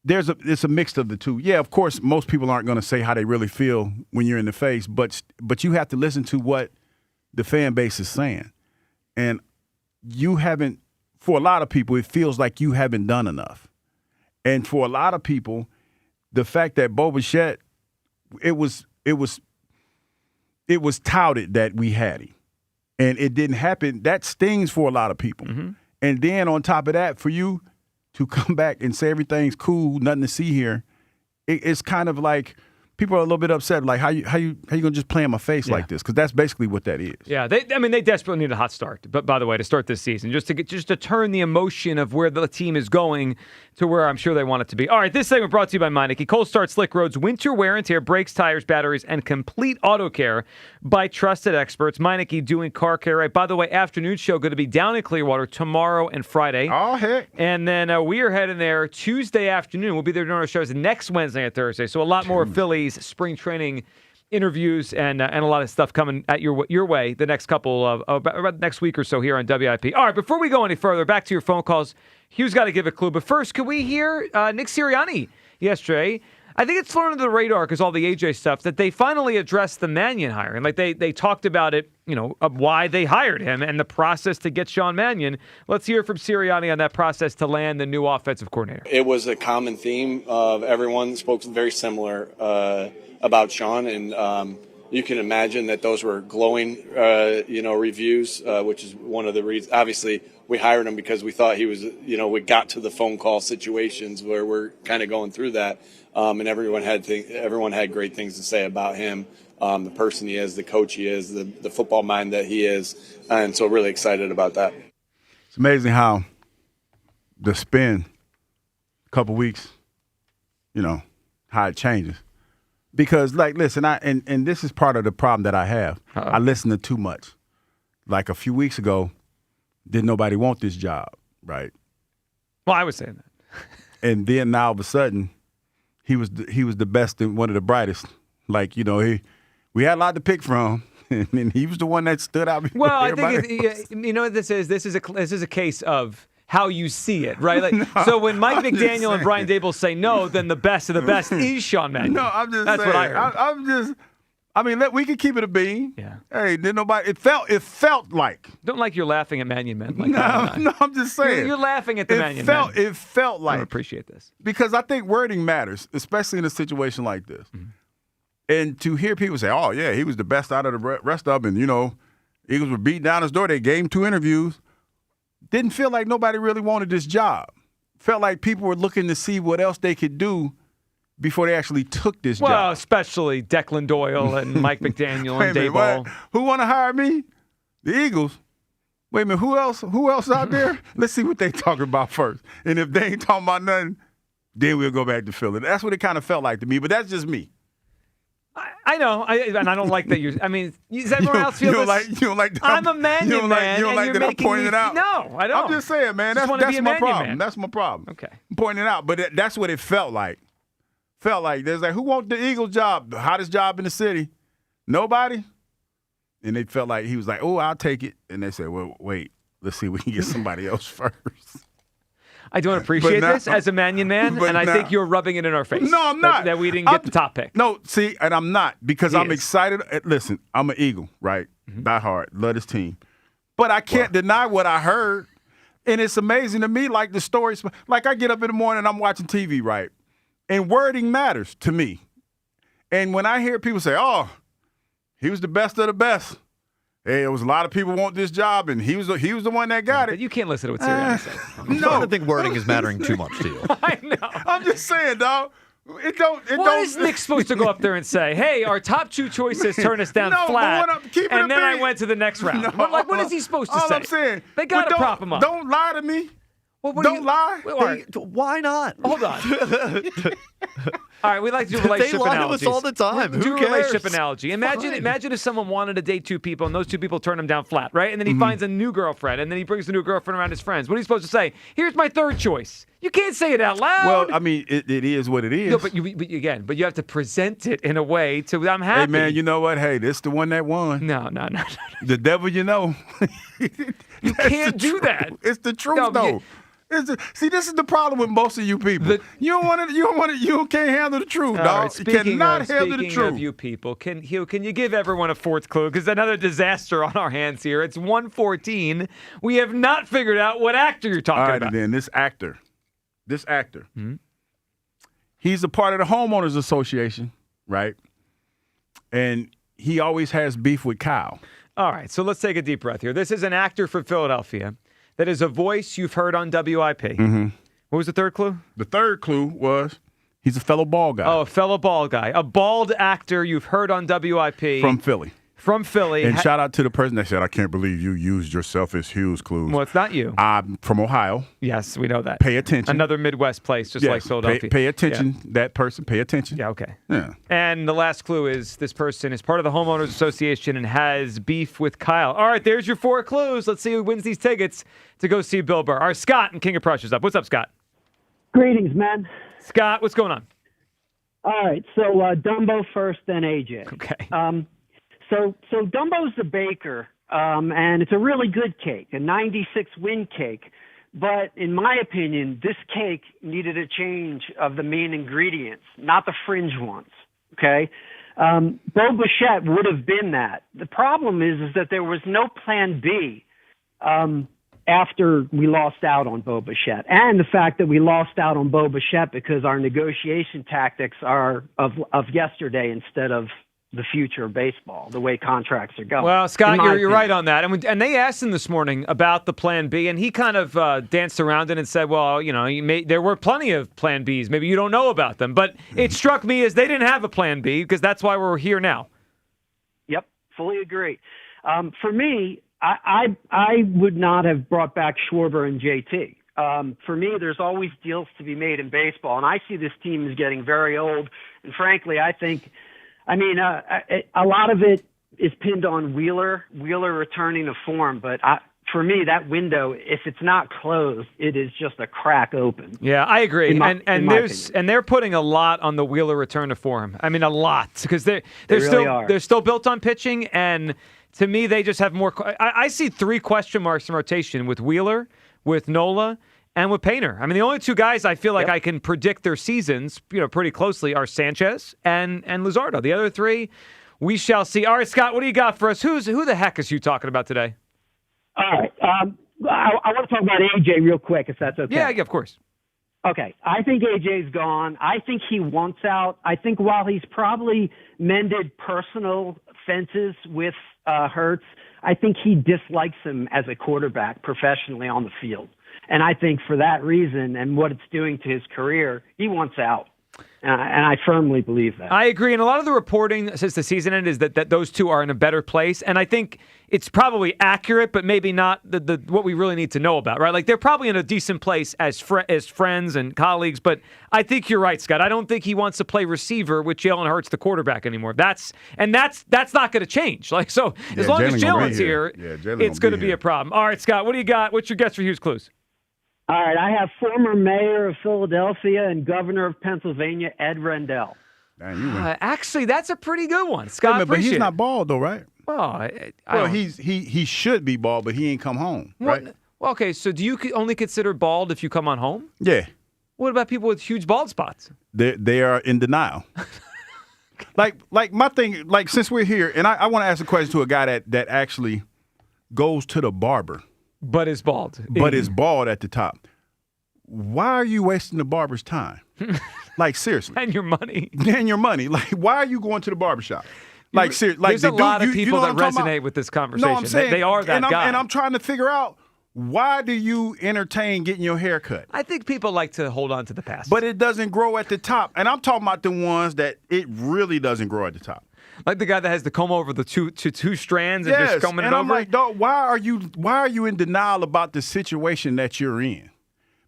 it's a mix of the two. Yeah, of course, most people aren't going to say how they really feel when you're in the face, but you have to listen to what the fan base is saying. And you haven't, for a lot of people, it feels like you haven't done enough. And for a lot of people, the fact that Bo Bichette, it was touted that we had him. And it didn't happen. That stings for a lot of people. Mm-hmm. And then on top of that, for you to come back and say everything's cool, nothing to see here, it's kind of like people are a little bit upset. Like, how you gonna just play in my face like this? Because that's basically what that is. Yeah, they desperately need a hot start. But by the way, to start this season, just to turn the emotion of where the team is going to where I'm sure they want it to be. All right, this segment brought to you by Meineke. Cold Start Slick Roads, winter wear and tear, brakes, tires, batteries, and complete auto care by trusted experts. Meineke doing car care right. By the way, afternoon show going to be down in Clearwater tomorrow and Friday. Oh, heck. And then we are heading there Tuesday afternoon. We'll be there doing our shows next Wednesday and Thursday. So a lot more Phillies spring training interviews and a lot of stuff coming at your way the next couple of about next week or so here on WIP. All right, before we go any further, back to your phone calls. Hugh's got to give a clue. But first, could we hear Nick Sirianni yesterday? I think it's flown under the radar because all the AJ stuff that they finally addressed the Mannion hiring. Like they talked about it, of why they hired him and the process to get Sean Mannion. Let's hear from Sirianni on that process to land the new offensive coordinator. It was a common theme of everyone spoke very similar about Sean, and you can imagine that those were glowing, reviews, which is one of the reasons. Obviously, we hired him because we thought he was, we got to the phone call situations where we're kind of going through that, and everyone had great things to say about him, the person he is, the coach he is, the football mind that he is, and so really excited about that. It's amazing how the spin, couple weeks, how it changes. Because, listen, and this is part of the problem that I have. I listen to too much. Like a few weeks ago, didn't nobody want this job, right? Well, I was saying that. And then now all of a sudden, he was the best and one of the brightest. Like, we had a lot to pick from, and he was the one that stood out. Well, I think what this is. This is a case of how you see it, right? So when Mike McDaniel and Brian Daboll say no, then the best of the best is Sean Mannion. No, I'm just That's saying. what I heard. We can keep it a bean. Yeah. Hey, didn't nobody? It felt like. Don't like you're laughing at Mannion men. No, I'm just saying. You're laughing at the Mannion men. It felt like. I don't appreciate this. Because I think wording matters, especially in a situation like this. Mm-hmm. And to hear people say, "Oh yeah, he was the best out of the rest of them," and Eagles were beating down his door. They gave him 2 interviews. Didn't feel like nobody really wanted this job. Felt like people were looking to see what else they could do before they actually took this job. Well, especially Declan Doyle and Mike McDaniel and Daboll. Who want to hire me? The Eagles. Wait a minute, who else out there? Let's see what they talking about first. And if they ain't talking about nothing, then we'll go back to Philly. That's what it kind of felt like to me, but that's just me. I know, and I don't like that you're. I mean, does everyone else feel this? You don't like that I'm a Mannion man. You don't like that I'm pointing it out? No, I don't. I'm just saying, man. That's my problem. Man. That's my problem. Okay. I'm pointing it out, but that's what it felt like. Felt like there's who wants the Eagles job, the hottest job in the city? Nobody. And they felt like he was like, oh, I'll take it. And they said, well, wait, let's see if we can get somebody else first. I don't appreciate this as a Mannion man, and I think you're rubbing it in our face. No, I'm not. That we didn't get the top pick. No, see, and I'm not because I'm excited. Listen, I'm an Eagle, right? Die hard, love this team. But I can't deny what I heard. And it's amazing to me, like the stories. Like I get up in the morning and I'm watching TV, right? And wording matters to me. And when I hear people say, oh, he was the best of the best. Hey, there was a lot of people want this job, and he was the one that got it. You can't listen to what Sirianni says. I'm starting to think wording is mattering too much to you. I know. I'm just saying, dog. What is Nick supposed to go up there and say? Hey, our top 2 choices turned us down flat, and then I went to the next round. What is he supposed to say? All I'm saying, they got to prop him up. Don't lie to me. Don't lie. Why not? Hold on. All right, we like to do relationship analogies. They lie analogies. to us all the time. Do Who a cares? relationship analogy. Imagine if someone wanted to date 2 people and those 2 people turn him down flat, right? And then he finds a new girlfriend, and then he brings the new girlfriend around his friends. What are you supposed to say? Here's my 3rd choice. You can't say it out loud. Well, I mean, it is what it is. No, but you have to present it in a way to I'm happy. Hey, man, you know what? Hey, this is the one that won. No. The devil you know. You can't do that. It's the truth, though. See, this is the problem with most of you people. You can't handle the truth, dog. Right, You cannot handle the speaking truth. of you people, can you give everyone a fourth clue? Because another disaster on our hands here. It's 1:14. We have not figured out what actor you're talking All right, about. and then this actor, he's a part of the homeowners association, right? And he always has beef with Kyle. All right, so let's take a deep breath here. This is an actor for Philadelphia that is a voice you've heard on WIP. Mm-hmm. What was the third clue? The third clue was he's a fellow bald guy. Oh, a fellow bald guy. A bald actor you've heard on WIP. From Philly. From Philly. And shout out to the person that said, I can't believe you used yourself as Hughes clues. Well, it's not you. I'm from Ohio. Yes, we know that. Pay attention. Another Midwest place, just like Philadelphia. Pay attention. Yeah. That person, pay attention. Yeah, okay. Yeah. And the last clue is this person is part of the Homeowners Association and has beef with Kyle. All right, there's your 4 clues. Let's see who wins these tickets to go see Bill Burr. Our Scott and King of Prussia's up. What's up, Scott? Greetings, man. Scott, what's going on? All right, so Dumbo first, then AJ. Okay. So Dumbo's the baker, and it's a really good cake, a 96 win cake. But in my opinion, this cake needed a change of the main ingredients, not the fringe ones. Okay, Bo Bichette would have been that. The problem is that there was no plan B after we lost out on Bo Bichette, and the fact that we lost out on Bo Bichette because our negotiation tactics are of yesterday instead of the future of baseball, the way contracts are going. Well, Scott, you're right on that. And they asked him this morning about the plan B, and he kind of danced around it and said, well, there were plenty of plan Bs. Maybe you don't know about them. But it struck me as they didn't have a plan B because that's why we're here now. Yep, fully agree. For me, I would not have brought back Schwarber and JT. For me, there's always deals to be made in baseball, and I see this team is getting very old. And frankly, I think a lot of it is pinned on Wheeler returning to form. But for me, that window, if it's not closed, it is just a crack open. Yeah, I agree. And they're putting a lot on the Wheeler return to form. I mean, a lot because they're still built on pitching. And to me, they just have more. I see 3 question marks in rotation with Wheeler, with Nola, and with Painter. I mean, the only 2 guys I feel like I can predict their seasons, pretty closely are Sanchez and Luzardo. The other 3, we shall see. All right, Scott, what do you got for us? Who the heck is you talking about today? All right. I want to talk about AJ real quick, if that's okay. Yeah, of course. Okay. I think AJ's gone. I think he wants out. I think while he's probably mended personal fences with Hurts, I think he dislikes him as a quarterback professionally on the field. And I think for that reason and what it's doing to his career, he wants out. And I firmly believe that. I agree. And a lot of the reporting since the season ended is that those 2 are in a better place. And I think it's probably accurate, but maybe not the what we really need to know about, right? Like they're probably in a decent place as friends and colleagues. But I think you're right, Scott. I don't think he wants to play receiver with Jalen Hurts, the quarterback, anymore. That's not going to change. As long as Jalen's here, it's going to be a problem. All right, Scott, what do you got? What's your guess for Hughes clues? All right, I have former mayor of Philadelphia and governor of Pennsylvania, Ed Rendell. Actually, that's a pretty good one, Scott. But he's not bald, though, right? Well, he should be bald, but he ain't come home, right? Well, okay, so do you only consider bald if you come on home? Yeah. What about people with huge bald spots? They are in denial. like my thing, since we're here, and I want to ask a question to a guy that actually goes to the barber. But is bald. But is bald at the top. Why are you wasting the barber's time? Seriously. And your money. Why are you going to the barbershop? Seriously. There's a lot of people that resonate with this conversation. No, I'm saying, they are that guy. And I'm trying to figure out, why do you entertain getting your hair cut? I think people like to hold on to the past. But it doesn't grow at the top. And I'm talking about the ones that it really doesn't grow at the top. Like the guy that has to comb over the two strands and just combing it over. I'm like, dog, why are you in denial about the situation that you're in?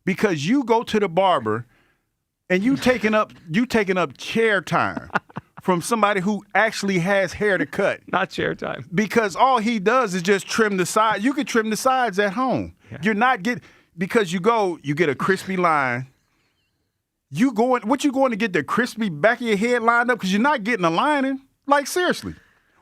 Because you go to the barber and you taking up chair time from somebody who actually has hair to cut. Not chair time. Because all he does is just trim the sides. You can trim the sides at home. Yeah. You're not because you get a crispy line. You going to get the crispy back of your head lined up because you're not getting a lining? Seriously.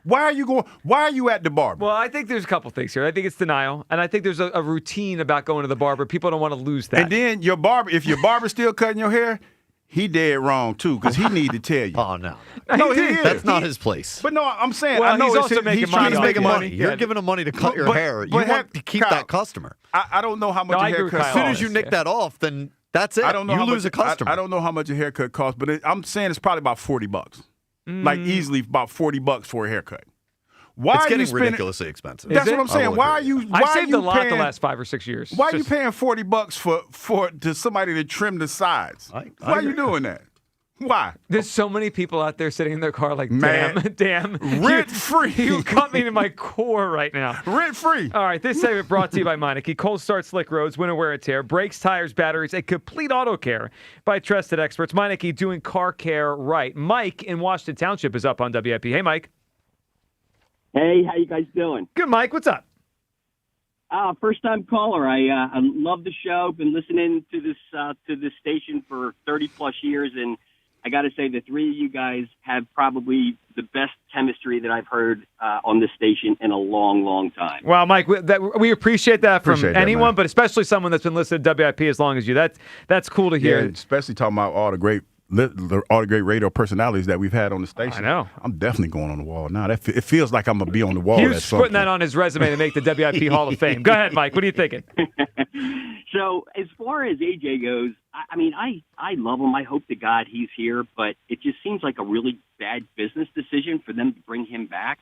Why are you at the barber? Well, I think there's a couple things here. I think it's denial, and I think there's a routine about going to the barber. People don't want to lose that. And then if your barber's still cutting your hair, he dead wrong too, because he need to tell you. Oh no, he is. That's not his place. But no, I'm saying well, I know he's also making money. He's making money. Yeah. You're giving him money to cut your hair. You want to keep that customer. I don't know how much a haircut costs. As soon as you nick that off, then that's it. I don't know you lose a customer. I don't know how much a haircut costs, but I'm saying it's probably about $40. Like easily about $40 for a haircut. Why it's are getting you spending, ridiculously expensive. That's what I'm saying. Why are you? I saved you a lot paying, the last 5 or 6 years. Why are you paying $40 for to somebody to trim the sides? Why are you doing that? Why? There's so many people out there sitting in their car like, Man. damn. Rent free. You cut me to my core right now. Rent free. All right, this segment brought to you by Meineke. Cold start, slick roads, winter wear and tear, brakes, tires, batteries, a complete auto care by trusted experts. Meineke doing car care right. Mike in Washington Township is up on WIP. Hey, Mike. Hey, how you guys doing? Good, Mike. What's up? First-time caller. I love the show. Been listening to this station for 30-plus years, and I got to say the three of you guys have probably the best chemistry that I've heard on this station in a long, long time. Well, Mike, we appreciate that from anyone, that, but especially someone that's been listening to WIP as long as you. That's cool to hear. Yeah, especially talking about all the great radio personalities that we've had on the station. I know. I'm definitely going on the wall now. It feels like I'm going to be on the wall. He's putting that on his resume to make the WIP Hall of Fame. Go ahead, Mike. What are you thinking? So as far as AJ goes, I love him. I hope to God he's here, but it just seems like a really bad business decision for them to bring him back.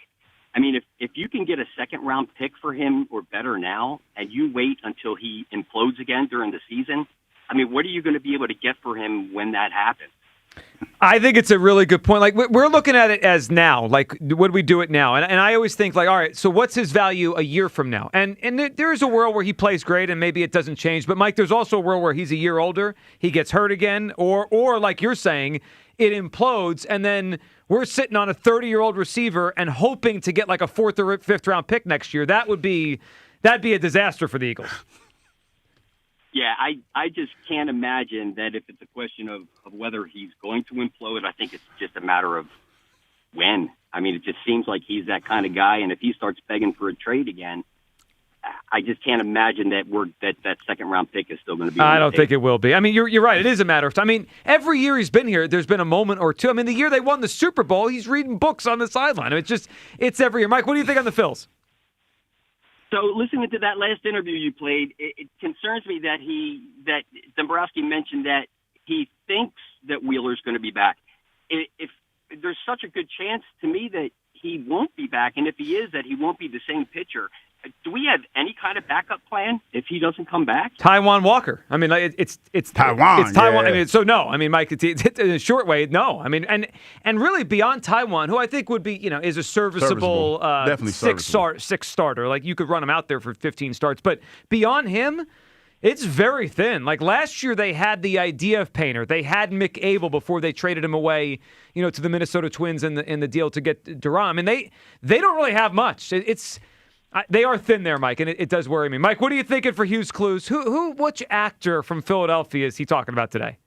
I mean, if you can get a second-round pick for him or better now, and you wait until he implodes again during the season, I mean, what are you going to be able to get for him when that happens? I think it's a really good point. Like, we're looking at it as now. Like, would we do it now? And I always think, like, all right, so what's his value a year from now? And there is a world where he plays great and maybe it doesn't change. But, Mike, there's also a world where he's a year older, he gets hurt again, or like you're saying, it implodes, and then we're sitting on a 30-year-old receiver and hoping to get like a 4th or 5th round pick next year. That'd be a disaster for the Eagles. Yeah, I just can't imagine that if it's a question of whether he's going to implode. I think it's just a matter of when. I mean, it just seems like he's that kind of guy, and if he starts begging for a trade again, I just can't imagine that second-round pick is still going to be. I don't think it will be. I mean, you're right. It is a matter of time. I mean, every year he's been here, there's been a moment or two. I mean, the year they won the Super Bowl, he's reading books on the sideline. I mean, it's every year. Mike, what do you think on the Phils? So listening to that last interview you played, it concerns me that Dumbrowski mentioned that he thinks that Wheeler's going to be back. If there's such a good chance to me that he won't be back, and if he is, that he won't be the same pitcher. Do we have any kind of backup plan if he doesn't come back? Taiwan Walker. I mean, it's Taiwan. It's Taiwan. Yeah. I mean, so no. I mean, Mike, it's in a short way, no. I mean, and really beyond Taiwan, who I think would be, is a serviceable. Definitely six starter. Like you could run him out there for 15 starts, but beyond him, it's very thin. Like last year, they had the idea of Painter. They had Mick Abel before they traded him away, to the Minnesota Twins in the deal to get Duran. I mean, they don't really have much. They are thin there, Mike, and it does worry me. Mike, what are you thinking for Hughes Clues? Which actor from Philadelphia is he talking about today?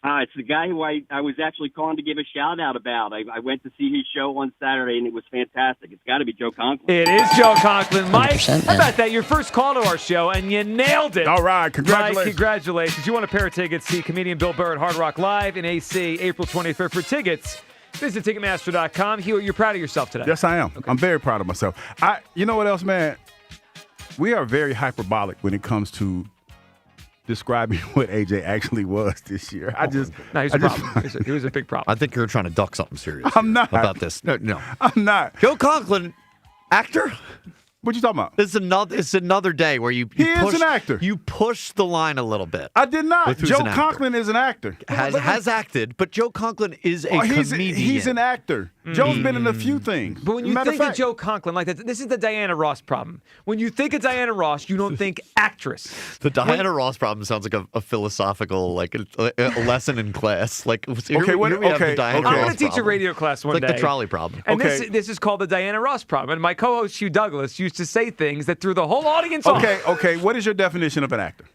It's the guy who I was actually calling to give a shout-out about. I went to see his show on Saturday, and it was fantastic. It's got to be Joe Conklin. It is Joe Conklin. Mike, how about that? Your first call to our show, and you nailed it. All right, congratulations. Mike, congratulations. You want a pair of tickets, see comedian Bill Burr at Hard Rock Live in AC, April 23rd. For tickets, visit Ticketmaster.com. Hugh, you're proud of yourself today. Yes, I am. Okay. I'm very proud of myself. You know what else, man? We are very hyperbolic when it comes to describing what AJ actually was this year. He's a problem. He was a big problem. I think you're trying to duck something serious. I'm not. About this. No. I'm not. Joe Conklin, actor? What you talking about? It's another day where you He is an actor. You push the line a little bit. I did not. Joe Conklin is an actor. Has acted, but Joe Conklin is a comedian. He's an actor. Joe's been in a few things. But when you think of Joe Conklin like that, this is the Diana Ross problem. When you think of Diana Ross, you don't think actress. The Diana Ross problem sounds like a philosophical, like a lesson in class. Like, I'm going to teach a radio class one day. Like the trolley problem. And this is called the Diana Ross problem. And my co-host Hugh Douglas used to say things that threw the whole audience off. Okay. What is your definition of an actor?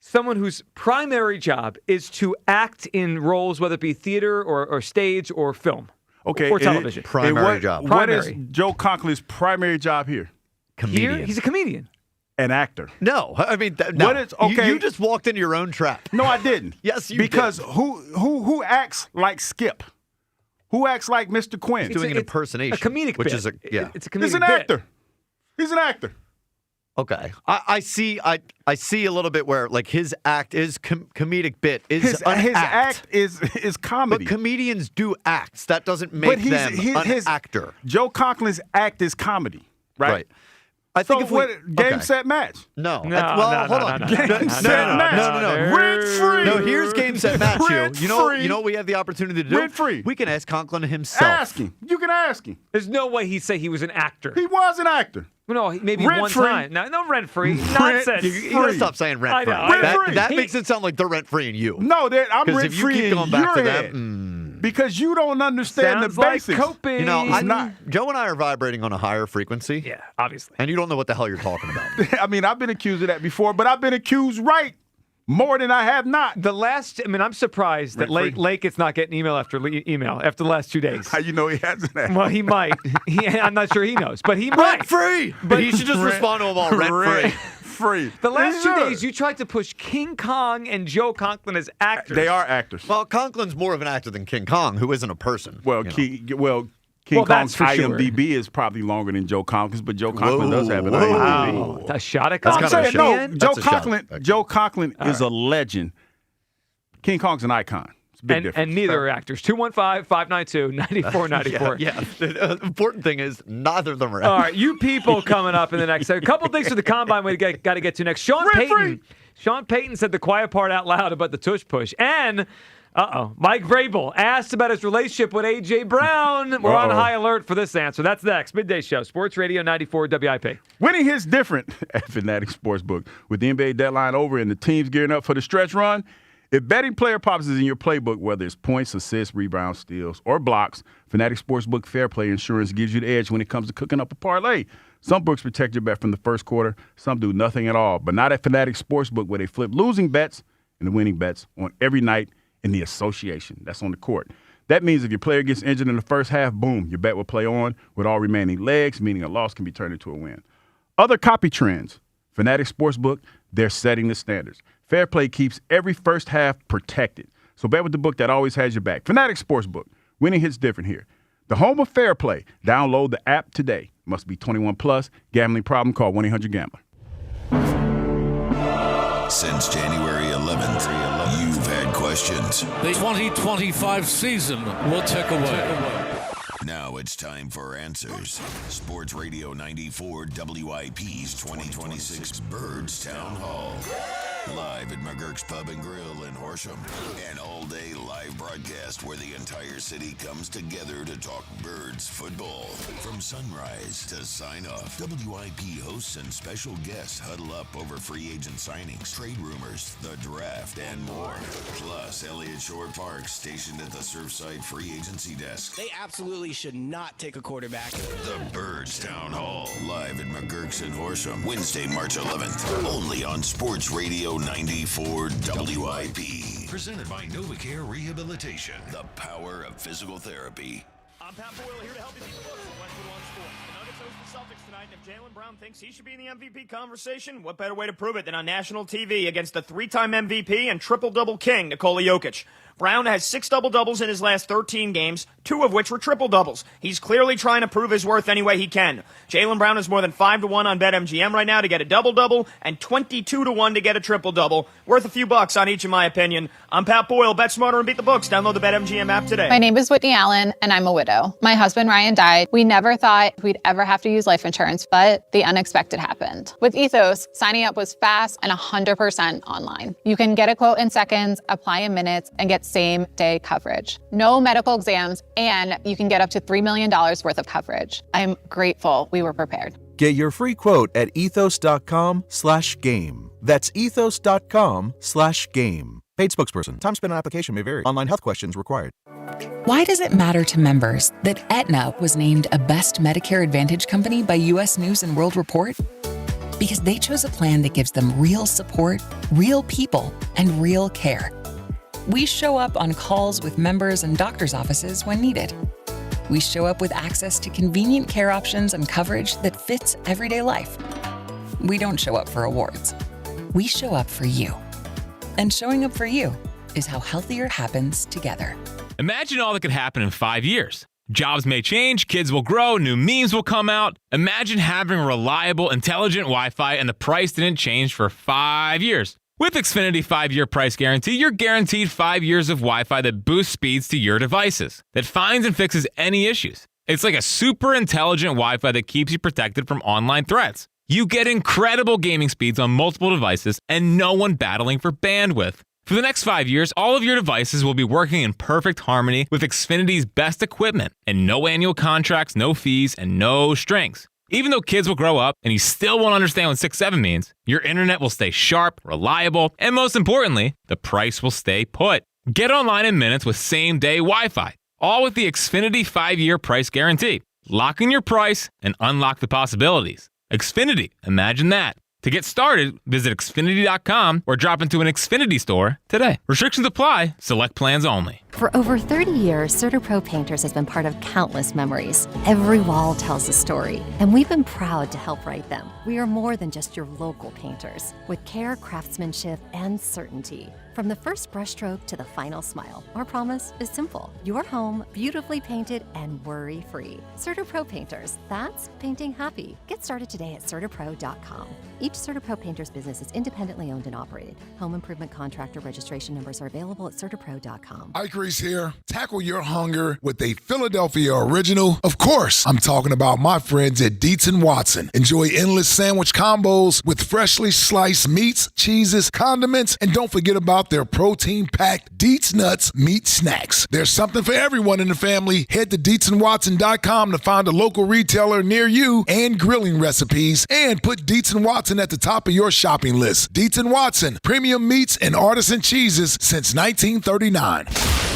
Someone whose primary job is to act in roles, whether it be theater or stage or film. Okay, or television. Primary job. What is Joe Conklin's primary job here? Comedian. Here, he's a comedian. An actor. No, I mean, no. What is okay? You just walked into your own trap. No, I didn't. Yes, you because did. who acts like Skip? Who acts like Mr. Quinn? He's doing an impersonation, a comedic which bit. is It's a comedic He's an bit. actor. He's an actor. Okay, I see a little bit where like his act is comedic bit is His act is comedy. But comedians do acts. That doesn't make them an actor. Joe Conklin's act is comedy, right? I think if game set match. No. No, hold on. Game set match. No. Rent free. No, here's game set match. You know what we have the opportunity to do? Rent free. We can ask Conklin himself. Ask him. You can ask him. There's no way he'd say he was an actor. He was an actor. No, maybe one Rent-free. time. No rent free. Nonsense. You gotta stop saying rent free. That makes it sound like they're rent free and you. No, I'm rent if you free keep in going back your to head. that, because you don't understand Sounds the like basics. coping. You know, Joe and I are vibrating on a higher frequency. Yeah, obviously. And you don't know what the hell you're talking about. I mean, I've been accused of that before, but I've been accused right more than I have not. I'm surprised that Lake is not getting email after the last 2 days. How you know he hasn't? Well, he might. I'm not sure he knows, but he might. Rent free. But he should just respond to them all rent free. The last 2 days, you tried to push King Kong and Joe Conklin as actors. They are actors. Well, Conklin's more of an actor than King Kong, who isn't a person. King Kong's IMDb is probably longer than Joe Conklin's, but Joe Conklin does have an IMDb. A shot at I'm Conklin. saying, Joe Conklin is a legend. King Kong's an icon. It's a big difference. And neither are actors. 215-592-9494. Yeah. The important thing is neither of them are actors. All right, you people coming up in the next segment. A couple things for the Combine we got to get to next. Sean Payton said the quiet part out loud about the tush push. And Mike Vrabel asked about his relationship with A.J. Brown. We're on high alert for this answer. That's next. Midday Show, Sports Radio 94 WIP. Winning hits different at Fanatic Sportsbook. With the NBA deadline over and the teams gearing up for the stretch run, if betting player props is in your playbook, whether it's points, assists, rebounds, steals, or blocks, Fanatic Sportsbook Fair Play Insurance gives you the edge when it comes to cooking up a parlay. Some books protect your bet from the first quarter. Some do nothing at all. But not at Fanatic Sportsbook, where they flip losing bets and the winning bets on every night in the association. That's on the court. That means if your player gets injured in the first half, boom, your bet will play on with all remaining legs, meaning a loss can be turned into a win. Other copy trends. Fanatic Sportsbook, they're setting the standards. Fair play keeps every first half protected. So bet with the book that always has your back. Fanatic Sportsbook. Winning hits different here. The home of fair play. Download the app today. Must be 21 plus. Gambling problem? Call 1-800-GAMBLER. Since January 11th, you've had questions. The 2025 season will tick away. Now it's time for answers. Sports Radio 94 WIP's 2026 Birds Town Hall. Live at McGurk's Pub and Grill in Horsham. An all-day live broadcast where the entire city comes together to talk Birds football. From sunrise to sign-off, WIP hosts and special guests huddle up over free agent signings, trade rumors, the draft, and more. Plus, Elliott Shore Park stationed at the Surfside Free Agency Desk. They absolutely should not take a quarterback. The Birds Town Hall. Live at McGurk's in Horsham. Wednesday, March 11th. Only on Sports Radio 94 WIP. Presented by NovaCare Rehabilitation. The power of physical therapy. I'm Pat Boyle here to help you think close to Westwood on Sport. The Nuggets host the Celtics tonight, and if Jaylen Brown thinks he should be in the MVP conversation, what better way to prove it than on national TV against the three-time MVP and triple-double king, Nikola Jokic. Brown has 6 double-doubles in his last 13 games, 2 of which were triple-doubles. He's clearly trying to prove his worth any way he can. Jaylen Brown is more than 5-1 on BetMGM right now to get a double-double and 22-1 to get a triple-double. Worth a few bucks on each, in my opinion. I'm Pat Boyle. Bet smarter and beat the books. Download the BetMGM app today. My name is Whitney Allen, and I'm a widow. My husband, Ryan, died. We never thought we'd ever have to use life insurance, but the unexpected happened. With Ethos, signing up was fast and 100% online. You can get a quote in seconds, apply in minutes, and get same-day coverage. No medical exams, and you can get up to $3 million worth of coverage. I'm grateful we were prepared. Get your free quote at ethos.com/game. That's ethos.com/game. Paid spokesperson. Time spent on application may vary. Online health questions required. Why does it matter to members that Aetna was named a Best Medicare Advantage company by U.S. News & World Report? Because they chose a plan that gives them real support, real people, and real care. We show up on calls with members and doctors' offices when needed. We show up with access to convenient care options and coverage that fits everyday life. We don't show up for awards. We show up for you. And showing up for you is how healthier happens together. Imagine all that could happen in 5 years. Jobs may change, kids will grow, new memes will come out. Imagine having reliable, intelligent Wi-Fi and the price didn't change for 5 years. With Xfinity 5-year price guarantee, you're guaranteed 5 years of Wi-Fi that boosts speeds to your devices, that finds and fixes any issues. It's like a super intelligent Wi-Fi that keeps you protected from online threats. You get incredible gaming speeds on multiple devices and no one battling for bandwidth. For the next 5 years, all of your devices will be working in perfect harmony with Xfinity's best equipment and no annual contracts, no fees, and no strings. Even though kids will grow up and you still won't understand what 6-7 means, your internet will stay sharp, reliable, and most importantly, the price will stay put. Get online in minutes with same-day Wi-Fi, all with the Xfinity 5-year price guarantee. Lock in your price and unlock the possibilities. Xfinity, imagine that. To get started, visit Xfinity.com or drop into an Xfinity store today. Restrictions apply. Select plans only. For over 30 years, CertaPro Painters has been part of countless memories. Every wall tells a story, and we've been proud to help write them. We are more than just your local painters, with care, craftsmanship, and certainty. From the first brushstroke to the final smile, our promise is simple. Your home beautifully painted and worry-free. CertaPro Painters, that's painting happy. Get started today at CertaPro.com. Each CertaPro Painters business is independently owned and operated. Home improvement contractor registration numbers are available at CertaPro.com. Ike Reese here. Tackle your hunger with a Philadelphia original. Of course, I'm talking about my friends at Dietz & Watson. Enjoy endless sandwich combos with freshly sliced meats, cheeses, condiments, and don't forget about their protein-packed Dietz Nuts meat snacks. There's something for everyone in the family. Head to DietzandWatson.com to find a local retailer near you and grilling recipes, and put Dietz & Watson at the top of your shopping list. Dietz & Watson, premium meats and artisan cheeses since 1939.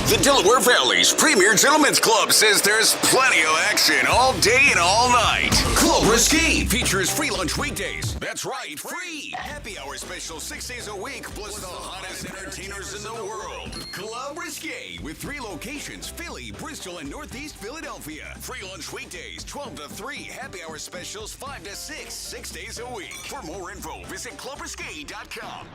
The Delaware Valley's premier gentlemen's club says there's plenty of action all day and all night. Club Risque features free lunch weekdays. That's right, free. Happy hour special 6 days a week, plus the hottest entertainers in the world. Club Risque with 3 locations, Philly, Bristol, and Northeast Philadelphia. Free lunch weekdays, 12 to 3. Happy hour specials, 5 to 6, 6 days a week. For more info, visit clubrisque.com.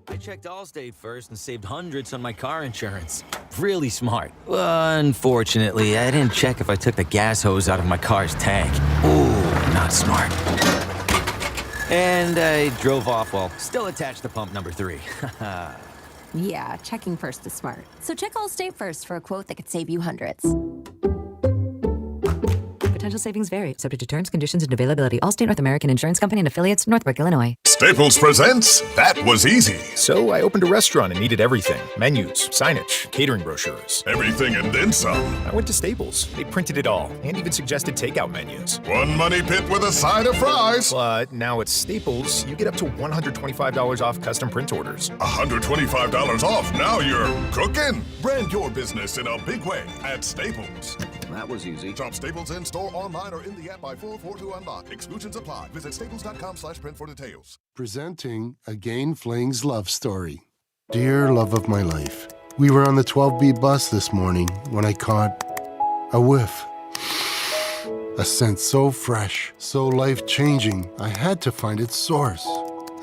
I checked Allstate first and saved hundreds on my car insurance. Really smart. Unfortunately, I didn't check if I took the gas hose out of my car's tank. Ooh, not smart. And I drove off while still attached to pump number 3. Yeah, checking first is smart. So check Allstate first for a quote that could save you hundreds. Potential savings vary, subject to terms, conditions, and availability. Allstate North American Insurance Company and affiliates, Northbrook, Illinois. Staples presents That Was Easy. So I opened a restaurant and needed everything. Menus, signage, catering brochures. Everything and then some. I went to Staples. They printed it all and even suggested takeout menus. One money pit with a side of fries. But now at Staples, you get up to $125 off custom print orders. $125 off. Now you're cooking. Brand your business in a big way at Staples. That was easy. Shop Staples in store, online, or in the app by 4/4 to unlock. Exclusions apply. Visit staples.com/print for details. Presenting a Gain Flings love story. Dear love of my life, we were on the 12B bus this morning when I caught a whiff. A scent so fresh, so life-changing, I had to find its source.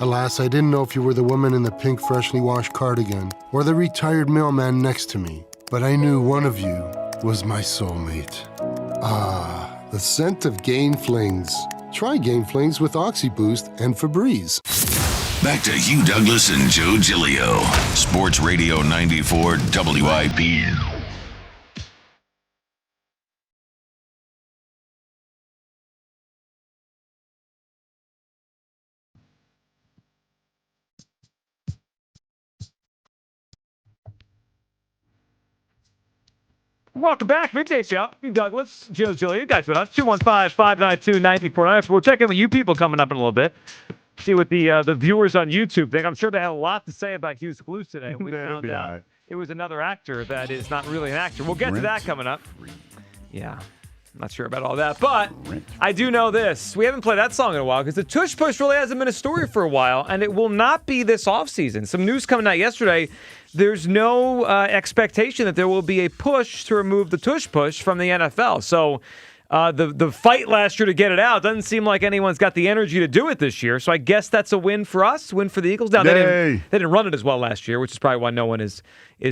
Alas, I didn't know if you were the woman in the pink freshly washed cardigan or the retired mailman next to me, but I knew one of you was my soulmate. Ah, the scent of Gain Flings. Try Gain Flings with OxyBoost and Febreze. Back to Hugh Douglas and Joe Giglio. Sports Radio 94 WIP. Welcome back. Midday Show. Hugh Douglas, Joe Giglio. You guys with us. 215-592-9449. We'll check in with you people coming up in a little bit. See what the viewers on YouTube think. I'm sure they had a lot to say about Hugh's Clues today. We found out it was another actor that is not really an actor. We'll get to that coming up. Yeah. I'm not sure about all that, but I do know this. We haven't played that song in a while because the Tush Push really hasn't been a story for a while, and it will not be this offseason. Some news coming out yesterday there's no expectation that there will be a push to remove the Tush Push from the NFL. So the fight last year to get it out doesn't seem like anyone's got the energy to do it this year. So I guess that's a win for us, win for the Eagles. Now, they didn't run it as well last year, which is probably why no one is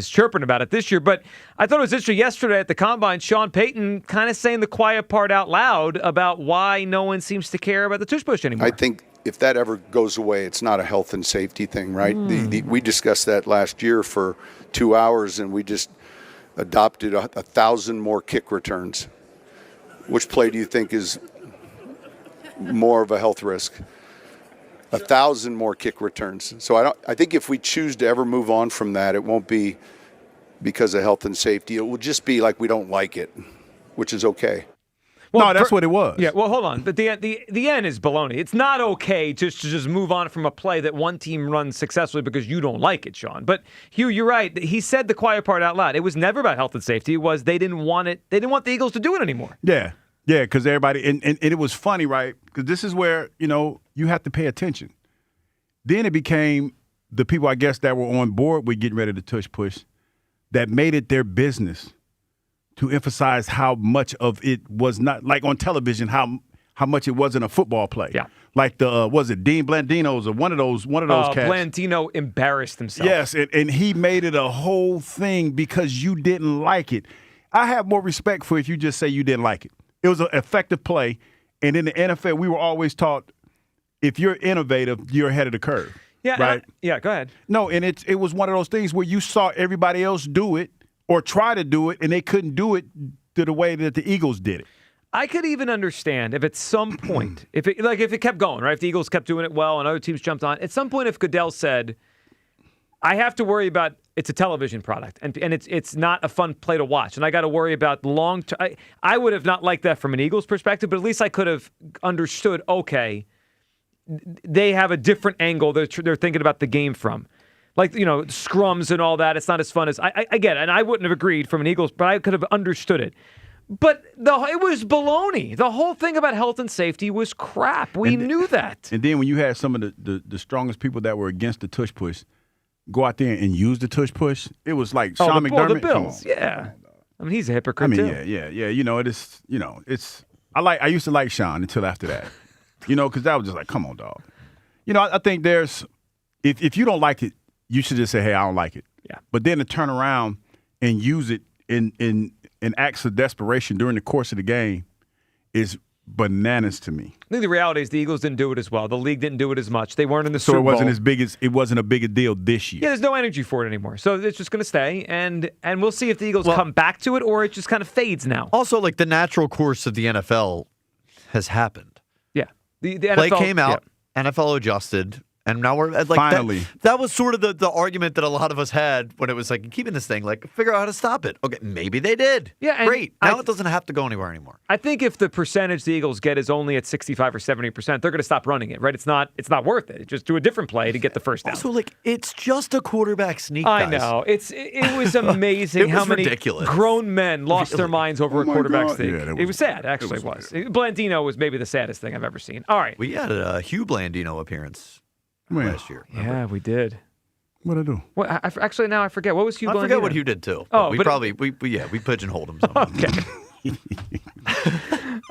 chirping about it this year. But I thought it was interesting yesterday at the Combine, Sean Payton kind of saying the quiet part out loud about why no one seems to care about the Tush Push anymore. I think if that ever goes away, it's not a health and safety thing, right? We discussed that last year for 2 hours, and we just adopted 1,000 more kick returns. Which play do you think is more of a health risk? 1,000 more kick returns. So I think if we choose to ever move on from that, it won't be because of health and safety. It will just be like we don't like it, which is okay. Well, no, that's what it was. Yeah, well, hold on. But the end is baloney. It's not okay to just move on from a play that one team runs successfully because you don't like it, Sean. But, Hugh, you're right. He said the quiet part out loud. It was never about health and safety. It was they didn't want it. They didn't want the Eagles to do it anymore. Yeah, because everybody – and it was funny, right? Because this is where, you have to pay attention. Then it became the people, I guess, that were on board with getting rid of the Tush Push that made it their business to emphasize how much of it was not, like on television, how much it wasn't a football play. Yeah. Like was it Dean Blandino's or one of those cats? Blandino embarrassed himself. Yes, and he made it a whole thing because you didn't like it. I have more respect for if you just say you didn't like it. It was an effective play, and in the NFL, we were always taught if you're innovative, you're ahead of the curve. Yeah, right? Go ahead. No, and it was one of those things where you saw everybody else do it or try to do it, and they couldn't do it to the way that the Eagles did it. I could even understand if at some point, if it kept going, right? If the Eagles kept doing it well and other teams jumped on, at some point if Goodell said, I have to worry about it's a television product and it's not a fun play to watch, and I got to worry about long term. I would have not liked that from an Eagles perspective, but at least I could have understood, okay, they have a different angle they're thinking about the game from. Like, scrums and all that, it's not as fun as I get it, and I wouldn't have agreed from an Eagles, but I could have understood it. But it was baloney. The whole thing about health and safety was crap. We knew that. And then when you had some of the strongest people that were against the Tush Push go out there and use the Tush Push, it was like Sean McDermott. The Bills, yeah. I mean, he's a hypocrite too. Yeah. I used to like Sean until after that. Because that was just like, come on, dog. I think there's if you don't like it, you should just say, hey, I don't like it. Yeah. But then to turn around and use it in acts of desperation during the course of the game is bananas to me. I think the reality is the Eagles didn't do it as well. The league didn't do it as much. They weren't in the Super Bowl. Bowl. So it wasn't a big a deal this year. Yeah, there's no energy for it anymore. So it's just going to stay, and we'll see if the Eagles come back to it or it just kind of fades now. Also, like the natural course of the NFL has happened. Yeah. The play NFL came out, NFL adjusted. And now we're like finally. That was sort of the argument that a lot of us had when it was like keeping this thing, like figure out how to stop it. Okay, maybe they did. Yeah, great. Now it doesn't have to go anywhere anymore. I think if the percentage the Eagles get is only at 65 or 70%, they're going to stop running it. Right? It's not worth it. Just do a different play to get the first down. Also, it's just a quarterback sneak. I guys. know. It was amazing how many ridiculous. Grown men lost their minds over a quarterback sneak. Yeah, it was sad. Actually, it was. Blandino was maybe the saddest thing I've ever seen. All right, we had a Hugh Blandino appearance. Last year. Remember? Yeah, we did. What'd I do? Well, actually, now I forget. What was Hugh Blandino? I forget what Hugh did, too. Oh, we pigeonholed him. Okay.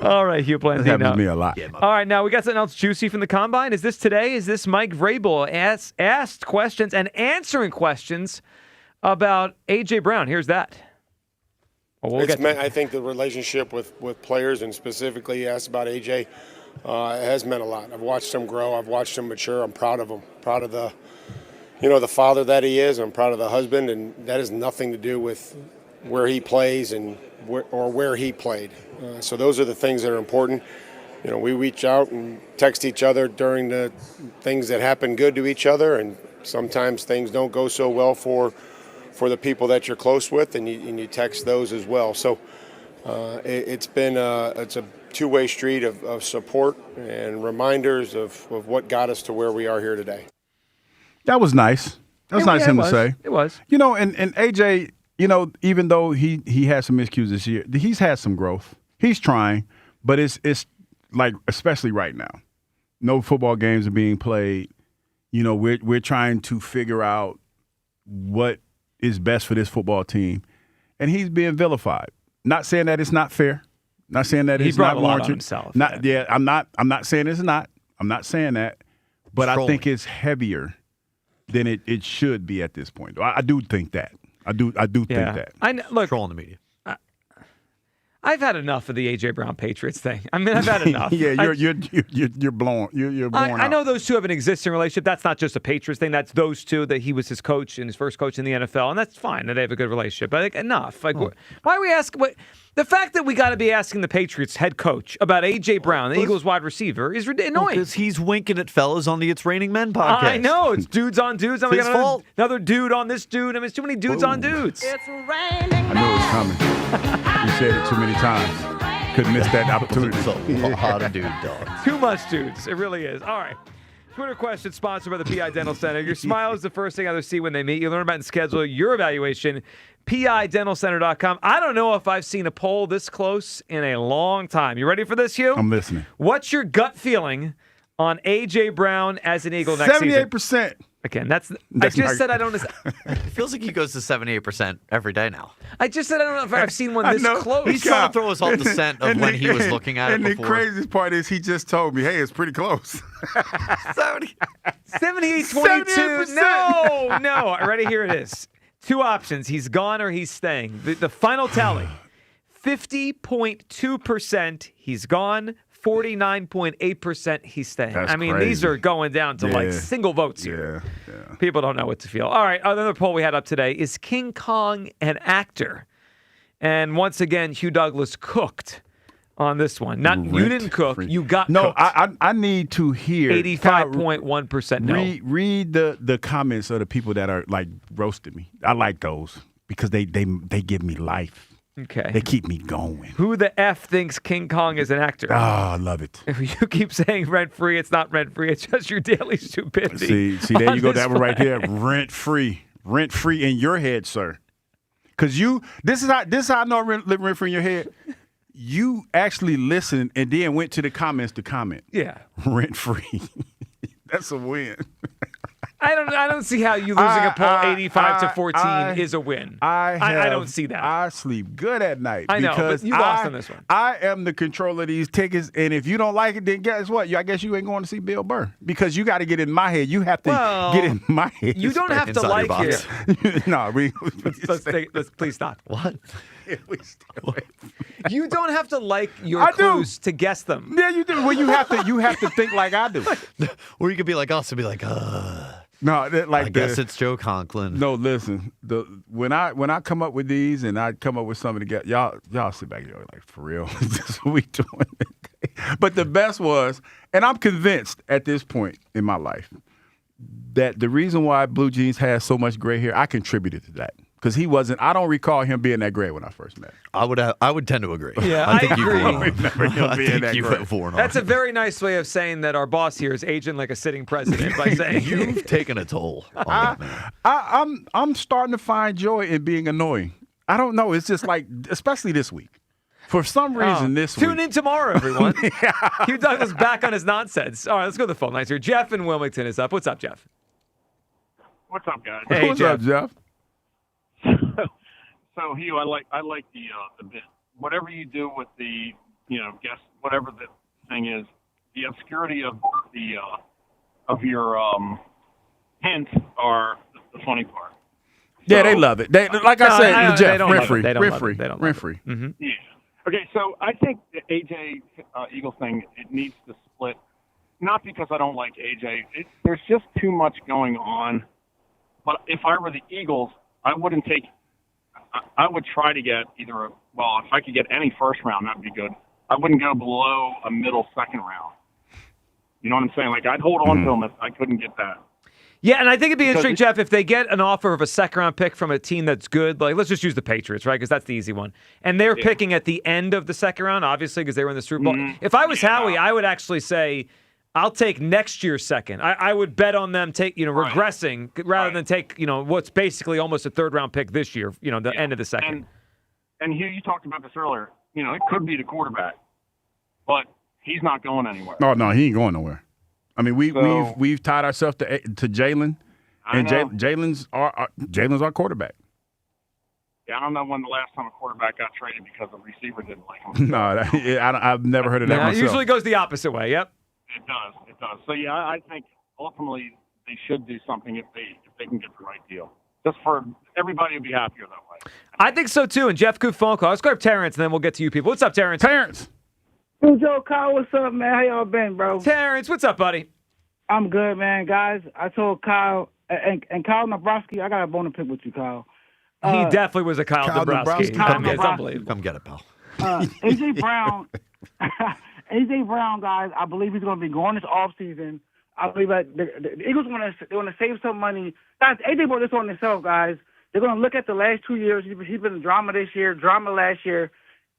All right, Hugh Blandino. That happens to me a lot. Yeah, all right, now we got something else juicy from the Combine. Is this today? Is this Mike Vrabel asked questions and answering questions about A.J. Brown? Here's that. Well, I think the relationship with players, and specifically he asked about A.J., has meant a lot. I've watched him grow. I've watched him mature. I'm proud of him. Proud of the father that he is. I'm proud of the husband, and that has nothing to do with where he plays and where he played. So those are the things that are important. We reach out and text each other during the things that happen good to each other, and sometimes things don't go so well for the people that you're close with, and you text those as well. So it's a two-way street of support and reminders of what got us to where we are here today. That was nice. That was nice of him to say. It was. And AJ, even though he had some miscues this year, he's had some growth. He's trying, but it's like, especially right now, no football games are being played. We're trying to figure out what is best for this football team, and he's being vilified. Not saying that it's not fair. Not saying that it's not warranted. Himself. I'm not saying it's not. I'm not saying that. But I think it's heavier than it should be at this point. I do think that. I do think that. Look, trolling the media. I've had enough of the A.J. Brown Patriots thing. I mean, I've had enough. You're blown. You're blown out. I know those two have an existing relationship. That's not just a Patriots thing. That's those two that he was his coach and his first coach in the NFL, and that's fine that they have a good relationship. But enough. Why are we asking? The fact that we got to be asking the Patriots head coach about A.J. Brown, the Eagles wide receiver, is annoying. Because he's winking at fellas on the It's Raining Men podcast. I know. It's dudes on dudes. It's his fault. Another dude on this dude. I mean, it's too many dudes on dudes. I knew it was coming. You said it too many times. Couldn't miss that opportunity. It's a lot of dude dogs. Too much dudes. It really is. All right. Twitter question sponsored by the PI Dental Center. Your smile is the first thing others see when they meet you. Learn about and schedule your evaluation. PIDentalCenter.com. I don't know if I've seen a poll this close in a long time. You ready for this, Hugh? I'm listening. What's your gut feeling on A.J. Brown as an Eagle next season? 78%. Again, I just said I don't. It feels like he goes to 78% every day now. I just said I don't know if I've seen one this close. He's trying to throw us off the scent of when he was looking at it before. And the craziest part is he just told me, hey, it's pretty close. 78-22. No. Ready? Here it is. Two options. He's gone or he's staying. The final tally, 50.2% he's gone. 49.8% he's staying. That's crazy. These are going down to single votes here. Yeah. People don't know what to feel. All right, another poll we had up today is King Kong an actor? And once again, Hugh Douglas cooked on this one. You didn't cook. You got cooked. I need to hear 85.1% no. Read the comments of the people that are like roasted me. I like those because they give me life. Okay. They keep me going. Who the F thinks King Kong is an actor? Oh, I love it. You keep saying rent-free. It's not rent-free. It's just your daily stupidity. See, there you go. That one right there. Rent-free. Rent-free in your head, sir. Because this is how I know rent-free in your head. You actually listened and then went to the comments to comment. Yeah. Rent-free. That's a win. I don't see how you losing a poll 85-14 is a win. I don't see that. I sleep good at night. I know, because but you lost on this one. I am the controller of these tickets, and if you don't like it, then guess what? I guess you ain't going to see Bill Burr because you got to get in my head. You have to get in my head. You don't have to like it. No, let's please stop. What? You don't have to like your clues to guess them. Yeah, you do. Well, you have to think like I do. Or you could be like us and be like, No, I guess it's Joe Conklin. No, listen. When I come up with these and I come up with something to get y'all sit back here like for real. This is what we doing. But the best was, and I'm convinced at this point in my life that the reason why Blue Jeans has so much gray hair, I contributed to that. Because he wasn't. I don't recall him being that gray when I first met him. I would tend to agree. Yeah, I think agree. you've That's a very nice way of saying that our boss here is aging like a sitting president by saying you've taken a toll. I'm starting to find joy in being annoying. I don't know. It's just like, especially this week. For some reason, this week. Tune in tomorrow, everyone. Hugh Douglas back on his nonsense. All right, let's go to the phone lines here. Jeff in Wilmington is up. What's up, Jeff? What's up, guys? Hey, what's up, Jeff? So Hugh, I like the bit. Whatever you do with the guess whatever the thing is, the obscurity of your hints are the funny part. Yeah, they love it. Like I said, Jeff, rent-free. Rent-free. Mm-hmm. Yeah. Okay, so I think the AJ Eagles thing, it needs to split. Not because I don't like AJ. There's just too much going on. But if I were the Eagles, I would try to get if I could get any first round, that would be good. I wouldn't go below a middle second round. You know what I'm saying? Like, I'd hold on to them if I couldn't get that. Yeah, and I think it'd be interesting, Jeff, if they get an offer of a second-round pick from a team that's good. Like, let's just use the Patriots, right? Because that's the easy one. And they're picking at the end of the second round, obviously, because they were in the Super Bowl. Mm-hmm. If I was Howie, I would actually say, I'll take next year's second. I would bet on them regressing rather than take, what's basically almost a third-round pick this year, the end of the second. And Hugh, you talked about this earlier. It could be the quarterback, but he's not going anywhere. No, he ain't going nowhere. I mean, we've tied ourselves to Jalen, and Jalen's our quarterback. Yeah, I don't know when the last time a quarterback got traded because the receiver didn't like him. No, I've never heard of that myself. It usually goes the opposite way. Yep. It does. So yeah, I think ultimately they should do something if they can get the right deal. Just for everybody to be happier that way. I think so too. And Jeff Coop phone call. Let's grab Terrence, and then we'll get to you people. What's up, Terrence? Terrence. Hey, Joe, Kyle, what's up, man? How y'all been, bro? Terrence, what's up, buddy? I'm good, man. Guys, I told Kyle, and Kyle Dumbrowski, I got a bone to pick with you, Kyle. He definitely was a Kyle Dumbrowski. It's unbelievable. Come get it, pal. A.J. Brown, A.J. Brown, guys, I believe he's going to be going this offseason. I believe that the Eagles want to save some money. Guys, A.J. brought this on himself, guys. They're going to look at the last 2 years. He's been in drama this year, drama last year.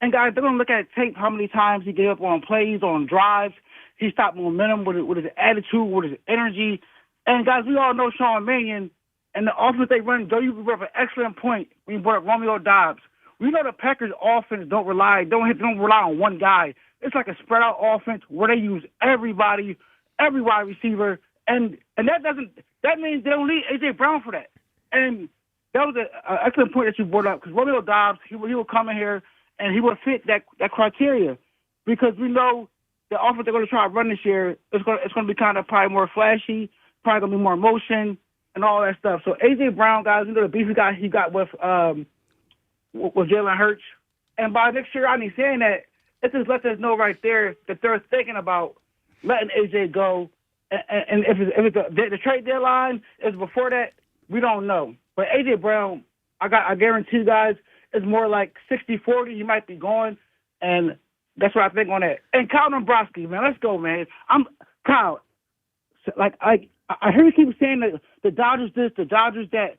And, guys, they're going to look at tape how many times he gave up on plays, on drives. He stopped momentum with his attitude, with his energy. And, guys, we all know Sean Mannion and the offense they run. Joe, you brought up an excellent point when you brought up Romeo Dobbs. We know the Packers' offense don't rely on one guy. It's like a spread-out offense where they use everybody, every wide receiver, and that means they don't need A.J. Brown for that. And that was an excellent point that you brought up because Romeo Dobbs, he will come in here and he will fit that criteria because we know the offense they're going to try to run this year is going to be kind of probably more flashy, probably going to be more motion and all that stuff. So A.J. Brown, guys, you know the beef he got with Jalen Hurts. And by next year, I ain't saying that. It just lets us know right there that they're thinking about letting A.J. go. And if it's the trade deadline is before that, we don't know. But A.J. Brown, I guarantee you guys, it's more like 60-40. He might be going, and that's what I think on that. And Kyle Dumbrowski, man, let's go, man. Kyle. Like I hear you keep saying that the Dodgers this, the Dodgers that.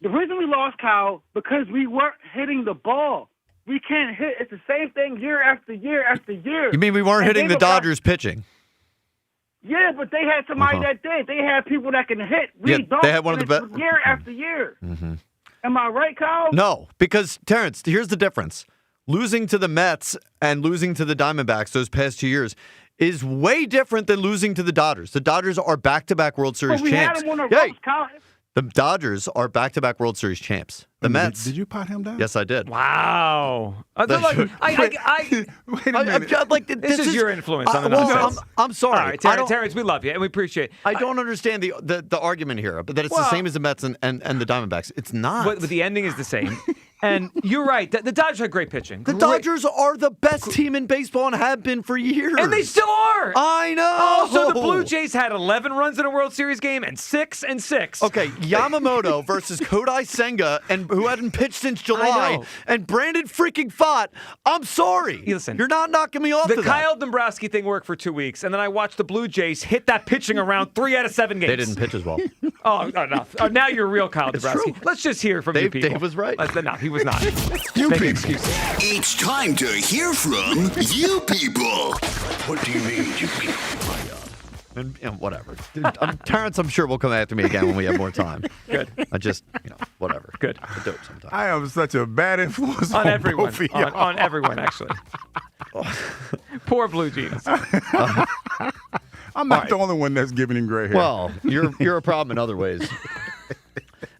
The reason we lost, Kyle, because we weren't hitting the ball. We can't hit. It's the same thing year after year after year. You mean we weren't hitting the Dodgers pitching? Yeah, but they had somebody that did. They had people that can hit. We don't. They had one of the best year after year. Mm-hmm. Am I right, Kyle? No, because Terrence, here's the difference: losing to the Mets and losing to the Diamondbacks those past 2 years is way different than losing to the Dodgers. The Dodgers are back-to-back World Series champs. Had him on the ropes, Kyle. The Dodgers are back-to-back World Series champs. The Mets. Did you pot him down? Yes, I did. Wow. Wait a minute. This is your influence on the nonsense. I'm sorry. All right, Terrence, we love you, and we appreciate it. I don't understand the argument here, but that it's the same as the Mets and the Diamondbacks. It's not. But the ending is the same. And you're right. The Dodgers had great pitching. The Dodgers are the best team in baseball and have been for years. And they still are. I know. Oh, so the Blue Jays had 11 runs in a World Series game and 6 and 6. Okay, Yamamoto versus Kodai Senga, and who hadn't pitched since July, and Brandon freaking Pfaadt. I'm sorry. Listen, you're not knocking me off the to Kyle Dumbrowski thing worked for 2 weeks, and then I watched the Blue Jays hit that pitching around 3 out of 7 games. They didn't pitch as well. Oh, enough. Oh, now you're real Kyle Dumbrowski. Let's just hear from you people. Dave was right. No, he was not. You Make people. excuses. It's time to hear from you people. What do you mean, you people? And whatever. Terrence, I'm sure will come after me again when we have more time. Good. I just, whatever. Good. I dope sometimes. I am such a bad influence on everyone. Both of y'all. On everyone, actually. Poor Blue Jeans. I'm not the only one that's giving him gray hair. Well, you're a problem in other ways.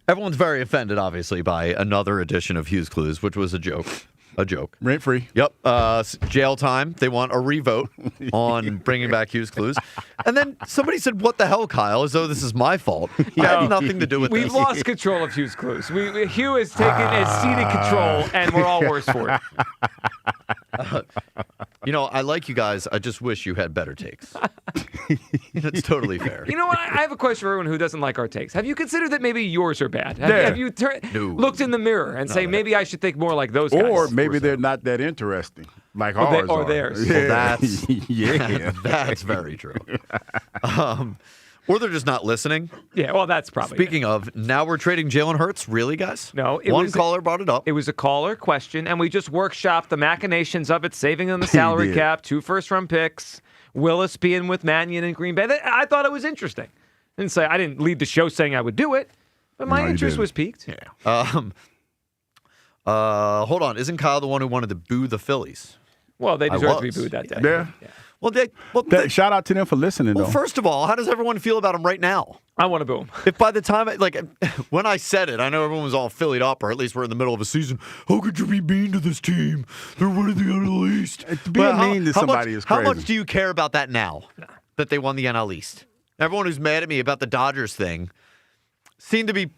Everyone's very offended, obviously, by another edition of Hughes Clues, which was a joke. A joke. Rent free. Yep. Jail time. They want a revote on bringing back Hughes Clues. And then somebody said, "What the hell, Kyle?" As though this is my fault. It had nothing to do with We've this. lost control of Hughes Clues. Hugh has ceded control, and we're all worse for it. I like you guys. I just wish you had better takes. It's totally fair. You know what? I have a question for everyone who doesn't like our takes. Have you considered that maybe yours are bad? Have you looked in the mirror and say, maybe I should think more like those guys? Or maybe they're not that interesting, like ours or are. theirs. Well, that's very true. Or they're just not listening. Yeah, well, that's probably Speaking of, now we're trading Jalen Hurts. Really, guys? No. One caller brought it up. It was a caller question, and we just workshopped the machinations of it, saving on the salary cap, 2 first-round picks, Willis being with Mannion in Green Bay. I thought it was interesting. I didn't lead the show saying I would do it, but my interest was piqued. Yeah. Hold on. Isn't Kyle the one who wanted to boo the Phillies? Well, they deserve to be booed that day. Yeah. Shout out to them for listening, though. Well, first of all, how does everyone feel about him right now? I want to boo him. If by the time, when I said it, I know everyone was all Phillied up, or at least we're in the middle of a season. How could you be mean to this team? They're winning the NL East. Being mean to somebody is crazy. How much do you care about that now that they won the NL East? Everyone who's mad at me about the Dodgers thing seemed to be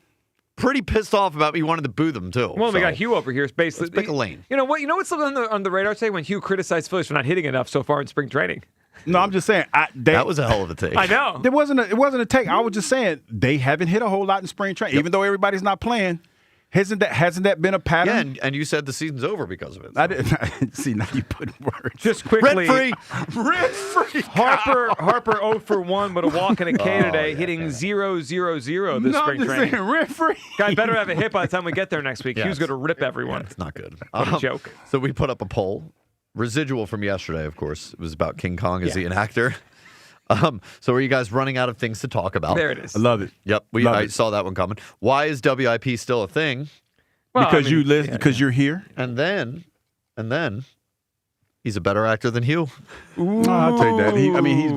pretty pissed off about me wanting to boo them, too. Well, we got Hugh over here. It's basically pick a lane. You know what? You know what's on the radar today when Hugh criticized Phillies for not hitting enough so far in spring training? No, I'm just saying. That was a hell of a take. I know. It wasn't a take. I was just saying they haven't hit a whole lot in spring training, even though everybody's not playing. Hasn't that been a pattern? Yeah, and you said the season's over because of it. So. I didn't see. Now you put words. Just quickly, rent free. Harper 0 for 1 with a walk and a K today, hitting 0-0-0 this spring training. Saying, rent free. Guy better have a hit by the time we get there next week. Yes. Hugh's going to rip everyone. Yeah, it's not good. What a joke. So we put up a poll, residual from yesterday, of course. It was about King Kong. Is he an actor? So are you guys running out of things to talk about? There it is. I love it. Yep, I saw that one coming. Why is WIP still a thing? Well, because you live, because you're here. And then, he's a better actor than Hugh. Ooh. I'll take that.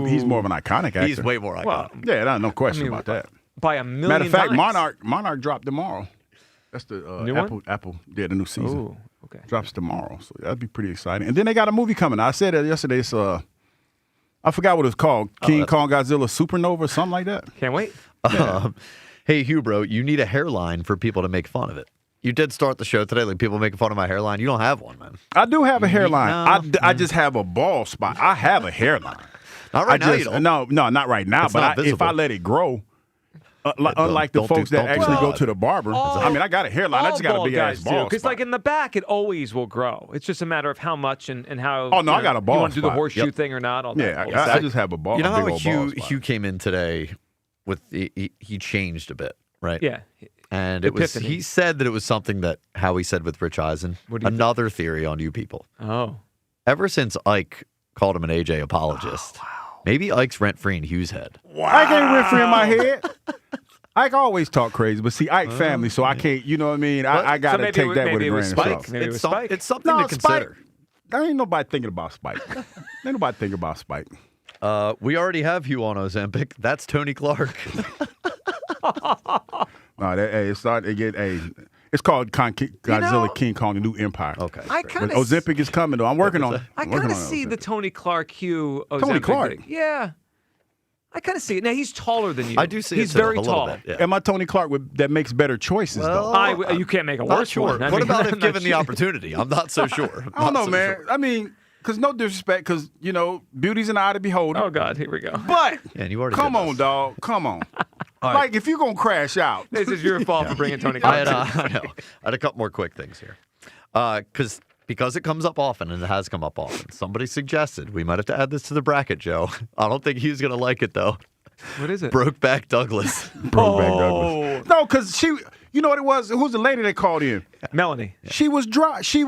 He's more of an iconic actor. He's way more iconic. Well, yeah, no question about that. By a million Matter of fact, times. Monarch dropped tomorrow. That's the new Apple. Yeah, the new season. Ooh, okay. Drops tomorrow, so that'd be pretty exciting. And then they got a movie coming. I said that yesterday. It's I forgot what it's called. King Kong Godzilla Supernova or something like that. Can't wait. Yeah. Hey, Hugh, bro, you need a hairline for people to make fun of it. You did start the show today, like people making fun of my hairline. You don't have one, man. I do have a hairline. I just have a bald spot. I have a hairline. Not right now, you don't. No, not right now. It's but not if I let it grow, unlike the folks that actually go to the barber, I got a hairline. I just got a big ass bald because, spot. in the back, it always will grow. It's just a matter of how much and how. Oh no, I got a bald. You want to do the spot. horseshoe thing or not? I just have a bald. You know big how old Hugh came in today with he changed a bit, right? Yeah. And it was he said that it was something that Howie said with Rich Eisen. Another theory on you people. Oh. Ever since Ike called him an AJ apologist, maybe Ike's rent-free in Hugh's head. Wow. Ike ain't rent-free in my head. Ike always talk crazy, but see, Ike family, so I can't, you know what I mean? I got to take that with a grain of salt. Maybe it was Spike. It's something to consider. There ain't nobody thinking about Spike. Ain't nobody thinking about Spike. We already have Hugh on Ozempic. That's Tony Clark. No, it's called Godzilla King Kong: The New Empire. Okay. Ozempic is coming though. I'm working on it. I kind of see the Tony Clark Hugh Ozempic Tony Clark. thing. Yeah. I kind of see it. Now, he's taller than you. I do see he's it too, very a little tall. bit, yeah. Am I Tony Clark that makes better choices though? You can't make a Not worse sure. one. What about if given the opportunity? I'm not so sure. I don't know, man. I mean, because no disrespect, because, beauty's in the eye of the beholder. Oh, God, here we go. But, you already come on, dog. Come on. Like, if you're going to crash out. This is your fault for bringing Tony Clark. I know. I had a couple more quick things here. Because it comes up often, and it has come up often. Somebody suggested we might have to add this to the bracket, Joe. I don't think he's going to like it, though. What is it? Brokeback Douglas. Douglas. No, because you know what it was? Who's the lady they called in? Melanie. She was dry. She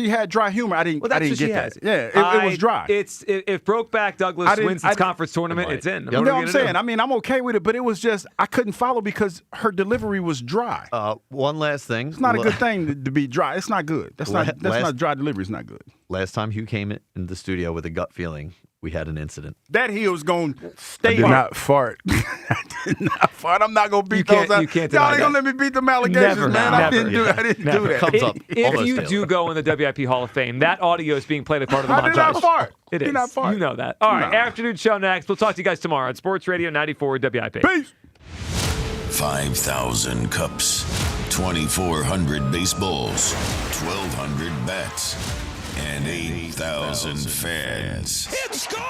had dry humor. I didn't get that. Yeah, it was dry. If Brokeback Douglas wins its conference tournament, it's in. You know what I'm saying? I mean, I'm okay with it, but it was just I couldn't follow because her delivery was dry. One last thing. It's not a good thing to be dry. It's not good. That's not dry delivery. It's not good. Last time Hugh came in the studio with a gut feeling, we had an incident. That Hill's going to stay. I did not fart. I did not fart. I'm not going to beat those. You can't Y'all ain't going to let me beat them allegations, man. I didn't do that. Comes up. If you do go in the WIP Hall of Fame, that audio is being played as part of the montage. I did not fart. It is. Did not fart. You know that. All right, afternoon show next. We'll talk to you guys tomorrow on Sports Radio 94 WIP. Peace. 5,000 cups, 2,400 baseballs, 1,200 bats, and 8,000 fans. It's gone!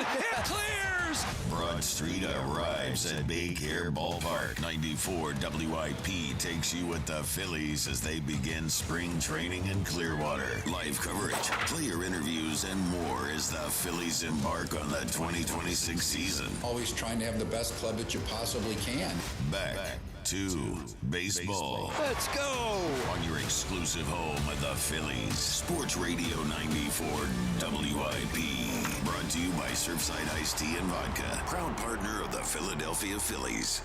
It clears! Broad Street arrives at Big Air Ballpark. 94 WIP takes you with the Phillies as they begin spring training in Clearwater. Live coverage, player interviews, and more as the Phillies embark on the 2026 season. Always trying to have the best club that you possibly can. Back to baseball. Let's go! On your exclusive home of the Phillies. Sports Radio 94 WIP. Brought to you by Surfside Iced Tea and Vodka. Proud partner of the Philadelphia Phillies.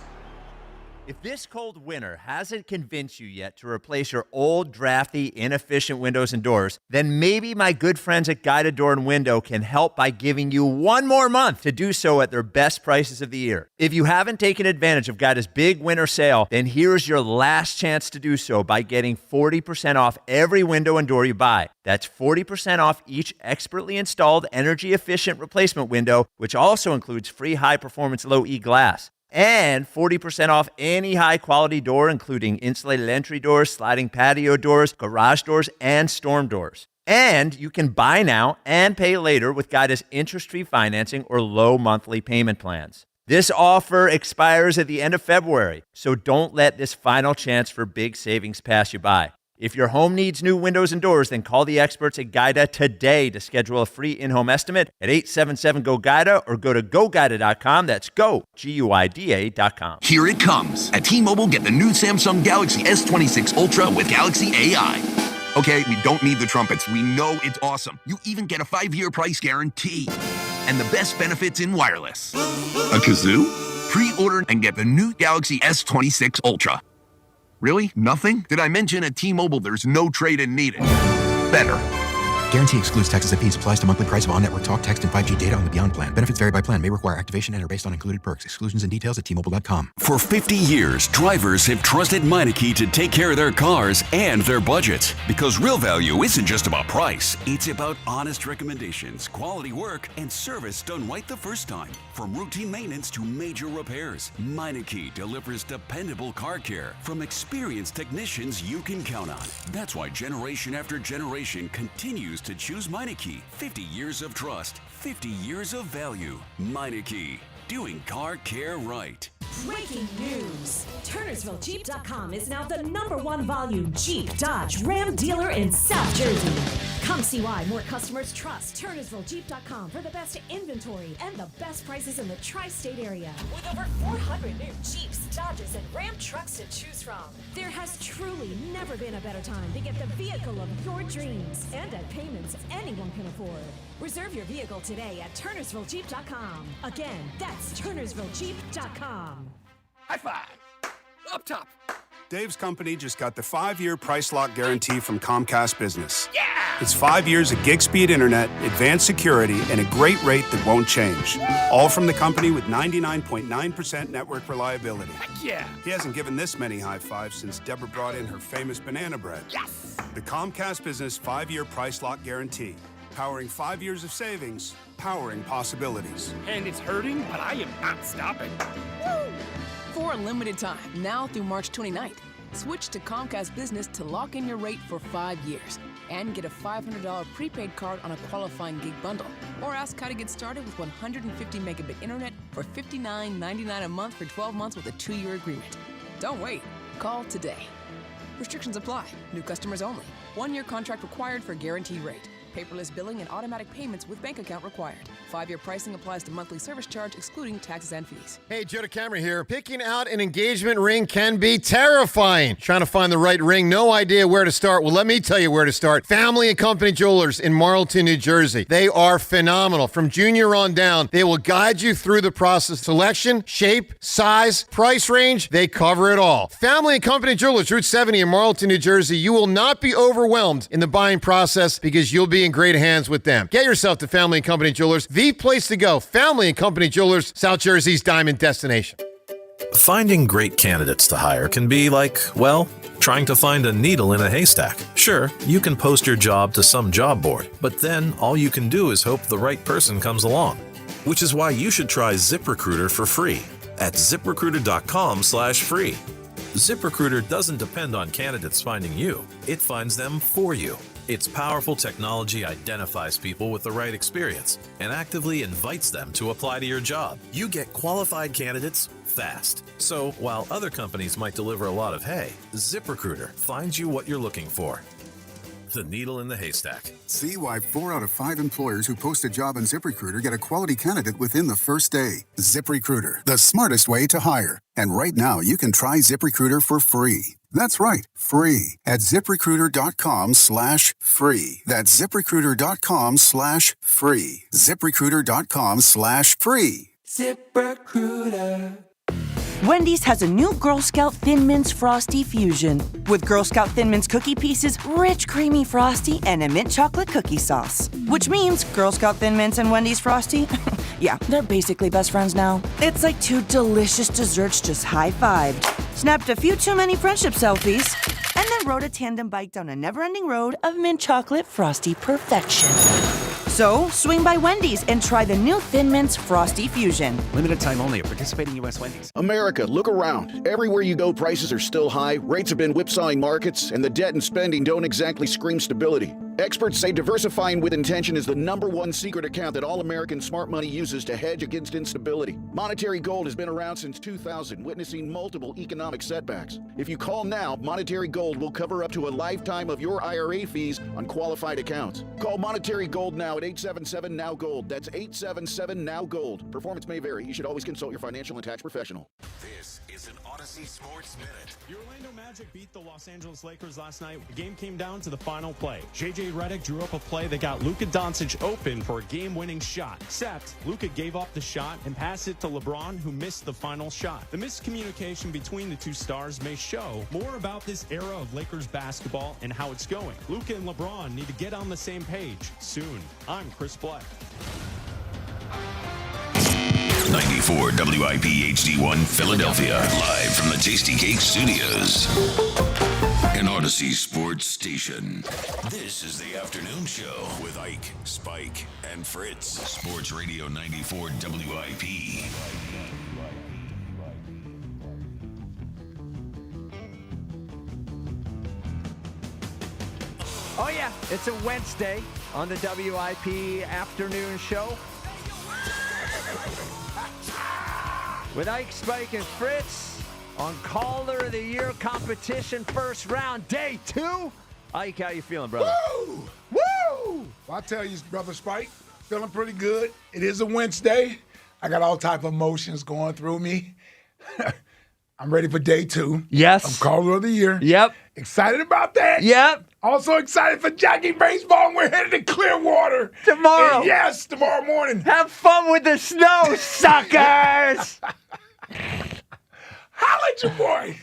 If this cold winter hasn't convinced you yet to replace your old, drafty, inefficient windows and doors, then maybe my good friends at Guida Door and Window can help by giving you one more month to do so at their best prices of the year. If you haven't taken advantage of Guida's big winter sale, then here's your last chance to do so by getting 40% off every window and door you buy. That's 40% off each expertly installed energy-efficient replacement window, which also includes free high-performance low-E glass. And 40% off any high-quality door, including insulated entry doors, sliding patio doors, garage doors, and storm doors. And you can buy now and pay later with Guida's interest-free financing or low monthly payment plans. This offer expires at the end of February, so don't let this final chance for big savings pass you by. If your home needs new windows and doors, then call the experts at Guida today to schedule a free in-home estimate at 877-GO-GUIDA or go to GoGuida.com. That's go, Guida.com. Here it comes. At T-Mobile, get the new Samsung Galaxy S26 Ultra with Galaxy AI. Okay, we don't need the trumpets. We know it's awesome. You even get a 5-year price guarantee. And the best benefits in wireless. A kazoo? Pre-order and get the new Galaxy S26 Ultra. Really? Nothing? Did I mention at T-Mobile there's no trade-in needed? Better. Guarantee excludes taxes and fees. Applies to monthly price of on-network talk, text, and 5G data on the Beyond plan. Benefits vary by plan. May require activation and are based on included perks. Exclusions and details at T-Mobile.com. For 50 years, drivers have trusted Meineke to take care of their cars and their budgets. Because real value isn't just about price. It's about honest recommendations, quality work, and service done right the first time. From routine maintenance to major repairs, Meineke delivers dependable car care from experienced technicians you can count on. That's why generation after generation continues to choose Meineke. 50 years of trust, 50 years of value. Meineke, doing car care right. Breaking news! TurnersvilleJeep.com is now the #1 volume Jeep, Dodge, Ram dealer in South Jersey. Come see why more customers trust TurnersvilleJeep.com for the best inventory and the best prices in the tri-state area. With over 400 new Jeeps, Dodges, and Ram trucks to choose from, there has truly never been a better time to get the vehicle of your dreams and at payments anyone can afford. Reserve your vehicle today at TurnersvilleJeep.com. Again, that's TurnersvilleJeep.com. High five! Up top! Dave's company just got the 5-year price lock guarantee from Comcast Business. Yeah! It's 5 years of gig speed internet, advanced security, and a great rate that won't change. All from the company with 99.9% network reliability. Heck yeah! He hasn't given this many high fives since Deborah brought in her famous banana bread. Yes! The Comcast Business 5-year price lock guarantee. Powering 5 years of savings, powering possibilities. And it's hurting, but I am not stopping. Woo! For a limited time, now through March 29th, switch to Comcast Business to lock in your rate for 5 years and get a $500 prepaid card on a qualifying gig bundle. Or ask how to get started with 150 megabit internet for $59.99 a month for 12 months with a 2-year agreement. Don't wait. Call today. Restrictions apply. New customers only. 1-year contract required for guaranteed rate. Paperless billing and automatic payments with bank account required. 5-year pricing applies to monthly service charge, excluding taxes and fees. Hey, Joe DeCamera here. Picking out an engagement ring can be terrifying. Trying to find the right ring, no idea where to start. Well, let me tell you where to start. Family & Company Jewelers in Marlton, New Jersey. They are phenomenal. From junior on down, they will guide you through the process. Selection, shape, size, price range, they cover it all. Family & Company Jewelers, Route 70 in Marlton, New Jersey. You will not be overwhelmed in the buying process because you'll be in great hands with them. Get yourself to Family & Company Jewelers, the place to go. Family & Company Jewelers, South Jersey's diamond destination. Finding great candidates to hire can be like, well, trying to find a needle in a haystack. Sure, you can post your job to some job board, but then all you can do is hope the right person comes along. Which is why you should try ZipRecruiter for free at ZipRecruiter.com/free. ZipRecruiter doesn't depend on candidates finding you. It finds them for you. Its powerful technology identifies people with the right experience and actively invites them to apply to your job. You get qualified candidates fast. So while other companies might deliver a lot of hay, ZipRecruiter finds you what you're looking for. The needle in the haystack. See why 4 out of 5 employers who post a job on ZipRecruiter get a quality candidate within the first day. ZipRecruiter, the smartest way to hire. And right now, you can try ZipRecruiter for free. That's right, free at ZipRecruiter.com/free. That's ZipRecruiter.com/free. ZipRecruiter.com/free. ZipRecruiter. Wendy's has a new Girl Scout Thin Mints Frosty Fusion with Girl Scout Thin Mints cookie pieces, rich creamy frosty, and a mint chocolate cookie sauce. Which means Girl Scout Thin Mints and Wendy's Frosty, yeah, they're basically best friends now. It's like two delicious desserts just high-fived, snapped a few too many friendship selfies, and then rode a tandem bike down a never-ending road of mint chocolate frosty perfection. So, swing by Wendy's and try the new Thin Mints Frosty Fusion. Limited time only at participating U.S. Wendy's. America, look around. Everywhere you go, prices are still high, rates have been whipsawing markets, and the debt and spending don't exactly scream stability. Experts say diversifying with intention is the #1 secret account that all American smart money uses to hedge against instability. Monetary Gold has been around since 2000, witnessing multiple economic setbacks. If you call now, Monetary Gold will cover up to a lifetime of your IRA fees on qualified accounts. Call Monetary Gold now at 877-NOW-GOLD. That's 877-NOW-GOLD. Performance may vary. You should always consult your financial and tax professional. This is an Odyssey Sports Minute. The Orlando Magic beat the Los Angeles Lakers last night. The game came down to the final play. J.J. Redick drew up a play that got Luka Doncic open for a game-winning shot. Except, Luka gave up the shot and passed it to LeBron, who missed the final shot. The miscommunication between the two stars may show more about this era of Lakers basketball and how it's going. Luka and LeBron need to get on the same page soon. I'm Chris Black. 94 WIP HD1 Philadelphia, live from the Tasty Cake Studios. An Odyssey Sports Station. This is the afternoon show with Ike, Spike, and Fritz. Sports Radio 94 WIP. Oh, yeah, it's a Wednesday on the WIP afternoon show. With Ike, Spike, and Fritz on Caller of the Year competition, first round, day 2. Ike, how you feeling, brother? Woo! Woo! Well, I'll tell you, brother Spike, feeling pretty good. It is a Wednesday. I got all type of emotions going through me. I'm ready for day 2. Yes. Of Caller of the Year. Yep. Excited about that. Yep. Also excited for Jackie Baseball, and we're headed to Clearwater. Tomorrow. And yes, tomorrow morning. Have fun with the snow, suckers! Holla at your boy.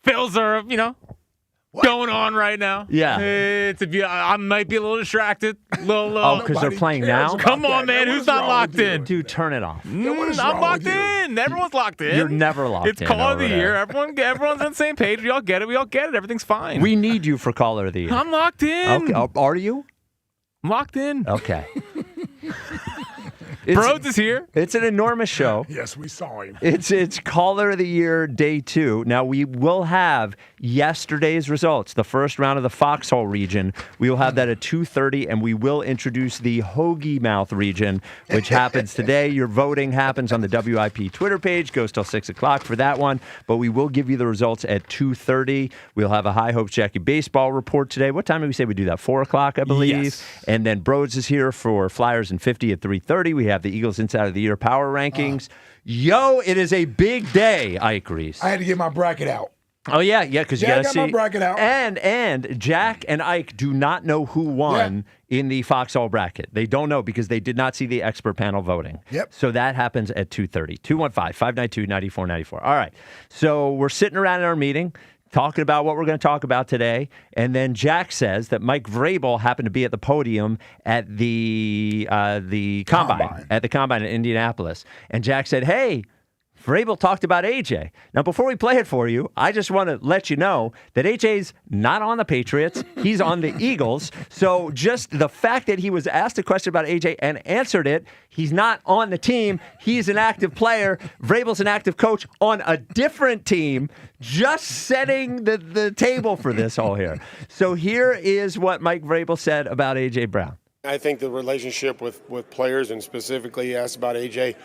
Phils are, going on right now. Yeah. I might be a little distracted. Oh, because they're playing now? Come on, man. Who's not locked in? Dude, turn it off. I'm locked in. Everyone's locked in. You're never locked in. It's Caller of the Year. Everyone's on the same page. We all get it. Everything's fine. We need you for Caller of the Year. I'm locked in. Okay. Are you? I'm locked in. Okay. Broads is here. It's an enormous show. Yes, we saw him. It's Caller of the Year, day 2. Now, we will have yesterday's results, the first round of the Foxhole region. We will have that at 2:30, and we will introduce the Hoagie Mouth region, which happens today. Your voting happens on the WIP Twitter page, goes till 6 o'clock for that one, but we will give you the results at 2:30. We'll have a High Hopes Jackie Baseball report today. What time did we say we do that? 4 o'clock, I believe. Yes. And then Broads is here for Flyers and 50 at 3:30. We have the Eagles Inside of the Year Power Rankings. Yo, it is a big day, Ike Reese. I had to get my bracket out. Oh, yeah, because you got to see. I got my bracket out. And Jack and Ike do not know who won in the Foxhole bracket. They don't know because they did not see the expert panel voting. Yep. So that happens at 2:30. 215-592-9494. All right. So we're sitting around in our meeting, talking about what we're going to talk about today. And then Jack says that Mike Vrabel happened to be at the podium at the combine. At the combine in Indianapolis. And Jack said, hey, Vrabel talked about AJ. Now, before we play it for you, I just want to let you know that AJ's not on the Patriots. He's on the Eagles. So just the fact that he was asked a question about AJ and answered it, he's not on the team. He's an active player. Vrabel's an active coach on a different team, just setting the table for this all here. So here is what Mike Vrabel said about AJ Brown. I think the relationship with players, and specifically you asked about AJ,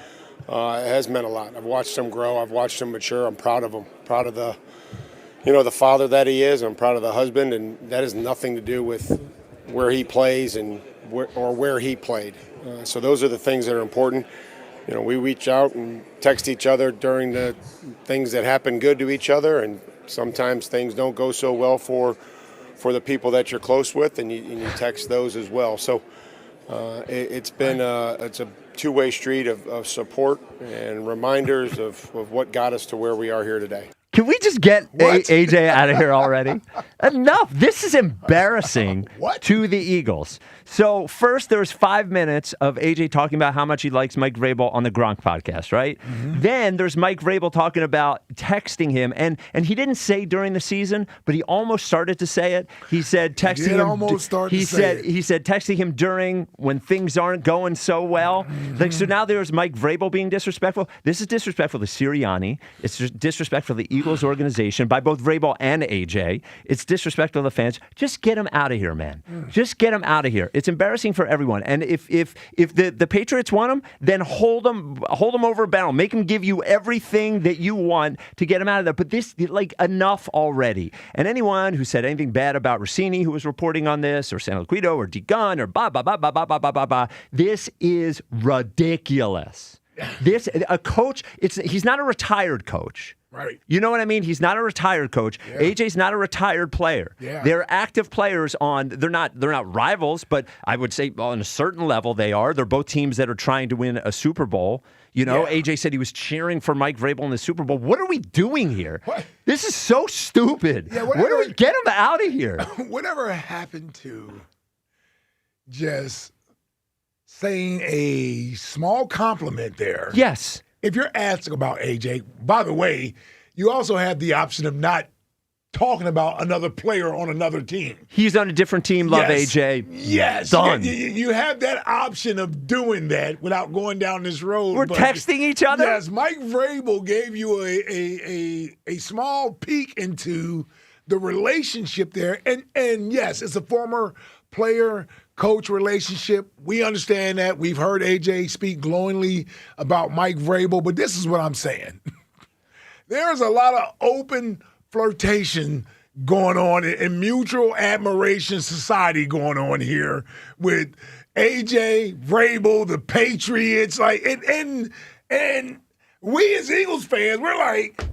has meant a lot. I've watched him grow. I've watched him mature. I'm proud of him. Proud of the father that he is. I'm proud of the husband, and that has nothing to do with where he plays and where he played. So those are the things that are important. We reach out and text each other during the things that happen good to each other, and sometimes things don't go so well for the people that you're close with, and you text those as well. So It's a two-way street of support and reminders of what got us to where we are here today. Can we just get AJ out of here already? Enough. This is embarrassing to the Eagles. So first, there's 5 minutes of AJ talking about how much he likes Mike Vrabel on the Gronk podcast, right? Mm-hmm. Then there's Mike Vrabel talking about texting him, and he didn't say during the season, but he almost started to say it. He said texting him. He said texting him during when things aren't going so well. Mm-hmm. Like so now there's Mike Vrabel being disrespectful. This is disrespectful to Sirianni. It's just disrespectful to the Eagles organization by both Vrabel and AJ. It's disrespectful to the fans. Just get him out of here, man. Just get him out of here. It's embarrassing for everyone. And if the Patriots want him, then hold him over a barrel. Make him give you everything that you want to get him out of there. But this, enough already. And anyone who said anything bad about Rossini, who was reporting on this, or San Liquido, or D. Gunn, or this is ridiculous. A coach, he's not a retired coach. Right. You know what I mean? He's not a retired coach. Yeah. AJ's not a retired player. Yeah. They're active players they're not rivals, but I would say on a certain level they are. They're both teams that are trying to win a Super Bowl. You know, AJ said he was cheering for Mike Vrabel in the Super Bowl. What are we doing here? What? This is so stupid. Yeah, where do we get him out of here? Whatever happened to just saying a small compliment there? Yes. If you're asking about AJ, by the way, you also have the option of not talking about another player on another team. He's on a different team. Love AJ. Yes. Done. You have that option of doing that without going down this road. We're texting each other? Yes. Mike Vrabel gave you a small peek into the relationship there. And yes, it's a former player-coach relationship. We understand that. We've heard AJ speak glowingly about Mike Vrabel, but this is what I'm saying. There's a lot of open flirtation going on and mutual admiration society going on here with AJ, Vrabel, the Patriots. And we as Eagles fans, we're like,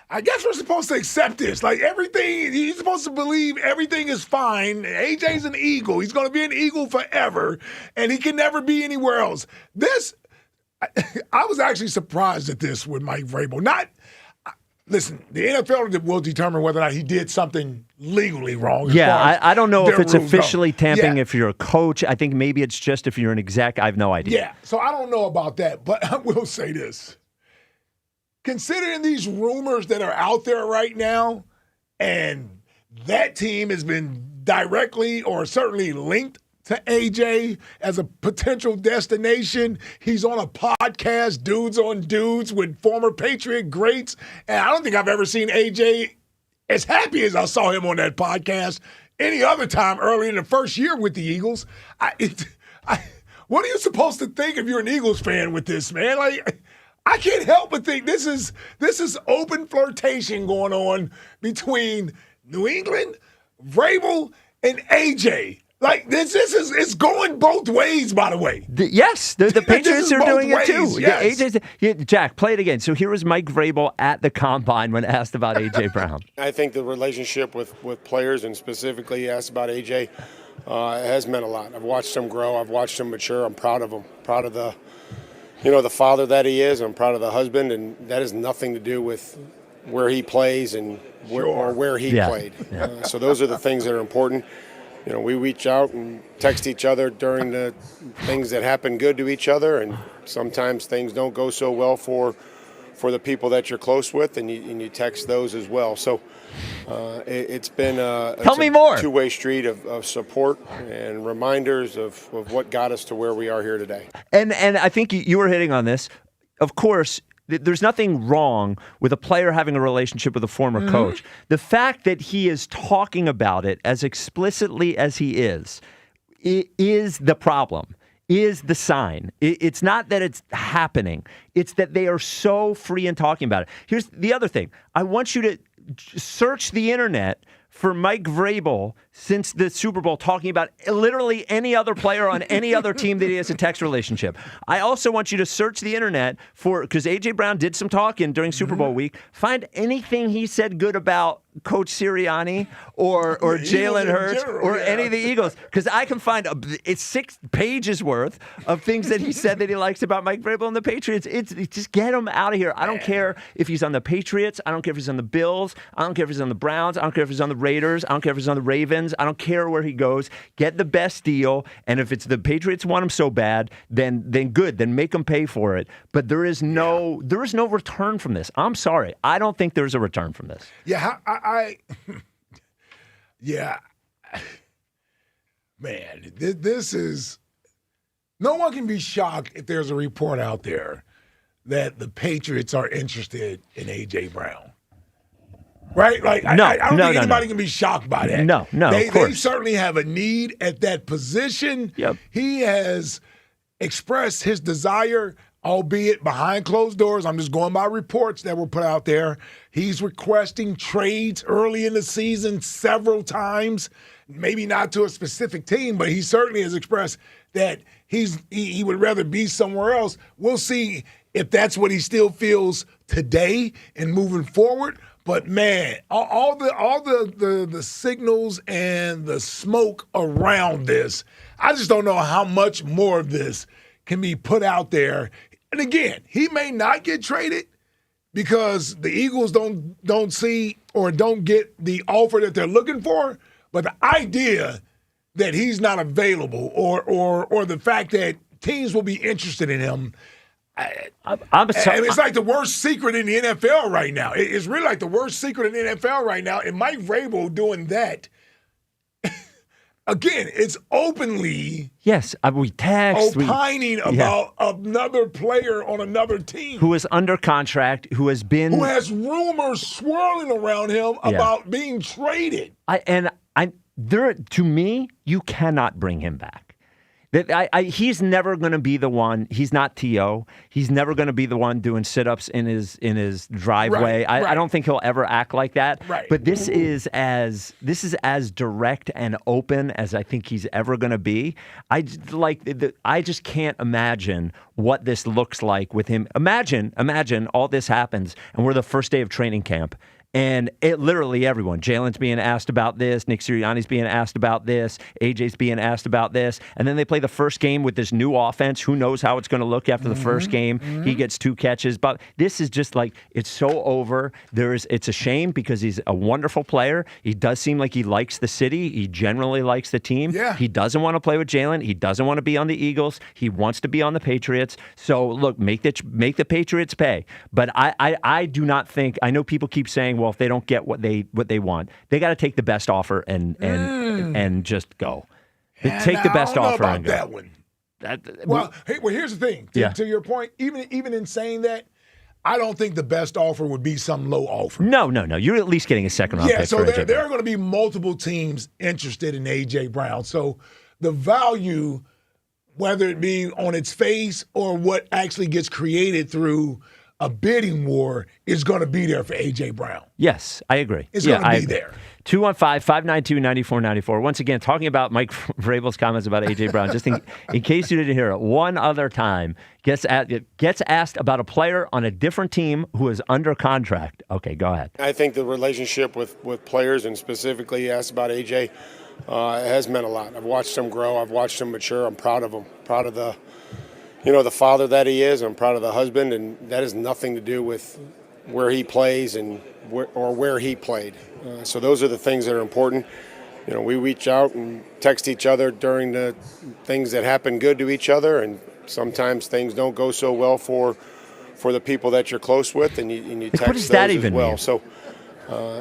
I guess we're supposed to accept this. Like everything, he's supposed to believe everything is fine. AJ's an Eagle. He's going to be an Eagle forever, and he can never be anywhere else. I was actually surprised at this with Mike Vrabel. Listen, the NFL will determine whether or not he did something legally wrong. Yeah, I don't know if it's officially tamping if you're a coach. I think maybe it's just if you're an exec. I have no idea. Yeah, so I don't know about that, but I will say this. Considering these rumors that are out there right now, and that team has been directly or certainly linked to AJ as a potential destination. He's on a podcast, Dudes on Dudes, with former Patriot greats. And I don't think I've ever seen AJ as happy as I saw him on that podcast any other time early in the first year with the Eagles. What are you supposed to think if you're an Eagles fan with this, man? I can't help but think this is open flirtation going on between New England, Vrabel, and AJ. It's going both ways, by the way. Yes, the Patriots are doing it too. Yes. Jack, play it again. So here was Mike Vrabel at the Combine when asked about AJ Brown. I think the relationship with players, and specifically asked about AJ, has meant a lot. I've watched him grow. I've watched him mature. I'm proud of him. Proud of the father that he is. I'm proud of the husband, and that has nothing to do with where he plays and where he played. Yeah. So those are the things that are important. We reach out and text each other during the things that happen good to each other, and sometimes things don't go so well for the people that you're close with, and you text those as well. So it's been Tell me more. Two-way street of support and reminders of what got us to where we are here today. And I think you were hitting on this. Of course, there's nothing wrong with a player having a relationship with a former coach. The fact that he is talking about it as explicitly as he is the problem, is the sign. It's not that it's happening. It's that they are so free in talking about it. Here's the other thing. I want you to search the internet for Mike Vrabel since the Super Bowl talking about literally any other player on any other team that he has a text relationship. I also want you to search the internet because A.J. Brown did some talking during Super Bowl week. Find anything he said good about Coach Sirianni or Jalen Hurts or any of the Eagles, because I can find it's 6 pages worth of things that he said that he likes about Mike Vrabel and the Patriots. It's just get him out of here. I don't care if he's on the Patriots. I don't care if he's on the Bills. I don't care if he's on the Browns. I don't care if he's on the Raiders. I don't care if he's on the Ravens. I don't care where he goes. Get the best deal, and if it's the Patriots want him so bad, then good. Then make him pay for it. But there is no return from this. I'm sorry. I don't think there's a return from this. Yeah, yeah, man, this is, no one can be shocked if there's a report out there that the Patriots are interested in A.J. Brown. Right? Like, I don't think anybody can be shocked by that. No, They of course. certainly have a need at that position. Yep. He has expressed his desire, albeit behind closed doors. I'm just going by reports that were put out there. He's requesting trades early in the season several times, maybe not to a specific team, but he certainly has expressed that he would rather be somewhere else. We'll see if that's what he still feels today and moving forward. But man, all the signals and the smoke around this, I just don't know how much more of this can be put out there. And again, he may not get traded because the Eagles don't see or don't get the offer that they're looking for. But the idea that he's not available or the fact that teams will be interested in him, and it's like the worst secret in the NFL right now. It's really like the worst secret in the NFL right now. And Mike Vrabel doing that, again, it's openly we text opining about another player on anher team who is under contract, who has rumors swirling around him about being traded. To me, you cannot bring him back. He's never going to be the one. He's not T.O. He's never going to be the one doing sit-ups in his driveway. Right. I don't think he'll ever act like that. Right. But this is as direct and open as I think he's ever going to be. I just can't imagine what this looks like with him. Imagine all this happens and we're the first day of training camp. And literally everyone, Jalen's being asked about this, Nick Sirianni's being asked about this, AJ's being asked about this, and then they play the first game with this new offense. Who knows how it's going to look after the first game? He gets 2 catches, but this is just like, it's so over. It's a shame because he's a wonderful player. He does seem like he likes the city. He generally likes the team. Yeah. He doesn't want to play with Jalen. He doesn't want to be on the Eagles. He wants to be on the Patriots. So look, make the Patriots pay. But I do not think. I know people keep saying, well, if they don't get what they want, they got to take the best offer and just go. Take the best offer and go. That one. Here's the thing. To your point, even in saying that, I don't think the best offer would be some low offer. No. You're at least getting a second round pick. So there are going to be multiple teams interested in A.J. Brown. So the value, whether it be on its face or what actually gets created through a bidding war, is going to be there for A.J. Brown. Yes, I agree. It's going to be there. 215-592-9494. Once again, talking about Mike Vrabel's comments about A.J. Brown, just in case you didn't hear it, one other time, gets asked about a player on a different team who is under contract. Okay, go ahead. I think the relationship with players, and specifically asked about A.J., has meant a lot. I've watched him grow. I've watched him mature. I'm proud of him. Proud of the father that he is. I'm proud of the husband, and that has nothing to do with where he plays and where he played. So those are the things that are important. We reach out and text each other during the things that happen good to each other, and sometimes things don't go so well for the people that you're close with, and you text what does that those even as well. mean? So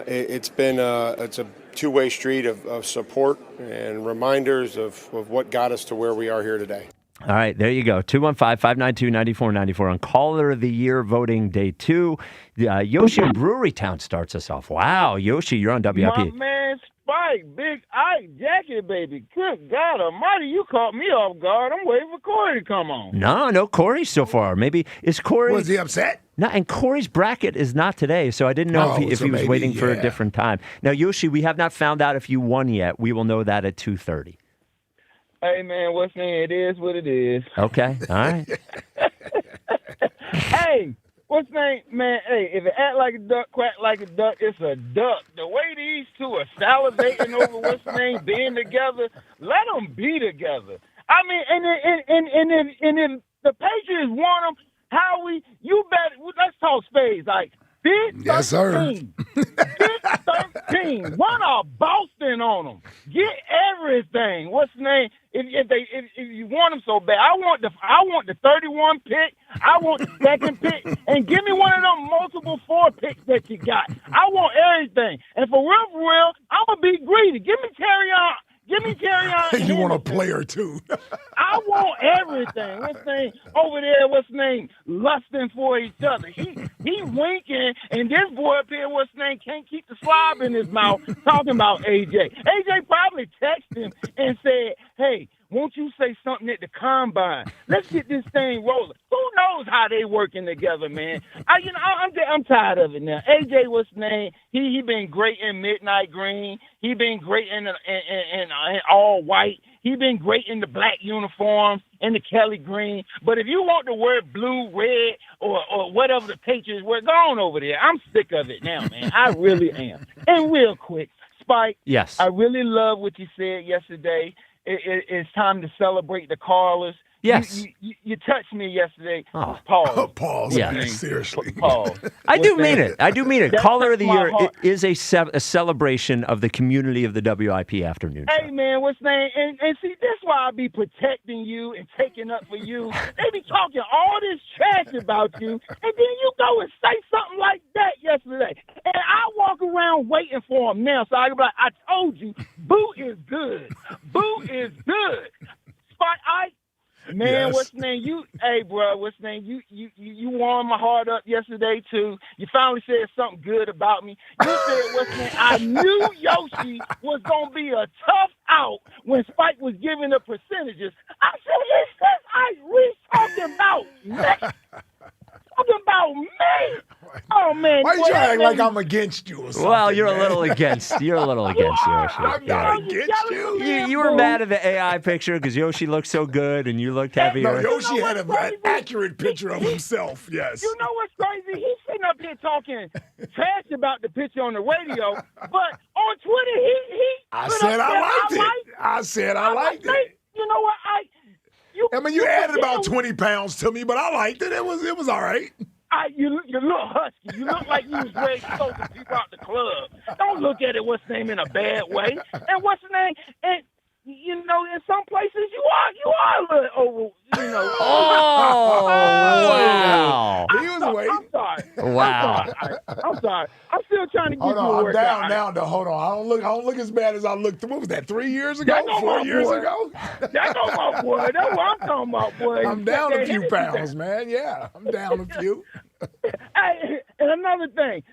it's been it's a two-way street of support and reminders of what got us to where we are here today. All right, there you go. 215-592-9494 on Caller of the Year voting day 2. Yoshi in Brewery Town starts us off. Wow, Yoshi, you're on WIP. My man Spike, Big Ike, Jackie, baby. Good God almighty, you caught me off guard. I'm waiting for Corey to come on. No, Corey so far. Maybe is Corey? Was he upset? No, and Corey's bracket is not today, so I didn't know if he was waiting for a different time. Now, Yoshi, we have not found out if you won yet. We will know that at 2:30. Hey, man, what's name? It is what it is. Okay, all right. Hey, what's name? Man, hey, if it act like a duck, quack like a duck, it's a duck. The way these two are salivating over what's name being together, let them be together. I mean, and if the Patriots want them, Howie, you better, let's talk spades. Like, Big 13. Yes, sir. Big 13. Run a Boston on them. Get everything. What's the name? If you want them so bad, I want the 31 pick. I want the second pick, and give me one of them multiple 4 picks that you got. I want everything. And for real, I'm gonna be greedy. Give me Terry on. Give me Terry on. You want a player too? I want everything. What's name over there? What's name lusting for each other? He winking, and this boy up here, what's name, can't keep the slob in his mouth talking about AJ. AJ probably texted him and said, "Hey, won't you say something at the combine? Let's get this thing rolling." Who knows how they working together, man? I'm tired of it now. AJ, what's his name? He been great in midnight green. He been great in all white. He been great in the black uniforms and the Kelly green. But if you want to wear blue, red, or whatever the Patriots wear, go on over there. I'm sick of it now, man. I really am. And real quick, Spike. Yes. I really love what you said yesterday. It's time to celebrate the callers. Yes. You touched me yesterday. Oh. Pause. Pause. Yeah. Man, seriously. Pause. I do mean it. That Caller of the touched my Year heart. is a celebration of the community of the WIP afternoon show. Hey, man, what's name? And see, that's why I be protecting you and taking up for you. They be talking all this trash about you, and then you go and say something like that yesterday. And I walk around waiting for him now, so I can be like, I told you, Boo is good. Boo is good. Spot, man, Yes. what's the name? Hey, bro, what's the name? You warmed my heart up yesterday, too. You finally said something good about me. You said, what's the name? I knew Yoshi was going to be a tough out when Spike was giving the percentages. I said, it's this we talking about me. Talking about me. Oh, man. Why you trying to act like I'm against you or something? Well, you're man? a little against. You're a little against Yoshi. I'm not against you. You were mad at the AI picture because Yoshi looked so good and you looked heavier. No, Yoshi had an accurate picture of himself. Yes. You know what's crazy? He's sitting up here talking trash about the picture on the radio, but on Twitter, he I said I liked it. I said I liked it. You know what? I mean, you added about 20 pounds to me, but I liked it. It was all right. You look husky. You look like you was ready to throw some people out the club. Don't look at it, what's the name, in a bad way. And what's the name? And, you know, in some places you are a little over, you know. Oh, wow. He was waiting. I'm sorry. Wow. I'm sorry. I'm still trying to get Hold you a on, I'm workout. down now. Though. Hold on, I don't look as bad as I looked. What was that? 3 years ago? 4 years ago? That's my boy. That's what I'm talking about, boy. I'm down a few pounds, man. Yeah, I'm down a few. Hey, and another thing,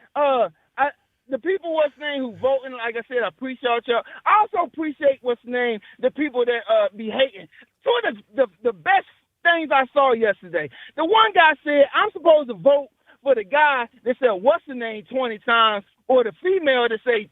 the people what's name who voting, like I said, I appreciate y'all. I also appreciate what's name the people that be hating. Two of the best things I saw yesterday. The one guy said I'm supposed to vote for the guy that said what's the name 20 times, or the female that say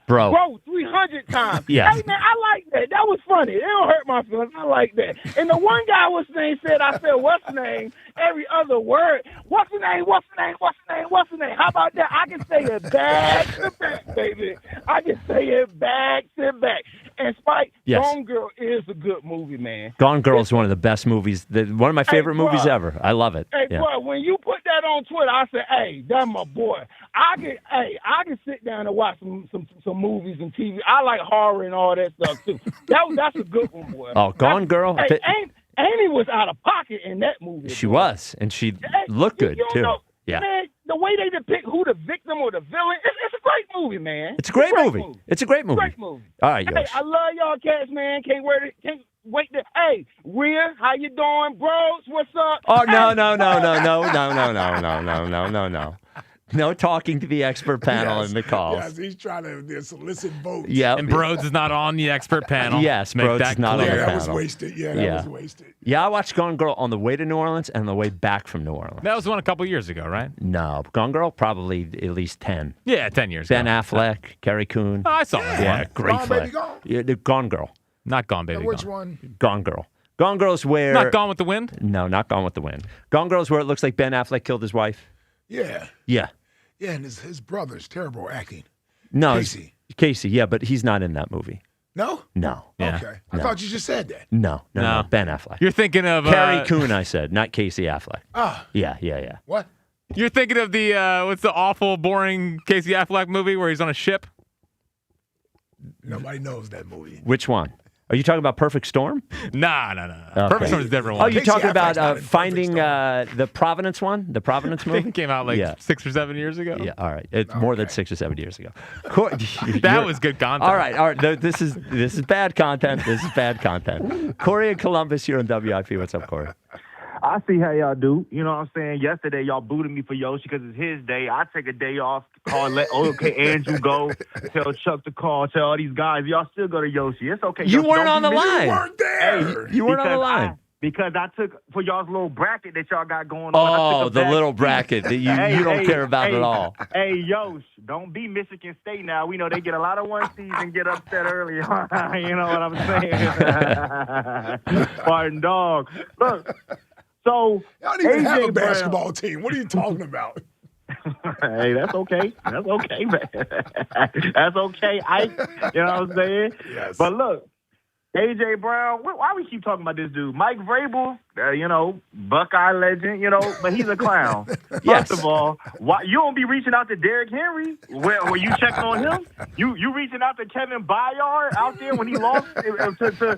bro 300 times. Yeah. Hey, man, I like that. That was funny. It don't hurt my feelings. I like that. And the one guy, what's the name, said, I said, what's the name? Every other word. What's the name? What's the name? What's the name? What's the name? How about that? I can say it back to back, baby. I can say it back to back. And Spike, Yes. Gone Girl is a good movie, man. Gone Girl is one of the best movies, one of my favorite movies ever. I love it. Hey, Yeah. bro, when you put that on Twitter, I said, hey, that's my boy. I can sit down and watch some movies and TV. I like horror and all that stuff, too. That's a good one, boy. Oh, Gone Girl. Hey, Annie was out of pocket in that movie. She boy. was, and she looked good, You don't too. know, Yeah. Man, the way they depict who the victim or the villain, it's a great movie, man. It's a great movie. It's a great movie. Great movie. All right, Hey, Yosh. I love y'all cats, man. Can't wait to. Hey, Rhea, how you doing, bros? What's up? Oh, no. No talking to the expert panel in the calls. Yes, he's trying to solicit votes. Yeah. And Broads is not on the expert panel. Yes, Make Broads that is not clear. on the That panel. was wasted. That was wasted. Yeah, I watched Gone Girl on the way to New Orleans and the way back from New Orleans. That was one a couple years ago, right? No, Gone Girl probably at least 10. Yeah, 10 years Ben ago. Affleck, Carrie Coon. Oh, I saw that. Yeah, great Gone, flick. Baby, Gone? Yeah, the Gone Girl. Not Gone, Baby, Which Gone. one? Gone Girl. Gone Girl's where... Not Gone with the Wind? No, not Gone with the Wind. Gone Girl's where it looks like Ben Affleck killed his wife. Yeah. Yeah. Yeah, and his brother's terrible acting. No. Casey. Casey, yeah, but he's not in that movie. No? No. Yeah. Okay. I No. thought you just said that. No, Ben Affleck. You're thinking of... Carrie Coon, I said, not Casey Affleck. Ah. Yeah. What? You're thinking of the, what's the awful, boring Casey Affleck movie where he's on a ship? Nobody knows that movie. Which one? Are you talking about Perfect Storm? Nah. Okay. Perfect Storm is a different one. Oh, you're Casey talking Affleck's not about in finding the Providence one? The Providence I think movie? it came out like 6 or 7 years ago. Yeah, all right. It's more than 6 or 7 years ago. That was good content. All right. This is bad content. This is bad content. Corey in Columbus here on WIP. What's up, Corey? I see how y'all do. You know what I'm saying? Yesterday, y'all booted me for Yoshi because it's his day. I take a day off, let Andrew go, tell Chuck to call, tell all these guys, y'all still go to Yoshi. It's okay. You Yoshi, weren't on the line. You weren't there. You weren't on the line. Because I took for y'all's little bracket that y'all got going on. I took a The back little seat. bracket that you don't care about at all. Hey, Yosh, don't be Michigan State now. We know they get a lot of 1 seeds and get upset early. You know what I'm saying? Spartan dog. Look, so Y'all don't even have a AJ Brown- basketball team. What are you talking about? Hey, that's okay. That's okay, man. That's okay. You know what I'm saying? Yes. But look, AJ Brown, why we keep talking about this dude? Mike Vrabel, Buckeye legend, but he's a clown. Yes. First of all, why you don't be reaching out to Derrick Henry where you checking on him? You reaching out to Kevin Byard out there when he lost to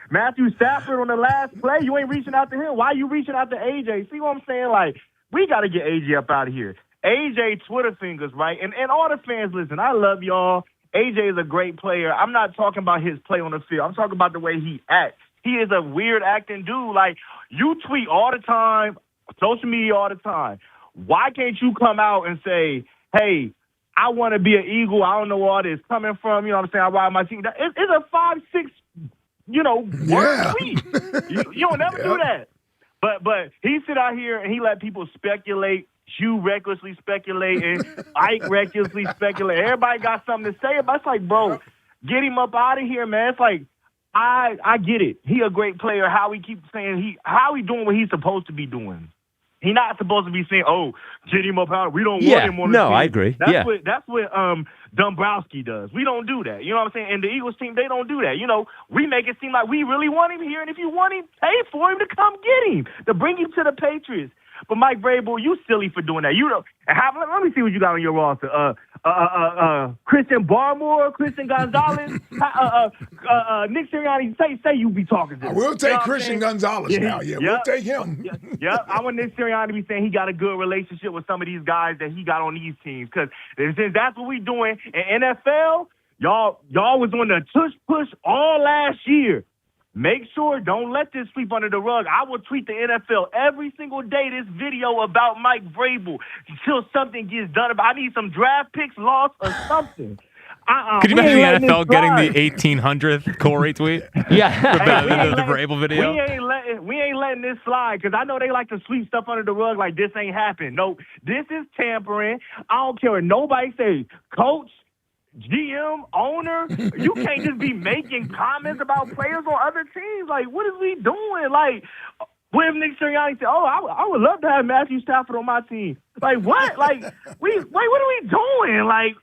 Matthew Stafford on the last play? You ain't reaching out to him. Why you reaching out to AJ? See what I'm saying? Like, we got to get AJ up out of here. AJ Twitter fingers, right? And all the fans, listen, I love y'all. AJ is a great player. I'm not talking about his play on the field. I'm talking about the way he acts. He is a weird acting dude. Like, you tweet all the time, social media all the time. Why can't you come out and say, hey, I want to be an Eagle. I don't know where all this coming from. You know what I'm saying? I ride my team. It's a 5-6, word tweet. You don't never do that. But he sit out here and he let people speculate. You recklessly speculating. Ike recklessly speculating. Everybody got something to say about it. It's like, bro, get him up out of here, man. It's like, I get it. He a great player. How he keeps saying how he doing what he's supposed to be doing. He not supposed to be saying, "Oh, get him up out. We don't want him on the team." I agree. That's what Dumbrowski does. We don't do that. You know what I'm saying? And the Eagles team, they don't do that. We make it seem like we really want him here, and if you want him, pay for him to come get him, to bring him to the Patriots. But Mike Vrabel, you silly for doing that. Let me see what you got on your roster. Christian Barmore, Christian Gonzalez, Nick Sirianni. Say you be talking to him. We'll take Christian Gonzalez now. Yeah, we'll take him. Yeah, I want Nick Sirianni to be saying he got a good relationship with some of these guys that he got on these teams. Because since that's what we doing in NFL, y'all was on the tush push all last year. Make sure, don't let this sweep under the rug. I will tweet the NFL every single day this video about Mike Vrabel until something gets done about I need some draft picks lost or something. Could you imagine the NFL getting the 1800th Corey tweet? Yeah. The Vrabel video? We ain't letting this slide because I know they like to sweep stuff under the rug like this ain't happened. No, this is tampering. I don't care what nobody say. Coach, GM, owner, you can't just be making comments about players on other teams. Like, what is we doing? Like, what if Nick Sirianni said, I would love to have Matthew Stafford on my team. Like, what? Like, what are we doing? Like,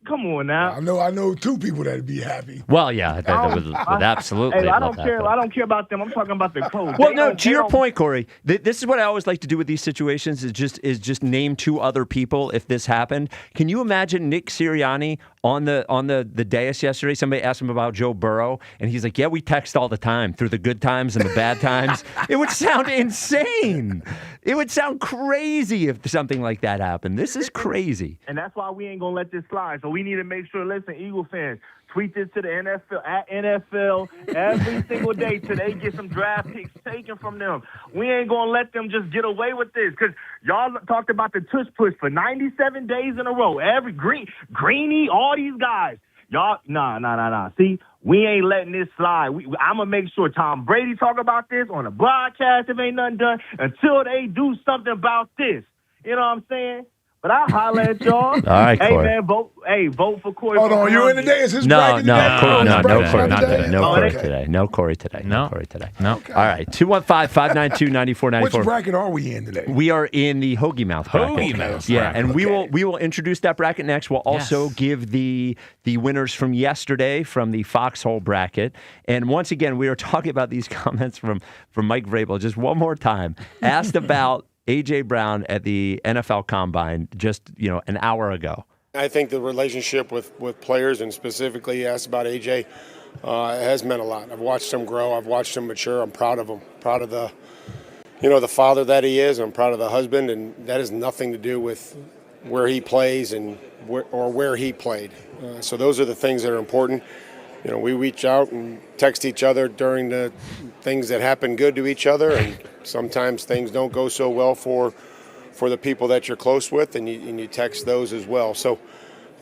come on now. I know two people that'd be happy. Well, yeah, that would absolutely. Hey, I don't care. I don't care about them. I'm talking about the coach. Well, no, to your point, Corey, this is what I always like to do with these situations is just name two other people if this happened. Can you imagine Nick Sirianni on the dais yesterday? Somebody asked him about Joe Burrow, and he's like, "Yeah, we text all the time through the good times and the bad times." It would sound insane. It would sound crazy if something like that happened. This is crazy. And that's why we ain't going to let this slide. So we need to make sure, listen, Eagle fans, tweet this to the NFL, at NFL, every single day till they get some draft picks taken from them. We ain't going to let them just get away with this because y'all talked about the Tush Push for 97 days in a row. Every Greeny, all these guys. Y'all, nah. See, we ain't letting this slide. I'm going to make sure Tom Brady talk about this on the broadcast if ain't nothing done until they do something about this. You know what I'm saying? But I'll holler at y'all. All right, hey, Corey. man, vote for Corey. Hold on, you in today? Is his bracket today? No, Corey today. No Corey Okay. today. No Corey today. No. Corey today. No. All right, 215-592-9494. Which bracket are we in today? We are in the Hoagie Mouth bracket. Hoagie Mouth Yeah, bracket. and we will introduce that bracket next. We'll also give the winners from yesterday from the Foxhole bracket. And once again, we are talking about these comments from Mike Vrabel just one more time. Asked about A.J. Brown at the NFL Combine just, an hour ago. I think the relationship with players, and specifically you asked about AJ, has meant a lot. I've watched him grow. I've watched him mature. I'm proud of him. Proud of the father that he is. I'm proud of the husband, and that has nothing to do with where he plays and where he played. So those are the things that are important. We reach out and text each other during the things that happen good to each other, and sometimes things don't go so well for the people that you're close with, and you text those as well. So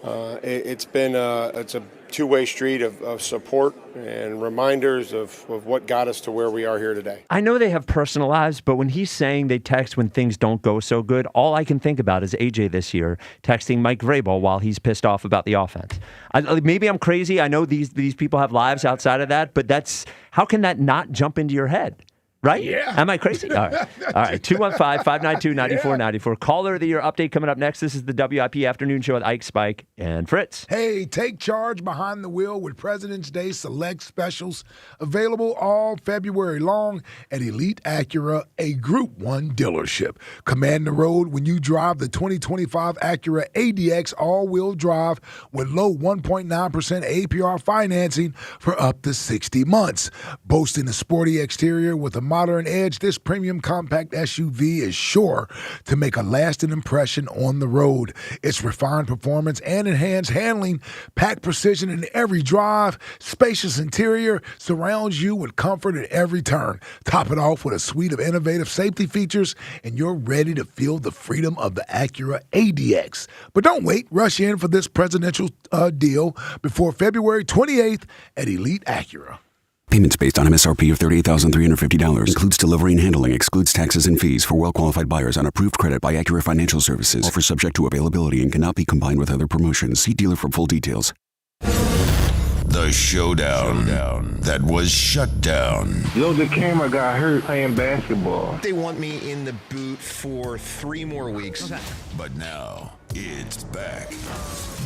it's a two-way street of support and reminders of what got us to where we are here today. I know they have personal lives, but when he's saying they text when things don't go so good, all I can think about is AJ this year texting Mike Vrabel while he's pissed off about the offense. Maybe I'm crazy. I know these people have lives outside of that, but how can that not jump into your head? Right? Yeah. Am I crazy? All right. 215-592-9494. Caller of the Year update coming up next. This is the WIP Afternoon Show with Ike, Spike, and Fritz. Hey, take charge behind the wheel with President's Day select specials available all February long at Elite Acura, a Group 1 dealership. Command the road when you drive the 2025 Acura ADX all-wheel drive with low 1.9% APR financing for up to 60 months. Boasting a sporty exterior with a modern edge, this premium compact SUV is sure to make a lasting impression on the road. Its refined performance and enhanced handling, packed precision in every drive, spacious interior surrounds you with comfort at every turn. Top it off with a suite of innovative safety features, and you're ready to feel the freedom of the Acura ADX. But don't wait. Rush in for this presidential deal before February 28th at Elite Acura. Payments based on MSRP of $38,350. Includes delivery and handling. Excludes taxes and fees for well-qualified buyers on approved credit by Acura Financial Services. Offer subject to availability and cannot be combined with other promotions. See dealer for full details. The showdown that was shut down. The camera got hurt playing basketball. They want me in the boot for 3 more weeks. Okay. But now it's back.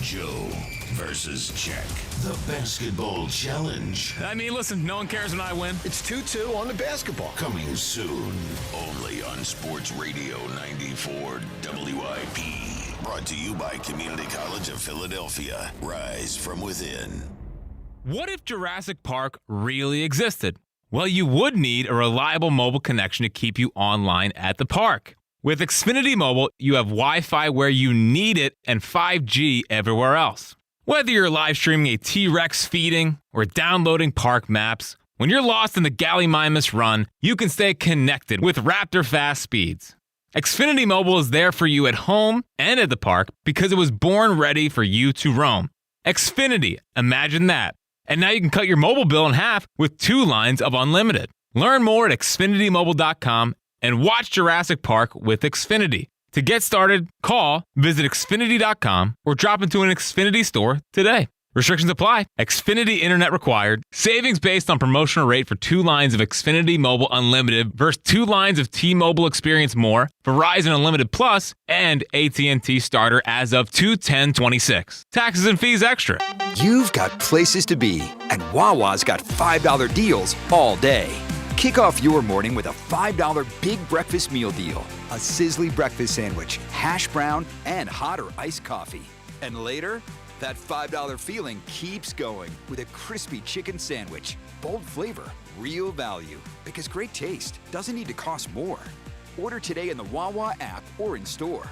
Joe versus Check. The basketball challenge. I mean, listen, no one cares when I win. It's 2-2 on the basketball. Coming soon, only on Sports Radio 94 WIP. Brought to you by Community College of Philadelphia. Rise from within. What if Jurassic Park really existed? Well, you would need a reliable mobile connection to keep you online at the park. With Xfinity Mobile, you have Wi-Fi where you need it and 5G everywhere else. Whether you're live streaming a T-Rex feeding or downloading park maps, when you're lost in the Gallimimus Run, you can stay connected with Raptor fast speeds. Xfinity Mobile is there for you at home and at the park because it was born ready for you to roam. Xfinity, imagine that. And now you can cut your mobile bill in half with 2 lines of unlimited. Learn more at xfinitymobile.com and watch Jurassic Park with Xfinity. To get started, visit xfinity.com or drop into an Xfinity store today. Restrictions apply. Xfinity Internet required. Savings based on promotional rate for 2 lines of Xfinity Mobile Unlimited versus 2 lines of T-Mobile Experience More, Verizon Unlimited Plus, and AT&T Starter as of 2/10/26. Taxes and fees extra. You've got places to be, and Wawa's got $5 deals all day. Kick off your morning with a $5 big breakfast meal deal. A sizzly breakfast sandwich, hash brown, and hot or iced coffee. And later, that $5 feeling keeps going with a crispy chicken sandwich. Bold flavor, real value. Because great taste doesn't need to cost more. Order today in the Wawa app or in store.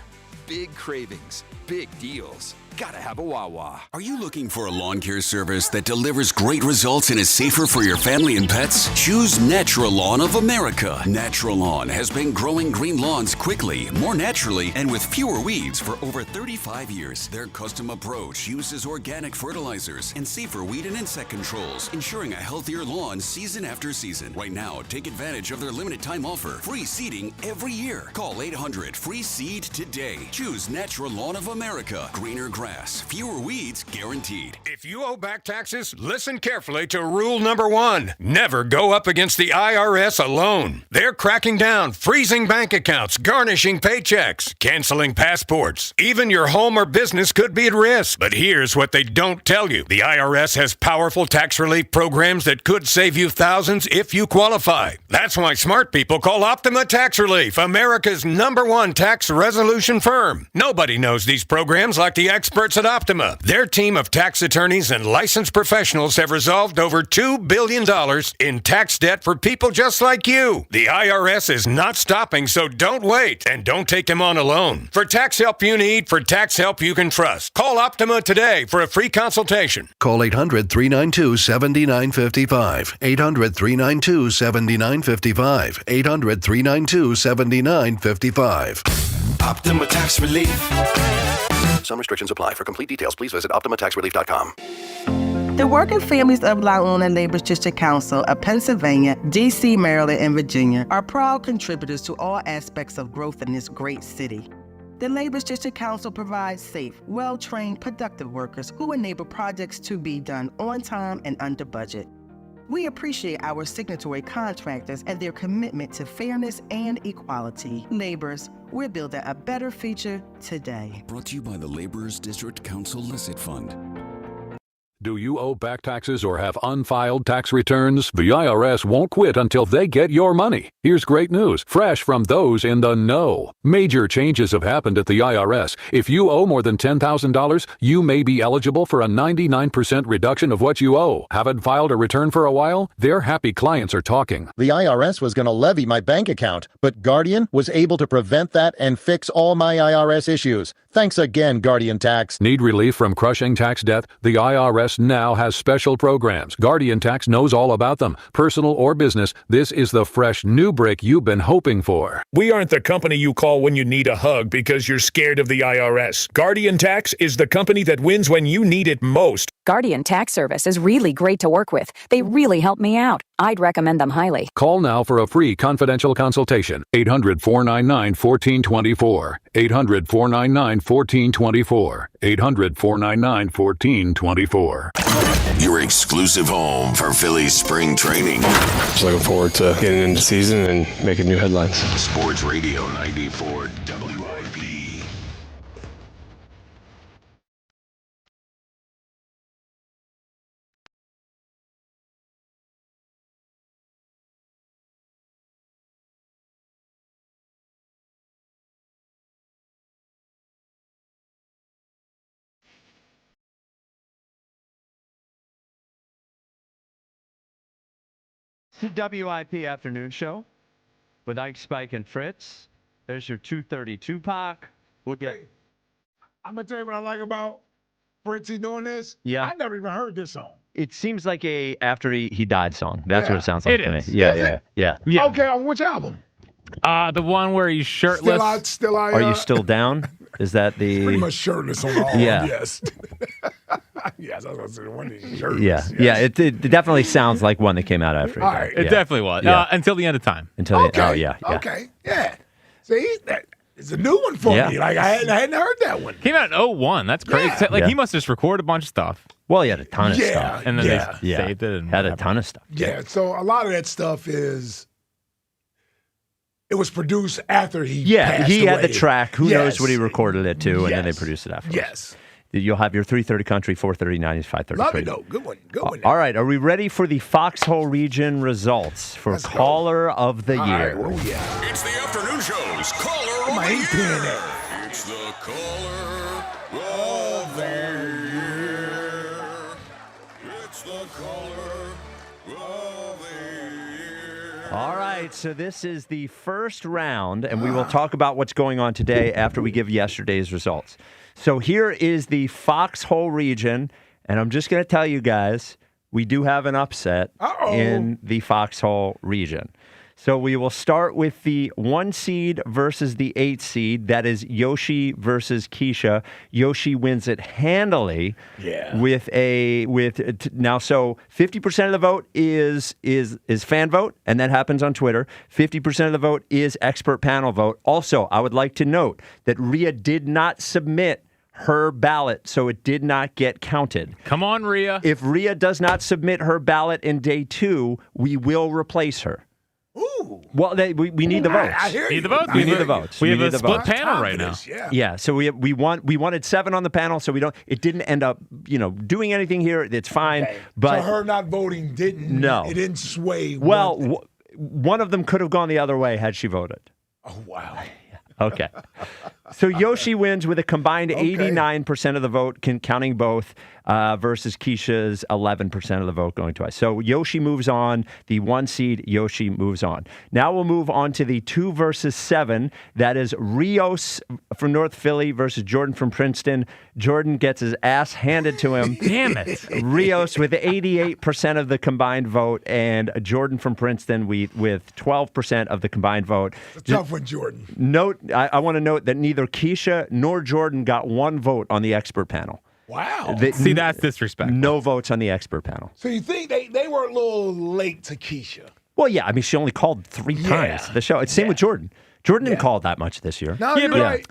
Big cravings, big deals. gotta have a Wawa. Are you looking for a lawn care service that delivers great results and is safer for your family and pets? Choose Natural Lawn of America. Natural Lawn has been growing green lawns quickly, more naturally, and with fewer weeds for over 35 years. Their custom approach uses organic fertilizers and safer weed and insect controls, ensuring a healthier lawn season after season. Right now, take advantage of their limited time offer. Free seeding every year. Call 800-FREE-SEED today. Choose Natural Lawn of America. Greener grass, fewer weeds guaranteed. If you owe back taxes, listen carefully to rule number 1. Never go up against the IRS alone. They're cracking down, freezing bank accounts, garnishing paychecks, canceling passports. Even your home or business could be at risk. But here's what they don't tell you. The IRS has powerful tax relief programs that could save you thousands if you qualify. That's why smart people call Optima Tax Relief America's #1 tax resolution firm. Nobody knows these programs like the experts at Optima. Their team of tax attorneys and licensed professionals have resolved over $2 billion in tax debt for people just like you. The IRS is not stopping, so don't wait and don't take them on alone. For tax help you need, for tax help you can trust, call Optima today for a free consultation. Call 800-392-7955. 800-392-7955. 800-392-7955. Optima Tax Relief. Some restrictions apply. For complete details, please visit OptimaTaxRelief.com. The working families of La Labor's District Council of Pennsylvania, D.C., Maryland, and Virginia are proud contributors to all aspects of growth in this great city. The Labor's District Council provides safe, well-trained, productive workers who enable projects to be done on time and under budget. We appreciate our signatory contractors and their commitment to fairness and equality. Laborers, we're building a better future today. Brought to you by the Laborers District Council Licit Fund. Do you owe back taxes or have unfiled tax returns? The IRS won't quit until they get your money. Here's great news, fresh from those in the know. Major changes have happened at the IRS. If you owe more than $10,000, you may be eligible for a 99% reduction of what you owe. Haven't filed a return for a while? Their happy clients are talking. The IRS was going to levy my bank account, but Guardian was able to prevent that and fix all my IRS issues. Thanks again, Guardian Tax. Need relief from crushing tax debt? The IRS now has special programs. Guardian Tax knows all about them. Personal or business, this is the fresh new break you've been hoping for. We aren't the company you call when you need a hug because you're scared of the IRS. Guardian Tax is the company that wins when you need it most. Guardian Tax Service is really great to work with. They really help me out. I'd recommend them highly. Call now for a free confidential consultation. 800-499-1424. 800-499-1424. 800-499-1424. Your exclusive home for Phillies spring training. Just looking forward to getting into season and making new headlines. Sports Radio 94 WIP. The WIP Afternoon Show with Ike, Spike, and Fritz. There's your 2:30 Tupac. We'll get. I'm gonna tell you what I like about Fritzy doing this. Yeah. I never even heard this song. It seems like a after he died song. That's what it sounds like It to me. is. Yeah. Okay, on which album? The one where he's shirtless. Still I. Are you still down? Is that the? Pretty much shirtless on all. Yeah. Yes. Yes, I was gonna say one of these shirtless. Yeah. It definitely sounds like one that came out after. All right. It definitely was. Yeah. Until the end of time. Okay. Yeah. See, that is a new one for me. Like I hadn't heard that one. Came out in 01. That's crazy. Yeah. He must just record a bunch of stuff. Well, he had a ton of stuff. And then they saved it. And had a ton of stuff. Yeah. So a lot of that stuff it was produced after he passed he had away. the track. Who knows Yes. what he recorded it to, and then they produced it afterwards. Yes. You'll have your 3:30 country, 4:30 90s, 5:30. Love it, though. Good one. All right. Are we ready for the Foxhole region results for Let's go. Caller of the Year? All right, where we at? It's the afternoon show's Caller of My the 8 pin Year. there. It's the Caller of the Year. It's the Caller of the Year. All right. So this is the first round, and we will talk about what's going on today after we give yesterday's results. So here is the Foxhole region, and I'm just going to tell you guys, we do have an upset in the Foxhole region. So we will start with the 1 seed versus the 8 seed. That is Yoshi versus Keisha. Yoshi wins it handily. Yeah. Now, so 50% of the vote is fan vote, and that happens on Twitter. 50% of the vote is expert panel vote. Also, I would like to note that Rhea did not submit her ballot, so it did not get counted. Come on, Rhea. If Rhea does not submit her ballot in day 2, we will replace her. Ooh. Well, we need the votes. I hear Need you. the votes. We need the votes. We have need a the split votes. panel right now. Yeah. So we wanted 7 on the panel, so it didn't end up doing anything here. It's fine. Okay. But so her not voting didn't sway. Well, one of them could have gone the other way had she voted. Oh wow. Okay. So Yoshi wins with a combined 89% of the vote, counting both, versus Keisha's 11% of the vote going twice. So Yoshi moves on. The 1 seed, Yoshi moves on. Now we'll move on to the 2 versus 7. That is Rios from North Philly versus Jordan from Princeton. Jordan gets his ass handed to him. Damn it. Rios with 88% of the combined vote, and Jordan from Princeton with 12% of the combined vote. It's a tough one, Jordan. I want to note that neither Keisha nor Jordan got 1 vote on the expert panel. Wow. See, that's disrespectful. No votes on the expert panel. So you think they were a little late to Keisha? Well, yeah. I mean, she only called 3 times the show. It's same with Jordan. Jordan didn't call that much this year. No, you're right.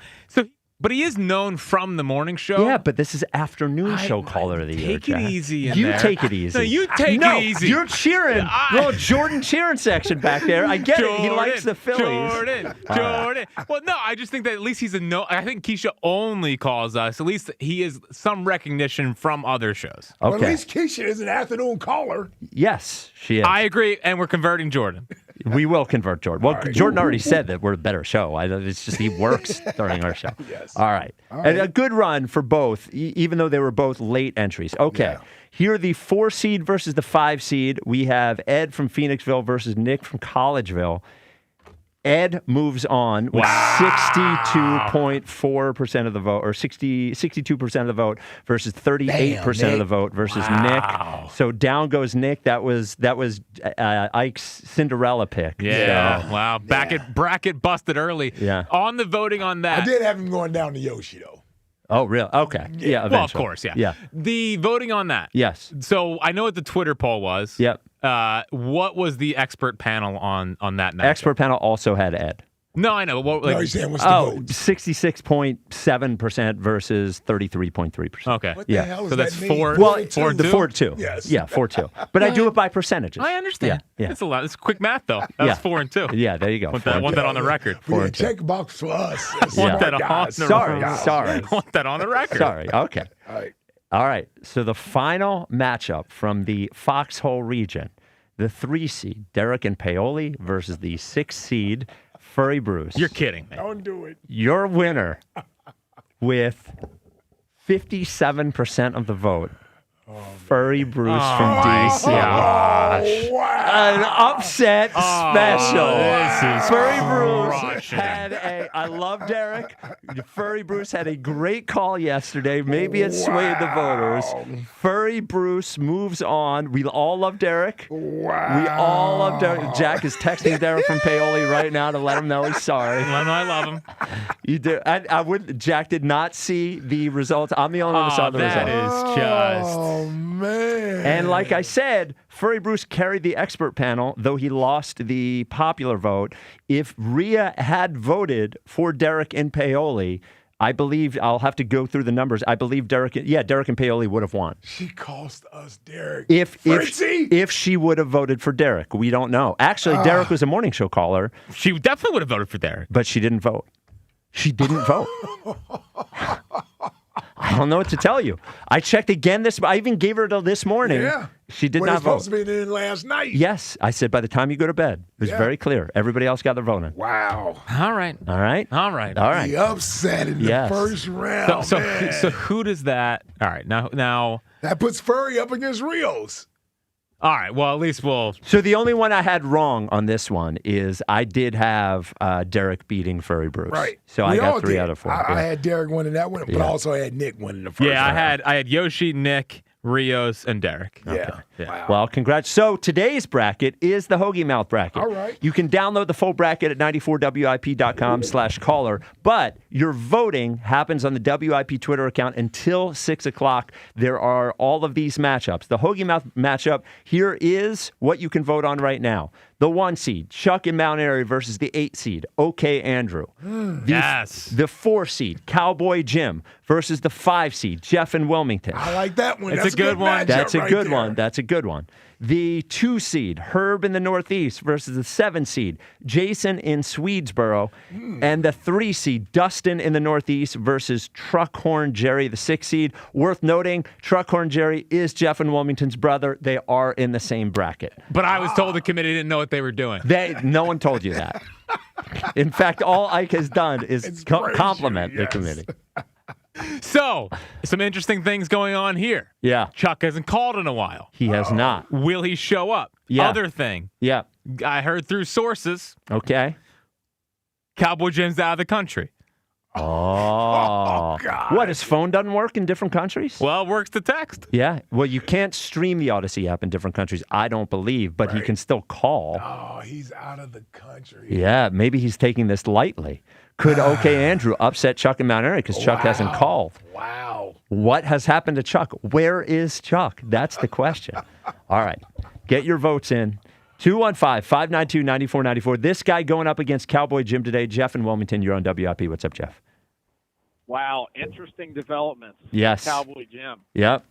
But he is known from the morning show. Yeah, but this is afternoon show caller of the year. Take it easy in you there. take it easy. No, you take it easy. You're cheering. Little Jordan cheering section back there. I get it. He likes the Phillies. Jordan. Well, no, I just think that at least he's I think Keisha only calls us. At least he is some recognition from other shows. Okay. Well, at least Keisha is an afternoon caller. Yes, she is. I agree, and we're converting Jordan. We will convert Jordan. Well, Jordan already said that we're a better show. It's just he works during our show. Yes. All right. And a good run for both, even though they were both late entries. Okay. Yeah. Here are the 4 seed versus the 5 seed. We have Ed from Phoenixville versus Nick from Collegeville. Ed moves on with 62.4% of the vote, or 62% of the vote versus 38% of the vote versus Nick. So down goes Nick. That was Ike's Cinderella pick. Yeah. So. Wow. Bracket busted early. Yeah. On the voting on that. I did have him going down to Yoshi though. Oh, really? Okay. Yeah. Well, of course. Yeah. Yeah. The voting on that. Yes. So I know what the Twitter poll was. Yep. What was the expert panel on that match? Expert panel also had Ed. No, I know. What, no, he's saying what's the vote? 66.7% versus 33.3%. Okay. What the hell does that's that mean? 4. Well, 4-2? the 4-2. Yes. Yeah, 4-2. But I do it by percentages. I understand. Yeah. It's a lot. It's quick math, though. That was 4 and 2. Yeah, there you go. Want that on the record. We check box for us. Want that on the record. Sorry. Want that on the record. Sorry. Okay. All right. So the final matchup from the Foxhole region, the 3 seed, Derek and Paoli versus the 6 seed, Furry Bruce. You're kidding me. Don't do it. Your winner with 57% of the vote. Furry Bruce from DC. Gosh. Wow. An upset special. This is Furry Bruce crushing. had I love Derek. Furry Bruce had a great call yesterday. Maybe it swayed the voters. Furry Bruce moves on. We all love Derek. Wow. We all love Derek. Jack is texting Derek from Paoli right now to let him know he's sorry. I love him. You do. Jack did not see the results. I'm the only one who saw the results. That is just. Oh, man. And like I said, Furry Bruce carried the expert panel, though he lost the popular vote. If Rhea had voted for Derek and Paoli, I believe I'll have to go through the numbers. I believe Derek and Paoli would have won. She cost us Derek. If she would have voted for Derek, we don't know. Actually, Derek was a morning show caller. She definitely would have voted for Derek. But she didn't vote. She didn't vote. I don't know what to tell you. I checked again I even gave her till this morning. Yeah. She did not vote. Supposed to be in last night. Yes. I said by the time you go to bed. It was very clear. Everybody else got their voting. Wow. All right. The upset in the first round. So who does that? All right. Now that puts Furry up against Rios. All right. Well, at least we'll. So the only one I had wrong on this one is I did have Derek beating Furry Bruce. Right. So I got 3 out of 4. I had Derek winning that one, but I also had Nick winning the first. Yeah, round. I had Yoshi, Nick, Rios, and Derek. Yeah. Yeah. Well, congrats. So today's bracket is the Hoagie Mouth bracket. All right. You can download the full bracket at 94wip.com/caller, but your voting happens on the WIP Twitter account until 6 o'clock. There are all of these matchups. The Hoagie Mouth matchup, here is what you can vote on right now. The 1 seed, Chuck in Mount Airy versus the 8 seed, OK Andrew. Yes. The 4 seed, Cowboy Jim versus the 5 seed, Jeff in Wilmington. I like that one. It's That's a good one. That's a right good there. one. That's a good one. The 2 seed, Herb in the Northeast versus the 7 seed, Jason in Swedesboro. And the 3 seed, Dustin in the Northeast versus Truckhorn Jerry, the 6 seed. Worth noting, Truckhorn Jerry is Jeff and Wilmington's brother. They are in the same bracket. But I was told the committee didn't know what they were doing. No one told you that. In fact, all Ike has done is compliment the committee. So, some interesting things going on here. Yeah. Chuck hasn't called in a while. He has not. Will he show up? Yeah. Other thing. Yeah. I heard through sources. Okay. Cowboy Jim's out of the country. Oh. God. What, his phone doesn't work in different countries? Well, it works to text. Yeah. Well, you can't stream the Odyssey app in different countries, I don't believe, but he can still call. Oh, he's out of the country. Yeah, maybe he's taking this lightly. Could OK Andrew upset Chuck in Mount Airy because Chuck hasn't called? Wow. What has happened to Chuck? Where is Chuck? That's the question. All right. Get your votes in. 215-592-9494. This guy going up against Cowboy Jim today. Jeff in Wilmington, you're on WIP. What's up, Jeff? Wow, interesting developments. Yes. Cowboy Jim. Yep.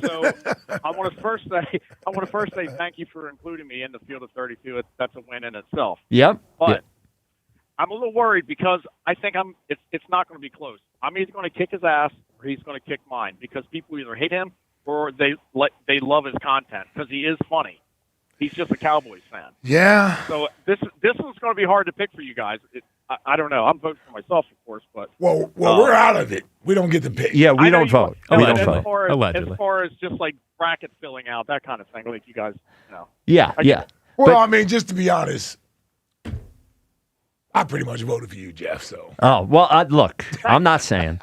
So I want to first say thank you for including me in the field of 32. That's a win in itself. Yep. But Yep. I'm a little worried because I think it's not going to be close. I'm either going to kick his ass or he's going to kick mine because people either hate him or they love his content because he is funny. He's just a Cowboys fan. Yeah. So this one's going to be hard to pick for you guys. I don't know. I'm voting for myself, of course, but Well, we're out of it. We don't get to pick. Yeah, we don't vote. We don't as vote. far as just like bracket filling out, that kind of thing, like you guys know. Yeah, yeah. Well, I mean, just to be honest, I pretty much voted for you, Jeff. So. Oh, well, look, I'm not saying.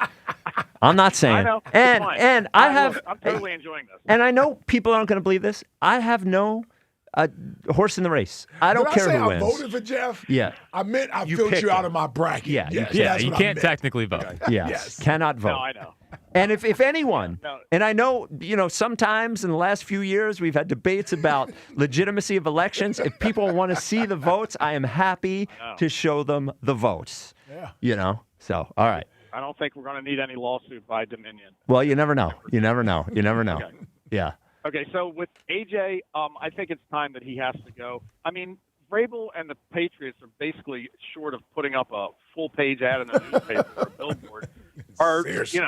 I'm not saying. I know. It's And fine. and I'm totally enjoying this. And I know people aren't going to believe this. I have no horse in the race. I don't care Did I say who I wins. voted for Jeff? Yeah. I meant I You filled picked you out him. of my bracket. Yeah, Yes, Yeah, that's you what I can't meant. technically vote. Yes, cannot vote. No, I know. And if anyone, and I know, sometimes in the last few years we've had debates about legitimacy of elections. If people want to see the votes, I am happy to show them the votes. Yeah. So, all right. I don't think we're going to need any lawsuit by Dominion. Well, you never know. You never know. You never know. Okay. Yeah. Okay, so with AJ, I think it's time that he has to go. I mean, Vrabel and the Patriots are basically short of putting up a full-page ad in the newspaper or a billboard. Seriously.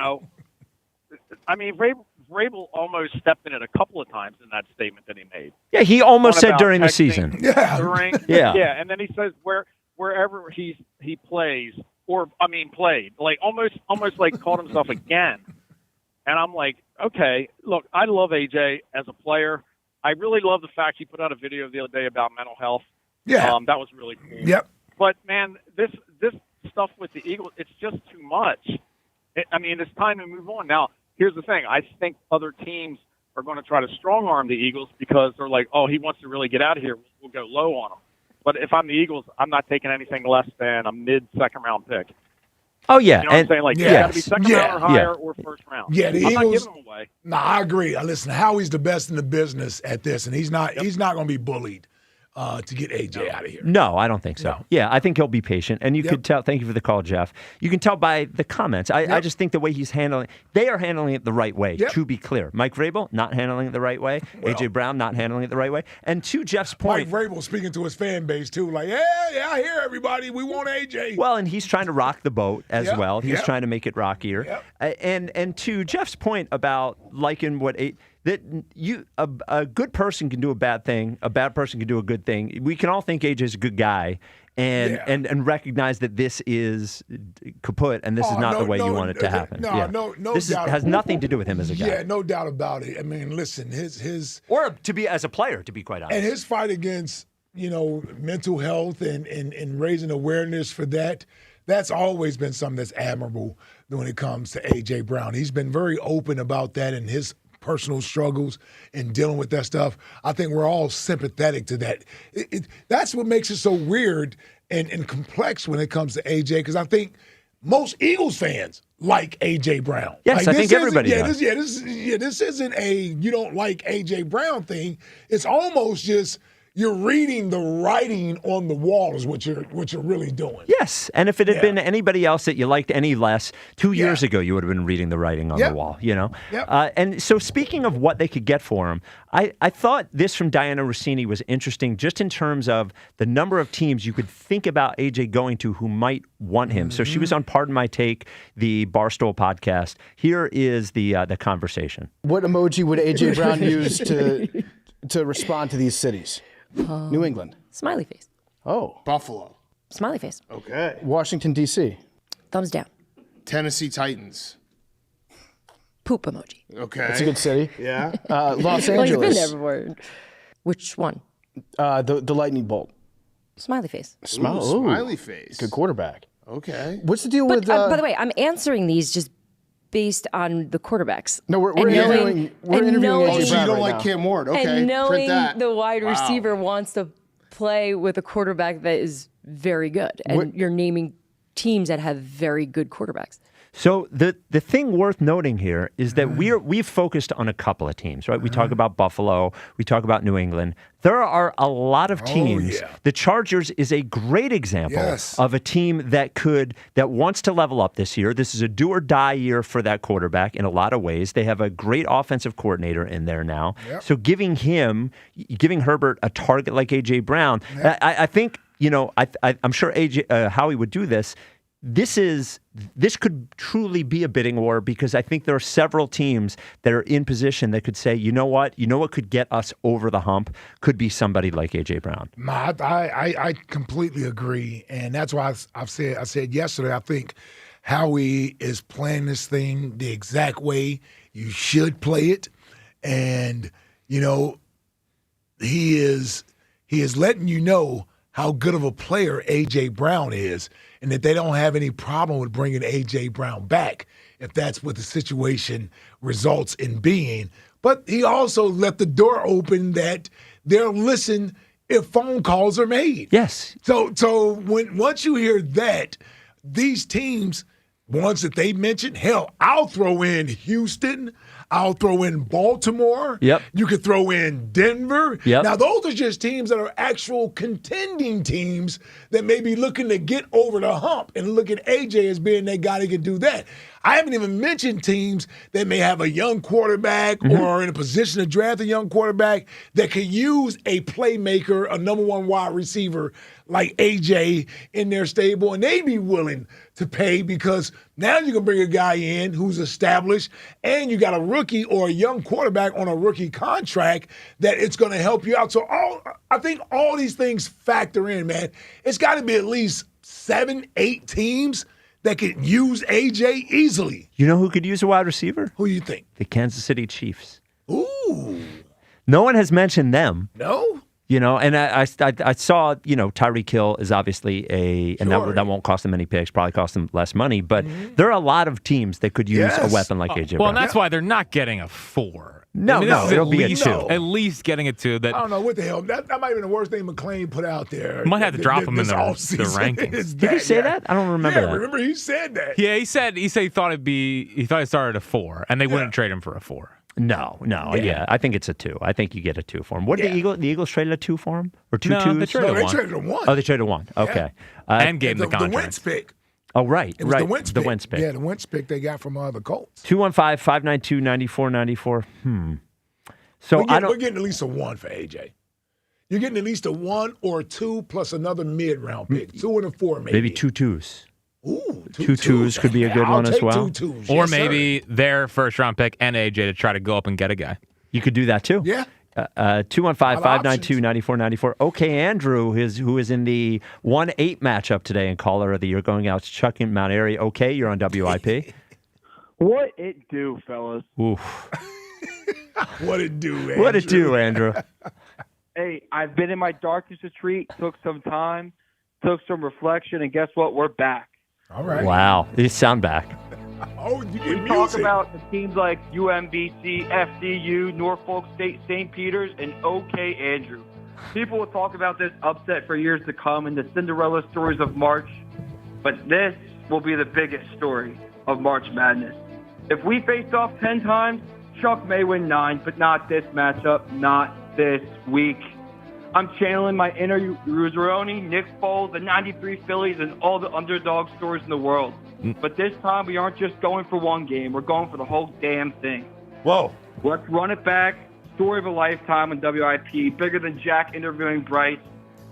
I mean, Vrabel almost stepped in it a couple of times in that statement that he made. Yeah, he almost One said about during the texting season. Yeah. during- Yeah. Yeah, and then he says wherever he plays, played, like almost like called himself again. And I'm like, okay, look, I love AJ as a player. I really love the fact he put out a video the other day about mental health. Yeah. That was really cool. Yep. But, man, this stuff with the Eagles, it's just too much. It's time to move on. Now, here's the thing. I think other teams are going to try to strong-arm the Eagles because they're like, oh, he wants to really get out of here. We'll go low on him. But if I'm the Eagles, I'm not taking anything less than a mid-second-round pick. Oh, yeah. You know what I'm saying? Like, yeah. it's got to be second round or higher Yeah. or first round. Yeah, the I'm not Eagles. giving them away. No, I agree. Listen, Howie's the best in the business at this, and he's not going to be bullied to get AJ out of here. No, I don't think so. No. Yeah, I think he'll be patient. And you could tell, thank you for the call, Jeff. You can tell by the comments. I just think the way he's handling, they are handling it the right way, to be clear. Mike Vrabel, not handling it the right way. A.J. Brown, not handling it the right way. And to Jeff's point. Mike Vrabel speaking to his fan base, too, like, yeah, I hear everybody. We want AJ. Well, and he's trying to rock the boat as Yep, well. He's yep. trying to make it rockier. And to Jeff's point about liking what a good person can do a bad thing, a bad person can do a good thing. We can all think AJ's a good guy, and recognize that this is kaput and this is not the way you want it to happen. No this doubt. Has nothing to do with him as a guy. Yeah, no doubt about it. I mean, listen, his or to be as a player, to be quite honest, and his fight against mental health and raising awareness for that. That's always been something that's admirable when it comes to A.J. Brown. He's been very open about that and his personal struggles and dealing with that stuff. I think we're all sympathetic to that. That's what makes it so weird and complex when it comes to A.J., because I think most Eagles fans like A.J. Brown. Yes, I think everybody does. This isn't a you don't like A.J. Brown thing. It's almost just you're reading the writing on the wall is what you're really doing. Yes, and if it had been anybody else that you liked any less, 2 years ago you would have been reading the writing on the wall, Yep. And so speaking of what they could get for him, I thought this from Diana Rossini was interesting just in terms of the number of teams you could think about AJ going to who might want him. So she was on Pardon My Take, the Barstool podcast. Here is the conversation. What emoji would AJ Brown use to respond to these cities? New England. Smiley face. Oh. Buffalo. Smiley face. Okay. Washington, D.C. Thumbs down. Tennessee Titans. Poop emoji. Okay. That's a good city. Yeah. Los Angeles. Well, you've been there before. Which one? The lightning bolt. Smiley face. Smiley face. Good quarterback. Okay. What's the deal But, with... by the way, I'm answering these just based on the quarterbacks. No, we're interviewing AJ Brown so you don't right like now. Cam Ward. Okay. And knowing print that. the wide receiver wants to play with a quarterback that is very good. And you're naming teams that have very good quarterbacks. So the thing worth noting here is that we've focused on a couple of teams, right? We talk about Buffalo, we talk about New England. There are a lot of teams. The Chargers is a great example of a team that wants to level up this year. This is a do or die year for that quarterback in a lot of ways. They have a great offensive coordinator in there now. So giving Herbert a target like A.J. Brown, I think, I'm sure Howie would do this. This could truly be a bidding war because I think there are several teams that are in position that could say, you know what could get us over the hump could be somebody like A.J. Brown. I completely agree, and that's why I said yesterday, I think Howie is playing this thing the exact way you should play it, and he is letting you know how good of a player A.J. Brown is, and that they don't have any problem with bringing A.J. Brown back if that's what the situation results in being. But he also left the door open that they'll listen if phone calls are made. Yes. So once you hear that, these teams, ones that they mentioned, hell, I'll throw in Houston, I'll throw in Baltimore. Yep. You could throw in Denver. Yep. Now, those are just teams that are actual contending teams that may be looking to get over the hump and look at AJ as being that guy that can do that. I haven't even mentioned teams that may have a young quarterback or in a position to draft a young quarterback that could use a playmaker, a number one wide receiver like AJ in their stable, and they'd be willing to pay because now you can bring a guy in who's established and you got a rookie or a young quarterback on a rookie contract that it's going to help you out. So I think all these things factor in, man. It's got to be at least 7-8 teams that could use AJ easily. You know who could use a wide receiver? Who do you think? The Kansas City Chiefs. Ooh. No one has mentioned them. No? And I saw, Tyreek Hill is obviously and that won't cost them any picks, probably cost them less money, but there are a lot of teams that could use a weapon like AJ Brown. Well, and that's why they're not getting a 4. No, it'll be a 2. At least getting a 2. I don't know what the hell. That might have been the worst thing McClain put out there. Might have to drop him in the rankings. Did he say that? I don't remember that. Remember he said that. Yeah, he said he thought he started at a 4, and they wouldn't trade him for a 4. No. Yeah, I think it's a 2. I think you get a 2 for him. What did the Eagles traded a 2 for him? Or 2 twos? They traded a 1. Oh, they traded a 1. Okay. And gave him the contract. The Wentz pick. Oh, right. It was right. the Wentz pick. The Wentz pick. Yeah, the Wentz pick they got from the Colts. 215-592-9494. So we're getting at least a 1 for AJ. You're getting at least a 1 or a 2 plus another mid-round pick. 2 and a 4 maybe. Maybe 2 twos. Ooh, 2 twos could be a good one as well. 2 twos. Or maybe their first-round pick and AJ to try to go up and get a guy. You could do that too. Yeah. 215-592-9494. Okay, Andrew, who is in the 1-8 matchup today in caller of the year, going out to Chuck in Mount Airy. Okay, you're on WIP. What it do, fellas? Oof. What it do, Andrew? What it do, Andrew? Hey, I've been in my darkest retreat, took some time, took some reflection, and guess what? We're back. All right. Wow, you sound back. Oh, you We get talk music. about the teams like UMBC, FDU, Norfolk State, St. Peter's, and OK Andrew. People will talk about this upset for years to come and the Cinderella stories of March, but this will be the biggest story of March Madness. If we face off 10 times, Chuck may win 9, but not this matchup, not this week. I'm channeling my inner Ruzzaroni, Nick Foles, the 93 Phillies, and all the underdog stories in the world. But this time, we aren't just going for one game. We're going for the whole damn thing. Whoa. Let's run it back. Story of a lifetime on WIP. Bigger than Jack interviewing Bryce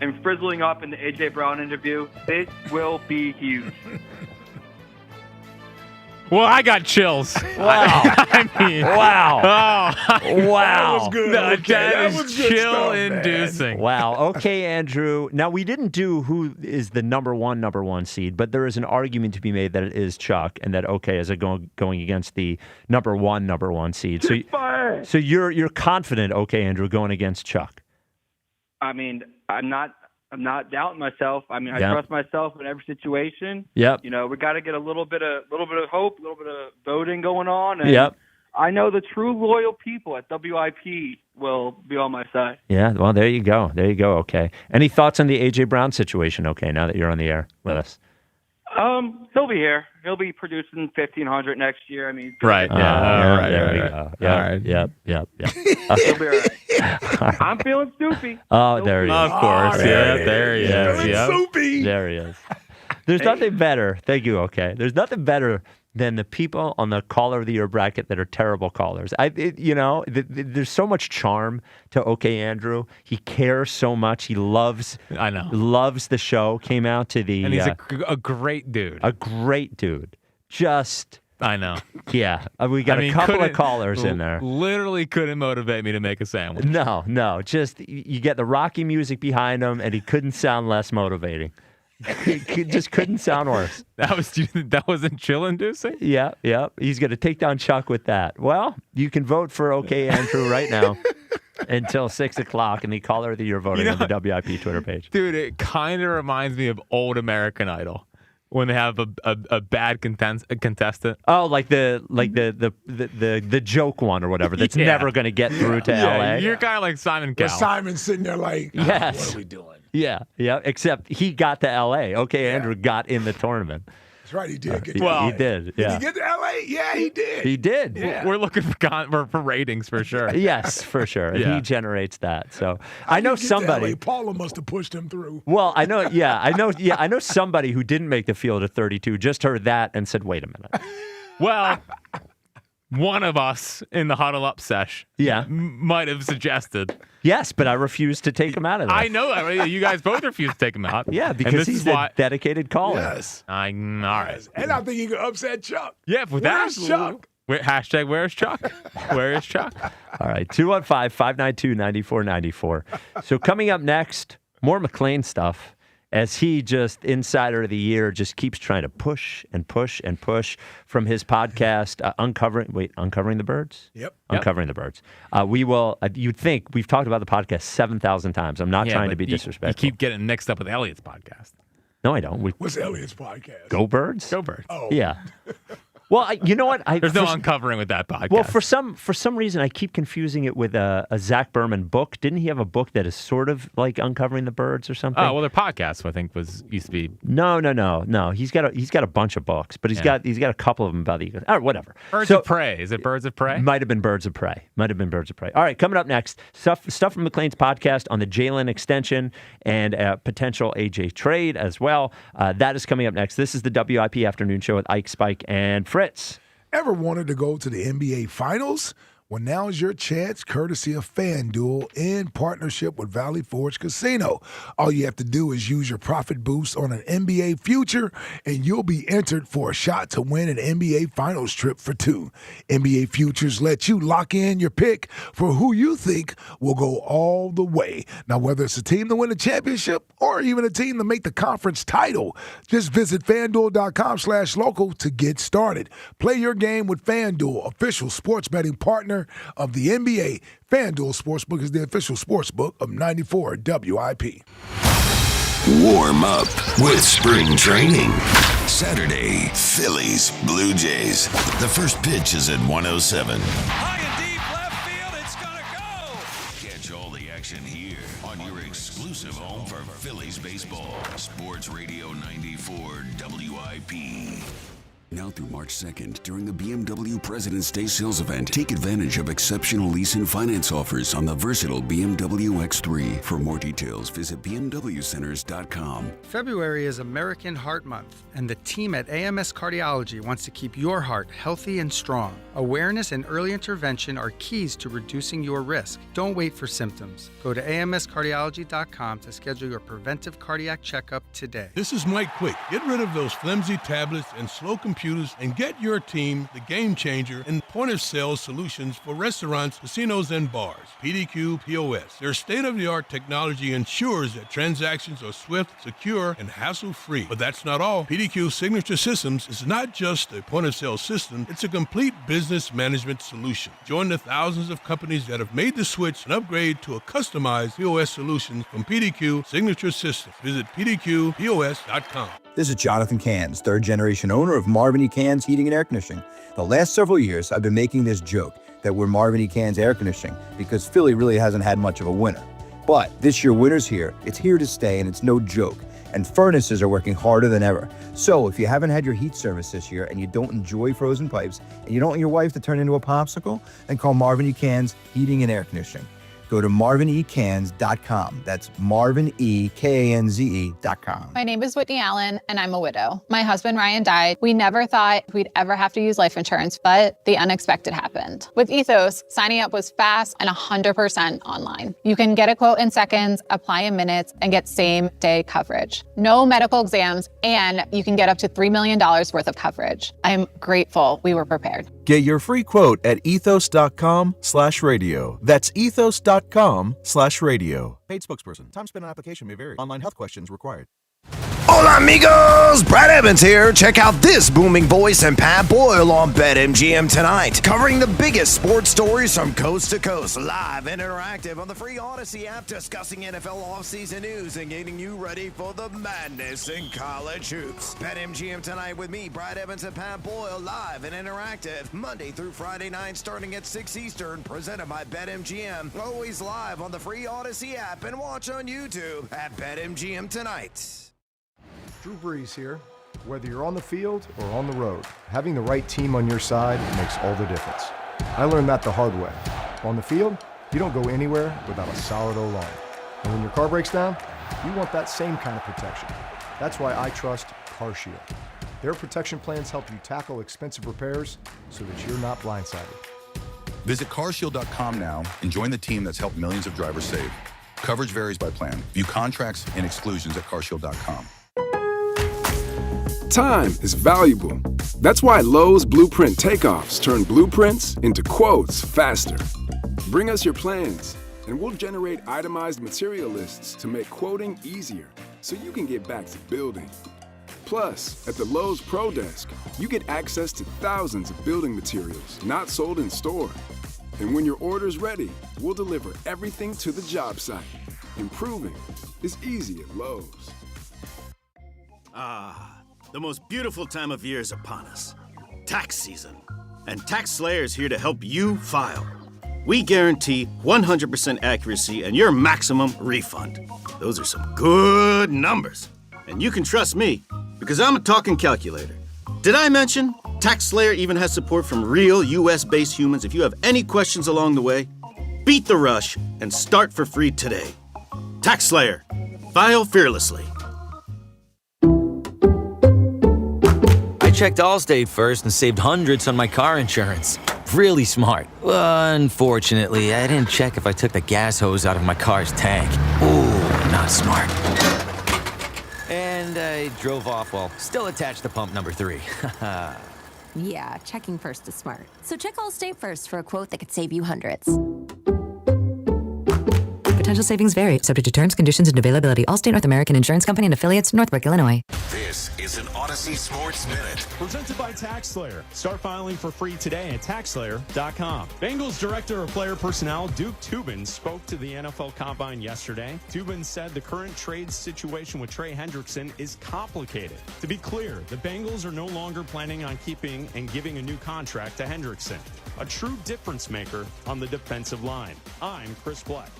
and frizzling up in the A.J. Brown interview. This will be huge. Well, I got chills. Wow. I mean, Wow. Oh, Wow. That was good. No, Okay, that is was good chill-inducing. Wow. Okay, Andrew. Now, we didn't do who is the number one seed, but there is an argument to be made that it is Chuck and that OK is going against the number one seed. So you're confident, OK, Andrew, going against Chuck? I mean, I'm not doubting myself. I mean, I Yep. trust myself in every situation. Yep. You know, we got to get a little bit of hope, a little bit of voting going on. And Yep. I know the true loyal people at WIP will be on my side. Yeah. Well, there you go. There you go. OK. Any thoughts on the A.J. Brown situation, OK, now that you're on the air with us? He'll be here. He'll be producing 1,500 next year. I mean, Right. Yeah. Right. There Right. we Right. go. Yeah. All right. Yep. he'll be all right. I'm feeling Stoopy. Oh, there he is. Of course. there There he is. Feeling Yep. soupy. There he is. There's nothing better. Thank you. Okay. There's nothing better than the people on the caller of the year bracket that are terrible callers. There's so much charm to OK Andrew. He cares so much. He loves. I know. Loves the show. Came out to the. And he's a great dude. A great dude. Just. I know. Yeah. We got a couple of callers in there. Literally couldn't motivate me to make a sandwich. No. Just you get the Rocky music behind him, and he couldn't sound less motivating. He just couldn't sound worse. That wasn't chill-inducing? Yeah. He's going to take down Chuck with that. Well, you can vote for OK Andrew right now until 6 o'clock in the caller of the year voting on the WIP Twitter page. Dude, it kind of reminds me of old American Idol when they have a bad contestant. Oh, like the joke one or whatever that's never going to get through to LA. You're kind of like Simon Cowell. Simon's sitting there like, yes. what are we doing? Yeah. Except he got to LA. OK Andrew got in the tournament. That's right, he did. Get to He LA. did. Did Yeah. he get to LA? Yeah, he did. He did. Yeah. We're looking for ratings for sure. Yes, for sure. And Yeah. he generates that. So How I know did he get to somebody. LA? Paula must have pushed him through. Well, I know somebody who didn't make the field at 32 just heard that and said, "Wait a minute." Well, one of us in the huddle up sesh might have suggested. Yes, but I refused to take him out of there. I know that. You guys both refused to take him out. Yeah, And because this he's is a why. dedicated caller. Yes. All right. And I think he could upset Chuck. Yeah, with Where's that. Chuck? Hashtag where's Chuck? Where is Chuck? All right, 215-592-9494. So coming up next, more McLean stuff as he just, Insider of the Year, just keeps trying to push and push and push from his podcast, Uncovering the Birds? Yep. Uncovering the Birds. We will, you'd think, we've talked about the podcast 7,000 times. I'm not trying to be disrespectful. You keep getting mixed up with Elliot's podcast. No, I don't. What's Elliot's podcast? Go Birds? Go Birds. Oh. Yeah. Well, you know what? There's no uncovering with that podcast. Well, for some reason, I keep confusing it with a Zach Berman book. Didn't he have a book that is sort of like Uncovering the Birds or something? Oh, well, their podcast I think used to be. No. He's got a bunch of books, but he's got a couple of them about the Eagles. All right, whatever. Birds of Prey. Is it Birds of Prey? Might have been Birds of Prey. All right, coming up next, stuff from McLean's podcast on the Jalen extension and a potential AJ trade as well. That is coming up next. This is the WIP Afternoon Show with Ike, Spike, and Fritz. Ever wanted to go to the NBA Finals? Well, now's your chance, courtesy of FanDuel in partnership with Valley Forge Casino. All you have to do is use your profit boost on an NBA future, and you'll be entered for a shot to win an NBA Finals trip for two. NBA futures let you lock in your pick for who you think will go all the way. Now, whether it's a team to win a championship or even a team to make the conference title, just visit FanDuel.com/local to get started. Play your game with FanDuel, official sports betting partner of the NBA. FanDuel Sportsbook is the official sportsbook of 94 WIP. Warm up with spring training. Saturday, Phillies, Blue Jays. The first pitch is at 1:07. High and deep left field, it's gonna go. Catch all the action here on your exclusive home for Phillies baseball. Sports Radio 94 WIP. Now through March 2nd, during the BMW President's Day sales event, take advantage of exceptional lease and finance offers on the versatile BMW X3. For more details, visit bmwcenters.com. February is American Heart Month, and the team at AMS Cardiology wants to keep your heart healthy and strong. Awareness and early intervention are keys to reducing your risk. Don't wait for symptoms. Go to amscardiology.com to schedule your preventive cardiac checkup today. This is Mike Quick. Get rid of those flimsy tablets and slow computers and get your team the game changer in point-of-sale solutions for restaurants, casinos, and bars. PDQ POS. Their state-of-the-art technology ensures that transactions are swift, secure, and hassle-free. But that's not all. PDQ Signature Systems is not just a point-of-sale system, it's a complete business management solution. Join the thousands of companies that have made the switch and upgrade to a customized POS solution from PDQ Signature Systems. Visit pdqpos.com. This is Jonathan Cans, third-generation owner of Marvin E. Cans Heating and Air Conditioning. The last several years, I've been making this joke that we're Marvin E. Cans Air Conditioning because Philly really hasn't had much of a winter. But this year, winter's here. It's here to stay, and it's no joke. And furnaces are working harder than ever. So if you haven't had your heat service this year and you don't enjoy frozen pipes and you don't want your wife to turn into a popsicle, then call Marvin E. Cans Heating and Air Conditioning. Go to marvinecans.com. That's marvinekanze.com. My name is Whitney Allen, and I'm a widow. My husband, Ryan, died. We never thought we'd ever have to use life insurance, but the unexpected happened. With Ethos, signing up was fast and 100% online. You can get a quote in seconds, apply in minutes, and get same-day coverage. No medical exams, and you can get up to $3 million worth of coverage. I'm grateful we were prepared. Get your free quote at ethos.com/radio. That's ethos.com/radio. Paid spokesperson. Time spent on application may vary. Online health questions required. Hola amigos, Brad Evans here. Check out this booming voice and Pat Boyle on BetMGM tonight, covering the biggest sports stories from coast to coast, live and interactive on the free Odyssey app, discussing NFL offseason news and getting you ready for the madness in college hoops. BetMGM tonight with me, Brad Evans and Pat Boyle, live and interactive, Monday through Friday night starting at 6 Eastern, presented by BetMGM. Always live on the free Odyssey app and watch on YouTube at BetMGM tonight. Drew Brees here. Whether you're on the field or on the road, having the right team on your side makes all the difference. I learned that the hard way. On the field, you don't go anywhere without a solid O-line. And when your car breaks down, you want that same kind of protection. That's why I trust CarShield. Their protection plans help you tackle expensive repairs so that you're not blindsided. Visit carshield.com now and join the team that's helped millions of drivers save. Coverage varies by plan. View contracts and exclusions at carshield.com. Time is valuable. That's why Lowe's Blueprint Takeoffs turn blueprints into quotes faster. Bring us your plans, and we'll generate itemized material lists to make quoting easier so you can get back to building. Plus, at the Lowe's Pro Desk, you get access to thousands of building materials not sold in store. And when your order's ready, we'll deliver everything to the job site. Improving is easy at Lowe's. The most beautiful time of year is upon us. Tax season. And TaxSlayer is here to help you file. We guarantee 100% accuracy and your maximum refund. Those are some good numbers. And you can trust me, because I'm a talking calculator. Did I mention TaxSlayer even has support from real US-based humans? If you have any questions along the way, beat the rush and start for free today. TaxSlayer. File fearlessly. I checked Allstate first and saved hundreds on my car insurance. really smart. Unfortunately, I didn't check if I took the gas hose out of my car's tank. Ooh, not smart. And I drove off while still attached to pump number 3. Yeah, checking first is smart. So check Allstate first for a quote that could save you hundreds. Potential savings vary, subject to terms, conditions, and availability. Allstate North American Insurance Company and affiliates, Northbrook, Illinois. This is an Odyssey Sports Minute. Presented by TaxSlayer. Start filing for free today at TaxSlayer.com. Bengals Director of Player Personnel Duke Tubin spoke to the NFL Combine yesterday. Tubin said the current trade situation with Trey Hendrickson is complicated. To be clear, the Bengals are no longer planning on keeping and giving a new contract to Hendrickson, a true difference maker on the defensive line. I'm Chris Black.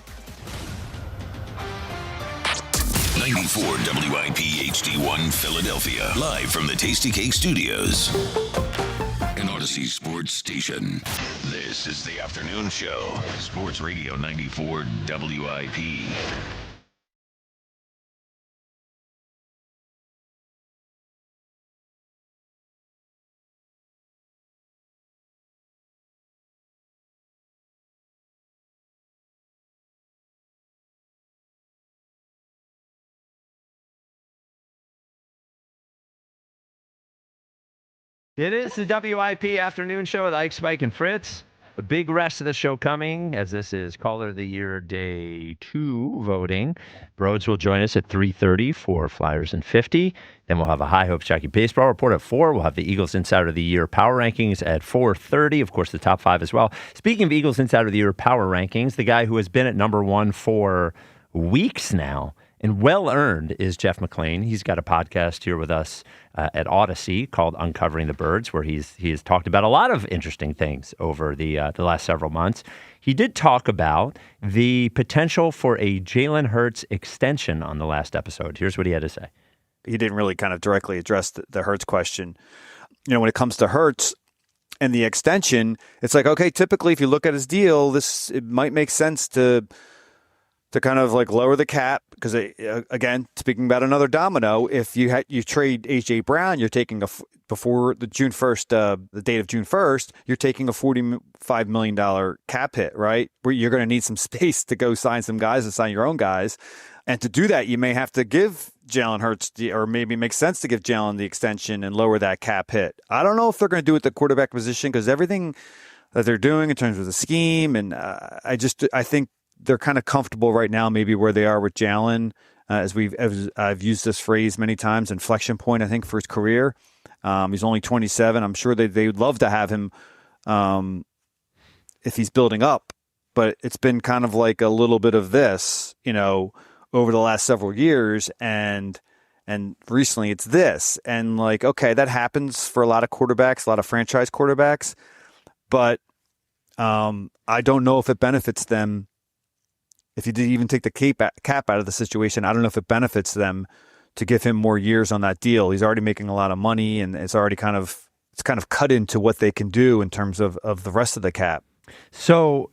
94 WIP HD1 Philadelphia. Live from the Tasty Cake Studios. An Odyssey Sports Station. This is the afternoon show. Sports Radio 94 WIP. It is the WIP afternoon show with Ike, Spike, and Fritz. A big rest of the show coming, as this is Caller of the Year Day 2 voting. Broads will join us at 3:30 for Flyers and 50. Then we'll have a High Hopes Jockey Baseball Report at 4. We'll have the Eagles Insider of the Year Power Rankings at 4:30. Of course, the top 5 as well. Speaking of Eagles Insider of the Year Power Rankings, the guy who has been at number 1 for weeks now, and well-earned, is Jeff McLean. He's got a podcast here with us at Odyssey called Uncovering the Birds, where he has talked about a lot of interesting things over the last several months. He did talk about the potential for a Jalen Hurts extension on the last episode. Here's what he had to say. He didn't really kind of directly address the Hurts question. You know, when it comes to Hurts and the extension, it's like, okay, typically if you look at his deal, it might make sense to kind of like lower the cap, because again, speaking about another domino, if you trade AJ Brown, you're taking before the June 1st, the date of June 1st, you're taking a $45 million cap hit, right? Where you're going to need some space to go sign some guys and sign your own guys. And to do that, you may have to give Jalen Hurts, or maybe it makes sense to give Jalen the extension and lower that cap hit. I don't know if they're going to do it at the quarterback position, because everything that they're doing in terms of the scheme, and I think they're kind of comfortable right now, maybe where they are with Jalen, as I've used this phrase many times, inflection point, I think, for his career. He's only 27. I'm sure they would love to have him if he's building up, but it's been kind of like a little bit of this, over the last several years, and recently it's this. And like, okay, that happens for a lot of quarterbacks, a lot of franchise quarterbacks, but I don't know if it benefits them. If you did even take the cap out of the situation, I don't know if it benefits them to give him more years on that deal. He's already making a lot of money, and it's already kind of cut into what they can do in terms of the rest of the cap. So,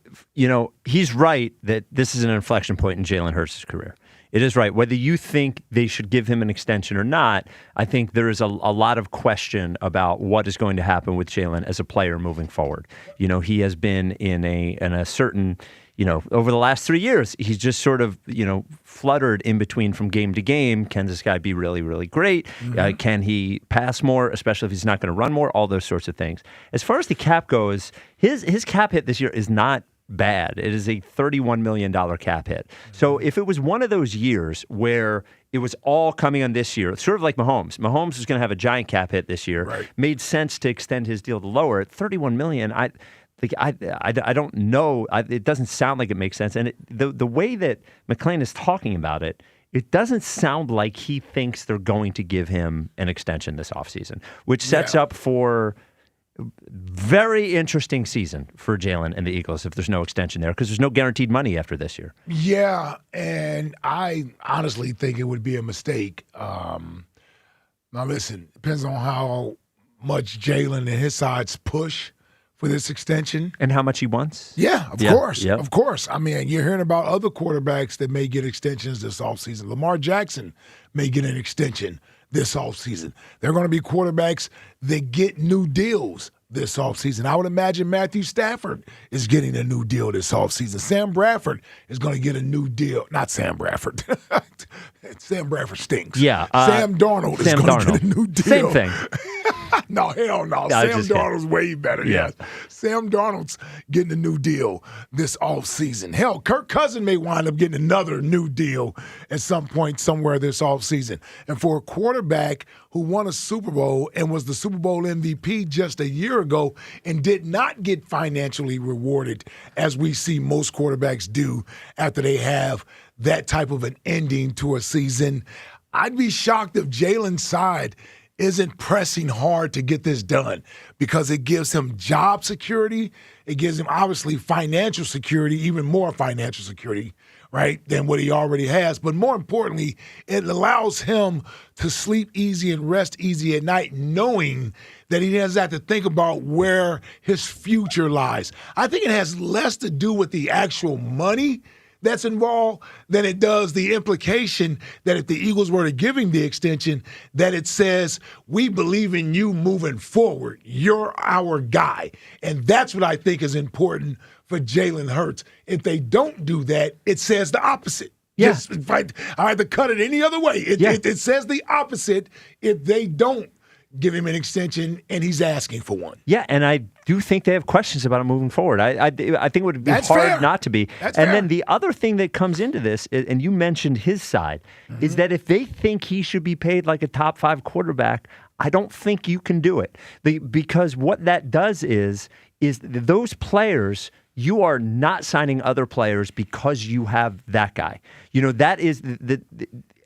he's right that this is an inflection point in Jalen Hurts' career. It is right. Whether you think they should give him an extension or not, I think there is a lot of question about what is going to happen with Jalen as a player moving forward. He has been in a certain, over the last 3 years, he's just sort of, fluttered in between from game to game. Can this guy be really, really great? Mm-hmm. Can he pass more, especially if he's not going to run more? All those sorts of things. As far as the cap goes, his cap hit this year is not bad. It is a $31 million cap hit. So if it was one of those years where it was all coming on this year, sort of like Mahomes. Mahomes is going to have a giant cap hit this year. Right. Made sense to extend his deal to lower it. $31 million. I don't know. It doesn't sound like it makes sense. And the way that McLean is talking about it, it doesn't sound like he thinks they're going to give him an extension this offseason, which sets up for very interesting season for Jalen and the Eagles if there's no extension there, because there's no guaranteed money after this year. Yeah, and I honestly think it would be a mistake. Now, listen, depends on how much Jalen and his sides push for this extension. And how much he wants? Yeah, of course. Yep. Of course. I mean, you're hearing about other quarterbacks that may get extensions this offseason. Lamar Jackson may get an extension this offseason. There are going to be quarterbacks that get new deals this offseason. I would imagine Matthew Stafford is getting a new deal this offseason. Sam Bradford is going to get a new deal. Not Sam Bradford. Sam Bradford stinks. Yeah. Sam Darnold is going to get a new deal. Same thing. No, hell no. Sam Darnold's way better. Yeah. Yes. Sam Darnold's getting a new deal this offseason. Hell, Kirk Cousins may wind up getting another new deal at some point somewhere this offseason. And for a quarterback who won a Super Bowl and was the Super Bowl MVP just a year ago and did not get financially rewarded as we see most quarterbacks do after they have that type of an ending to a season, I'd be shocked if Jalen's side isn't pressing hard to get this done because it gives him job security. It gives him, obviously, financial security, even more financial security, right, than what he already has. But more importantly, it allows him to sleep easy and rest easy at night knowing that he doesn't have to think about where his future lies. I think it has less to do with the actual money that's involved than it does the implication that if the Eagles were to give him the extension, that it says, we believe in you moving forward. You're our guy. And that's what I think is important for Jalen Hurts. If they don't do that, it says the opposite. Yes. If I had to cut it any other way, it says the opposite if they don't give him an extension and he's asking for one. Yeah, and I do think they have questions about him moving forward. I think it would be That's hard fair. not to be. That's and fair. then the other thing that comes into this, and you mentioned his side, is that if they think he should be paid like a top 5 quarterback, I don't think you can do it. Because what that does is those players, you are not signing other players because you have that guy. You know, that is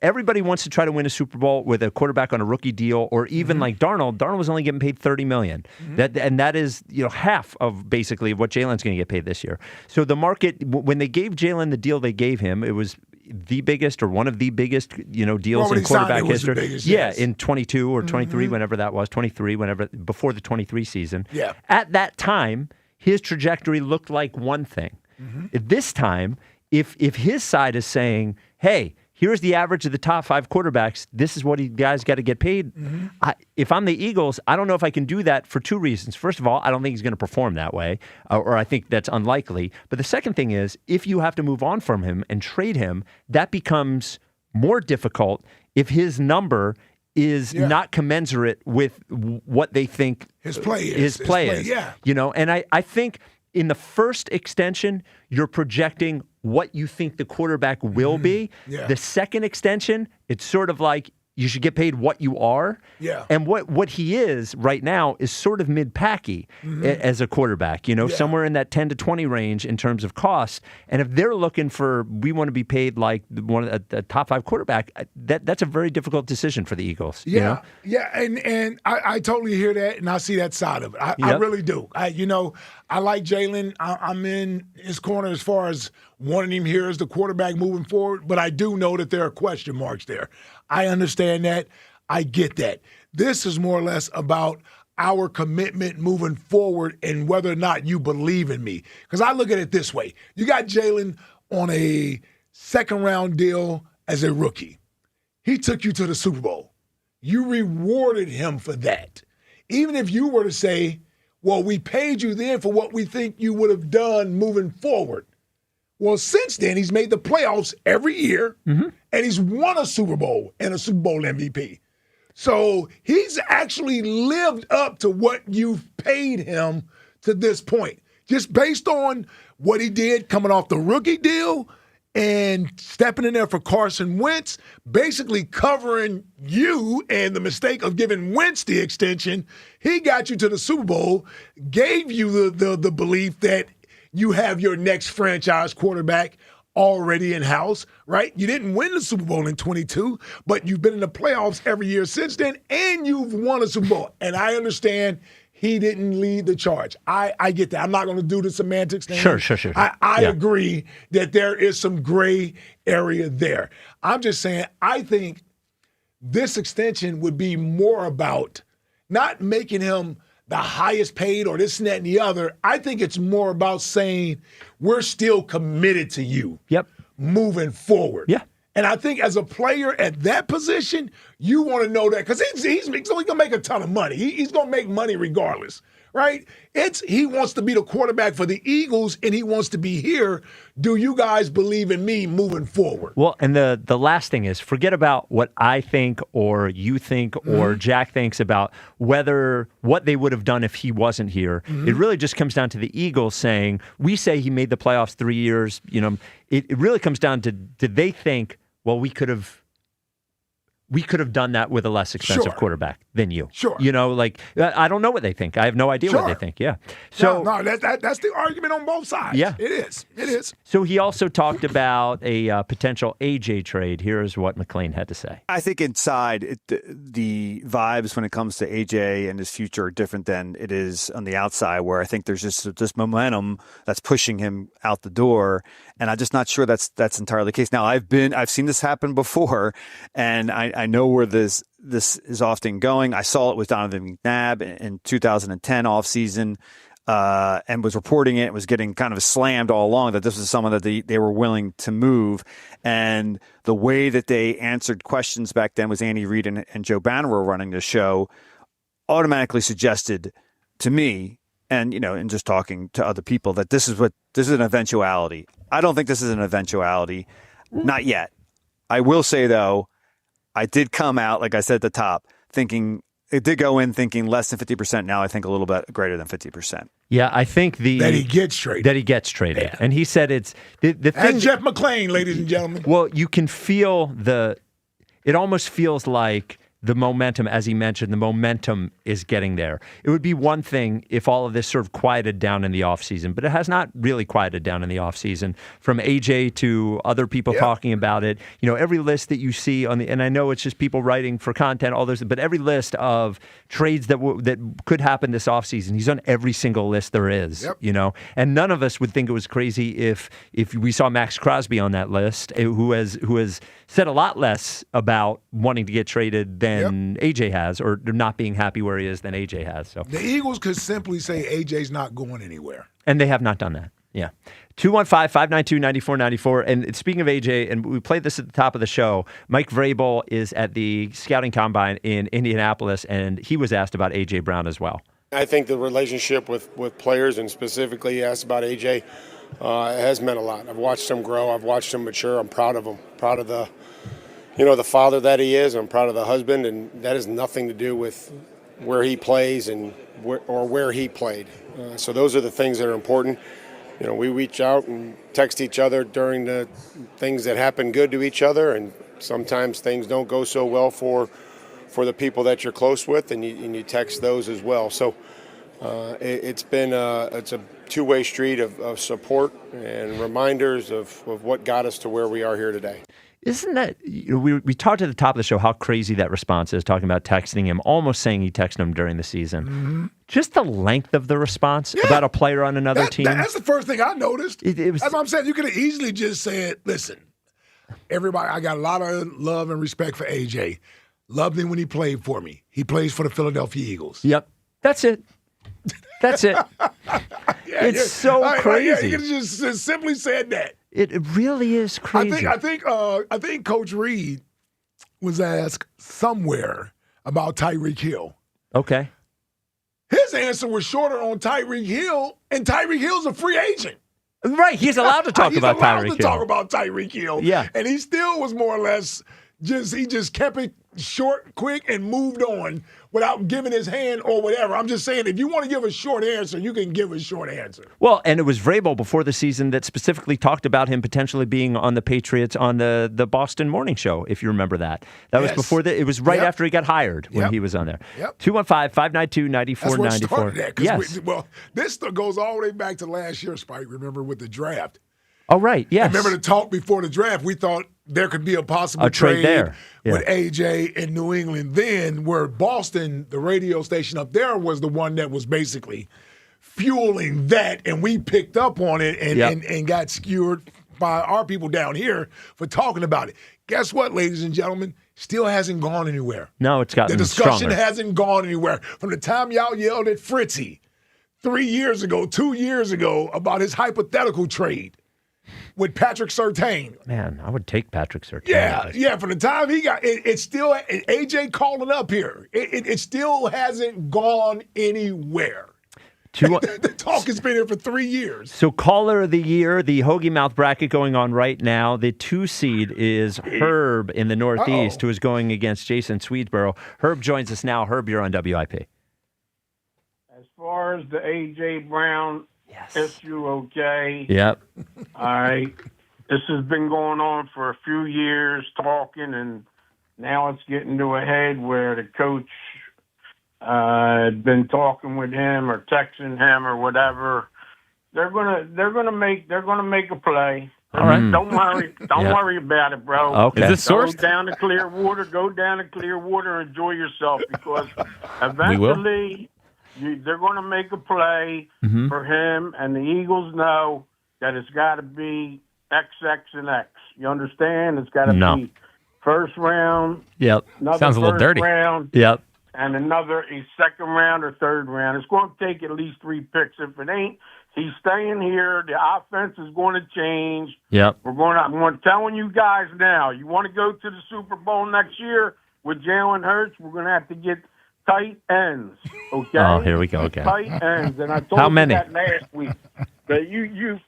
everybody wants to try to win a Super Bowl with a quarterback on a rookie deal, or even like Darnold. Darnold was only getting paid $30 million. That is, half of basically what Jalen's going to get paid this year. So the market, when they gave Jalen the deal they gave him, it was the biggest or one of the biggest, deals in quarterback history. Biggest, yeah, yes. in 22 or 23, whenever that was, 23, before the 23 season. Yeah. At that time, his trajectory looked like one thing. At this time, if his side is saying, hey, here's the average of the top 5 quarterbacks, this is what you guys got to get paid. If I'm the Eagles, I don't know if I can do that for 2 reasons. First of all, I don't think he's going to perform that way, or I think that's unlikely. But the second thing is, if you have to move on from him and trade him, that becomes more difficult if his number is not commensurate with what they think his play is. Yeah. And I think in the first extension, you're projecting what you think the quarterback will be. Yeah. The second extension, it's sort of like you should get paid what you are. Yeah. And what he is right now is sort of mid-packy as a quarterback, somewhere in that 10 to 20 range in terms of costs. And if they're looking for, we want to be paid like a top 5 quarterback, that's a very difficult decision for the Eagles. Yeah, yeah, and I totally hear that, and I see that side of it. I really do. I like Jalen. I'm in his corner as far as wanting him here as the quarterback moving forward, but I do know that there are question marks there. I understand that. I get that. This is more or less about our commitment moving forward and whether or not you believe in me. Because I look at it this way. You got Jalen on a second-round deal as a rookie. He took you to the Super Bowl. You rewarded him for that. Even if you were to say, well, we paid you then for what we think you would have done moving forward. Well, since then, he's made the playoffs every year, and he's won a Super Bowl and a Super Bowl MVP. So he's actually lived up to what you've paid him to this point, just based on what he did coming off the rookie deal and stepping in there for Carson Wentz, basically covering you and the mistake of giving Wentz the extension. He got you to the Super Bowl, gave you the belief that you have your next franchise quarterback already in-house, right? You didn't win the Super Bowl in 22, but you've been in the playoffs every year since then, and you've won a Super Bowl. And I understand he didn't lead the charge. I get that. I'm not going to do the semantics thing. Sure. I agree that there is some gray area there. I'm just saying I think this extension would be more about not making him the highest paid or this and that and the other. I think it's more about saying we're still committed to you moving forward. Yeah. And I think as a player at that position, you want to know that because he's only going to make a ton of money. He's going to make money regardless, right? He wants to be the quarterback for the Eagles, and he wants to be here. Do you guys believe in me moving forward? Well, and the last thing is, forget about what I think or you think or Jack thinks about what they would have done if he wasn't here. It really just comes down to the Eagles saying, we say he made the playoffs 3 years. It really comes down to, did they think, well, we could have done that with a less expensive quarterback than you. Sure. I don't know what they think. I have no idea what they think. Yeah. So no, that's the argument on both sides. Yeah. It is. So he also talked about a potential AJ trade. Here's what McClain had to say. I think inside the vibes when it comes to AJ and his future are different than it is on the outside, where I think there's just this momentum that's pushing him out the door, and I'm just not sure that's entirely the case. Now I've seen this happen before, and I know where this is often going. I saw it with Donovan McNabb in 2010 offseason, and was reporting it, was getting kind of slammed all along that this was someone that they were willing to move. And the way that they answered questions back then was Andy Reid and Joe Banner were running the show, automatically suggested to me, and just talking to other people, that this is an eventuality. I don't think this is an eventuality. Not yet. I will say, though, I did come out, like I said at the top, thinking it did go in thinking less than 50%. Now I think a little bit greater than 50%. Yeah, I think that he gets traded. Yeah. And he said it's the thing. And Jeff McClain, ladies and gentlemen. Well, you can feel it almost feels like the momentum, as he mentioned, the momentum is getting there. It would be one thing if all of this sort of quieted down in the offseason, but it has not really quieted down in the offseason. From AJ to other people talking about it, every list that you see and I know it's just people writing for content, all those, but every list of trades that could happen this offseason, he's on every single list there is, and none of us would think it was crazy if we saw Max Crosby on that list, who has said a lot less about wanting to get traded than AJ has, or not being happy where he is than AJ has. So the Eagles could simply say AJ's not going anywhere. And they have not done that. Yeah. 215-592-9494. And speaking of AJ, and we played this at the top of the show, Mike Vrabel is at the scouting combine in Indianapolis, and he was asked about AJ Brown as well. I think the relationship with players, and specifically asked about AJ, has meant a lot. I've watched him grow. I've watched him mature. I'm proud of him. Proud of the father that he is. I'm proud of the husband, and that has nothing to do with where he plays and where he played. So those are the things that are important. We reach out and text each other during the things that happen good to each other, and sometimes things don't go so well for the people that you're close with, and you text those as well. So it's a two-way street of support and reminders of what got us to where we are here today. Isn't that, we talked at the top of the show how crazy that response is, talking about texting him, almost saying he texted him during the season. Mm-hmm. Just the length of the response about a player on another team. That's the first thing I noticed. It was, that's what I'm saying. You could have easily just said, listen, everybody, I got a lot of love and respect for AJ. Loved him when he played for me. He plays for the Philadelphia Eagles. Yep. That's it. That's it. It's so crazy. You could have just simply said that. It really is crazy. I think Coach Reed was asked somewhere about Tyreek Hill. Okay. His answer was shorter on Tyreek Hill, and Tyreek Hill's a free agent. Right. He's allowed to talk about Tyreek Hill. He's allowed to talk about Tyreek Hill. Yeah. And he still was more or less he just kept it short, quick, and moved on without giving his hand or whatever. I'm just saying, if you want to give a short answer, you can give a short answer. Well, and it was Vrabel before the season that specifically talked about him potentially being on the Patriots on the Boston Morning Show, if you remember that. That was before it was right after he got hired when he was on there. 215-592-9494. That's where it started at. Yes. This goes all the way back to last year, Spike, remember, with the draft. Oh, right, yes. I remember the talk before the draft. We thought there could be a possible trade there with AJ in New England. Then where Boston, the radio station up there, was the one that was basically fueling that, and we picked up on it and got skewered by our people down here for talking about it. Guess what, ladies and gentlemen? Still hasn't gone anywhere. No, it's gotten The discussion stronger. hasn't gone anywhere. From the time y'all yelled at Fritzy 2 years ago about his hypothetical trade with Patrick Surtain. Man, I would take Patrick Surtain. Yeah. From the time he got it's still AJ calling up here. It still hasn't gone anywhere. The talk has been here for 3 years. So caller of the year, the Hoagie Mouth bracket going on right now. The 2 seed is Herb in the Northeast, who is going against Jason Swedesboro. Herb joins us now. Herb, you're on WIP. As far as the A.J. Brown issue, okay. Yep. All right. This has been going on for a few years, talking, and now it's getting to a head where the coach had been talking with him or texting him or whatever. They're gonna make a play. All right. Don't worry about it, bro. Okay. Is this Go sourced? down to Clearwater, enjoy yourself, because eventually they're gonna make a play for him, and the Eagles know that it's got to be XX and X. You understand? It's got to be first round. Yep. Sounds a little dirty. Round, yep. And a second round or third round. It's going to take at least 3 picks. If it ain't, he's staying here. The offense is going to change. Yep. I'm telling you guys now, you want to go to the Super Bowl next year with Jalen Hurts, we're going to have to get tight ends. Okay? Oh, here we go again. Tight ends. And I told How you many? that last week. That you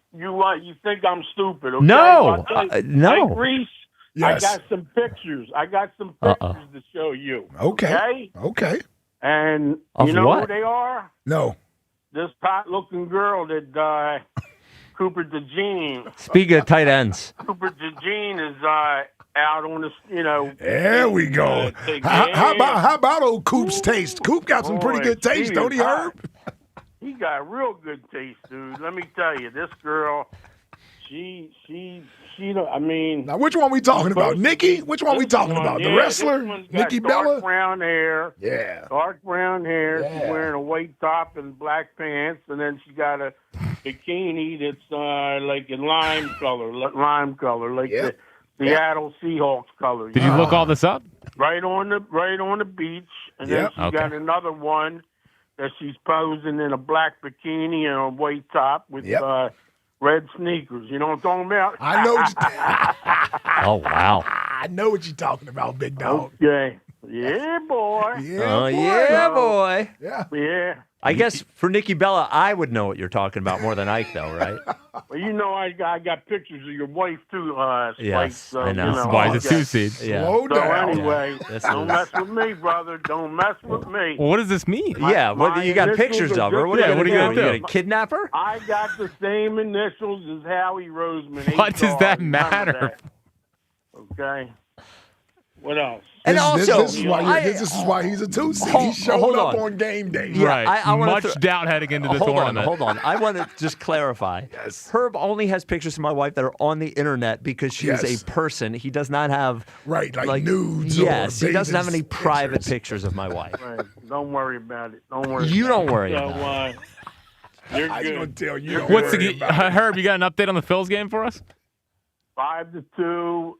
think I'm stupid, okay? No. Hey, No. Reese, Yes. I got some pictures. To show you. Okay. And Of you know what? who they are? No. This hot-looking girl that Cooper DeJean. Speaking of tight ends. Cooper DeJean is out on the, There we go. How about old Coop's taste? Coop got some pretty good taste, don't he, Herb? He got real good taste, dude. Let me tell you, this girl, she I mean. Now, which one we talking about? Nikki? Which one we talking about? The wrestler? Nikki Bella? Dark brown hair. Yeah. Dark brown hair. Yeah. She's wearing a white top and black pants, and then she got a bikini that's like in lime color, like the Seattle Seahawks color. Did you look all this up? Right on the beach, and then she got another one that she's posing in a black bikini and a white top with red sneakers. You know what I'm talking about? I know. Oh, wow. I know what you're talking about, big dog. Okay. Yeah, boy. Yeah, boy. Yeah. I guess for Nikki Bella, I would know what you're talking about more than Ike, though, right? Well, you know, I got pictures of your wife, too, Spike. Yes, So, I know. You know, Why is it 2 seed? Yeah. Slow So down. anyway, This don't is- mess with me, brother. Don't mess with me. Well, what does this mean? Yeah, my you got initials pictures are of her. What just are you what are you going gonna to do? do? You going to kidnap her? I got the same initials as Howie Roseman. What does that Remember matter? that. Okay. What else? And also, this is why he's a 2 seed. He showed hold up on. on game day. Yeah, Right. I wanna Much doubt heading into the hold tournament. on. I want to just clarify. Yes. Herb only has pictures of my wife that are on the internet because she is Yes. a person. He does not have Right, like nudes or Yes, he doesn't have any bathing private pictures. pictures of my wife. Right. Don't worry about it. Don't worry. You don't worry So, about it. you're I was good. going to tell you. Don't What's worry the about it. Herb? You got an update on the Phils game for us? 5-2.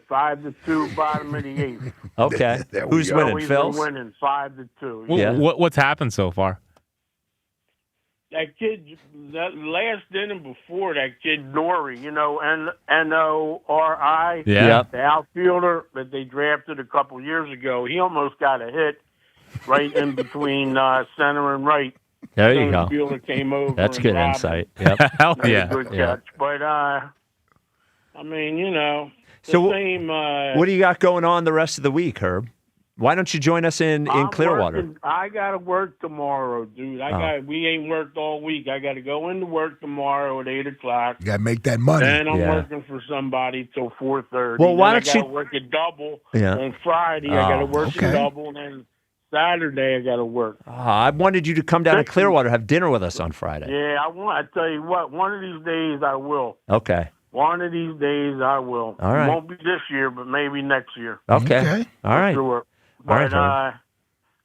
5-2. Bottom of the 8th. Okay. There we Who's go. winning? Always been Phil's? winning 5-2. Yeah. What's happened so far? That kid, that last inning before, that kid Nori, Nori, Yeah. Yep. the outfielder that they drafted a couple years ago, he almost got a hit right in between center and right. There you The go. fielder came over. That's and good robbed insight. him. Yep. Hell That's yeah. a good Yeah. catch. But, I mean, the So same. What do you got going on the rest of the week, Herb? Why don't you join us in I'm Clearwater? working- I got to work tomorrow, dude. We ain't worked all week. I got to go into work tomorrow at 8 o'clock. You got to make that money. And I'm Yeah. working for somebody till 4:30. Well, why Then don't I you- gotta work a double Yeah. on Friday. I got to work okay. a double, and then Saturday I got to work. I wanted you to come down to Clearwater, have dinner with us on Friday. Yeah, I tell you what. One of these days I will. Okay. One of these days I will. All right. It won't be this year, but maybe next year. Okay. All right. Sure. All right, But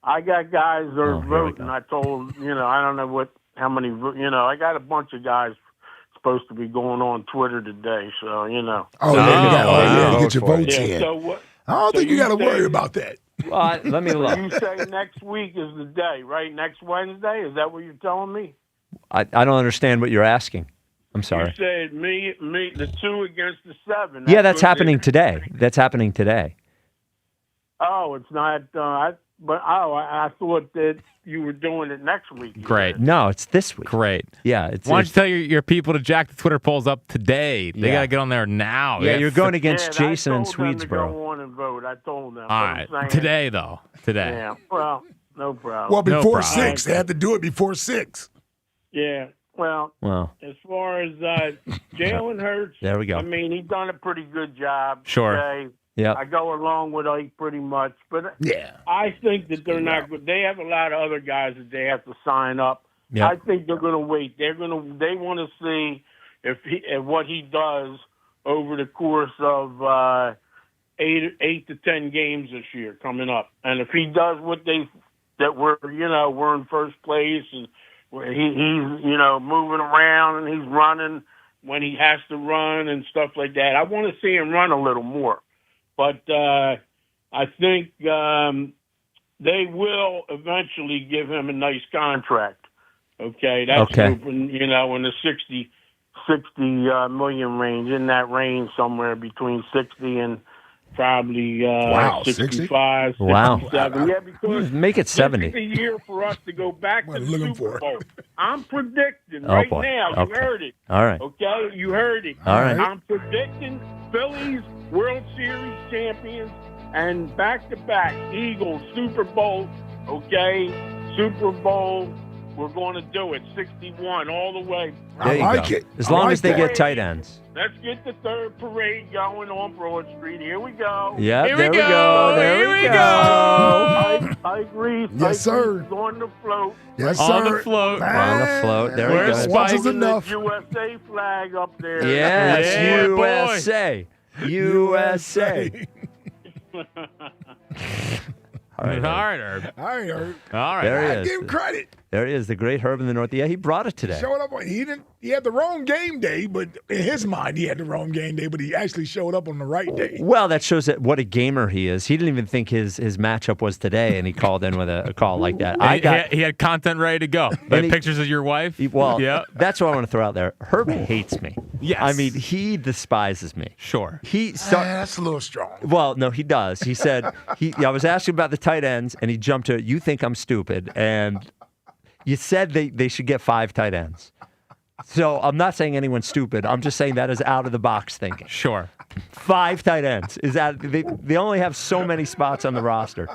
I got guys that are Oh, here we voting. go. I told I don't know how many. I got a bunch of guys supposed to be going on Twitter today. So Oh, yeah, wow. to get your votes Yeah. in. So what? I don't so think you got to say- worry about that. Well, let me look. You say next week is the day, right? Next Wednesday? Is that what you're telling me? I don't understand what you're asking. I'm sorry. You said me, the 2 against the 7. Yeah, that's what it happening is. today. That's happening today. Oh, it's not. But I thought that you were doing it next week. Great. No, it's this week. Great. Yeah. Why don't you tell your people to jack the Twitter polls up today? They Yeah. got to get on there now. Yeah, you're going against Yeah, Jason I in told them to Swedesboro. go on and vote. I told them. All But I'm right. saying- Today, though. Today. Yeah. Well, no problem. Well, No before problem. 6. They had to do it before 6. Yeah. Well, Wow. as far as Jalen Hurts, There we go. I mean, he's done a pretty good job. Sure. Okay? Yeah. I go along with Ike pretty much, but Yeah. I think that they're not good. They have a lot of other guys that they have to sign up. Yeah. I think they're going to wait. They want to see if what he does over the course of 8 to 10 games this year coming up, and if he does we're in first place and he's moving around and he's running when he has to run and stuff like that. I want to see him run a little more. But I think they will eventually give him a nice contract. Okay, that's Okay. moving, in the 60 million range, in that range somewhere between 60 and probably 65, 67. Wow. Yeah, because Make it this 70. is the year for us to go back to the looking Super for? Bowl. I'm predicting Oh, right boy. now. You Okay. heard it. All right. Okay, you heard it. All right. I'm predicting Phillies World Series champions and back-to-back Eagles Super Bowl. Okay, Super Bowl. We're going to do it. 61 all the way. There you like go. it. As I long like as they that. get tight ends. Let's get the third parade going on Broad Street. Here we go. Yeah, Here there we we go. go. There Here we we go. I agree. Yes, sir. On the float. Yes, On sir. the float. On the float. There we Where's go. Spike? Once is enough. USA flag up there. Yes, Yeah, boy. USA. USA. All right, All right, Herb. I ain't heard. All right. There he I is. give him credit. There he is, the great Herb in the North. Yeah, he brought it today. Showed up. He had the wrong game day, but in his mind, he had the wrong game day, but he actually showed up on the right day. Well, that shows that what a gamer he is. He didn't even think his matchup was today, and he called in with a call like that. He had content ready to go. The pictures of your wife. Well, yeah. that's what I want to throw out there. Herb hates me. Yes. I mean, he despises me. Sure. That's a little strong. Well, no, he does. He said, I was asking about the tight ends, and he jumped to, you think I'm stupid, and you said they should get 5 tight ends. So I'm not saying anyone's stupid. I'm just saying that is out of the box thinking. Sure. 5 tight ends. Is that they only have so many spots on the roster.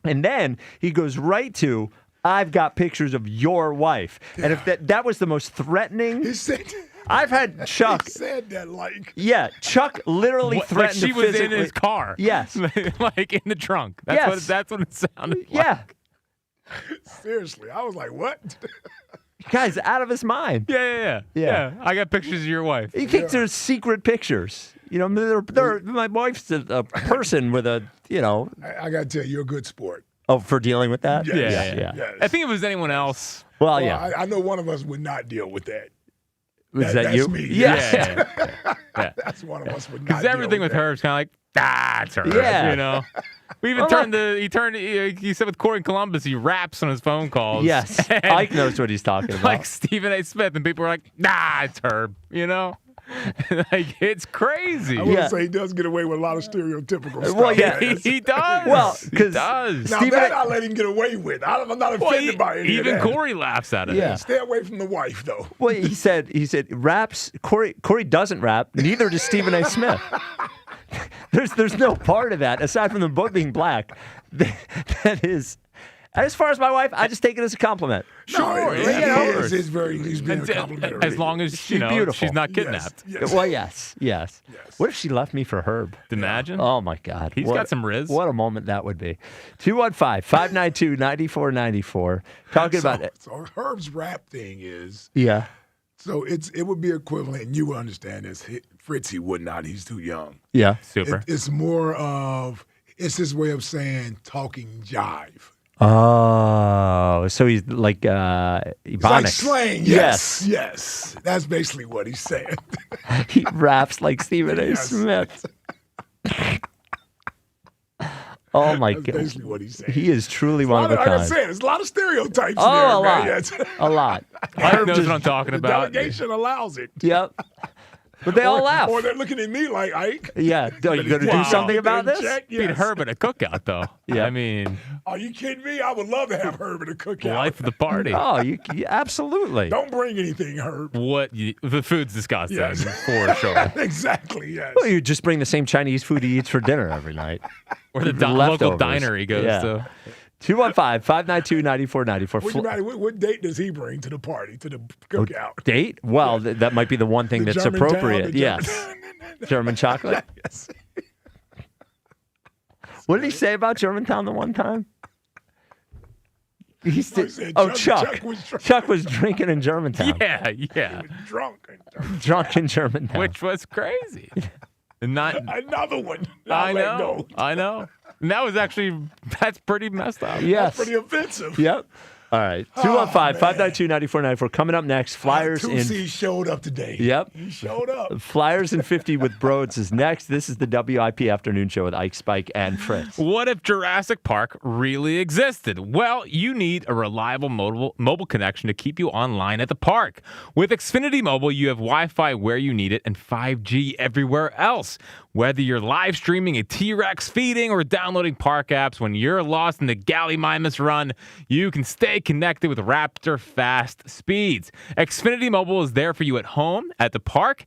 And then he goes right to, I've got pictures of your wife. And if that was the most threatening. He said, I've had Chuck. He said that like. Yeah, Chuck literally threatened she to was physically. in his car. Yes. Like in the trunk. Yes. That's what it sounded like. Yeah. Seriously, I was like, what? Guy's out of his mind. Yeah. I got pictures of your wife. He thinks there's secret pictures. My wife's a person with a, I got to tell you, you're a good sport. Oh, for dealing with that? Yes. Yeah. Yes. I think if it was anyone else. Well, yeah. I know one of us would not deal with that. Was that that's you? me. Yeah. That's one of us would not. Because everything deal with her is kind of like, it's her. Yeah. We even he said with Corey in Columbus, he raps on his phone calls. Yes. Ike knows what he's talking about. Like Stephen A. Smith, and people are like, it's Herb, Like, it's crazy. I would say he does get away with a lot of stereotypical stuff. Well, yeah. He does. Well, because now that I let him get away with. I'm not offended by any of even that. Corey laughs at it. Yeah. Stay away from the wife, though. Well, he said raps. Corey doesn't rap. Neither does Stephen A. Smith. There's no part of that aside from them both being black. That is. As far as my wife, I just take it as a compliment. Sure, he's being complimentary. As long as she's beautiful. She's not kidnapped. Yes. Well, yes. What if she left me for Herb? Imagine. Oh my God, He's got some riz. What a moment that would be. 215-592-9494. Talking about it. So Herb's rap thing is. Yeah. So it would be equivalent, and you would understand this. Fritzy would not. He's too young. Yeah. Super. It's more of his way of saying talking jive. Oh, so he's like Ebonics. It's like slang. Yes. That's basically what he's saying. He raps like Stephen A. Yes. Smith. Oh my That's God. basically what he's saying. He is truly one of a Like I kind. said, there's a lot of stereotypes Oh, there, a lot. man. Yes. A lot. Herb knows what I'm talking The about. delegation allows it. Yep. But they all laugh. Or they're looking at me like, Ike. Yeah. Are you going to do something about this? Beat Herb at a cookout, though. Yeah. I mean, Are you kidding me? I would love to have Herb at a cookout. life of the party. Oh, you absolutely. Don't bring anything, Herb. The food's disgusting, Yes. for sure. Exactly, yes. Well, you just bring the same Chinese food he eats for dinner every night. Or the local Leftovers. diner he goes to. 215-592-9494. What date does he bring to the party, to the cookout? Date? Well, that might be the one thing The that's Germantown, appropriate. the Yes. German chocolate? Yes. What did he say about Germantown the one time? He said, said Chuck. Chuck was drinking in Germantown. Yeah. He was drunk. Drunk in Germantown. Which was crazy. Another one. I know. And that's pretty messed up. Yes. That's pretty offensive. Yep. All right. 215-592-9494. Coming up next, Flyers in. He showed up today. Yep. He showed up. Flyers in 50 with Broads is next. This is the WIP Afternoon Show with Ike, Spike, and Fritz. What if Jurassic Park really existed? Well, you need a reliable mobile connection to keep you online at the park. With Xfinity Mobile, you have Wi-Fi where you need it and 5G everywhere else. Whether you're live streaming a T-Rex feeding or downloading park apps, when you're lost in the Gallimimus run, you can stay connected with Raptor fast speeds. Xfinity Mobile is there for you at home, at the park,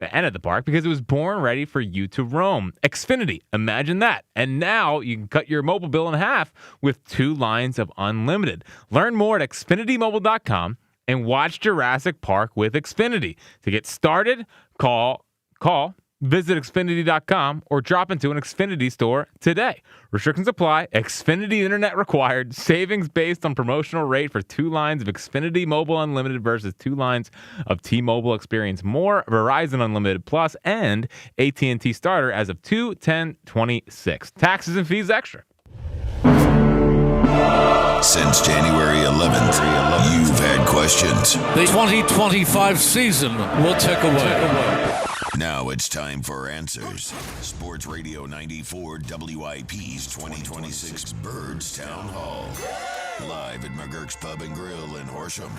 and at the park because it was born ready for you to roam. Xfinity, imagine that. And now you can cut your mobile bill in half with 2 lines of unlimited. Learn more at xfinitymobile.com and watch Jurassic Park with Xfinity. To get started, call, visit Xfinity.com or drop into an Xfinity store today. Restrictions apply. Xfinity Internet required. Savings based on promotional rate for 2 lines of Xfinity Mobile Unlimited versus 2 lines of T-Mobile. Experience more Verizon Unlimited Plus and AT&T Starter as of 2/10/26. Taxes and fees extra. Since January 11th, you've had questions. The 2025 season will tick away. Now it's time for answers. Sports Radio 94 WIP's 2026 Birds Town Hall. Live at McGurk's Pub and Grill in Horsham.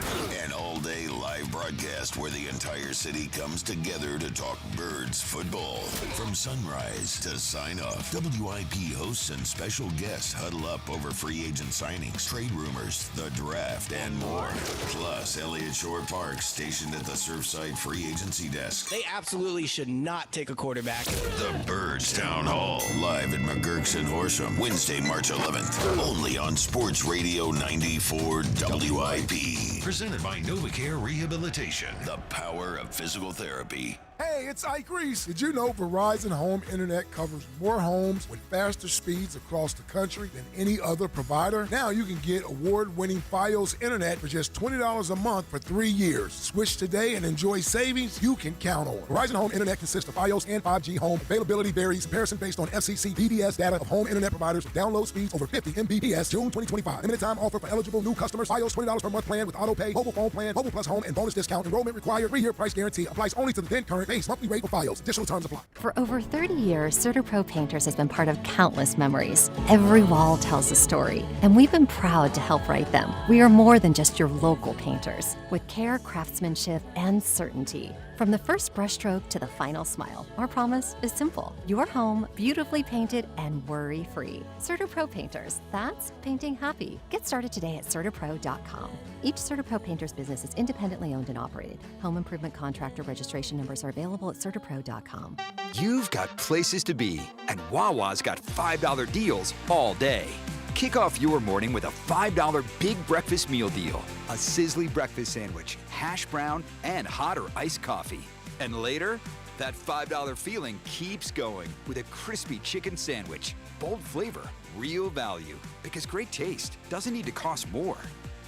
An all-day live broadcast where the entire city comes together to talk Birds football. From sunrise to sign-off, WIP hosts and special guests huddle up over free agent signings, trade rumors, the draft, and more. Plus, Elliott Shore Park stationed at the Surfside Free Agency Desk. They absolutely should not take a quarterback. The Birds Town Hall, live at McGurk's in Horsham, Wednesday, March 11th. Only on Sports Radio 94 WIP. Presented by NovaCare Rehabilitation. The power of physical therapy. Hey, it's Ike Reese. Did you know Verizon Home Internet covers more homes with faster speeds across the country than any other provider? Now you can get award-winning Fios Internet for just $20 a month for 3 years. Switch today and enjoy savings you can count on. Verizon Home Internet consists of Fios and 5G home. Availability varies. Comparison based on FCC BDS data of home internet providers with download speeds over 50 Mbps. June 2025. Limited time offer for eligible new customers. Fios $20 per month plan with auto pay, mobile phone plan, mobile plus home, and bonus discount. Enrollment required. 3-year price guarantee. Applies only to the then current base monthly rate for Fios. Additional terms apply. For over 30 years, CertaPro Painters has been part of countless memories. Every wall tells a story, and we've been proud to help write them. We are more than just your local painters. With care, craftsmanship, and certainty. From the first brushstroke to the final smile, our promise is simple. Your home, beautifully painted and worry-free. CertaPro Painters, that's painting happy. Get started today at CertaPro.com. Each CertaPro Painters business is independently owned and operated. Home improvement contractor registration numbers are available at CertaPro.com. You've got places to be, and Wawa's got $5 deals all day. Kick off your morning with a $5 big breakfast meal deal. A sizzly breakfast sandwich, hash brown, and hot or iced coffee. And later, that $5 feeling keeps going with a crispy chicken sandwich. Bold flavor, real value. Because great taste doesn't need to cost more.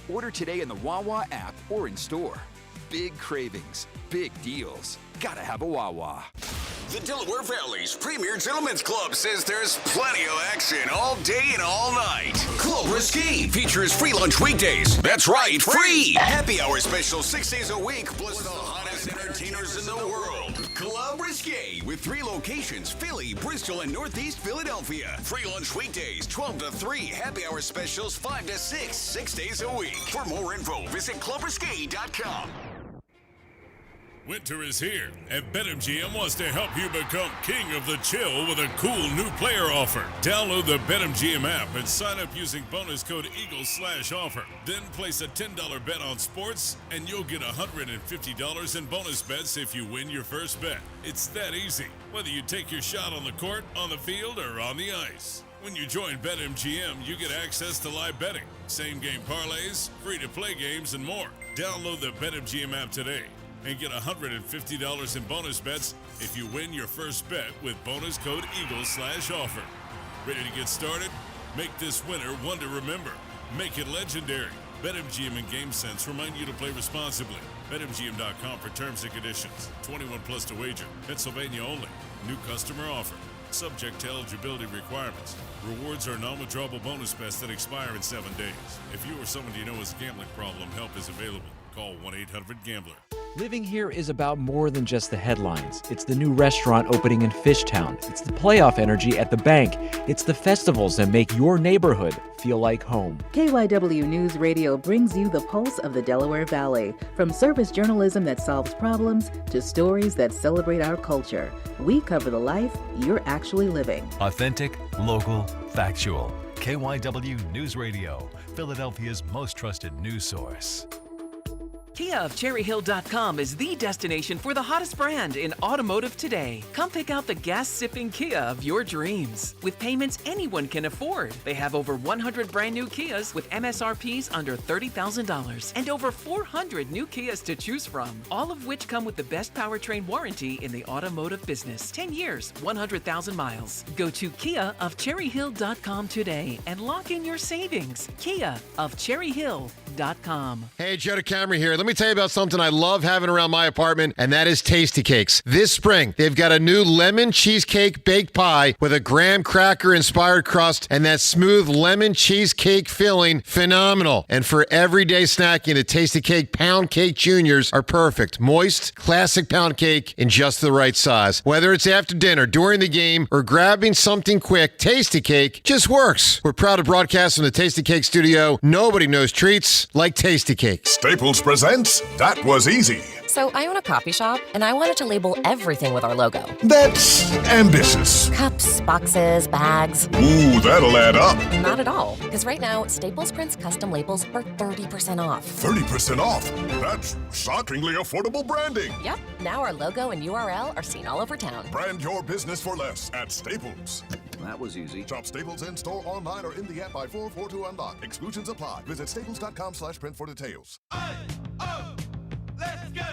Order today in the Wawa app or in store. Big cravings, big deals. Gotta have a Wawa. The Delaware Valley's premier gentlemen's club says there's plenty of action all day and all night. Club Risque features free lunch weekdays. That's right, free! Happy hour special 6 days a week, plus the hottest entertainers in the world. Club Risque with 3 locations, Philly, Bristol, and Northeast Philadelphia. Free lunch weekdays, 12 to 3. Happy hour specials, 5 to 6, 6 days a week. For more info, visit clubrisque.com. Winter is here, and BetMGM wants to help you become king of the chill with a cool new player offer. Download the BetMGM app and sign up using bonus code EAGLES/offer. Then place a $10 bet on sports, and you'll get $150 in bonus bets if you win your first bet. It's that easy, whether you take your shot on the court, on the field, or on the ice. When you join BetMGM, you get access to live betting, same-game parlays, free-to-play games, and more. Download the BetMGM app today and get $150 in bonus bets if you win your first bet with bonus code EAGLES/offer. Ready to get started? Make this winter one to remember. Make it legendary. BetMGM and GameSense remind you to play responsibly. BetMGM.com for terms and conditions. 21 plus to wager. Pennsylvania only. New customer offer. Subject to eligibility requirements. Rewards are non-withdrawable bonus bets that expire in 7 days. If you or someone you know has a gambling problem, help is available. Call 1-800-GAMBLER. Living here is about more than just the headlines. It's the new restaurant opening in Fishtown. It's the playoff energy at the bank. It's the festivals that make your neighborhood feel like home. KYW News Radio brings you the pulse of the Delaware Valley. From service journalism that solves problems to stories that celebrate our culture, we cover the life you're actually living. Authentic, local, factual. KYW News Radio, Philadelphia's most trusted news source. Kia of CherryHill.com is the destination for the hottest brand in automotive today. Come pick out the gas-sipping Kia of your dreams. With payments anyone can afford. They have over 100 brand new Kias with MSRPs under $30,000 and over 400 new Kias to choose from, all of which come with the best powertrain warranty in the automotive business. 10 years, 100,000 miles. Go to KiaofCherryHill.com today and lock in your savings. Kia of CherryHill.com. Hey, Joe DeCamera here. Let me tell you about something I love having around my apartment, and that is Tasty Cakes. This spring, they've got a new lemon cheesecake baked pie with a graham cracker-inspired crust and that smooth lemon cheesecake filling. Phenomenal. And for everyday snacking, the Tasty Cake Pound Cake Juniors are perfect. Moist, classic pound cake in just the right size. Whether it's after dinner, during the game, or grabbing something quick, Tasty Cake just works. We're proud to broadcast from the Tasty Cake studio. Nobody knows treats like Tasty Cake. Staples presents That Was Easy. So I own a coffee shop, and I wanted to label everything with our logo. That's ambitious. Cups, boxes, bags. Ooh, that'll add up. Not at all, because right now, Staples prints custom labels for 30% off. 30% off? That's shockingly affordable branding. Yep, now our logo and URL are seen all over town. Brand your business for less at Staples. That was easy. Shop Staples in-store, online, or in the app by 442 Unlock. Exclusions apply. Visit staples.com/print for details. Let's go!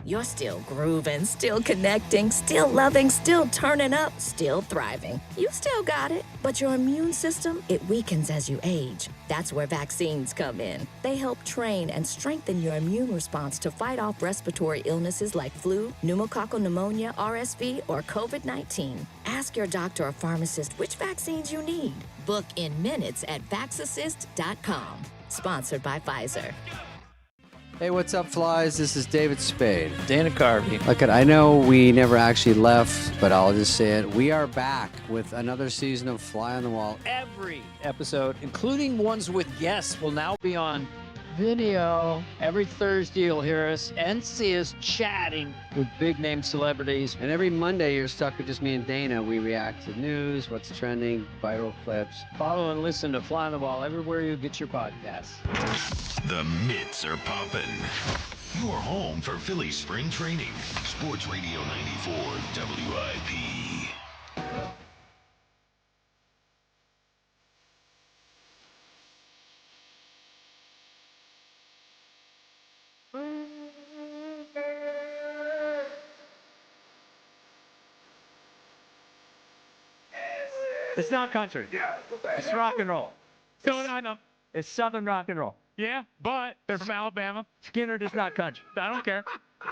You're still grooving, still connecting, still loving, still turning up, still thriving. You still got it, but your immune system, it weakens as you age. That's where vaccines come in. They help train and strengthen your immune response to fight off respiratory illnesses like flu, pneumococcal pneumonia, RSV, or COVID-19. Ask your doctor or pharmacist which vaccines you need. Book in minutes at vaxassist.com. Sponsored by Pfizer. Hey, what's up, Flies? This is David Spade. Dana Carvey. Look, I know we never actually left, but I'll just say it. We are back with another season of Fly on the Wall. Every episode, including ones with guests, will now be on video. Every Thursday, you'll hear us and see us chatting with big-name celebrities. And every Monday, you're stuck with just me and Dana. We react to news, what's trending, viral clips. Follow and listen to Fly on the Wall everywhere you get your podcasts. The mitts are popping. Your home for Philly spring training. Sports Radio 94 WIP. It's not country. It's rock and roll. It's southern rock and roll. Yeah, but they're from Alabama. Skinner is not country. I don't care.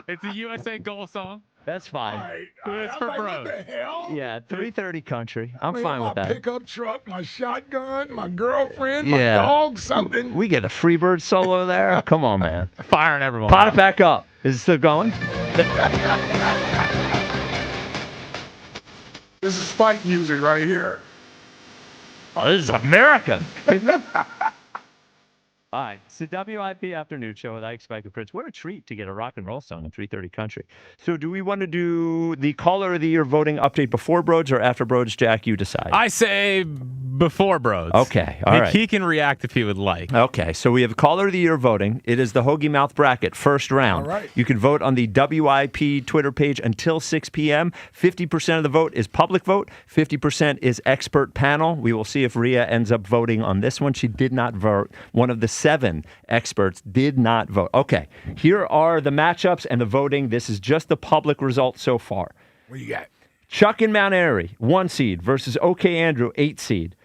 It's a USA goal song. That's fine. It's for bros. What the hell? Yeah, 330 country. I'm fine with My that. pickup truck, my shotgun, my girlfriend, Yeah. my dog, something. We get a Freebird solo there. Come on, man. Firing everyone. Pot it back up. Is it still going? This is fight music right here. Oh, this is American. Hi, it's the WIP Afternoon Show with Ike Spike and Prince. What a treat to get a rock and roll song in 3:30 Country. So do we want to do the Caller of the Year voting update before Broads or after Broads? Jack, you decide. I say before Broads. Okay, all right. He can react if he would like. Okay, so we have Caller of the Year voting. It is the Hoagie Mouth Bracket, first round. All right. You can vote on the WIP Twitter page until 6 p.m. 50% of the vote is public vote. 50% is expert panel. We will see if Rhea ends up voting on this one. She did not vote. One of the 7 experts did not vote. Okay, here are the matchups and the voting. This is just the public result so far. What you got? Chuck in Mount Airy, 1 seed, versus OK Andrew, 8 seed.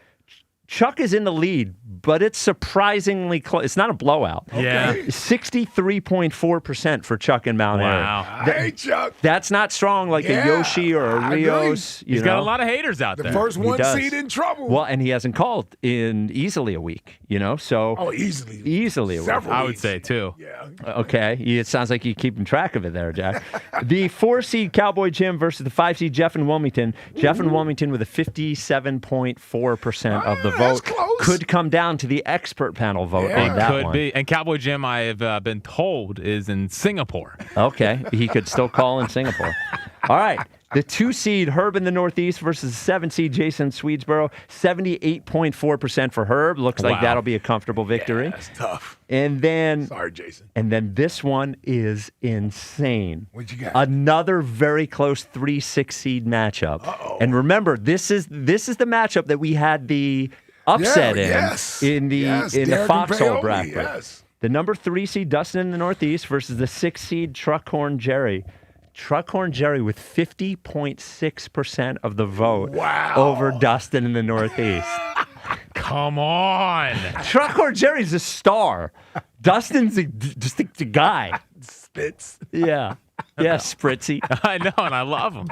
Chuck is in the lead, but it's surprisingly close. It's not a blowout. Yeah. 63.4% for Chuck in Mount Airy. Wow. Hey, Chuck. That's not strong like a Yoshi or a I agree. Rios. He's got a lot of haters out The there. first He one does. seed in trouble. Well, and he hasn't called in easily a week, so. Oh, easily. Easily a week. Several I would weeks. say, too. Yeah. Okay. It sounds like you're keeping track of it there, Jack. The 4 seed Cowboy Jim versus the 5 seed Jeff in Wilmington. Jeff in Wilmington with a 57.4% of the vote. Close. Could come down to the expert panel vote Yeah. on that Could one. be. And Cowboy Jim, I have been told, is in Singapore. Okay. He could still call in Singapore. All right. The 2 seed Herb in the Northeast versus the 7 seed Jason Swedesboro. 78.4% for Herb. Looks like Wow. that'll be a comfortable victory. That's tough. And then Sorry, Jason. And then this one is insane. What you got? Another very close 3-6 seed matchup. And remember, this is the matchup that we had the upset in the Derek foxhole and Paoli, bracket. yes. The number 3 seed Dustin in the Northeast versus the 6 seed Truckhorn Jerry. Truckhorn Jerry with 50.6% of the vote over Dustin in the Northeast. Come on. Truckhorn Jerry's a star. Dustin's just a guy. Spitz. Yeah. Yeah, Spritzy. I know, and I love him.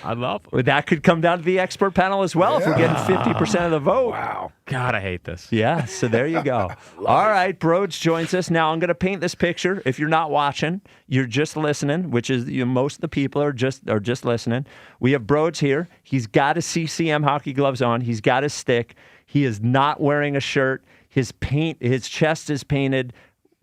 I love him. Well, that could come down to the expert panel as well if we're getting 50% of the vote. Wow. God, I hate this. Yeah, so there you go. All right, Broads joins us. Now I'm going to paint this picture. If you're not watching, you're just listening, which is most of the people are just listening. We have Broads here. He's got his CCM hockey gloves on. He's got his stick. He is not wearing a shirt. His chest is painted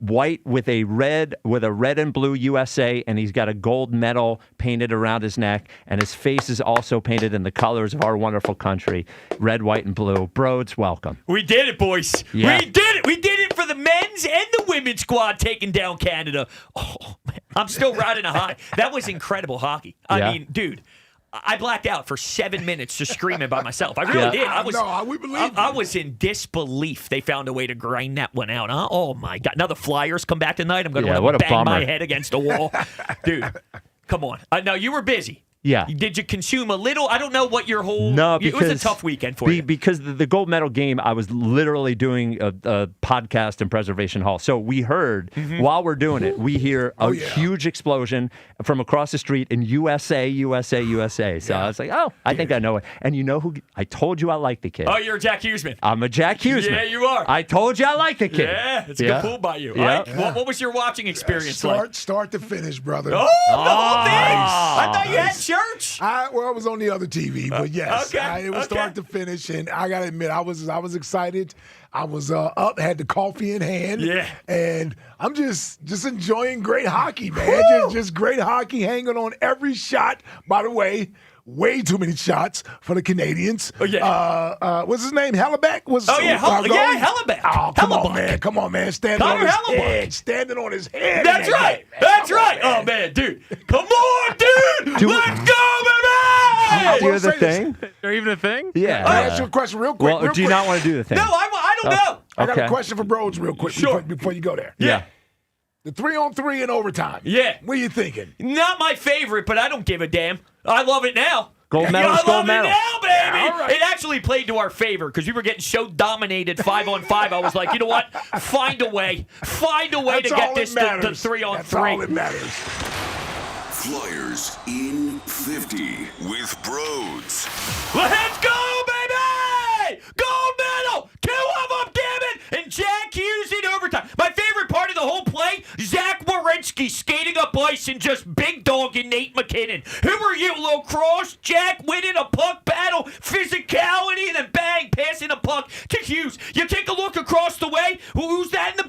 white with a red and blue USA, and he's got a gold medal painted around his neck, and his face is also painted in the colors of our wonderful country, red, white, and blue. Broads, welcome. We did it, boys. Yeah. We did it. We did it for the men's and the women's squad taking down Canada. Oh, man. I'm still riding a high. That was incredible hockey. I mean, dude, I blacked out for 7 minutes just screaming by myself. I really did. I was in disbelief they found a way to grind that one out. Huh? Oh, my God. Now the Flyers come back tonight. I'm going to bang my head against a wall. Dude, come on. Now, you were busy. Yeah. Did you consume a little? I don't know what your whole... No, because it was a tough weekend for you. Because the gold medal game, I was literally doing a podcast in Preservation Hall. So we heard, while we're doing it, we hear a huge explosion from across the street in USA. So I was like, I think I know it. And you know who? I told you I like the kid. Oh, you're a Jack Huseman. I'm a Jack Huseman. Yeah, you are. I told you I like the kid. Yeah, it's a good pull by you. Yeah. All right. What was your watching experience like? Start to finish, brother. Oh, the whole thing. I thought you had church. I was on the other TV, but yes, Okay, it was start to finish, and I gotta admit, I was excited. I was up, had the coffee in hand, and I'm just enjoying great hockey, man. Just great hockey, hanging on every shot. By the way, way too many shots for the Canadians. Oh yeah. What's his name? Hellebuck was. Hellebuck. Oh, come on, man. Standing on his head. That's right. That's right. Oh man, dude. Come on, dude. Let's go, baby. Do you have the thing? Or even a thing? Yeah. Can I ask you a question real quick? Well, do you not want to do the thing? No, I don't know. I got Okay. a question for Broads real quick before you go there. Yeah. The 3-on-3 in overtime. Yeah. What are you thinking? Not my favorite, but I don't give a damn. I love it now. Gold medal is I gold love medal. it now, baby. Yeah, all right. It actually played to our favor because we were getting so dominated 5-on-5. I was like, you know what? Find a way to get this to 3-on-3. That's all that matters. Flyers in 50 with Broads. Let's go, baby! Gold medal! 2 of them, damn it! And Jack Hughes in overtime. My favorite part of the whole play, Zach Werenski skating up ice and just big dogging Nate McKinnon. Who are you, little cross? Jack winning a puck battle, physicality, and then bang, passing the puck to Hughes. You take a look across the way. Who's that in the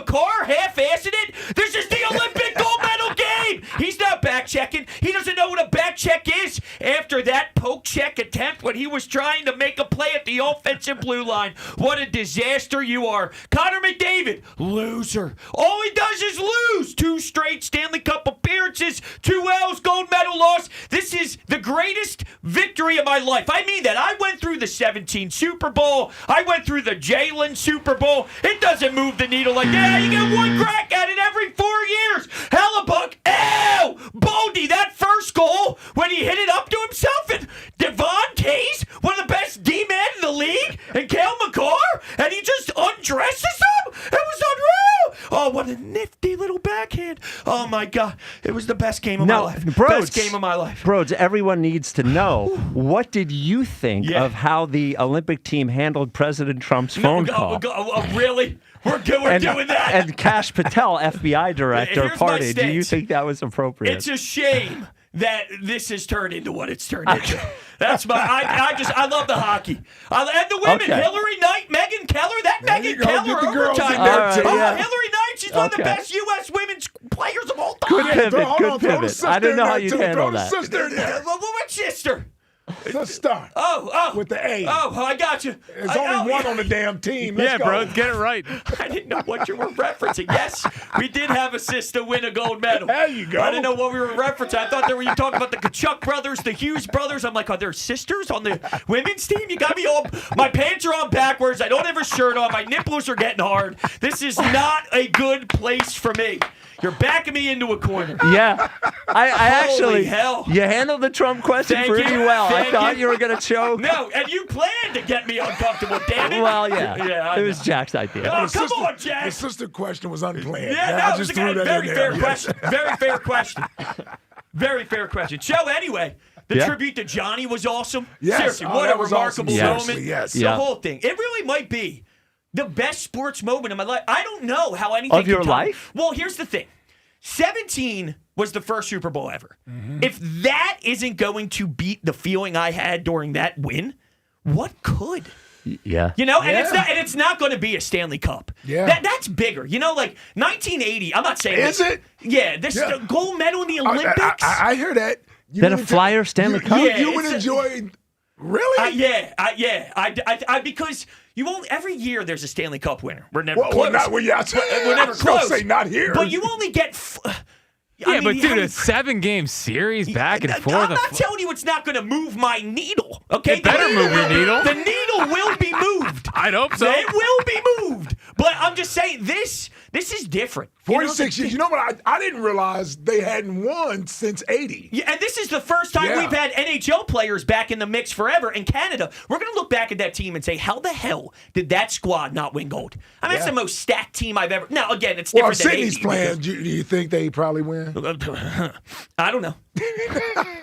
McCarr half-assing it? This is the Olympic gold medal game. He's not back-checking. He doesn't know what a back-check is after that poke-check attempt when he was trying to make a play at the offensive blue line. What a disaster you are. Connor McDavid, loser. All he does is lose. 2 straight Stanley Cup appearances, 2 L's, gold medal loss. This is the greatest victory of my life. I mean that. I went through the 17 Super Bowl. I went through the Jalen Super Bowl. It doesn't move the needle like that. You get one crack at it every 4 years. Hellebuck, Boldy, that first goal when he hit it up to himself, and Devon Tays, one of the best D-men in the league, and Cale McCarr, and he just undresses him. It was unreal. Oh, what a nifty little backhand. Oh, my God. It was the best game of my life. Best game of my life. Broads, everyone needs to know, what did you think of how the Olympic team handled President Trump's phone call? Really? We're doing that? And Kash Patel, FBI director, Here's my party. Do you stance. think that was appropriate? It's a shame that this has turned into what it's turned into. That's my. I love the hockey. And the women. Okay. Hillary Knight, Megan Keller. That There Megan you go. Keller Get the girls overtime in there, there. too. Yeah. Hillary Knight. She's one of the Okay. best U.S. women's players of all time. Good pivot, Hold good on, throw the pivot. sister I didn't know in how there, you'd too. handle Throw the that. sister in there. What sister? Sister. Oh. With the A. Oh, I got you. There's only one on the damn team. Let's go. bro, get it right. I didn't know what you were referencing. Yes, we did have a sister win a gold medal. There you go. I didn't know what we were referencing. I thought you were talking about the Kachuk brothers, the Hughes brothers. I'm like, are there sisters on the women's team? You got me all. My pants are on backwards. I don't have a shirt on. My nipples are getting hard. This is not a good place for me. You're backing me into a corner. Yeah. I actually, hell. you handled the Trump question Thank pretty you. well. Thank I thought you. you were going to choke. No, and you planned to get me uncomfortable, damn it. Well, yeah. I It was know. Jack's idea. Oh, The come sister- on, Jack. The sister question was unplanned. Yeah, I no, just it was threw a that very in fair there. question. Very fair question. Very fair question. So anyway, the tribute to Johnny was awesome. Yes. Seriously, Oh, what that a was remarkable awesome. moment. Seriously, yes. The Yeah. whole thing. It really might be the best sports moment of my life. I don't know how anything Of your can top- life? Well, here's the thing. 17 was the first Super Bowl ever. If that isn't going to beat the feeling I had during that win, what could? Yeah. You know, and it's not going to be a Stanley Cup. Yeah. That's bigger. You know, like 1980. I'm not saying Is it? Yeah, this is the gold medal in the Olympics. I hear that. You Then a would- Flyer Stanley Cup? You, you would it's a- enjoy. Really? I because you won't. Every year there's a Stanley Cup winner. We're never Well, close. not, well, yeah, We're I never was gonna close. say not here. But you only get. Yeah, but dude, a 7-game series back and forth. I'm not telling you it's not going to move my needle. Okay, It better move your needle. The needle will be moved. I'd hope so. It will be moved. But I'm just saying this is different. 46 years. You know what? I didn't realize they hadn't won since 80. Yeah, and this is the first time Yeah. we've had NHL players back in the mix forever. In Canada, we're going to look back at that team and say, how the hell did that squad not win gold? I mean, it's the most stacked team I've ever. Now, again, it's Well, different than Sydney's 80 playing. Do you think they probably win? I don't know.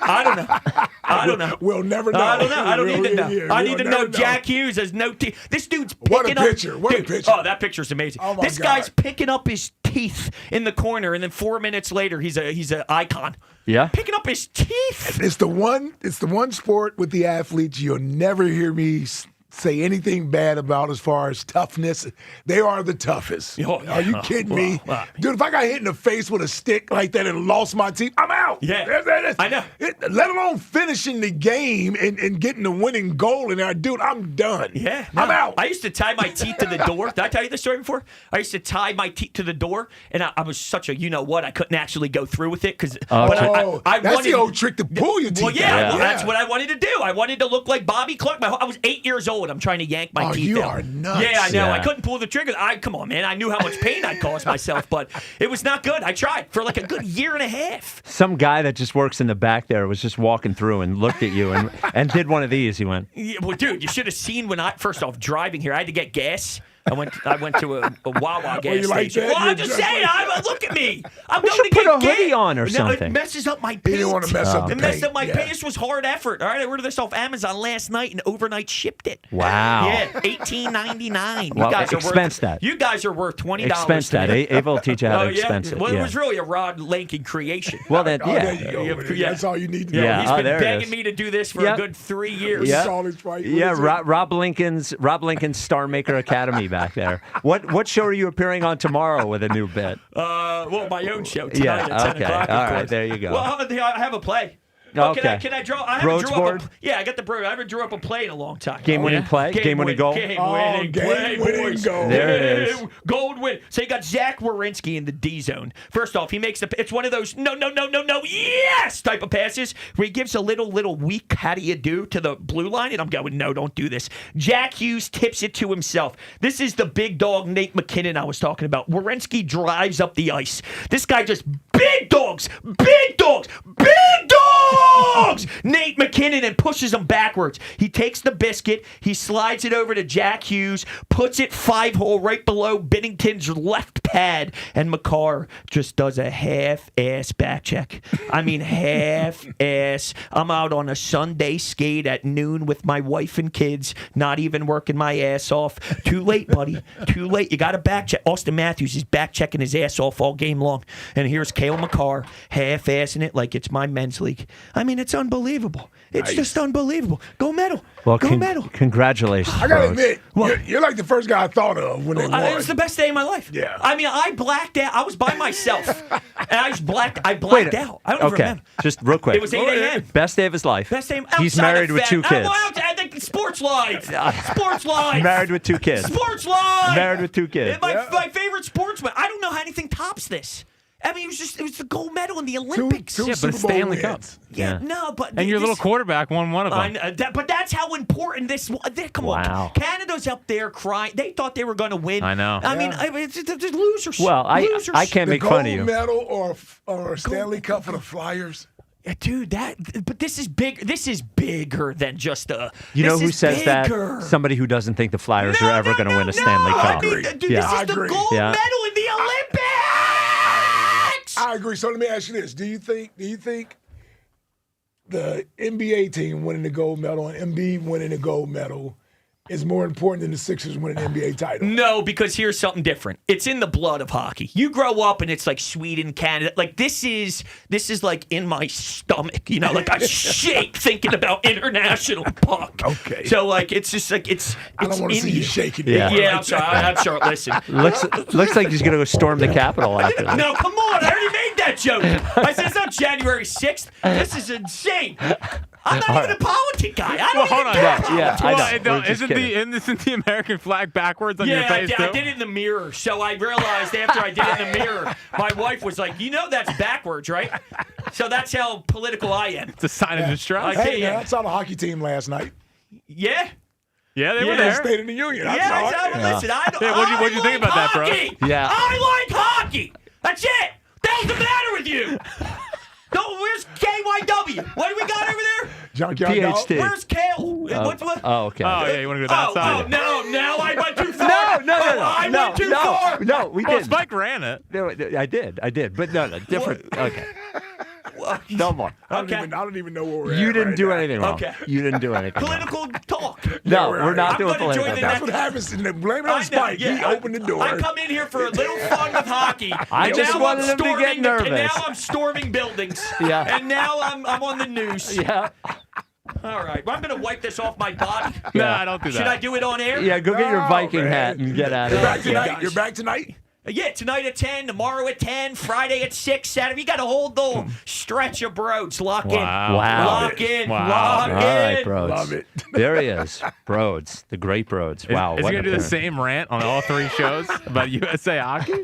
I don't know. We'll never know. I don't know. I don't need to know. Yeah, I we'll need to never know Jack Hughes has no teeth. This dude's What a picking up. picture. What a Dude, picture. Oh, that picture's amazing. Oh, my this God. guy's picking up his teeth in the corner, and then 4 minutes later, he's an icon. Yeah. Picking up his teeth. It's the one sport with the athletes you'll never hear me say anything bad about as far as toughness. They are the toughest. Oh, yeah. Are you kidding me? Well, Dude, if I got hit in the face with a stick like that and lost my teeth, I'm out. Yeah. I know. Let alone finishing the game and getting the winning goal in there. Dude, I'm done. Yeah. I'm out. I used to tie my teeth to the door. Did I tell you this story before? I used to tie my teeth to the door, and I was such a you-know-what. I couldn't actually go through with it because I that's wanted, the old trick to pull your teeth Well, yeah, out. that's what I wanted to do. I wanted to look like Bobby Clark. I was 8 years old. I'm trying to yank my teeth you out. are nuts. Yeah, I know. Yeah. I couldn't pull the trigger. Come on, man. I knew how much pain I'd cause myself, but it was not good. I tried for like a good year and a half. Some guy that just works in the back there was just walking through and looked at you and did one of these. He went, Yeah, well, dude, you should have seen when first off, driving here, I had to get gas. I went to a Wawa gas you like station. that? Well, I'm You're just just saying. like- Look at me. I'm We going should to put get a hoodie gas. on or No, something. It messes up my paint. He didn't want to mess up the It messed paint. up my Yeah. paint. This was hard effort. All right, I ordered this off Amazon last night and overnight shipped it. wow. Yeah, $18.99. Well, You guys are expense worth that. You guys are worth $20. Expense that. Ava will teach you how to expense it. Well, yeah. it was really a Rod Lincoln creation. Well, then, Oh, yeah. there you go. Yeah. That's all you need to know. Yeah. He's Oh, been there it begging is. me to do this for Yep. a good 3 years. Yeah. College fight. What Yeah, is it? Rob Lincoln's Star Maker Academy back there. What show are you appearing on tomorrow with a new bit? Well, my own show tonight at 10 o'clock. All right, there you go. Well, I have a play. Okay. Can I draw? I Broads haven't drew board? up I got the broad. I haven't drew up a play in a long time. Game-winning play? Game-winning goal? Game-winning play, boys. Goal. There it is. Gold win. So you got Zach Werenski in the D zone. First off, he makes it's one of those no, yes type of passes where he gives a little weak how do you do to the blue line, and I'm going, no, don't do this. Jack Hughes tips it to himself. This is the big dog Nate McKinnon I was talking about. Werenski drives up the ice. This guy just big dogs. Nate McKinnon and pushes him backwards. He takes the biscuit, he slides it over to Jack Hughes, puts it 5-hole right below Binnington's left pad, and McCarr just does a half-ass back check. I mean, half-ass. I'm out on a Sunday skate at noon with my wife and kids, not even working my ass off. Too late, buddy. Too late. You got to back check. Austin Matthews is back checking his ass off all game long. And here's Cale McCarr half-assing it like it's my men's league. I mean, it's unbelievable. It's just unbelievable. Go medal. Well, Go medal. Congratulations. I gotta Broads. admit, you're like the first guy I thought of when they won. It was the best day of my life. Yeah. I mean, I blacked out. I was by myself. And I blacked out. I don't remember. Just real quick. It was 8 a.m. Best day of his life. Best day. He's married with 2 kids. I think Sports Live. Sports Live. Married with 2 kids. Sports Live. Married with 2 kids. My favorite sportsman. I don't know how anything tops this. I mean, it was the gold medal in the Olympics. Two but Super it's Bowl Stanley wins. Cup. Yeah, no, but And your little quarterback won one of them. but that's how important this. Come on, Canada's up there crying. They thought they were going to win. I know. I mean, it's losers. Well, losers. I can't make fun of you. The gold medal or Stanley Cup for the Flyers. Yeah, dude, but this is big. This is bigger than just a. You know who says bigger. that? Somebody who doesn't think the Flyers are ever going to win a Stanley Cup. I mean, dude, this is the gold medal in the Olympics. I agree. So let me ask you this: Do you think the NBA team winning the gold medal and Embiid winning the gold medal is more important than the Sixers winning the NBA title? No, because here's something different. It's in the blood of hockey. You grow up and it's like Sweden, Canada. Like this is like in my stomach. You know, like I shake thinking about international puck. Okay. So like it's just like it's. I don't want to see you shaking. Yeah, I'm sorry. I'm sorry. Listen. Looks like he's going to go storm the Capitol after this. No, come on. I already made that joke. I said it's not January 6th. This is insane. I'm not even a politic guy. I don't hold on. Yeah, I know. Isn't the American flag backwards on your face too? I did it in the mirror. So I realized after I did it in the mirror, my wife was like, "You know that's backwards, right?" So that's how political I am. It's a sign of distrust. Hey, man, I saw the hockey team last night. Yeah. Yeah, they were there. State of the Union. I Yeah, saw it. listen, what'd you think about that, bro? Yeah. I like hockey. That's it. That's the matter with you. No, where's KYW? What do we got over there? Junkyard PhD. Where's Kale? What? Oh, okay. Oh, yeah, you want to go to that side? Oh, no, now I went too far. No, I went too far. No, we Well, didn't. Spike ran it. No, I did. But no, different. Okay. No more. I don't even know where we're at. You didn't right do now. anything wrong. Okay. You didn't do anything wrong. Political talk. No, we're not I'm doing gonna join political the talk. That's what happens. Blame it on Spike. He opened the door. I come in here for a little fun with hockey. I and just now wanted I'm him to get storming nervous. And now I'm storming buildings. Yeah. And now I'm on the news. Yeah. All right. Well, I'm going to wipe this off my body. No, don't do that. Should I do it on air? Yeah, go get your No, Viking man. hat and get out of here. You're back tonight? Yeah, tonight at 10, tomorrow at 10, Friday at 6, Saturday. You got a whole little stretch of Broads. Lock in. Wow. Lock in. Wow. Lock All in. right, Broads. Love it. There he is. Broads, the great Broads. Wow. Is he what going to an do the appearance. same rant on all 3 shows about USA hockey?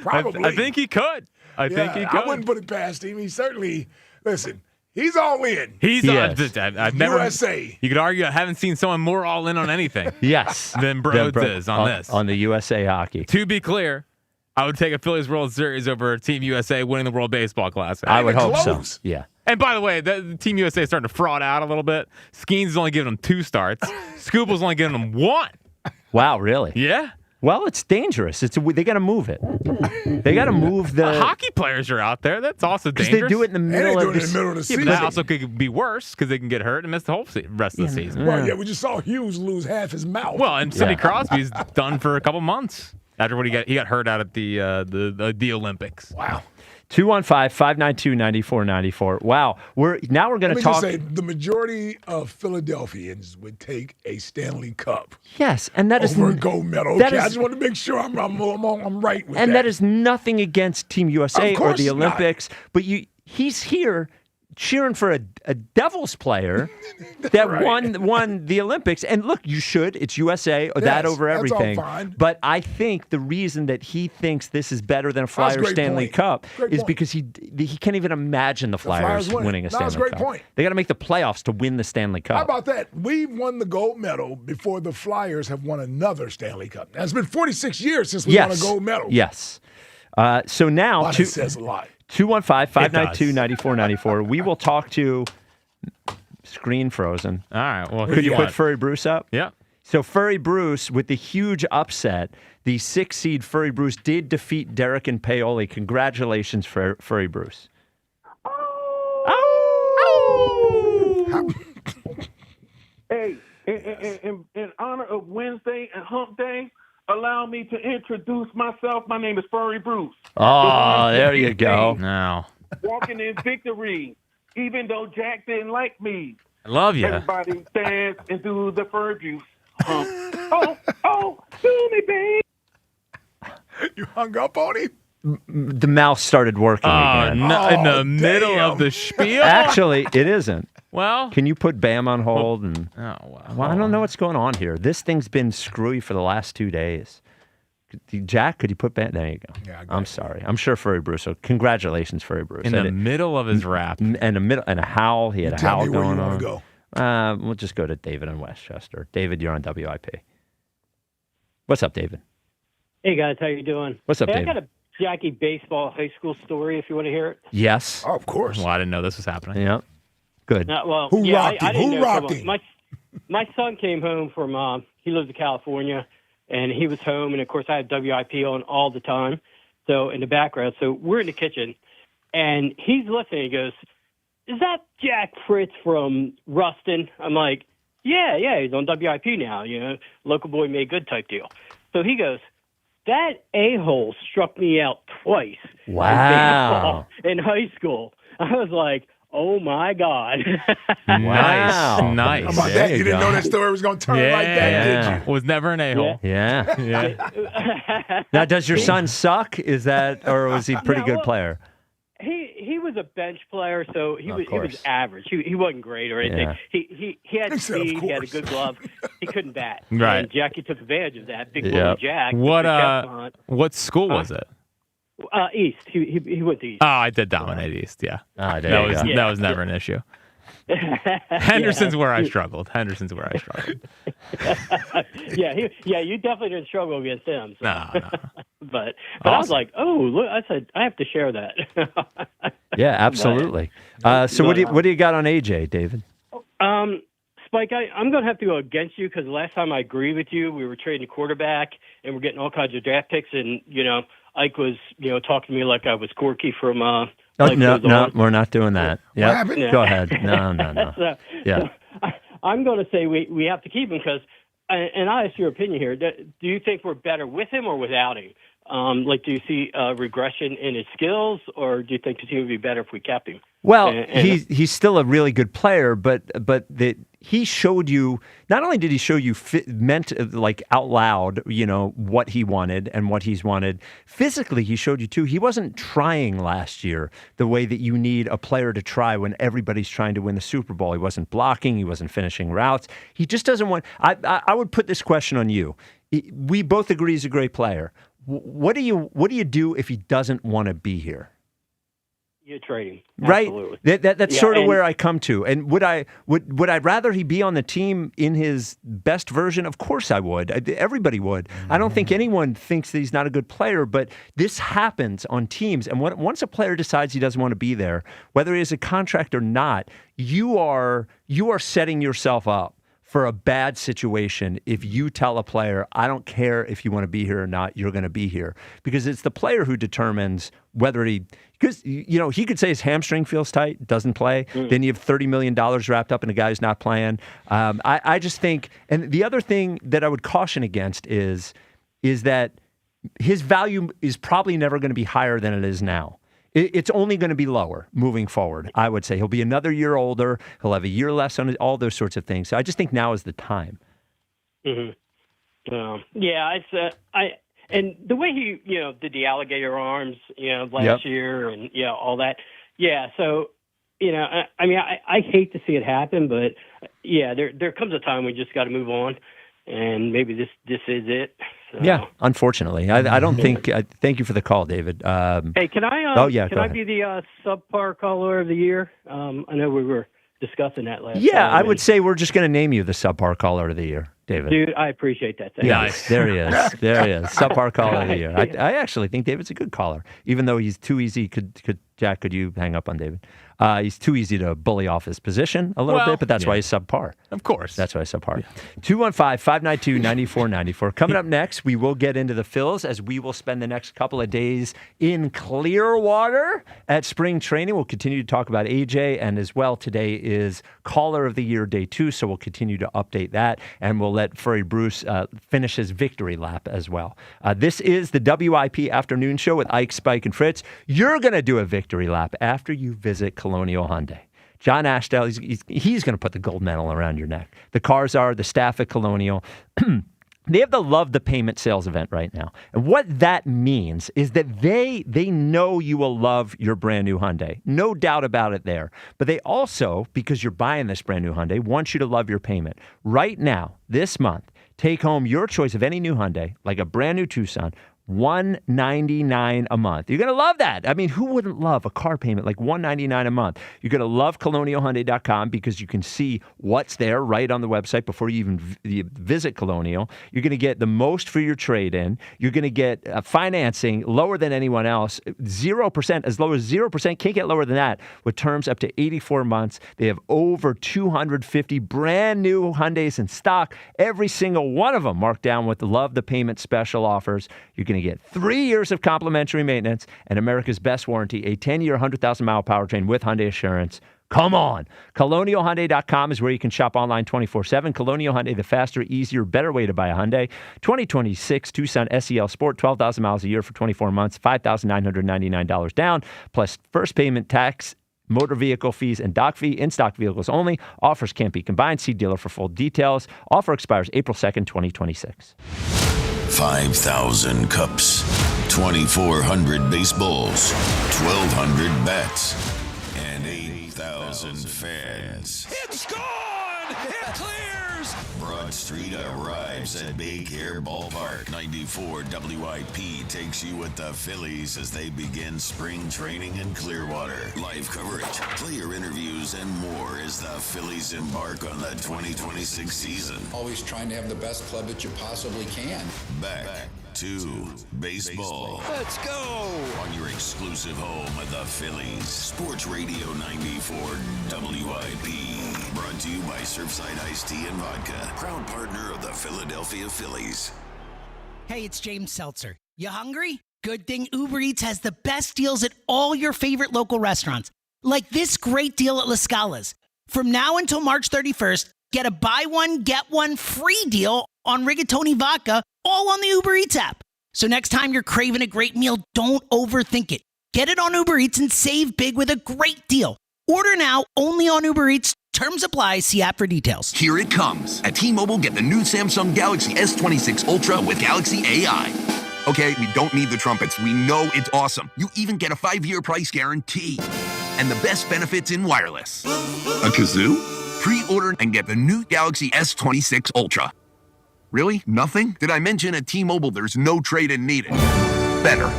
Probably. I think he could. I think he could. I wouldn't put it past him. He certainly, listen, he's all in. He's Yes. I've never. USA. You could argue I haven't seen someone more all in on anything Yes. than Broads is on this. On the USA hockey. To be clear, I would take a Phillies World Series over Team USA winning the World Baseball Classic. I would hope close. so. Yeah. And by the way, the Team USA is starting to fraud out a little bit. Skeens is only giving them 2 starts. Scooble's only giving them 1. Wow, really? Yeah. Well, it's dangerous. They got to move it. They got to move the hockey players are out there. That's also because dangerous. they do it in the middle of the Yeah, season. but that also could be worse because they can get hurt and miss the whole rest of the season. Well, yeah, we just saw Hughes lose half his mouth. Well, and Sidney Crosby's done for a couple months after what he got hurt out at the Olympics. Wow. 215-592-9494. Wow. We're going to Let me talk. just say, the majority of Philadelphians would take a Stanley Cup. Yes, and that is over a gold medal. that Okay, I is- just want to make sure I'm right with And that. that is nothing against Team USA Of or course the not. Olympics, but he's here cheering for a Devils player that won the Olympics. And look, you should. It's USA, that Yes, over that's all everything. fine. But I think the reason that he thinks this is better than a That's a Flyers great Stanley point. Cup Great is point. because he can't even imagine the Flyers Flyers winning a No, that's Stanley a great Cup. point. They got to make the playoffs to win the Stanley Cup. How about that? We won the gold medal before the Flyers have won another Stanley Cup. Now, it's been 46 years since we won a gold medal. Yes. So now, Wow, that says a lot. 215-592-9494. We will talk to screen frozen. All right. Well, Could you put Furry Bruce up? Yeah. So Furry Bruce, with the huge upset, the 6 seed Furry Bruce did defeat Derek and Paoli. Congratulations, Furry Bruce. Hey, in honor of Wednesday and Hump Day, allow me to introduce myself. My name is Furry Bruce. Oh, there you go. Now. Walking in victory, even though Jack didn't like me. I love you. Everybody dance and do the Furry Bruce hump. Do me, babe. You hung up on him? The mouse started working again. No, in the middle of the spiel? Actually, it isn't. Well, can you put Bam on hold? And wow. Well, I don't know what's going on here. This thing's been screwy for the last 2 days. Jack, could you put Bam? There you go. Yeah, I'm sorry. I'm sure Furry Bruce. So congratulations, Furry Bruce. In the middle of his rap. And a howl. He had a Tell howl me where going you on. want to go. We'll just go to David in Westchester. David, you're on WIP. What's up, David? Hey guys, how you doing? What's up, hey, David? I got a Jackie baseball high school story if you want to hear it. Yes. Oh, of course. Well, I didn't know this was happening. Yeah. Good. Well, Who yeah, rocked I him? didn't Who know rocked someone- him? My son came home from he lives in California, and he was home, and of course I had WIP on all the time, so in the background. So we're in the kitchen, and he's listening. He goes, "Is that Jack Fritz from Ruston?" I'm like, "Yeah, he's on WIP now. You know, local boy made good type deal." So he goes, "That a-hole struck me out twice. Wow. In high school." I was like, "Oh my God!" Nice. How about that? You didn't know that story was going to turn like that, did you? Was never an a-hole. Yeah. Now, does your son suck? Is that, or was he a pretty Yeah, good well, player? He was a bench player, so he was course. average. He wasn't great or anything. Yeah. He had speed. He had a good glove. He couldn't bat. Right. And Jackie took advantage of that. Big Yep. boy Jack. What school was it? East. He went to East. Oh, I did dominate East. Yeah. there that you was go. that was never an issue. Henderson's where I struggled. Henderson's where I struggled. You definitely didn't struggle against him. So. No. But I was like, oh, look! I said I have to share that. Yeah, absolutely. So what do you got on AJ, David? Spike, I'm going to have to go against you because last time I agreed with you, we were trading quarterback and we're getting all kinds of draft picks, and Ike was talking to me like I was Corky from. No, we're not doing that. Yeah, happened? go ahead. No. So I'm going to say we have to keep him because, and I ask your opinion here. Do you think we're better with him or without him? Do you see regression in his skills, or do you think the team would be better if we kept him? Well, he's still a really good player, but he showed you, not only did he show you meant like out loud, what he wanted and what he's wanted. Physically, he showed you too. He wasn't trying last year the way that you need a player to try when everybody's trying to win the Super Bowl. He wasn't blocking. He wasn't finishing routes. He just doesn't want. I would put this question on you. We both agree he's a great player. What do you do if he doesn't want to be here? You trade him, right? Absolutely. That's sort of where I come to. And would I rather he be on the team in his best version? Of course I would. Everybody would. I don't think anyone thinks that he's not a good player, but this happens on teams. And once a player decides he doesn't want to be there, whether he has a contract or not, you are setting yourself up for a bad situation if you tell a player, I don't care if you want to be here or not, you're going to be here. Because it's the player who determines whether because he could say his hamstring feels tight, doesn't play. Then you have $30 million wrapped up in a guy who's not playing. I just think, and the other thing that I would caution against is that his value is probably never going to be higher than it is now. It's only going to be lower moving forward, I would say. He'll be another year older. He'll have a year less on all those sorts of things. So I just think now is the time. Mm-hmm. It's and the way he did the alligator arms last year and all that. Yeah, so I hate to see it happen, but there comes a time we just got to move on, and maybe this is it. So. Yeah, unfortunately, I don't think. Thank you for the call, David. Hey, can I? Can I be the subpar caller of the year? I know we were discussing that last. Yeah, time, I would say we're just going to name you the subpar caller of the year, David. Dude, I appreciate that. Thank Nice. There he is. There he is. Subpar caller of the year. I actually think David's a good caller, even though he's too easy. Jack, could you hang up on David? He's too easy to bully off his position a little bit, but that's why he's subpar. Of course. That's why he's subpar. 215-592-9494. Coming up next, we will get into the Phils as we will spend the next couple of days in Clearwater at spring training. We'll continue to talk about AJ, and as well, today is Caller of the Year Day 2, so we'll continue to update that, and we'll let Furry Bruce finish his victory lap as well. This is the WIP Afternoon Show with Ike, Spike, and Fritz. You're going to do a victory lap after you visit Colonial Hyundai. John Ashdale, he's going to put the gold medal around your neck. The cars are the staff at Colonial. They have the Love the Payment sales event right now. And what that means is that they know you will love your brand new Hyundai. No doubt about it there. But they also, because you're buying this brand new Hyundai, want you to love your payment. Right now, this month, take home your choice of any new Hyundai, like a brand new Tucson, $199 a month. You're going to love that. I mean, who wouldn't love a car payment like $199 a month? You're going to love colonialhyundai.com because you can see what's there right on the website before you even visit Colonial. You're going to get the most for your trade-in. You're going to get financing lower than anyone else. 0%, as low as 0%. Can't get lower than that with terms up to 84 months. They have over 250 brand new Hyundais in stock. Every single one of them marked down with the Love the Payment special offers. You're going to get 3 years of complimentary maintenance and America's best warranty, a 10-year, 100,000-mile powertrain with Hyundai Assurance. Come on. ColonialHyundai.com is where you can shop online 24/7. Colonial Hyundai, the faster, easier, better way to buy a Hyundai. 2026 Tucson SEL Sport, 12,000 miles a year for 24 months, $5,999 down, plus first payment tax, motor vehicle fees, and dock fee. In-stock vehicles only. Offers can't be combined. See dealer for full details. Offer expires April 2nd, 2026. 5,000 cups, 2,400 baseballs, 1,200 bats, and 8,000 fans. It's gone! It clears! Broad Street arrives at Big Air Ballpark. 94 WIP takes you with the Phillies as they begin spring training in Clearwater. Live coverage, player interviews, and more as the Phillies embark on the 2026 season. Always trying to have the best club that you possibly can. Back to baseball. Let's go! On your exclusive home of the Phillies. Sports Radio 94 WIP. Brought to you by Surfside Iced Tea and Vodka. Proud partner of the Philadelphia Phillies. Hey, it's James Seltzer. You hungry? Good thing Uber Eats has the best deals at all your favorite local restaurants. Like this great deal at La Scala's. From now until March 31st, get a buy one, get one free deal on Rigatoni Vodka, all on the Uber Eats app. So next time you're craving a great meal, don't overthink it. Get it on Uber Eats and save big with a great deal. Order now, only on Uber Eats. Terms apply. See app for details. Here it comes. At T-Mobile, get the new Samsung Galaxy S26 Ultra with Galaxy AI. Okay, we don't need the trumpets. We know it's awesome. You even get a 5-year price guarantee. And the best benefits in wireless. A kazoo? Pre-order and get the new Galaxy S26 Ultra. Really? Nothing? Did I mention at T-Mobile there's no trade-in needed? Better.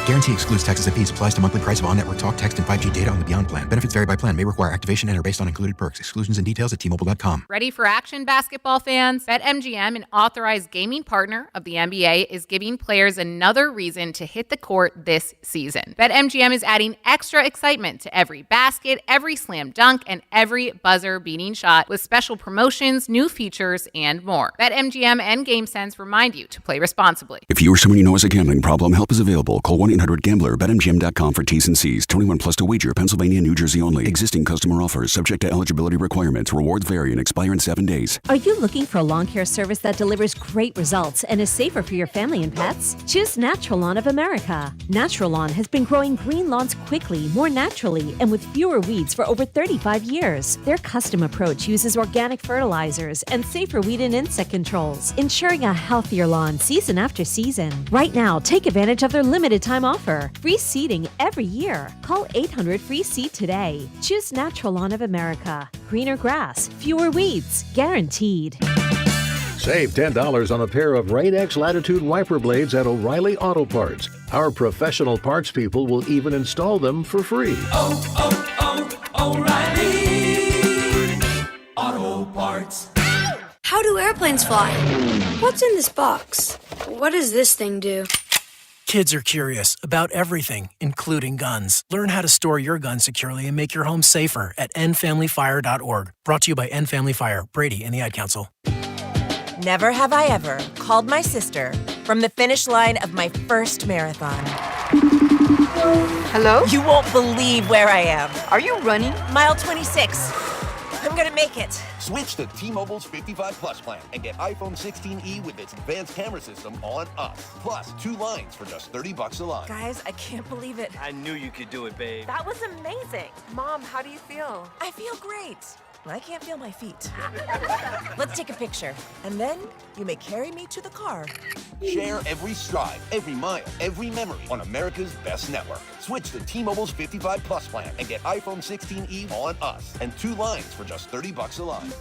Guarantee excludes taxes and fees. Applies to monthly price of on-network talk, text, and 5G data on the Beyond plan. Benefits vary by plan. May require activation and are based on included perks. Exclusions and details at T-Mobile.com. Ready for action, basketball fans? BetMGM, an authorized gaming partner of the NBA, is giving players another reason to hit the court this season. BetMGM is adding extra excitement to every basket, every slam dunk, and every buzzer-beating shot with special promotions, new features, and more. BetMGM and GameSense remind you to play responsibly. If you or someone you know has a gambling problem, help is available. Call 1-800-GAMBLER. BetMGM.com for T's and C's. 21 plus to wager. Pennsylvania, New Jersey only. Existing customer offers subject to eligibility requirements. Rewards vary and expire in 7 days. Are you looking for a lawn care service that delivers great results and is safer for your family and pets? Choose Natural Lawn of America. Natural Lawn has been growing green lawns quickly, more naturally, and with fewer weeds for over 35 years. Their custom approach uses organic fertilizers and safer weed and insect controls, ensuring a healthier lawn season after season. Right now, take advantage of their limited time offer. Free seeding every year. Call 800-FREE-SEED today. Choose Natural Lawn of America. Greener grass, fewer weeds, guaranteed. Save $10 on a pair of Rain-X Latitude wiper blades at O'Reilly Auto Parts. Our professional parts people will even install them for free. O'Reilly Auto Parts. How do airplanes fly? What's in this box? What does this thing do? Kids are curious about everything, including guns. Learn how to store your gun securely and make your home safer at endfamilyfire.org. Brought to you by End Family Fire, Brady, and the Ad Council. Never have I ever called my sister from the finish line of my first marathon. Hello? You won't believe where I am. Are you running? Mile 26. I'm gonna make it. Switch to T-Mobile's 55 Plus plan and get iPhone 16e with its advanced camera system on us. Plus, 2 lines for just $30 a line. Guys, I can't believe it. I knew you could do it, babe. That was amazing. Mom, how do you feel? I feel great. I can't feel my feet. Let's take a picture. And then you may carry me to the car. Share every stride, every mile, every memory on America's best network. Switch to T-Mobile's 55 Plus plan and get iPhone 16e on us and 2 lines for just $30 a line.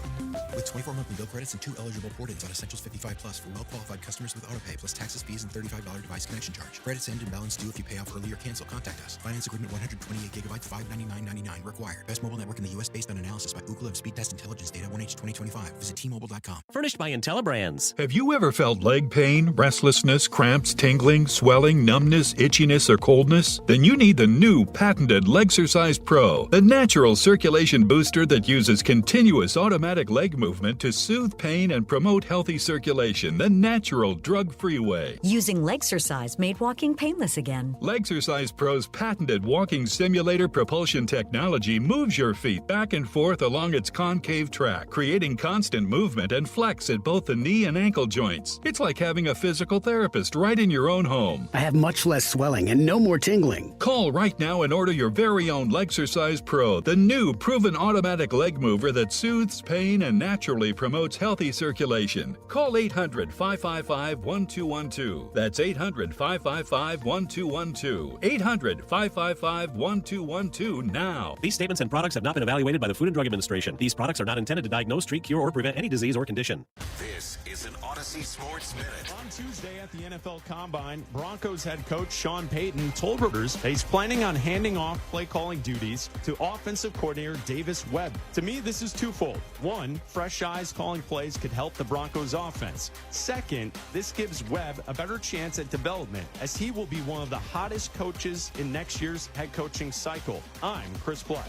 With 24 monthly bill credits and 2 eligible port-ins on Essentials 55 Plus for well-qualified customers with autopay plus taxes, fees, and $35 device connection charge. Credits end and balance due if you pay off early or cancel. Contact us. Finance agreement 128 gigabytes, $599.99 required. Best mobile network in the U.S. based on analysis by Ookla of Speed Test Intelligence data 1H 2025. Visit T-Mobile.com. Furnished by IntelliBrands. Have you ever felt leg pain, restlessness, cramps, tingling, swelling, numbness, itchiness, or coldness? Then you need the new patented Legsercise Pro, the natural circulation booster that uses continuous automatic leg movement to soothe pain and promote healthy circulation the natural, drug-free way. Using Legsercise made walking painless again. Legsercise Pro's patented walking simulator propulsion technology moves your feet back and forth along its concave track, creating constant movement and flex at both the knee and ankle joints. It's like having a physical therapist right in your own home. I have much less swelling and no more tingling. Call right now and order your very own Legsercise Pro, the new proven automatic leg mover that soothes pain and naturally promotes healthy circulation. Call 800-555-1212. That's 800-555-1212. 800-555-1212 now. These statements and products have not been evaluated by the Food and Drug Administration. These products are not intended to diagnose, treat, cure, or prevent any disease or condition. This is an Odyssey Sports Minute. On Tuesday at the NFL Combine, Broncos head coach Sean Payton told reporters that he's planning on handing off play calling duties to offensive coordinator Davis Webb. To me, this is twofold. One, fresh eyes calling plays could help the Broncos offense. Second, this gives Webb a better chance at development as he will be one of the hottest coaches in next year's head coaching cycle. I'm Chris Black.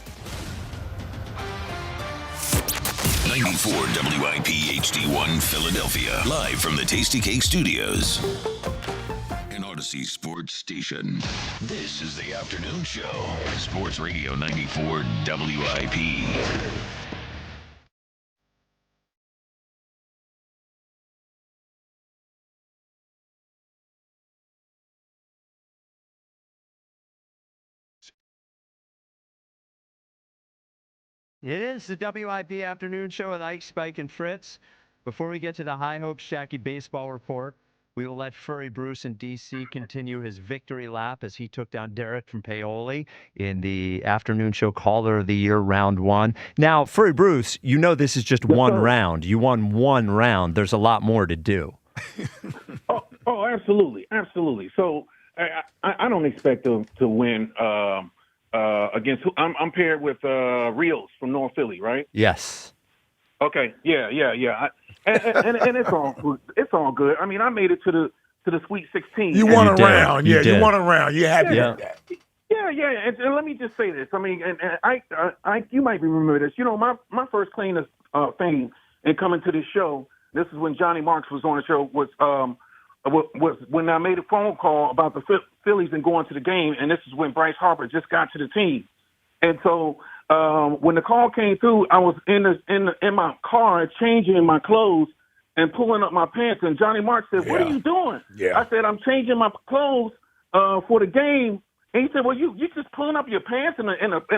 94 WIP HD1 Philadelphia. Live from the Tasty Cake Studios. An Odyssey Sports Station. This is the afternoon show. Sports Radio 94 WIP. It is the WIP Afternoon Show with Ike, Spike, and Fritz. Before we get to the High Hopes Shacky Baseball Report, we will let Furry Bruce in D.C. continue his victory lap as he took down Derek from Paoli in the Afternoon Show Caller of the Year Round 1. Now, Furry Bruce, you know this is just one round. You won one round. There's a lot more to do. Oh, absolutely. Absolutely. So I don't expect to win against who? I'm paired with Rios from North Philly, right? Yes. Okay. Yeah. And it's all good. I mean, I made it to the Sweet 16. You won a round. Yeah, you won a round. You're happy with that. Yeah. And let me just say this. I mean, and I you might remember this. You know, my first claim to fame and coming to this show, this is when Johnny Marks was on the show, was was when I made a phone call about the Phillies and going to the game, and this is when Bryce Harper just got to the team. And so when the call came through, I was in my car changing my clothes and pulling up my pants, and Johnny Mark said, "What are you doing?" Yeah. I said, "I'm changing my clothes for the game." And he said, "Well, you just pulling up your pants in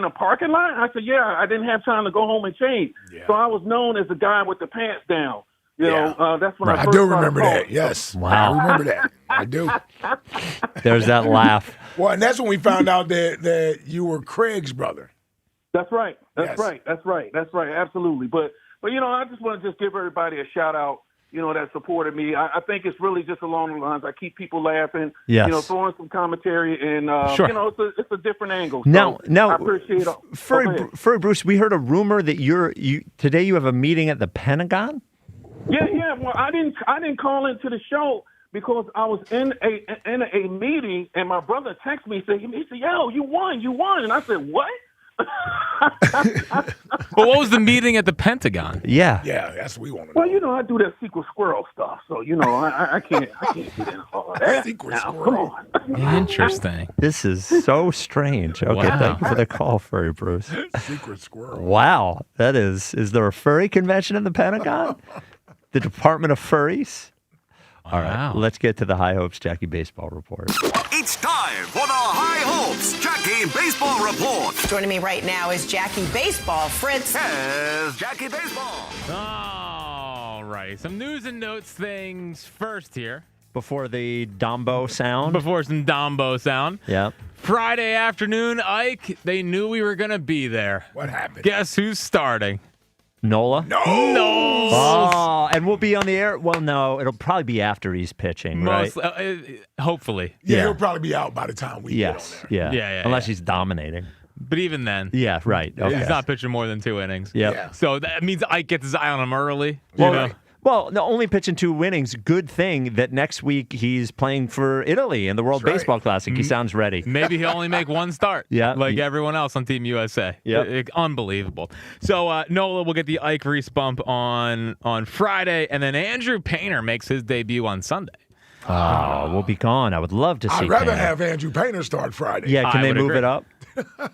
a parking lot?" I said, "Yeah, I didn't have time to go home and change." So I was known as the guy with the pants down. You know, that's when I first do started remember calling. that. Yes. Wow. I remember that. I do. There's that laugh. Well, and that's when we found out that you were Craig's brother. That's right. That's Yes. right. That's right. That's right. Absolutely. But you know, I just want to just give everybody a shout out, you know, that supported me. I think it's really just along the lines. I keep people laughing, Yes. you know, throwing some commentary, and Sure. you know, it's a different angle. Now, I appreciate it. Furry Bruce, we heard a rumor that today you have a meeting at the Pentagon. Yeah. Well, I didn't call into the show because I was in a meeting, and my brother texted me. He said, "Yo, you won," and I said, "What?" Well, what was the meeting at the Pentagon? Yeah. Yeah, that's what we want to know. Well, you know, I do that secret squirrel stuff, so you know, I can't get into all of that. Secret now, squirrel. Come on. Interesting. This is so strange. Okay, Wow. thank you for the call, Furry Bruce. Secret squirrel. Wow, that is there a furry convention in the Pentagon? The Department of Furries? All right, let's get to the High Hopes Jackie Baseball Report. It's time for the High Hopes Jackie Baseball Report. Joining me right now is Jackie Baseball. Fritz. Here's Jackie Baseball. All right. Some news and notes things first here. Before the Dombo sound? Before some Dombo sound. Yep. Friday afternoon, Ike, they knew we were going to be there. What happened? Guess who's starting? Nola? No. Oh, and we'll be on the air. Well, no, it'll probably be after he's pitching, right? Hopefully. Yeah, he'll probably be out by the time we get on there. Yeah. Unless he's dominating. But even then. Yeah, right. Okay. He's not pitching more than 2 innings. Yep. Yeah. So that means Ike gets his eye on him early. Well, no, only pitching 2 innings. Good thing that next week he's playing for Italy in the World Baseball Classic. He sounds ready. Maybe he'll only make 1 start. Yeah. Like everyone else on Team USA. Yep. Unbelievable. So Nola will get the Ike Reese bump on Friday, and then Andrew Painter makes his debut on Sunday. Oh, we'll be gone. I would love to see I'd rather Painter. have Andrew Painter start Friday. Yeah, can they move agree. it up?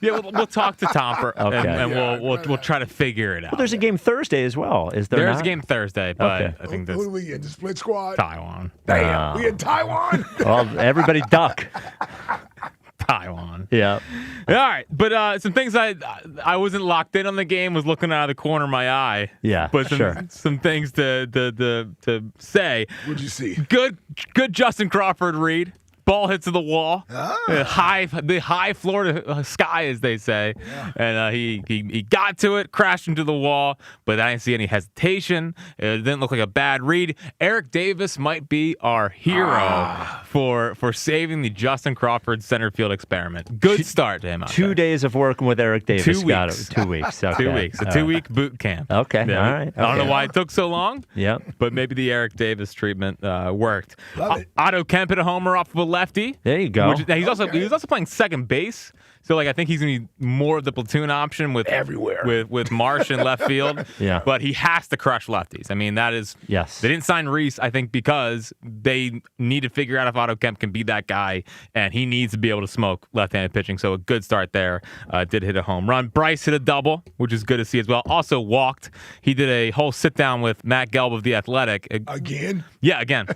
Yeah, we'll talk to Tomper, Okay. and Yeah, we'll try to figure it out. Well, there's a game Thursday as well. Is there There's not? a game Thursday, but Okay. I think Who that's do we get? The split squad? Taiwan. Damn. We in Taiwan? Well, everybody duck. Taiwan. Yeah. All right, but some things I wasn't locked in on the game, was looking out of the corner of my eye. Yeah, but sure. some things to say. What'd you see? Good Justin Crawford read. Ball hits to the wall. The high Florida sky, as they say. Yeah. And he got to it, crashed into the wall, but I didn't see any hesitation. It didn't look like a bad read. Eric Davis might be our hero for saving the Justin Crawford center field experiment. Good start to him out 2 there. days of working with Eric Davis. 2 weeks. Got it. 2 weeks. Okay. 2 weeks. A 2-week boot camp. Okay. Yeah. All right. I don't know Okay. why it took so long. Yep. But maybe the Eric Davis treatment worked. Love it. Otto Kemp hit a homer off of a lefty. There you go. He was also playing second base. So I think he's gonna be more of the platoon option with everywhere with Marsh in left field. Yeah. But he has to crush lefties. I mean, that is Yes. They didn't sign Reese, I think, because they need to figure out if Otto Kemp can be that guy, and he needs to be able to smoke left-handed pitching. So a good start there. Did hit a home run. Bryce hit a double, which is good to see as well. Also walked. He did a whole sit down with Matt Gelb of The Athletic. Again? Yeah, again.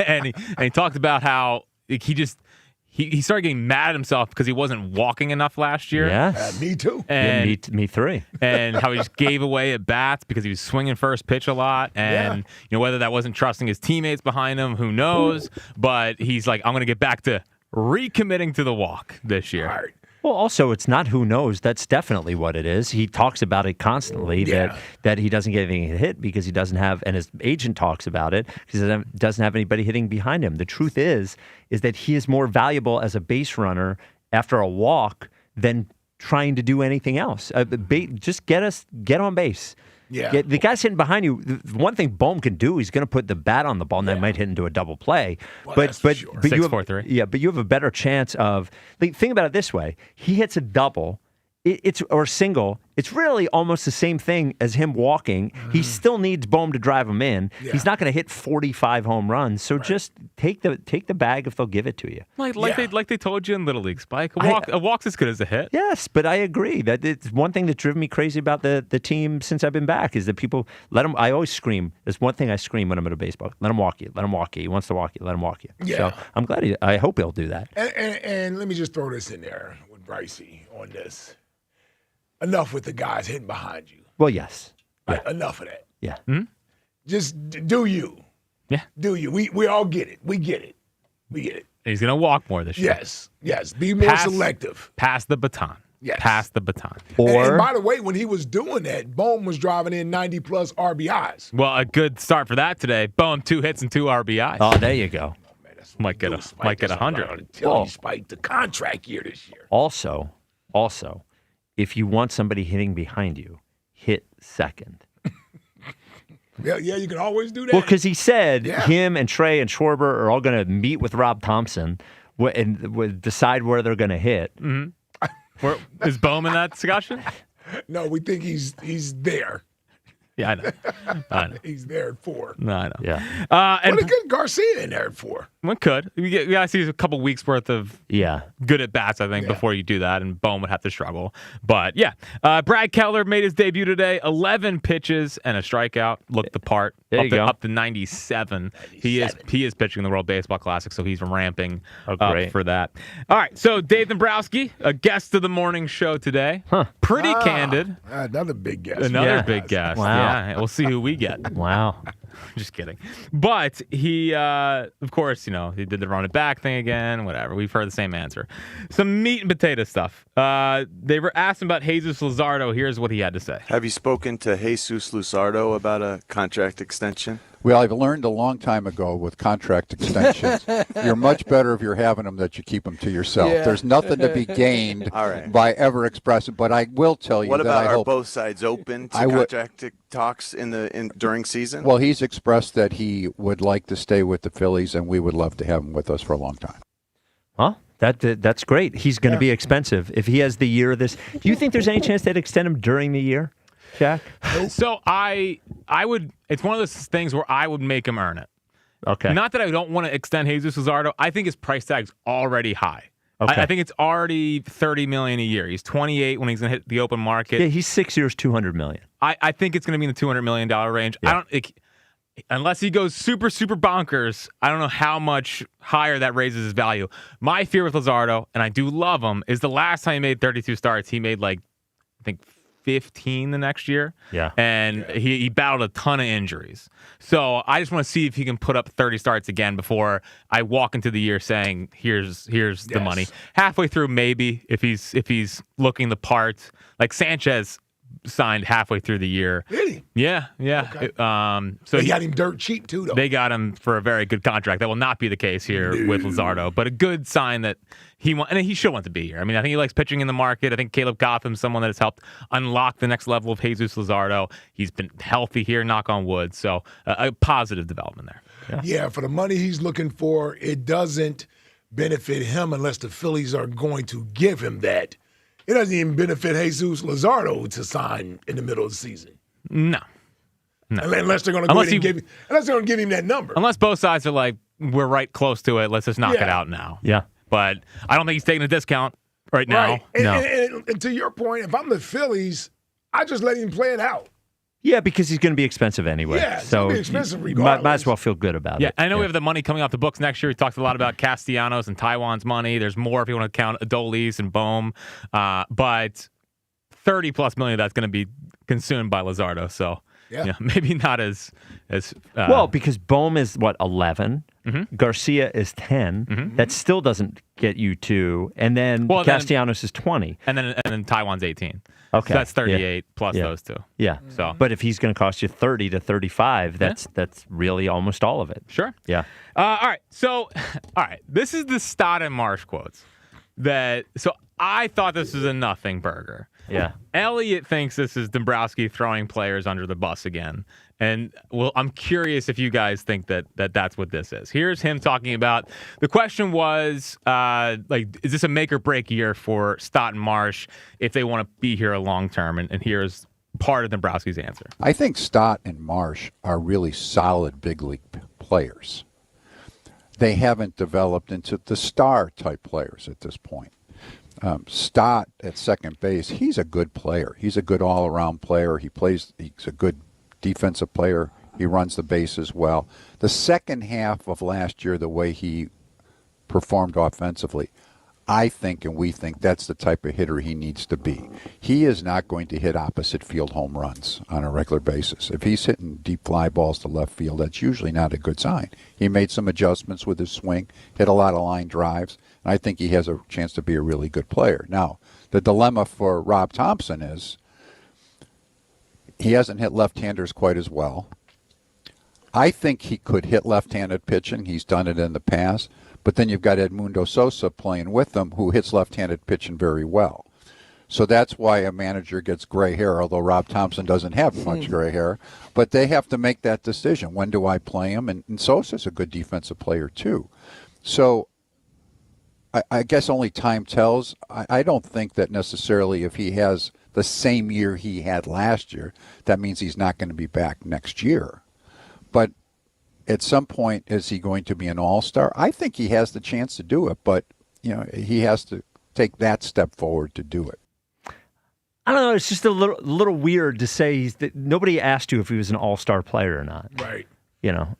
and he talked about how he started getting mad at himself because he wasn't walking enough last year. Yes. Me too. And me three. And how he just gave away at bats because he was swinging first pitch a lot. And whether that wasn't trusting his teammates behind him, who knows? But he's like, I'm going to get back to recommitting to the walk this year. All right. Well, also, it's not who knows. That's definitely what it is. He talks about it constantly, that he doesn't get anything hit because he doesn't have, and his agent talks about it, because he doesn't have anybody hitting behind him. The truth is that he is more valuable as a base runner after a walk than trying to do anything else. Just get on base. Yeah. The guy's hitting behind you. The one thing Bohm can do, he's going to put the bat on the ball, and that might hit into a double play. Well, but that's for sure. you have, 6-4-3. yeah, but you have a better chance of. Think about it this way: he hits a double, it's or single, it's really almost the same thing as him walking. He still needs Bohm to drive him in. Yeah. He's not going to hit 45 home runs. So just take the bag if they'll give it to you. Like they told you in Little League, Spike. A walk's as good as a hit. Yes, but I agree that it's one thing that's driven me crazy about the team since I've been back is that people let him. I always scream. There's one thing I scream when I'm at a baseball. Let him walk you. Let him walk you. He wants to walk you. Let him walk you. Yeah. So I'm glad. I hope he'll do that. And let me just throw this in there with Brycey on this. Enough with the guys hitting behind you. Well, yes. Right, enough of that. Yeah. Mm-hmm. Just do you. Yeah. Do you. We all get it. We get it. We get it. He's going to walk more this year. Yes. Be more selective. Pass the baton. Yes. Pass the baton. And by the way, when he was doing that, Bohm was driving in 90-plus RBIs. Well, a good start for that today. Bohm, 2 hits and 2 RBIs. Oh, there you go. Might get 100. Well, Spike, the contract year this year. Also, if you want somebody hitting behind you, hit second. Yeah, you can always do that. Well, because he said him and Trey and Schwarber are all going to meet with Rob Thompson and decide where they're going to hit. Mm-hmm. Is Bohm in that discussion? No, we think he's there. Yeah, I know. He's there at 4. No, I know. Yeah. And get Garcia in there at 4. One could. We got to see a couple weeks worth of good at bats, I think, before you do that, and Bohm would have to struggle. But yeah, Brad Keller made his debut today. 11 pitches and a strikeout. Looked the part. Up to 97. He is pitching the World Baseball Classic, so he's ramping up for that. All right, so Dave Dumbrowski, a guest of the morning show today. Pretty candid. Another big guest. Another big guest. Wow. Yeah, we'll see who we get. Wow. Just kidding. But he, of course, he did the run it back thing again, whatever. We've heard the same answer. Some meat and potato stuff. They were asked him about Jesus Luzardo. Here's what he had to say. Have you spoken to Jesus Luzardo about a contract extension? Well, I've learned a long time ago with contract extensions, you're much better if you're having them that you keep them to yourself. Yeah. There's nothing to be gained by ever expressing. But I will tell you what that about I hope both sides open to contract talks during season? Well, he's expressed that he would like to stay with the Phillies, and we would love to have him with us for a long time. Huh? That's great. He's going to be expensive if he has the year of this. Do you think there's any chance they'd extend him during the year, Jack? So I would. It's one of those things where I would make him earn it. Okay. Not that I don't want to extend Jesus Luzardo. I think his price tag's already high. Okay. I think it's already $30 million a year. He's 28 when he's going to hit the open market. Yeah, he's 6 years, $200 million. I think it's going to be in the $200 million range. Yeah. Unless he goes super, super bonkers, I don't know how much higher that raises his value. My fear with Luzardo, and I do love him, is the last time he made 32 starts, he made I think 15 the next year. Yeah. And he battled a ton of injuries. So I just want to see if he can put up 30 starts again before I walk into the year saying, here's the money. Halfway through, maybe, if he's looking the part. Like Sanchez signed halfway through the year. Really? Yeah. Okay. So they got him dirt cheap, too, though. They got him for a very good contract. That will not be the case here with Luzardo, but a good sign that and he should want to be here. I mean, I think he likes pitching in the market. I think Caleb Cotham's someone that has helped unlock the next level of Jesus Luzardo. He's been healthy here, knock on wood. So a positive development there. Yeah, for the money he's looking for, it doesn't benefit him unless the Phillies are going to give him that. It doesn't even benefit Jesus Luzardo to sign in the middle of the season. No. Unless they're going to give him that number. Unless both sides are like, we're right close to it. Let's just knock it out now. Yeah. But I don't think he's taking a discount right now. And to your point, if I'm the Phillies, I just let him play it out. Yeah, because he's going to be expensive anyway. Yeah, it's so going to be expensive regardless. Might as well feel good about it. I know we have the money coming off the books next year. We talked a lot about Castellanos and Taiwan's money. There's more if you want to count Adolis and Bohm. But $30+ million that's going to be consumed by Luzardo. So maybe not as well, because Bohm is 11. Mm-hmm. Garcia is 10. Mm-hmm. That still doesn't get you 2. And then Castellanos is 20. And then Taiwan's 18. Okay. So that's 38 plus those two. Yeah. So, but if he's going to cost you 30 to 35, that's really almost all of it. Sure. Yeah. All right. So, this is the Stott and Marsh quotes. So I thought this was a nothing burger. Yeah. Elliot thinks this is Dumbrowski throwing players under the bus again. And well, I'm curious if you guys think that's what this is. Here's him talking about, the question was, is this a make or break year for Stott and Marsh if they want to be here long term? And here's part of Dombrowski's answer. I think Stott and Marsh are really solid big league players. They haven't developed into the star type players at this point. Stott at second base, he's a good player. He's a good all-around player. He's a good defensive player. He runs the bases well. The second half of last year, the way he performed offensively, I think and we think that's the type of hitter he needs to be. He is not going to hit opposite field home runs on a regular basis. If he's hitting deep fly balls to left field, that's usually not a good sign. He made some adjustments with his swing, hit a lot of line drives, and I think he has a chance to be a really good player. Now, the dilemma for Rob Thompson is he hasn't hit left-handers quite as well. I think he could hit left-handed pitching. He's done it in the past. But then you've got Edmundo Sosa playing with them, who hits left-handed pitching very well. So that's why a manager gets gray hair, although Rob Thompson doesn't have much gray hair. But they have to make that decision. When do I play him? And Sosa's a good defensive player, too. So I guess only time tells. I don't think that necessarily if he has the same year he had last year, that means he's not going to be back next year. But at some point, is he going to be an all-star? I think he has the chance to do it, but he has to take that step forward to do it. I don't know. It's just a little weird to say that nobody asked you if he was an all-star player or not. Right.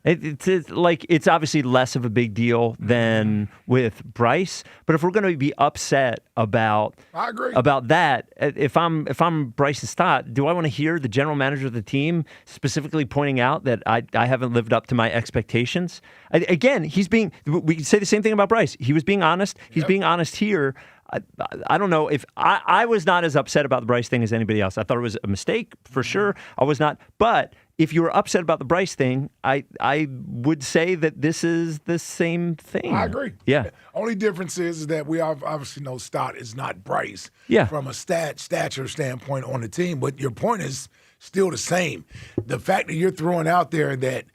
It's obviously less of a big deal than with Bryce. But if we're going to be upset about that, if I'm Bryce and Stott, do I want to hear the general manager of the team specifically pointing out that I haven't lived up to my expectations? Again, we can say the same thing about Bryce. He was being honest. He's being honest here. I don't know if I was not as upset about the Bryce thing as anybody else. I thought it was a mistake for sure. I was not. But if you were upset about the Bryce thing, I would say that this is the same thing. I agree. Yeah. Only difference is that we obviously know Stott is not Bryce from a stature standpoint on the team. But your point is still the same. The fact that you're throwing out there that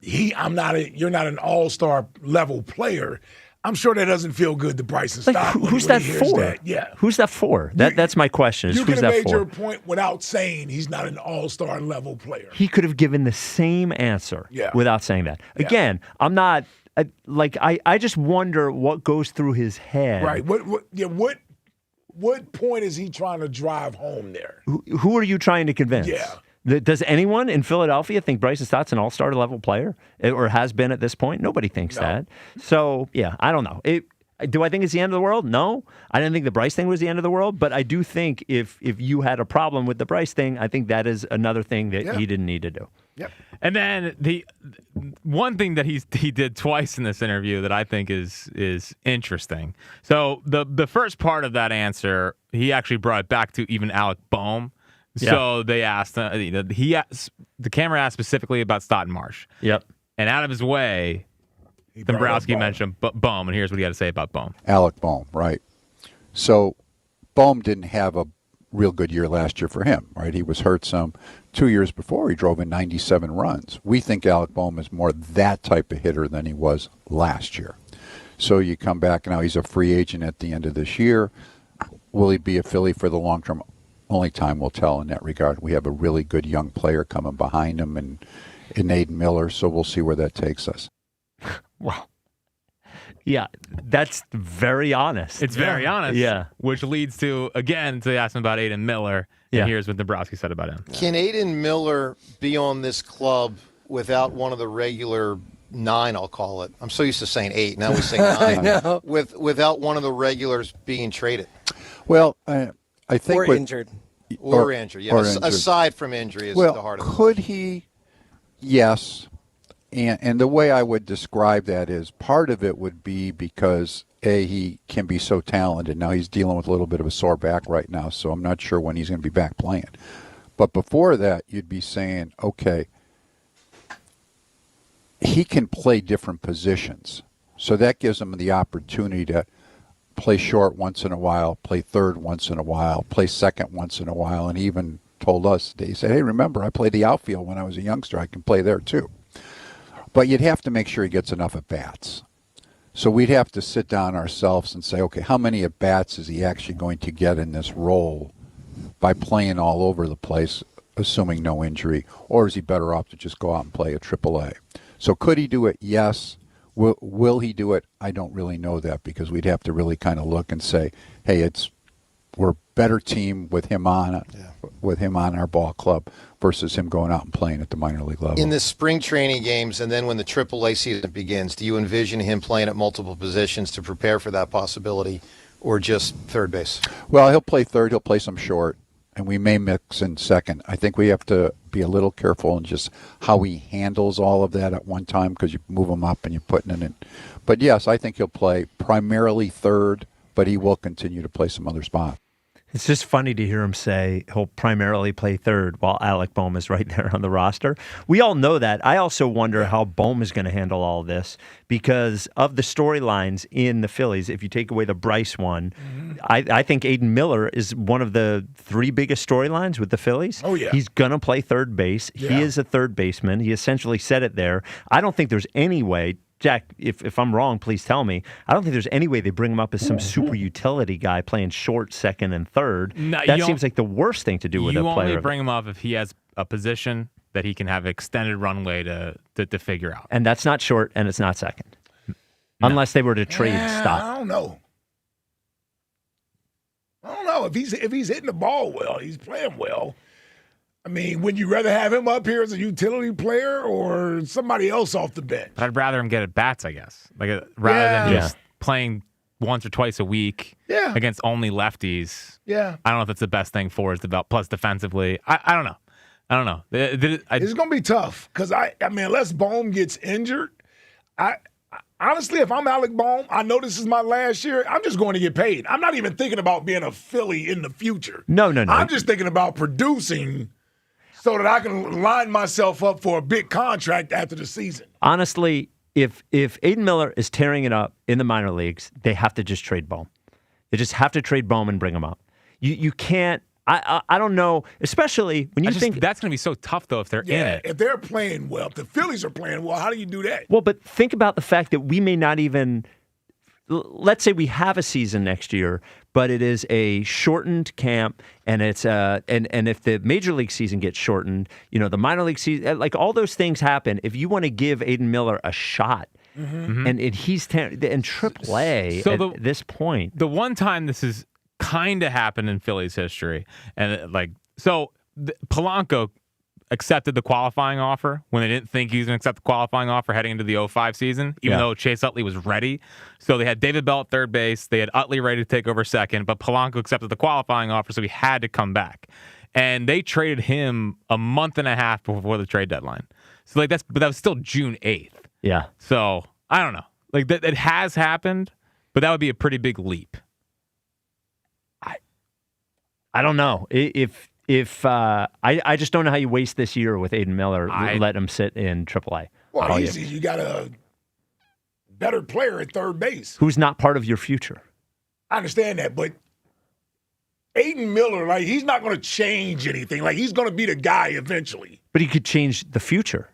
you're not an all-star level player, I'm sure that doesn't feel good to Bryce and Stott. Who's that for? Yeah. Who's that for? That's my question. You could who's have that made for? your point without saying he's not an all-star level player. He could have given the same answer without saying that. Yeah. Again, I'm not I just wonder what goes through his head. Right. What point is he trying to drive home there? Who are you trying to convince? Yeah. Does anyone in Philadelphia think Bryce Stott's an all-star level player or has been at this point? Nobody thinks that. So, yeah, I don't know. Do I think it's the end of the world? No. I didn't think the Bryce thing was the end of the world, but I do think if you had a problem with the Bryce thing, I think that is another thing that he didn't need to do. Yep. And then the one thing that he did twice in this interview that I think is interesting. So the first part of that answer, he actually brought it back to even Alec Boehm. So they asked, the camera asked specifically about Stott and Marsh. Yep. And out of his way, Dombrowski mentioned Boehm, and here's what he had to say about Boehm. Alec Boehm, right. So Boehm didn't have a real good year last year for him, right? He was hurt some. 2 years before, he drove in 97 runs. We think Alec Boehm is more that type of hitter than he was last year. So you come back, now he's a free agent at the end of this year. Will he be a Philly for the long term? Only time will tell in that regard. We have a really good young player coming behind him in Aiden Miller, so we'll see where that takes us. Well, yeah, that's very honest. It's very honest. Yeah. Which leads to, again, to ask him about Aiden Miller. And here's what Dombrowski said about him. Can Aiden Miller be on this club without one of the regular 9, I'll call it? I'm so used to saying 8. Now we say 9. No. Without one of the regulars being traded. Well, I think injured. Or injured, yes. Or injured. Aside from injury is well, the heart of it. Could he? Yes. And the way I would describe that is part of it would be because, he can be so talented. Now he's dealing with a little bit of a sore back right now, so I'm not sure when he's going to be back playing. But before that, you'd be saying, okay, he can play different positions. So that gives him the opportunity to play short once in a while, play third once in a while, play second once in a while, and even told us, he said, hey, remember, I played the outfield when I was a youngster. I can play there too. But you'd have to make sure he gets enough at-bats. So we'd have to sit down ourselves and say, okay, how many at-bats is he actually going to get in this role by playing all over the place, assuming no injury, or is he better off to just go out and play at AAA? So could he do it? Yes. Will he do it? I don't really know that, because we'd have to really kind of look and say, hey, we're a better team with him on our ball club versus him going out and playing at the minor league level. In the spring training games and then when the AAA season begins, do you envision him playing at multiple positions to prepare for that possibility, or just third base? Well, he'll play third. He'll play some short, and we may mix in second. I think we have to be a little careful in just how he handles all of that at one time, because you move him up and you're putting it in. But yes, I think he'll play primarily third, but he will continue to play some other spots. It's just funny to hear him say he'll primarily play third while Alec Bohm is right there on the roster. We all know that. I also wonder how Bohm is going to handle all of this because of the storylines in the Phillies. If you take away the Bryce one, I think Aiden Miller is one of the three biggest storylines with the Phillies. Oh, yeah. He's going to play third base. Yeah. He is a third baseman. He essentially said it there. I don't think there's any way, Jack, if I'm wrong, please tell me. I don't think there's any way they bring him up as some super utility guy playing short, second, and third. No, that seems like the worst thing to do with a player. You only bring him up if he has a position that he can have extended runway to figure out. And that's not short, and it's not second. No. Unless they were to trade Stott. I don't know. If he's hitting the ball well, he's playing well. I mean, would you rather have him up here as a utility player or somebody else off the bench? But I'd rather him get at bats, I guess. Rather than just playing once or twice a week against only lefties. Yeah. I don't know if that's the best thing for his development. Plus defensively, I don't know. I don't know. It's going to be tough because, I mean, unless Bohm gets injured, honestly, if I'm Alec Bohm, I know this is my last year, I'm just going to get paid. I'm not even thinking about being a Philly in the future. No. I'm just thinking about producing so that I can line myself up for a big contract after the season. Honestly, if Aiden Miller is tearing it up in the minor leagues, they have to just trade Bohm. They just have to trade Bohm and bring him up. You can't. I don't know, especially when you think that's going to be so tough though if they're in it. If they're playing well, if the Phillies are playing well, how do you do that? Well, but think about the fact that we may not even. Let's say we have a season next year, but it is a shortened camp, and it's and if the major league season gets shortened, the minor league season, like all those things happen. If you want to give Aiden Miller a shot, and he's in AAA at this point, the one time this is kind of happened in Phillies history, and Polanco accepted the qualifying offer when they didn't think he was going to accept the qualifying offer heading into the 2005 season, even though Chase Utley was ready. So they had David Bell at third base. They had Utley ready to take over second, but Polanco accepted the qualifying offer, so he had to come back. And they traded him a month and a half before the trade deadline. So but that was still June 8th. Yeah. So I don't know. It has happened, but that would be a pretty big leap. I don't know. I just don't know how you waste this year with Aiden Miller, let him sit in AAA. Well, easy. You got a better player at third base. Who's not part of your future. I understand that, but Aiden Miller, he's not going to change anything. He's going to be the guy eventually. But he could change the future.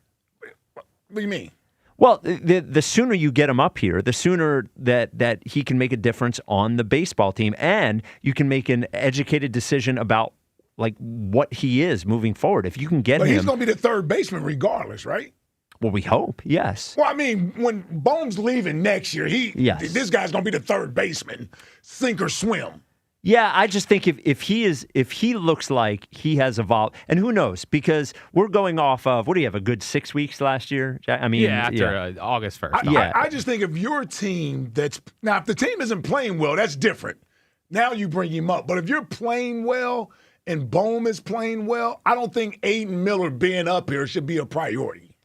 What do you mean? Well, the sooner you get him up here, the sooner that he can make a difference on the baseball team, and you can make an educated decision about what he is moving forward. If you can get him, he's going to be the third baseman regardless, right? Well, we hope, yes. Well, I mean, when Bohm's leaving next year, this guy's going to be the third baseman, sink or swim. Yeah, I just think if he looks like he has evolved, and who knows, because we're going off of, what do you have, a good 6 weeks last year? I mean, after August 1st. I just think if your team if the team isn't playing well, that's different. Now you bring him up. But if you're playing well and Bohm is playing well, I don't think Aiden Miller being up here should be a priority.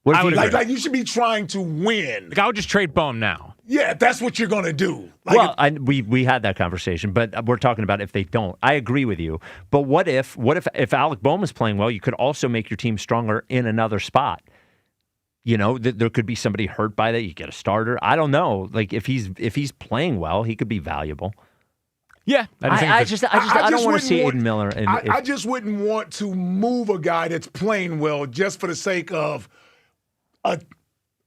You should be trying to win. I would just trade Bohm now. Yeah, that's what you're going to do. We had that conversation, but we're talking about if they don't. I agree with you. But what if Alec Bohm is playing well, you could also make your team stronger in another spot. there could be somebody hurt by that. You get a starter. I don't know. Like if he's playing well, he could be valuable. Yeah, I don't want to see Aiden Miller. I just wouldn't want to move a guy that's playing well just for the sake of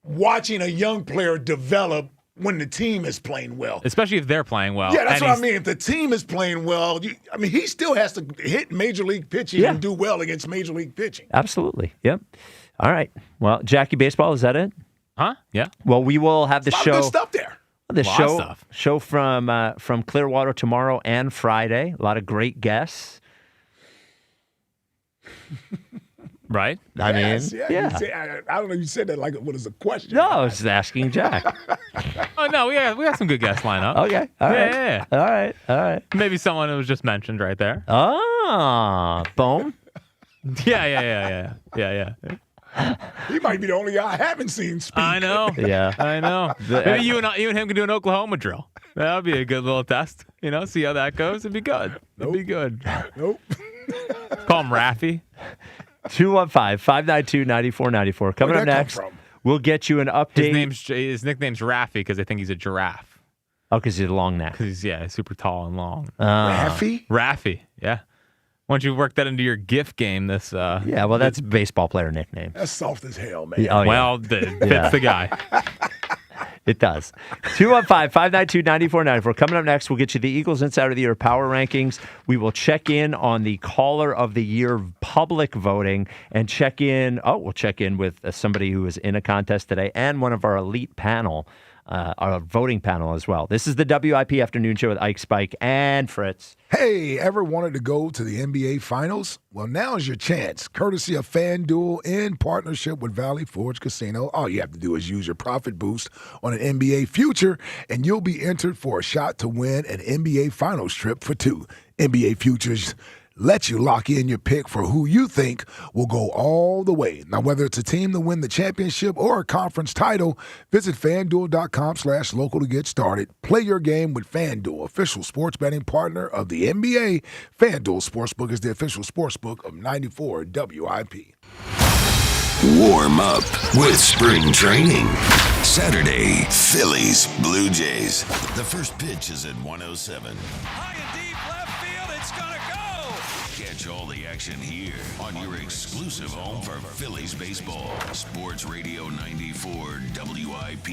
watching a young player develop when the team is playing well. Especially if they're playing well. Yeah, that's what I mean. If the team is playing well, he still has to hit major league pitching and do well against major league pitching. Absolutely. Yep. All right. Well, Jackie Baseball, is that it? Huh? Yeah. Well, we will have the show. Good stuff there. The show from Clearwater tomorrow and Friday. A lot of great guests. Right? I mean, I don't know. You said that like it was a question. No, I was just asking Jack. Oh no, we got some good guests lined up. Okay. All right. Yeah. All right. Maybe someone who was just mentioned right there. Boom. Yeah. He might be the only guy I haven't seen speak. I know. Yeah. I know. Maybe you and him can do an Oklahoma drill. That would be a good little test. See how that goes. It'd be good. It'd be good. Nope. Call him Raffy. 215-592-9494. Coming up next, we'll get you an update. His nickname's Raffy because I think he's a giraffe. Oh, because he's a long neck. Because he's super tall and long. Raffy, yeah. Why don't you work that into your GIF game? That's a baseball player nickname. That's soft as hell, man. Yeah, fits the guy. It does. 215-592-9494. Coming up next, we'll get you the Eagles Insider of the Year Power Rankings. We will check in on the Caller of the Year public voting and we'll check in with somebody who was in a contest today and one of our elite panel, our voting panel as well. This is the WIP Afternoon Show with Ike, Spike, and Fritz. Hey, ever wanted to go to the NBA Finals? Well, now's your chance. Courtesy of FanDuel in partnership with Valley Forge Casino, all you have to do is use your profit boost on an NBA future, and you'll be entered for a shot to win an NBA Finals trip for two. NBA Futures lets you lock in your pick for who you think will go all the way. Now, whether it's a team to win the championship or a conference title, visit FanDuel.com/local to get started. Play your game with FanDuel, official sports betting partner of the NBA. FanDuel Sportsbook is the official sportsbook of 94 WIP. Warm up with spring training. Saturday, Phillies, Blue Jays. The first pitch is at 1:07. High and deep left field, it's gonna go! Catch all the action here on your exclusive home for Phillies baseball. Sports Radio 94 WIP.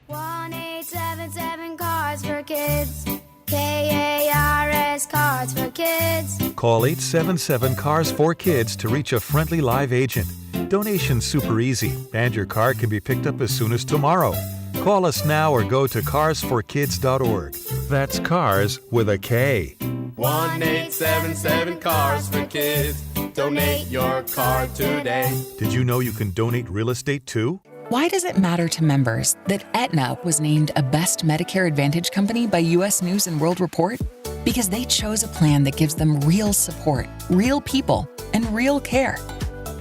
1-877 Cards for Kids. KARS Cards for Kids. Call 877 Cars for Kids to reach a friendly live agent. Donation's super easy, and your car can be picked up as soon as tomorrow. Call us now or go to carsforkids.org. That's cars with a K. 1-877 Cars for Kids. Donate your car today. Did you know you can donate real estate too? Why does it matter to members that Aetna was named a Best Medicare Advantage company by U.S. News & World Report? Because they chose a plan that gives them real support, real people, and real care.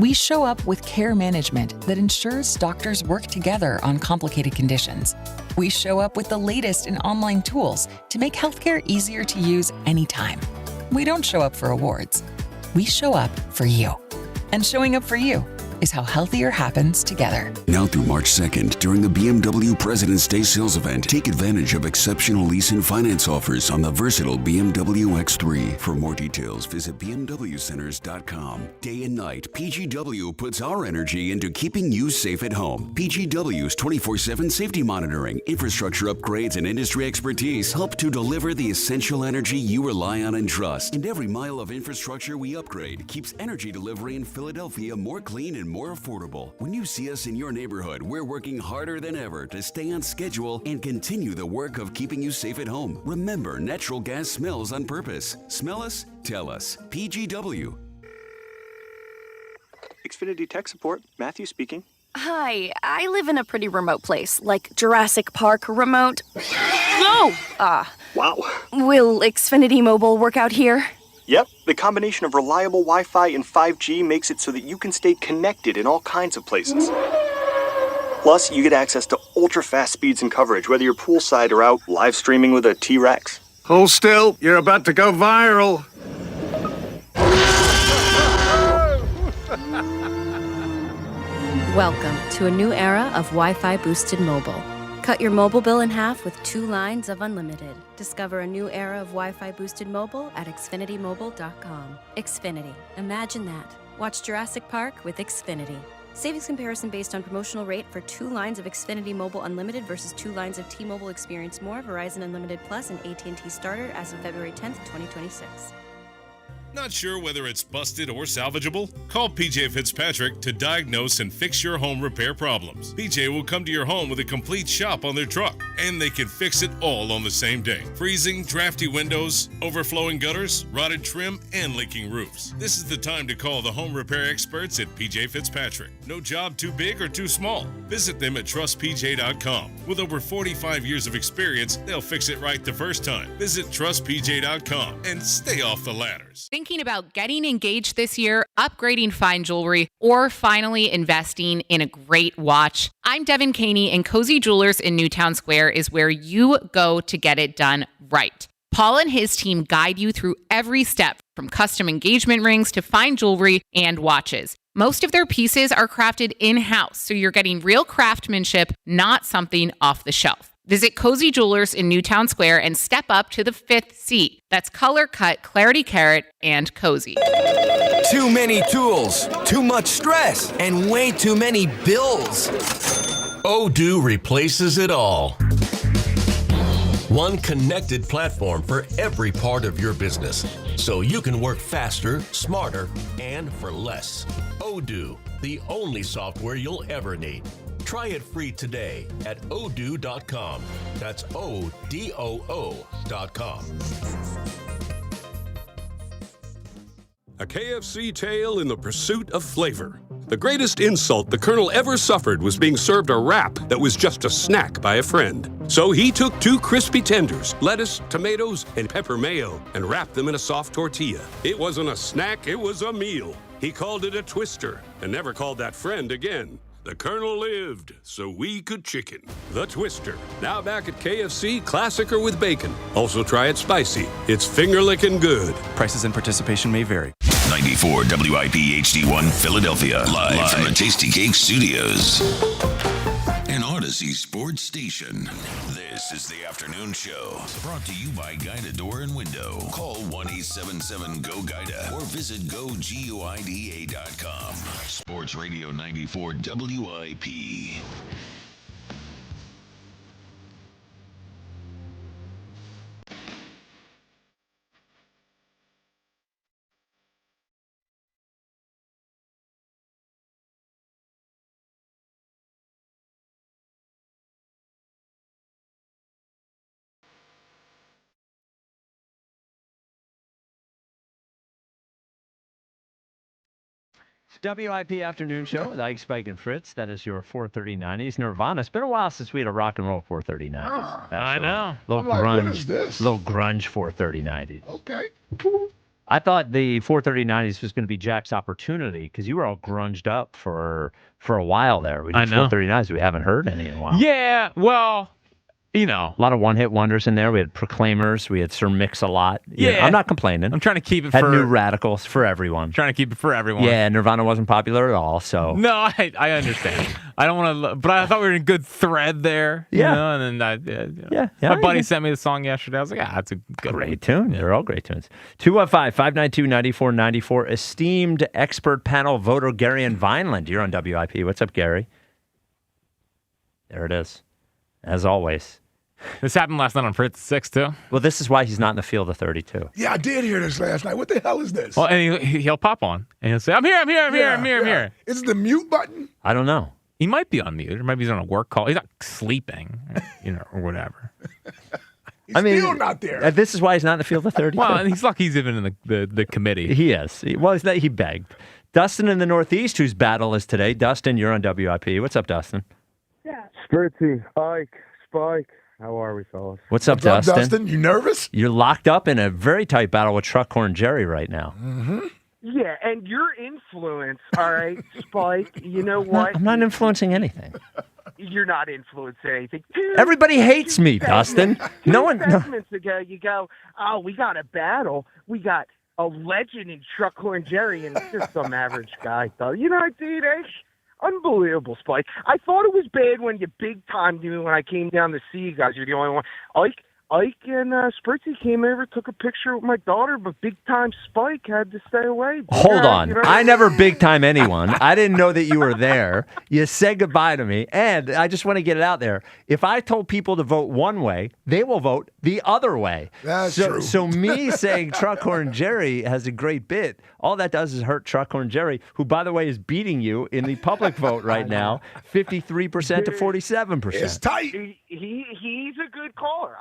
We show up with care management that ensures doctors work together on complicated conditions. We show up with the latest in online tools to make healthcare easier to use anytime. We don't show up for awards. We show up for you. And showing up for you is how healthier happens together. Now through March 2nd, during the BMW President's Day sales event, take advantage of exceptional lease and finance offers on the versatile BMW X3. For more details, visit bmwcenters.com. Day and night, PGW puts our energy into keeping you safe at home. PGW's 24/7 safety monitoring, infrastructure upgrades, and industry expertise help to deliver the essential energy you rely on and trust. And every mile of infrastructure we upgrade keeps energy delivery in Philadelphia more clean and more affordable. When you see us in your neighborhood, we're working harder than ever to stay on schedule and continue the work of keeping you safe at home. Remember, natural gas smells on purpose. Smell us? Tell us. PGW. Xfinity Tech Support, Matthew speaking. Hi, I live in a pretty remote place, like Jurassic Park remote. Oh! Wow. Will Xfinity Mobile work out here? Yep, the combination of reliable Wi-Fi and 5G makes it so that you can stay connected in all kinds of places. Plus, you get access to ultra-fast speeds and coverage, whether you're poolside or out live streaming with a T-Rex. Hold still, you're about to go viral. Welcome to a new era of Wi-Fi boosted mobile. Cut your mobile bill in half with 2 lines of unlimited. Discover a new era of Wi-Fi boosted mobile at xfinitymobile.com. Xfinity. Imagine that. Watch Jurassic Park with Xfinity. Savings comparison based on promotional rate for 2 lines of Xfinity Mobile Unlimited versus 2 lines of T-Mobile Experience More, Verizon Unlimited Plus, and AT&T Starter as of February 10th, 2026. Not sure whether it's busted or salvageable? Call PJ Fitzpatrick to diagnose and fix your home repair problems. PJ will come to your home with a complete shop on their truck, and they can fix it all on the same day. Freezing, drafty windows, overflowing gutters, rotted trim, and leaking roofs. This is the time to call the home repair experts at PJ Fitzpatrick. No job too big or too small. Visit them at trustpj.com. With over 45 years of experience, they'll fix it right the first time. Visit trustpj.com and stay off the ladders. Thinking about getting engaged this year, upgrading fine jewelry, or finally investing in a great watch? I'm Devin Caney, and Cozy Jewelers in Newtown Square is where you go to get it done right. Paul and his team guide you through every step, from custom engagement rings to fine jewelry and watches. Most of their pieces are crafted in-house, so you're getting real craftsmanship, not something off the shelf. Visit Cozy Jewelers in Newtown Square and step up to the 5th seat. That's Color Cut, Clarity Carrot, and Cozy. Too many tools, too much stress, and way too many bills. Odoo replaces it all. One connected platform for every part of your business, so you can work faster, smarter, and for less. Odoo, the only software you'll ever need. Try it free today at odoo.com. That's ODOO.com. A KFC tale in the pursuit of flavor. The greatest insult the Colonel ever suffered was being served a wrap that was just a snack by a friend. So he took 2 crispy tenders, lettuce, tomatoes, and pepper mayo, and wrapped them in a soft tortilla. It wasn't a snack, it was a meal. He called it a twister, and never called that friend again. The Colonel lived, so we could chicken. The Twister, now back at KFC, classic or with bacon. Also try it spicy. It's finger-licking good. Prices and participation may vary. 94 WIP HD1 Philadelphia. Live from the Tasty Cake Studios. An Odyssey sports station. This is the afternoon show. Brought to you by Guida Door and Window. Call 1-877-GO-GUIDA or visit GoGuida.com. Sports Radio 94 WIP. WIP Afternoon Show with Ike, Spike, and Fritz. That is your 430-90s Nirvana. It's been a while since we had a rock and roll 430-90s. I know. Little I'm like, grunge, what is this? little grunge 430-90s. Okay. I thought the 430-90s was going to be Jack's opportunity because you were all grunged up for a while there. We did I know. 430-90s. We haven't heard any in a while. Yeah, well, you know. A lot of one-hit wonders in there. We had Proclaimers. We had Sir Mix-a-Lot. Yeah. I'm not complaining. I'm trying to keep it Had for New Radicals for everyone. Trying to keep it for everyone. Yeah, Nirvana wasn't popular at all, so. No, I understand. I don't want to, but I thought we were in a good thread there. Yeah. You know, and then Yeah. my buddy sent me the song yesterday. I was like, that's a good Great tune. They're all great tunes. 215-592-9494. Esteemed expert panel voter Gary and Vineland. You're on WIP. What's up, Gary? There it is. As always. This happened last night on Fritz 6 too. Well, this is why he's not in the field of 32. Yeah, I did hear this last night. What the hell is this? Well, and he'll pop on and he'll say, I'm here. Is it the mute button? I don't know. He might be on mute, or maybe he's on a work call. He's not sleeping, or whatever. He's still not there. This is why he's not in the field of 32. Well, and he's lucky he's even in the committee. He is. He begged. Dustin in the Northeast, whose battle is today. Dustin, you're on WIP. What's up, Dustin? Fritzy, Ike, Spike. How are we, fellas? What's up, Dustin? Dustin? You nervous? You're locked up in a very tight battle with Truckhorn Jerry right now. Mm-hmm. Yeah, and your influence, all right, Spike, you know what? I'm not influencing anything. You're not influencing anything. Everybody hates me, Dustin. No one. No. Segments ago, you go, oh, we got a battle. We got a legend in Truckhorn Jerry and just some average guy, though. You know, dude, Unbelievable, Spike. I thought it was bad when you big timed me when I came down to see you guys. You're the only one. Ike and Spritzy came over, took a picture with my daughter, but big time Spike had to stay away. Hold on. I never big time anyone. I didn't know that you were there. You said goodbye to me. And I just want to get it out there. If I told people to vote one way, they will vote the other way. That's true. true. So me saying Truckhorn Jerry has a great bit, all that does is hurt Truckhorn Jerry, who, by the way, is beating you in the public vote right now, 53% to 47%. It's tight. He's a good caller.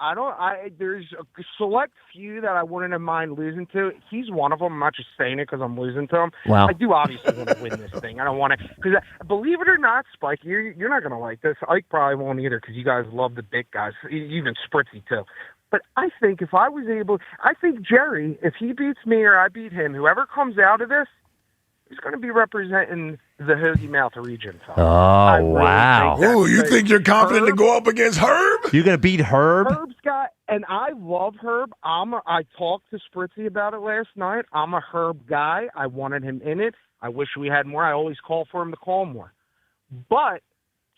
There's a select few that I wouldn't have mind losing to. He's one of them. I'm not just saying it because I'm losing to him. Wow. I do obviously want to win this thing. I don't want to, because believe it or not, Spike, you're not going to like this. Ike probably won't either because you guys love the big guys, even Spritzy too. But I think if I was able, I think Jerry, if he beats me or I beat him, whoever comes out of this, he's going to be representing the Hoagie Mouth region. Oh, wow. Oh, you think you're confident to go up against Herb? You're going to beat Herb? Herb's got, and I love Herb. I talked to Spritzy about it last night. I'm a Herb guy. I wanted him in it. I wish we had more. I always call for him to call more. But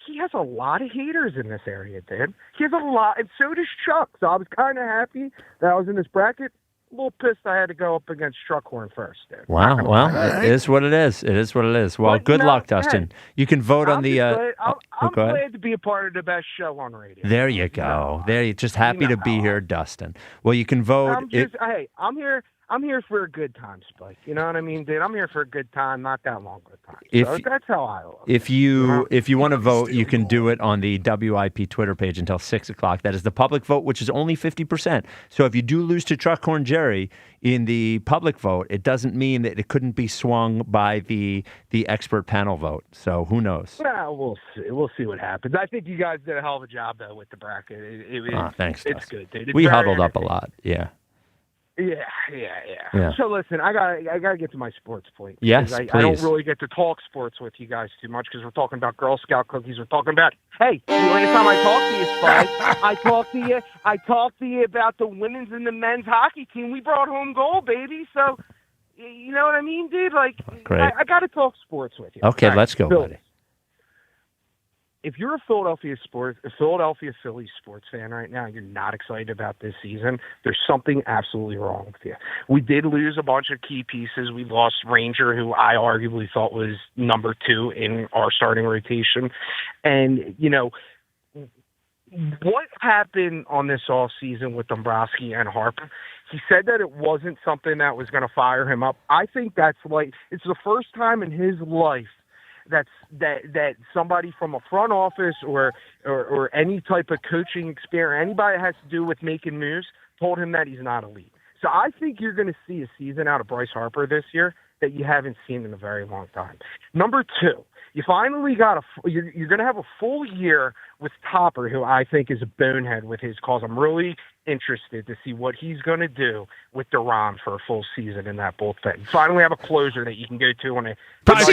he has a lot of haters in this area, dude. He has a lot, and so does Chuck. So I was kind of happy that I was in this bracket. A little pissed I had to go up against Truckhorn first, dude. Wow. Well, it is what it is. It is what it is. Well, good luck, Dustin. You can vote on the. I'm go ahead. glad to be a part of the best show on radio. There you go. There you just happy to be here, Dustin. Well, you can vote. Hey, I'm here. I'm here for a good time, Spike. You know what I mean, dude? I'm here for a good time, not that long of a time. So that's how I look. If you want to vote, you can do it on the WIP Twitter page until 6 o'clock. That is the public vote, which is only 50%. So if you do lose to Truckhorn Jerry in the public vote, it doesn't mean that it couldn't be swung by the expert panel vote. So who knows? Well, we'll see. We'll see what happens. I think you guys did a hell of a job though with the bracket. Thanks. It's good, dude. We huddled up a lot. Yeah. Yeah. So listen, I gotta get to my sports point. Yes, I please. don't really get to talk sports with you guys too much because we're talking about Girl Scout cookies. We're talking about the last time I talked to you, Spike, I talked to you about the women's and the men's hockey team. We brought home gold, baby. So you know what I mean, dude? Like, great. I got to talk sports with you. Okay, right, let's go, buddy. If you're a Philadelphia Phillies sports fan right now, you're not excited about this season, there's something absolutely wrong with you. We did lose a bunch of key pieces. We lost Ranger, who I arguably thought was number 2 in our starting rotation. And, you know, what happened on this offseason with Dumbrowski and Harper? He said that it wasn't something that was going to fire him up. I think that's it's the first time in his life that somebody from a front office or any type of coaching experience, anybody that has to do with making moves, told him that he's not elite. So I think you're going to see a season out of Bryce Harper this year that you haven't seen in a very long time. Number 2, you finally got you're going to have a full year with Topper, who I think is a bonehead with his calls. I'm really interested to see what he's going to do with Duran for a full season in that bullpen. Finally have a closer that you can go to on a...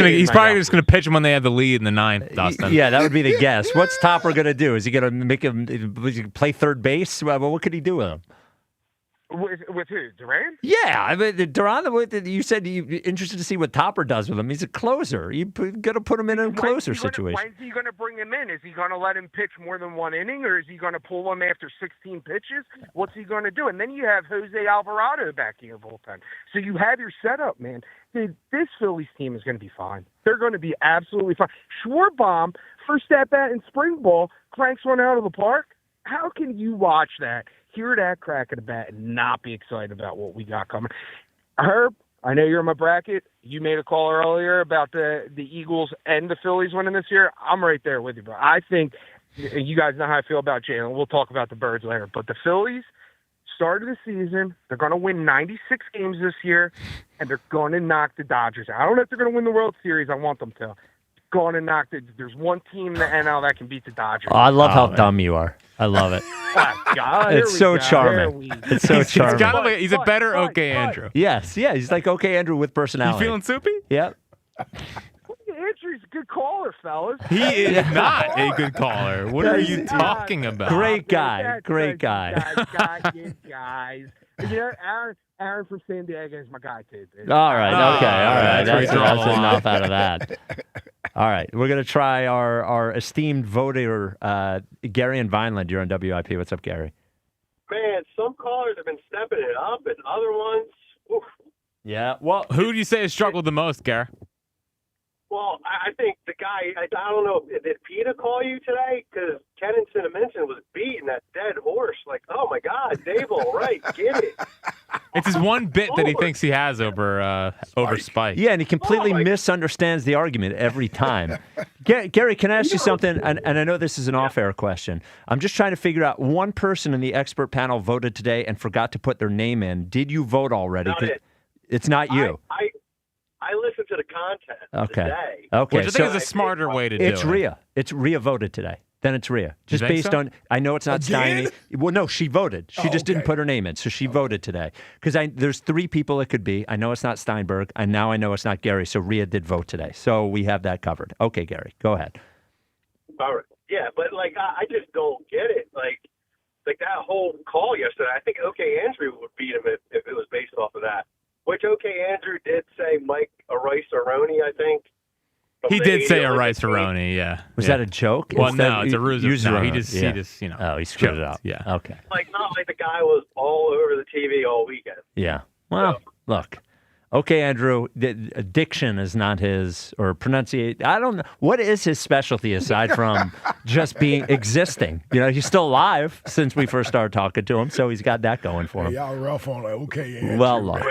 He's probably just going to pitch him when they have the lead in the 9th, Dustin. Yeah, that would be the guess. What's Topper going to do? Is he going to make him play third base? Well, what could he do with him? With who? Duran? Yeah, I mean, Duran, you said you're interested to see what Topper does with him. He's a closer. You've got to put him in a closer situation. When's he going to bring him in? Is he going to let him pitch more than one inning, or is he going to pull him after 16 pitches? What's he going to do? And then you have Jose Alvarado back in your bullpen. So you have your setup, man. Dude, this Phillies team is going to be fine. They're going to be absolutely fine. Schwarbaum, first at bat in spring ball, cranks one out of the park. How can you watch that, hear that crack at the bat, and not be excited about what we got coming? Herb, I know you're in my bracket. You made a call earlier about the Eagles and the Phillies winning this year. I'm right there with you, bro. I think you guys know how I feel about Jalen. We'll talk about the Birds later. But the Phillies started the season. They're going to win 96 games this year, and they're going to knock the Dodgers out. I don't know if they're going to win the World Series. I want them to. Going and knock it. There's one team in the NL that can beat the Dodgers. Oh, I love how dumb you are. I love it. God, it's so charming. It's so charming. He's a better OK Andrew. Yes, yeah. He's like OK Andrew with personality. You feeling soupy? Yep. Andrew's a good caller, fellas. He is not a good caller. What are you talking about? Great guy. Great guy. Guys. You know, Aaron from San Diego is my guy, too. All right. Okay. All right. That's enough out of that. All right, we're going to try our esteemed voter, Gary in Vineland. You're on WIP. What's up, Gary? Man, some callers have been stepping it up, and other ones, oof. Yeah. Well, who do you say has struggled the most, Gary? Well, I think the guy, I don't know, did PETA call you today? Because Ken and Cinnamon was beating that dead horse. Like, oh, my God, Dable, right, get it. It's his one bit that he thinks he has over Spike. Yeah, and he completely misunderstands the argument every time. Gary, can I ask you something? And I know this is an off-air question. I'm just trying to figure out, one person in the expert panel voted today and forgot to put their name in. Did you vote already? Not it. It's not you. I listened to the content today. Okay. Which I think is a smarter way to do it. It's Rhea. It's Rhea voted today. Then it's Rhea. Just think based so? on, I know it's not Steiny. Well, no, she voted. She just didn't put her name in, so she voted today. Because there's 3 people it could be. I know it's not Steinberg, and now I know it's not Gary, so Rhea did vote today. So we have that covered. Okay, Gary, go ahead. All right. Yeah, but, like, I just don't get it. Like that whole call yesterday, I think OK Andrew would beat him if it was based off of that. Which OK Andrew did say Mike Rice-A-Roni, I think. He did say a Rice-A-Roni, yeah. Was that a joke? Well, no, it's a ruse. No, he just, you know. Oh, he screwed it up. Yeah. Okay. Like, not like the guy was all over the TV all weekend. Yeah. Well, look. Okay, Andrew, diction is not his, or pronunciation. I don't know. What is his specialty aside from just existing? You know, he's still alive since we first started talking to him, so he's got that going for him. Y'all rough on it. Okay, Andrew. Well, look.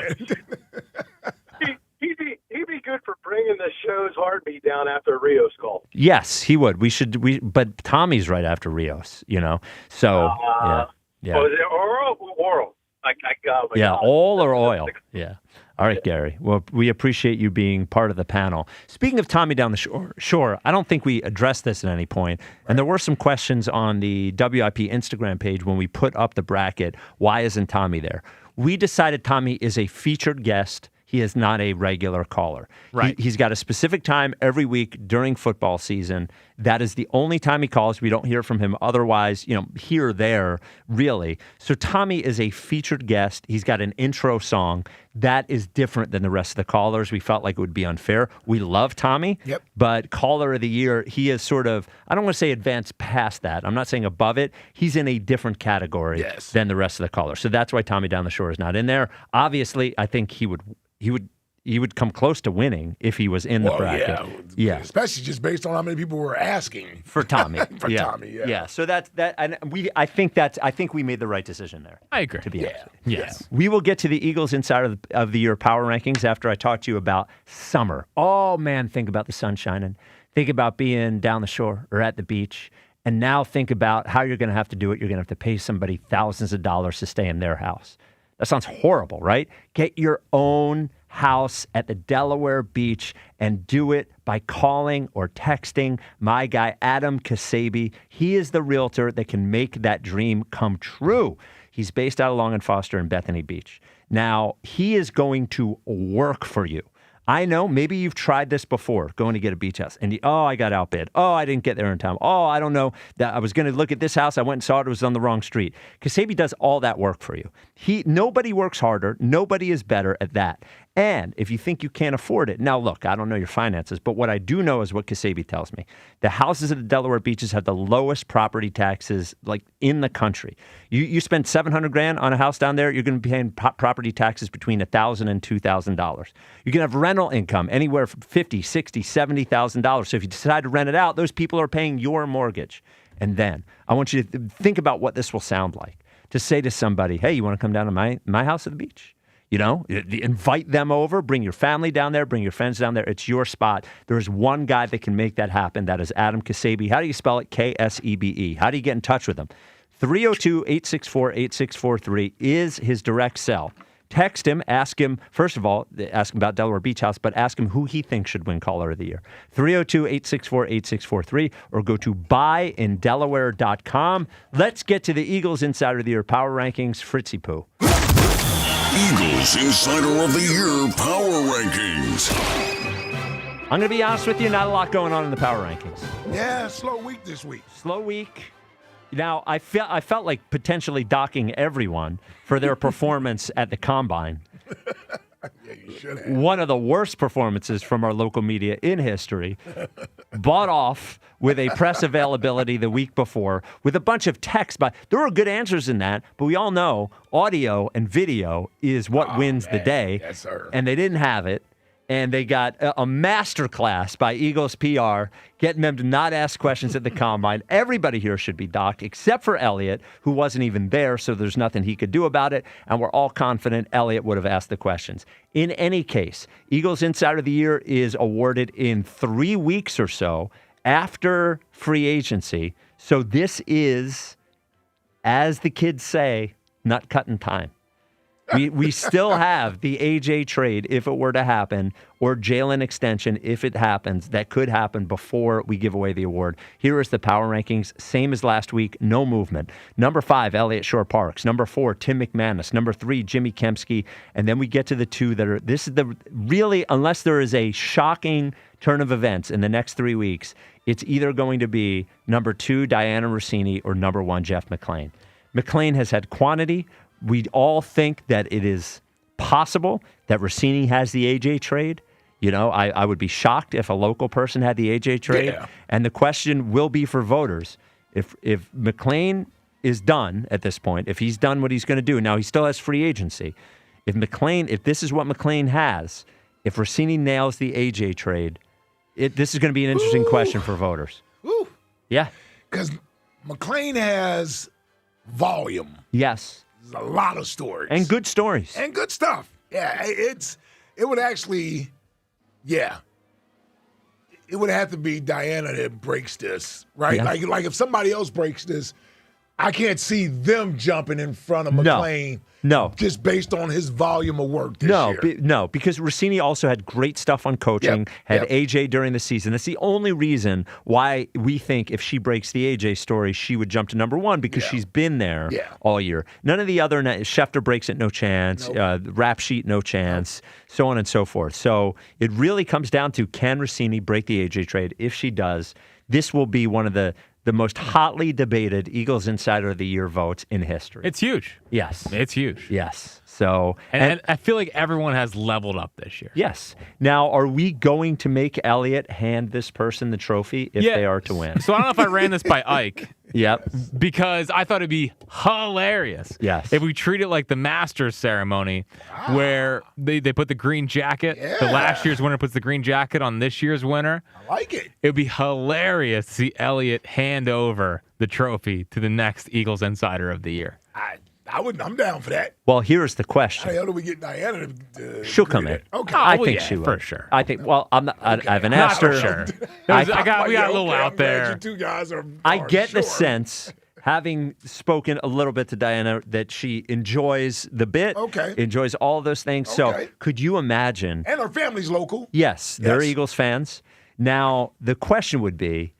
He'd be good for bringing the show's heartbeat down after Rios call. Yes, he would. But Tommy's right after Rios, you know. So, yeah. Was it oral? Yeah, oil or oil. Yeah. All right, Gary. Well, we appreciate you being part of the panel. Speaking of Tommy down the shore, I don't think we addressed this at any point. And there were some questions on the WIP Instagram page when we put up the bracket. Why isn't Tommy there? We decided Tommy is a featured guest. He is not a regular caller. Right. He's got a specific time every week during football season. That is the only time he calls. We don't hear from him otherwise, you know, here or there, really. So Tommy is a featured guest. He's got an intro song. That is different than the rest of the callers. We felt like it would be unfair. We love Tommy, but caller of the year, he is sort of, I don't want to say advanced past that. I'm not saying above it. He's in a different category than the rest of the callers. So that's why Tommy Down the Shore is not in there. Obviously, I think he would come close to winning if he was in the bracket. Yeah. Especially just based on how many people were asking for Tommy. Tommy. Yeah. So that's that, and I think we made the right decision there. I agree. To be honest. Yes. We will get to the Eagles Insider of the Year power rankings after I talk to you about summer. Oh man, think about the sun shining. Think about being down the shore or at the beach. And now think about how you're going to have to do it. You're going to have to pay somebody thousands of dollars to stay in their house. That sounds horrible, right? Get your own house at the Delaware beach and do it by calling or texting my guy, Adam Kasabi. He is the realtor that can make that dream come true. He's based out of Long and Foster in Bethany Beach. Now, he is going to work for you. I know maybe you've tried this before, going to get a beach house, and I got outbid. Oh, I didn't get there in time. Oh, I don't know that I was going to look at this house. I went and saw it. It was on the wrong street. Kasabi does all that work for you. Nobody works harder. Nobody is better at that. And if you think you can't afford it, now look, I don't know your finances, but what I do know is what Kasabi tells me. The houses at the Delaware beaches have the lowest property taxes like in the country. You spend $700,000 on a house down there, you're going to be paying property taxes between $1,000 and $2,000. You're going to have rental income anywhere from $50,000, $60,000, $70,000. So if you decide to rent it out, those people are paying your mortgage. And then I want you to think about what this will sound like. To say to somebody, hey, you want to come down to my house at the beach? You know, invite them over, bring your family down there, bring your friends down there. It's your spot. There's one guy that can make that happen. That is Adam Kasabi. How do you spell it? K-S-E-B-E. How do you get in touch with him? 302-864-8643 is his direct cell. Text him, ask him, first of all, ask him about Delaware Beach House, but ask him who he thinks should win Caller of the Year. 302-864-8643 or go to buyindelaware.com. Let's get to the Eagles Insider of the Year power rankings. Fritzy Poo. Eagles Insider of the Year Power Rankings. I'm going to be honest with you, not a lot going on in the power rankings. Yeah, slow week this week. Slow week. Now, I felt like potentially docking everyone for their performance at the Combine. Yeah, you should have. One of the worst performances from our local media in history. Bought off with a press availability the week before with a bunch of text. But there were good answers in that, but we all know audio and video is what wins the day. Yes, sir. And they didn't have it. And they got a masterclass by Eagles PR, getting them to not ask questions at the Combine. Everybody here should be docked, except for Elliott, who wasn't even there, so there's nothing he could do about it. And we're all confident Elliott would have asked the questions. In any case, Eagles Insider of the Year is awarded in 3 weeks or so after free agency. So this is, as the kids say, nut cutting time. We still have the AJ trade if it were to happen, or Jalen extension if it happens. That could happen before we give away the award. Here is the power rankings, same as last week, no movement. Number 5, Elliott Shore-Parks. Number 4, Tim McManus. Number 3, Jimmy Kempski. And then we get to the 2 that are, this is the really, unless there is a shocking turn of events in the next 3 weeks, it's either going to be number 2, Diana Rossini, or number 1, Jeff McLean. McLean has had quantity. We all think that it is possible that Rossini has the AJ trade. You know, I would be shocked if a local person had the AJ trade. Yeah. And the question will be for voters. If McLean is done at this point, if he's done what he's going to do, now he still has free agency. If this is what McLean has, if Rossini nails the AJ trade, this is going to be an interesting question for voters. Ooh. Yeah. Because McLean has volume. Yes. There's a lot of stories. And good stories. And good stuff. Yeah, it would actually, yeah. It would have to be Diana that breaks this, right? Yeah. Like if somebody else breaks this, I can't see them jumping in front of McLean. No. Just based on his volume of work this year. No, because Rossini also had great stuff on coaching, had AJ during the season. That's the only reason why we think if she breaks the AJ story, she would jump to number 1 because she's been there all year. None of the other, Schefter breaks it, no chance. Rap Sheet, no chance, so on and so forth. So it really comes down to, can Rossini break the AJ trade? If she does, this will be one of the most hotly debated Eagles Insider of the Year votes in history. It's huge. Yes. It's huge. Yes. So, and I feel like everyone has leveled up this year. Yes. Now, are we going to make Elliott hand this person the trophy if they are to win? So I don't know if I ran this by Ike. Yep. Because I thought it'd be hilarious. Yes. If we treat it like the Masters ceremony, where they put the green jacket. Yeah. The last year's winner puts the green jacket on this year's winner. I like it. It would be hilarious to see Elliott hand over the trophy to the next Eagles Insider of the Year. I'm down for that. Well, here's the How question. the hell do we get Diana to She'll come in. Okay. I think she will. for sure. I think. Well, I'm not. I haven't Not asked for her. sure. I we got a little out I'm glad there. you two guys are I get sure. the sense, having spoken a little bit to Diana, that she enjoys the bit. Okay. Enjoys all those things. So, Okay. could you imagine? And her family's local. Yes, they're Eagles fans. Now, the question would be,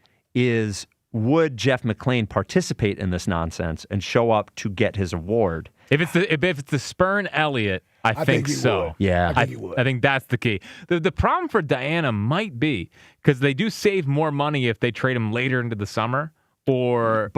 would Jeff McLean participate in this nonsense and show up to get his award? If it's the Spurn Elliott, I think he so. would. Yeah. I think he would. I think that's the key. The problem for Diana might be because they do save more money if they trade him later into the summer or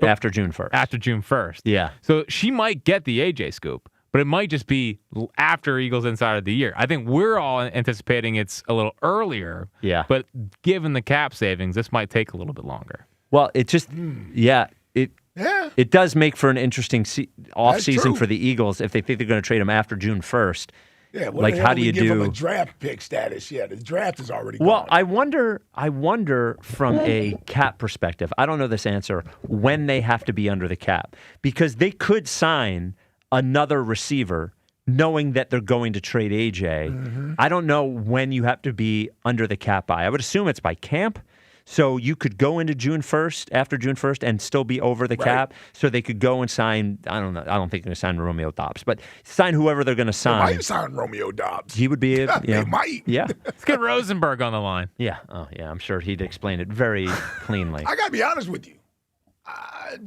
after June 1st. After June 1st. Yeah. So she might get the AJ scoop, but it might just be after Eagles Insider of the Year. I think we're all anticipating it's a little earlier. Yeah. But given the cap savings, this might take a little bit longer. Well, it just, it does make for an interesting offseason for the Eagles if they think they're going to trade him after June 1st. Yeah, like how do you give him do a draft pick status? Yeah, the draft is already gone. Well, I wonder from a cap perspective. I don't know this answer when they have to be under the cap because they could sign another receiver knowing that they're going to trade AJ. Mm-hmm. I don't know when you have to be under the cap by. I would assume it's by camp. So you could go into June 1st, after June 1st, and still be over the cap. So they could go and sign, I don't know, I don't think they're going to sign Romeo Dobbs, but sign whoever they're going to sign. They might sign Romeo Dobbs. He would be, They might. Yeah. Let's get Rosenberg on the line. Yeah. Oh, yeah. I'm sure he'd explain it very cleanly. I got to be honest with you.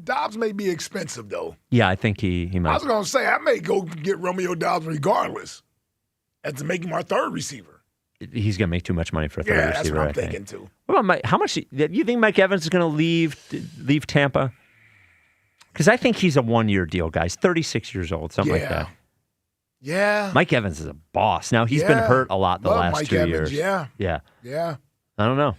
Dobbs may be expensive, though. Yeah, I think he might. I was going to say, I may go get Romeo Dobbs regardless and to make him our third receiver. He's going to make too much money for a third receiver. That's what I'm I think. thinking, too. What about how much? Do you think Mike Evans is going to leave Tampa? Because I think he's a one-year deal, guys. 36 years old, something like that. Yeah. Mike Evans is a boss. Now, he's been hurt a lot the Love last Mike 2 Evans, years. Yeah. Yeah. I don't know.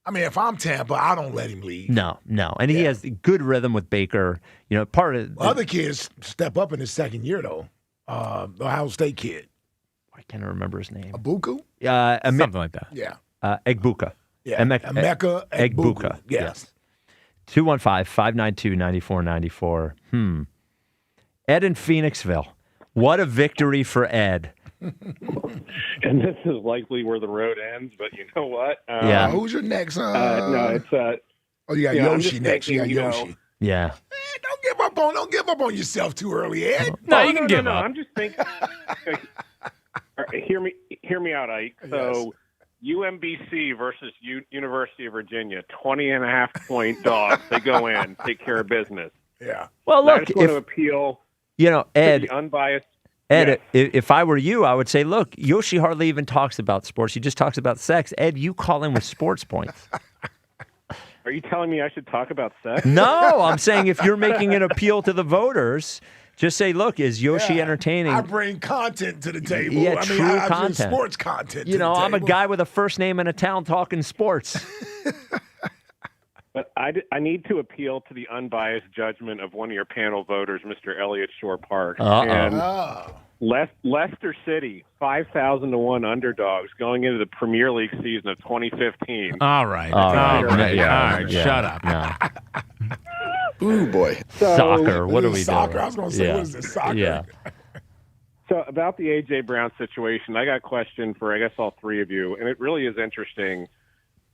I mean, if I'm Tampa, I don't let him leave. No. And he has good rhythm with Baker. You know, part of Other kids step up in his second year, though. The Ohio State kid. I can't remember his name. Abuku? Something like that. Yeah. Egbuka. Yeah. Emeka Egbuka. Yes. 215-592-9494. Ed in Phoenixville. What a victory for Ed. And this is likely where the road ends, but you know what? Who's your next? No, it's you got Yoshi next. You got Yoshi. Yeah. Don't give up on yourself too early, Ed. No, you can give up. I'm just thinking. Hear me out, Ike. So, UMBC versus University of Virginia, 20.5-point dogs. They go in, take care of business. Yeah. Well, look, if to appeal, Ed, to the unbiased. Ed, if I were you, I would say, look, Yoshi hardly even talks about sports. He just talks about sex. Ed, you call in with sports points. Are you telling me I should talk about sex? No, I'm saying if you're making an appeal to the voters, just say, look, is Yoshi entertaining? I bring content to the table. Yeah, I mean, true I bring content. sports content to I'm the a table. guy with a first name and a town talking sports. But I need to appeal to the unbiased judgment of one of your panel voters, Mr. Elliott Shore Park. And Leicester City, 5,000-1 underdogs going into the Premier League season of 2015. All right. Shut up. No. Ooh, boy. Soccer. What are we soccer. doing? I was going to say, what is this, soccer? Yeah. So about the A.J. Brown situation, I got a question for, I guess, all three of you, and it really is interesting.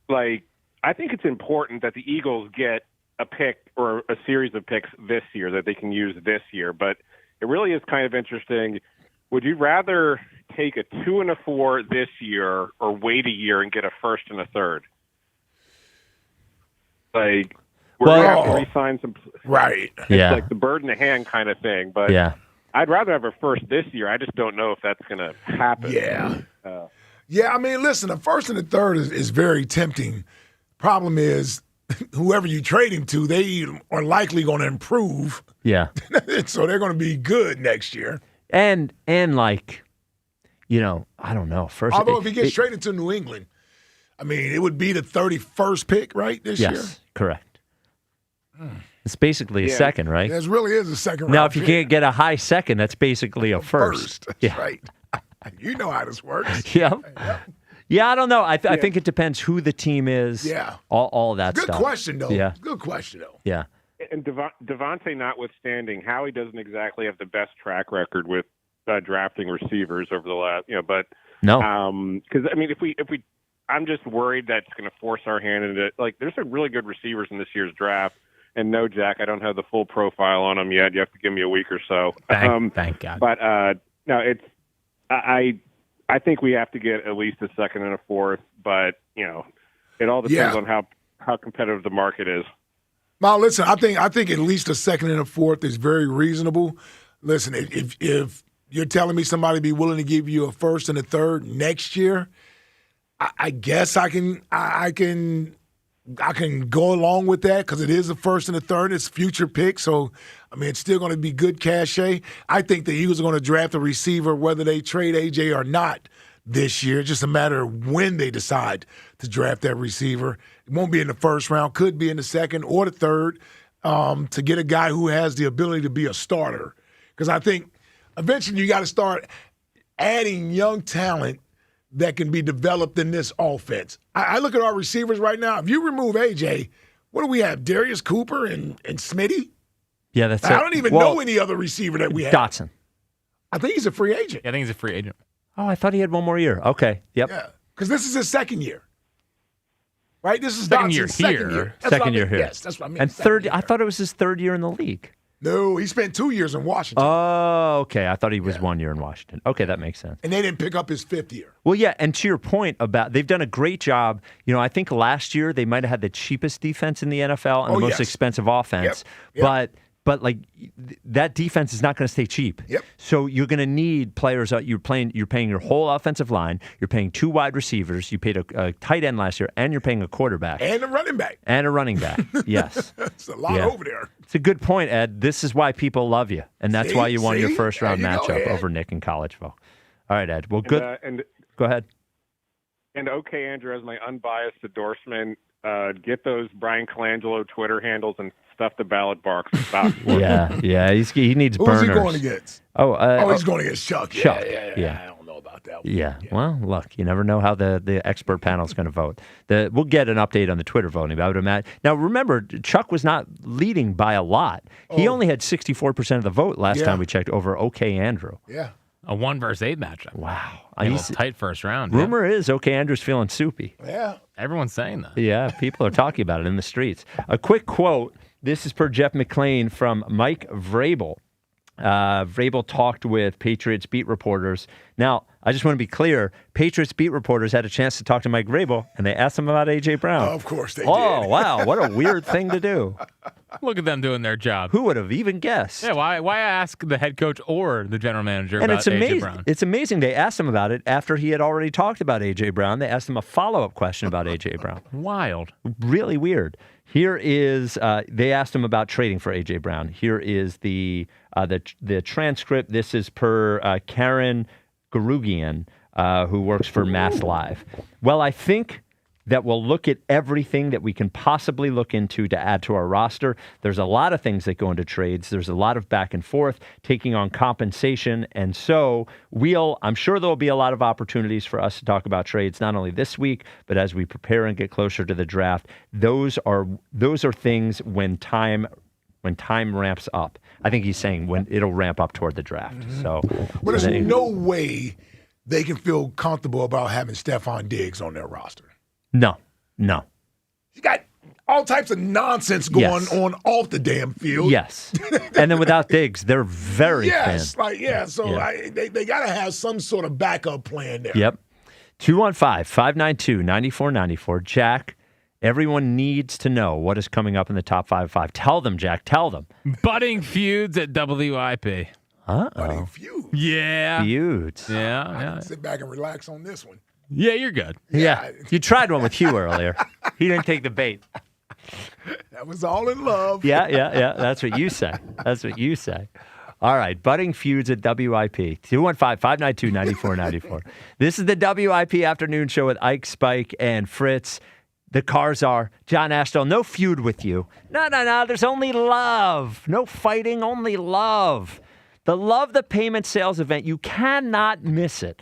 I think it's important that the Eagles get a pick or a series of picks this year that they can use this year, but it really is kind of interesting. Would you rather take a 2 and a 4 this year or wait a year and get a first and a third? We're going to have to re-sign some. Right. It's like the bird in the hand kind of thing, but I'd rather have a first this year. I just don't know if that's going to happen. Yeah. I mean, listen, the first and the third is very tempting. Problem is, whoever you trade him to, they are likely going to improve. Yeah. So they're going to be good next year. And I don't know. Although if he gets traded to New England, I mean, it would be the 31st pick, right, this year? Yes, correct. It's basically a second, right? It really is a second round Now, if you pick. can't get a high second, that's basically a first. That's right. You know how this works. Yeah. Yeah, I don't know. I think it depends who the team is. Yeah. All that Good stuff. question, though. Yeah. Good question, though. Yeah. And Devontae notwithstanding, Howie doesn't exactly have the best track record with drafting receivers over the last, but no, because I mean, if we, I'm just worried that's going to force our hand into it. There's some really good receivers in this year's draft, and no, Jack, I don't have the full profile on them yet. You have to give me a week or so. Thank God. But no, it's I think we have to get at least a second and a fourth, but it all depends on how competitive the market is. Now, listen, I think at least a second and a fourth is very reasonable. Listen, if you're telling me somebody be willing to give you a first and a third next year, I guess I can go along with that because it is a first and a third. It's future pick, so I mean it's still going to be good cachet. I think the Eagles are going to draft a receiver whether they trade AJ or not this year. It's just a matter of when they decide to draft that receiver. It won't be in the first round, could be in the second or the third, to get a guy who has the ability to be a starter. Because I think eventually you got to start adding young talent that can be developed in this offense. I look at our receivers right now. If you remove AJ, what do we have? Darius Cooper and Smitty? Yeah, that's it. I don't even know any other receiver that we have. Dotson. I think he's a free agent. Yeah, I think he's a free agent. Oh, I thought he had one more year. Okay. Yep. Yeah, because this is his second year. Right? This is Second Dotson's year second here. year. That's Second what I year mean. here. Yes, that's what I mean. And Second third, year. I thought it was his third year in the league. No, he spent 2 years in Washington. Oh, okay. I thought he was 1 year in Washington. Okay, that makes sense. And they didn't pick up his fifth year. Well, yeah, and to your point about they've done a great job. I think last year they might have had the cheapest defense in the NFL and the most expensive offense. Yep. But that defense is not going to stay cheap. Yep. So you're going to need players. You're paying your whole offensive line. You're paying 2 wide receivers. You paid a tight end last year, and you're paying a quarterback And a running back. and a running back. Yes. It's a lot over there. It's a good point, Ed. This is why people love you, and that's why you won your first-round matchup over Nick in Collegeville. All right, Ed. Well, good. Go ahead. And okay, Andrew, as my unbiased endorsement, get those Brian Colangelo Twitter handles and stuff the ballot box. Yeah. He needs burners. Who's he going against? He's going against Chuck. Chuck. Yeah. I don't know about that one. Yeah. Well, look, you never know how the expert panel is going to vote. We'll get an update on the Twitter voting. I would imagine. Now, remember, Chuck was not leading by a lot. He only had 64% of the vote last time we checked over OK Andrew. Yeah. A 1 versus 8 matchup. Wow. A little tight first round. Rumor is OK Andrew's feeling soupy. Yeah. Everyone's saying that. Yeah, people are talking about it in the streets. A quick quote. This is per Jeff McClain from Mike Vrabel. Vrabel talked with Patriots beat reporters. Now, I just want to be clear. Patriots beat reporters had a chance to talk to Mike Vrabel, and they asked him about A.J. Brown. Of course they did. Oh, wow. What a weird thing to do. Look at them doing their job. Who would have even guessed? Yeah, why ask the head coach or the general manager and about it's amazing. A.J. Brown? It's amazing. They asked him about it after he had already talked about A.J. Brown. They asked him a follow-up question about A.J. Brown. Wild. Really weird. Here is, they asked him about trading for A.J. Brown. Here is the transcript. This is per Karen Garugian, who works for Mass Live. Well, I think that we'll look at everything that we can possibly look into to add to our roster. There's a lot of things that go into trades. There's a lot of back and forth, taking on compensation. And so I'm sure there'll be a lot of opportunities for us to talk about trades, not only this week, but as we prepare and get closer to the draft. Those are things when time ramps up. I think he's saying when it'll ramp up toward the draft. Mm-hmm. So, but there's no way they can feel comfortable about having Stephon Diggs on their roster. No. You got all types of nonsense going on off the damn field. Yes. And then without Diggs, they're very thin. They got to have some sort of backup plan there. Yep. 215-592-9494. Jack, everyone needs to know what is coming up in the top 5. Tell them, Jack. Tell them. Budding feuds at WIP. Budding feuds. Yeah. Feuds. Yeah. Sit back and relax on this one. Yeah, you're good. Yeah. You tried one with Hugh earlier. He didn't take the bait. That was all in love. Yeah. That's what you say. All right. Budding feuds at WIP. 215-592-9494. This is the WIP afternoon show with Ike, Spike, and Fritz. The cars are John Ashton. No feud with you. No. There's only love. No fighting, only love. The Love the Payment sales event. You cannot miss it.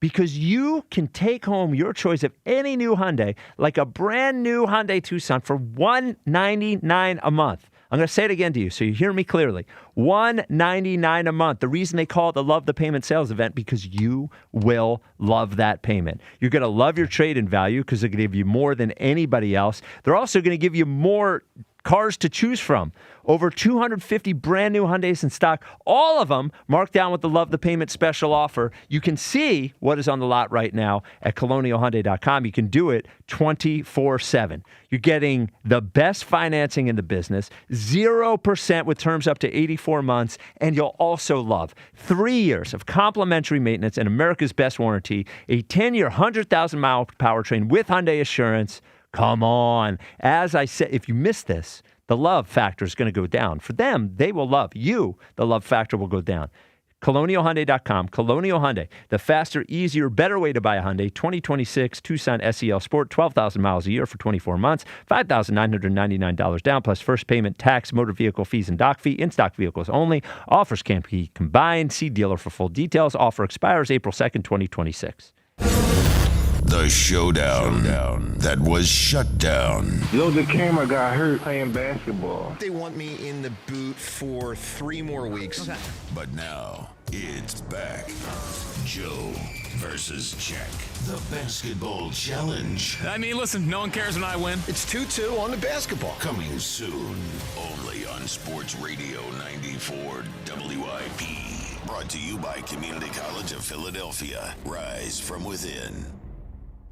Because you can take home your choice of any new Hyundai, like a brand new Hyundai Tucson, for $199 a month. I'm going to say it again to you so you hear me clearly. $199 a month. The reason they call it the Love the Payment sales event, because you will love that payment. You're going to love your trade-in value because they're going to give you more than anybody else. They're also going to give you more cars to choose from. Over 250 brand new Hyundais in stock, all of them marked down with the Love the Payment special offer. You can see what is on the lot right now at colonialhyundai.com. You can do it 24/7. You're getting the best financing in the business, 0% with terms up to 84 months, and you'll also love 3 years of complimentary maintenance and America's best warranty, a 10-year, 100,000-mile powertrain with Hyundai Assurance. Come on. As I said, if you miss this, the love factor is going to go down. For them, they will love you. The love factor will go down. ColonialHyundai.com. Colonial Hyundai, the faster, easier, better way to buy a Hyundai. 2026 Tucson SEL Sport, 12,000 miles a year for 24 months, $5,999 down, plus first payment, tax, motor vehicle fees, and dock fee. In-stock vehicles only. Offers can't be combined. See dealer for full details. Offer expires April 2nd, 2026. The showdown that was shut down. Yo, the camera got hurt playing basketball. They want me in the boot for 3 more weeks. Okay. But now, it's back. Joe versus Jack. The basketball challenge. I mean, listen, no one cares when I win. It's 2-2 on the basketball. Coming soon, only on Sports Radio 94 WIP. Brought to you by Community College of Philadelphia. Rise from within.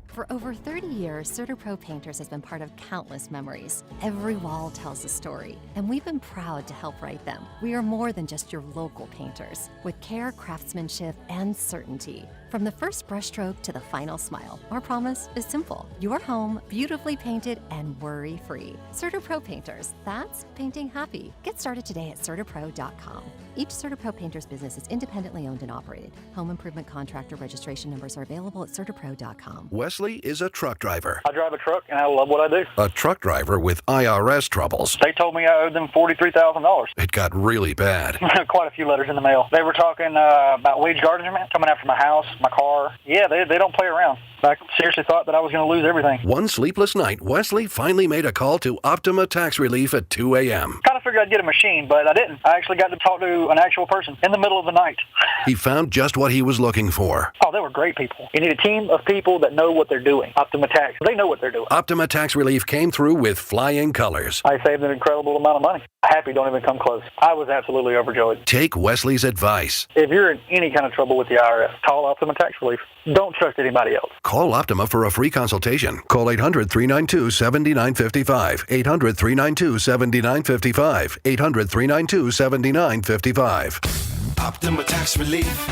For over 30 years, CertaPro Painters has been part of countless memories. Every wall tells a story, and we've been proud to help write them. We are more than just your local painters, with care, craftsmanship, and certainty. From the first brushstroke to the final smile, our promise is simple. Your home, beautifully painted and worry-free. CertaPro Painters, that's painting happy. Get started today at CertaPro.com. Each CertaPro Painters business is independently owned and operated. Home improvement contractor registration numbers are available at CertaPro.com. Wesley is a truck driver. I drive a truck, and I love what I do. A truck driver with IRS troubles. They told me I owed them $43,000. It got really bad. Quite a few letters in the mail. They were talking about wage garnishment, coming after my house, my car. Yeah, they don't play around. I seriously thought that I was going to lose everything. One sleepless night, Wesley finally made a call to Optima Tax Relief at 2 a.m. Kind of figured I'd get a machine, but I didn't. I actually got to talk to an actual person in the middle of the night. He found just what he was looking for. Oh, they were great people. You need a team of people that know what they're doing. Optima Tax, they know what they're doing. Optima Tax Relief came through with flying colors. I saved an incredible amount of money. Happy don't even come close. I was absolutely overjoyed. Take Wesley's advice. If you're in any kind of trouble with the IRS, call Optima Tax Relief. Don't trust anybody else. Call Optima for a free consultation. Call 800-392-7955. 800-392-7955. 800-392-7955. Optima Tax Relief.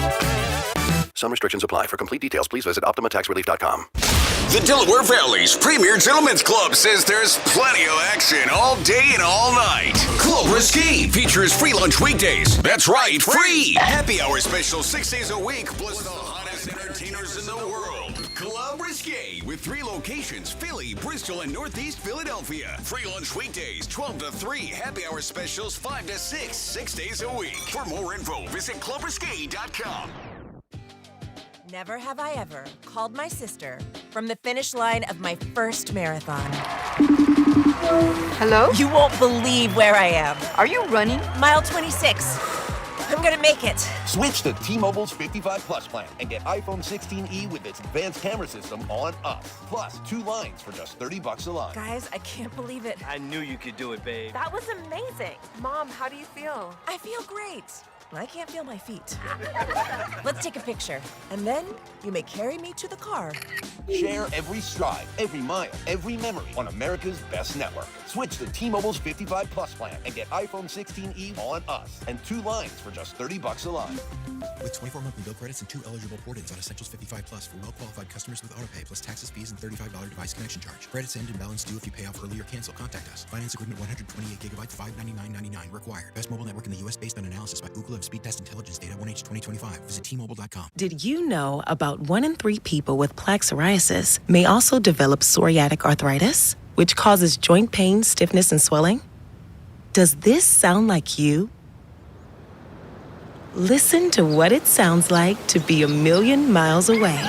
Some restrictions apply. For complete details, please visit OptimaTaxRelief.com. The Delaware Valley's premier gentlemen's club says there's plenty of action all day and all night. Club Risque features free lunch weekdays. That's right, free. Happy hour special 6 days a week, plus the hottest entertainers in the world. Club Risque with 3 locations, Philly, Bristol, and Northeast Philadelphia. Free lunch weekdays, 12 to 3. Happy hour specials, 5 to 6, 6 days a week. For more info, visit clubrisque.com. Never have I ever called my sister from the finish line of my first marathon. Hello? You won't believe where I am. Are you running? Mile 26. I'm gonna make it. Switch to T-Mobile's 55 Plus plan and get iPhone 16e with its advanced camera system on us. Plus, 2 lines for just $30 a line. Guys, I can't believe it. I knew you could do it, babe. That was amazing. Mom, how do you feel? I feel great. I can't feel my feet. Let's take a picture. And then you may carry me to the car. Share every stride, every mile, every memory on America's best network. Switch to T-Mobile's 55 Plus plan and get iPhone 16e on us and 2 lines for just $30 a line. With 24 monthly bill credits and 2 eligible port-ins on Essentials 55 Plus for well-qualified customers with autopay plus taxes, fees, and $35 device connection charge. Credits end and balance due if you pay off early or cancel. Contact us. Finance agreement 128 gigabytes, $599.99 required. Best mobile network in the U.S. based on analysis by Ookla of Speed Test Intelligence Data 1H 2025. Visit T-Mobile.com. Did you know about 1 in 3 people with plaque psoriasis may also develop psoriatic arthritis, which causes joint pain, stiffness, and swelling? Does this sound like you? Listen to what it sounds like to be a million miles away.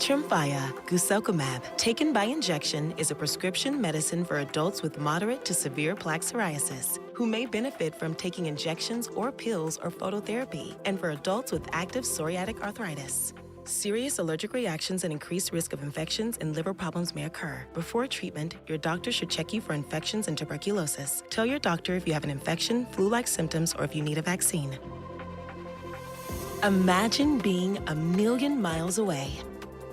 Tremfya guselkumab, taken by injection, is a prescription medicine for adults with moderate to severe plaque psoriasis who may benefit from taking injections or pills or phototherapy, and for adults with active psoriatic arthritis. Serious allergic reactions and increased risk of infections and liver problems may occur. Before treatment, your doctor should check you for infections and tuberculosis. Tell your doctor if you have an infection, flu-like symptoms, or if you need a vaccine. Imagine being a million miles away.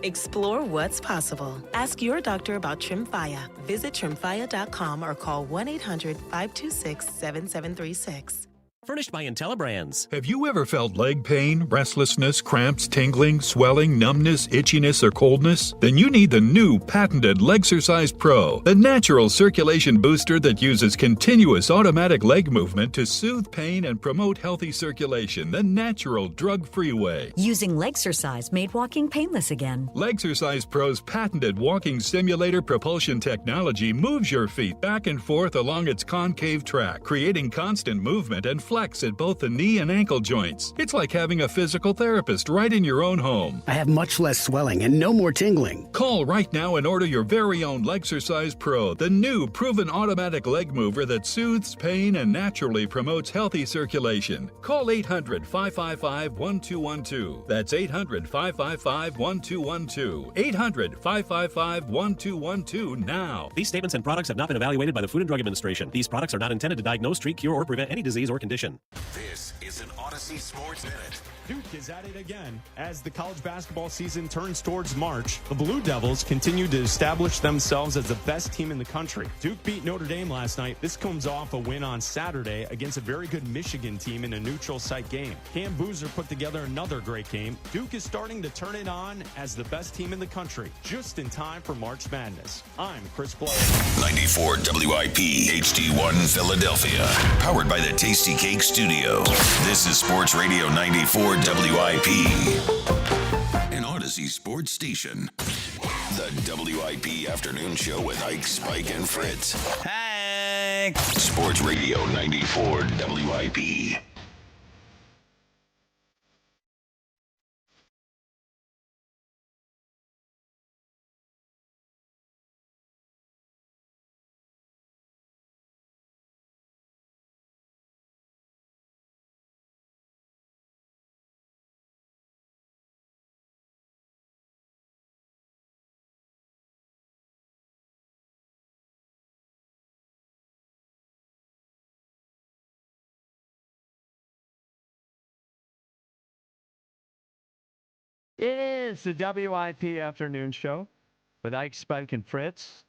Explore what's possible. Ask your doctor about Tremfya. Visit Tremfya.com or call 1-800-526-7736. Furnished by IntelliBrands. Have you ever felt leg pain, restlessness, cramps, tingling, swelling, numbness, itchiness, or coldness? Then you need the new patented Legsercise Pro, the natural circulation booster that uses continuous automatic leg movement to soothe pain and promote healthy circulation the natural, drug-free way. Using Legsercise made walking painless again. Legsercise Pro's patented walking simulator propulsion technology moves your feet back and forth along its concave track, creating constant movement and flex at both the knee and ankle joints. It's like having a physical therapist right in your own home. I have much less swelling and no more tingling. Call right now and order your very own Legsercise Pro, the new proven automatic leg mover that soothes pain and naturally promotes healthy circulation. Call 800-555-1212. That's 800-555-1212. 800-555-1212 now. These statements and products have not been evaluated by the Food and Drug Administration. These products are not intended to diagnose, treat, cure, or prevent any disease or condition. This is an Odyssey Sports Minute. Duke is at it again. As the college basketball season turns towards March, the Blue Devils continue to establish themselves as the best team in the country. Duke beat Notre Dame last night. This comes off a win on Saturday against a very good Michigan team in a neutral site game. Cam Boozer put together another great game. Duke is starting to turn it on as the best team in the country, just in time for March Madness. I'm Chris Blair. 94 WIP HD1 Philadelphia. Powered by the Tasty Cake Studio. This is Sports Radio 94 WIP. An Odyssey sports station. The WIP Afternoon Show with Ike, Spike, and Fritz. Hey! Sports Radio 94 WIP. It is the WIP Afternoon Show with Ike, Spike, and Fritz.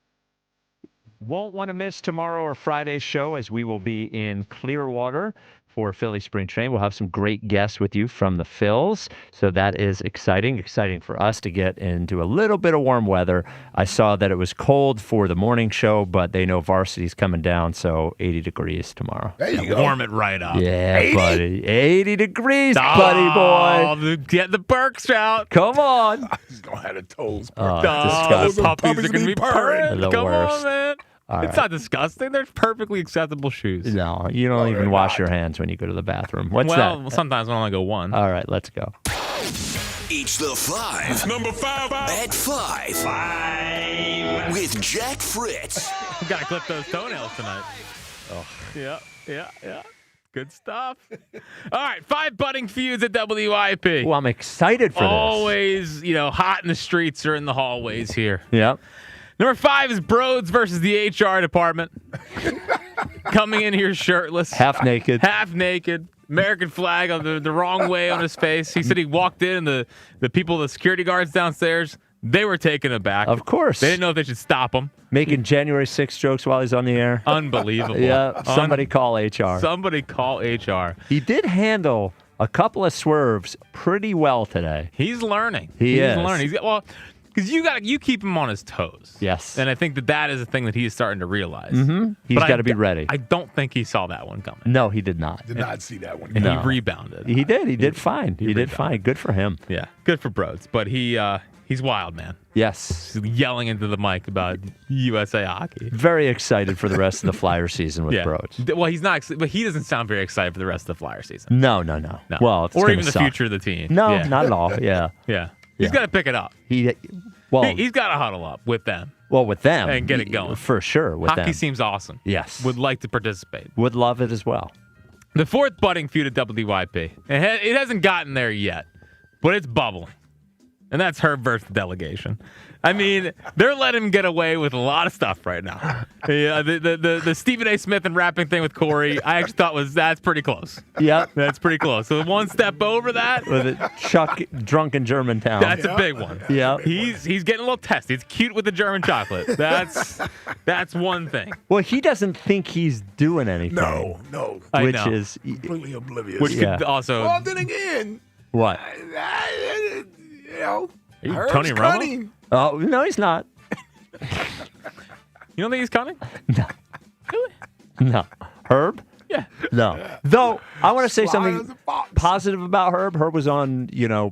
Won't want to miss tomorrow or Friday's show as we will be in Clearwater for Philly Spring Training. We'll have some great guests with you from the Phils, so that is exciting. Exciting for us to get into a little bit of warm weather. I saw that it was cold for the morning show, but they know varsity's coming down, so 80 degrees tomorrow. There you go. Warm it right up. Yeah, 80? buddy. 80 degrees, buddy boy. Get the Berks out. Come on. He's going to have the toes. Disgusting. Puppies are going to be purring. The Come worst. on, man. It's not disgusting. They're perfectly acceptable shoes. No, you don't even wash your hands when you go to the bathroom. What's that? Well, sometimes I only go one. All right, let's go. It's the 5. Number 5. At 5. With Jack Fritz. Got to clip those toenails tonight. Oh, yeah. Good stuff. All right, 5 budding feuds at WIP. Well, I'm excited for this. Always, hot in the streets or in the hallways here. Yep. Number 5 is Broads versus the HR department. Coming in here shirtless. Half naked. American flag on the wrong way on his face. He said he walked in and the people, the security guards downstairs, they were taken aback. Of course. They didn't know if they should stop him. Making January 6th jokes while he's on the air. Unbelievable. Yeah, somebody call HR. Somebody call HR. He did handle a couple of swerves pretty well today. He's learning. He's learning. Because you keep him on his toes. Yes. And I think that is a thing that he's starting to realize. Mm-hmm. He's got to be ready. I don't think he saw that one coming. No, he did not. Did not see that one. And he rebounded. He did. He did fine. He did fine. Good for him. Yeah. Good for Broads. But he's wild, man. Yes. He's yelling into the mic about USA hockey. Very excited for the rest of the Flyer season with Broads. Well, he's not, but he doesn't sound very excited for the rest of the Flyer season. No. Well, or even the future of the team. No, not at all. Yeah. Yeah. He's got to pick it up. He's got to huddle up with them. Well, with them. And get it going. For sure. With hockey them. seems awesome. Yes. Would like to participate. Would love it as well. The 4th budding feud at WIP. It hasn't gotten there yet, but it's bubbling. And that's Herb versus the delegation. I mean, they're letting him get away with a lot of stuff right now. The Stephen A. Smith and rapping thing with Corey, I actually thought that's pretty close. Yep. That's pretty close. So one step over that. With it, Chuck drunk in Germantown. That's a big one. Yeah. He's getting a little testy. He's cute with the German chocolate. That's one thing. Well, he doesn't think he's doing anything. No. Which is completely oblivious. Could also. Well, then again. What? Herb's Tony Romo? cunning. Oh, no, he's not. You don't think he's cunning? No. No. Herb? Yeah. No. Though, I want to say Sly something as a fox. positive about Herb. Herb was on,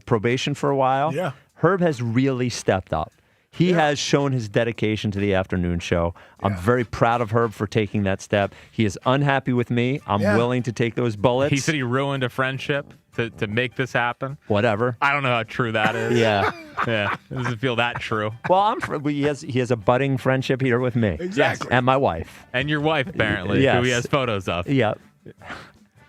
probation for a while. Yeah. Herb has really stepped up. He has shown his dedication to the afternoon show. I'm very proud of Herb for taking that step. He is unhappy with me. I'm willing to take those bullets. He said he ruined a friendship to make this happen. Whatever. I don't know how true that is. Yeah. Yeah. It doesn't feel that true. Well, he has a budding friendship here with me. Exactly. And my wife. And your wife, apparently, who he has photos of. Yeah.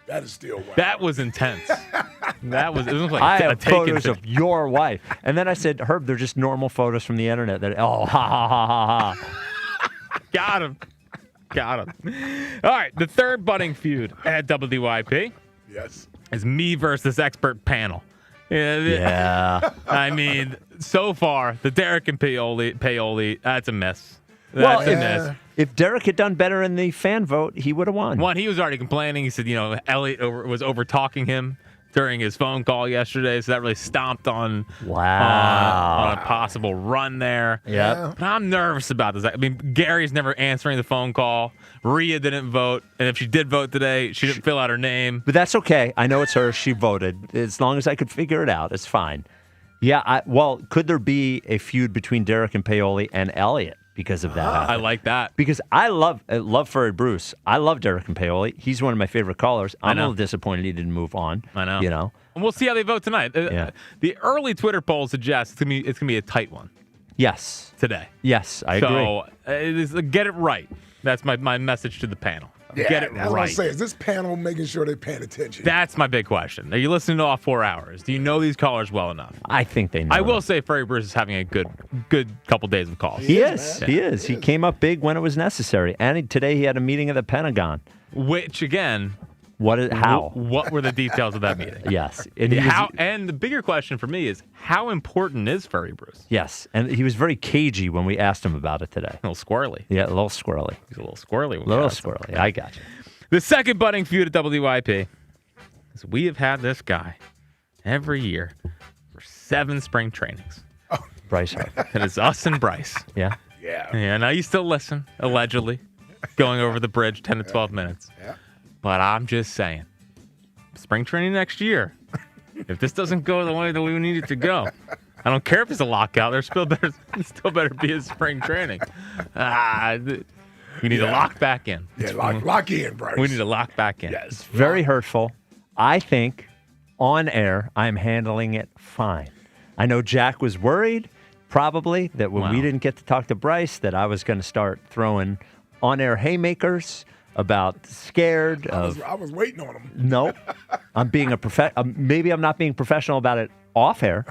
That is still wild. That was intense. It was like I a have taken photos thing. of your wife. And then I said, Herb, they're just normal photos from the internet. That ha ha ha ha. Got him. All right, the 3rd budding feud at WIP. Yes. It's me versus this expert panel. Yeah. I mean, so far, the Derek and Paoli, that's a miss. That's a miss. If Derek had done better in the fan vote, he would have won. One, he was already complaining. He said, Elliott was over-talking him during his phone call yesterday, so that really stomped on a possible run there. Yeah. But I'm nervous about this. I mean, Gary's never answering the phone call. Rhea didn't vote, and if she did vote today, she didn't fill out her name. But that's okay. I know it's her. She voted. As long as I could figure it out, it's fine. Yeah, could there be a feud between Derek and Paoli and Elliott because of that? I like that. Because I love Furry Bruce. I love Derek and Paoli. He's one of my favorite callers. I'm a little disappointed he didn't move on. I know. And we'll see how they vote tonight. The early Twitter poll suggests it's gonna be a tight one. Yes. Today. Yes, I agree. So get it right. That's my message to the panel. Yeah, Get it I was right. gonna say, is this panel making sure they're paying attention? That's my big question. Are you listening to all 4 hours? Do you know these callers well enough? I think they know. I will say Furry Bruce is having a good couple days of calls. He is. He came up big when it was necessary. And today he had a meeting at the Pentagon. Which, again... How? What were the details of that meeting? Yes. And the bigger question for me is, how important is Furry Bruce? Yes. And he was very cagey when we asked him about it today. A little squirrely. Yeah, a little squirrely. He's a little squirrely. Squirrely. I got you. The second budding feud at WIP is we have had this guy every year for 7 spring trainings. Bryce Harper. And it's us and Bryce. Yeah. Yeah. Now you still listen, allegedly, going over the bridge 10 to 12 minutes. Yeah. But I'm just saying, spring training next year, if this doesn't go the way that we need it to go, I don't care if it's a lockout. There's still better be a spring training. We need to lock back in. Yeah, lock in, Bryce. We need to lock back in. Yes. Very hurtful. I think on air, I'm handling it fine. I know Jack was worried, probably, that when we didn't get to talk to Bryce, that I was going to start throwing on-air haymakers about scared of... I was waiting on him. No. I'm being maybe I'm not being professional about it off air.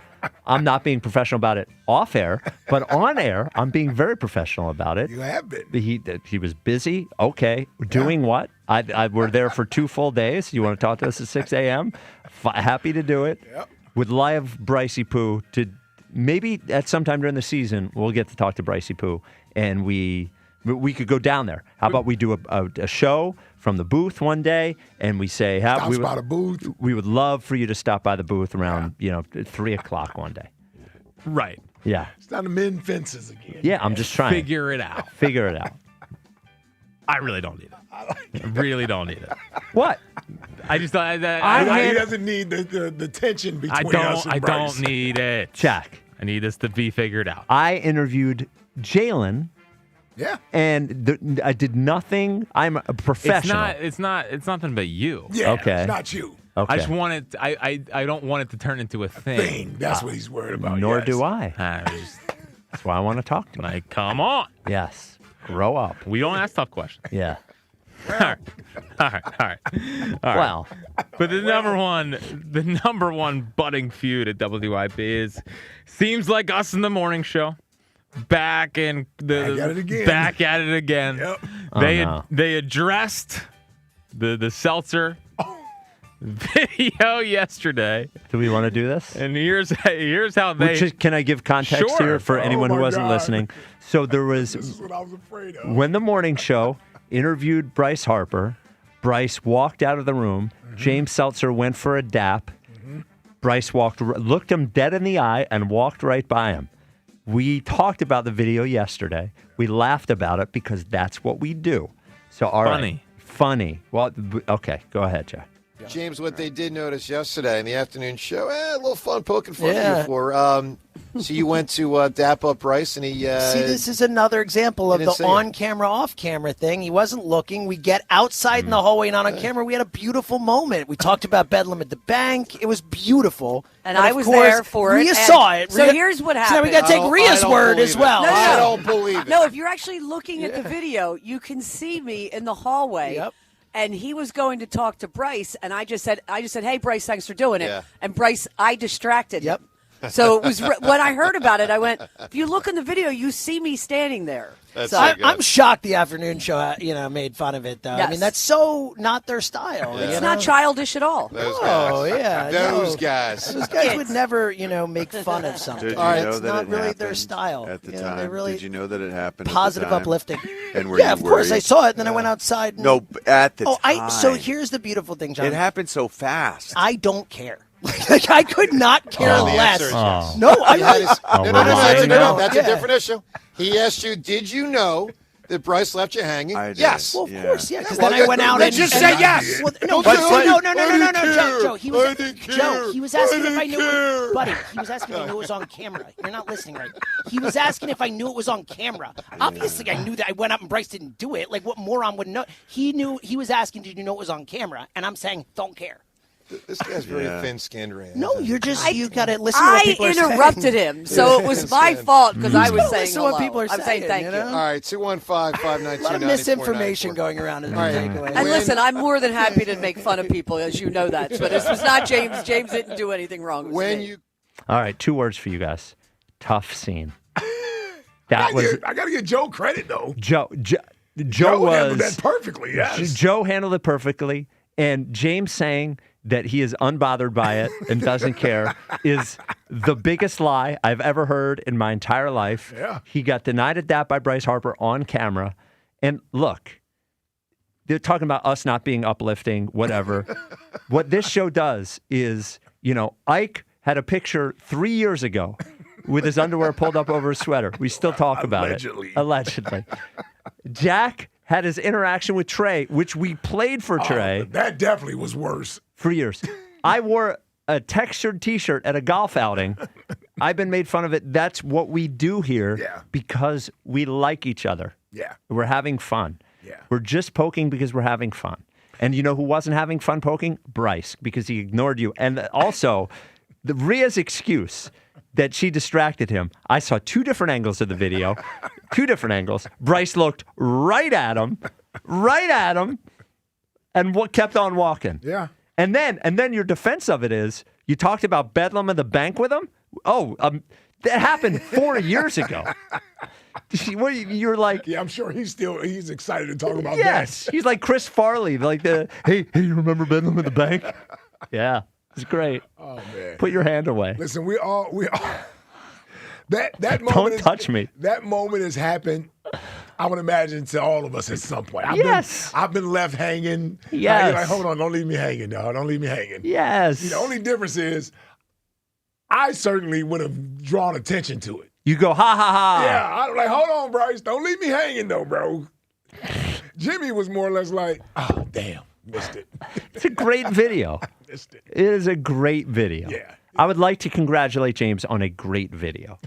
I'm not being professional about it off air, but on air, I'm being very professional about it. You have been. He was busy. Okay. Doing what? We're there for 2 full days. You want to talk to us at 6 a.m.? Happy to do it. Yep. With live Brycey Poo. Maybe at some time during the season, we'll get to talk to Brycey Poo, and we could go down there. How about we do a show from the booth one day, and we say, by the booth. We would love for you to stop by the booth around 3 o'clock one day. Right. Yeah. It's time to mend fences again. Yeah, I'm just trying. Figure it out. Figure it out. I really don't need it. I really don't need it. What? I just thought he doesn't need the tension between us and I Bryce. don't need it. Jack. I need this to be figured out. I interviewed Jalen. Yeah. And I did nothing. I'm a professional. It's nothing but you. Yeah. Okay. It's not you. Okay. I just want it. I don't want it to turn into a thing. That's what he's worried about. Nor yes. do I. That's why I want to talk to him. Like, come on. Yes. Grow up. We don't ask tough questions. Yeah. All right. Well, but the number one budding feud at WIP seems like us in the morning show. Back at it again. Yep. They addressed the Seltzer video yesterday. Do we want to do this? And here's how they. Can I give context Sure. here for anyone who wasn't God. listening? So there was. This is what I was afraid of. When the morning show interviewed Bryce Harper, Bryce walked out of the room. Mm-hmm. James Seltzer went for a dap. Mm-hmm. Bryce looked him dead in the eye and walked right by him. We talked about the video yesterday. We laughed about it because that's what we do. So, all right. Funny. Well, okay. Go ahead, Jack. James, what they did notice yesterday in the afternoon show, a little fun poking fun at you for. So you went to dap up Bryce, and he. See, this is another example of the on-camera, off-camera thing. He wasn't looking. We get outside in the hallway and on camera. We had a beautiful moment. We talked about Bedlam at the bank. It was beautiful. And I was there for it. Rhea saw it. So here's what happened. So now we got to take Rhea's word as well. No. I don't believe it. No, if you're actually looking at the video, you can see me in the hallway. Yep. And he was going to talk to Bryce, and I just said, hey, Bryce, thanks for doing it. Yeah. And Bryce, I distracted him. So it was when I heard about it, I went, if you look in the video, you see me standing there. That's So so good. I'm shocked the afternoon show, made fun of it, though. Yes. I mean, that's so not their style. Yeah. It's not childish at all. Those Oh, guys. yeah. Those no. guys. Those guys would never, make fun of something. Did you know It's that not it really happened their style. at the They're time? really Did you know that it happened positive, at the time? uplifting. And were yeah, you of course. worried? I saw it, and then I went outside. And, No, at the time. So here's the beautiful thing, John. It happened so fast. I don't care. Like, I could not care The less. answer is yes. No, I He had his- really that's a different issue. He asked you, did you know that Bryce left you hanging? I did. Yes. Well, of course, yeah. Because Well, then I went out and just say yes. Well, No, Joe. He was Joe. He was asking if I knew. Buddy, he was asking if I knew it was on camera. You're not listening right. He was asking if I knew it was on camera. Obviously, I knew that. I went up and Bryce didn't do it. Like, what moron would know? He knew. He was asking, did you know it was on camera? And I'm saying, don't care. This guy's very thin-skinned, Rand. No, you got to listen to what people are saying. I interrupted him, so it was my fault because I was saying listen to what people are I'm saying thank you. All right, 215-592-9494. A lot of misinformation going around. All right. And listen, I'm more than happy to make fun of people, as you know that. But this was not James. James didn't do anything wrong. All right, 2 words for you guys. Tough scene. I got to give Joe credit, though. Joe handled that perfectly, yes. Joe handled it perfectly, and James saying that he is unbothered by it and doesn't care is the biggest lie I've ever heard in my entire life. Yeah. He got denied at that by Bryce Harper on camera. And look, they're talking about us not being uplifting, whatever. What this show does is, Ike had a picture 3 years ago with his underwear pulled up over his sweater. We still talk about it. Allegedly. Jack had his interaction with Trey, which we played for Trey. That definitely was worse. For years. I wore a textured T-shirt at a golf outing. I've been made fun of it. That's what we do here because we like each other. Yeah. We're having fun. Yeah. We're just poking because we're having fun. And you know who wasn't having fun poking? Bryce, because he ignored you. And also, Rhea's excuse that she distracted him. I saw 2 different angles of the video. 2 different angles. Bryce looked right at him, and what kept on walking. Yeah. And then your defense of it is you talked about Bedlam in the bank with him. That happened 4 years ago. You're like, yeah, I'm sure he's excited to talk about that. Yes, he's like Chris Farley, like hey, you remember Bedlam in the bank? Yeah, it's great. Oh man, put your hand away. Listen, we all that moment. Don't touch me. That moment has happened. I would imagine to all of us at some point. I've been left hanging. Yes. You're like, hold on, don't leave me hanging, dog. Don't leave me hanging. Yes. The only difference is, I certainly would have drawn attention to it. You go, ha, ha, ha. Yeah, I'm like, hold on, Bryce. Don't leave me hanging, though, bro. Jimmy was more or less like, oh, damn, missed it. It's a great video. Missed it. It is a great video. Yeah. I would like to congratulate James on a great video.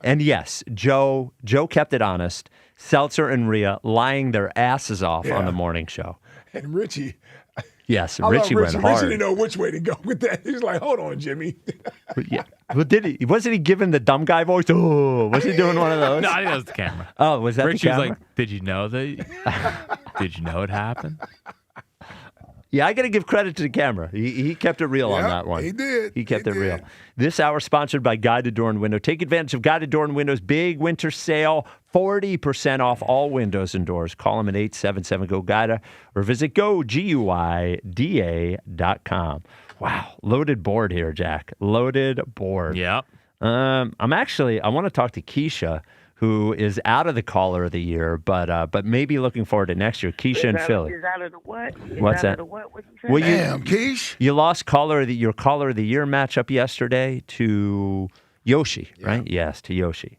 And yes, Joe kept it honest. Seltzer and Rhea lying their asses off on the morning show. And Richie. Yes, Richie went hard. Richie didn't know which way to go with that. He's like, hold on, Jimmy. Yeah. Well, wasn't he giving the dumb guy voice? Oh, was he doing one of those? No, I think that was the camera. Oh, was that Richie the camera? was like, did you know it happened? Yeah, I got to give credit to the camera. He kept it real on that one. He did. He kept it real. This hour sponsored by Guided Door and Window. Take advantage of Guided Door and Window's big winter sale. 40% off all windows and doors. Call them at 877-GO-GUIDA or visit GoGuida.com. Wow, loaded board here, Jack. Loaded board. Yeah. I want to talk to Keisha, who is out of the Caller of the Year, but maybe looking forward to next year. Keisha and Philly. Is out of the what? What's that? What you say? Well, Damn, Keish. You lost your Caller of the Year matchup yesterday to Yoshi, right? Yes, to Yoshi.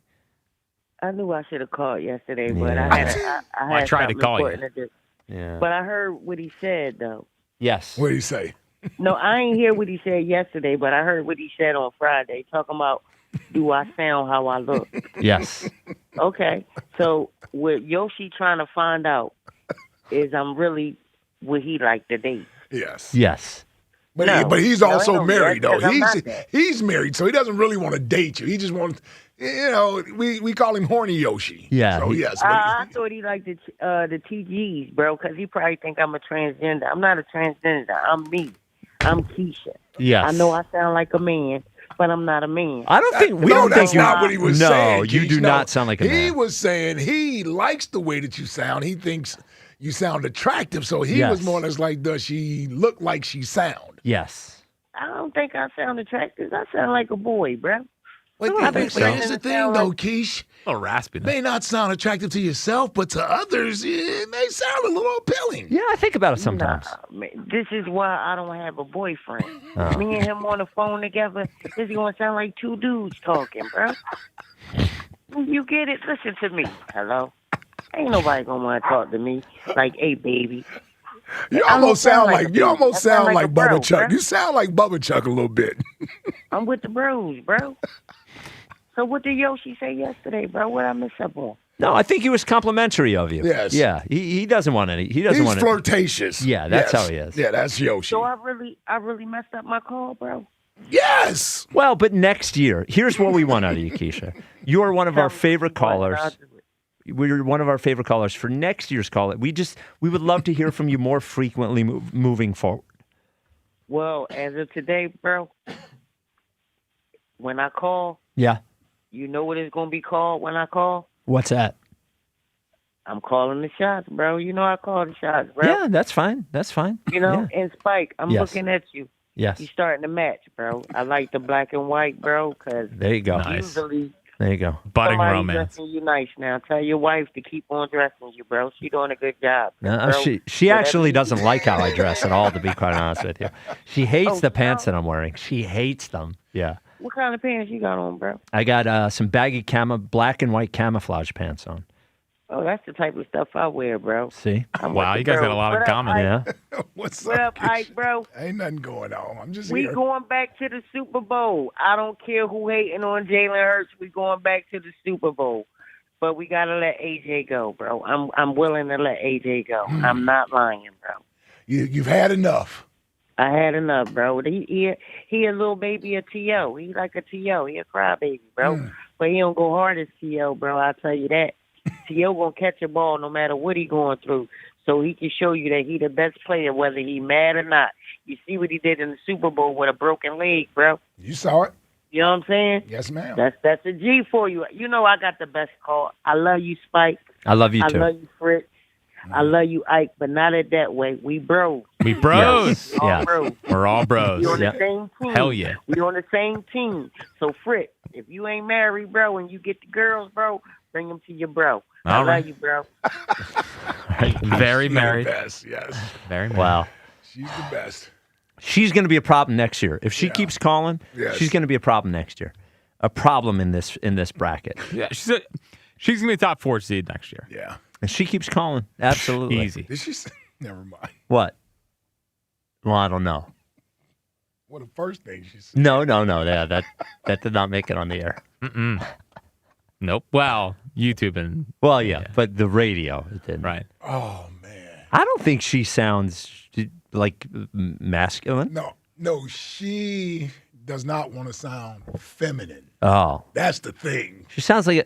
I knew I should have called yesterday, but I tried to call you. Yeah. But I heard what he said, though. Yes. What did he say? No, I ain't hear what he said yesterday, but I heard what he said on Friday, talking about, do I sound how I look? Yes. Okay. So with Yoshi trying to find out is I'm really what he like to date. Yes. Yes. But he's also married, though. He's He's married, so he doesn't really want to date you. He just wants, we call him Horny Yoshi. Yeah. So, yes. I thought he liked the TGs, bro, because he probably think I'm a transgender. I'm not a transgender. I'm me. I'm Keisha. Yes. I know I sound like a man, but I'm not a man. I don't think we no, don't that's think not what he was saying. No, you Keith. do No. not sound like a man. He was saying he likes the way that you sound. He thinks you sound attractive. So he was more or less like, does she look like she sound? Yes. I don't think I sound attractive. I sound like a boy, bro. But here's the thing, though, Keish. A little raspy. May not sound attractive to yourself, but to others, it may sound a little appealing. Yeah, I think about it sometimes. This is why I don't have a boyfriend. Oh. Me and him on the phone together, this is going to sound like two dudes talking, bro. You get it? Listen to me. Hello? Ain't nobody going to want to talk to me like, hey, baby. You almost sound like a bro, Bubba Chuck. bro. You sound like Bubba Chuck a little bit. I'm with the bros, bro. So what did Yoshi say yesterday, bro? What I miss up on? No, I think he was complimentary of you. Yes. Yeah. He doesn't want any. He doesn't He's want flirtatious. Yeah, that's Yes. how he is. Yeah, that's Yoshi. So I really messed up my call, bro. Yes. Well, but next year, here's what we want out of you, Keisha. You are one of our favorite callers. We're one of our favorite callers for next year's call. We would love to hear from you more frequently moving forward. Well, as of today, bro, when I call, Yeah. you know what it's going to be called when I call? What's that? I'm calling the shots, bro. You know I call the shots, bro. Yeah, that's fine. That's fine. You know, Yeah. and Spike, I'm Yes. looking at you. Yes. You starting to match, bro. I like the black and white, bro, because There you go. usually There you go. Budding somebody romance. dressing you nice now. Tell your wife to keep on dressing you, bro. She doing a good job. No, bro. she Whatever actually you doesn't do. like how I dress at all, to be quite honest with you. She hates Oh, the pants that I'm wearing. She hates them. Yeah. What kind of pants you got on, bro? I got some baggy black and white camouflage pants on. Oh, that's the type of stuff I wear, bro. See? Wow, you guys got a lot in common. Yeah. What's What up, up, Ike, bro? Ain't nothing going on. I'm just We here. going back to the Super Bowl. I don't care who hating on Jalen Hurts. We going back to the Super Bowl. But we gotta let AJ go, bro. I'm willing to let AJ go. I'm not lying, bro. You've had enough. I had enough, bro. He a little baby, a T.O. He like a T.O. He a crybaby, bro. But he don't go hard as T.O., bro. I'll tell you that. T.O. gonna catch a ball no matter what he going through. So he can show you that he the best player, whether he mad or not. You see what he did in the Super Bowl with a broken leg, bro. You saw it. You know what I'm saying? Yes, ma'am. That's a G for you. You know I got the best call. I love you, Spike. I love you, I too. love you, Fritz. I love you, Ike, but not at that way. We bros. We bros. All Yeah. bros. We're all bros. We on Yeah. the same team. Hell yeah. We on the same team. So Fritz, if you ain't married, bro, and you get the girls, bro, bring them to your bro. I All love right. you, bro. Very She's married. The best, yes. Very married. Wow. She's the best. She's going to be a problem next year. If she keeps calling, Yes. she's going to be a problem next year. A problem in this bracket. Yeah, she's gonna be a top 4 seed next year. Yeah. And she keeps calling. Absolutely. Easy. Did she say? Never mind. What? Well, I don't know. Well, the first thing she said. No. Yeah, that did not make it on the air. Mm-mm. Nope. Well, YouTube and Well, yeah, but the radio it did. right. Oh, man. I don't think she sounds like masculine. No, she does not want to sound feminine. Oh. That's the thing. She sounds like a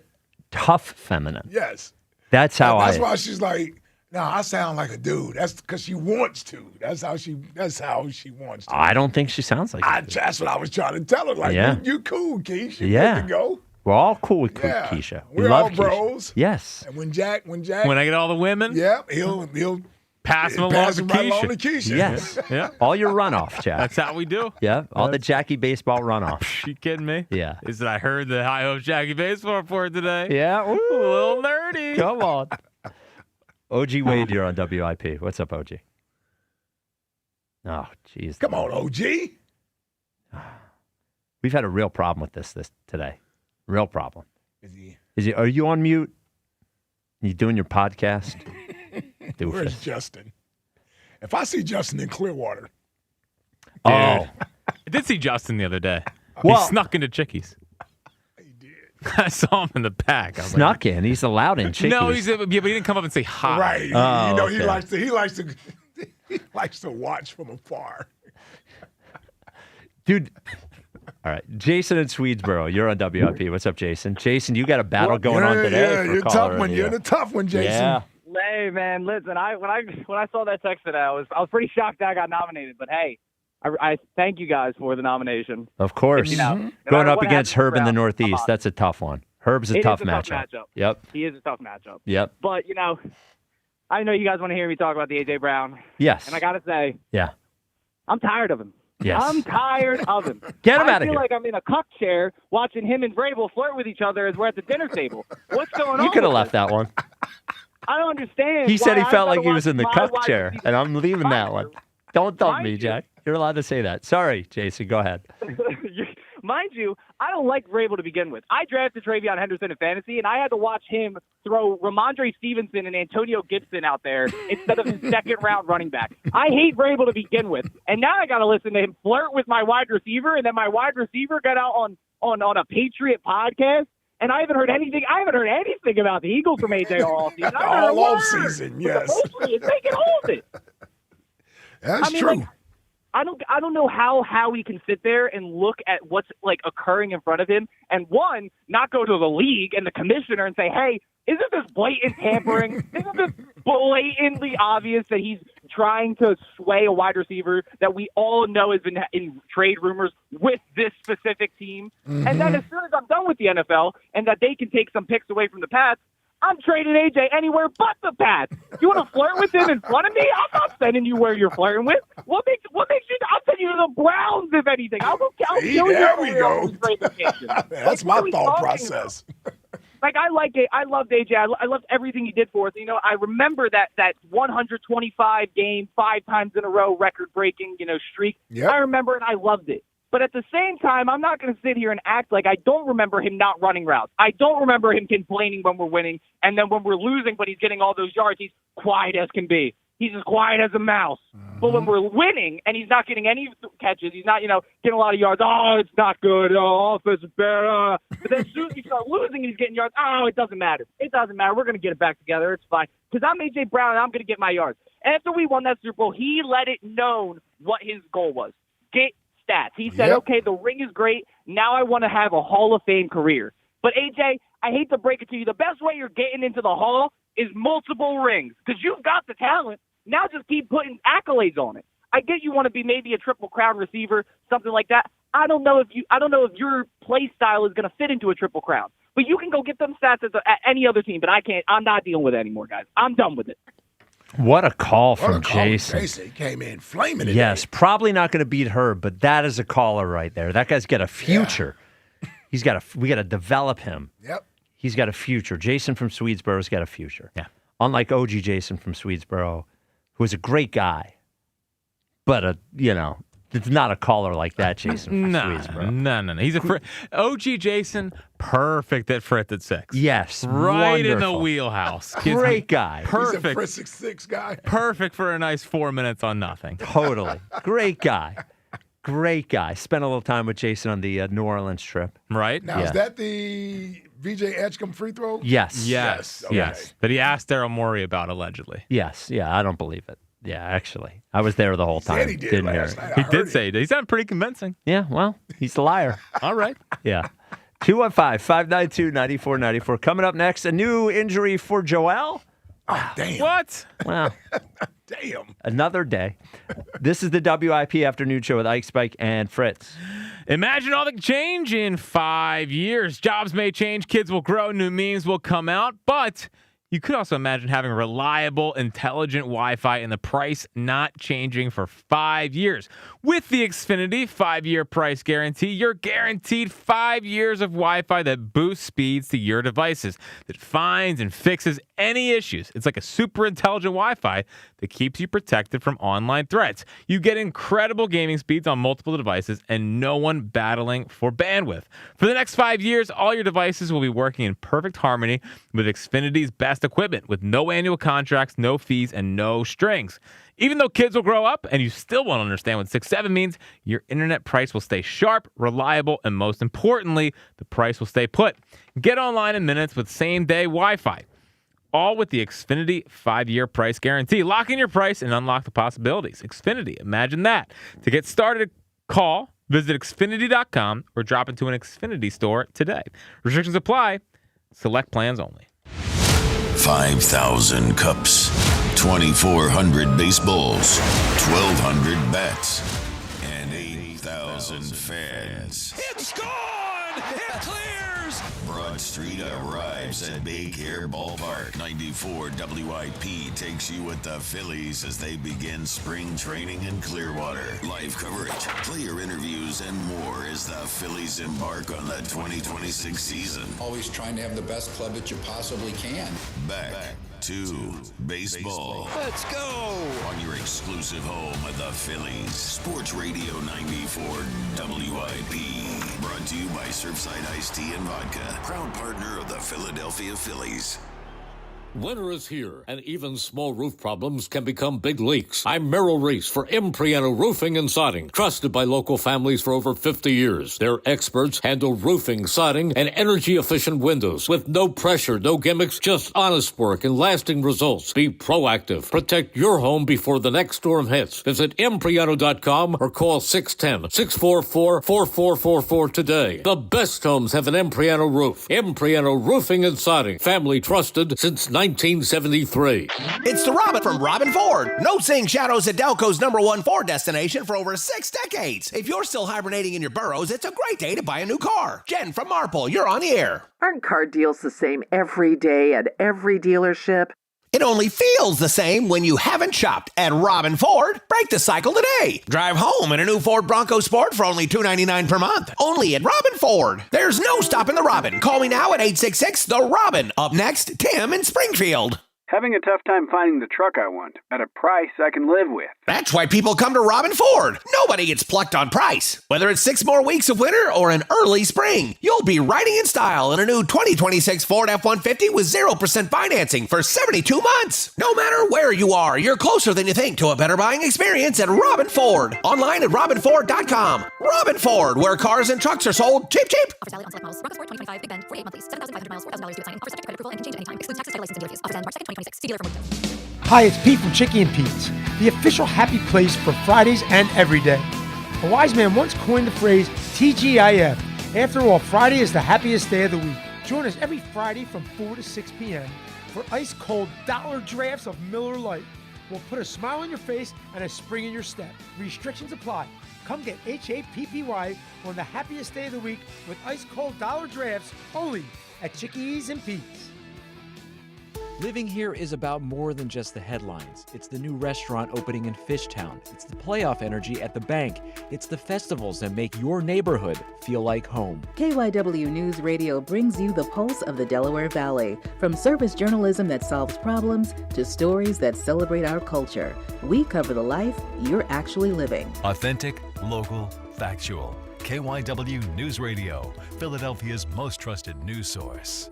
tough feminine. Yes. That's how That's I. why she's like, no, I sound like a dude. That's because she wants to. That's how she wants to. I don't think she sounds like. That's what I was trying to tell her. Like, Yeah. you cool, Keish. You Yeah. good to go. We're all cool with Yeah. Keisha. We We're love all Keisha. bros. Yes. And when Jack, When I get all the women, yeah, he'll pass them along pass to him right along Keisha. to Keisha. Yes. Yeah. All your runoff, Jack. That's how we do. Yeah. All the Jackie baseball runoff. You kidding me? Yeah. Is that I heard the High Hopes Jackie baseball report today? Yeah. A little nerdy. Come on. OG Wade, you're on WIP. What's up, OG? Oh, jeez. Come on, OG. We've had a real problem with this today. Real problem. Is he? Are you on mute? You doing your podcast? Where's Doofus. Justin? If I see Justin in Clearwater, Oh, I did see Justin the other day. Well- He snuck into Chickies. he did. I saw him in the pack. I was snuck in. He's allowed in. like, Chickies. no, but he didn't come up and say hi. Right. Oh, you know, okay. he likes to watch from afar. Dude. All right. Jason in Swedesboro, you're on WIP. What's up, Jason? Jason, you got a battle going on today. Yeah, for you're a caller tough of one. the You're year. the tough one, Jason. Yeah. Hey man, listen. When I saw that text today, I was pretty shocked that I got nominated. But hey, I thank you guys for the nomination. Of course. No Going matter up what against happens Herb in the around, Northeast, that's a tough one. Herb's a tough matchup. Yep. He is a tough matchup. Yep. But, I know you guys want to hear me talk about the A.J. Brown. Yes. And I got to say, Yeah. I'm tired of him. Yes. I'm tired of him. Get him out of I here. feel like I'm in a cuck chair watching him and Vrabel flirt with each other as we're at the dinner table. What's going on? You could have with left this? that one. I don't understand. He said he why I felt gotta like he was watch in the my cuck wide chair, receiver. and I'm leaving that one. Don't dump Mind me, you. Jack. You're allowed to say that. Sorry, Jason. Go ahead. Mind you, I don't like Vrabel to begin with. I drafted Travion Henderson in fantasy, and I had to watch him throw Ramondre Stevenson and Antonio Gibson out there instead of his second-round running back. I hate Vrabel to begin with, and now I got to listen to him flirt with my wide receiver, and then my wide receiver got out on a Patriot podcast. And I haven't heard anything. About the Eagles from AJ all season. All season, yes. They can hold it. That's true. I don't know how he can sit there and look at what's occurring in front of him and not go to the league and the commissioner and say, hey, isn't this blatant tampering? Isn't this blatantly obvious that he's trying to sway a wide receiver that we all know has been in trade rumors with this specific team? Mm-hmm. And then as soon as I'm done with the NFL and that they can take some picks away from the Pats, I'm trading AJ anywhere but the Pats. You want to flirt with him in front of me? I'm not sending you where you're flirting with. What makes you? I'll send you to the Browns if anything. I'll kill you. There we go. That's my thought process. I like it. I loved AJ. I loved everything he did for us. I remember that 125 game, 5 times in a row record-breaking, streak. Yep. I remember it. I loved it. But at the same time, I'm not going to sit here and act like I don't remember him not running routes. I don't remember him complaining when we're winning, and then when we're losing, but he's getting all those yards, he's quiet as can be. He's as quiet as a mouse. Mm-hmm. But when we're winning and he's not getting any catches, he's not, getting a lot of yards. Oh, it's not good. Oh, offense is bad. But then as soon as you start losing and he's getting yards, oh, it doesn't matter. It doesn't matter. We're going to get it back together. It's fine. Because I'm A.J. Brown and I'm going to get my yards. After we won that Super Bowl, he let it known what his goal was. Get stats. He said, okay, the ring is great. Now I want to have a Hall of Fame career. But, AJ, I hate to break it to you. The best way you're getting into the Hall is multiple rings because you've got the talent. Now just keep putting accolades on it. I get you want to be maybe a Triple Crown receiver, something like that. I don't know if your play style is going to fit into a Triple Crown. But you can go get them stats at any other team, but I can't. I'm not dealing with it anymore, guys. I'm done with it. What a call from Jason. Jason came in flaming it. Yes, probably not going to beat Herb, but that is a caller right there. That guy's got a future. Yeah. We got to develop him. Yep. He's got a future. Jason from Swedesboro's got a future. Yeah. Unlike OG Jason from Swedesboro, who is a great guy, but it's not a caller like that, Jason from Swedesboro. No. He's OG Jason, perfect at Fritz at 6. Yes, right wonderful. in the wheelhouse. Great guy. Perfect. He's a Fritz 6 guy. Perfect for a nice 4 minutes on nothing. Totally. Great guy. Great guy. Spent a little time with Jason on the New Orleans trip. Right. Now, is that the VJ Edgecombe free throw? Yes. Okay. Yes. That he asked Daryl Morey about, allegedly. Yes. Yeah, I don't believe it. Yeah, actually. I was there the whole time. He did last night. He did say it. He sounded pretty convincing. Yeah, well, he's a liar. All right. Yeah. 215-592-9494. Coming up next, a new injury for Joel. Oh, damn. What? Well, damn. Another day. This is the WIP Afternoon Show with Ike, Spike, and Fritz. Imagine all the change in 5 years. Jobs may change, kids will grow, new memes will come out, but you could also imagine having reliable, intelligent Wi-Fi and the price not changing for 5 years. With the Xfinity 5-year price guarantee, you're guaranteed 5 years of Wi-Fi that boosts speeds to your devices, that finds and fixes any issues. It's like a super intelligent Wi-Fi that keeps you protected from online threats. You get incredible gaming speeds on multiple devices and no one battling for bandwidth. For the next 5 years, all your devices will be working in perfect harmony with Xfinity's best equipment with no annual contracts, no fees, and no strings. Even though kids will grow up and you still won't understand what 6-7 means, your internet price will stay sharp, reliable, and most importantly, the price will stay put. Get online in minutes with same-day Wi-Fi. All with the Xfinity 5-year price guarantee. Lock in your price and unlock the possibilities. Xfinity, imagine that. To get started, call, visit Xfinity.com, or drop into an Xfinity store today. Restrictions apply. Select plans only. 5,000 cups, 2,400 baseballs, 1,200 bats, 10,000 fans. It's gone! It clears! Broad Street arrives at Big Air Ballpark. 94 WIP takes you with the Phillies as they begin spring training in Clearwater. Live coverage, player interviews, and more as the Phillies embark on the 2026 season. Always trying to have the best club that you possibly can. Back to baseball. Let's go! On your exclusive home of the Phillies. Sports Radio 94 WIP. Brought to you by Surfside Iced Tea and Vodka. Proud partner of the Philadelphia Phillies. Winter is here, and even small roof problems can become big leaks. I'm Merrill Reese for Impriano Roofing and Siding, trusted by local families for over 50 years. Their experts handle roofing, siding, and energy-efficient windows with no pressure, no gimmicks, just honest work and lasting results. Be proactive. Protect your home before the next storm hits. Visit Impriano.com or call 610-644-4444 today. The best homes have an Impriano roof. Impriano Roofing and Siding, family trusted since 1973. It's the Robin from Robin Ford. No seeing shadows at Delco's #1 Ford destination for over 6 decades. If you're still hibernating in your burrows, it's a great day to buy a new car. Jen from Marple, you're on the air. Aren't car deals the same every day at every dealership? It only feels the same when you haven't shopped at Robin Ford. Break the cycle today. Drive home in a new Ford Bronco Sport for only $299 per month. Only at Robin Ford. There's no stopping the Robin. Call me now at 866-THE-ROBIN. Up next, Tim in Springfield. Having a tough time finding the truck I want at a price I can live with. That's why people come to Robin Ford. Nobody gets plucked on price. Whether it's 6 more weeks of winter or an early spring, you'll be riding in style in a new 2026 Ford F-150 with 0% financing for 72 months. No matter where you are, you're closer than you think to a better buying experience at Robin Ford. Online at robinford.com. Robin Ford, where cars and trucks are sold cheap, cheap. Offers valid on select models. Bronco Sport 2025, Big Bend, 48 monthlies, 7,500 miles, $4,000 due signing. Offer subject to credit approval and can change at any time. Excludes taxes, title license, and dealer fees. Offers end March 2nd, 2026. See dealer for more details. Hi, it's Pete from Chicky and Pete's, the official happy place for Fridays and every day. A wise man once coined the phrase TGIF. After all, Friday is the happiest day of the week. Join us every Friday from 4 to 6 p.m. for ice-cold dollar drafts of Miller Lite. We'll put a smile on your face and a spring in your step. Restrictions apply. Come get HAPPY on the happiest day of the week with ice-cold dollar drafts only at Chickies and Pete's. Living here is about more than just the headlines. It's the new restaurant opening in Fishtown. It's the playoff energy at the bank. It's the festivals that make your neighborhood feel like home. KYW News Radio brings you the pulse of the Delaware Valley. From service journalism that solves problems to stories that celebrate our culture. We cover the life you're actually living. Authentic, local, factual. KYW News Radio, Philadelphia's most trusted news source.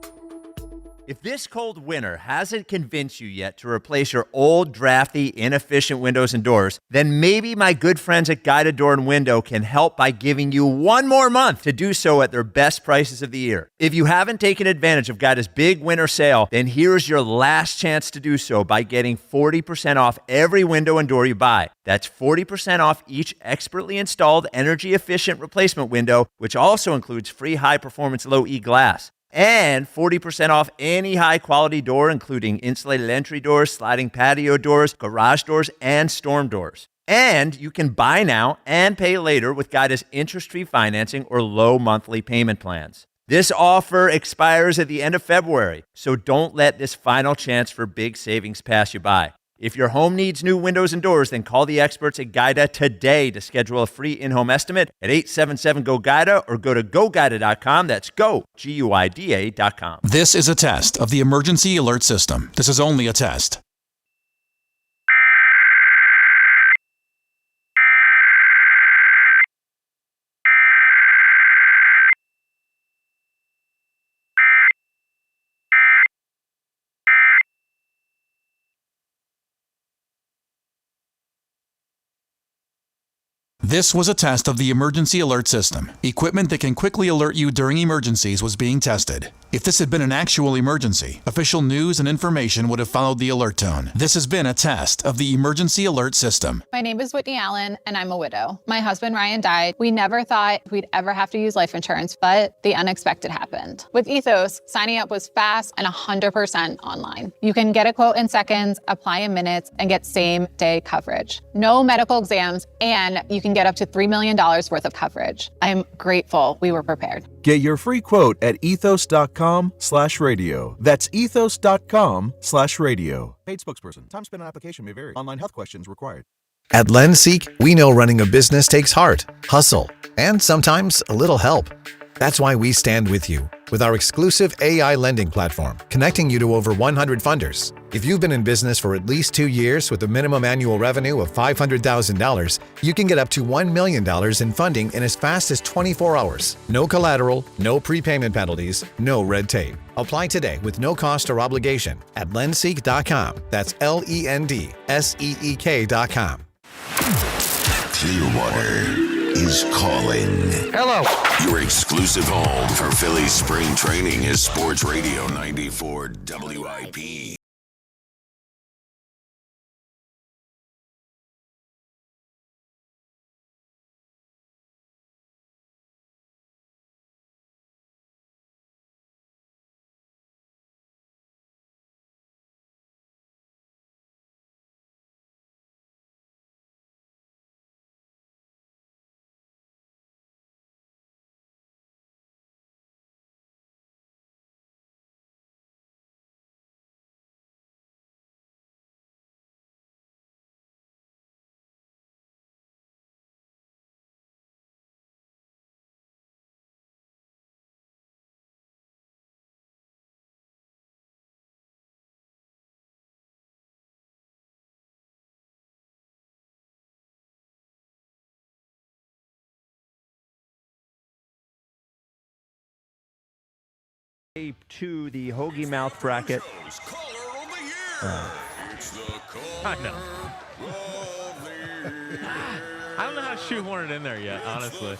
If this cold winter hasn't convinced you yet to replace your old, drafty, inefficient windows and doors, then maybe my good friends at Guided Door and Window can help by giving you one more month to do so at their best prices of the year. If you haven't taken advantage of Guided's big winter sale, then here's your last chance to do so by getting 40% off every window and door you buy. That's 40% off each expertly installed energy-efficient replacement window, which also includes free high-performance low-E glass. And 40% off any high-quality door, including insulated entry doors, sliding patio doors, garage doors, and storm doors. And you can buy now and pay later with Guided's interest-free financing or low monthly payment plans. This offer expires at the end of February, so don't let this final chance for big savings pass you by. If your home needs new windows and doors, then call the experts at Guida today to schedule a free in-home estimate at 877-GO-GUIDA or go to GoGuida.com. That's go, GUIDA.com. This is a test of the emergency alert system. This is only a test. This was a test of the emergency alert system. Equipment that can quickly alert you during emergencies was being tested. If this had been an actual emergency, official news and information would have followed the alert tone. This has been a test of the emergency alert system. My name is Whitney Allen, and I'm a widow. My husband, Ryan, died. We never thought we'd ever have to use life insurance, but the unexpected happened. With Ethos, signing up was fast and 100% online. You can get a quote in seconds, apply in minutes, and get same-day coverage. No medical exams, and you can get up to $3 million worth of coverage. I am grateful we were prepared. Get your free quote at ethos.com/radio. That's ethos.com/radio. Paid spokesperson. Time spent on application may vary. Online health questions required. At LendSeek, we know running a business takes heart, hustle, and sometimes a little help. That's why we stand with you with our exclusive AI lending platform, connecting you to over 100 funders. If you've been in business for at least 2 years with a minimum annual revenue of $500,000, you can get up to $1 million in funding in as fast as 24 hours. No collateral, no prepayment penalties, no red tape. Apply today with no cost or obligation at lendseek.com. That's LENDSEEK.com. Clearwater is calling. Hello. Your exclusive home for Phillies spring training is Sports Radio 94 WIP. To the Hoagie Mouth bracket. I know. I don't know how to shoehorn it in there yet, honestly.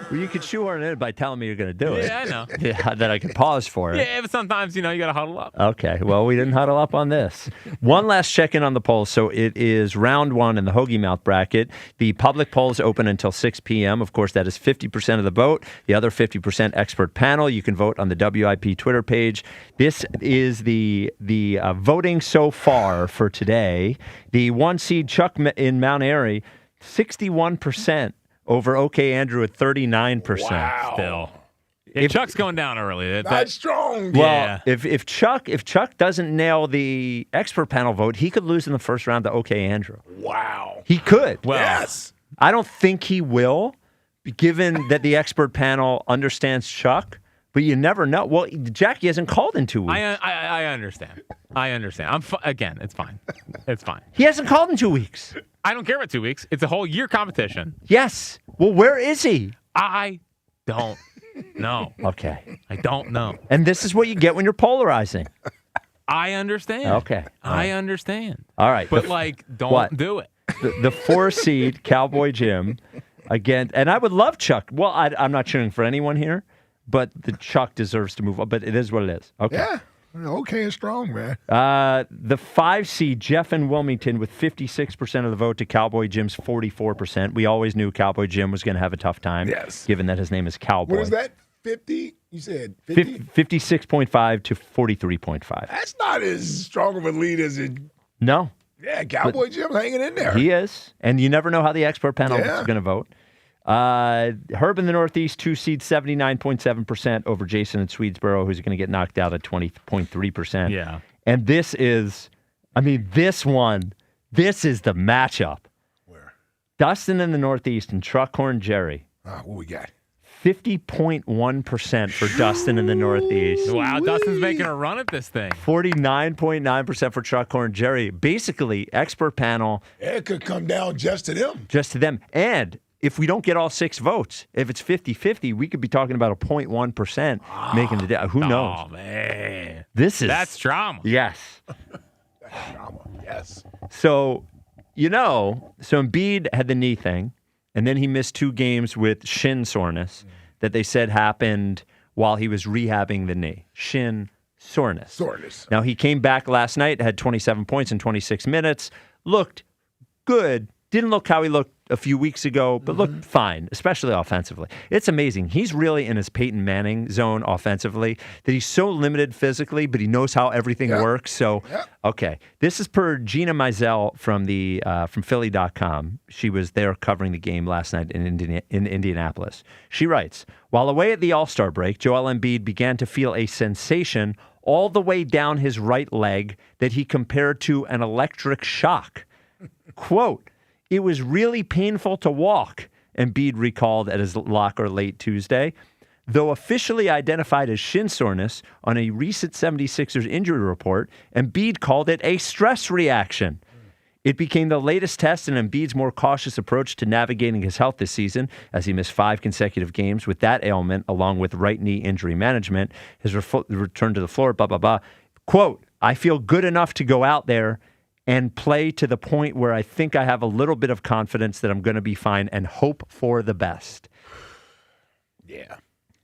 Well, you could shoehorn it in by telling me you're going to do it. Yeah, I know. Yeah, that I could pause for it. Yeah, but sometimes, you got to huddle up. Okay, well, we didn't huddle up on this. One last check-in on the polls. So it is round one in the Hoagie Mouth bracket. The public polls open until 6 p.m. Of course, that is 50% of the vote. The other 50% expert panel. You can vote on the WIP Twitter page. This is the voting so far for today. The one seed Chuck in Mount Airy, 61%. Over OK Andrew at 39%. Wow. Still. If Chuck's going down early. That's strong. Well, yeah. if Chuck doesn't nail the expert panel vote, he could lose in the first round to OK Andrew. Wow. He could. Well, yes. I don't think he will, given that the expert panel understands Chuck. But you never know. Well, Jackie hasn't called in 2 weeks. I understand. Again, it's fine. It's fine. He hasn't called in 2 weeks. I don't care about 2 weeks. It's a whole year competition. Yes. Well, where is he? I don't know. Okay. I don't know. And this is what you get when you're polarizing. I understand. Okay. I understand. All right. But, don't do it. The 4 seed, Cowboy Jim, again. And I would love Chuck. Well, I'm not cheering for anyone here, but the Chuck deserves to move up. But it is what it is. Okay. Yeah. Okay is strong, man. The 5 seed, Jeff in Wilmington, with 56% of the vote to Cowboy Jim's 44%. We always knew Cowboy Jim was going to have a tough time. Yes. Given that his name is Cowboy. What is that? 50? You said 50? 56.5 to 43.5. That's not as strong of a lead as it. No. Yeah, Cowboy Jim's hanging in there. He is. And you never know how the expert panel is going to vote. Herb in the Northeast, 2 seed, 79.7% over Jason in Swedesboro, who's going to get knocked out at 20.3%. Yeah. And this is the matchup. Where? Dustin in the Northeast and Truckhorn Jerry. What we got? 50.1% for Dustin in the Northeast. Wow, Dustin's making a run at this thing. 49.9% for Truckhorn Jerry. Basically, expert panel. It could come down just to them. Just to them. And if we don't get all 6 votes, if it's 50-50, we could be talking about a 0.1% making the day. Who knows? Oh, man. That's drama. Yes. That's drama. Yes. So, so Embiid had the knee thing, and then he missed 2 games with shin soreness that they said happened while he was rehabbing the knee. Shin soreness. Now, he came back last night, had 27 points in 26 minutes, looked good, Didn't look how he looked a few weeks ago, but looked fine, especially offensively. It's amazing. He's really in his Peyton Manning zone offensively, that he's so limited physically, but he knows how everything works. So, okay. This is per Gina Mizell from Philly.com. She was there covering the game last night in Indianapolis. She writes, while away at the All-Star break, Joel Embiid began to feel a sensation all the way down his right leg that he compared to an electric shock. Quote, it was really painful to walk, Embiid recalled at his locker late Tuesday. Though officially identified as shin soreness on a recent 76ers injury report, Embiid called it a stress reaction. It became the latest test in Embiid's more cautious approach to navigating his health this season, as he missed 5 consecutive games with that ailment, along with right knee injury management. His return to the floor, blah, blah, blah. Quote, I feel good enough to go out there and play to the point where I think I have a little bit of confidence that I'm going to be fine and hope for the best. Yeah,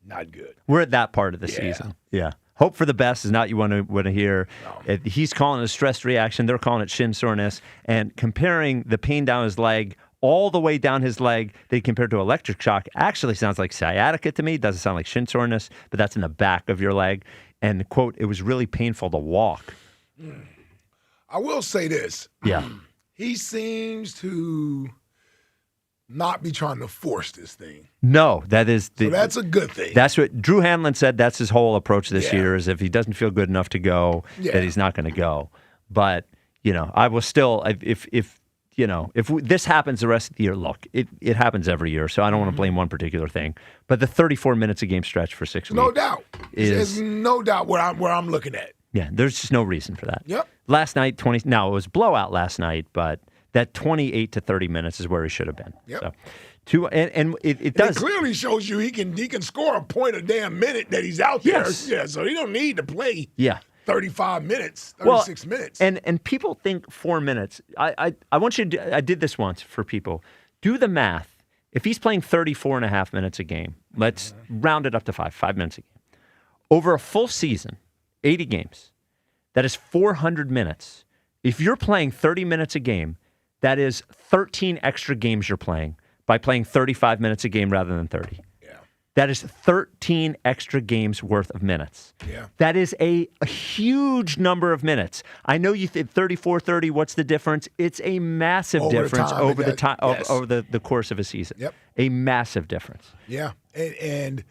not good. We're at that part of the season. Yeah. Hope for the best is not what you want to hear. No. He's calling it a stress reaction. They're calling it shin soreness. And comparing the pain down his leg all the way down his leg they compared to electric shock actually sounds like sciatica to me. It doesn't sound like shin soreness, but that's in the back of your leg. And, quote, it was really painful to walk. I will say this. Yeah. He seems to not be trying to force this thing. No, that's a good thing. That's what Drew Hanlon said. That's his whole approach this year is if he doesn't feel good enough to go, that he's not going to go. But, I will still, if this happens the rest of the year, look, it happens every year, so I don't want to blame one particular thing. But the 34 minutes a game stretch for 6 weeks. No doubt. There's no doubt where I'm looking at. Yeah, there's just no reason for that. Yep. Last night, it was blowout last night, but that 28 to 30 minutes is where he should have been. Yep. So, it does. It clearly shows you he can score a point a damn minute that he's out there. Yes. Yeah, so he don't need to play 35 minutes, 36 minutes. And people think 4 minutes. I want you to I did this once for people. Do the math. If he's playing 34 and a half minutes a game, let's round it up to 5 minutes a game. Over a full season, 80 games, that is 400 minutes. If you're playing 30 minutes a game, that is 13 extra games you're playing by playing 35 minutes a game rather than 30. Yeah. That is 13 extra games worth of minutes. Yeah. That is a huge number of minutes. I know you think 34-30, what's the difference? It's a massive difference over the course of a season. Yep. A massive difference. Yeah. And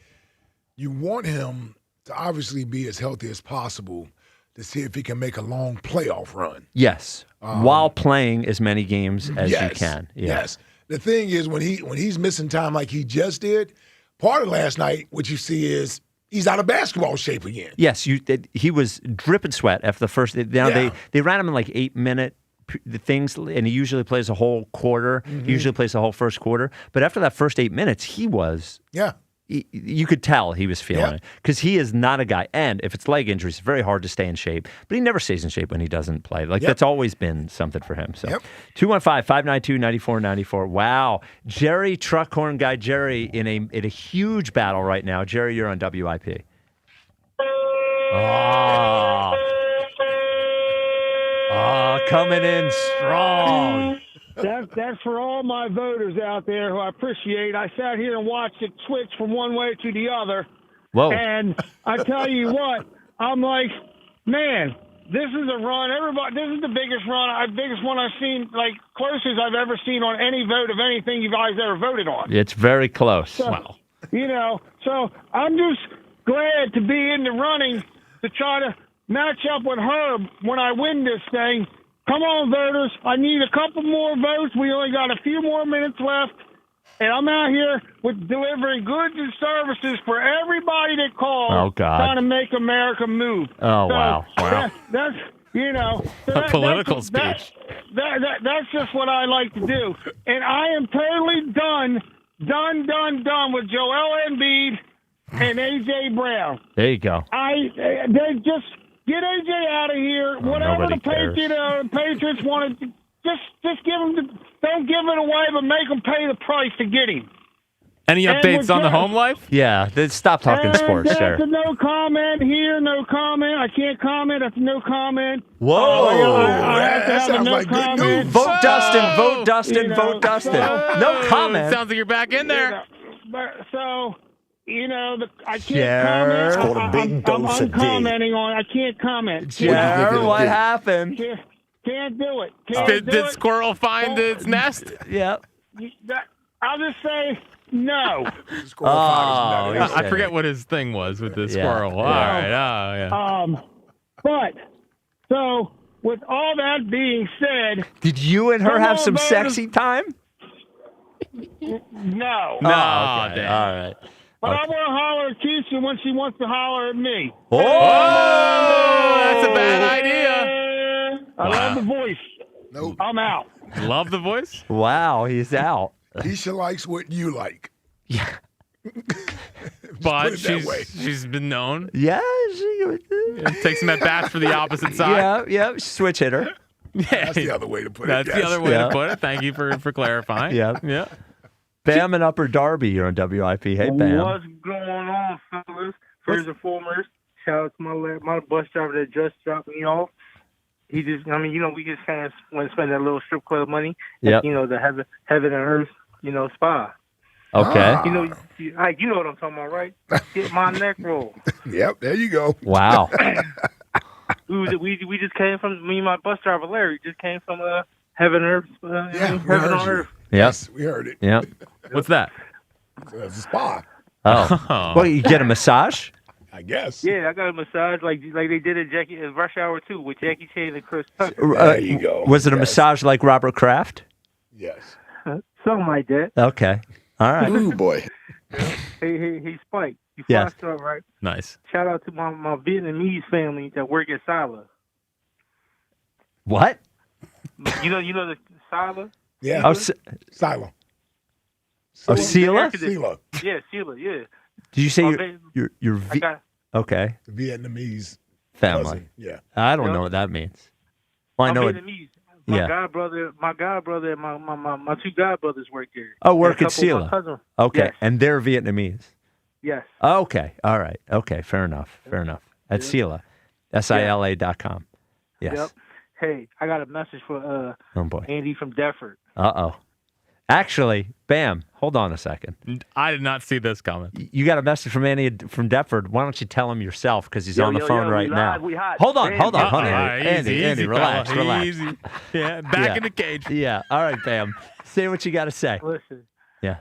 you want him to obviously be as healthy as possible to see if he can make a long playoff run. Yes. While playing as many games as you can. Yeah. Yes. The thing is, when he's missing time like he just did, part of last night, what you see is he's out of basketball shape again. Yes, he was dripping sweat after the first. Now they ran him in like 8-minute things, and he usually plays a whole quarter. He usually plays the whole first quarter. But after that first 8 minutes, he was. Yeah. You could tell he was feeling it because he is not a guy. And if it's leg injuries, it's very hard to stay in shape. But he never stays in shape when he doesn't play. That's always been something for him. So 215-592-9494. Wow. Jerry, Truckhorn guy Jerry, in a huge battle right now. Jerry, you're on WIP. Coming in strong. That's for all my voters out there who I appreciate. I sat here and watched it switch from one way to the other. Whoa. And I tell you what, I'm like, man, this is a run. This is the biggest one I've seen, like closest I've ever seen on any vote of anything you guys ever voted on. It's very close. So, so I'm just glad to be in the running to try to match up with Herb when I win this thing. Come on, voters. I need a couple more votes. We only got a few more minutes left. And I'm out here with delivering goods and services for everybody that calls trying to make America move. Oh, wow. That's a political speech. That's just what I like to do. And I am totally done with Joel Embiid and A.J. Brown. There you go. They just... Get AJ out of here. Whatever the Patriots wanted, just give him. Don't give it away, but make them pay the price to get him. Any updates on the home life? Yeah, stop talking sports, That's sir. a no comment here, no comment. I can't comment. That's no comment. Whoa. I have to that have a sounds no like good comment. news. Vote Dustin, vote Dustin, You know, vote Dustin. so- No comment. Sounds like you're back in there. So, I can't Jer. comment. It's called a big dose I'm of D. commenting on. I can't comment. Jer, what happened? Can't do it. Can't do Did it. Squirrel find its nest? Yep. I'll just say no. I forget what his thing was with the squirrel. Yeah. All right. Oh, yeah. But so with all that being said, Did you and her Come have on, some voters. sexy time? no. No, Oh, okay. Dan. All right. But I'm gonna holler at Keisha when she wants to holler at me. Oh, that's a bad idea. I love the voice. Nope. I'm out. Love the voice? Wow, he's out. Keisha likes what you like. Yeah. But put it that way. she's been known. Yeah, Take some at bats for the opposite side. Yeah, switch hitter. Yeah. That's the other way to put it. That's the yes. other way to put it. Thank you for clarifying. Yeah. Yeah. Bam and Upper Darby, you're on WIP. Hey, Bam. What's going on, fellas? First and foremost, shout out to my bus driver that just dropped me off. He just, we just kind of want to spend that little strip club money. Yep. The heaven and earth, spa. Okay. You know what I'm talking about, right? Get my neck roll. Yep, there you go. Wow. we just came from, me and my bus driver Larry just came from heaven and earth. Heaven on earth. Yes, we heard it. Yeah. What's that? It's a spa. Oh. Well, you get a massage? I guess. Yeah, I got a massage like they did at Rush Hour 2 with Jackie Chan and Chris Tucker. There you go. Was it a massage like Robert Kraft? Yes. Something like that. Okay. All right. Ooh, boy. Hey, Spike. You Yes. fly star, right? Nice. Shout out to my Vietnamese family that work at Sila. What? You know the Sila? Yeah. Oh, Silo. Oh, Sila? Sila. Yeah, Sila, yeah. Did you say Oh, you're I got okay The Vietnamese family? cousin. Yeah. I don't Yeah. know what that means. Well, I know it. Vietnamese. My Yeah. godbrother, and my two godbrothers work there. Oh, And a work at couple of my Sila. cousins. Okay, Yes. and they're Vietnamese. Yes. Okay, all right. Okay, fair enough. At Sila, SILA.com. Yes. Yep. Hey, I got a message for Oh boy. Andy from Deptford. Uh-oh. Actually, Bam, hold on a second. I did not see this comment. You got a message from Andy from Deptford. Why don't you tell him yourself because he's on the phone right now. We hot. Hold on. Bam. Andy, relax. Easy. Yeah, back in the cage. Yeah. All right, Bam. Say what you got to say. Listen. Yeah.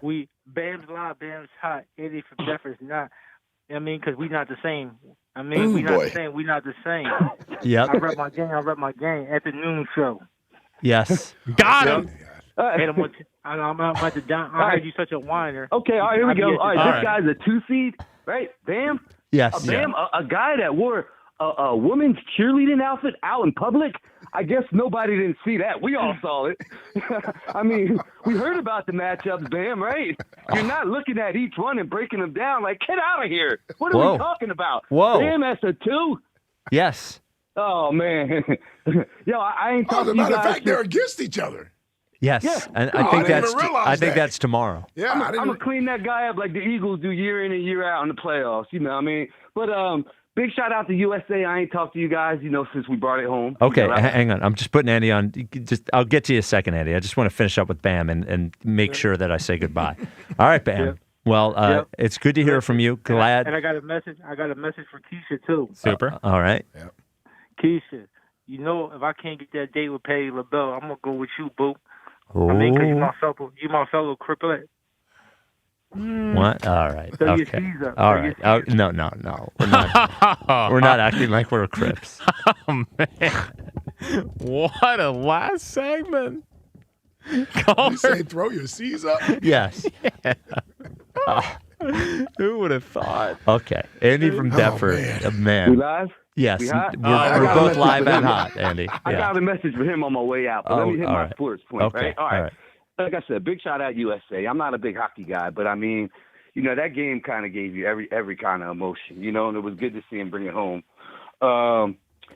Bam's live, Bam's hot. Andy from Deptford's not. Because we not the same. Ooh, we not boy. the same. We not the same. Yep. I rep my game at the noon show. Yes. Got him. And I'm about to down. I heard you such a whiner. Okay, all right, here we go. All right, All this right. guy's a 2-seed, right? Bam. Yes. Bam, a guy that wore a woman's cheerleading outfit out in public. I guess nobody didn't see that. We all saw it. I mean, we heard about the matchups, Bam, right? You're not looking at each one and breaking them down like, get out of here. What are Whoa. we talking about? Whoa. Bam, that's a 2? Yes. Oh, man. Yo, I ain't Oh, as talking a to you matter of guys. fact, they're against each other. Yes. Yeah. And Oh, I think I didn't even realize that. that's tomorrow. Yeah, I'm I didn't. gonna clean that guy up like the Eagles do year in and year out in the playoffs. You know what I mean? But big shout out to USA. I ain't talked to you guys, since we brought it home. Okay, You know, hang on. I'm just putting Andy on. I'll get to you in a second, Andy. I just want to finish up with Bam and make sure that I say goodbye. All right, Bam. Yep. Well, Yep. it's good to hear from you. Glad. And I got a message. I got a message for Keisha too. Super. All right. Keisha, if I can't get that date with Patty LaBelle, I'm gonna go with you, boo. Oh. Because you my fellow cripple. What? All right. So your Okay. C's up. All So your right. Oh, no. We're not. We're not acting like we're Crips. Oh, man. What a last segment. You say throw your C's up? Yes. Who would have thought? Okay. Andy from Deptford. Man. We live? Yes. We hot? We're both live and hot, Andy. I Yeah. got a message for him on my way out, but let me hit all my right. sports point, Okay. right? All right. Like I said, big shout out USA. I'm not a big hockey guy, but I mean, that game kind of gave you every kind of emotion, and it was good to see him bring it home.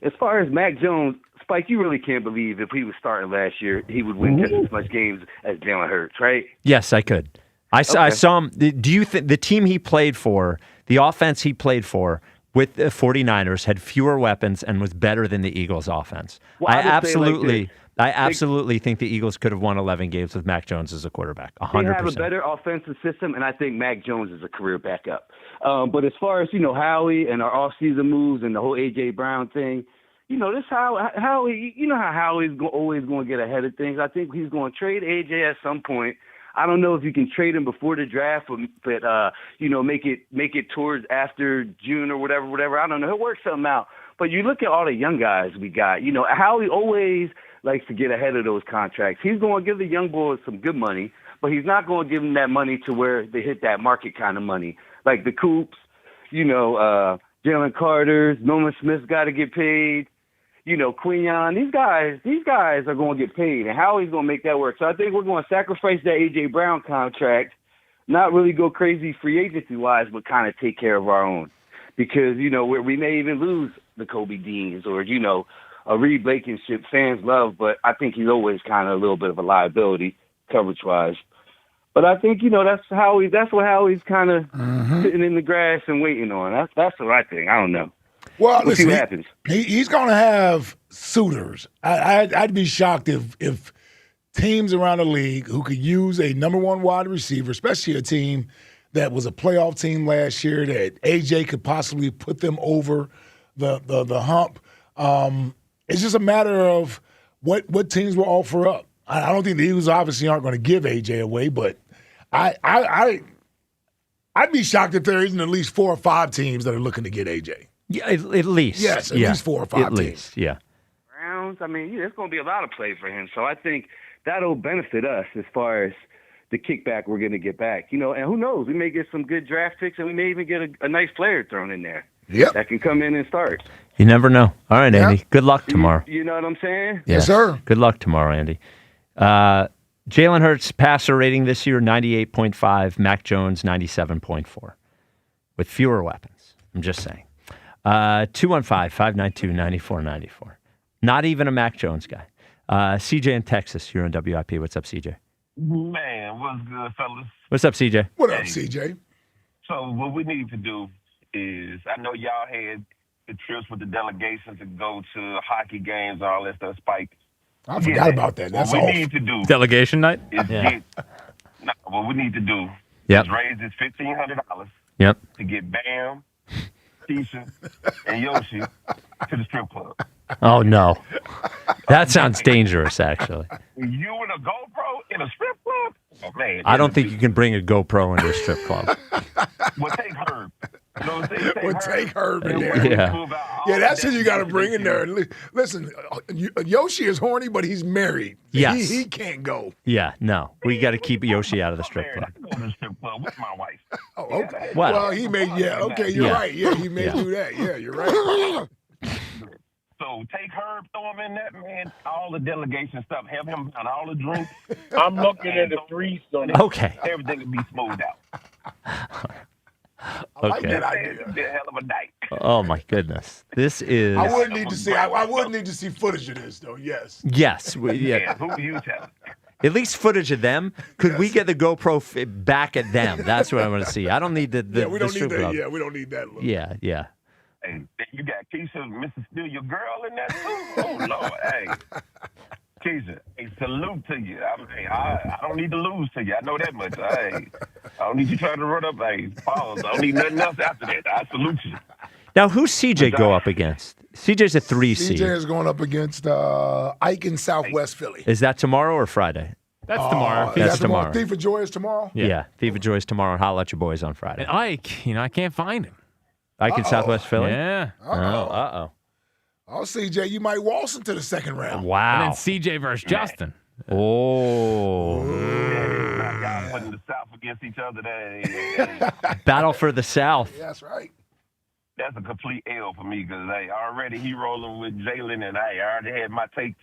As far as Mac Jones, Spike, you really can't believe if he was starting last year, he would win just as much games as Jalen Hurts, right? Yes, I could. I saw him. Do you think the team he played for, the offense he played for with the 49ers had fewer weapons and was better than the Eagles' offense? Well, I absolutely think the Eagles could have won 11 games with Mac Jones as a quarterback. 100%. They have a better offensive system, and I think Mac Jones is a career backup. But as far as, Howie and our offseason moves and the whole A.J. Brown thing, this Howie, how Howie's always going to get ahead of things. I think he's going to trade A.J. at some point. I don't know if you can trade him before the draft, but make it towards after June or whatever. I don't know. He'll work something out. But you look at all the young guys we got. Howie always likes to get ahead of those contracts. He's going to give the young boys some good money, but he's not going to give them that money to where they hit that market kind of money. Like the Coops, Jalen Carter's, Nolan Smith's got to get paid. Quinyon, these guys are going to get paid, and Howie's going to make that work. So I think we're going to sacrifice that A.J. Brown contract, not really go crazy free agency-wise, but kind of take care of our own. Because, we may even lose the Kobe Deans or, a Reed Blankenship fans love, but I think he's always kind of a little bit of a liability coverage-wise. But I think, that's what Howie's kind of sitting in the grass and waiting on. That's what I think. I don't know. Well, we'll see listen, what happens. He's going to have suitors. I'd be shocked if teams around the league who could use a number one wide receiver, especially a team that was a playoff team last year, that A.J. could possibly put them over the hump. It's just a matter of what teams will offer up. I don't think the Eagles obviously aren't going to give A.J. away, but I'd be shocked if there isn't at least 4 or 5 teams that are looking to get A.J. Yeah, at least. Yes, at least 4 or 5 at teams. least, yeah. Browns, there's going to be a lot of play for him. So I think that'll benefit us as far as the kickback we're going to get back. And who knows? We may get some good draft picks, and we may even get a nice player thrown in there. Yep. That can come in and start. You never know. All right, Andy. Good luck tomorrow. You know what I'm saying? Yes, sir. Good luck tomorrow, Andy. Jalen Hurts passer rating this year, 98.5. Mac Jones, 97.4. With fewer weapons. I'm just saying. 215-592-9494. Not even a Mac Jones guy. CJ in Texas, you're on WIP. What's up, CJ? Man, what's good, fellas? What's up, CJ? What up, CJ? So what we need to do is, I know y'all had the trips with the delegation to go to hockey games, all that stuff, Spike. I forgot about that. That's what all. we need to do. Delegation night? What we need to do Yep. is raise this $1,500 Yep. to get Bam, Keisha, and Yoshi to the strip club. Oh, no. That sounds dangerous, actually. You and a GoPro in a strip club? Oh, man. I don't think you can bring a GoPro into a strip club. Well, take Herb. You know what I'm saying? We'll take Herb in there. Yeah. That's who you got to bring in there. Listen, Yoshi is horny, but he's married. Yes. He can't go. Yeah, no. We got to keep Yoshi out of the strip club. I go to the strip club with my wife. Oh, okay. What? Well, he may, okay, you're right. Yeah, he may do that. Yeah, you're right. So take Herb, throw him in that, man. All the delegation stuff, have him on all the drinks. I'm looking at the threesome. Okay. Everything will be smoothed out. I like Okay. that idea. It'll be a hell of a night. Oh, my goodness. This is... I would need to see. I would need to see footage of this, though. Yes. Yes. Yeah, who you telling? At least footage of them. Could we get the GoPro back at them? That's what I want to see. I don't need the Yeah, we don't need strip that. club. Yeah, we don't need that. Look. Yeah, yeah. Hey, you got Keisha, Mrs. Steal Your Girl in that too? Oh, Lord. Hey, Keisha, hey, salute to you. I don't need to lose to you. I know that much. Hey, I don't need you trying to run up. Hey, pause. I don't need nothing else after that. I salute you. Now, who's CJ go up against? CJ's a 3 seed. CJ is going up against Ike in Southwest Philly. Is that tomorrow or Friday? That's tomorrow. That's tomorrow. Thief of Joy is tomorrow? Yeah. Thief of Joy is tomorrow, and holla at your boys on Friday. And Ike, I can't find him. Ike in Southwest Philly? Yeah. Oh, CJ, you might waltz into the second round. Wow. And then CJ versus Justin. Oh. Y'all putting the South against each other. Battle for the South. Yeah, that's right. That's a complete L for me because already he rolling with Jalen, and I already had my takes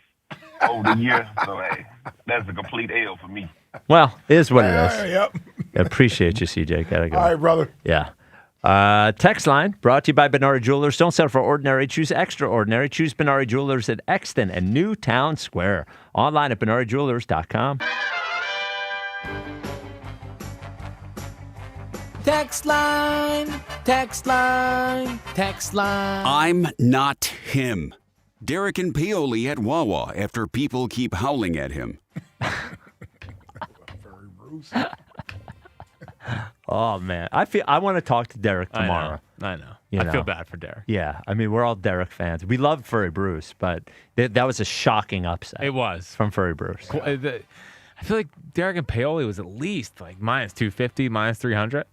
over the year. So, that's a complete L for me. Well, it is what it is. Yep. Appreciate you, CJ. Gotta go. All right, brother. Yeah. Text line brought to you by Benari Jewelers. Don't settle for ordinary. Choose extraordinary. Choose Benari Jewelers at Exton and Newtown Square. Online at BenariJewelers.com. Text line, text line, text line. I'm not him. Derek and Paoli at Wawa after people keep howling at him. Oh man, I want to talk to Derek tomorrow. I know. You I know? feel bad for Derek. Yeah, I mean we're all Derek fans. We love Furry Bruce, but that was a shocking upset. It was from Furry Bruce. I feel like Derek and Paoli was at least like minus 250, minus 300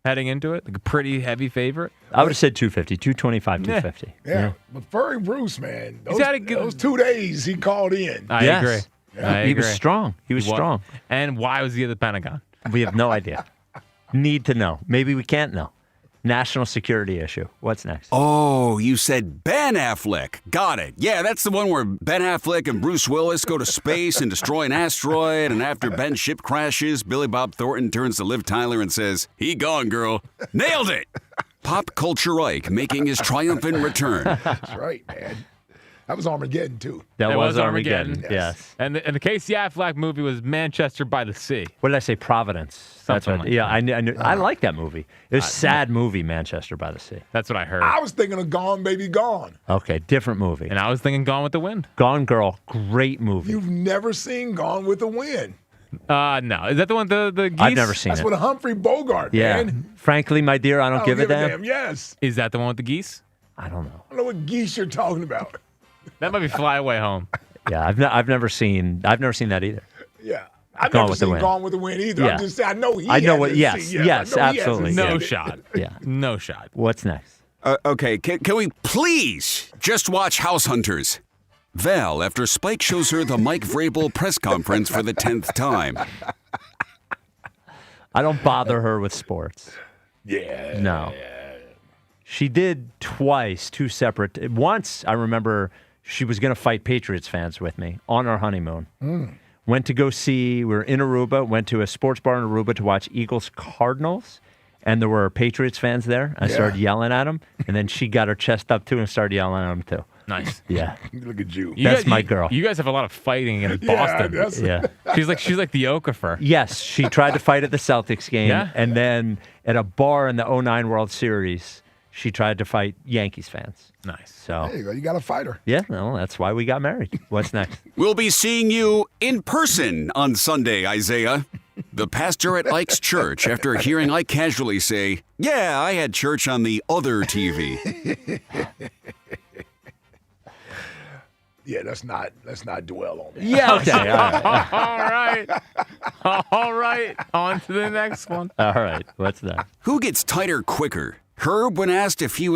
heading into it. Like a pretty heavy favorite. I would have said 250, 225, 250. Yeah, but Furry Bruce, man, He's had a good- those 2 days he called in. I agree. Yeah. He was strong. He was strong. And why was he at the Pentagon? We have no idea. Need to know. Maybe we can't know. National security issue. What's next? Oh, you said Ben Affleck. Got it. Yeah, that's the one where Ben Affleck and Bruce Willis go to space and destroy an asteroid, and after Ben's ship crashes, Billy Bob Thornton turns to Liv Tyler and says, "He gone, girl." Nailed it! Pop Culture Ike making his triumphant return. That's right, man. That was Armageddon, too. That was Armageddon. Yes. And the Casey Affleck movie was Manchester by the Sea. What did I say? Providence. That's Something what. like Yeah, that. I knew. I like that movie. It was a sad movie, Manchester by the Sea. That's what I heard. I was thinking of Gone Baby Gone. Okay, different movie. And I was thinking Gone with the Wind. Gone Girl, great movie. You've never seen Gone with the Wind. No. Is that the one, the geese? I've never seen That's it. with Humphrey Bogart, Yeah. man. Frankly, my dear, I don't give a damn. Yes. Is that the one with the geese? I don't know. I don't know what geese you're talking about. That might be Fly Away Home. Yeah, I've never seen that either. Yeah. I've Gone never with the seen Wind. Gone with the Wind either. Yeah. I'm just saying, I know he I know hasn't what. Yes, seen- yes, I know he hasn't absolutely. seen No it. shot. Yeah. No shot. What's next? Okay, can we please just watch House Hunters? Val, after Spike shows her the Mike Vrabel press conference for the 10th time. I don't bother her with sports. Yeah. No. She did twice, two separate. Once, I remember she was going to fight Patriots fans with me on our honeymoon. Went to go see, we were in Aruba, went to a sports bar in Aruba to watch Eagles Cardinals, and there were Patriots fans there. I started yelling at them, and then she got her chest up too and started yelling at them too. Nice. Yeah. Look at you. That's my girl. You guys have a lot of fighting in Yeah, Boston. Yeah. She's like the Okafor. Yes, she tried to fight at the Celtics game, Yeah? and then at a bar in the 2009 World Series, she tried to fight Yankees fans. Nice. So, There you go. You got a fighter. yeah, no, that's why we got married. What's next? We'll be seeing you in person on Sunday, Isaiah. The pastor at Ike's church after hearing Ike casually say, "Yeah, I had church on the other TV." Yeah, let's not dwell on that. Yeah, okay. All right. All right. On to the next one. All right. What's next? Who gets tighter quicker? Herb when asked if he